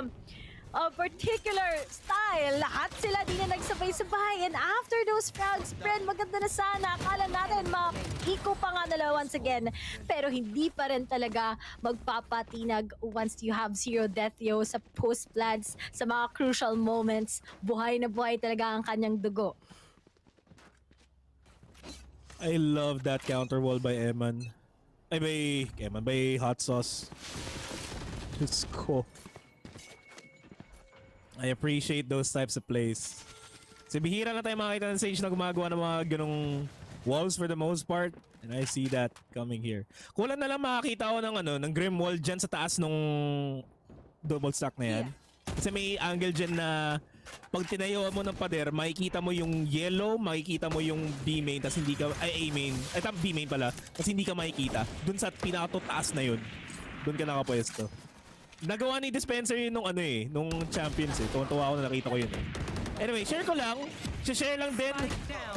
particular style. Lahat sila di na nagsabay-sabay. And after those rounds, Bren, maganda na sana. Akala natin ma-eco pa nga nila once again. Pero hindi pa rin talaga magpapatinag once you have Zero Death, yo, sa post-plants, sa mga crucial moments. Buhay na buhay talaga ang kanyang dugo. I love that counter wall by Eman. By Hot Sauce. It's cool. I appreciate those types of plays. Kasi bihira na tayo makita ng Sage na gumagawa ng mga ganong walls for the most part. And I see that coming here. Kulang na lang makakita ako ng Grim Wall dyan sa taas nung double stack na yan. Kasi may angle dyan na pag tinayo mo ng pader, makikita mo yung yellow, makikita mo yung B main, tas hindi ka, A main, B main pala, tas hindi ka makikita. Dun sa pinakataas na yun. Dun ka nakapwesto. Nagawa ni Dispenser yun nung Champions eh. Tuwan-tuwa ako na nakita ko yun eh. Anyway, share ko lang. Share lang din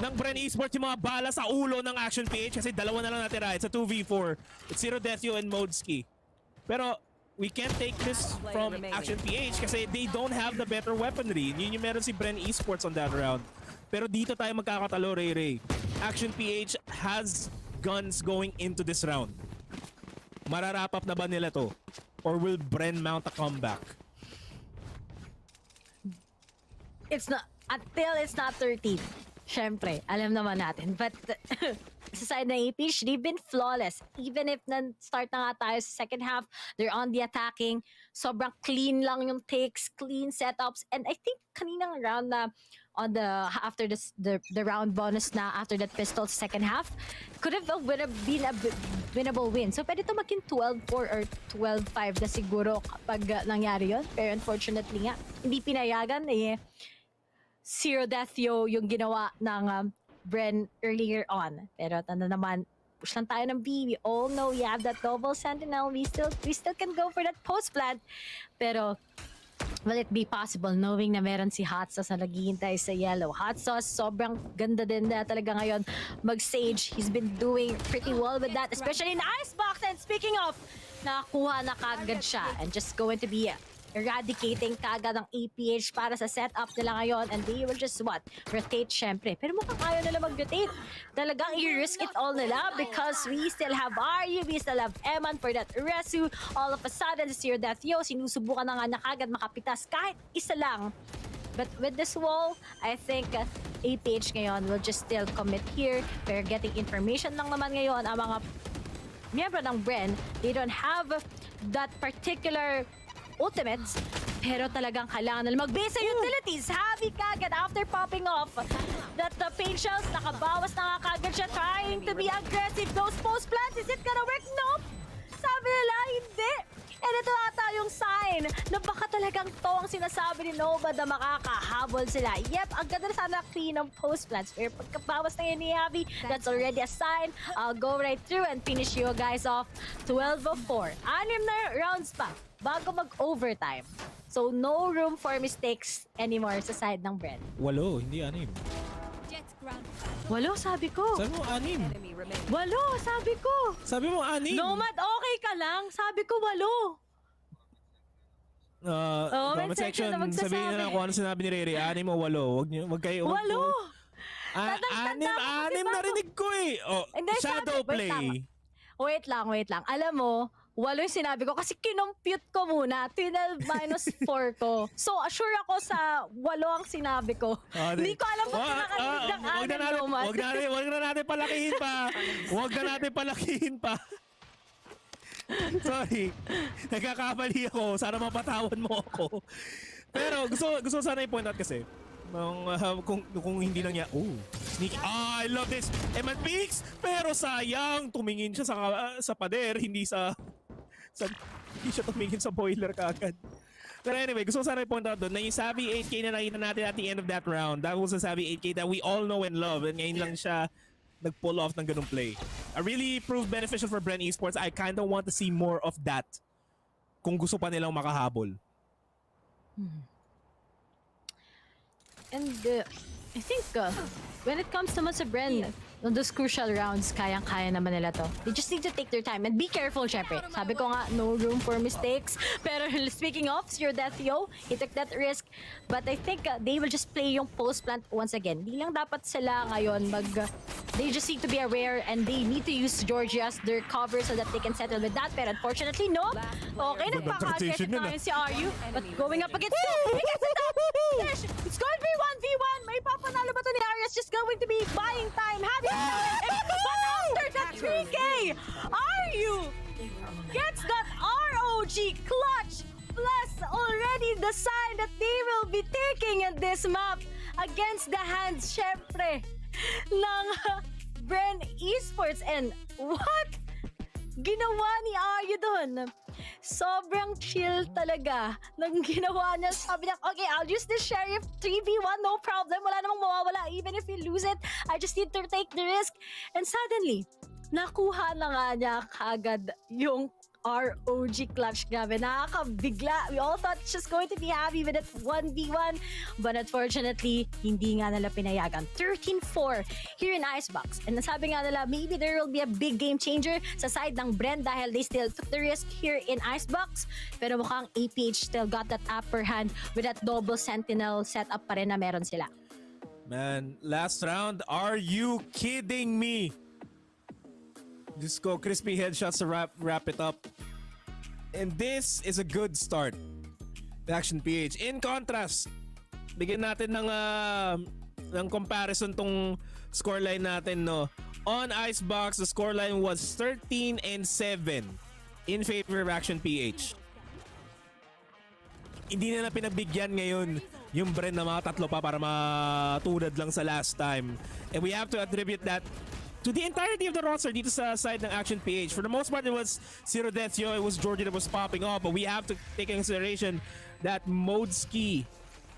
ng Bren Esports yung mga bala sa ulo ng Action PH kasi dalawa na lang natira. It's a 2v4. It's Zero Deathio and Modeski. Pero we can't take this from Action PH kasi they don't have the better weaponry. Yun yung meron si Bren Esports on that round. Pero dito tayo magkakatalo, Ray. Action PH has guns going into this round. Mararap up na ba nila to? Or will Bren mount a comeback? It's not, until it's not 13. Syempre, alam naman natin. But sa side ng APH, they've been flawless. Even if start na nga tayo sa second half, they're on the attacking. Sobrang clean lang yung takes, clean setups. And I think kaninang round na on after the round bonus na after that pistol second half, could have been a winnable win. So pwede ito maging 12-4 or 12-5 na siguro kapag nangyari yun. Pero unfortunately nga, hindi pinayagan eh. Zero Death yung ginawa ng Bren earlier on. Pero tanda naman, push lang tayo ng B. We all know we have that double sentinel. We still can go for that post plant. Pero will it be possible knowing na meron si Hot Sauce na naghihintay sa yellow? Hot Sauce, sobrang ganda din na talaga ngayon mag-Sage. He's been doing pretty well with that, especially in Icebox. And speaking of, nakakuha na kagad siya and just going to be eradicating kagad ang APH para sa setup nila ngayon, and they will just rotate syempre. Pero mukhang ayaw nila mag-rotate. Talagang i-risk it all nila because we still have Aryu, we still have Eman for that Resu. All of a sudden, si Zero Death, sinusubukan na nga na kagad makapitas kahit isa lang. But with this wall, I think APH ngayon will just still commit here. Pero getting information lang naman ngayon ang mga miyembro ng Bren. They don't have that particular ultimates, pero talagang kailangan nila mag-base sa utilities. Happy kagad after popping off that the paint shells, nakabawas na kagad siya, trying to be aggressive. Those post plants, is it gonna work? Nope! Sabi nila, hindi. And ito ata yung sign na baka talagang to ang sinasabi ni Nova na makakahabol sila. Yep, ang ganda na sana clean ng post plants. Pero pagkabawas na yun ni Abby, that's already a sign. I'll go right through and finish you guys off 12-4. 6 na rounds pa bago mag-overtime. So, no room for mistakes anymore sa side ng Bren. 8, hindi 6. 8, sabi ko. Sabi mo 6. 8, sabi ko. Sabi mo 6. Nomad, okay ka lang. Sabi ko 8. Comment section, na magsasabi. sabihin na lang kung ano sinabi ni Rere. 6 o 8. Wag kayo. 8! Anim narinig ko eh. Oh, Hindi, shadow play. Wait lang. Alam mo, 8 yung sinabi ko kasi kinompute ko muna. 12 minus 4 ko. So, assure ako sa 8 ang sinabi ko. Hindi ko alam kung nakarinig ng anim. Wag na natin palakihin pa. Sorry. Nagkakamali ako. Sana mapatawan mo ako. Pero gusto sana i-point out kasi kung hindi lang niya, sneaky. I love this. Eman Peaks, pero sayang tumingin siya sa pader, hindi siya tumingin sa boiler kaagad. Pero anyway, gusto ko sana i-point out doon na yung Savvy 8K na nakita natin at the end of that round, that was a Savvy 8K that we all know and love, and ngayon lang siya nag-pull off ng ganung play. I really proved beneficial for Bren Esports. I kind of want to see more of that kung gusto pa nilang makahabol. And I think when it comes naman sa Bren, on those crucial rounds, kayang-kaya naman nila to. They just need to take their time and be careful, syempre. Sabi ko nga, no room for mistakes. Pero speaking of, your death, he took that risk. But I think they will just play yung post plant once again. Di lang dapat sila ngayon they just need to be aware and they need to use Georgia as their cover so that they can settle with that. Pero unfortunately, no. Okay, nagpaka-aggressive na ngayon si Aryu. But going up against him, he gets it up! Finish! It's going to be 1v1. May papanalo ba to ni Aryu? It's just going to be buying time. But after that 3K, Aryu gets that ROG clutch plus already the sign that they will be taking in this map against the hands, syempre, ng Bren Esports. And what ginawa ni Aryu dun? Sobrang chill talaga nang ginawa niya. Sabi niya, okay, I'll use this Sheriff 3v1, no problem. Wala namang mawawala. Even if you lose it, I just need to take the risk. And suddenly, nakuha na nga niya kagad yung ROG clutch. Grabe, nakakabigla. We all thought she's going to be happy with it 1v1. But unfortunately, hindi nga nila pinayagan. 13-4 here in Icebox. And nasabi nga nila, maybe there will be a big game changer sa side ng Bren dahil they still took the risk here in Icebox. Pero mukhang APH still got that upper hand with that double sentinel setup pa rin na meron sila. Man, last round, are you kidding me? Just go crispy headshots to wrap it up. And this is a good start. The Action PH. In contrast, bigyan natin ng comparison tong scoreline natin, no. On Icebox, the scoreline was 13-7 in favor of Action PH. Hindi nila pinagbigyan ngayon yung Bren na mga tatlo pa para matulad lang sa last time. And we have to attribute that to the entirety of the roster dito sa side ng Action PH. For the most part, it was Zero Deathio, it was Georgie that was popping off, but we have to take in consideration that Modeski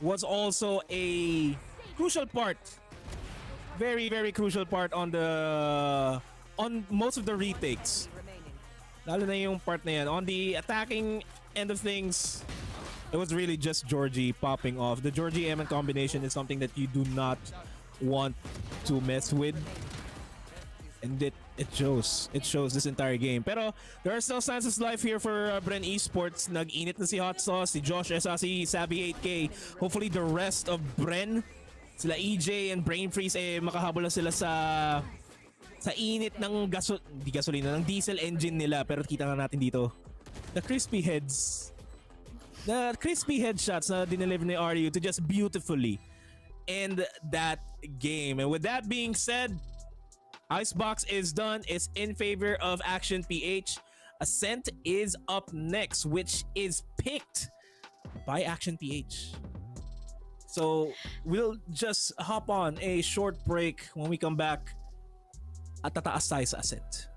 was also a crucial part. Very, very crucial part on most of the retakes. Lalo na yung part na yan. On the attacking end of things, it was really just Georgie popping off. The Georgie Eman combination is something that you do not want to mess with. And it shows. It shows this entire game. Pero there are still signs of life here for Bren Esports. Nag-init na si Hot Sauce, si Josh SRC, Savvy 8K. Hopefully the rest of Bren, sila EJ and Brain Freeze, makahabol na sila sa init ng gasolina, ng diesel engine nila. Pero kita nga natin dito, the crispy headshots na dineliver ni RU to just beautifully end that game. And with that being said, Icebox is done. It's in favor of Action PH. Ascent is up next, which is picked by Action PH. So we'll just hop on a short break. When we come back, at tataas tayo sa Ascent.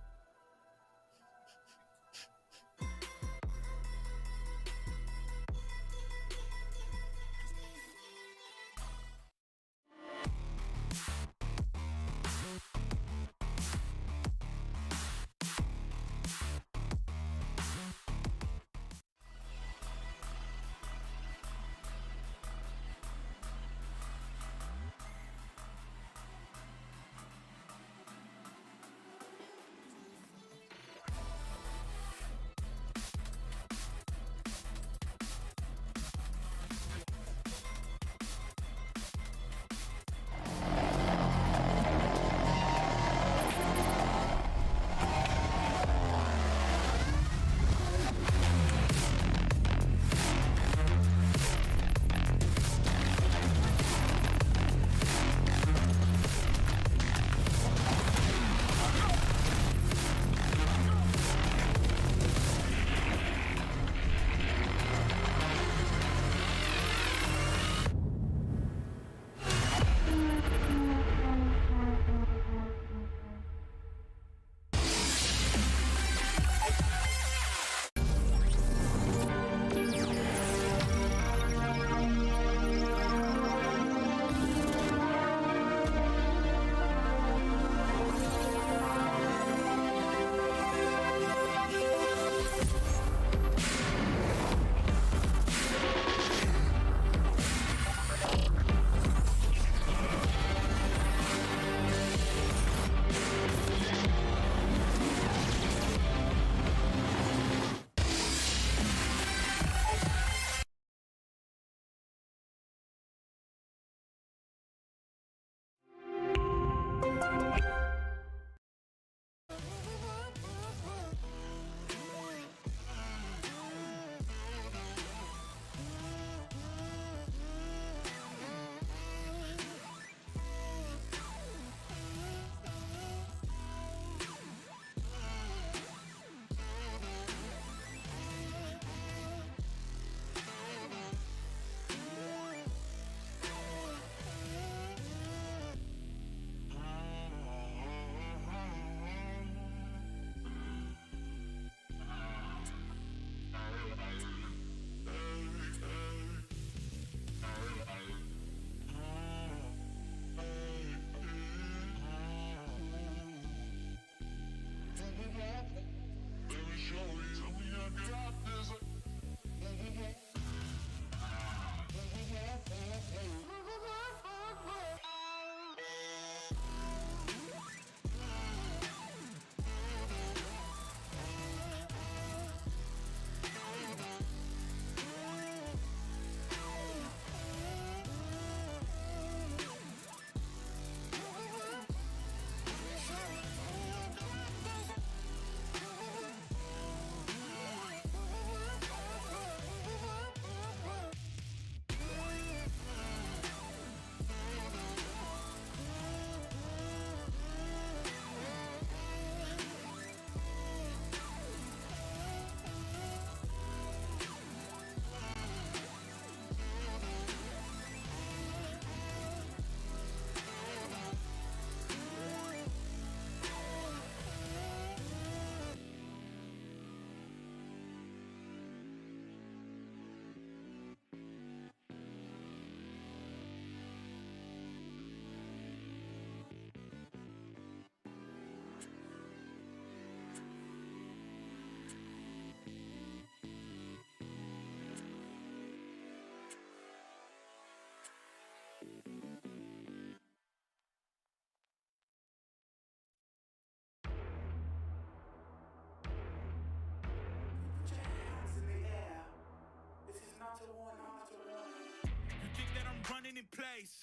place.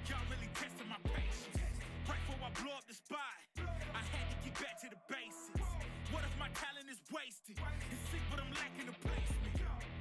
Y'all really testing my patience. Right before I blow up the spot, I had to get back to the basics. What if my talent is wasted? It's sick, but I'm lacking the placement.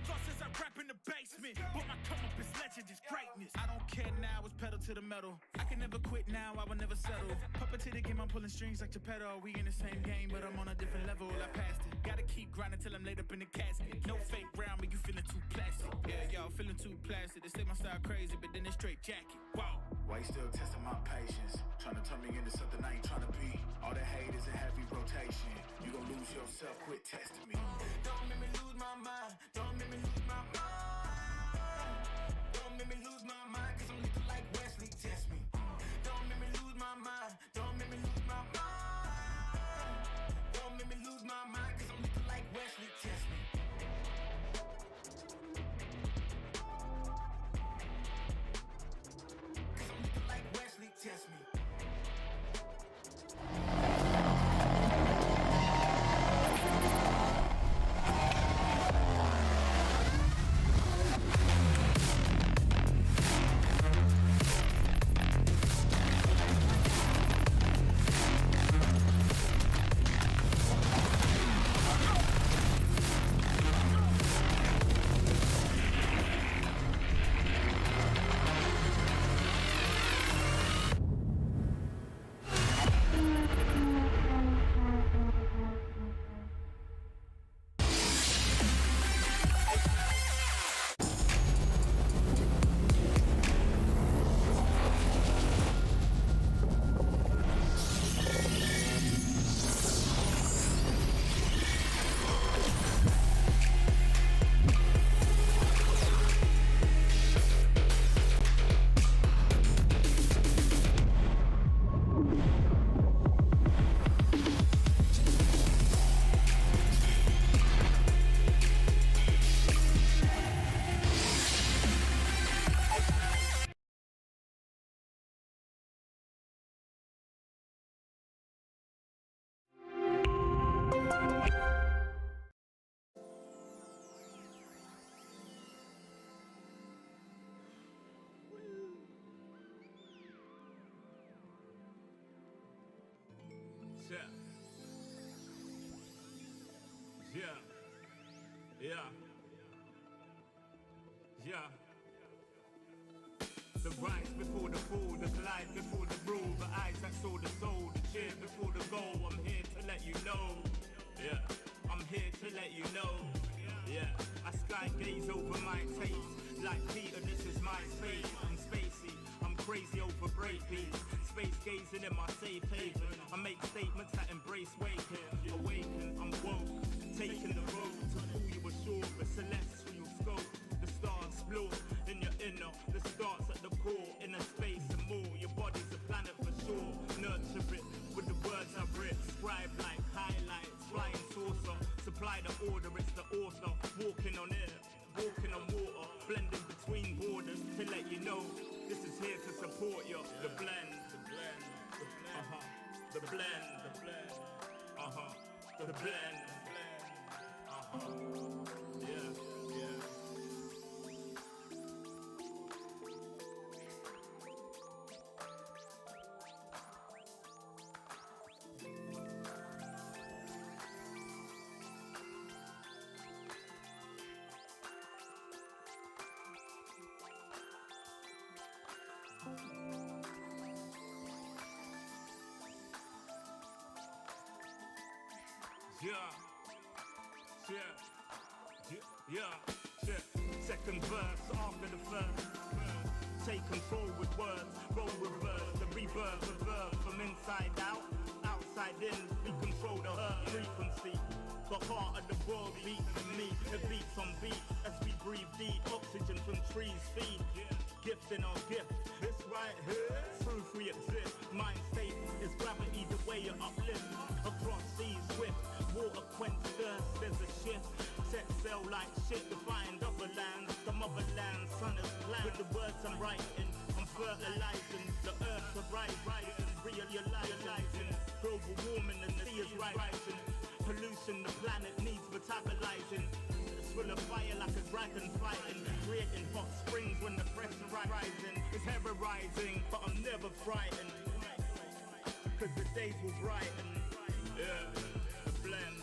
Thought since I rap in the basement, but my come up is legend, is greatness. I don't care now, it's pedal to the metal. I can never quit now, I will never settle. Puppet to the game, I'm pulling strings like Geppetto. We in the same game, but I'm on a different level. I passed it. Gotta keep grinding till I'm laid up in the casket. No fake round, but you feeling too plastic. Yeah, y'all feeling too plastic. They say my style crazy, but then it's straight jacket. Wow. Why you still testing my patience? Trying to turn me into something I ain't trying to be. All the hate is a heavy rotation. You gon' lose yourself, quit testing me. Don't make me lose my mind. Don't make me lose my mind. Don't make me lose my mind, cause I'm looking like Wesley, test me. Don't make me lose my mind. Don't make me lose my mind. Don't make me lose my mind, cause I'm looking like Wesley, test me. Cause I'm looking like Wesley, test me. Yeah. The rise before the fall, the glide before the rule, the eyes that saw the soul, the cheer before the goal. I'm here to let you know. Yeah, I'm here to let you know. Yeah, I sky gaze over my taste. Like Peter, this is my space. I'm spacey, I'm crazy over breakbeats. Space gazing in my safe haven. I make statements that embrace waking. Awaken, I'm woke. Taking the road to who you were sure, the celestial scope. The stars explore in your inner. The starts at the core, inner space and more. Your body's a planet for sure. Nurture it with the words I've written. Scribe like highlights, flying saucer. Supply the order, it's the author. Walking on air, walking on water. Blending between borders to let you know this is here to support you. The blend, the blend, the blend, the blend, the blend, the blend, the blend, yeah, yeah. Yeah. Second verse after the first. Take control with words, roll with verbs, the rebirth of verbs from inside out, outside in. We control the earth frequency. The heart of the world beats in me. It beats on beat as we breathe deep. Oxygen from trees feed. Gift in our gift. This right here, proof we exist. Mind state is gravity, the way you uplift. Across seas swift, water quench thirst. There's a shift. Set sail like shit to find other lands. The motherland, sun is planned. With the words I'm writing, I'm fertilizing. The earth to rising, realizing. Global warming and the sea is rising. Pollution, the planet needs metabolizing. It's full of fire like a dragon fighting, creating hot springs when the pressure rising. It's ever rising, but I'm never frightened, cause the days will brighten. Yeah, the blend.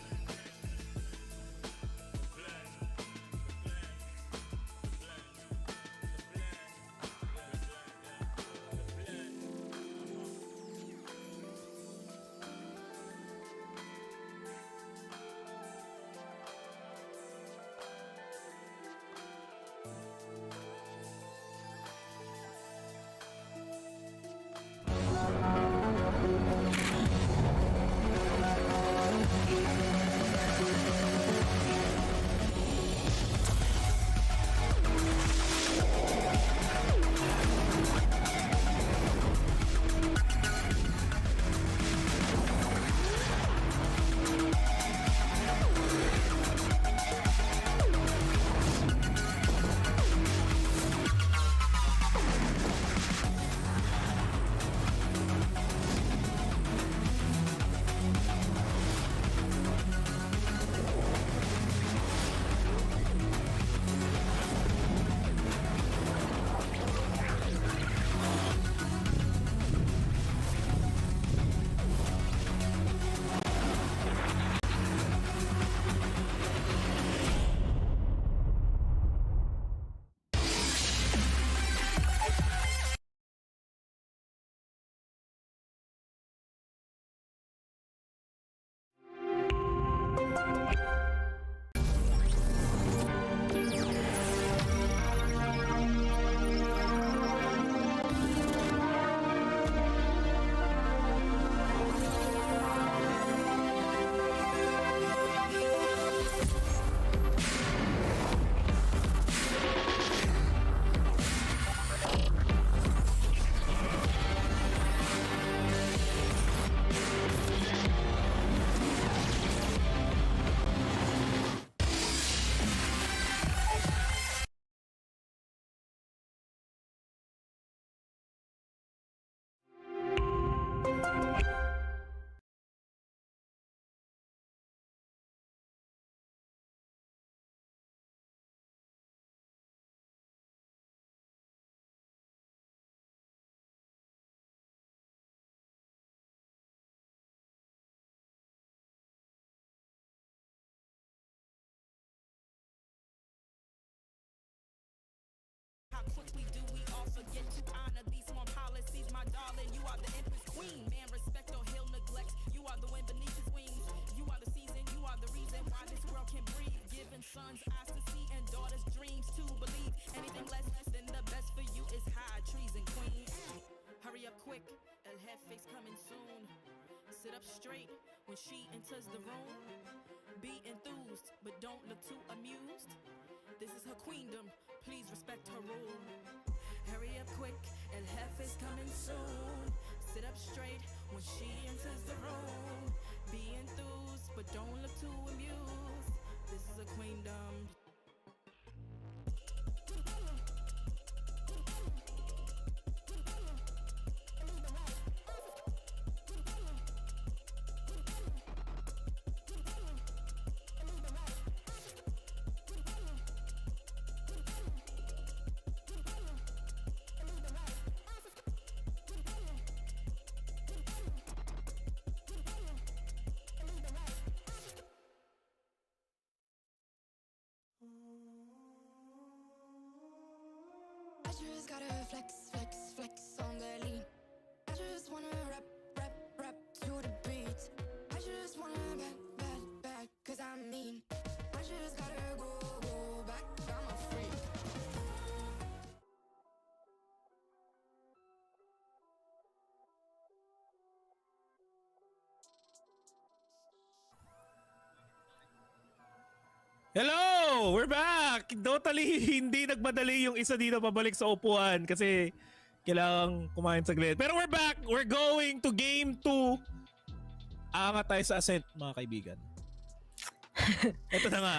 How quickly do we all forget to honor these small policies? My darling, you are the empress queen. Man, respect or he'll neglect. You are the wind beneath his wings. You are the season, you are the reason why this world can breathe. Giving sons eyes to see and daughters dreams to believe. Anything less than the best for you is high treason, queen. Hurry up quick, El Jefe's coming soon. Sit up straight when she enters the room. Be enthused, but don't look too amused. This is her queendom, please respect her rule. Hurry up quick, El Jefe's coming soon. Sit up straight when she enters the room. Be enthused, but don't look too amused. This is a queendom. I just gotta flex, flex, flex on the lean. I just wanna rap, rap, rap to the beat. I just wanna back, cause I'm mean. I just gotta go back, I'm a freak. Hello! We're back! Totally hindi nagmadali yung isa dito pabalik sa upuan kasi kailangang kumain saglit. Pero we're back! We're going to game 2. Aangat tayo sa Ascent, mga kaibigan. Ito na nga,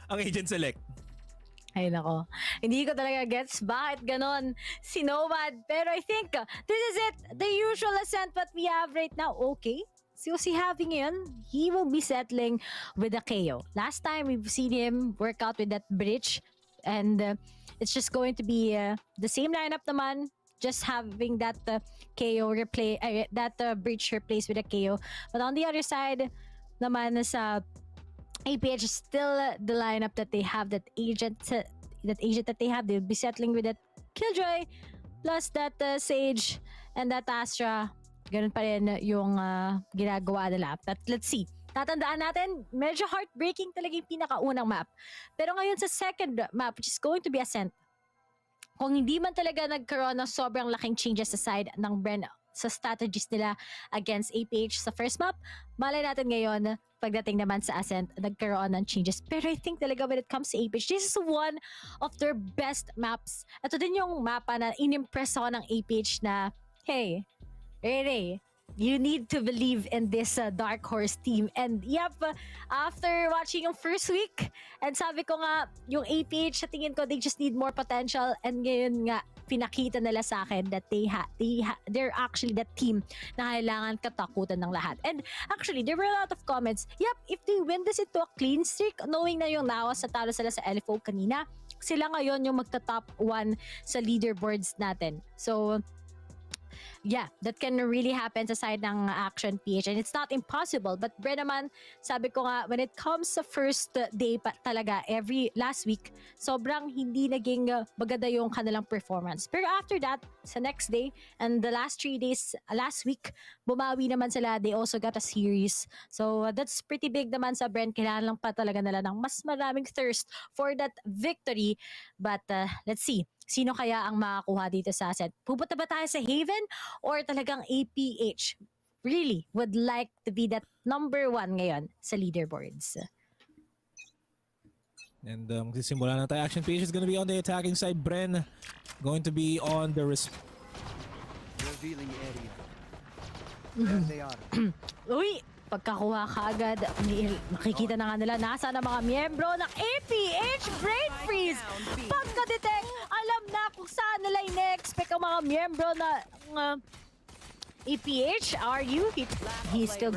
ang agent select. Ay nako, hindi ko talaga gets bakit ganon si Nomad. Pero I think this is it. The usual Ascent what we have right now. Okay, So si Javi ngayon, he will be settling with a KO. Last time we've seen him work out with that bridge, and it's just going to be the same lineup naman, just having that KO replay, that bridge replaced with a KO. But on the other side naman sa APH is still the lineup that they have, that agent that they have. They'll be settling with that Killjoy plus that Sage and that Astra. Ganun pa rin yung ginagawa nila. But let's see. Tatandaan natin, medyo heartbreaking talaga yung pinakaunang map. Pero ngayon sa second map, which is going to be Ascent, kung hindi man talaga nagkaroon ng sobrang laking changes sa side ng Bren sa strategies nila against APH sa first map, malay natin ngayon, pagdating naman sa Ascent, nagkaroon ng changes. Pero I think talaga when it comes to APH, this is one of their best maps. Ito din yung mapa na inimpress ako ng APH na, hey, Rere, you need to believe in this Dark Horse team. And yep, after watching yung first week, and sabi ko nga, yung APH, sa tingin ko, they just need more potential. And ngayon nga, pinakita nila sa akin that they're actually that team na kailangan katakutan ng lahat. And actually, there were a lot of comments. Yep, if they win this into a clean streak, knowing na yung NAOS sa talo sila sa LFO kanina, sila ngayon yung magta-top 1 sa leaderboards natin. So, yeah, that can really happen sa side ng Action PH, and it's not impossible. But Bren naman, sabi ko nga, when it comes sa first day pa talaga, last week, sobrang hindi naging maganda yung kanilang performance. Pero after that, sa next day, and the last 3 days, last week, bumawi naman sila. They also got a series. So that's pretty big naman sa Bren. Kailangan lang pa talaga nila ng mas maraming thirst for that victory. But let's see. Sino kaya ang makakuha dito sa Ascent? Pupunta ba tayo sa Haven or talagang APH really would like to be that number 1 ngayon sa leaderboards? And magsisimula na tayo. Action PH is gonna be on the attacking side. Bren going to be on the Revealing area. There they are. Uy! Pagkakuha ka agad, makikita na nga nila nasa na mga miyembro ng APH Brain Freeze. Pagka-detect, alam na kung saan nila ine-expect ang mga miyembro na APH. He still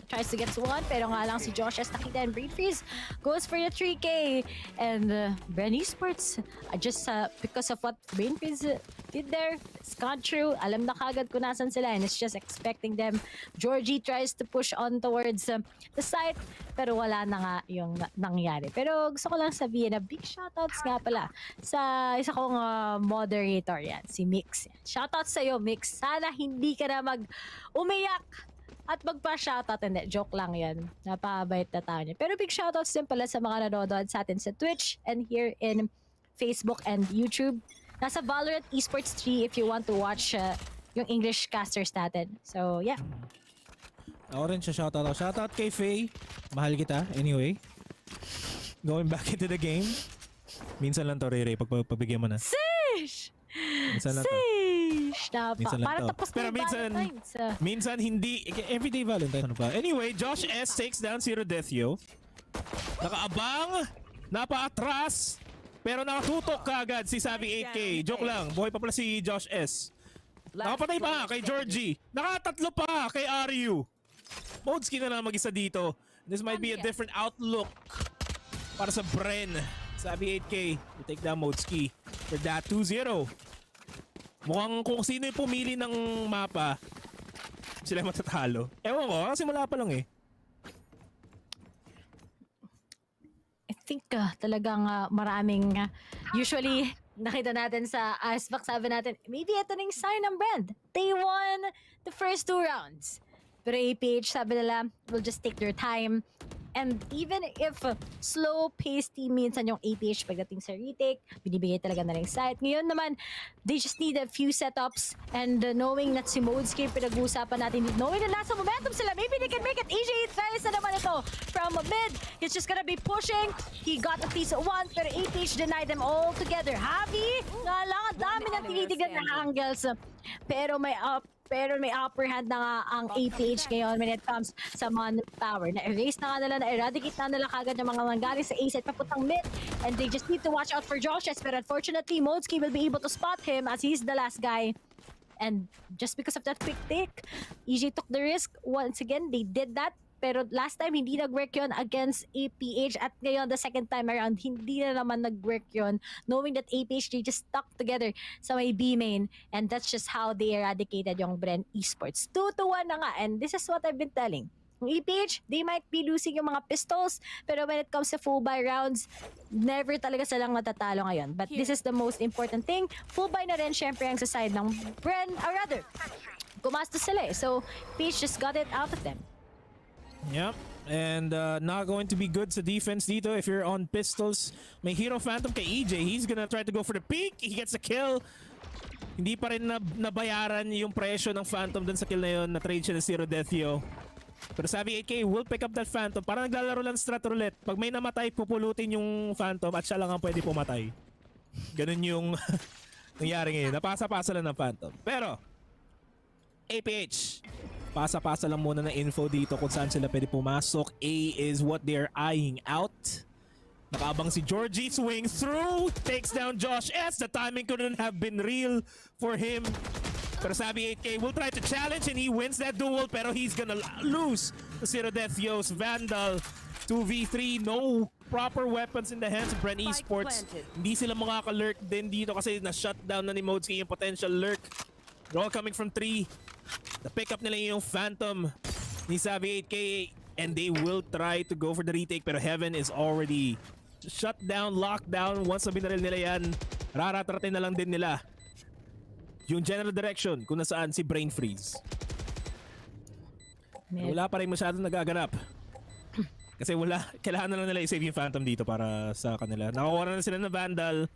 tries to get one, pero nga lang si Josh as nakita and Brain Freeze goes for the 3K. And Bren Esports, just because of what Brain Freeze did there, it's gone true. Alam na kagad kung nasan sila, and it's just expecting them. Georgie tries to push on towards the site, pero wala na nga yung nangyari. Pero gusto ko lang sabihin na big shoutouts nga pala sa isa kong moderator yan, si Mix. Shoutouts sa'yo, Mix. Sana hindi ka na umiyak at magpa-shoutout. Hindi, joke lang yan. Napabait na tao niya. Pero big shoutouts din pala sa mga nanonood sa atin sa Twitch and here in Facebook and YouTube. Nasa Valorant Esports 3 if you want to watch yung English casters natin. So, yeah. Ako rin siya shoutout ako. Shoutout kay Faye. Mahal kita. Anyway. Going back into the game. Minsan lang to, Rere. Pagpabigyan mo na. Sheesh! Minsan lang to. Sheesh! Para tapos pero minsan hindi. Everyday Valentine. Ano pa? Anyway, Josh S takes down si Rodethio. Nakaabang. Napaatras. Pero nakatutok kaagad si Savvy 8K. Joke lang. Buhay pa pala si Josh S. Nakapatay pa kay Georgie. Nakatatlo pa kay RU. Modski na lang mag-isa dito. This might be a different outlook para sa Bren. Savvy 8K to take down Modski for that 2-0. Mukhang kung sino yung pumili ng mapa, sila matatalo. Ewan ko, kasi mula pa lang eh. I think talagang maraming usually nakita natin sa Icebox, sabi natin, maybe ito na yung sign ng Bren. They won the first 2 rounds. Pero APH, sabi nila, will just take their time. And even if slow-paced team minsan yung APH pagdating sa retake, binibigay talaga na rin site. Ngayon naman, they just need a few setups. And knowing that si Modescape pinag-uusapan natin, knowing na nasa momentum sila, maybe they can make it. AJ tries na naman ito from mid. He's just gonna be pushing. He got at least 1, pero APH denied them all together. Happy? Nga lang, ang dami ng tinitignan na angles. Pero may upper hand na nga ang APH ngayon when it comes sa manpower. Na-erase na nga nila, na-eradicate na nila kagad yung mga nanggaling sa A-set papuntang mid. And they just need to watch out for Josh. But unfortunately, Modesky will be able to spot him as he's the last guy. And just because of that quick take, EJ took the risk. Once again, they did that. Pero last time, hindi nag-work yun against APH. At ngayon, the second time around, hindi na naman nag-work yun. Knowing that APH, they just stuck together sa may B main. And that's just how they eradicated yung Bren Esports. 2-1 na nga. And this is what I've been telling. Yung APH, they might be losing yung mga pistols. Pero when it comes to full buy rounds, never talaga silang natatalo ngayon. But this is the most important thing. Full buy na rin, syempre, ang sa side ng Bren. Or rather, gumastos sila eh. So, APH just got it out of them. Yep. And not going to be good sa defense dito if you're on pistols. May Hero Phantom kay EJ. He's gonna try to go for the peek. He gets a kill. Hindi pa rin nabayaran yung presyo ng Phantom dun sa kill na yun. Na-trade siya ng Zero Death Yo. Pero Savvy 8K will pick up that Phantom. Parang naglalaro lang strat roulette. Pag may namatay, pupulutin yung Phantom at siya lang ang pwede pumatay. Ganun yung nangyari ngayon. Napasa-pasa lang ng Phantom. Pero APH, pasa-pasa lang muna na info dito kung saan sila pwede pumasok. A is what they're eyeing out. Nakabang si Georgie, swing through, takes down Josh S. The timing couldn't have been real for him. Pero Savvy 8K will try to challenge and he wins that duel, pero he's gonna lose to Zero Death Yo's Vandal. 2v3, no proper weapons in the hands of Bren Esports. Hindi sila makaka-lurk din dito kasi na-shutdown na ni Modski yung potential lurk. They're all coming from 3. The pickup nila yung Phantom ni Savvy 8K and they will try to go for the retake pero Heaven is already shut down, locked down. Once na binaril nila yan, raratratin na lang din nila yung general direction kung nasaan si Brain Freeze. Wala pa rin masyadong nagaganap kasi wala, kailangan na lang nila i-save yung Phantom dito para sa kanila. Nakakuha na sila ng Vandal.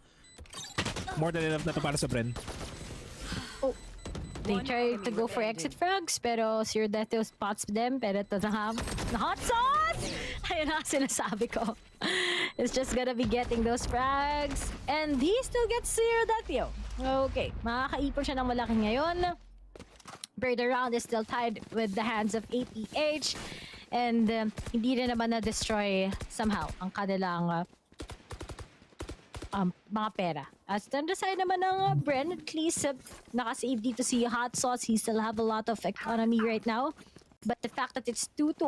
More than enough na to para sa Bren. They try to go for exit frags, pero Zero Death Yo spots them, pero ito na hot sauce! Ayun na sinasabi ko. It's just gonna be getting those frags. And he still gets Zero Death Yo. Okay, makakaipon siya ng malaki ngayon. But the round is still tied with the hands of APH. And hindi rin naman na-destroy somehow ang kanilang mga pera. As on the side naman ng Bren, at least nakasave dito si Hot Sauce. He still have a lot of economy right now. But the fact that it's 2-2,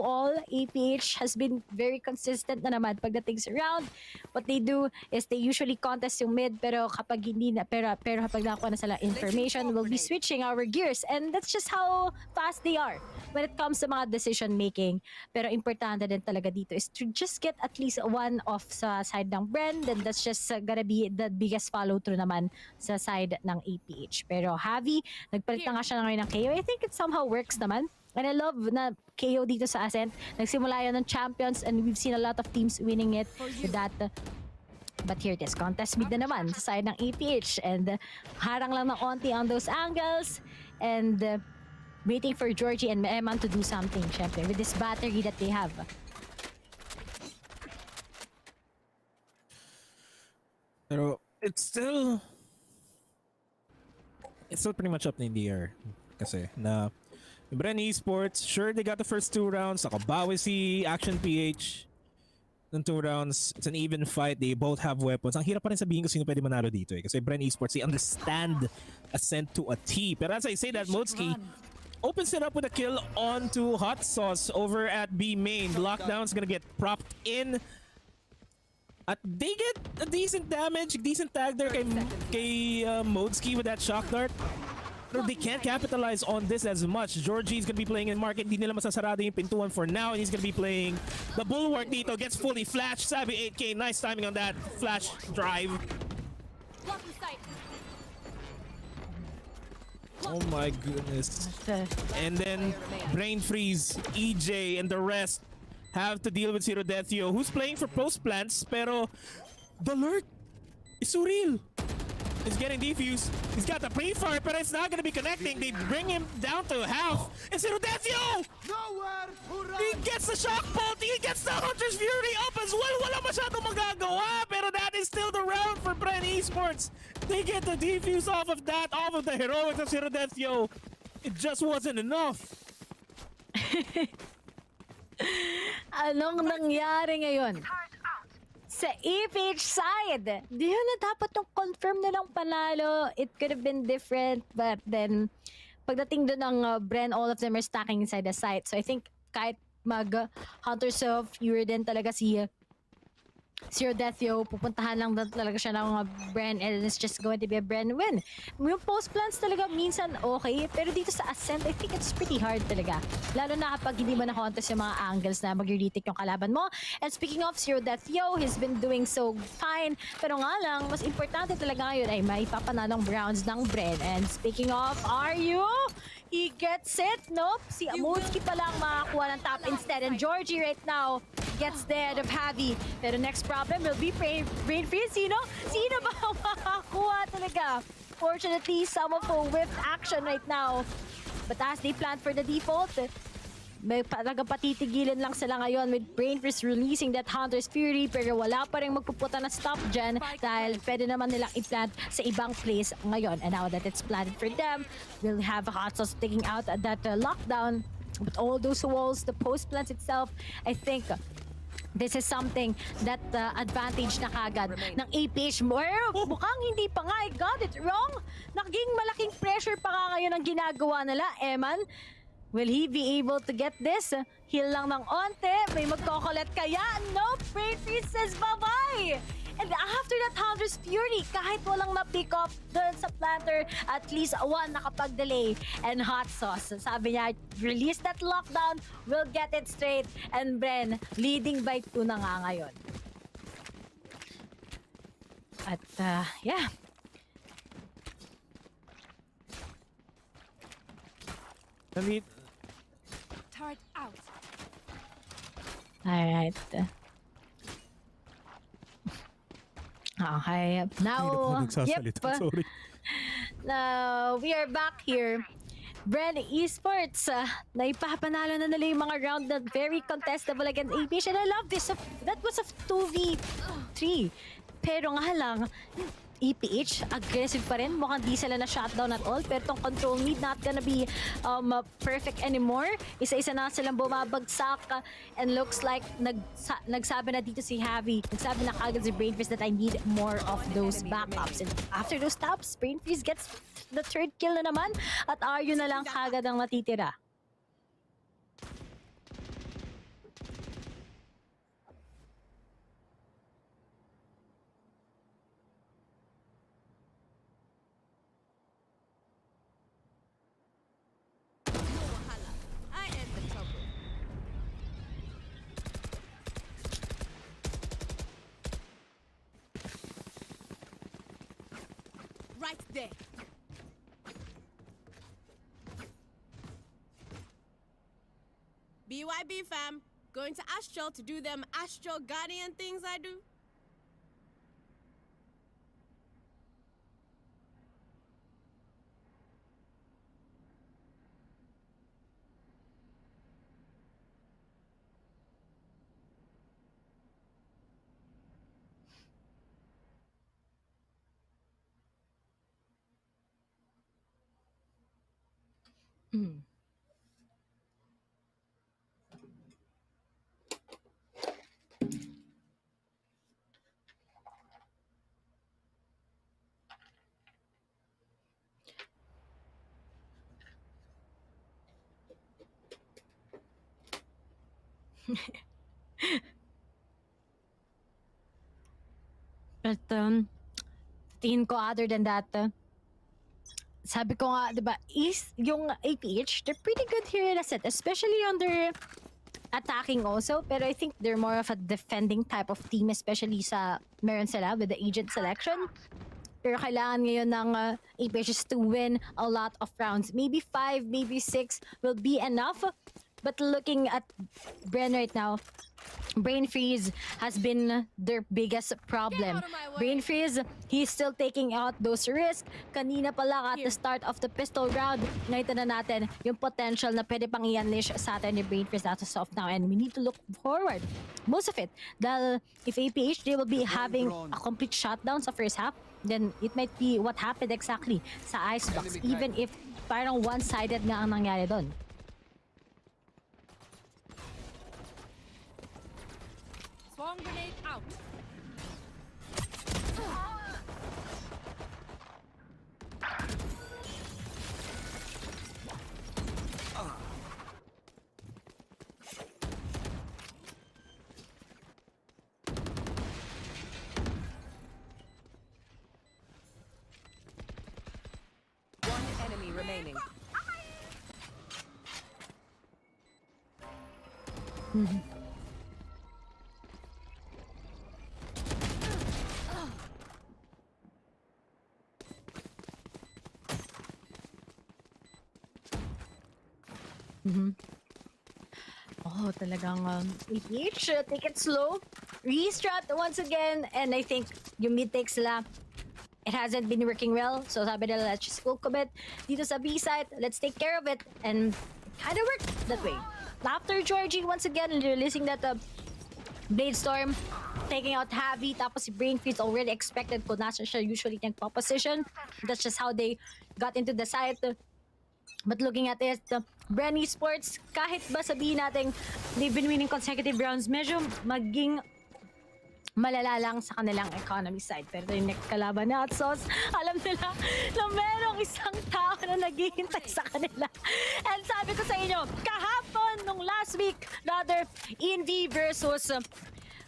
APH has been very consistent na naman pagdating sa round. What they do is they usually contest yung mid, pero kapag hindi na, pero kapag nakuha na sila information, we'll be switching our gears. And that's just how fast they are when it comes to mga decision making. Pero importante din talaga dito is to just get at least one off sa side ng Bren. Then that's just gonna be the biggest follow through naman sa side ng APH. Pero Javi, nagpalit na nga siya ngayon ng KO. I think it somehow works naman. And I love na KO dito sa Ascent. Nagsimula yun ng champions and we've seen a lot of teams winning it with that. But here it is, contest mid na naman sa side ng APH. And harang lang ng onti on those angles. And waiting for Georgie and Eman to do something, syempre, with this battery that they have. Pero it's still pretty much up in the air. Kasi na Bren Esports, sure they got the first 2 rounds. Nakabawi si Action PH ng 2 rounds. It's an even fight. They both have weapons. Ang hirap pa rin sabihin ko sino pwede manalo dito eh. Kasi Bren Esports, they understand Ascent to a T. Pero as I say that, Modski opens it up with a kill onto Hot Sauce over at B main. Lockdown's gonna get propped in. At they get a decent damage, decent tag there kay Modski with that shock dart. Pero they can't capitalize on this as much. Georgie's gonna be playing in market. Hindi nila masasarado yung pintuan for now. And he's gonna be playing the bulwark dito. Gets fully flashed. Savvy 8K. Nice timing on that flash drive. Oh my goodness. And then Brain Freeze, EJ, and the rest have to deal with Zero Death Yo, who's playing for post plants. Pero the lurk is surreal. He's getting defused. He's got the pre-fire, but it's not going to be connecting. They bring him down to half. And Zero Death Yo! He gets the shock bolt. He gets the Hunter's Fury up as well. Wala masyadong magagawa. Pero that is still the round for Bren Esports. They get the defuse off of that, off of the heroics of Zero Death Yo. It just wasn't enough. Anong nangyari ngayon sa APAC side. Di yun na dapat yung confirm na lang panalo. It could have been different, but then pagdating doon ng Bren, all of them are stacking inside the site. So I think kahit mag-Hunters of Fury din talaga si Veto, pupuntahan lang talaga siya ng Bren, and it's just going to be a Bren win. Yung post plans talaga minsan okay, pero dito sa Ascent, I think it's pretty hard talaga. Lalo na kapag hindi mo na-contest yung mga angles na mag-retake yung kalaban mo. And speaking of Veto, he's been doing so fine. Pero nga lang, mas importante talaga ngayon ay may papanalong rounds ng Bren. And speaking of RU, he gets it, nope. Si Amutski pa lang makakuha ng top instead. And Georgie right now gets the head of Javi. Pero next problem will be Brain Freeze. Sino ba ang makakuha talaga? Fortunately, Samofo with action right now. But as they plan for the default, may talaga patitigilin lang sila ngayon with Brain Freeze releasing that Hunter's Fury, pero wala pa rin magpuputa na stop dyan dahil pwede naman nilang i-plant sa ibang place ngayon. And now that it's planted for them, we'll have Hot Sauce taking out that lockdown. But all those walls, the post plants itself, I think this is something that advantage na kagad ng APH. Mukhang hindi pa nga, I got it wrong. Naging malaking pressure pa nga ngayon ang ginagawa nila. Eman, will he be able to get this? Heal lang ng onte. May magkokolet kaya? Nope. Brain Freeze says bye-bye. And after that Hunter's Fury, kahit walang na-pick up dun sa planter, at least one nakapag-delay. And Hot Sauce, sabi niya, release that lockdown, we'll get it straight. And Bren, leading by 2 na nga ngayon. At yeah. Turret out. Alright. Okay. Now, Sorry. Now, we are back here. Bren Esports, naipapanalo na nila yung mga round na very contestable against APH. And I love this. That was a 2v3. Pero nga lang, EPH, aggressive pa rin. Mukhang di sila na shutdown at all. Pero tong control mid not gonna be perfect anymore. Isa-isa na silang bumabagsak. And looks like nagsabi na dito si Javi. Nagsabi na kagad si Brain Freeze that I need more of those backups. And after those stops, Brain Freeze gets the 3rd kill na naman. At RU na lang kagad ang natitira. Right there. BYB fam, going to Astral to do them Astral Guardian things I do. But tingin ko other than that, sabi ko nga, diba, is yung APH, they're pretty good here in a set, especially on their attacking also. Pero I think they're more of a defending type of team, especially sa meron sila with the agent selection. Pero kailangan ngayon ng APH to win a lot of rounds. Maybe 5, maybe 6 will be enough. But looking at Bren right now, Brain Freeze has been their biggest problem. Brain Freeze, he's still taking out those risks. Kanina pa lang at the start of the pistol round, nakita na natin yung potential na pwede pang i-unleash sa atin ni Brain Freeze as of now. And we need to look forward. Most of it. Dahil if APH, they will be having a complete shutdown sa first half, then it might be what happened exactly sa Icebox. Even if parang one-sided nga ang nangyari doon. Swarm grenade out. remaining. Oh, talagang APH, take it slow. Restrat once again, and I think yung mid takes sila, it hasn't been working well. So sabi nila, let's just full commit dito sa B side. Let's take care of it. And it kind of worked that way. After Georgie, once again, releasing that Blade Storm, taking out Heavy, tapos si Brainfeed's already expected kung nasa siya usually nagpo-position. That's just how they got into the site. But looking at it, Bren Esports, kahit ba sabihin natin they've been winning consecutive rounds, medyo maging malala lang sa kanilang economy side. Pero yung next kalaban na ASUS, alam nila na merong isang tao na naghihintay sa kanila. And sabi ko sa inyo, kahapon nung last week, rather, Invi versus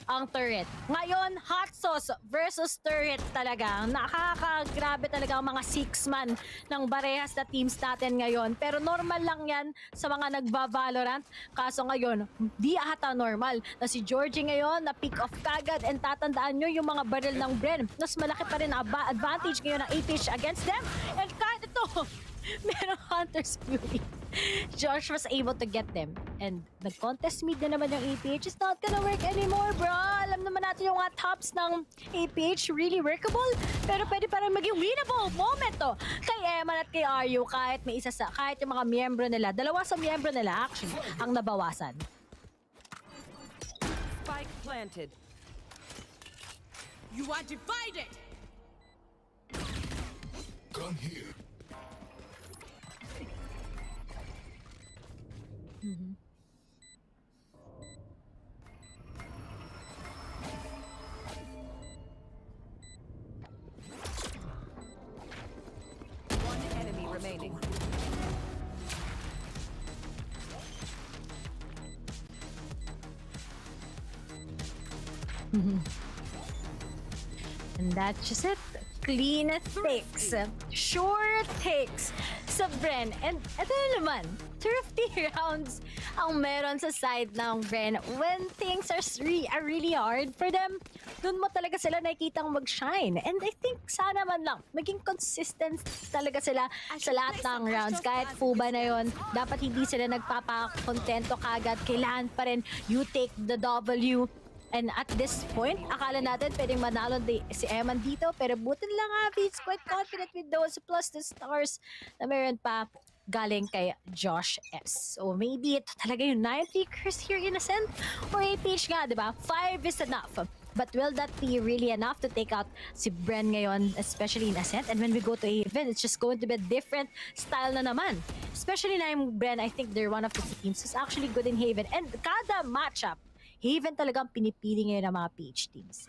ang turret. Ngayon, hot sauce versus turret talaga. Nakakagrabe talaga ang mga 6-man ng barehas na teams natin ngayon. Pero normal lang yan sa mga nagba-Valorant. Kaso ngayon, di ata normal na si Georgie ngayon na pick off kagad, and tatandaan nyo yung mga barrel ng Bren. Mas malaki pa rin ang advantage ngayon ng APH against them. And kahit ito, merong Hunter's Fury. Josh was able to get them. And the contest mid na naman yung APH is not gonna work anymore, bro. Alam naman natin yung mga tops ng APH really workable. Pero pwede pa rin maging winnable moment to kay Eman at kay Aryu, kahit may isa sa, kahit yung mga miyembro nila, dalawa sa miyembro nila actually ang nabawasan. Spike planted. You are divided. Come here. One enemy remaining. And that's just it. Clean takes. Sure takes sa Bren. And ito na naman, 30 rounds ang meron sa side ng Bren. When things are really hard for them, dun mo talaga sila nakikitang mag-shine. And I think sana man lang, maging consistent talaga sila sa lahat ng rounds. Kahit FUBA na yon, dapat hindi sila nagpapakontento kagad. Kailangan pa rin you take the W. And at this point, akala natin pwedeng manalo si Eman dito, pero buti lang He's quite confident with those plus the stars na meron pa galing kay Josh S. So maybe ito talaga yung 9 pickers here in Ascent or APH nga, diba? 5 is enough. But will that be really enough to take out si Bren ngayon, especially in Ascent? And when we go to Haven, it's just going to be a different style na naman. Especially na yung Bren, I think they're one of the teams who's actually good in Haven. And kada matchup, Haven talagang pinipili ngayon ng mga PH teams.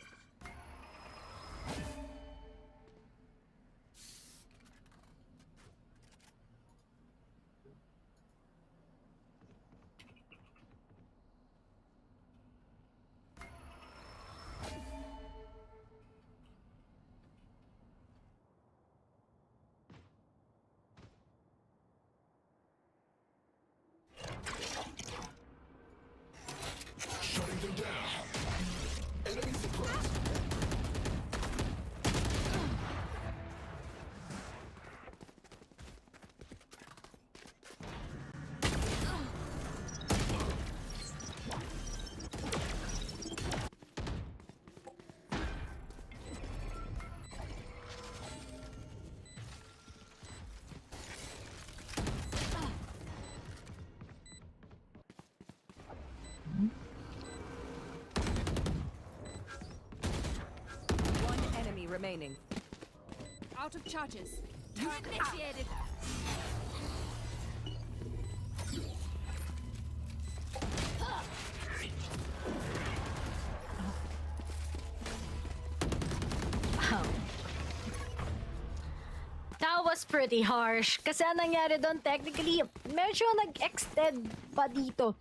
Remaining. Out of charges. Turret initiated. That was pretty harsh. Kasi ang nangyari doon, technically, medyo nag-extend pa dito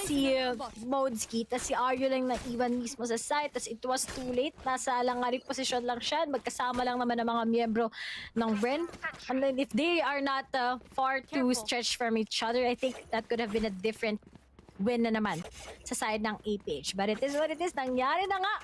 si Modski, tas si Aryo lang naiwan mismo sa site, tas it was too late. Nasa langaring posisyon lang siya, magkasama lang naman ang mga miyembro ng Bren. And then if they are not far too stretched from each other, I think that could have been a different win na naman sa side ng APH. But it is what it is. Nangyari na nga.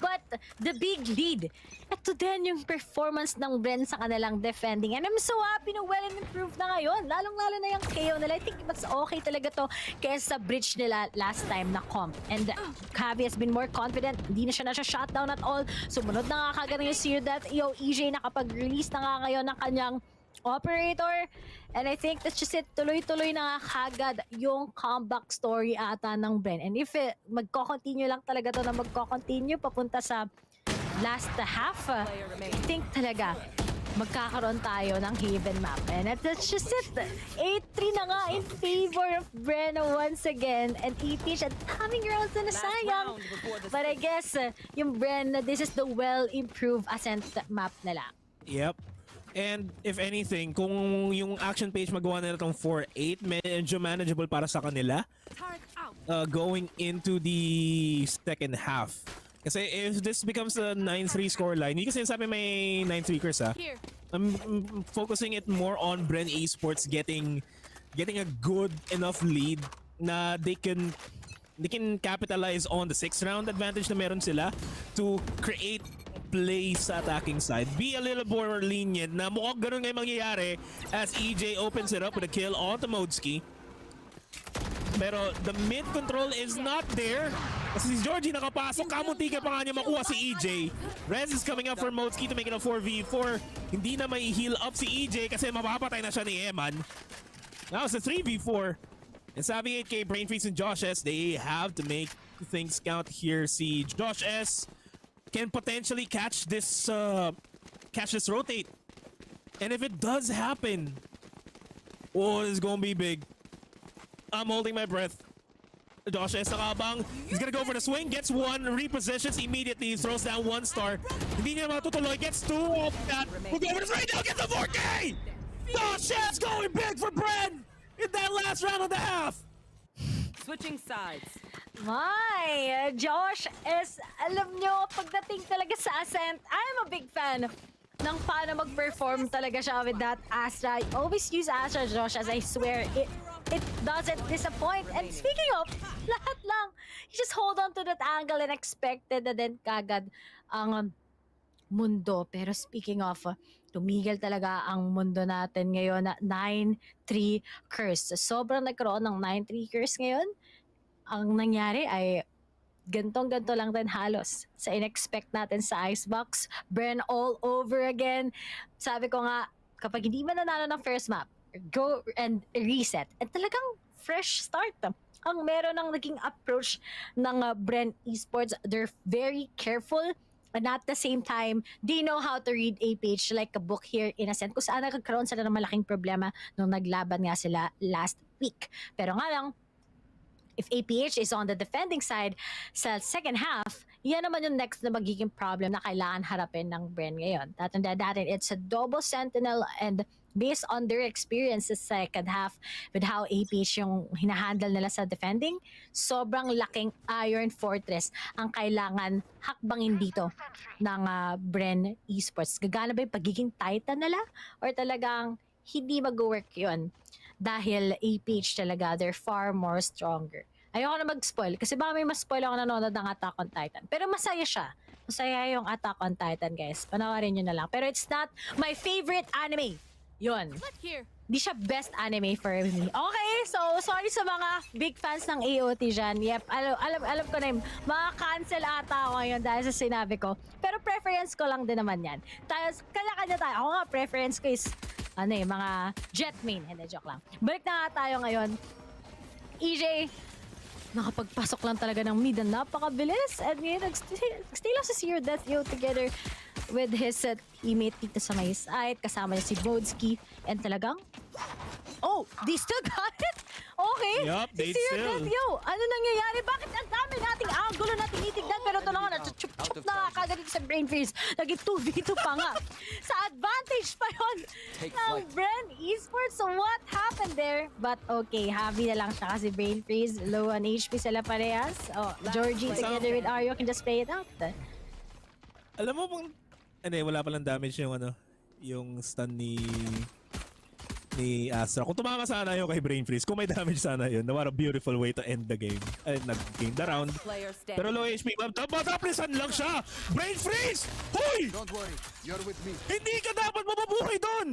But the big lead, ito din yung performance ng Bren sa kanilang defending. And I'm so happy na well and improved na ngayon. Lalong-lalo na yung KO nila. I think mas okay talaga to kaysa sa bridge nila last time na comp. And Javi has been more confident. Hindi na siya shutdown at all. Sumunod na nga kagad yung Seer that EJ nakapag-release na nga ngayon ng kanyang operator. And I think that's just it. Tuloy-tuloy na nga kagad yung comeback story ata ng Bren. And if magko-continue lang talaga to na magko-continue papunta sa last half, I think talaga magkakaroon tayo ng Haven map. And that's just it. 8-3 na nga in favor of Bren once again. And APH at daming rounds na nasayang. But I guess yung Bren, this is the well-improved Ascent map nila. Yep. And if anything, kung yung action page magawa nila itong 4-8, medyo manageable para sa kanila going into the second half. Kasi if this becomes a 9-3 scoreline, hindi kasi sabi may 9-3 Chris I'm focusing it more on Bren Esports getting a good enough lead na they can capitalize on the 6th round advantage na meron sila to create play sa attacking side. Be a little more lenient na mukhang ganun ngayon mangyayari as EJ opens it up with a kill onto Modski. Pero the mid control is not there. Kasi si Georgie nakapasok, kamunti ka pa nga niya makuha si EJ. Rez is coming up for Modski to make it a 4v4. Hindi na may heal up si EJ kasi mapapatay na siya ni Eman. Now it's a 3v4. And Savvy 8K, Brain Freeze and Josh S, they have to make things count here. Si Josh S can potentially catch this rotate. And if it does happen, oh, this is gonna be big. I'm holding my breath. Josh S nakabang. He's gonna go for the swing, gets one, repositions immediately, throws down 1 star. Hindi niya matutuloy, gets 2 off that. We'll go for the right now, gets the 4K! Josh S going big for Bren in that last round of the half. Switching sides. My, Josh is, alam nyo, pagdating talaga sa Ascent, I'm a big fan ng paano mag-perform talaga siya with that Astra. I always use Astra, Josh, as I swear, it doesn't disappoint. And speaking of, lahat lang, you just hold on to that angle and expected na din kagad ang mundo. Pero speaking of, tumigil talaga ang mundo natin ngayon na 9-3 curse. Sobrang nagkaroon ng 9-3 curse ngayon. Ang nangyari ay gantong-ganto lang din halos sa in-expect natin sa Icebox. Bren all over again. Sabi ko nga, kapag hindi man nanalo ng first map, go and reset. At talagang fresh start. Ang meron ng naging approach ng Bren Esports. They're very careful. And at the same time, they know how to read a page like a book here in a sense. Kung saan nagkaroon sila ng malaking problema nung naglaban nga sila last week. Pero nga lang, if APH is on the defending side sa second half, yan naman yung next na magiging problem na kailangan harapin ng Bren ngayon. Tatandaan natin, it's a double sentinel and based on their experience sa second half with how APH yung hinahandle nila sa defending, sobrang laking Iron Fortress ang kailangan hakbangin dito ng Bren Esports. Gagana ba yung pagiging Titan nila? Or talagang hindi mag-work yun? Dahil APH talaga, they're far more stronger. Ayoko na mag-spoil kasi baka may mas-spoil ako nanonood ng Attack on Titan. Pero masaya siya. Masaya yung Attack on Titan, guys. Panawarin nyo na lang. Pero it's not my favorite anime. Yun. Di siya best anime for me. Okay, so sorry sa mga big fans ng AOT dyan. Yep, alam ko na yun. Maka-cancel ata ako ngayon dahil sa sinabi ko. Pero preference ko lang din naman yan. Kanya-kanya tayo. Ako nga, preference ko is mga jet main. Hindi, joke lang. Balik na nga tayo ngayon. EJ, nakapagpasok lang talaga ng mid na napakabilis. And ngayon, nag-stay lang sa Seer Death together with his teammate dito sa may side. Kasama niya si Bodski. And talagang, oh, they still got it? Okay. Yup, they si still. Ano nangyayari? Bakit ang dami nating angulo na tinitignan? Pero ito na nga, chup na kagad sa si Brain Freeze. Naging 2v2 pa nga. Sa advantage pa yun ng Bren Esports. So what happened there? But okay, Javi na lang siya kasi Brain Freeze. Low on HP sila parehas. Oh, Georgie together with Aryo can just play it out. Alam mo bang... wala palang damage yung yung stun ni Astra. Kung tumama sana yung kay Brain Freeze, kung may damage sana yun, what a beautiful way to end the game. Nag-game the round. Pero low HP, matapresan lang siya! Brain Freeze! Hoy! Don't worry, you're with me. Hindi ka dapat mabubuhay doon!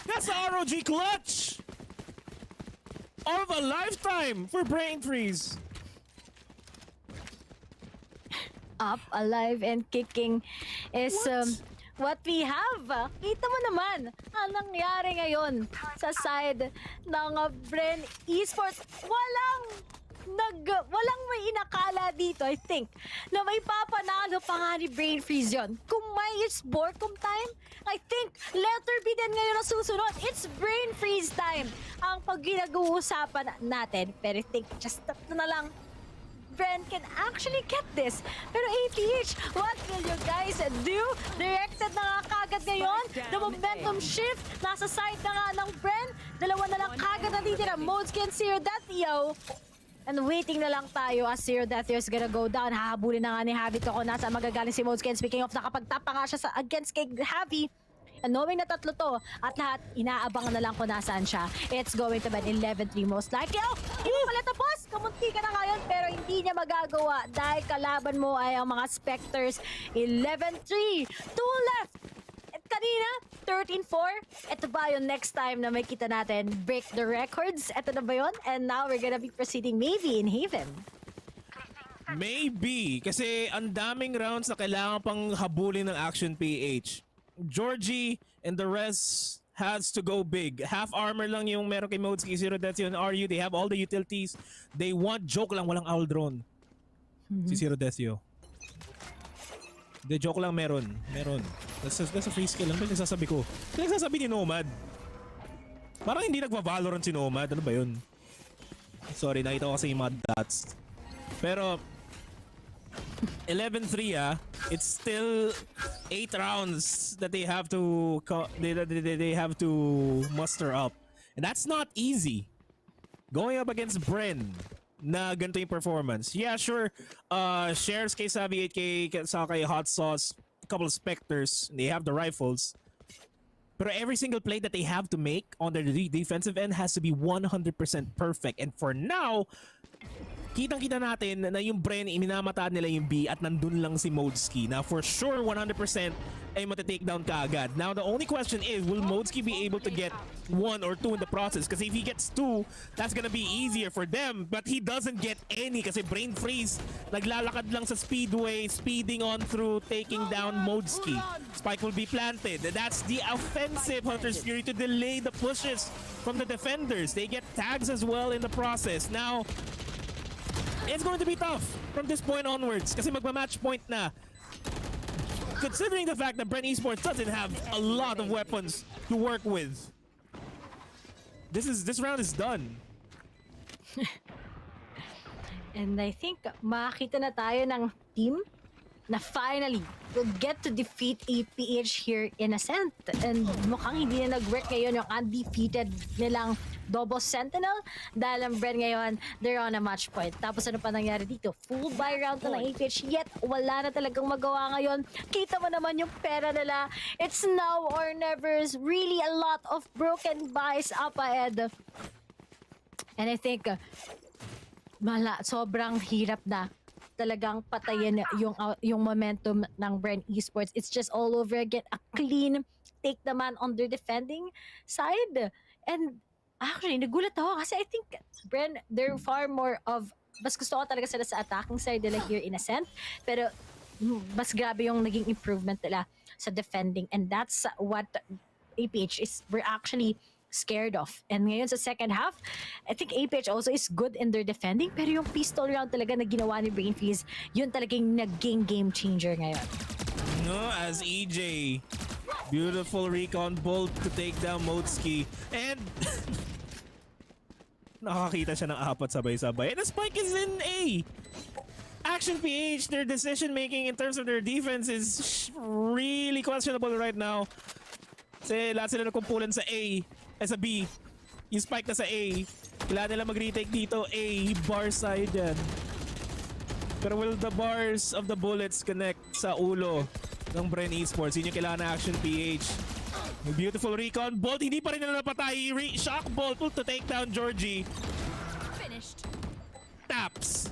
That's the ROG clutch! Of a lifetime for Brain Freeze! Up, alive, and kicking is what we have. Kita mo naman ang nangyari ngayon sa side ng Bren Esports. Walang may inakala dito, I think, na may papanalo pa nga ni Brain Freeze yun. Kung may it's boredom time, I think letter B din ngayon ang susunod. It's Brain Freeze time ang pag ginag-uusapan natin. Pero I think just tatlo na lang Bren can actually get this. Pero APH, what will you guys do? Directed na nga kagad ngayon. The momentum shift. Nasa side na nga ng Bren. Dalawa na lang kagad natitira. Modeski and Zero Deathio. And waiting na lang tayo as Zero Deathio is gonna go down. Hahabulin na nga ni Javi to kung nasa magagaling si Modeski. And speaking of, nakapagtap pa nga siya against kay Javi. And knowing na tatlo to, at lahat, inaabangan na lang kung nasaan siya. It's going to be 11-3 most likely. Oh, hindi pala tapos! Kamunti ka na ngayon, pero hindi niya magagawa dahil kalaban mo ay ang mga Spectres. 11-3, 2 left! At kanina, 13-4. Ito ba yung next time na may kita natin break the records? Ito na ba yun? And now we're gonna be proceeding maybe in Haven. Maybe, kasi ang daming rounds na kailangan pang habulin ng Action PH. Georgie and the rest has to go big. Half armor lang yung meron kay Modeski, Zero Deathio and RU. They have all the utilities. They want joke lang, walang owl drone. Si Zero Deathio. The joke lang meron. That's a free skill lang. Pinagsasabi ko. Pinagsasabi ni Nomad. Parang hindi nagva-Valorant si Nomad. Ano ba yun? Sorry, nakita ko kasi yung mga dots. Pero 11-3 it's still 8 rounds that they have to muster up, and that's not easy going up against Bren na ganito yung performance. Yeah, sure, shares kay Savvy 8K sa kay Hot Sauce, a couple of Spectres, they have the rifles, pero every single play that they have to make on their defensive end has to be 100% perfect, and for now kitang-kita natin na yung Bren, iminamataan nila yung B at nandun lang si Modeski na for sure 100% ay matitake down kaagad. Now the only question is, will Modeski be able to get 1 or 2 in the process? Kasi if he gets 2, that's gonna be easier for them, but he doesn't get any kasi Brain Freeze naglalakad lang sa speedway, speeding on through, taking down Modeski. Spike will be planted. That's the offensive Hunter's Fury to delay the pushes from the defenders. They get tags as well in the process. Now it's going to be tough from this point onwards kasi magma-match point na. Considering the fact that Bren Esports doesn't have a lot of weapons to work with. This round is done. And I think makakita na tayo ng team na finally will get to defeat APH here in Ascent. And mukhang hindi na nag-work ngayon yung undefeated nilang Double Sentinel dahil ang Bren ngayon, they're on a match point. Tapos ano pa nangyari dito? Full buy round na ng APH, yet wala na talagang magawa ngayon. Kita mo naman yung pera nila. It's now or never. Really a lot of broken buys up ahead. And I think sobrang hirap na talagang patayin yung momentum ng Bren Esports. It's just all over again. A clean take naman on their defending side. And actually, nagulat ako kasi I think Bren, they're far more of, mas gusto ko talaga sila sa attacking side nila here in Ascent. Pero mas grabe yung naging improvement nila sa defending. And that's what APH we're actually scared of. And ngayon sa second half, I think APH also is good in their defending, pero yung pistol round talaga na ginawa ni Brain Freeze, yun talagang naging game changer ngayon. No, as EJ, beautiful recon bolt to take down Modeski, and nakakita siya ng 4 sabay-sabay, and the spike is in A. Action PH, their decision making in terms of their defense is really questionable right now. Kasi lahat sila nakumpulan sa A, sa B. Yung spike na sa A. Kailangan nila mag-retake dito. A, bar side yan. Pero will the bars of the bullets connect sa ulo ng Bren Esports? Yun yung kailangan na Action PH. Beautiful recon. Bolt, hindi pa rin nila napatay. Shock Bolt to take down Georgie. Finished. Taps.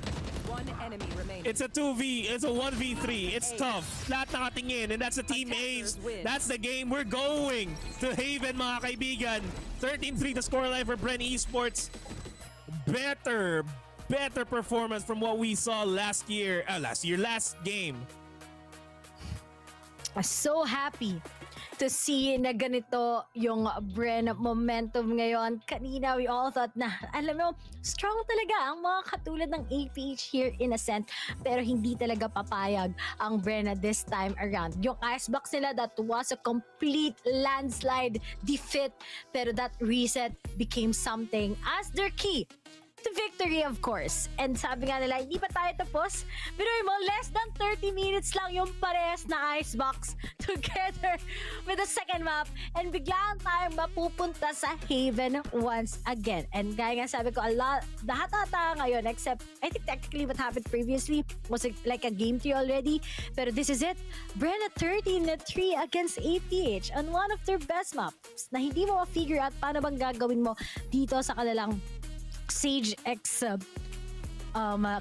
One enemy remaining. It's a 2v, it's a 1v3. It's tough. Lahat nakatingin, and that's a team A's. That's the game. We're going to Haven, mga kaibigan. 13-3 the scoreline for Bren Esports. Better performance from what we saw last game. I'm so happy to see na ganito yung Bren momentum ngayon. Kanina, we all thought na, alam mo, strong talaga ang mga katulad ng APH here in Ascent. Pero hindi talaga papayag ang Bren this time around. Yung icebox nila, that was a complete landslide defeat. Pero that reset became something as their key to victory, of course. And sabi nga nila, hindi pa tayo tapos. Pero mo, less than 30 minutes lang yung parehas na icebox together with the second map. And biglaan tayong mapupunta sa Haven once again. And gaya nga sabi ko, lahat ata ngayon, except, I think technically what happened previously was like a game 3 already. Pero this is it. Bren at 13-3 against APH on one of their best maps na hindi mo ma-figure out paano bang gagawin mo dito sa kanilang Sage X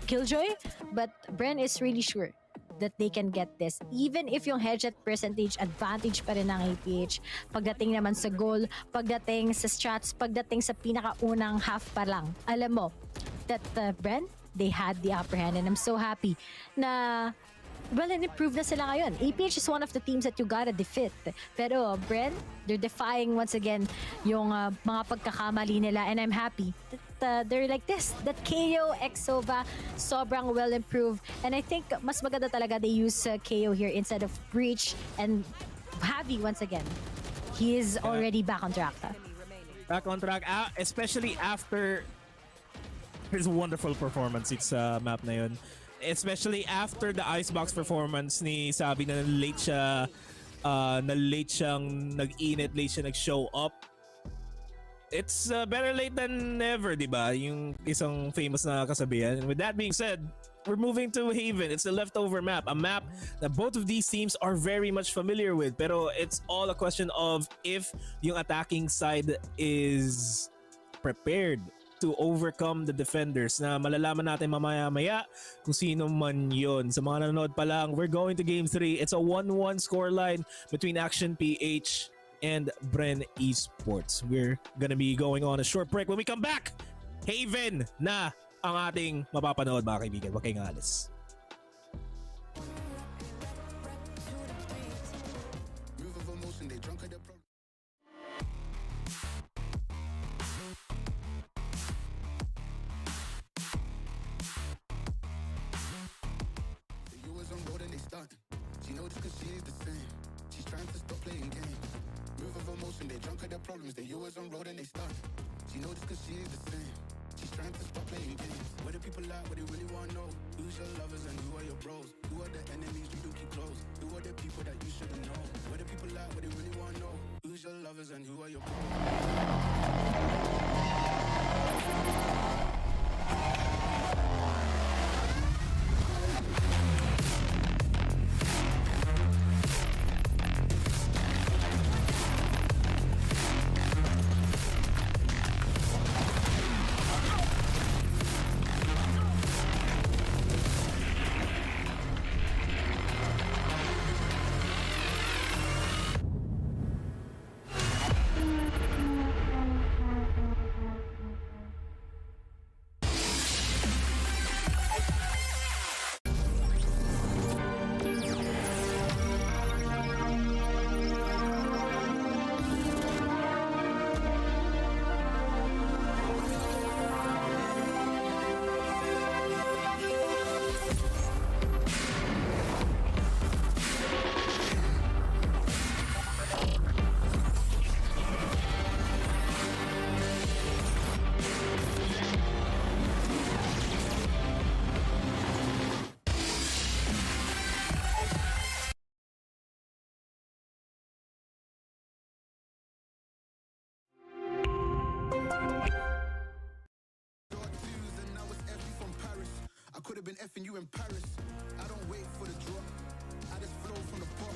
Killjoy, but Bren is really sure that they can get this. Even if yung headshot percentage advantage pa rin ng APH, pagdating naman sa goal, pagdating sa strats, pagdating sa pinakaunang half pa lang, alam mo, that Bren, they had the upper hand, and I'm so happy na well, and-improve na sila ngayon. APH is one of the teams that you gotta defeat. Pero Bren, they're defying once again yung mga pagkakamali nila, and I'm happy that they're like this. That KO, Exova, sobrang well improved. And I think mas maganda talaga they use KO here instead of Breach, and Javi once again. He is already back on track. Back on track, especially after his wonderful performance sa map na yun. Especially after the icebox performance ni Sabi na late siyang nag-init, late siya nag-show up. It's better late than never, di ba? Yung isang famous na kasabihan. And with that being said, we're moving to Haven. It's a leftover map. A map that both of these teams are very much familiar with. Pero it's all a question of if yung attacking side is prepared to overcome the defenders, na malalaman natin mamaya-maya kung sino man yun. Sa mga nanonood pa lang, we're going to Game 3. It's a 1-1 scoreline between Action PH and Bren Esports. We're gonna be going on a short break. When we come back, Haven na ang ating mapapanood, mga kaibigan. Huwag kayong alis. She knows cause she is the same. She's trying to stop playing games. Move of emotion, they drunk at their problems. They always on road and they stuck. She knows cause she is the same. She's trying to stop playing games. Where the people at, what they really want to know. Who's your lovers and who are your bros? Who are the enemies you do keep close? Who are the people that you shouldn't know? Where the people at, what they really want to know. Who's your lovers and who are your bros? you in Paris. I don't wait for the drop. I just flow from the pop.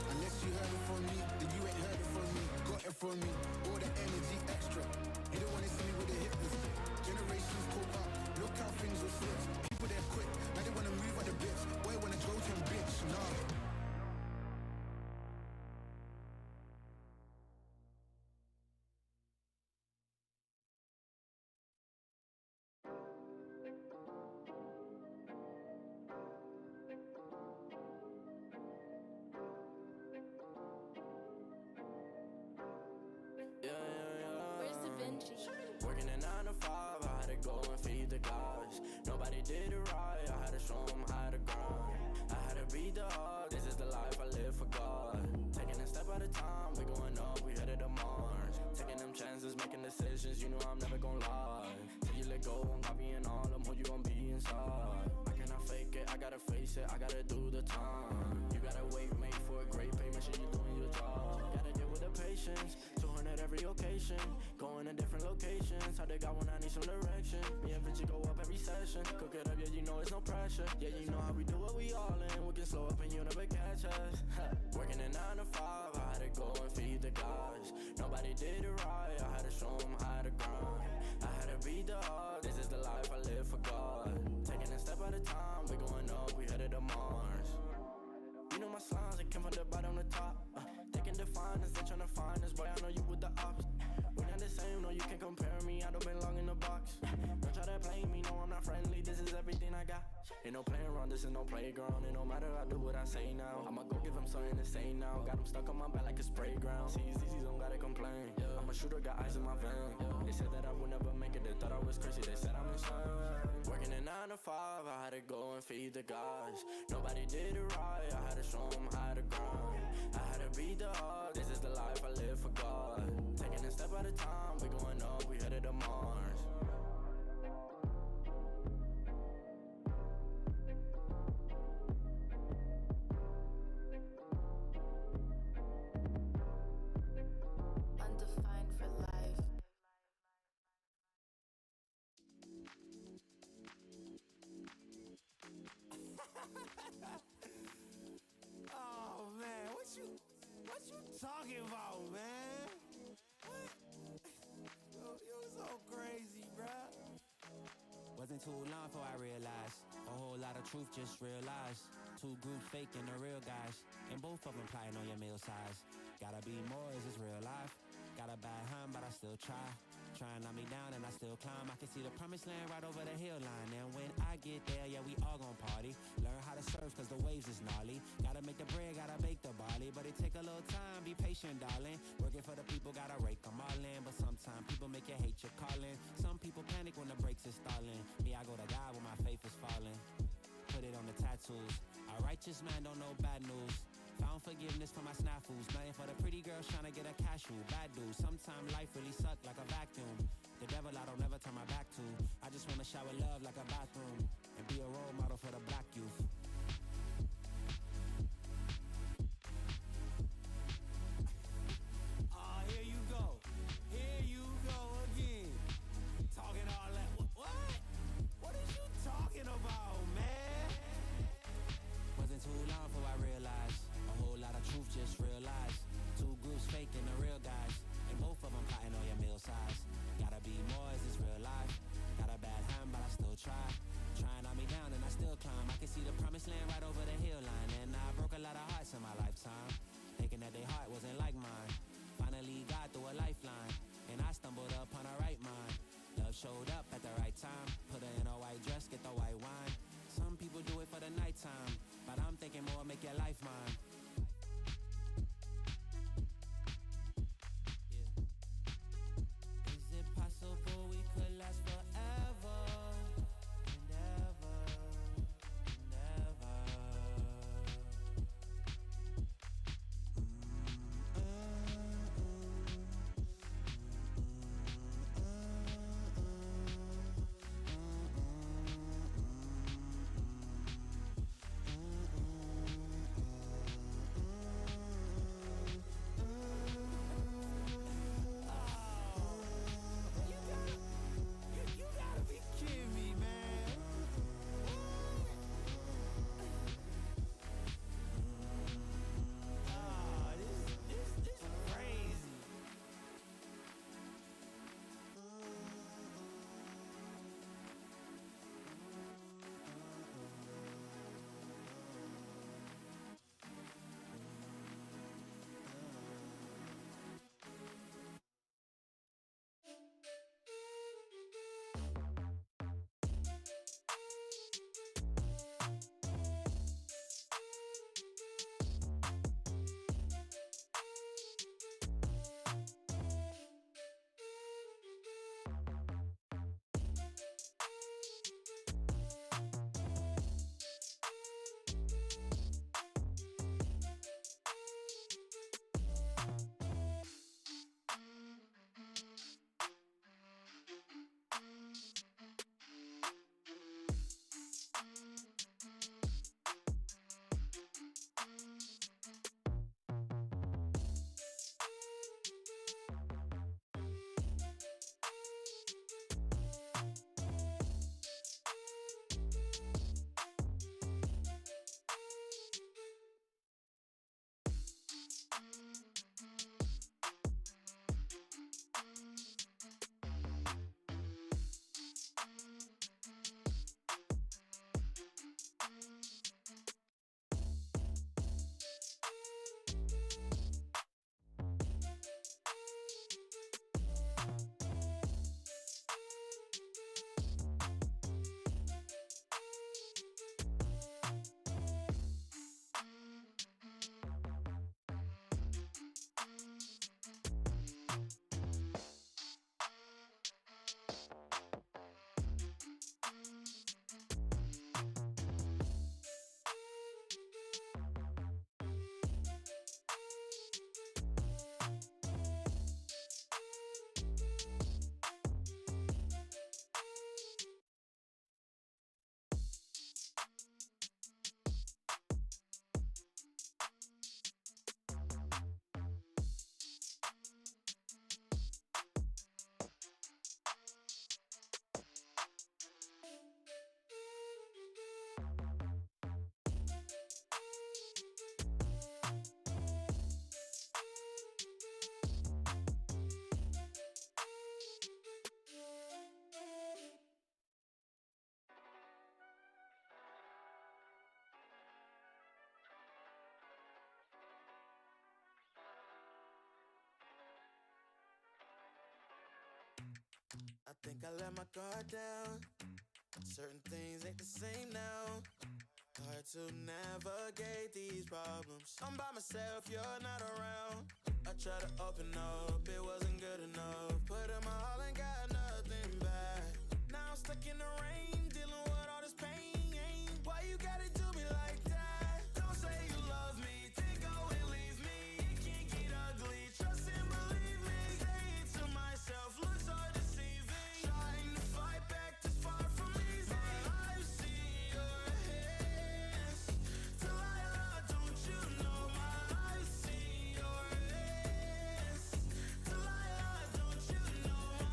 Unless you heard it from me, then you ain't heard it from me. Got it from me, all the energy extra. You don't wanna see me with a hip list. Generations caught up, look how things will switch. People they're quick, now they wanna move at the bits. Boy wanna go to him, bitch, nah. Where's the Benji? Working a 9 to 5, I had to go and feed the guys. Nobody did it right, I had to show them how to grind. I had to beat the odds, this is the life I live for God. Taking a step at a time, we going up, we headed to Mars. Taking them chances, making decisions, you know I'm never gonna lie. Till you let go, I'm copying all them, who you gon' be inside. I cannot fake it, I gotta face it, I gotta do the time. You gotta wait, make for a great pay, make sure you're doing your job. Gotta deal with the patience, 200 every occasion. Going to different locations, how they got when I need some direction. Me and Vinci go up every session. Cook it up, yeah, you know it's no pressure. Yeah, you know how we do it, we all in. We can slow up and you never catch us. Working a 9 to 5, I had to go and feed the guys. Nobody did it right, I had to show them how to grind. I had to beat the odds, this is the life I live for God. Taking a step at a time, we going up, we headed to Mars. You know my slimes, they came from the bottom to top. They can define us, they tryna find us. Boy, I know you with the ops. We're not the same, no, you can't compare me. I don't belong in the box. Don't try to play me, no, I'm not friendly. This is everything I got. Ain't no playing around, this is no playground. It no matter, I do what I say now. I'ma go give him something to say now. Got him stuck on my back like a spray ground. See, don't gotta complain. I'm a shooter, got eyes in my vein. They said that I would never make it, they thought I was crazy. They said I'm insane. Working a 9 to 5, I had to go and feed the guys. Nobody did it right, I had to show them how to grind. I had to beat the odds, this is the life I live for God. Taking a step at a time, we going up, we headed to Mars. Undefined for life. Oh man, what you talking about, man? What? You're so crazy, bruh. Wasn't too long before I realized a whole lot of truth just realized. Two groups faking the real guys, and both of them plotting on your meal size. Gotta be more, is this real life? Got a bad hand, but I still try. Trying to knock me down and I still climb. I can see the promised land right over the hill line. And when I get there, yeah, we all gon' party. Learn how to surf cause the waves is gnarly. Gotta make the bread, gotta bake the barley. But it take a little time, be patient, darling. Working for the people, gotta rake them all in. But sometimes people make you hate your calling. Some people panic when the brakes is stalling. Me, I go to God when my faith is falling. Put it on the tattoos. A righteous man don't know bad news. Found forgiveness for my snafus. Nothing for the pretty girls trying to get a cashew. Bad dude. Sometimes life really suck like a vacuum. The devil I don't never turn my back to. I just wanna shower love like a bathroom. And be a role model for the black youth. Oh, here you go. Here you go again. Talking all that. What? What is you talking about, man? Wasn't too long before I realized a whole lot of truth just realized. Two groups faking the real guys, and both of them plotting on your meal size. Gotta be more, is this real life? Got a bad hand, but I still try. Trying on me down and I still climb. I can see the promise Gotta let my guard down. Certain things ain't the same now. Hard to navigate these problems. I'm by myself, you're not around. I tried to open up, it wasn't good enough. Put in my all and got nothing back. Now I'm stuck in the rain, dealing with all this pain. Why you gotta do me like that? Don't say you love me, then go and leave me. It can't get ugly, trust and believe me. Say it to myself, looks so deceiving. Trying to fight back, this far from easy. I've seen your hands. Delilah, don't you know I've seen your hands. Delilah, don't you know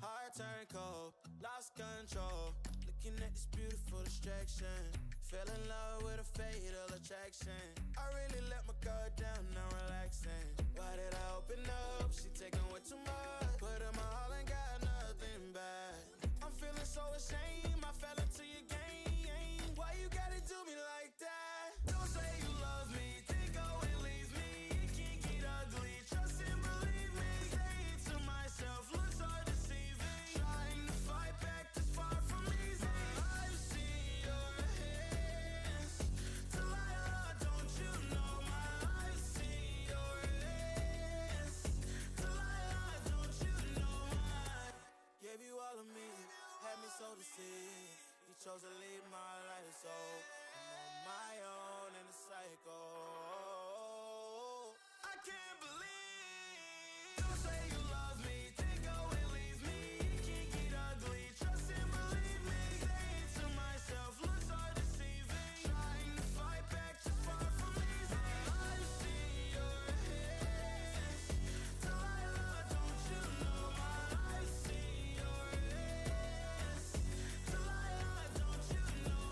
heart turned cold, lost control. Looking at this beautiful distraction. Fell in love with a fatal attraction. I really let my guard down, now relaxing. Why did I open up? She taking way too much. Put in my all and got nothing back. I'm feeling so ashamed, I fell into your game. Why you gotta do me like that? Don't say you love me, then go and leave me. It can't get ugly, trust and believe me. Say it to myself, looks so deceiving. Trying to fight back, this far from easy. I've seen your hands. Delilah, don't you know I've seen your hands. Delilah, don't you know gave you all of me, had me so deceived. You chose to leave my life, so I'm on my own in the cycle. I can't believe. Don't say you love me, then go and leave me. It can't get ugly, trust and believe me. Say it to myself, looks so deceiving. Trying to fight back, just far from easy. I've seen your hands. Delilah, don't you know I've seen your hands. Delilah, don't you know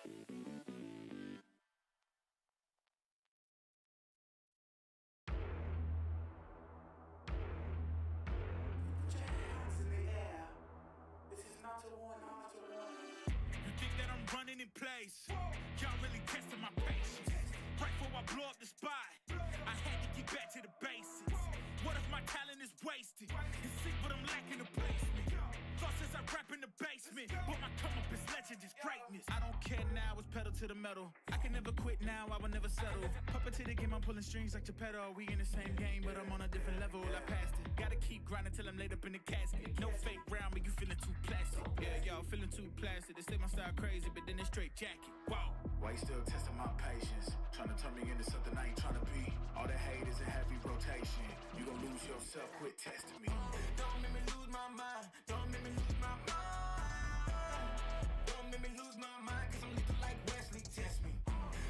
You think that I'm running in place? Y'all really testing my patience. Right before I blow up the spot, I had to get back to the basics. What if my talent is wasted? It's sick, but I'm lacking the placement. Thoughts as I rap in the basement, but my come up is legend, is greatness. I don't care now, it's pedal to the metal. I can never quit now, I will never settle. Puppet to the game, I'm pulling strings like Geppetto. We in the same game, but I'm on a different level. I passed it. Gotta keep grinding till I'm laid up in the casket. No fake round, but you feeling too plastic. Yeah, y'all feeling too plastic. They say my style crazy, but then it's straight jacket. Wow. Why you still testing my patience? Trying to turn me into something I ain't trying to be. All that hate is a heavy rotation. You gon' lose yourself, quit testing me. Don't make me lose my mind. Don't make me lose my mind. Don't make me lose my mind, cause I'm looking like Wesley, test me.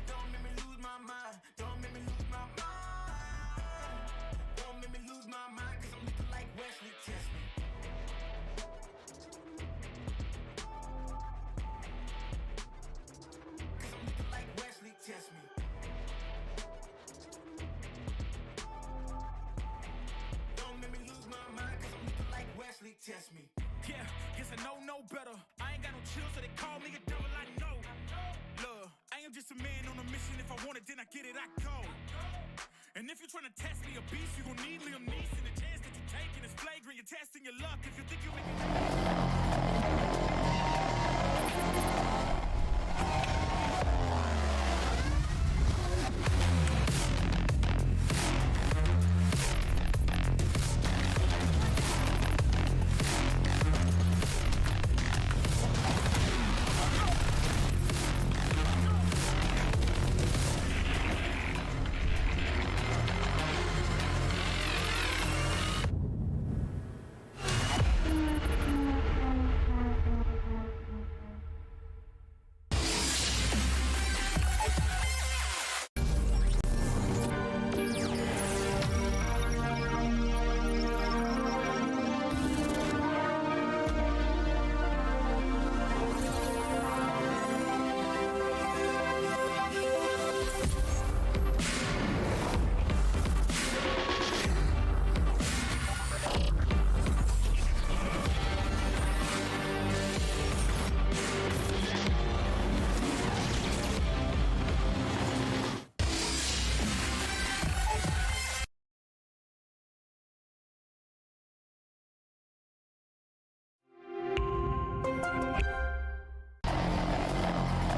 Don't make me lose my mind. Don't make me lose my mind. Don't make me lose my mind, cause I'm looking like Wesley, test me. Cause I'm looking like Wesley, test me. Don't make me lose my mind, cause I'm looking like Wesley, test me. Yeah, guess I know no better. I ain't got no chill, so they call me a devil, I know. Look, I am just a man on a mission. If I want it, then I get it, I go. And if you're trying to test me a beast, you gon' need Liam Neeson. The chance that you're taking is flagrant. You're testing your luck. If you think you make it.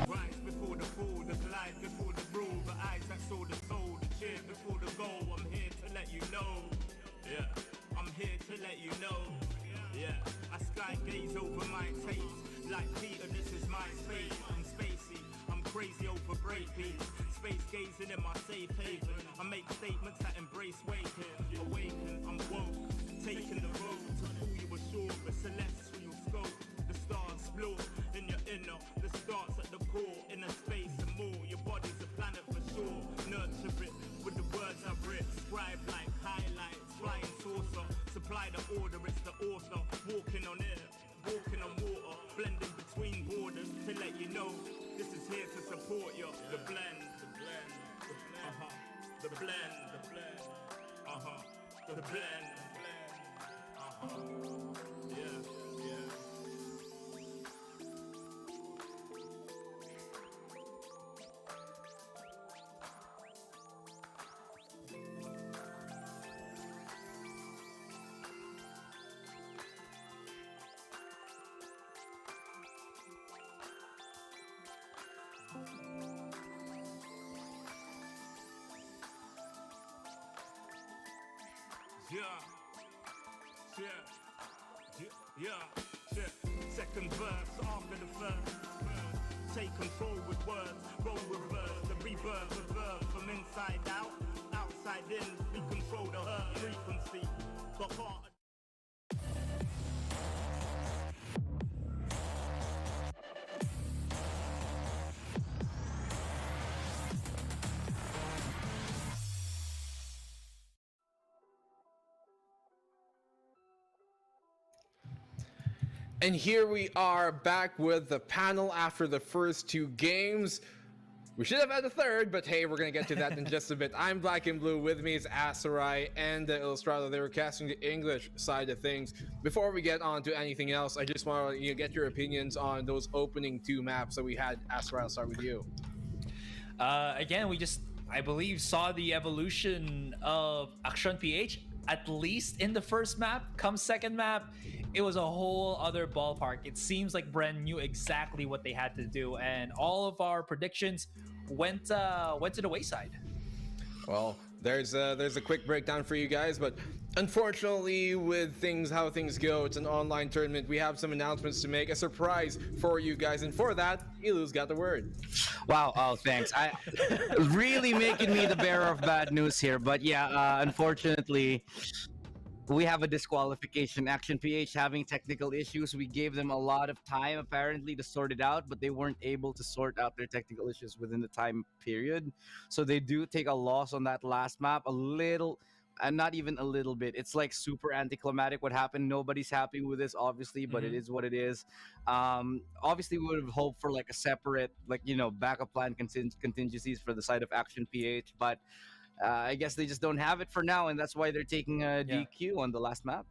Rise before the fall, the glide before the rule, the eyes that saw the soul, the cheer before the goal. I'm here to let you know. Yeah, I'm here to let you know. Yeah, I sky gaze over my taste. Like Peter, this is my space. I'm spacey, I'm crazy over breakbeats. Space gazing in my safe haven. I make statements that embrace waking. Awaken, I'm woke. Taking the road to who you ashore. The celestial scope. The stars blow in your inner. The starts at the core. Inner space and more. Your body's a planet for sure. Nurture it with the words I've written. Scribe like highlights. Flying saucer. Supply the order. It's the author. Walking on air. Walking on water. Blending between borders to let you know this is here to support you. The blend. The blend. Uh-huh. The blend. The blend. Uh-huh. The blend. Uh-huh. Yeah. Yeah. Yeah. Second verse after the first. Take control with words, roll reverse, the rebirth of verb from inside out, outside in. We control the hurt frequency, the heart. And here we are back with the panel after the first two games. We should have had a third, but hey, we're going to get to that in just a bit. I'm Black and Blue. With me is Asarai and Illustrato. They were casting the English side of things. Before we get on to anything else, I just want to get your opinions on those opening two maps that we had. Asarai, I'll start with you. Again, we just, I believe, saw the evolution of Action PH, at least in the first map. Come second map, it was a whole other ballpark. It seems like Bren knew exactly what they had to do, and all of our predictions went to the wayside. Well, there's a quick breakdown for you guys, but unfortunately, with how things go, it's an online tournament. We have some announcements to make, a surprise for you guys, and for that, Ilu's got the word. Wow, oh, thanks. I really making me the bearer of bad news here, but yeah, unfortunately, we have a disqualification. Action PH having technical issues. We gave them a lot of time apparently to sort it out, but they weren't able to sort out their technical issues within the time period. So they do take a loss on that last map. A little, and not even a little bit. It's like super anticlimactic what happened. Nobody's happy with this, obviously, but it is what it is. Obviously, we would have hoped for like a separate, like, you know, backup plan contingencies for the side of Action PH, but I guess they just don't have it for now, and that's why they're taking a DQ on the last map.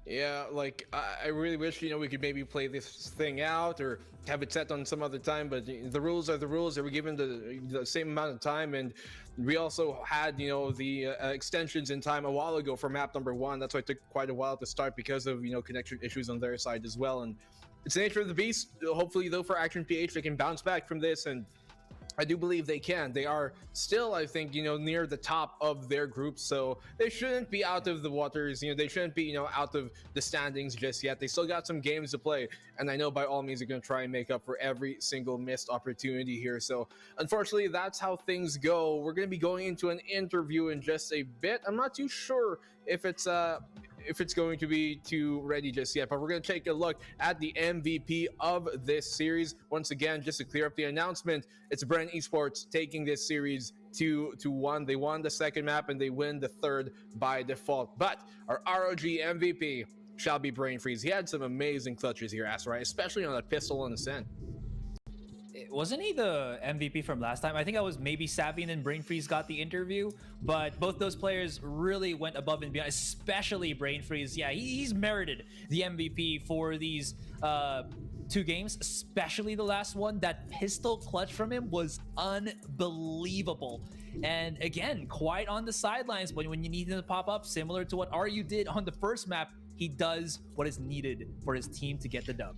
Yeah, like, I really wish, we could maybe play this thing out or have it set on some other time, but the rules are the rules. They were given the same amount of time, and we also had, the extensions in time a while ago for map number 1. That's why it took quite a while to start because of, connection issues on their side as well, and it's the nature of the beast. Hopefully, though, for Action PH, they can bounce back from this, and I do believe they can. They are still, I think, near the top of their group, so they shouldn't be out of the waters. They shouldn't be, out of the standings just yet. They still got some games to play, and I know by all means they're going to try and make up for every single missed opportunity here. So, unfortunately, that's how things go. We're going to be going into an interview in just a bit. I'm not too sure if it's going to be too ready just yet, but we're going to take a look at the MVP of this series. Once again, just to clear up the announcement, it's Bren Esports taking this series 2-1. They won the second map and they win the third by default. But our ROG MVP shall be Brain Freeze. He had some amazing clutches here, Asarai, especially on that pistol on Ascent. Wasn't he the MVP from last time? I think I was maybe Savvy and then Brain Freeze got the interview, but both those players really went above and beyond, especially Brain Freeze. Yeah, he's merited the MVP for these two games, especially the last one. That pistol clutch from him was unbelievable. And again, quite on the sidelines, but when you need him to pop up, similar to what RU did on the first map, he does what is needed for his team to get the dub.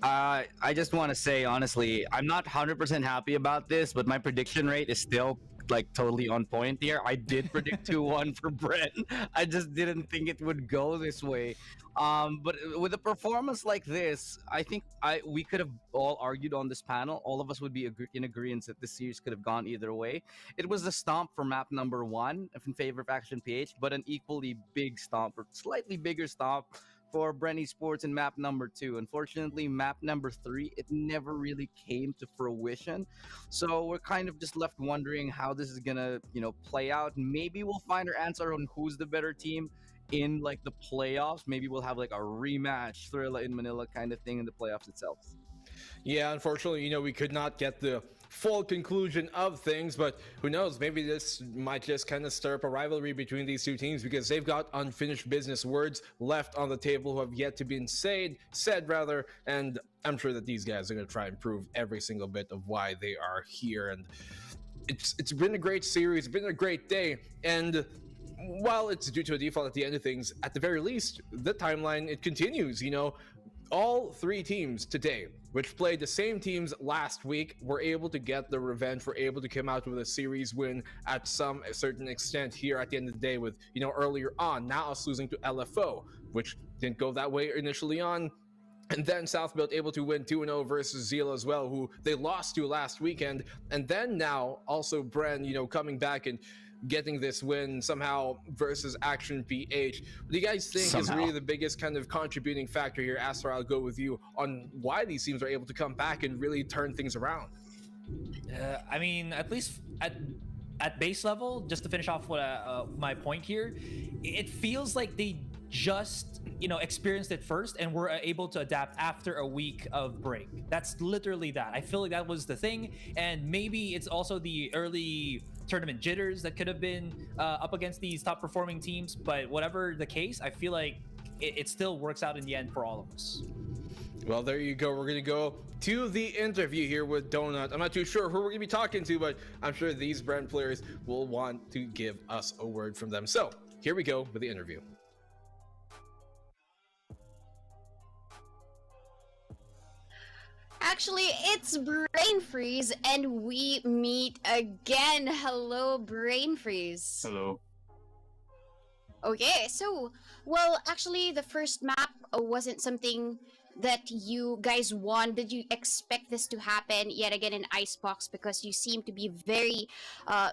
I just want to say, honestly, I'm not 100% happy about this, but my prediction rate is still like totally on point here. I did predict 2-1 for Bren. I just didn't think it would go this way. But with a performance like this, I think we could have all argued on this panel. All of us would be in agreement that this series could have gone either way. It was the stomp for map number 1 in favor of Action PH, but an equally big stomp, or slightly bigger stomp, for Bren Esports in map number 2. Unfortunately, map number 3, it never really came to fruition. So we're kind of just left wondering how this is gonna, play out. Maybe we'll find our answer on who's the better team in like the playoffs. Maybe we'll have like a rematch, Thrilla in Manila kind of thing in the playoffs itself. Yeah, unfortunately, we could not get the full conclusion of things, but who knows, maybe this might just kind of stir up a rivalry between these two teams because they've got unfinished business, words left on the table who have yet to be said, and I'm sure that these guys are going to try and prove every single bit of why they are here. And it's been a great series, it's been a great day, and while it's due to a default at the end of things, at the very least, the timeline, it continues. All three teams today, which played the same teams last week, were able to get the revenge, were able to come out with a series win at some certain extent here at the end of the day with, earlier on, NAOS losing to LFO, which didn't go that way initially on. And then Southbuilt able to win 2-0 versus Zeal as well, who they lost to last weekend. And then now also Bren, coming back and getting this win somehow versus Action PH. What do you guys think is really the biggest kind of contributing factor here? Astra, I'll go with you on why these teams are able to come back and really turn things around. I mean, at least at base level, just to finish off what my point here, it feels like they just experienced it first and were able to adapt after a week of break. That's literally that. I feel like that was the thing, and maybe it's also the early tournament jitters that could have been up against these top performing teams. But whatever the case, I feel like it still works out in the end for all of us. Well, there you go. We're going to go to the interview here with Donut. I'm not too sure who we're going to be talking to, but I'm sure these Bren players will want to give us a word from them. So here we go with the interview. Actually, it's Brain Freeze, and we meet again. Hello, Brain Freeze. Hello. Okay, so, well, actually, the first map wasn't something that you guys won. Did you expect this to happen yet again in Icebox? Because you seem to be very,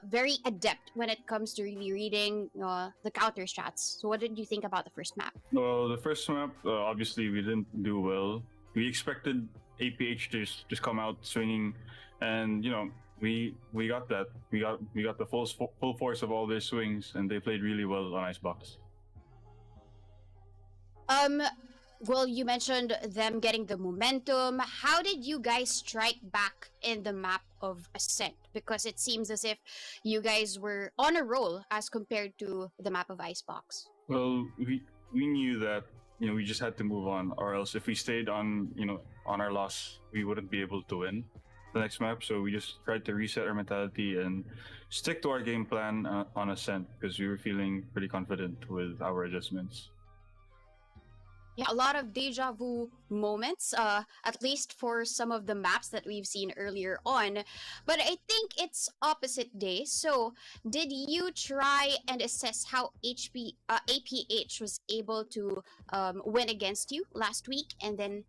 very adept when it comes to really reading the counter strats. So what did you think about the first map? Well, the first map, obviously we didn't do well. We expected APH to just come out swinging, and we got that. We got the full force of all their swings, and they played really well on Icebox. Well, you mentioned them getting the momentum. How did you guys strike back in the map of Ascent? Because it seems as if you guys were on a roll as compared to the map of Icebox. Well, we knew that we just had to move on, or else if we stayed on our loss, we wouldn't be able to win the next map. So we just tried to reset our mentality and stick to our game plan on Ascent, because we were feeling pretty confident with our adjustments. Yeah, a lot of deja vu moments, at least for some of the maps that we've seen earlier on. But I think it's opposite day. So did you try and assess how APH was able to win against you last week? And then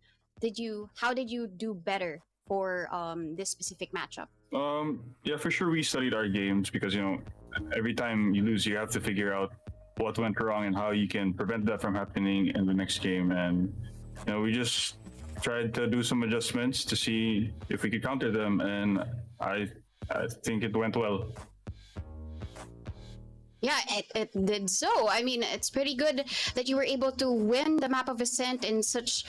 how did you do better for this specific matchup? Yeah, for sure we studied our games, because every time you lose, you have to figure out what went wrong and how you can prevent that from happening in the next game. And we just tried to do some adjustments to see if we could counter them, and I think it went well. Yeah, it did so. I mean, it's pretty good that you were able to win the map of Ascent in such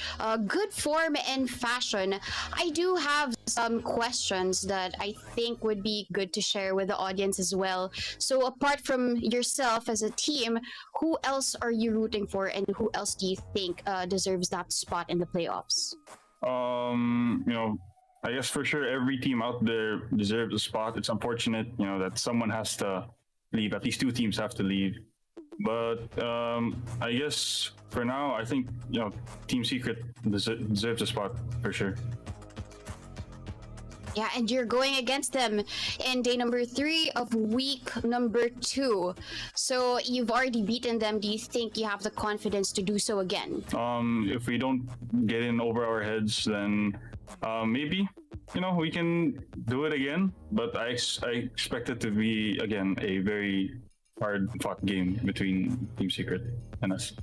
good form and fashion. I do have some questions that I think would be good to share with the audience as well. So apart from yourself as a team, who else are you rooting for, and who else do you think deserves that spot in the playoffs? I guess for sure every team out there deserves a spot. It's unfortunate, that someone has to leave. At least two teams have to leave. But I guess for now, I think Team Secret deserves a spot for sure. Yeah, and you're going against them in day number 3 of week number 2. So you've already beaten them. Do you think you have the confidence to do so again? If we don't get in over our heads, then maybe we can do it again. But I expect it to be again a very hard fought game between Team Secret and us.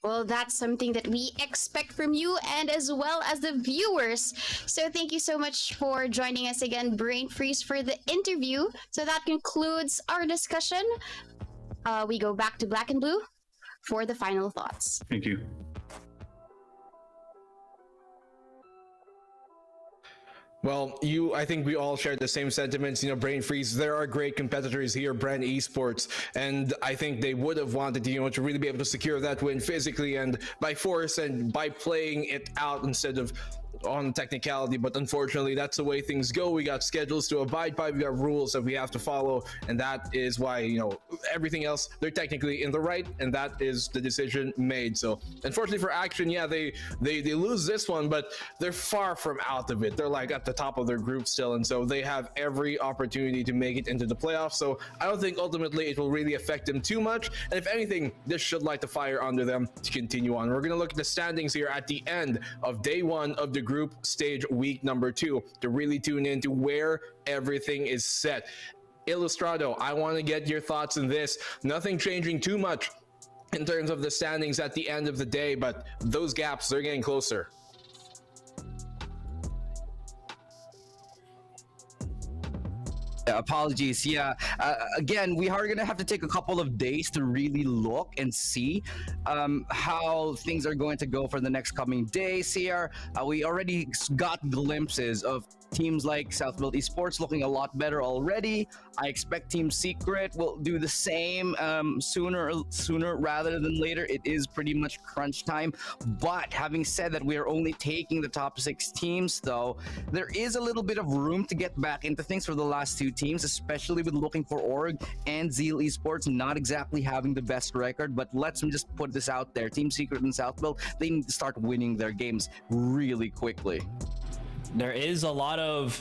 Well, that's something that we expect from you, and as well as the viewers. So thank you so much for joining us again, Brain Freeze, for the interview. So that concludes our discussion. We go back to Black and Blue for the final thoughts. Thank you. Well, I think we all share the same sentiments. Brain Freeze, there are great competitors here, Bren Esports, and I think they would have wanted to really be able to secure that win physically and by force and by playing it out instead of on technicality. But unfortunately, that's the way things go. We got schedules to abide by, we got rules that we have to follow, and that is why everything else, they're technically in the right, and that is the decision made. So unfortunately for Action, yeah, they lose this one, but they're far from out of it. They're like at the top of their group still, and so they have every opportunity to make it into the playoffs. So I don't think ultimately it will really affect them too much, and if anything, this should light the fire under them to continue on. We're gonna look at the standings here at the end of day 1 of the group stage week number 2 to really tune into where everything is set. Illustrado, I want to get your thoughts on this. Nothing changing too much in terms of the standings at the end of the day, but those gaps, they're getting closer. Apologies. Yeah. Again, we are gonna have to take a couple of days to really look and see how things are going to go for the next coming days here. We already got glimpses of teams like Southfield Esports looking a lot better already. I expect Team Secret will do the same sooner rather than later. It is pretty much crunch time. But having said that, we are only taking the top 6 teams, though. There is a little bit of room to get back into things for the last 2 teams, especially with looking for Org and Zeal Esports not exactly having the best record. But let's just put this out there. Team Secret and Southfield, they need to start winning their games really quickly. There is a lot of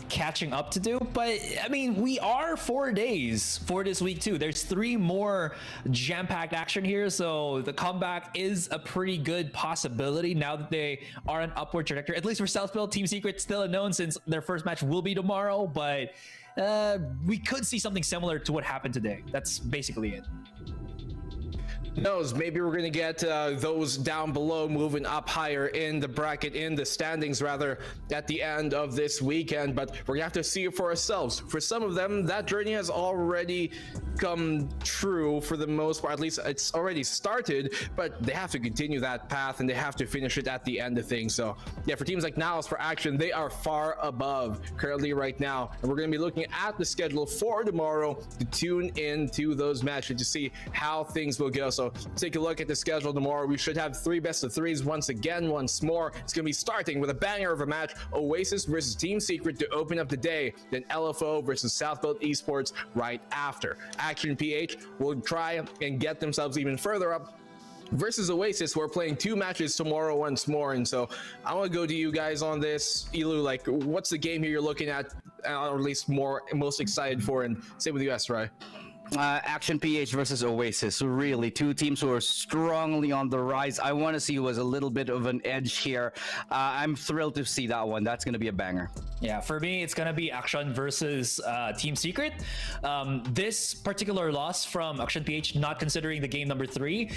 catching up to do, but I mean, we are 4 days for this week too. There's 3 more jam-packed action here, so the comeback is a pretty good possibility now that they are an upward trajectory. At least for Southfield, Team Secret still unknown since their first match will be tomorrow, but we could see something similar to what happened today. That's basically it. Knows, maybe we're going to get those down below moving up higher in the bracket, in the standings rather, at the end of this weekend, but we're going to have to see it for ourselves. For some of them, that journey has already come true for the most part. At least it's already started, but they have to continue that path and they have to finish it at the end of things. So yeah, for teams like NAOS for Action, they are far above currently right now, and we're going to be looking at the schedule for tomorrow to tune into those matches to see how things will go. So take a look at the schedule tomorrow. We should have 3 best of 3s once more. It's going to be starting with a banger of a match, Oasis versus Team Secret to open up the day, then LFO versus Southfield Esports right after. Action PH will try and get themselves even further up versus Oasis, who are playing 2 matches tomorrow once more. And so I want to go to you guys on this. Elu, like, what's the game here you're looking at, or at least most excited for? And same with you, Esrai. Action PH versus Oasis, really 2 teams who are strongly on the rise. I want to see who has a little bit of an edge here. I'm thrilled to see that one. That's going to be a banger. Yeah, for me, it's going to be Action versus Team Secret. This particular loss from Action PH, not considering the game number 3,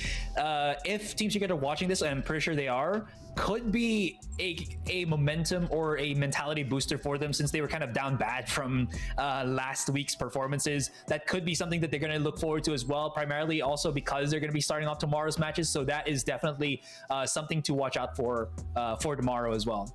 if Team Secret are watching this, and I'm pretty sure they are, could be a momentum or a mentality booster for them, since they were kind of down bad from last week's performances. That could be something that they're going to look forward to as well, primarily also because they're going to be starting off tomorrow's matches. So that is definitely something to watch out for tomorrow as well.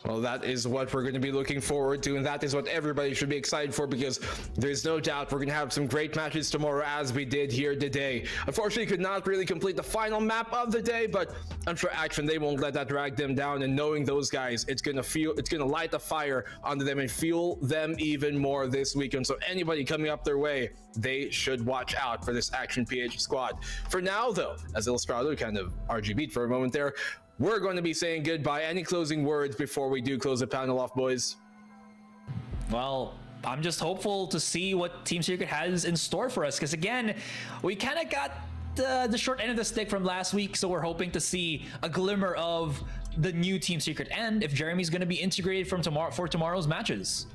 Well, that is what we're going to be looking forward to, and that is what everybody should be excited for, because there's no doubt we're going to have some great matches tomorrow, as we did here today. Unfortunately, could not really complete the final map of the day, but I'm sure Action, they won't let that drag them down, and knowing those guys, it's going to light the fire under them and fuel them even more this weekend. So anybody coming up their way, they should watch out for this Action PH squad. For now, though, as Illustrator kind of RGB'd for a moment there, we're going to be saying goodbye. Any closing words before we do close the panel off, boys? Well, I'm just hopeful to see what Team Secret has in store for us, because again, we kind of got the short end of the stick from last week, so we're hoping to see a glimmer of the new Team Secret, and if Jeremy's going to be integrated from tomorrow's matches.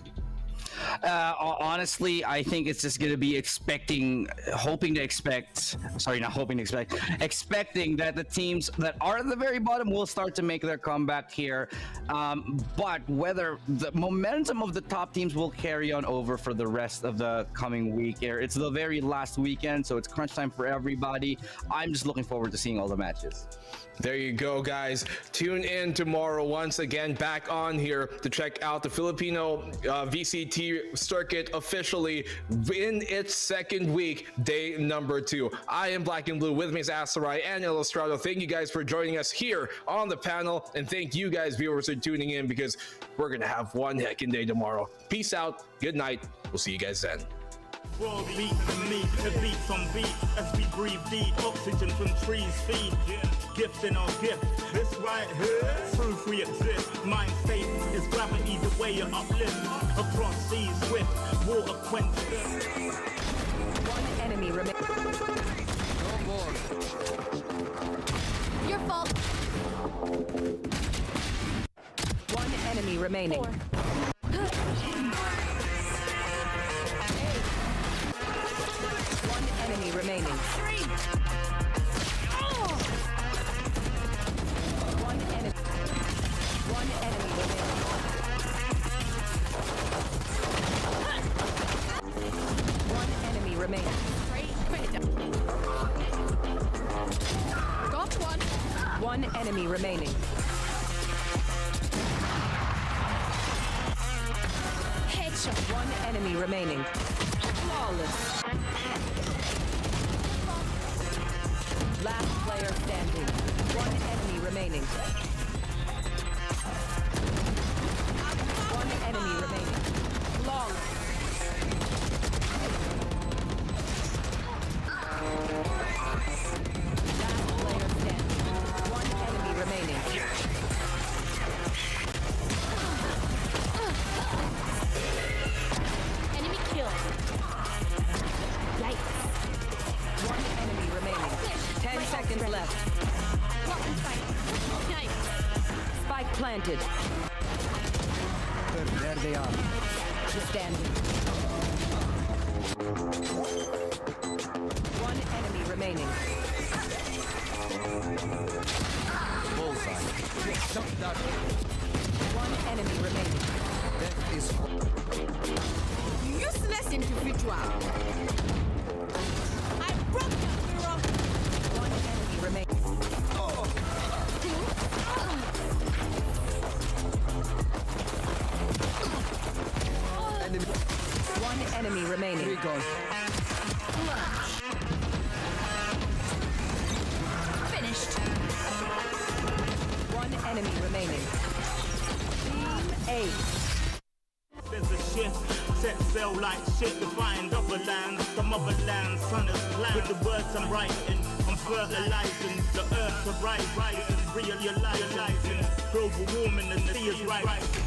Honestly, I think it's just going to be expecting that the teams that are at the very bottom will start to make their comeback here. But whether the momentum of the top teams will carry on over for the rest of the coming week here. It's the very last weekend, so it's crunch time for everybody. I'm just looking forward to seeing all the matches. There you go, guys. Tune in tomorrow once again, back on here to check out the Filipino VCT circuit officially in its 2nd week, day number 2. I am Black and Blue. With me is Asarai and Illustrato. Thank you guys for joining us here on the panel, and thank you guys, viewers, for tuning in, because we're going to have one heckin' day tomorrow. Peace out. Good night. We'll see you guys then. World beat to me, it beats on beat as we breathe deep, oxygen from trees feed. Gift in our gift, this right here, proof we exist. Mind state is gravity, the way you uplift. Across seas swift, water quench. One enemy remains. No more. Your fault. One enemy remaining. One enemy remaining. One enemy remaining. One enemy remaining. Flawless. Last player standing. One enemy remaining. One enemy remaining. Flawless. Last player standing. One enemy remaining. Enemy kill. Yikes. One enemy remaining. 10 seconds left. Yikes. Spike planted. There they are. Standing. One enemy remaining. Bullseye. Shut that. One enemy remaining. That is Useless individual. I broke your mirror. One enemy remaining. One enemy remaining. Here he goes. Finished. One enemy remaining. Team A. There's a shift, set sail like shit to find upper lands, the motherland, sun is land. With the words I'm writing, I'm fertilizing the earth to rising, realizing global warming and the sea is rising.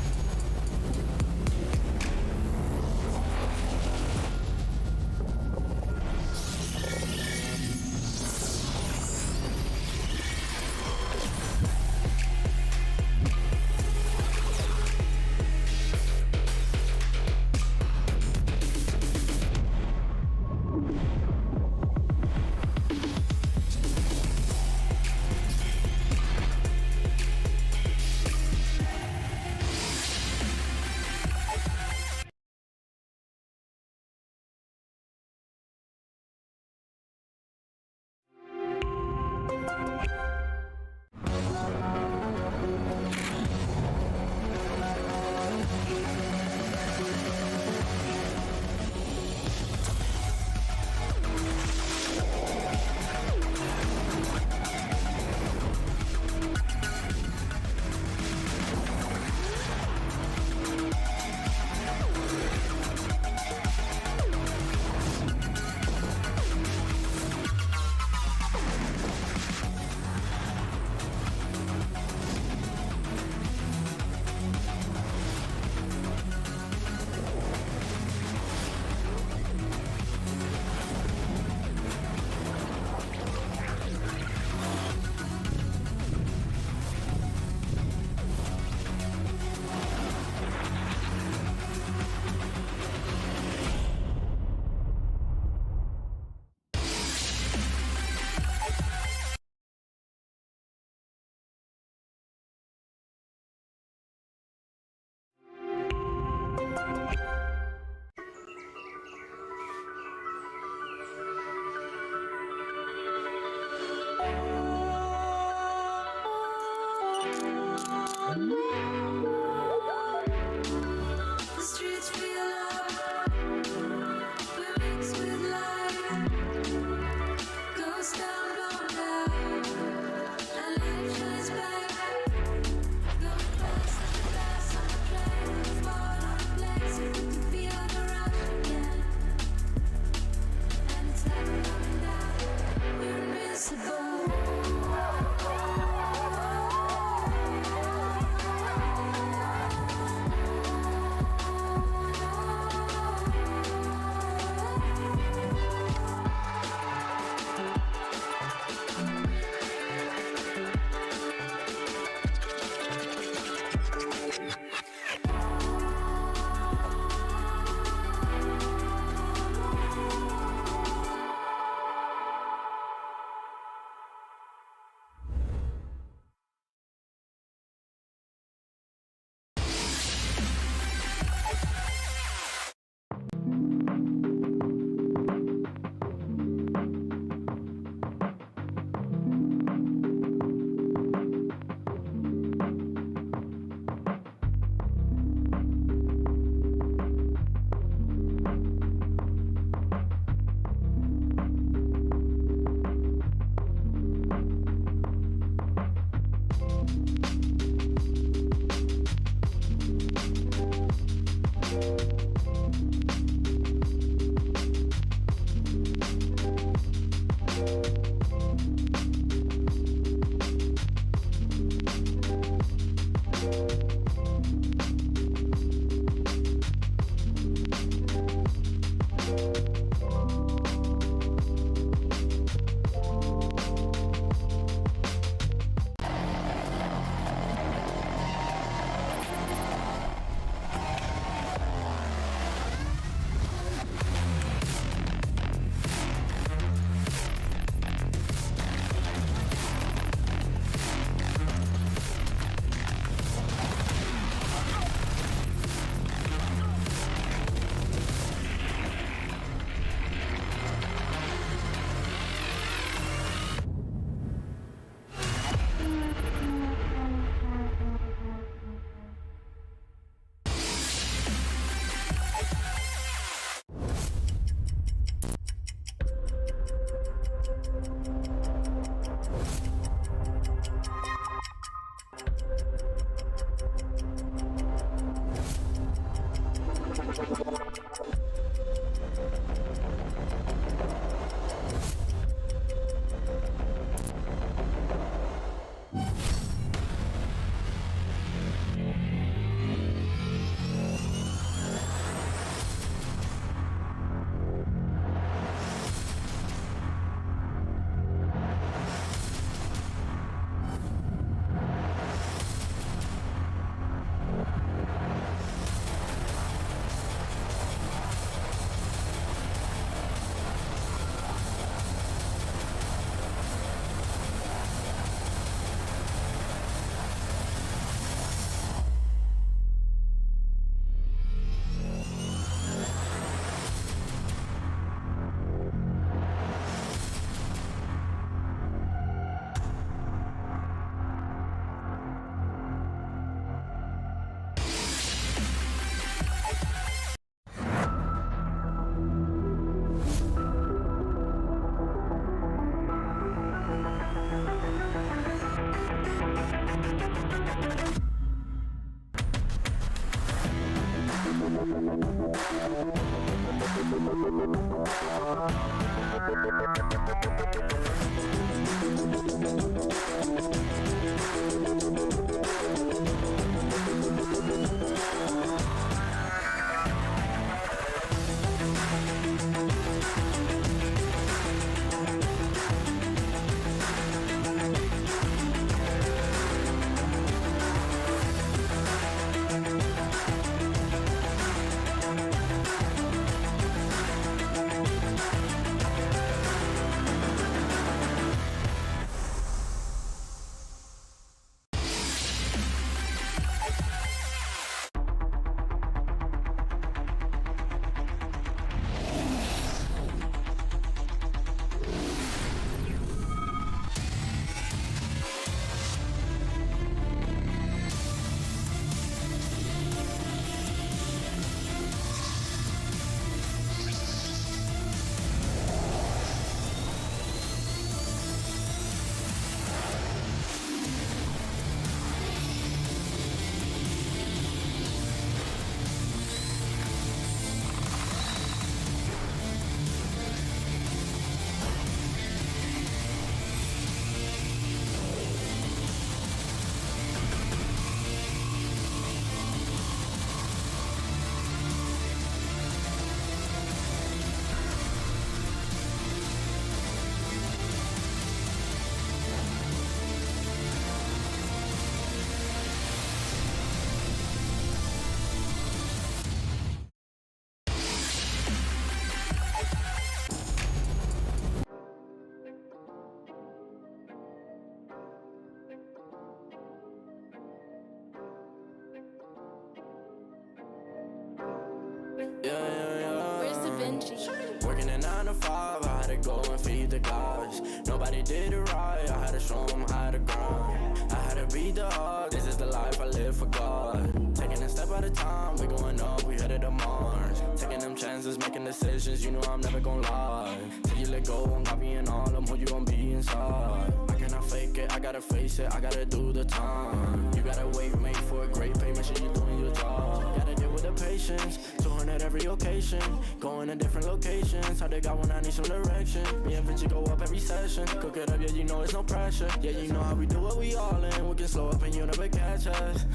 Where's the Benji? Working a 9 to 5, I had to go and feed the guys. Nobody did it right, I had to show them how to grind. I had to beat the odds, this is the life I live for God. Taking a step at a time, we going up, we headed to Mars. Taking them chances, making decisions, you know I'm never gonna lie. Till you let go, I'm copying all them, who you gon' be inside. I cannot fake it, I gotta face it, I gotta do the time. You gotta wait, mate, for a great pay, make sure you're doing your job. Gotta deal with the patience, 200 every occasion. Going to different locations, how they got when I need some direction. Me and Vinci go up every session. Cook it up, yeah, you know it's no pressure. Yeah, you know how we do it, we all in. We can slow up and you never catch us.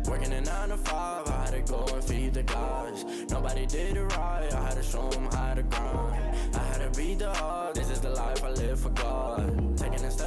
Working a 9 to 5, I had to go and feed the guys. Nobody did it right, I had to show them how to grind. I had to beat the odds, this is the life I live for God. Taking a step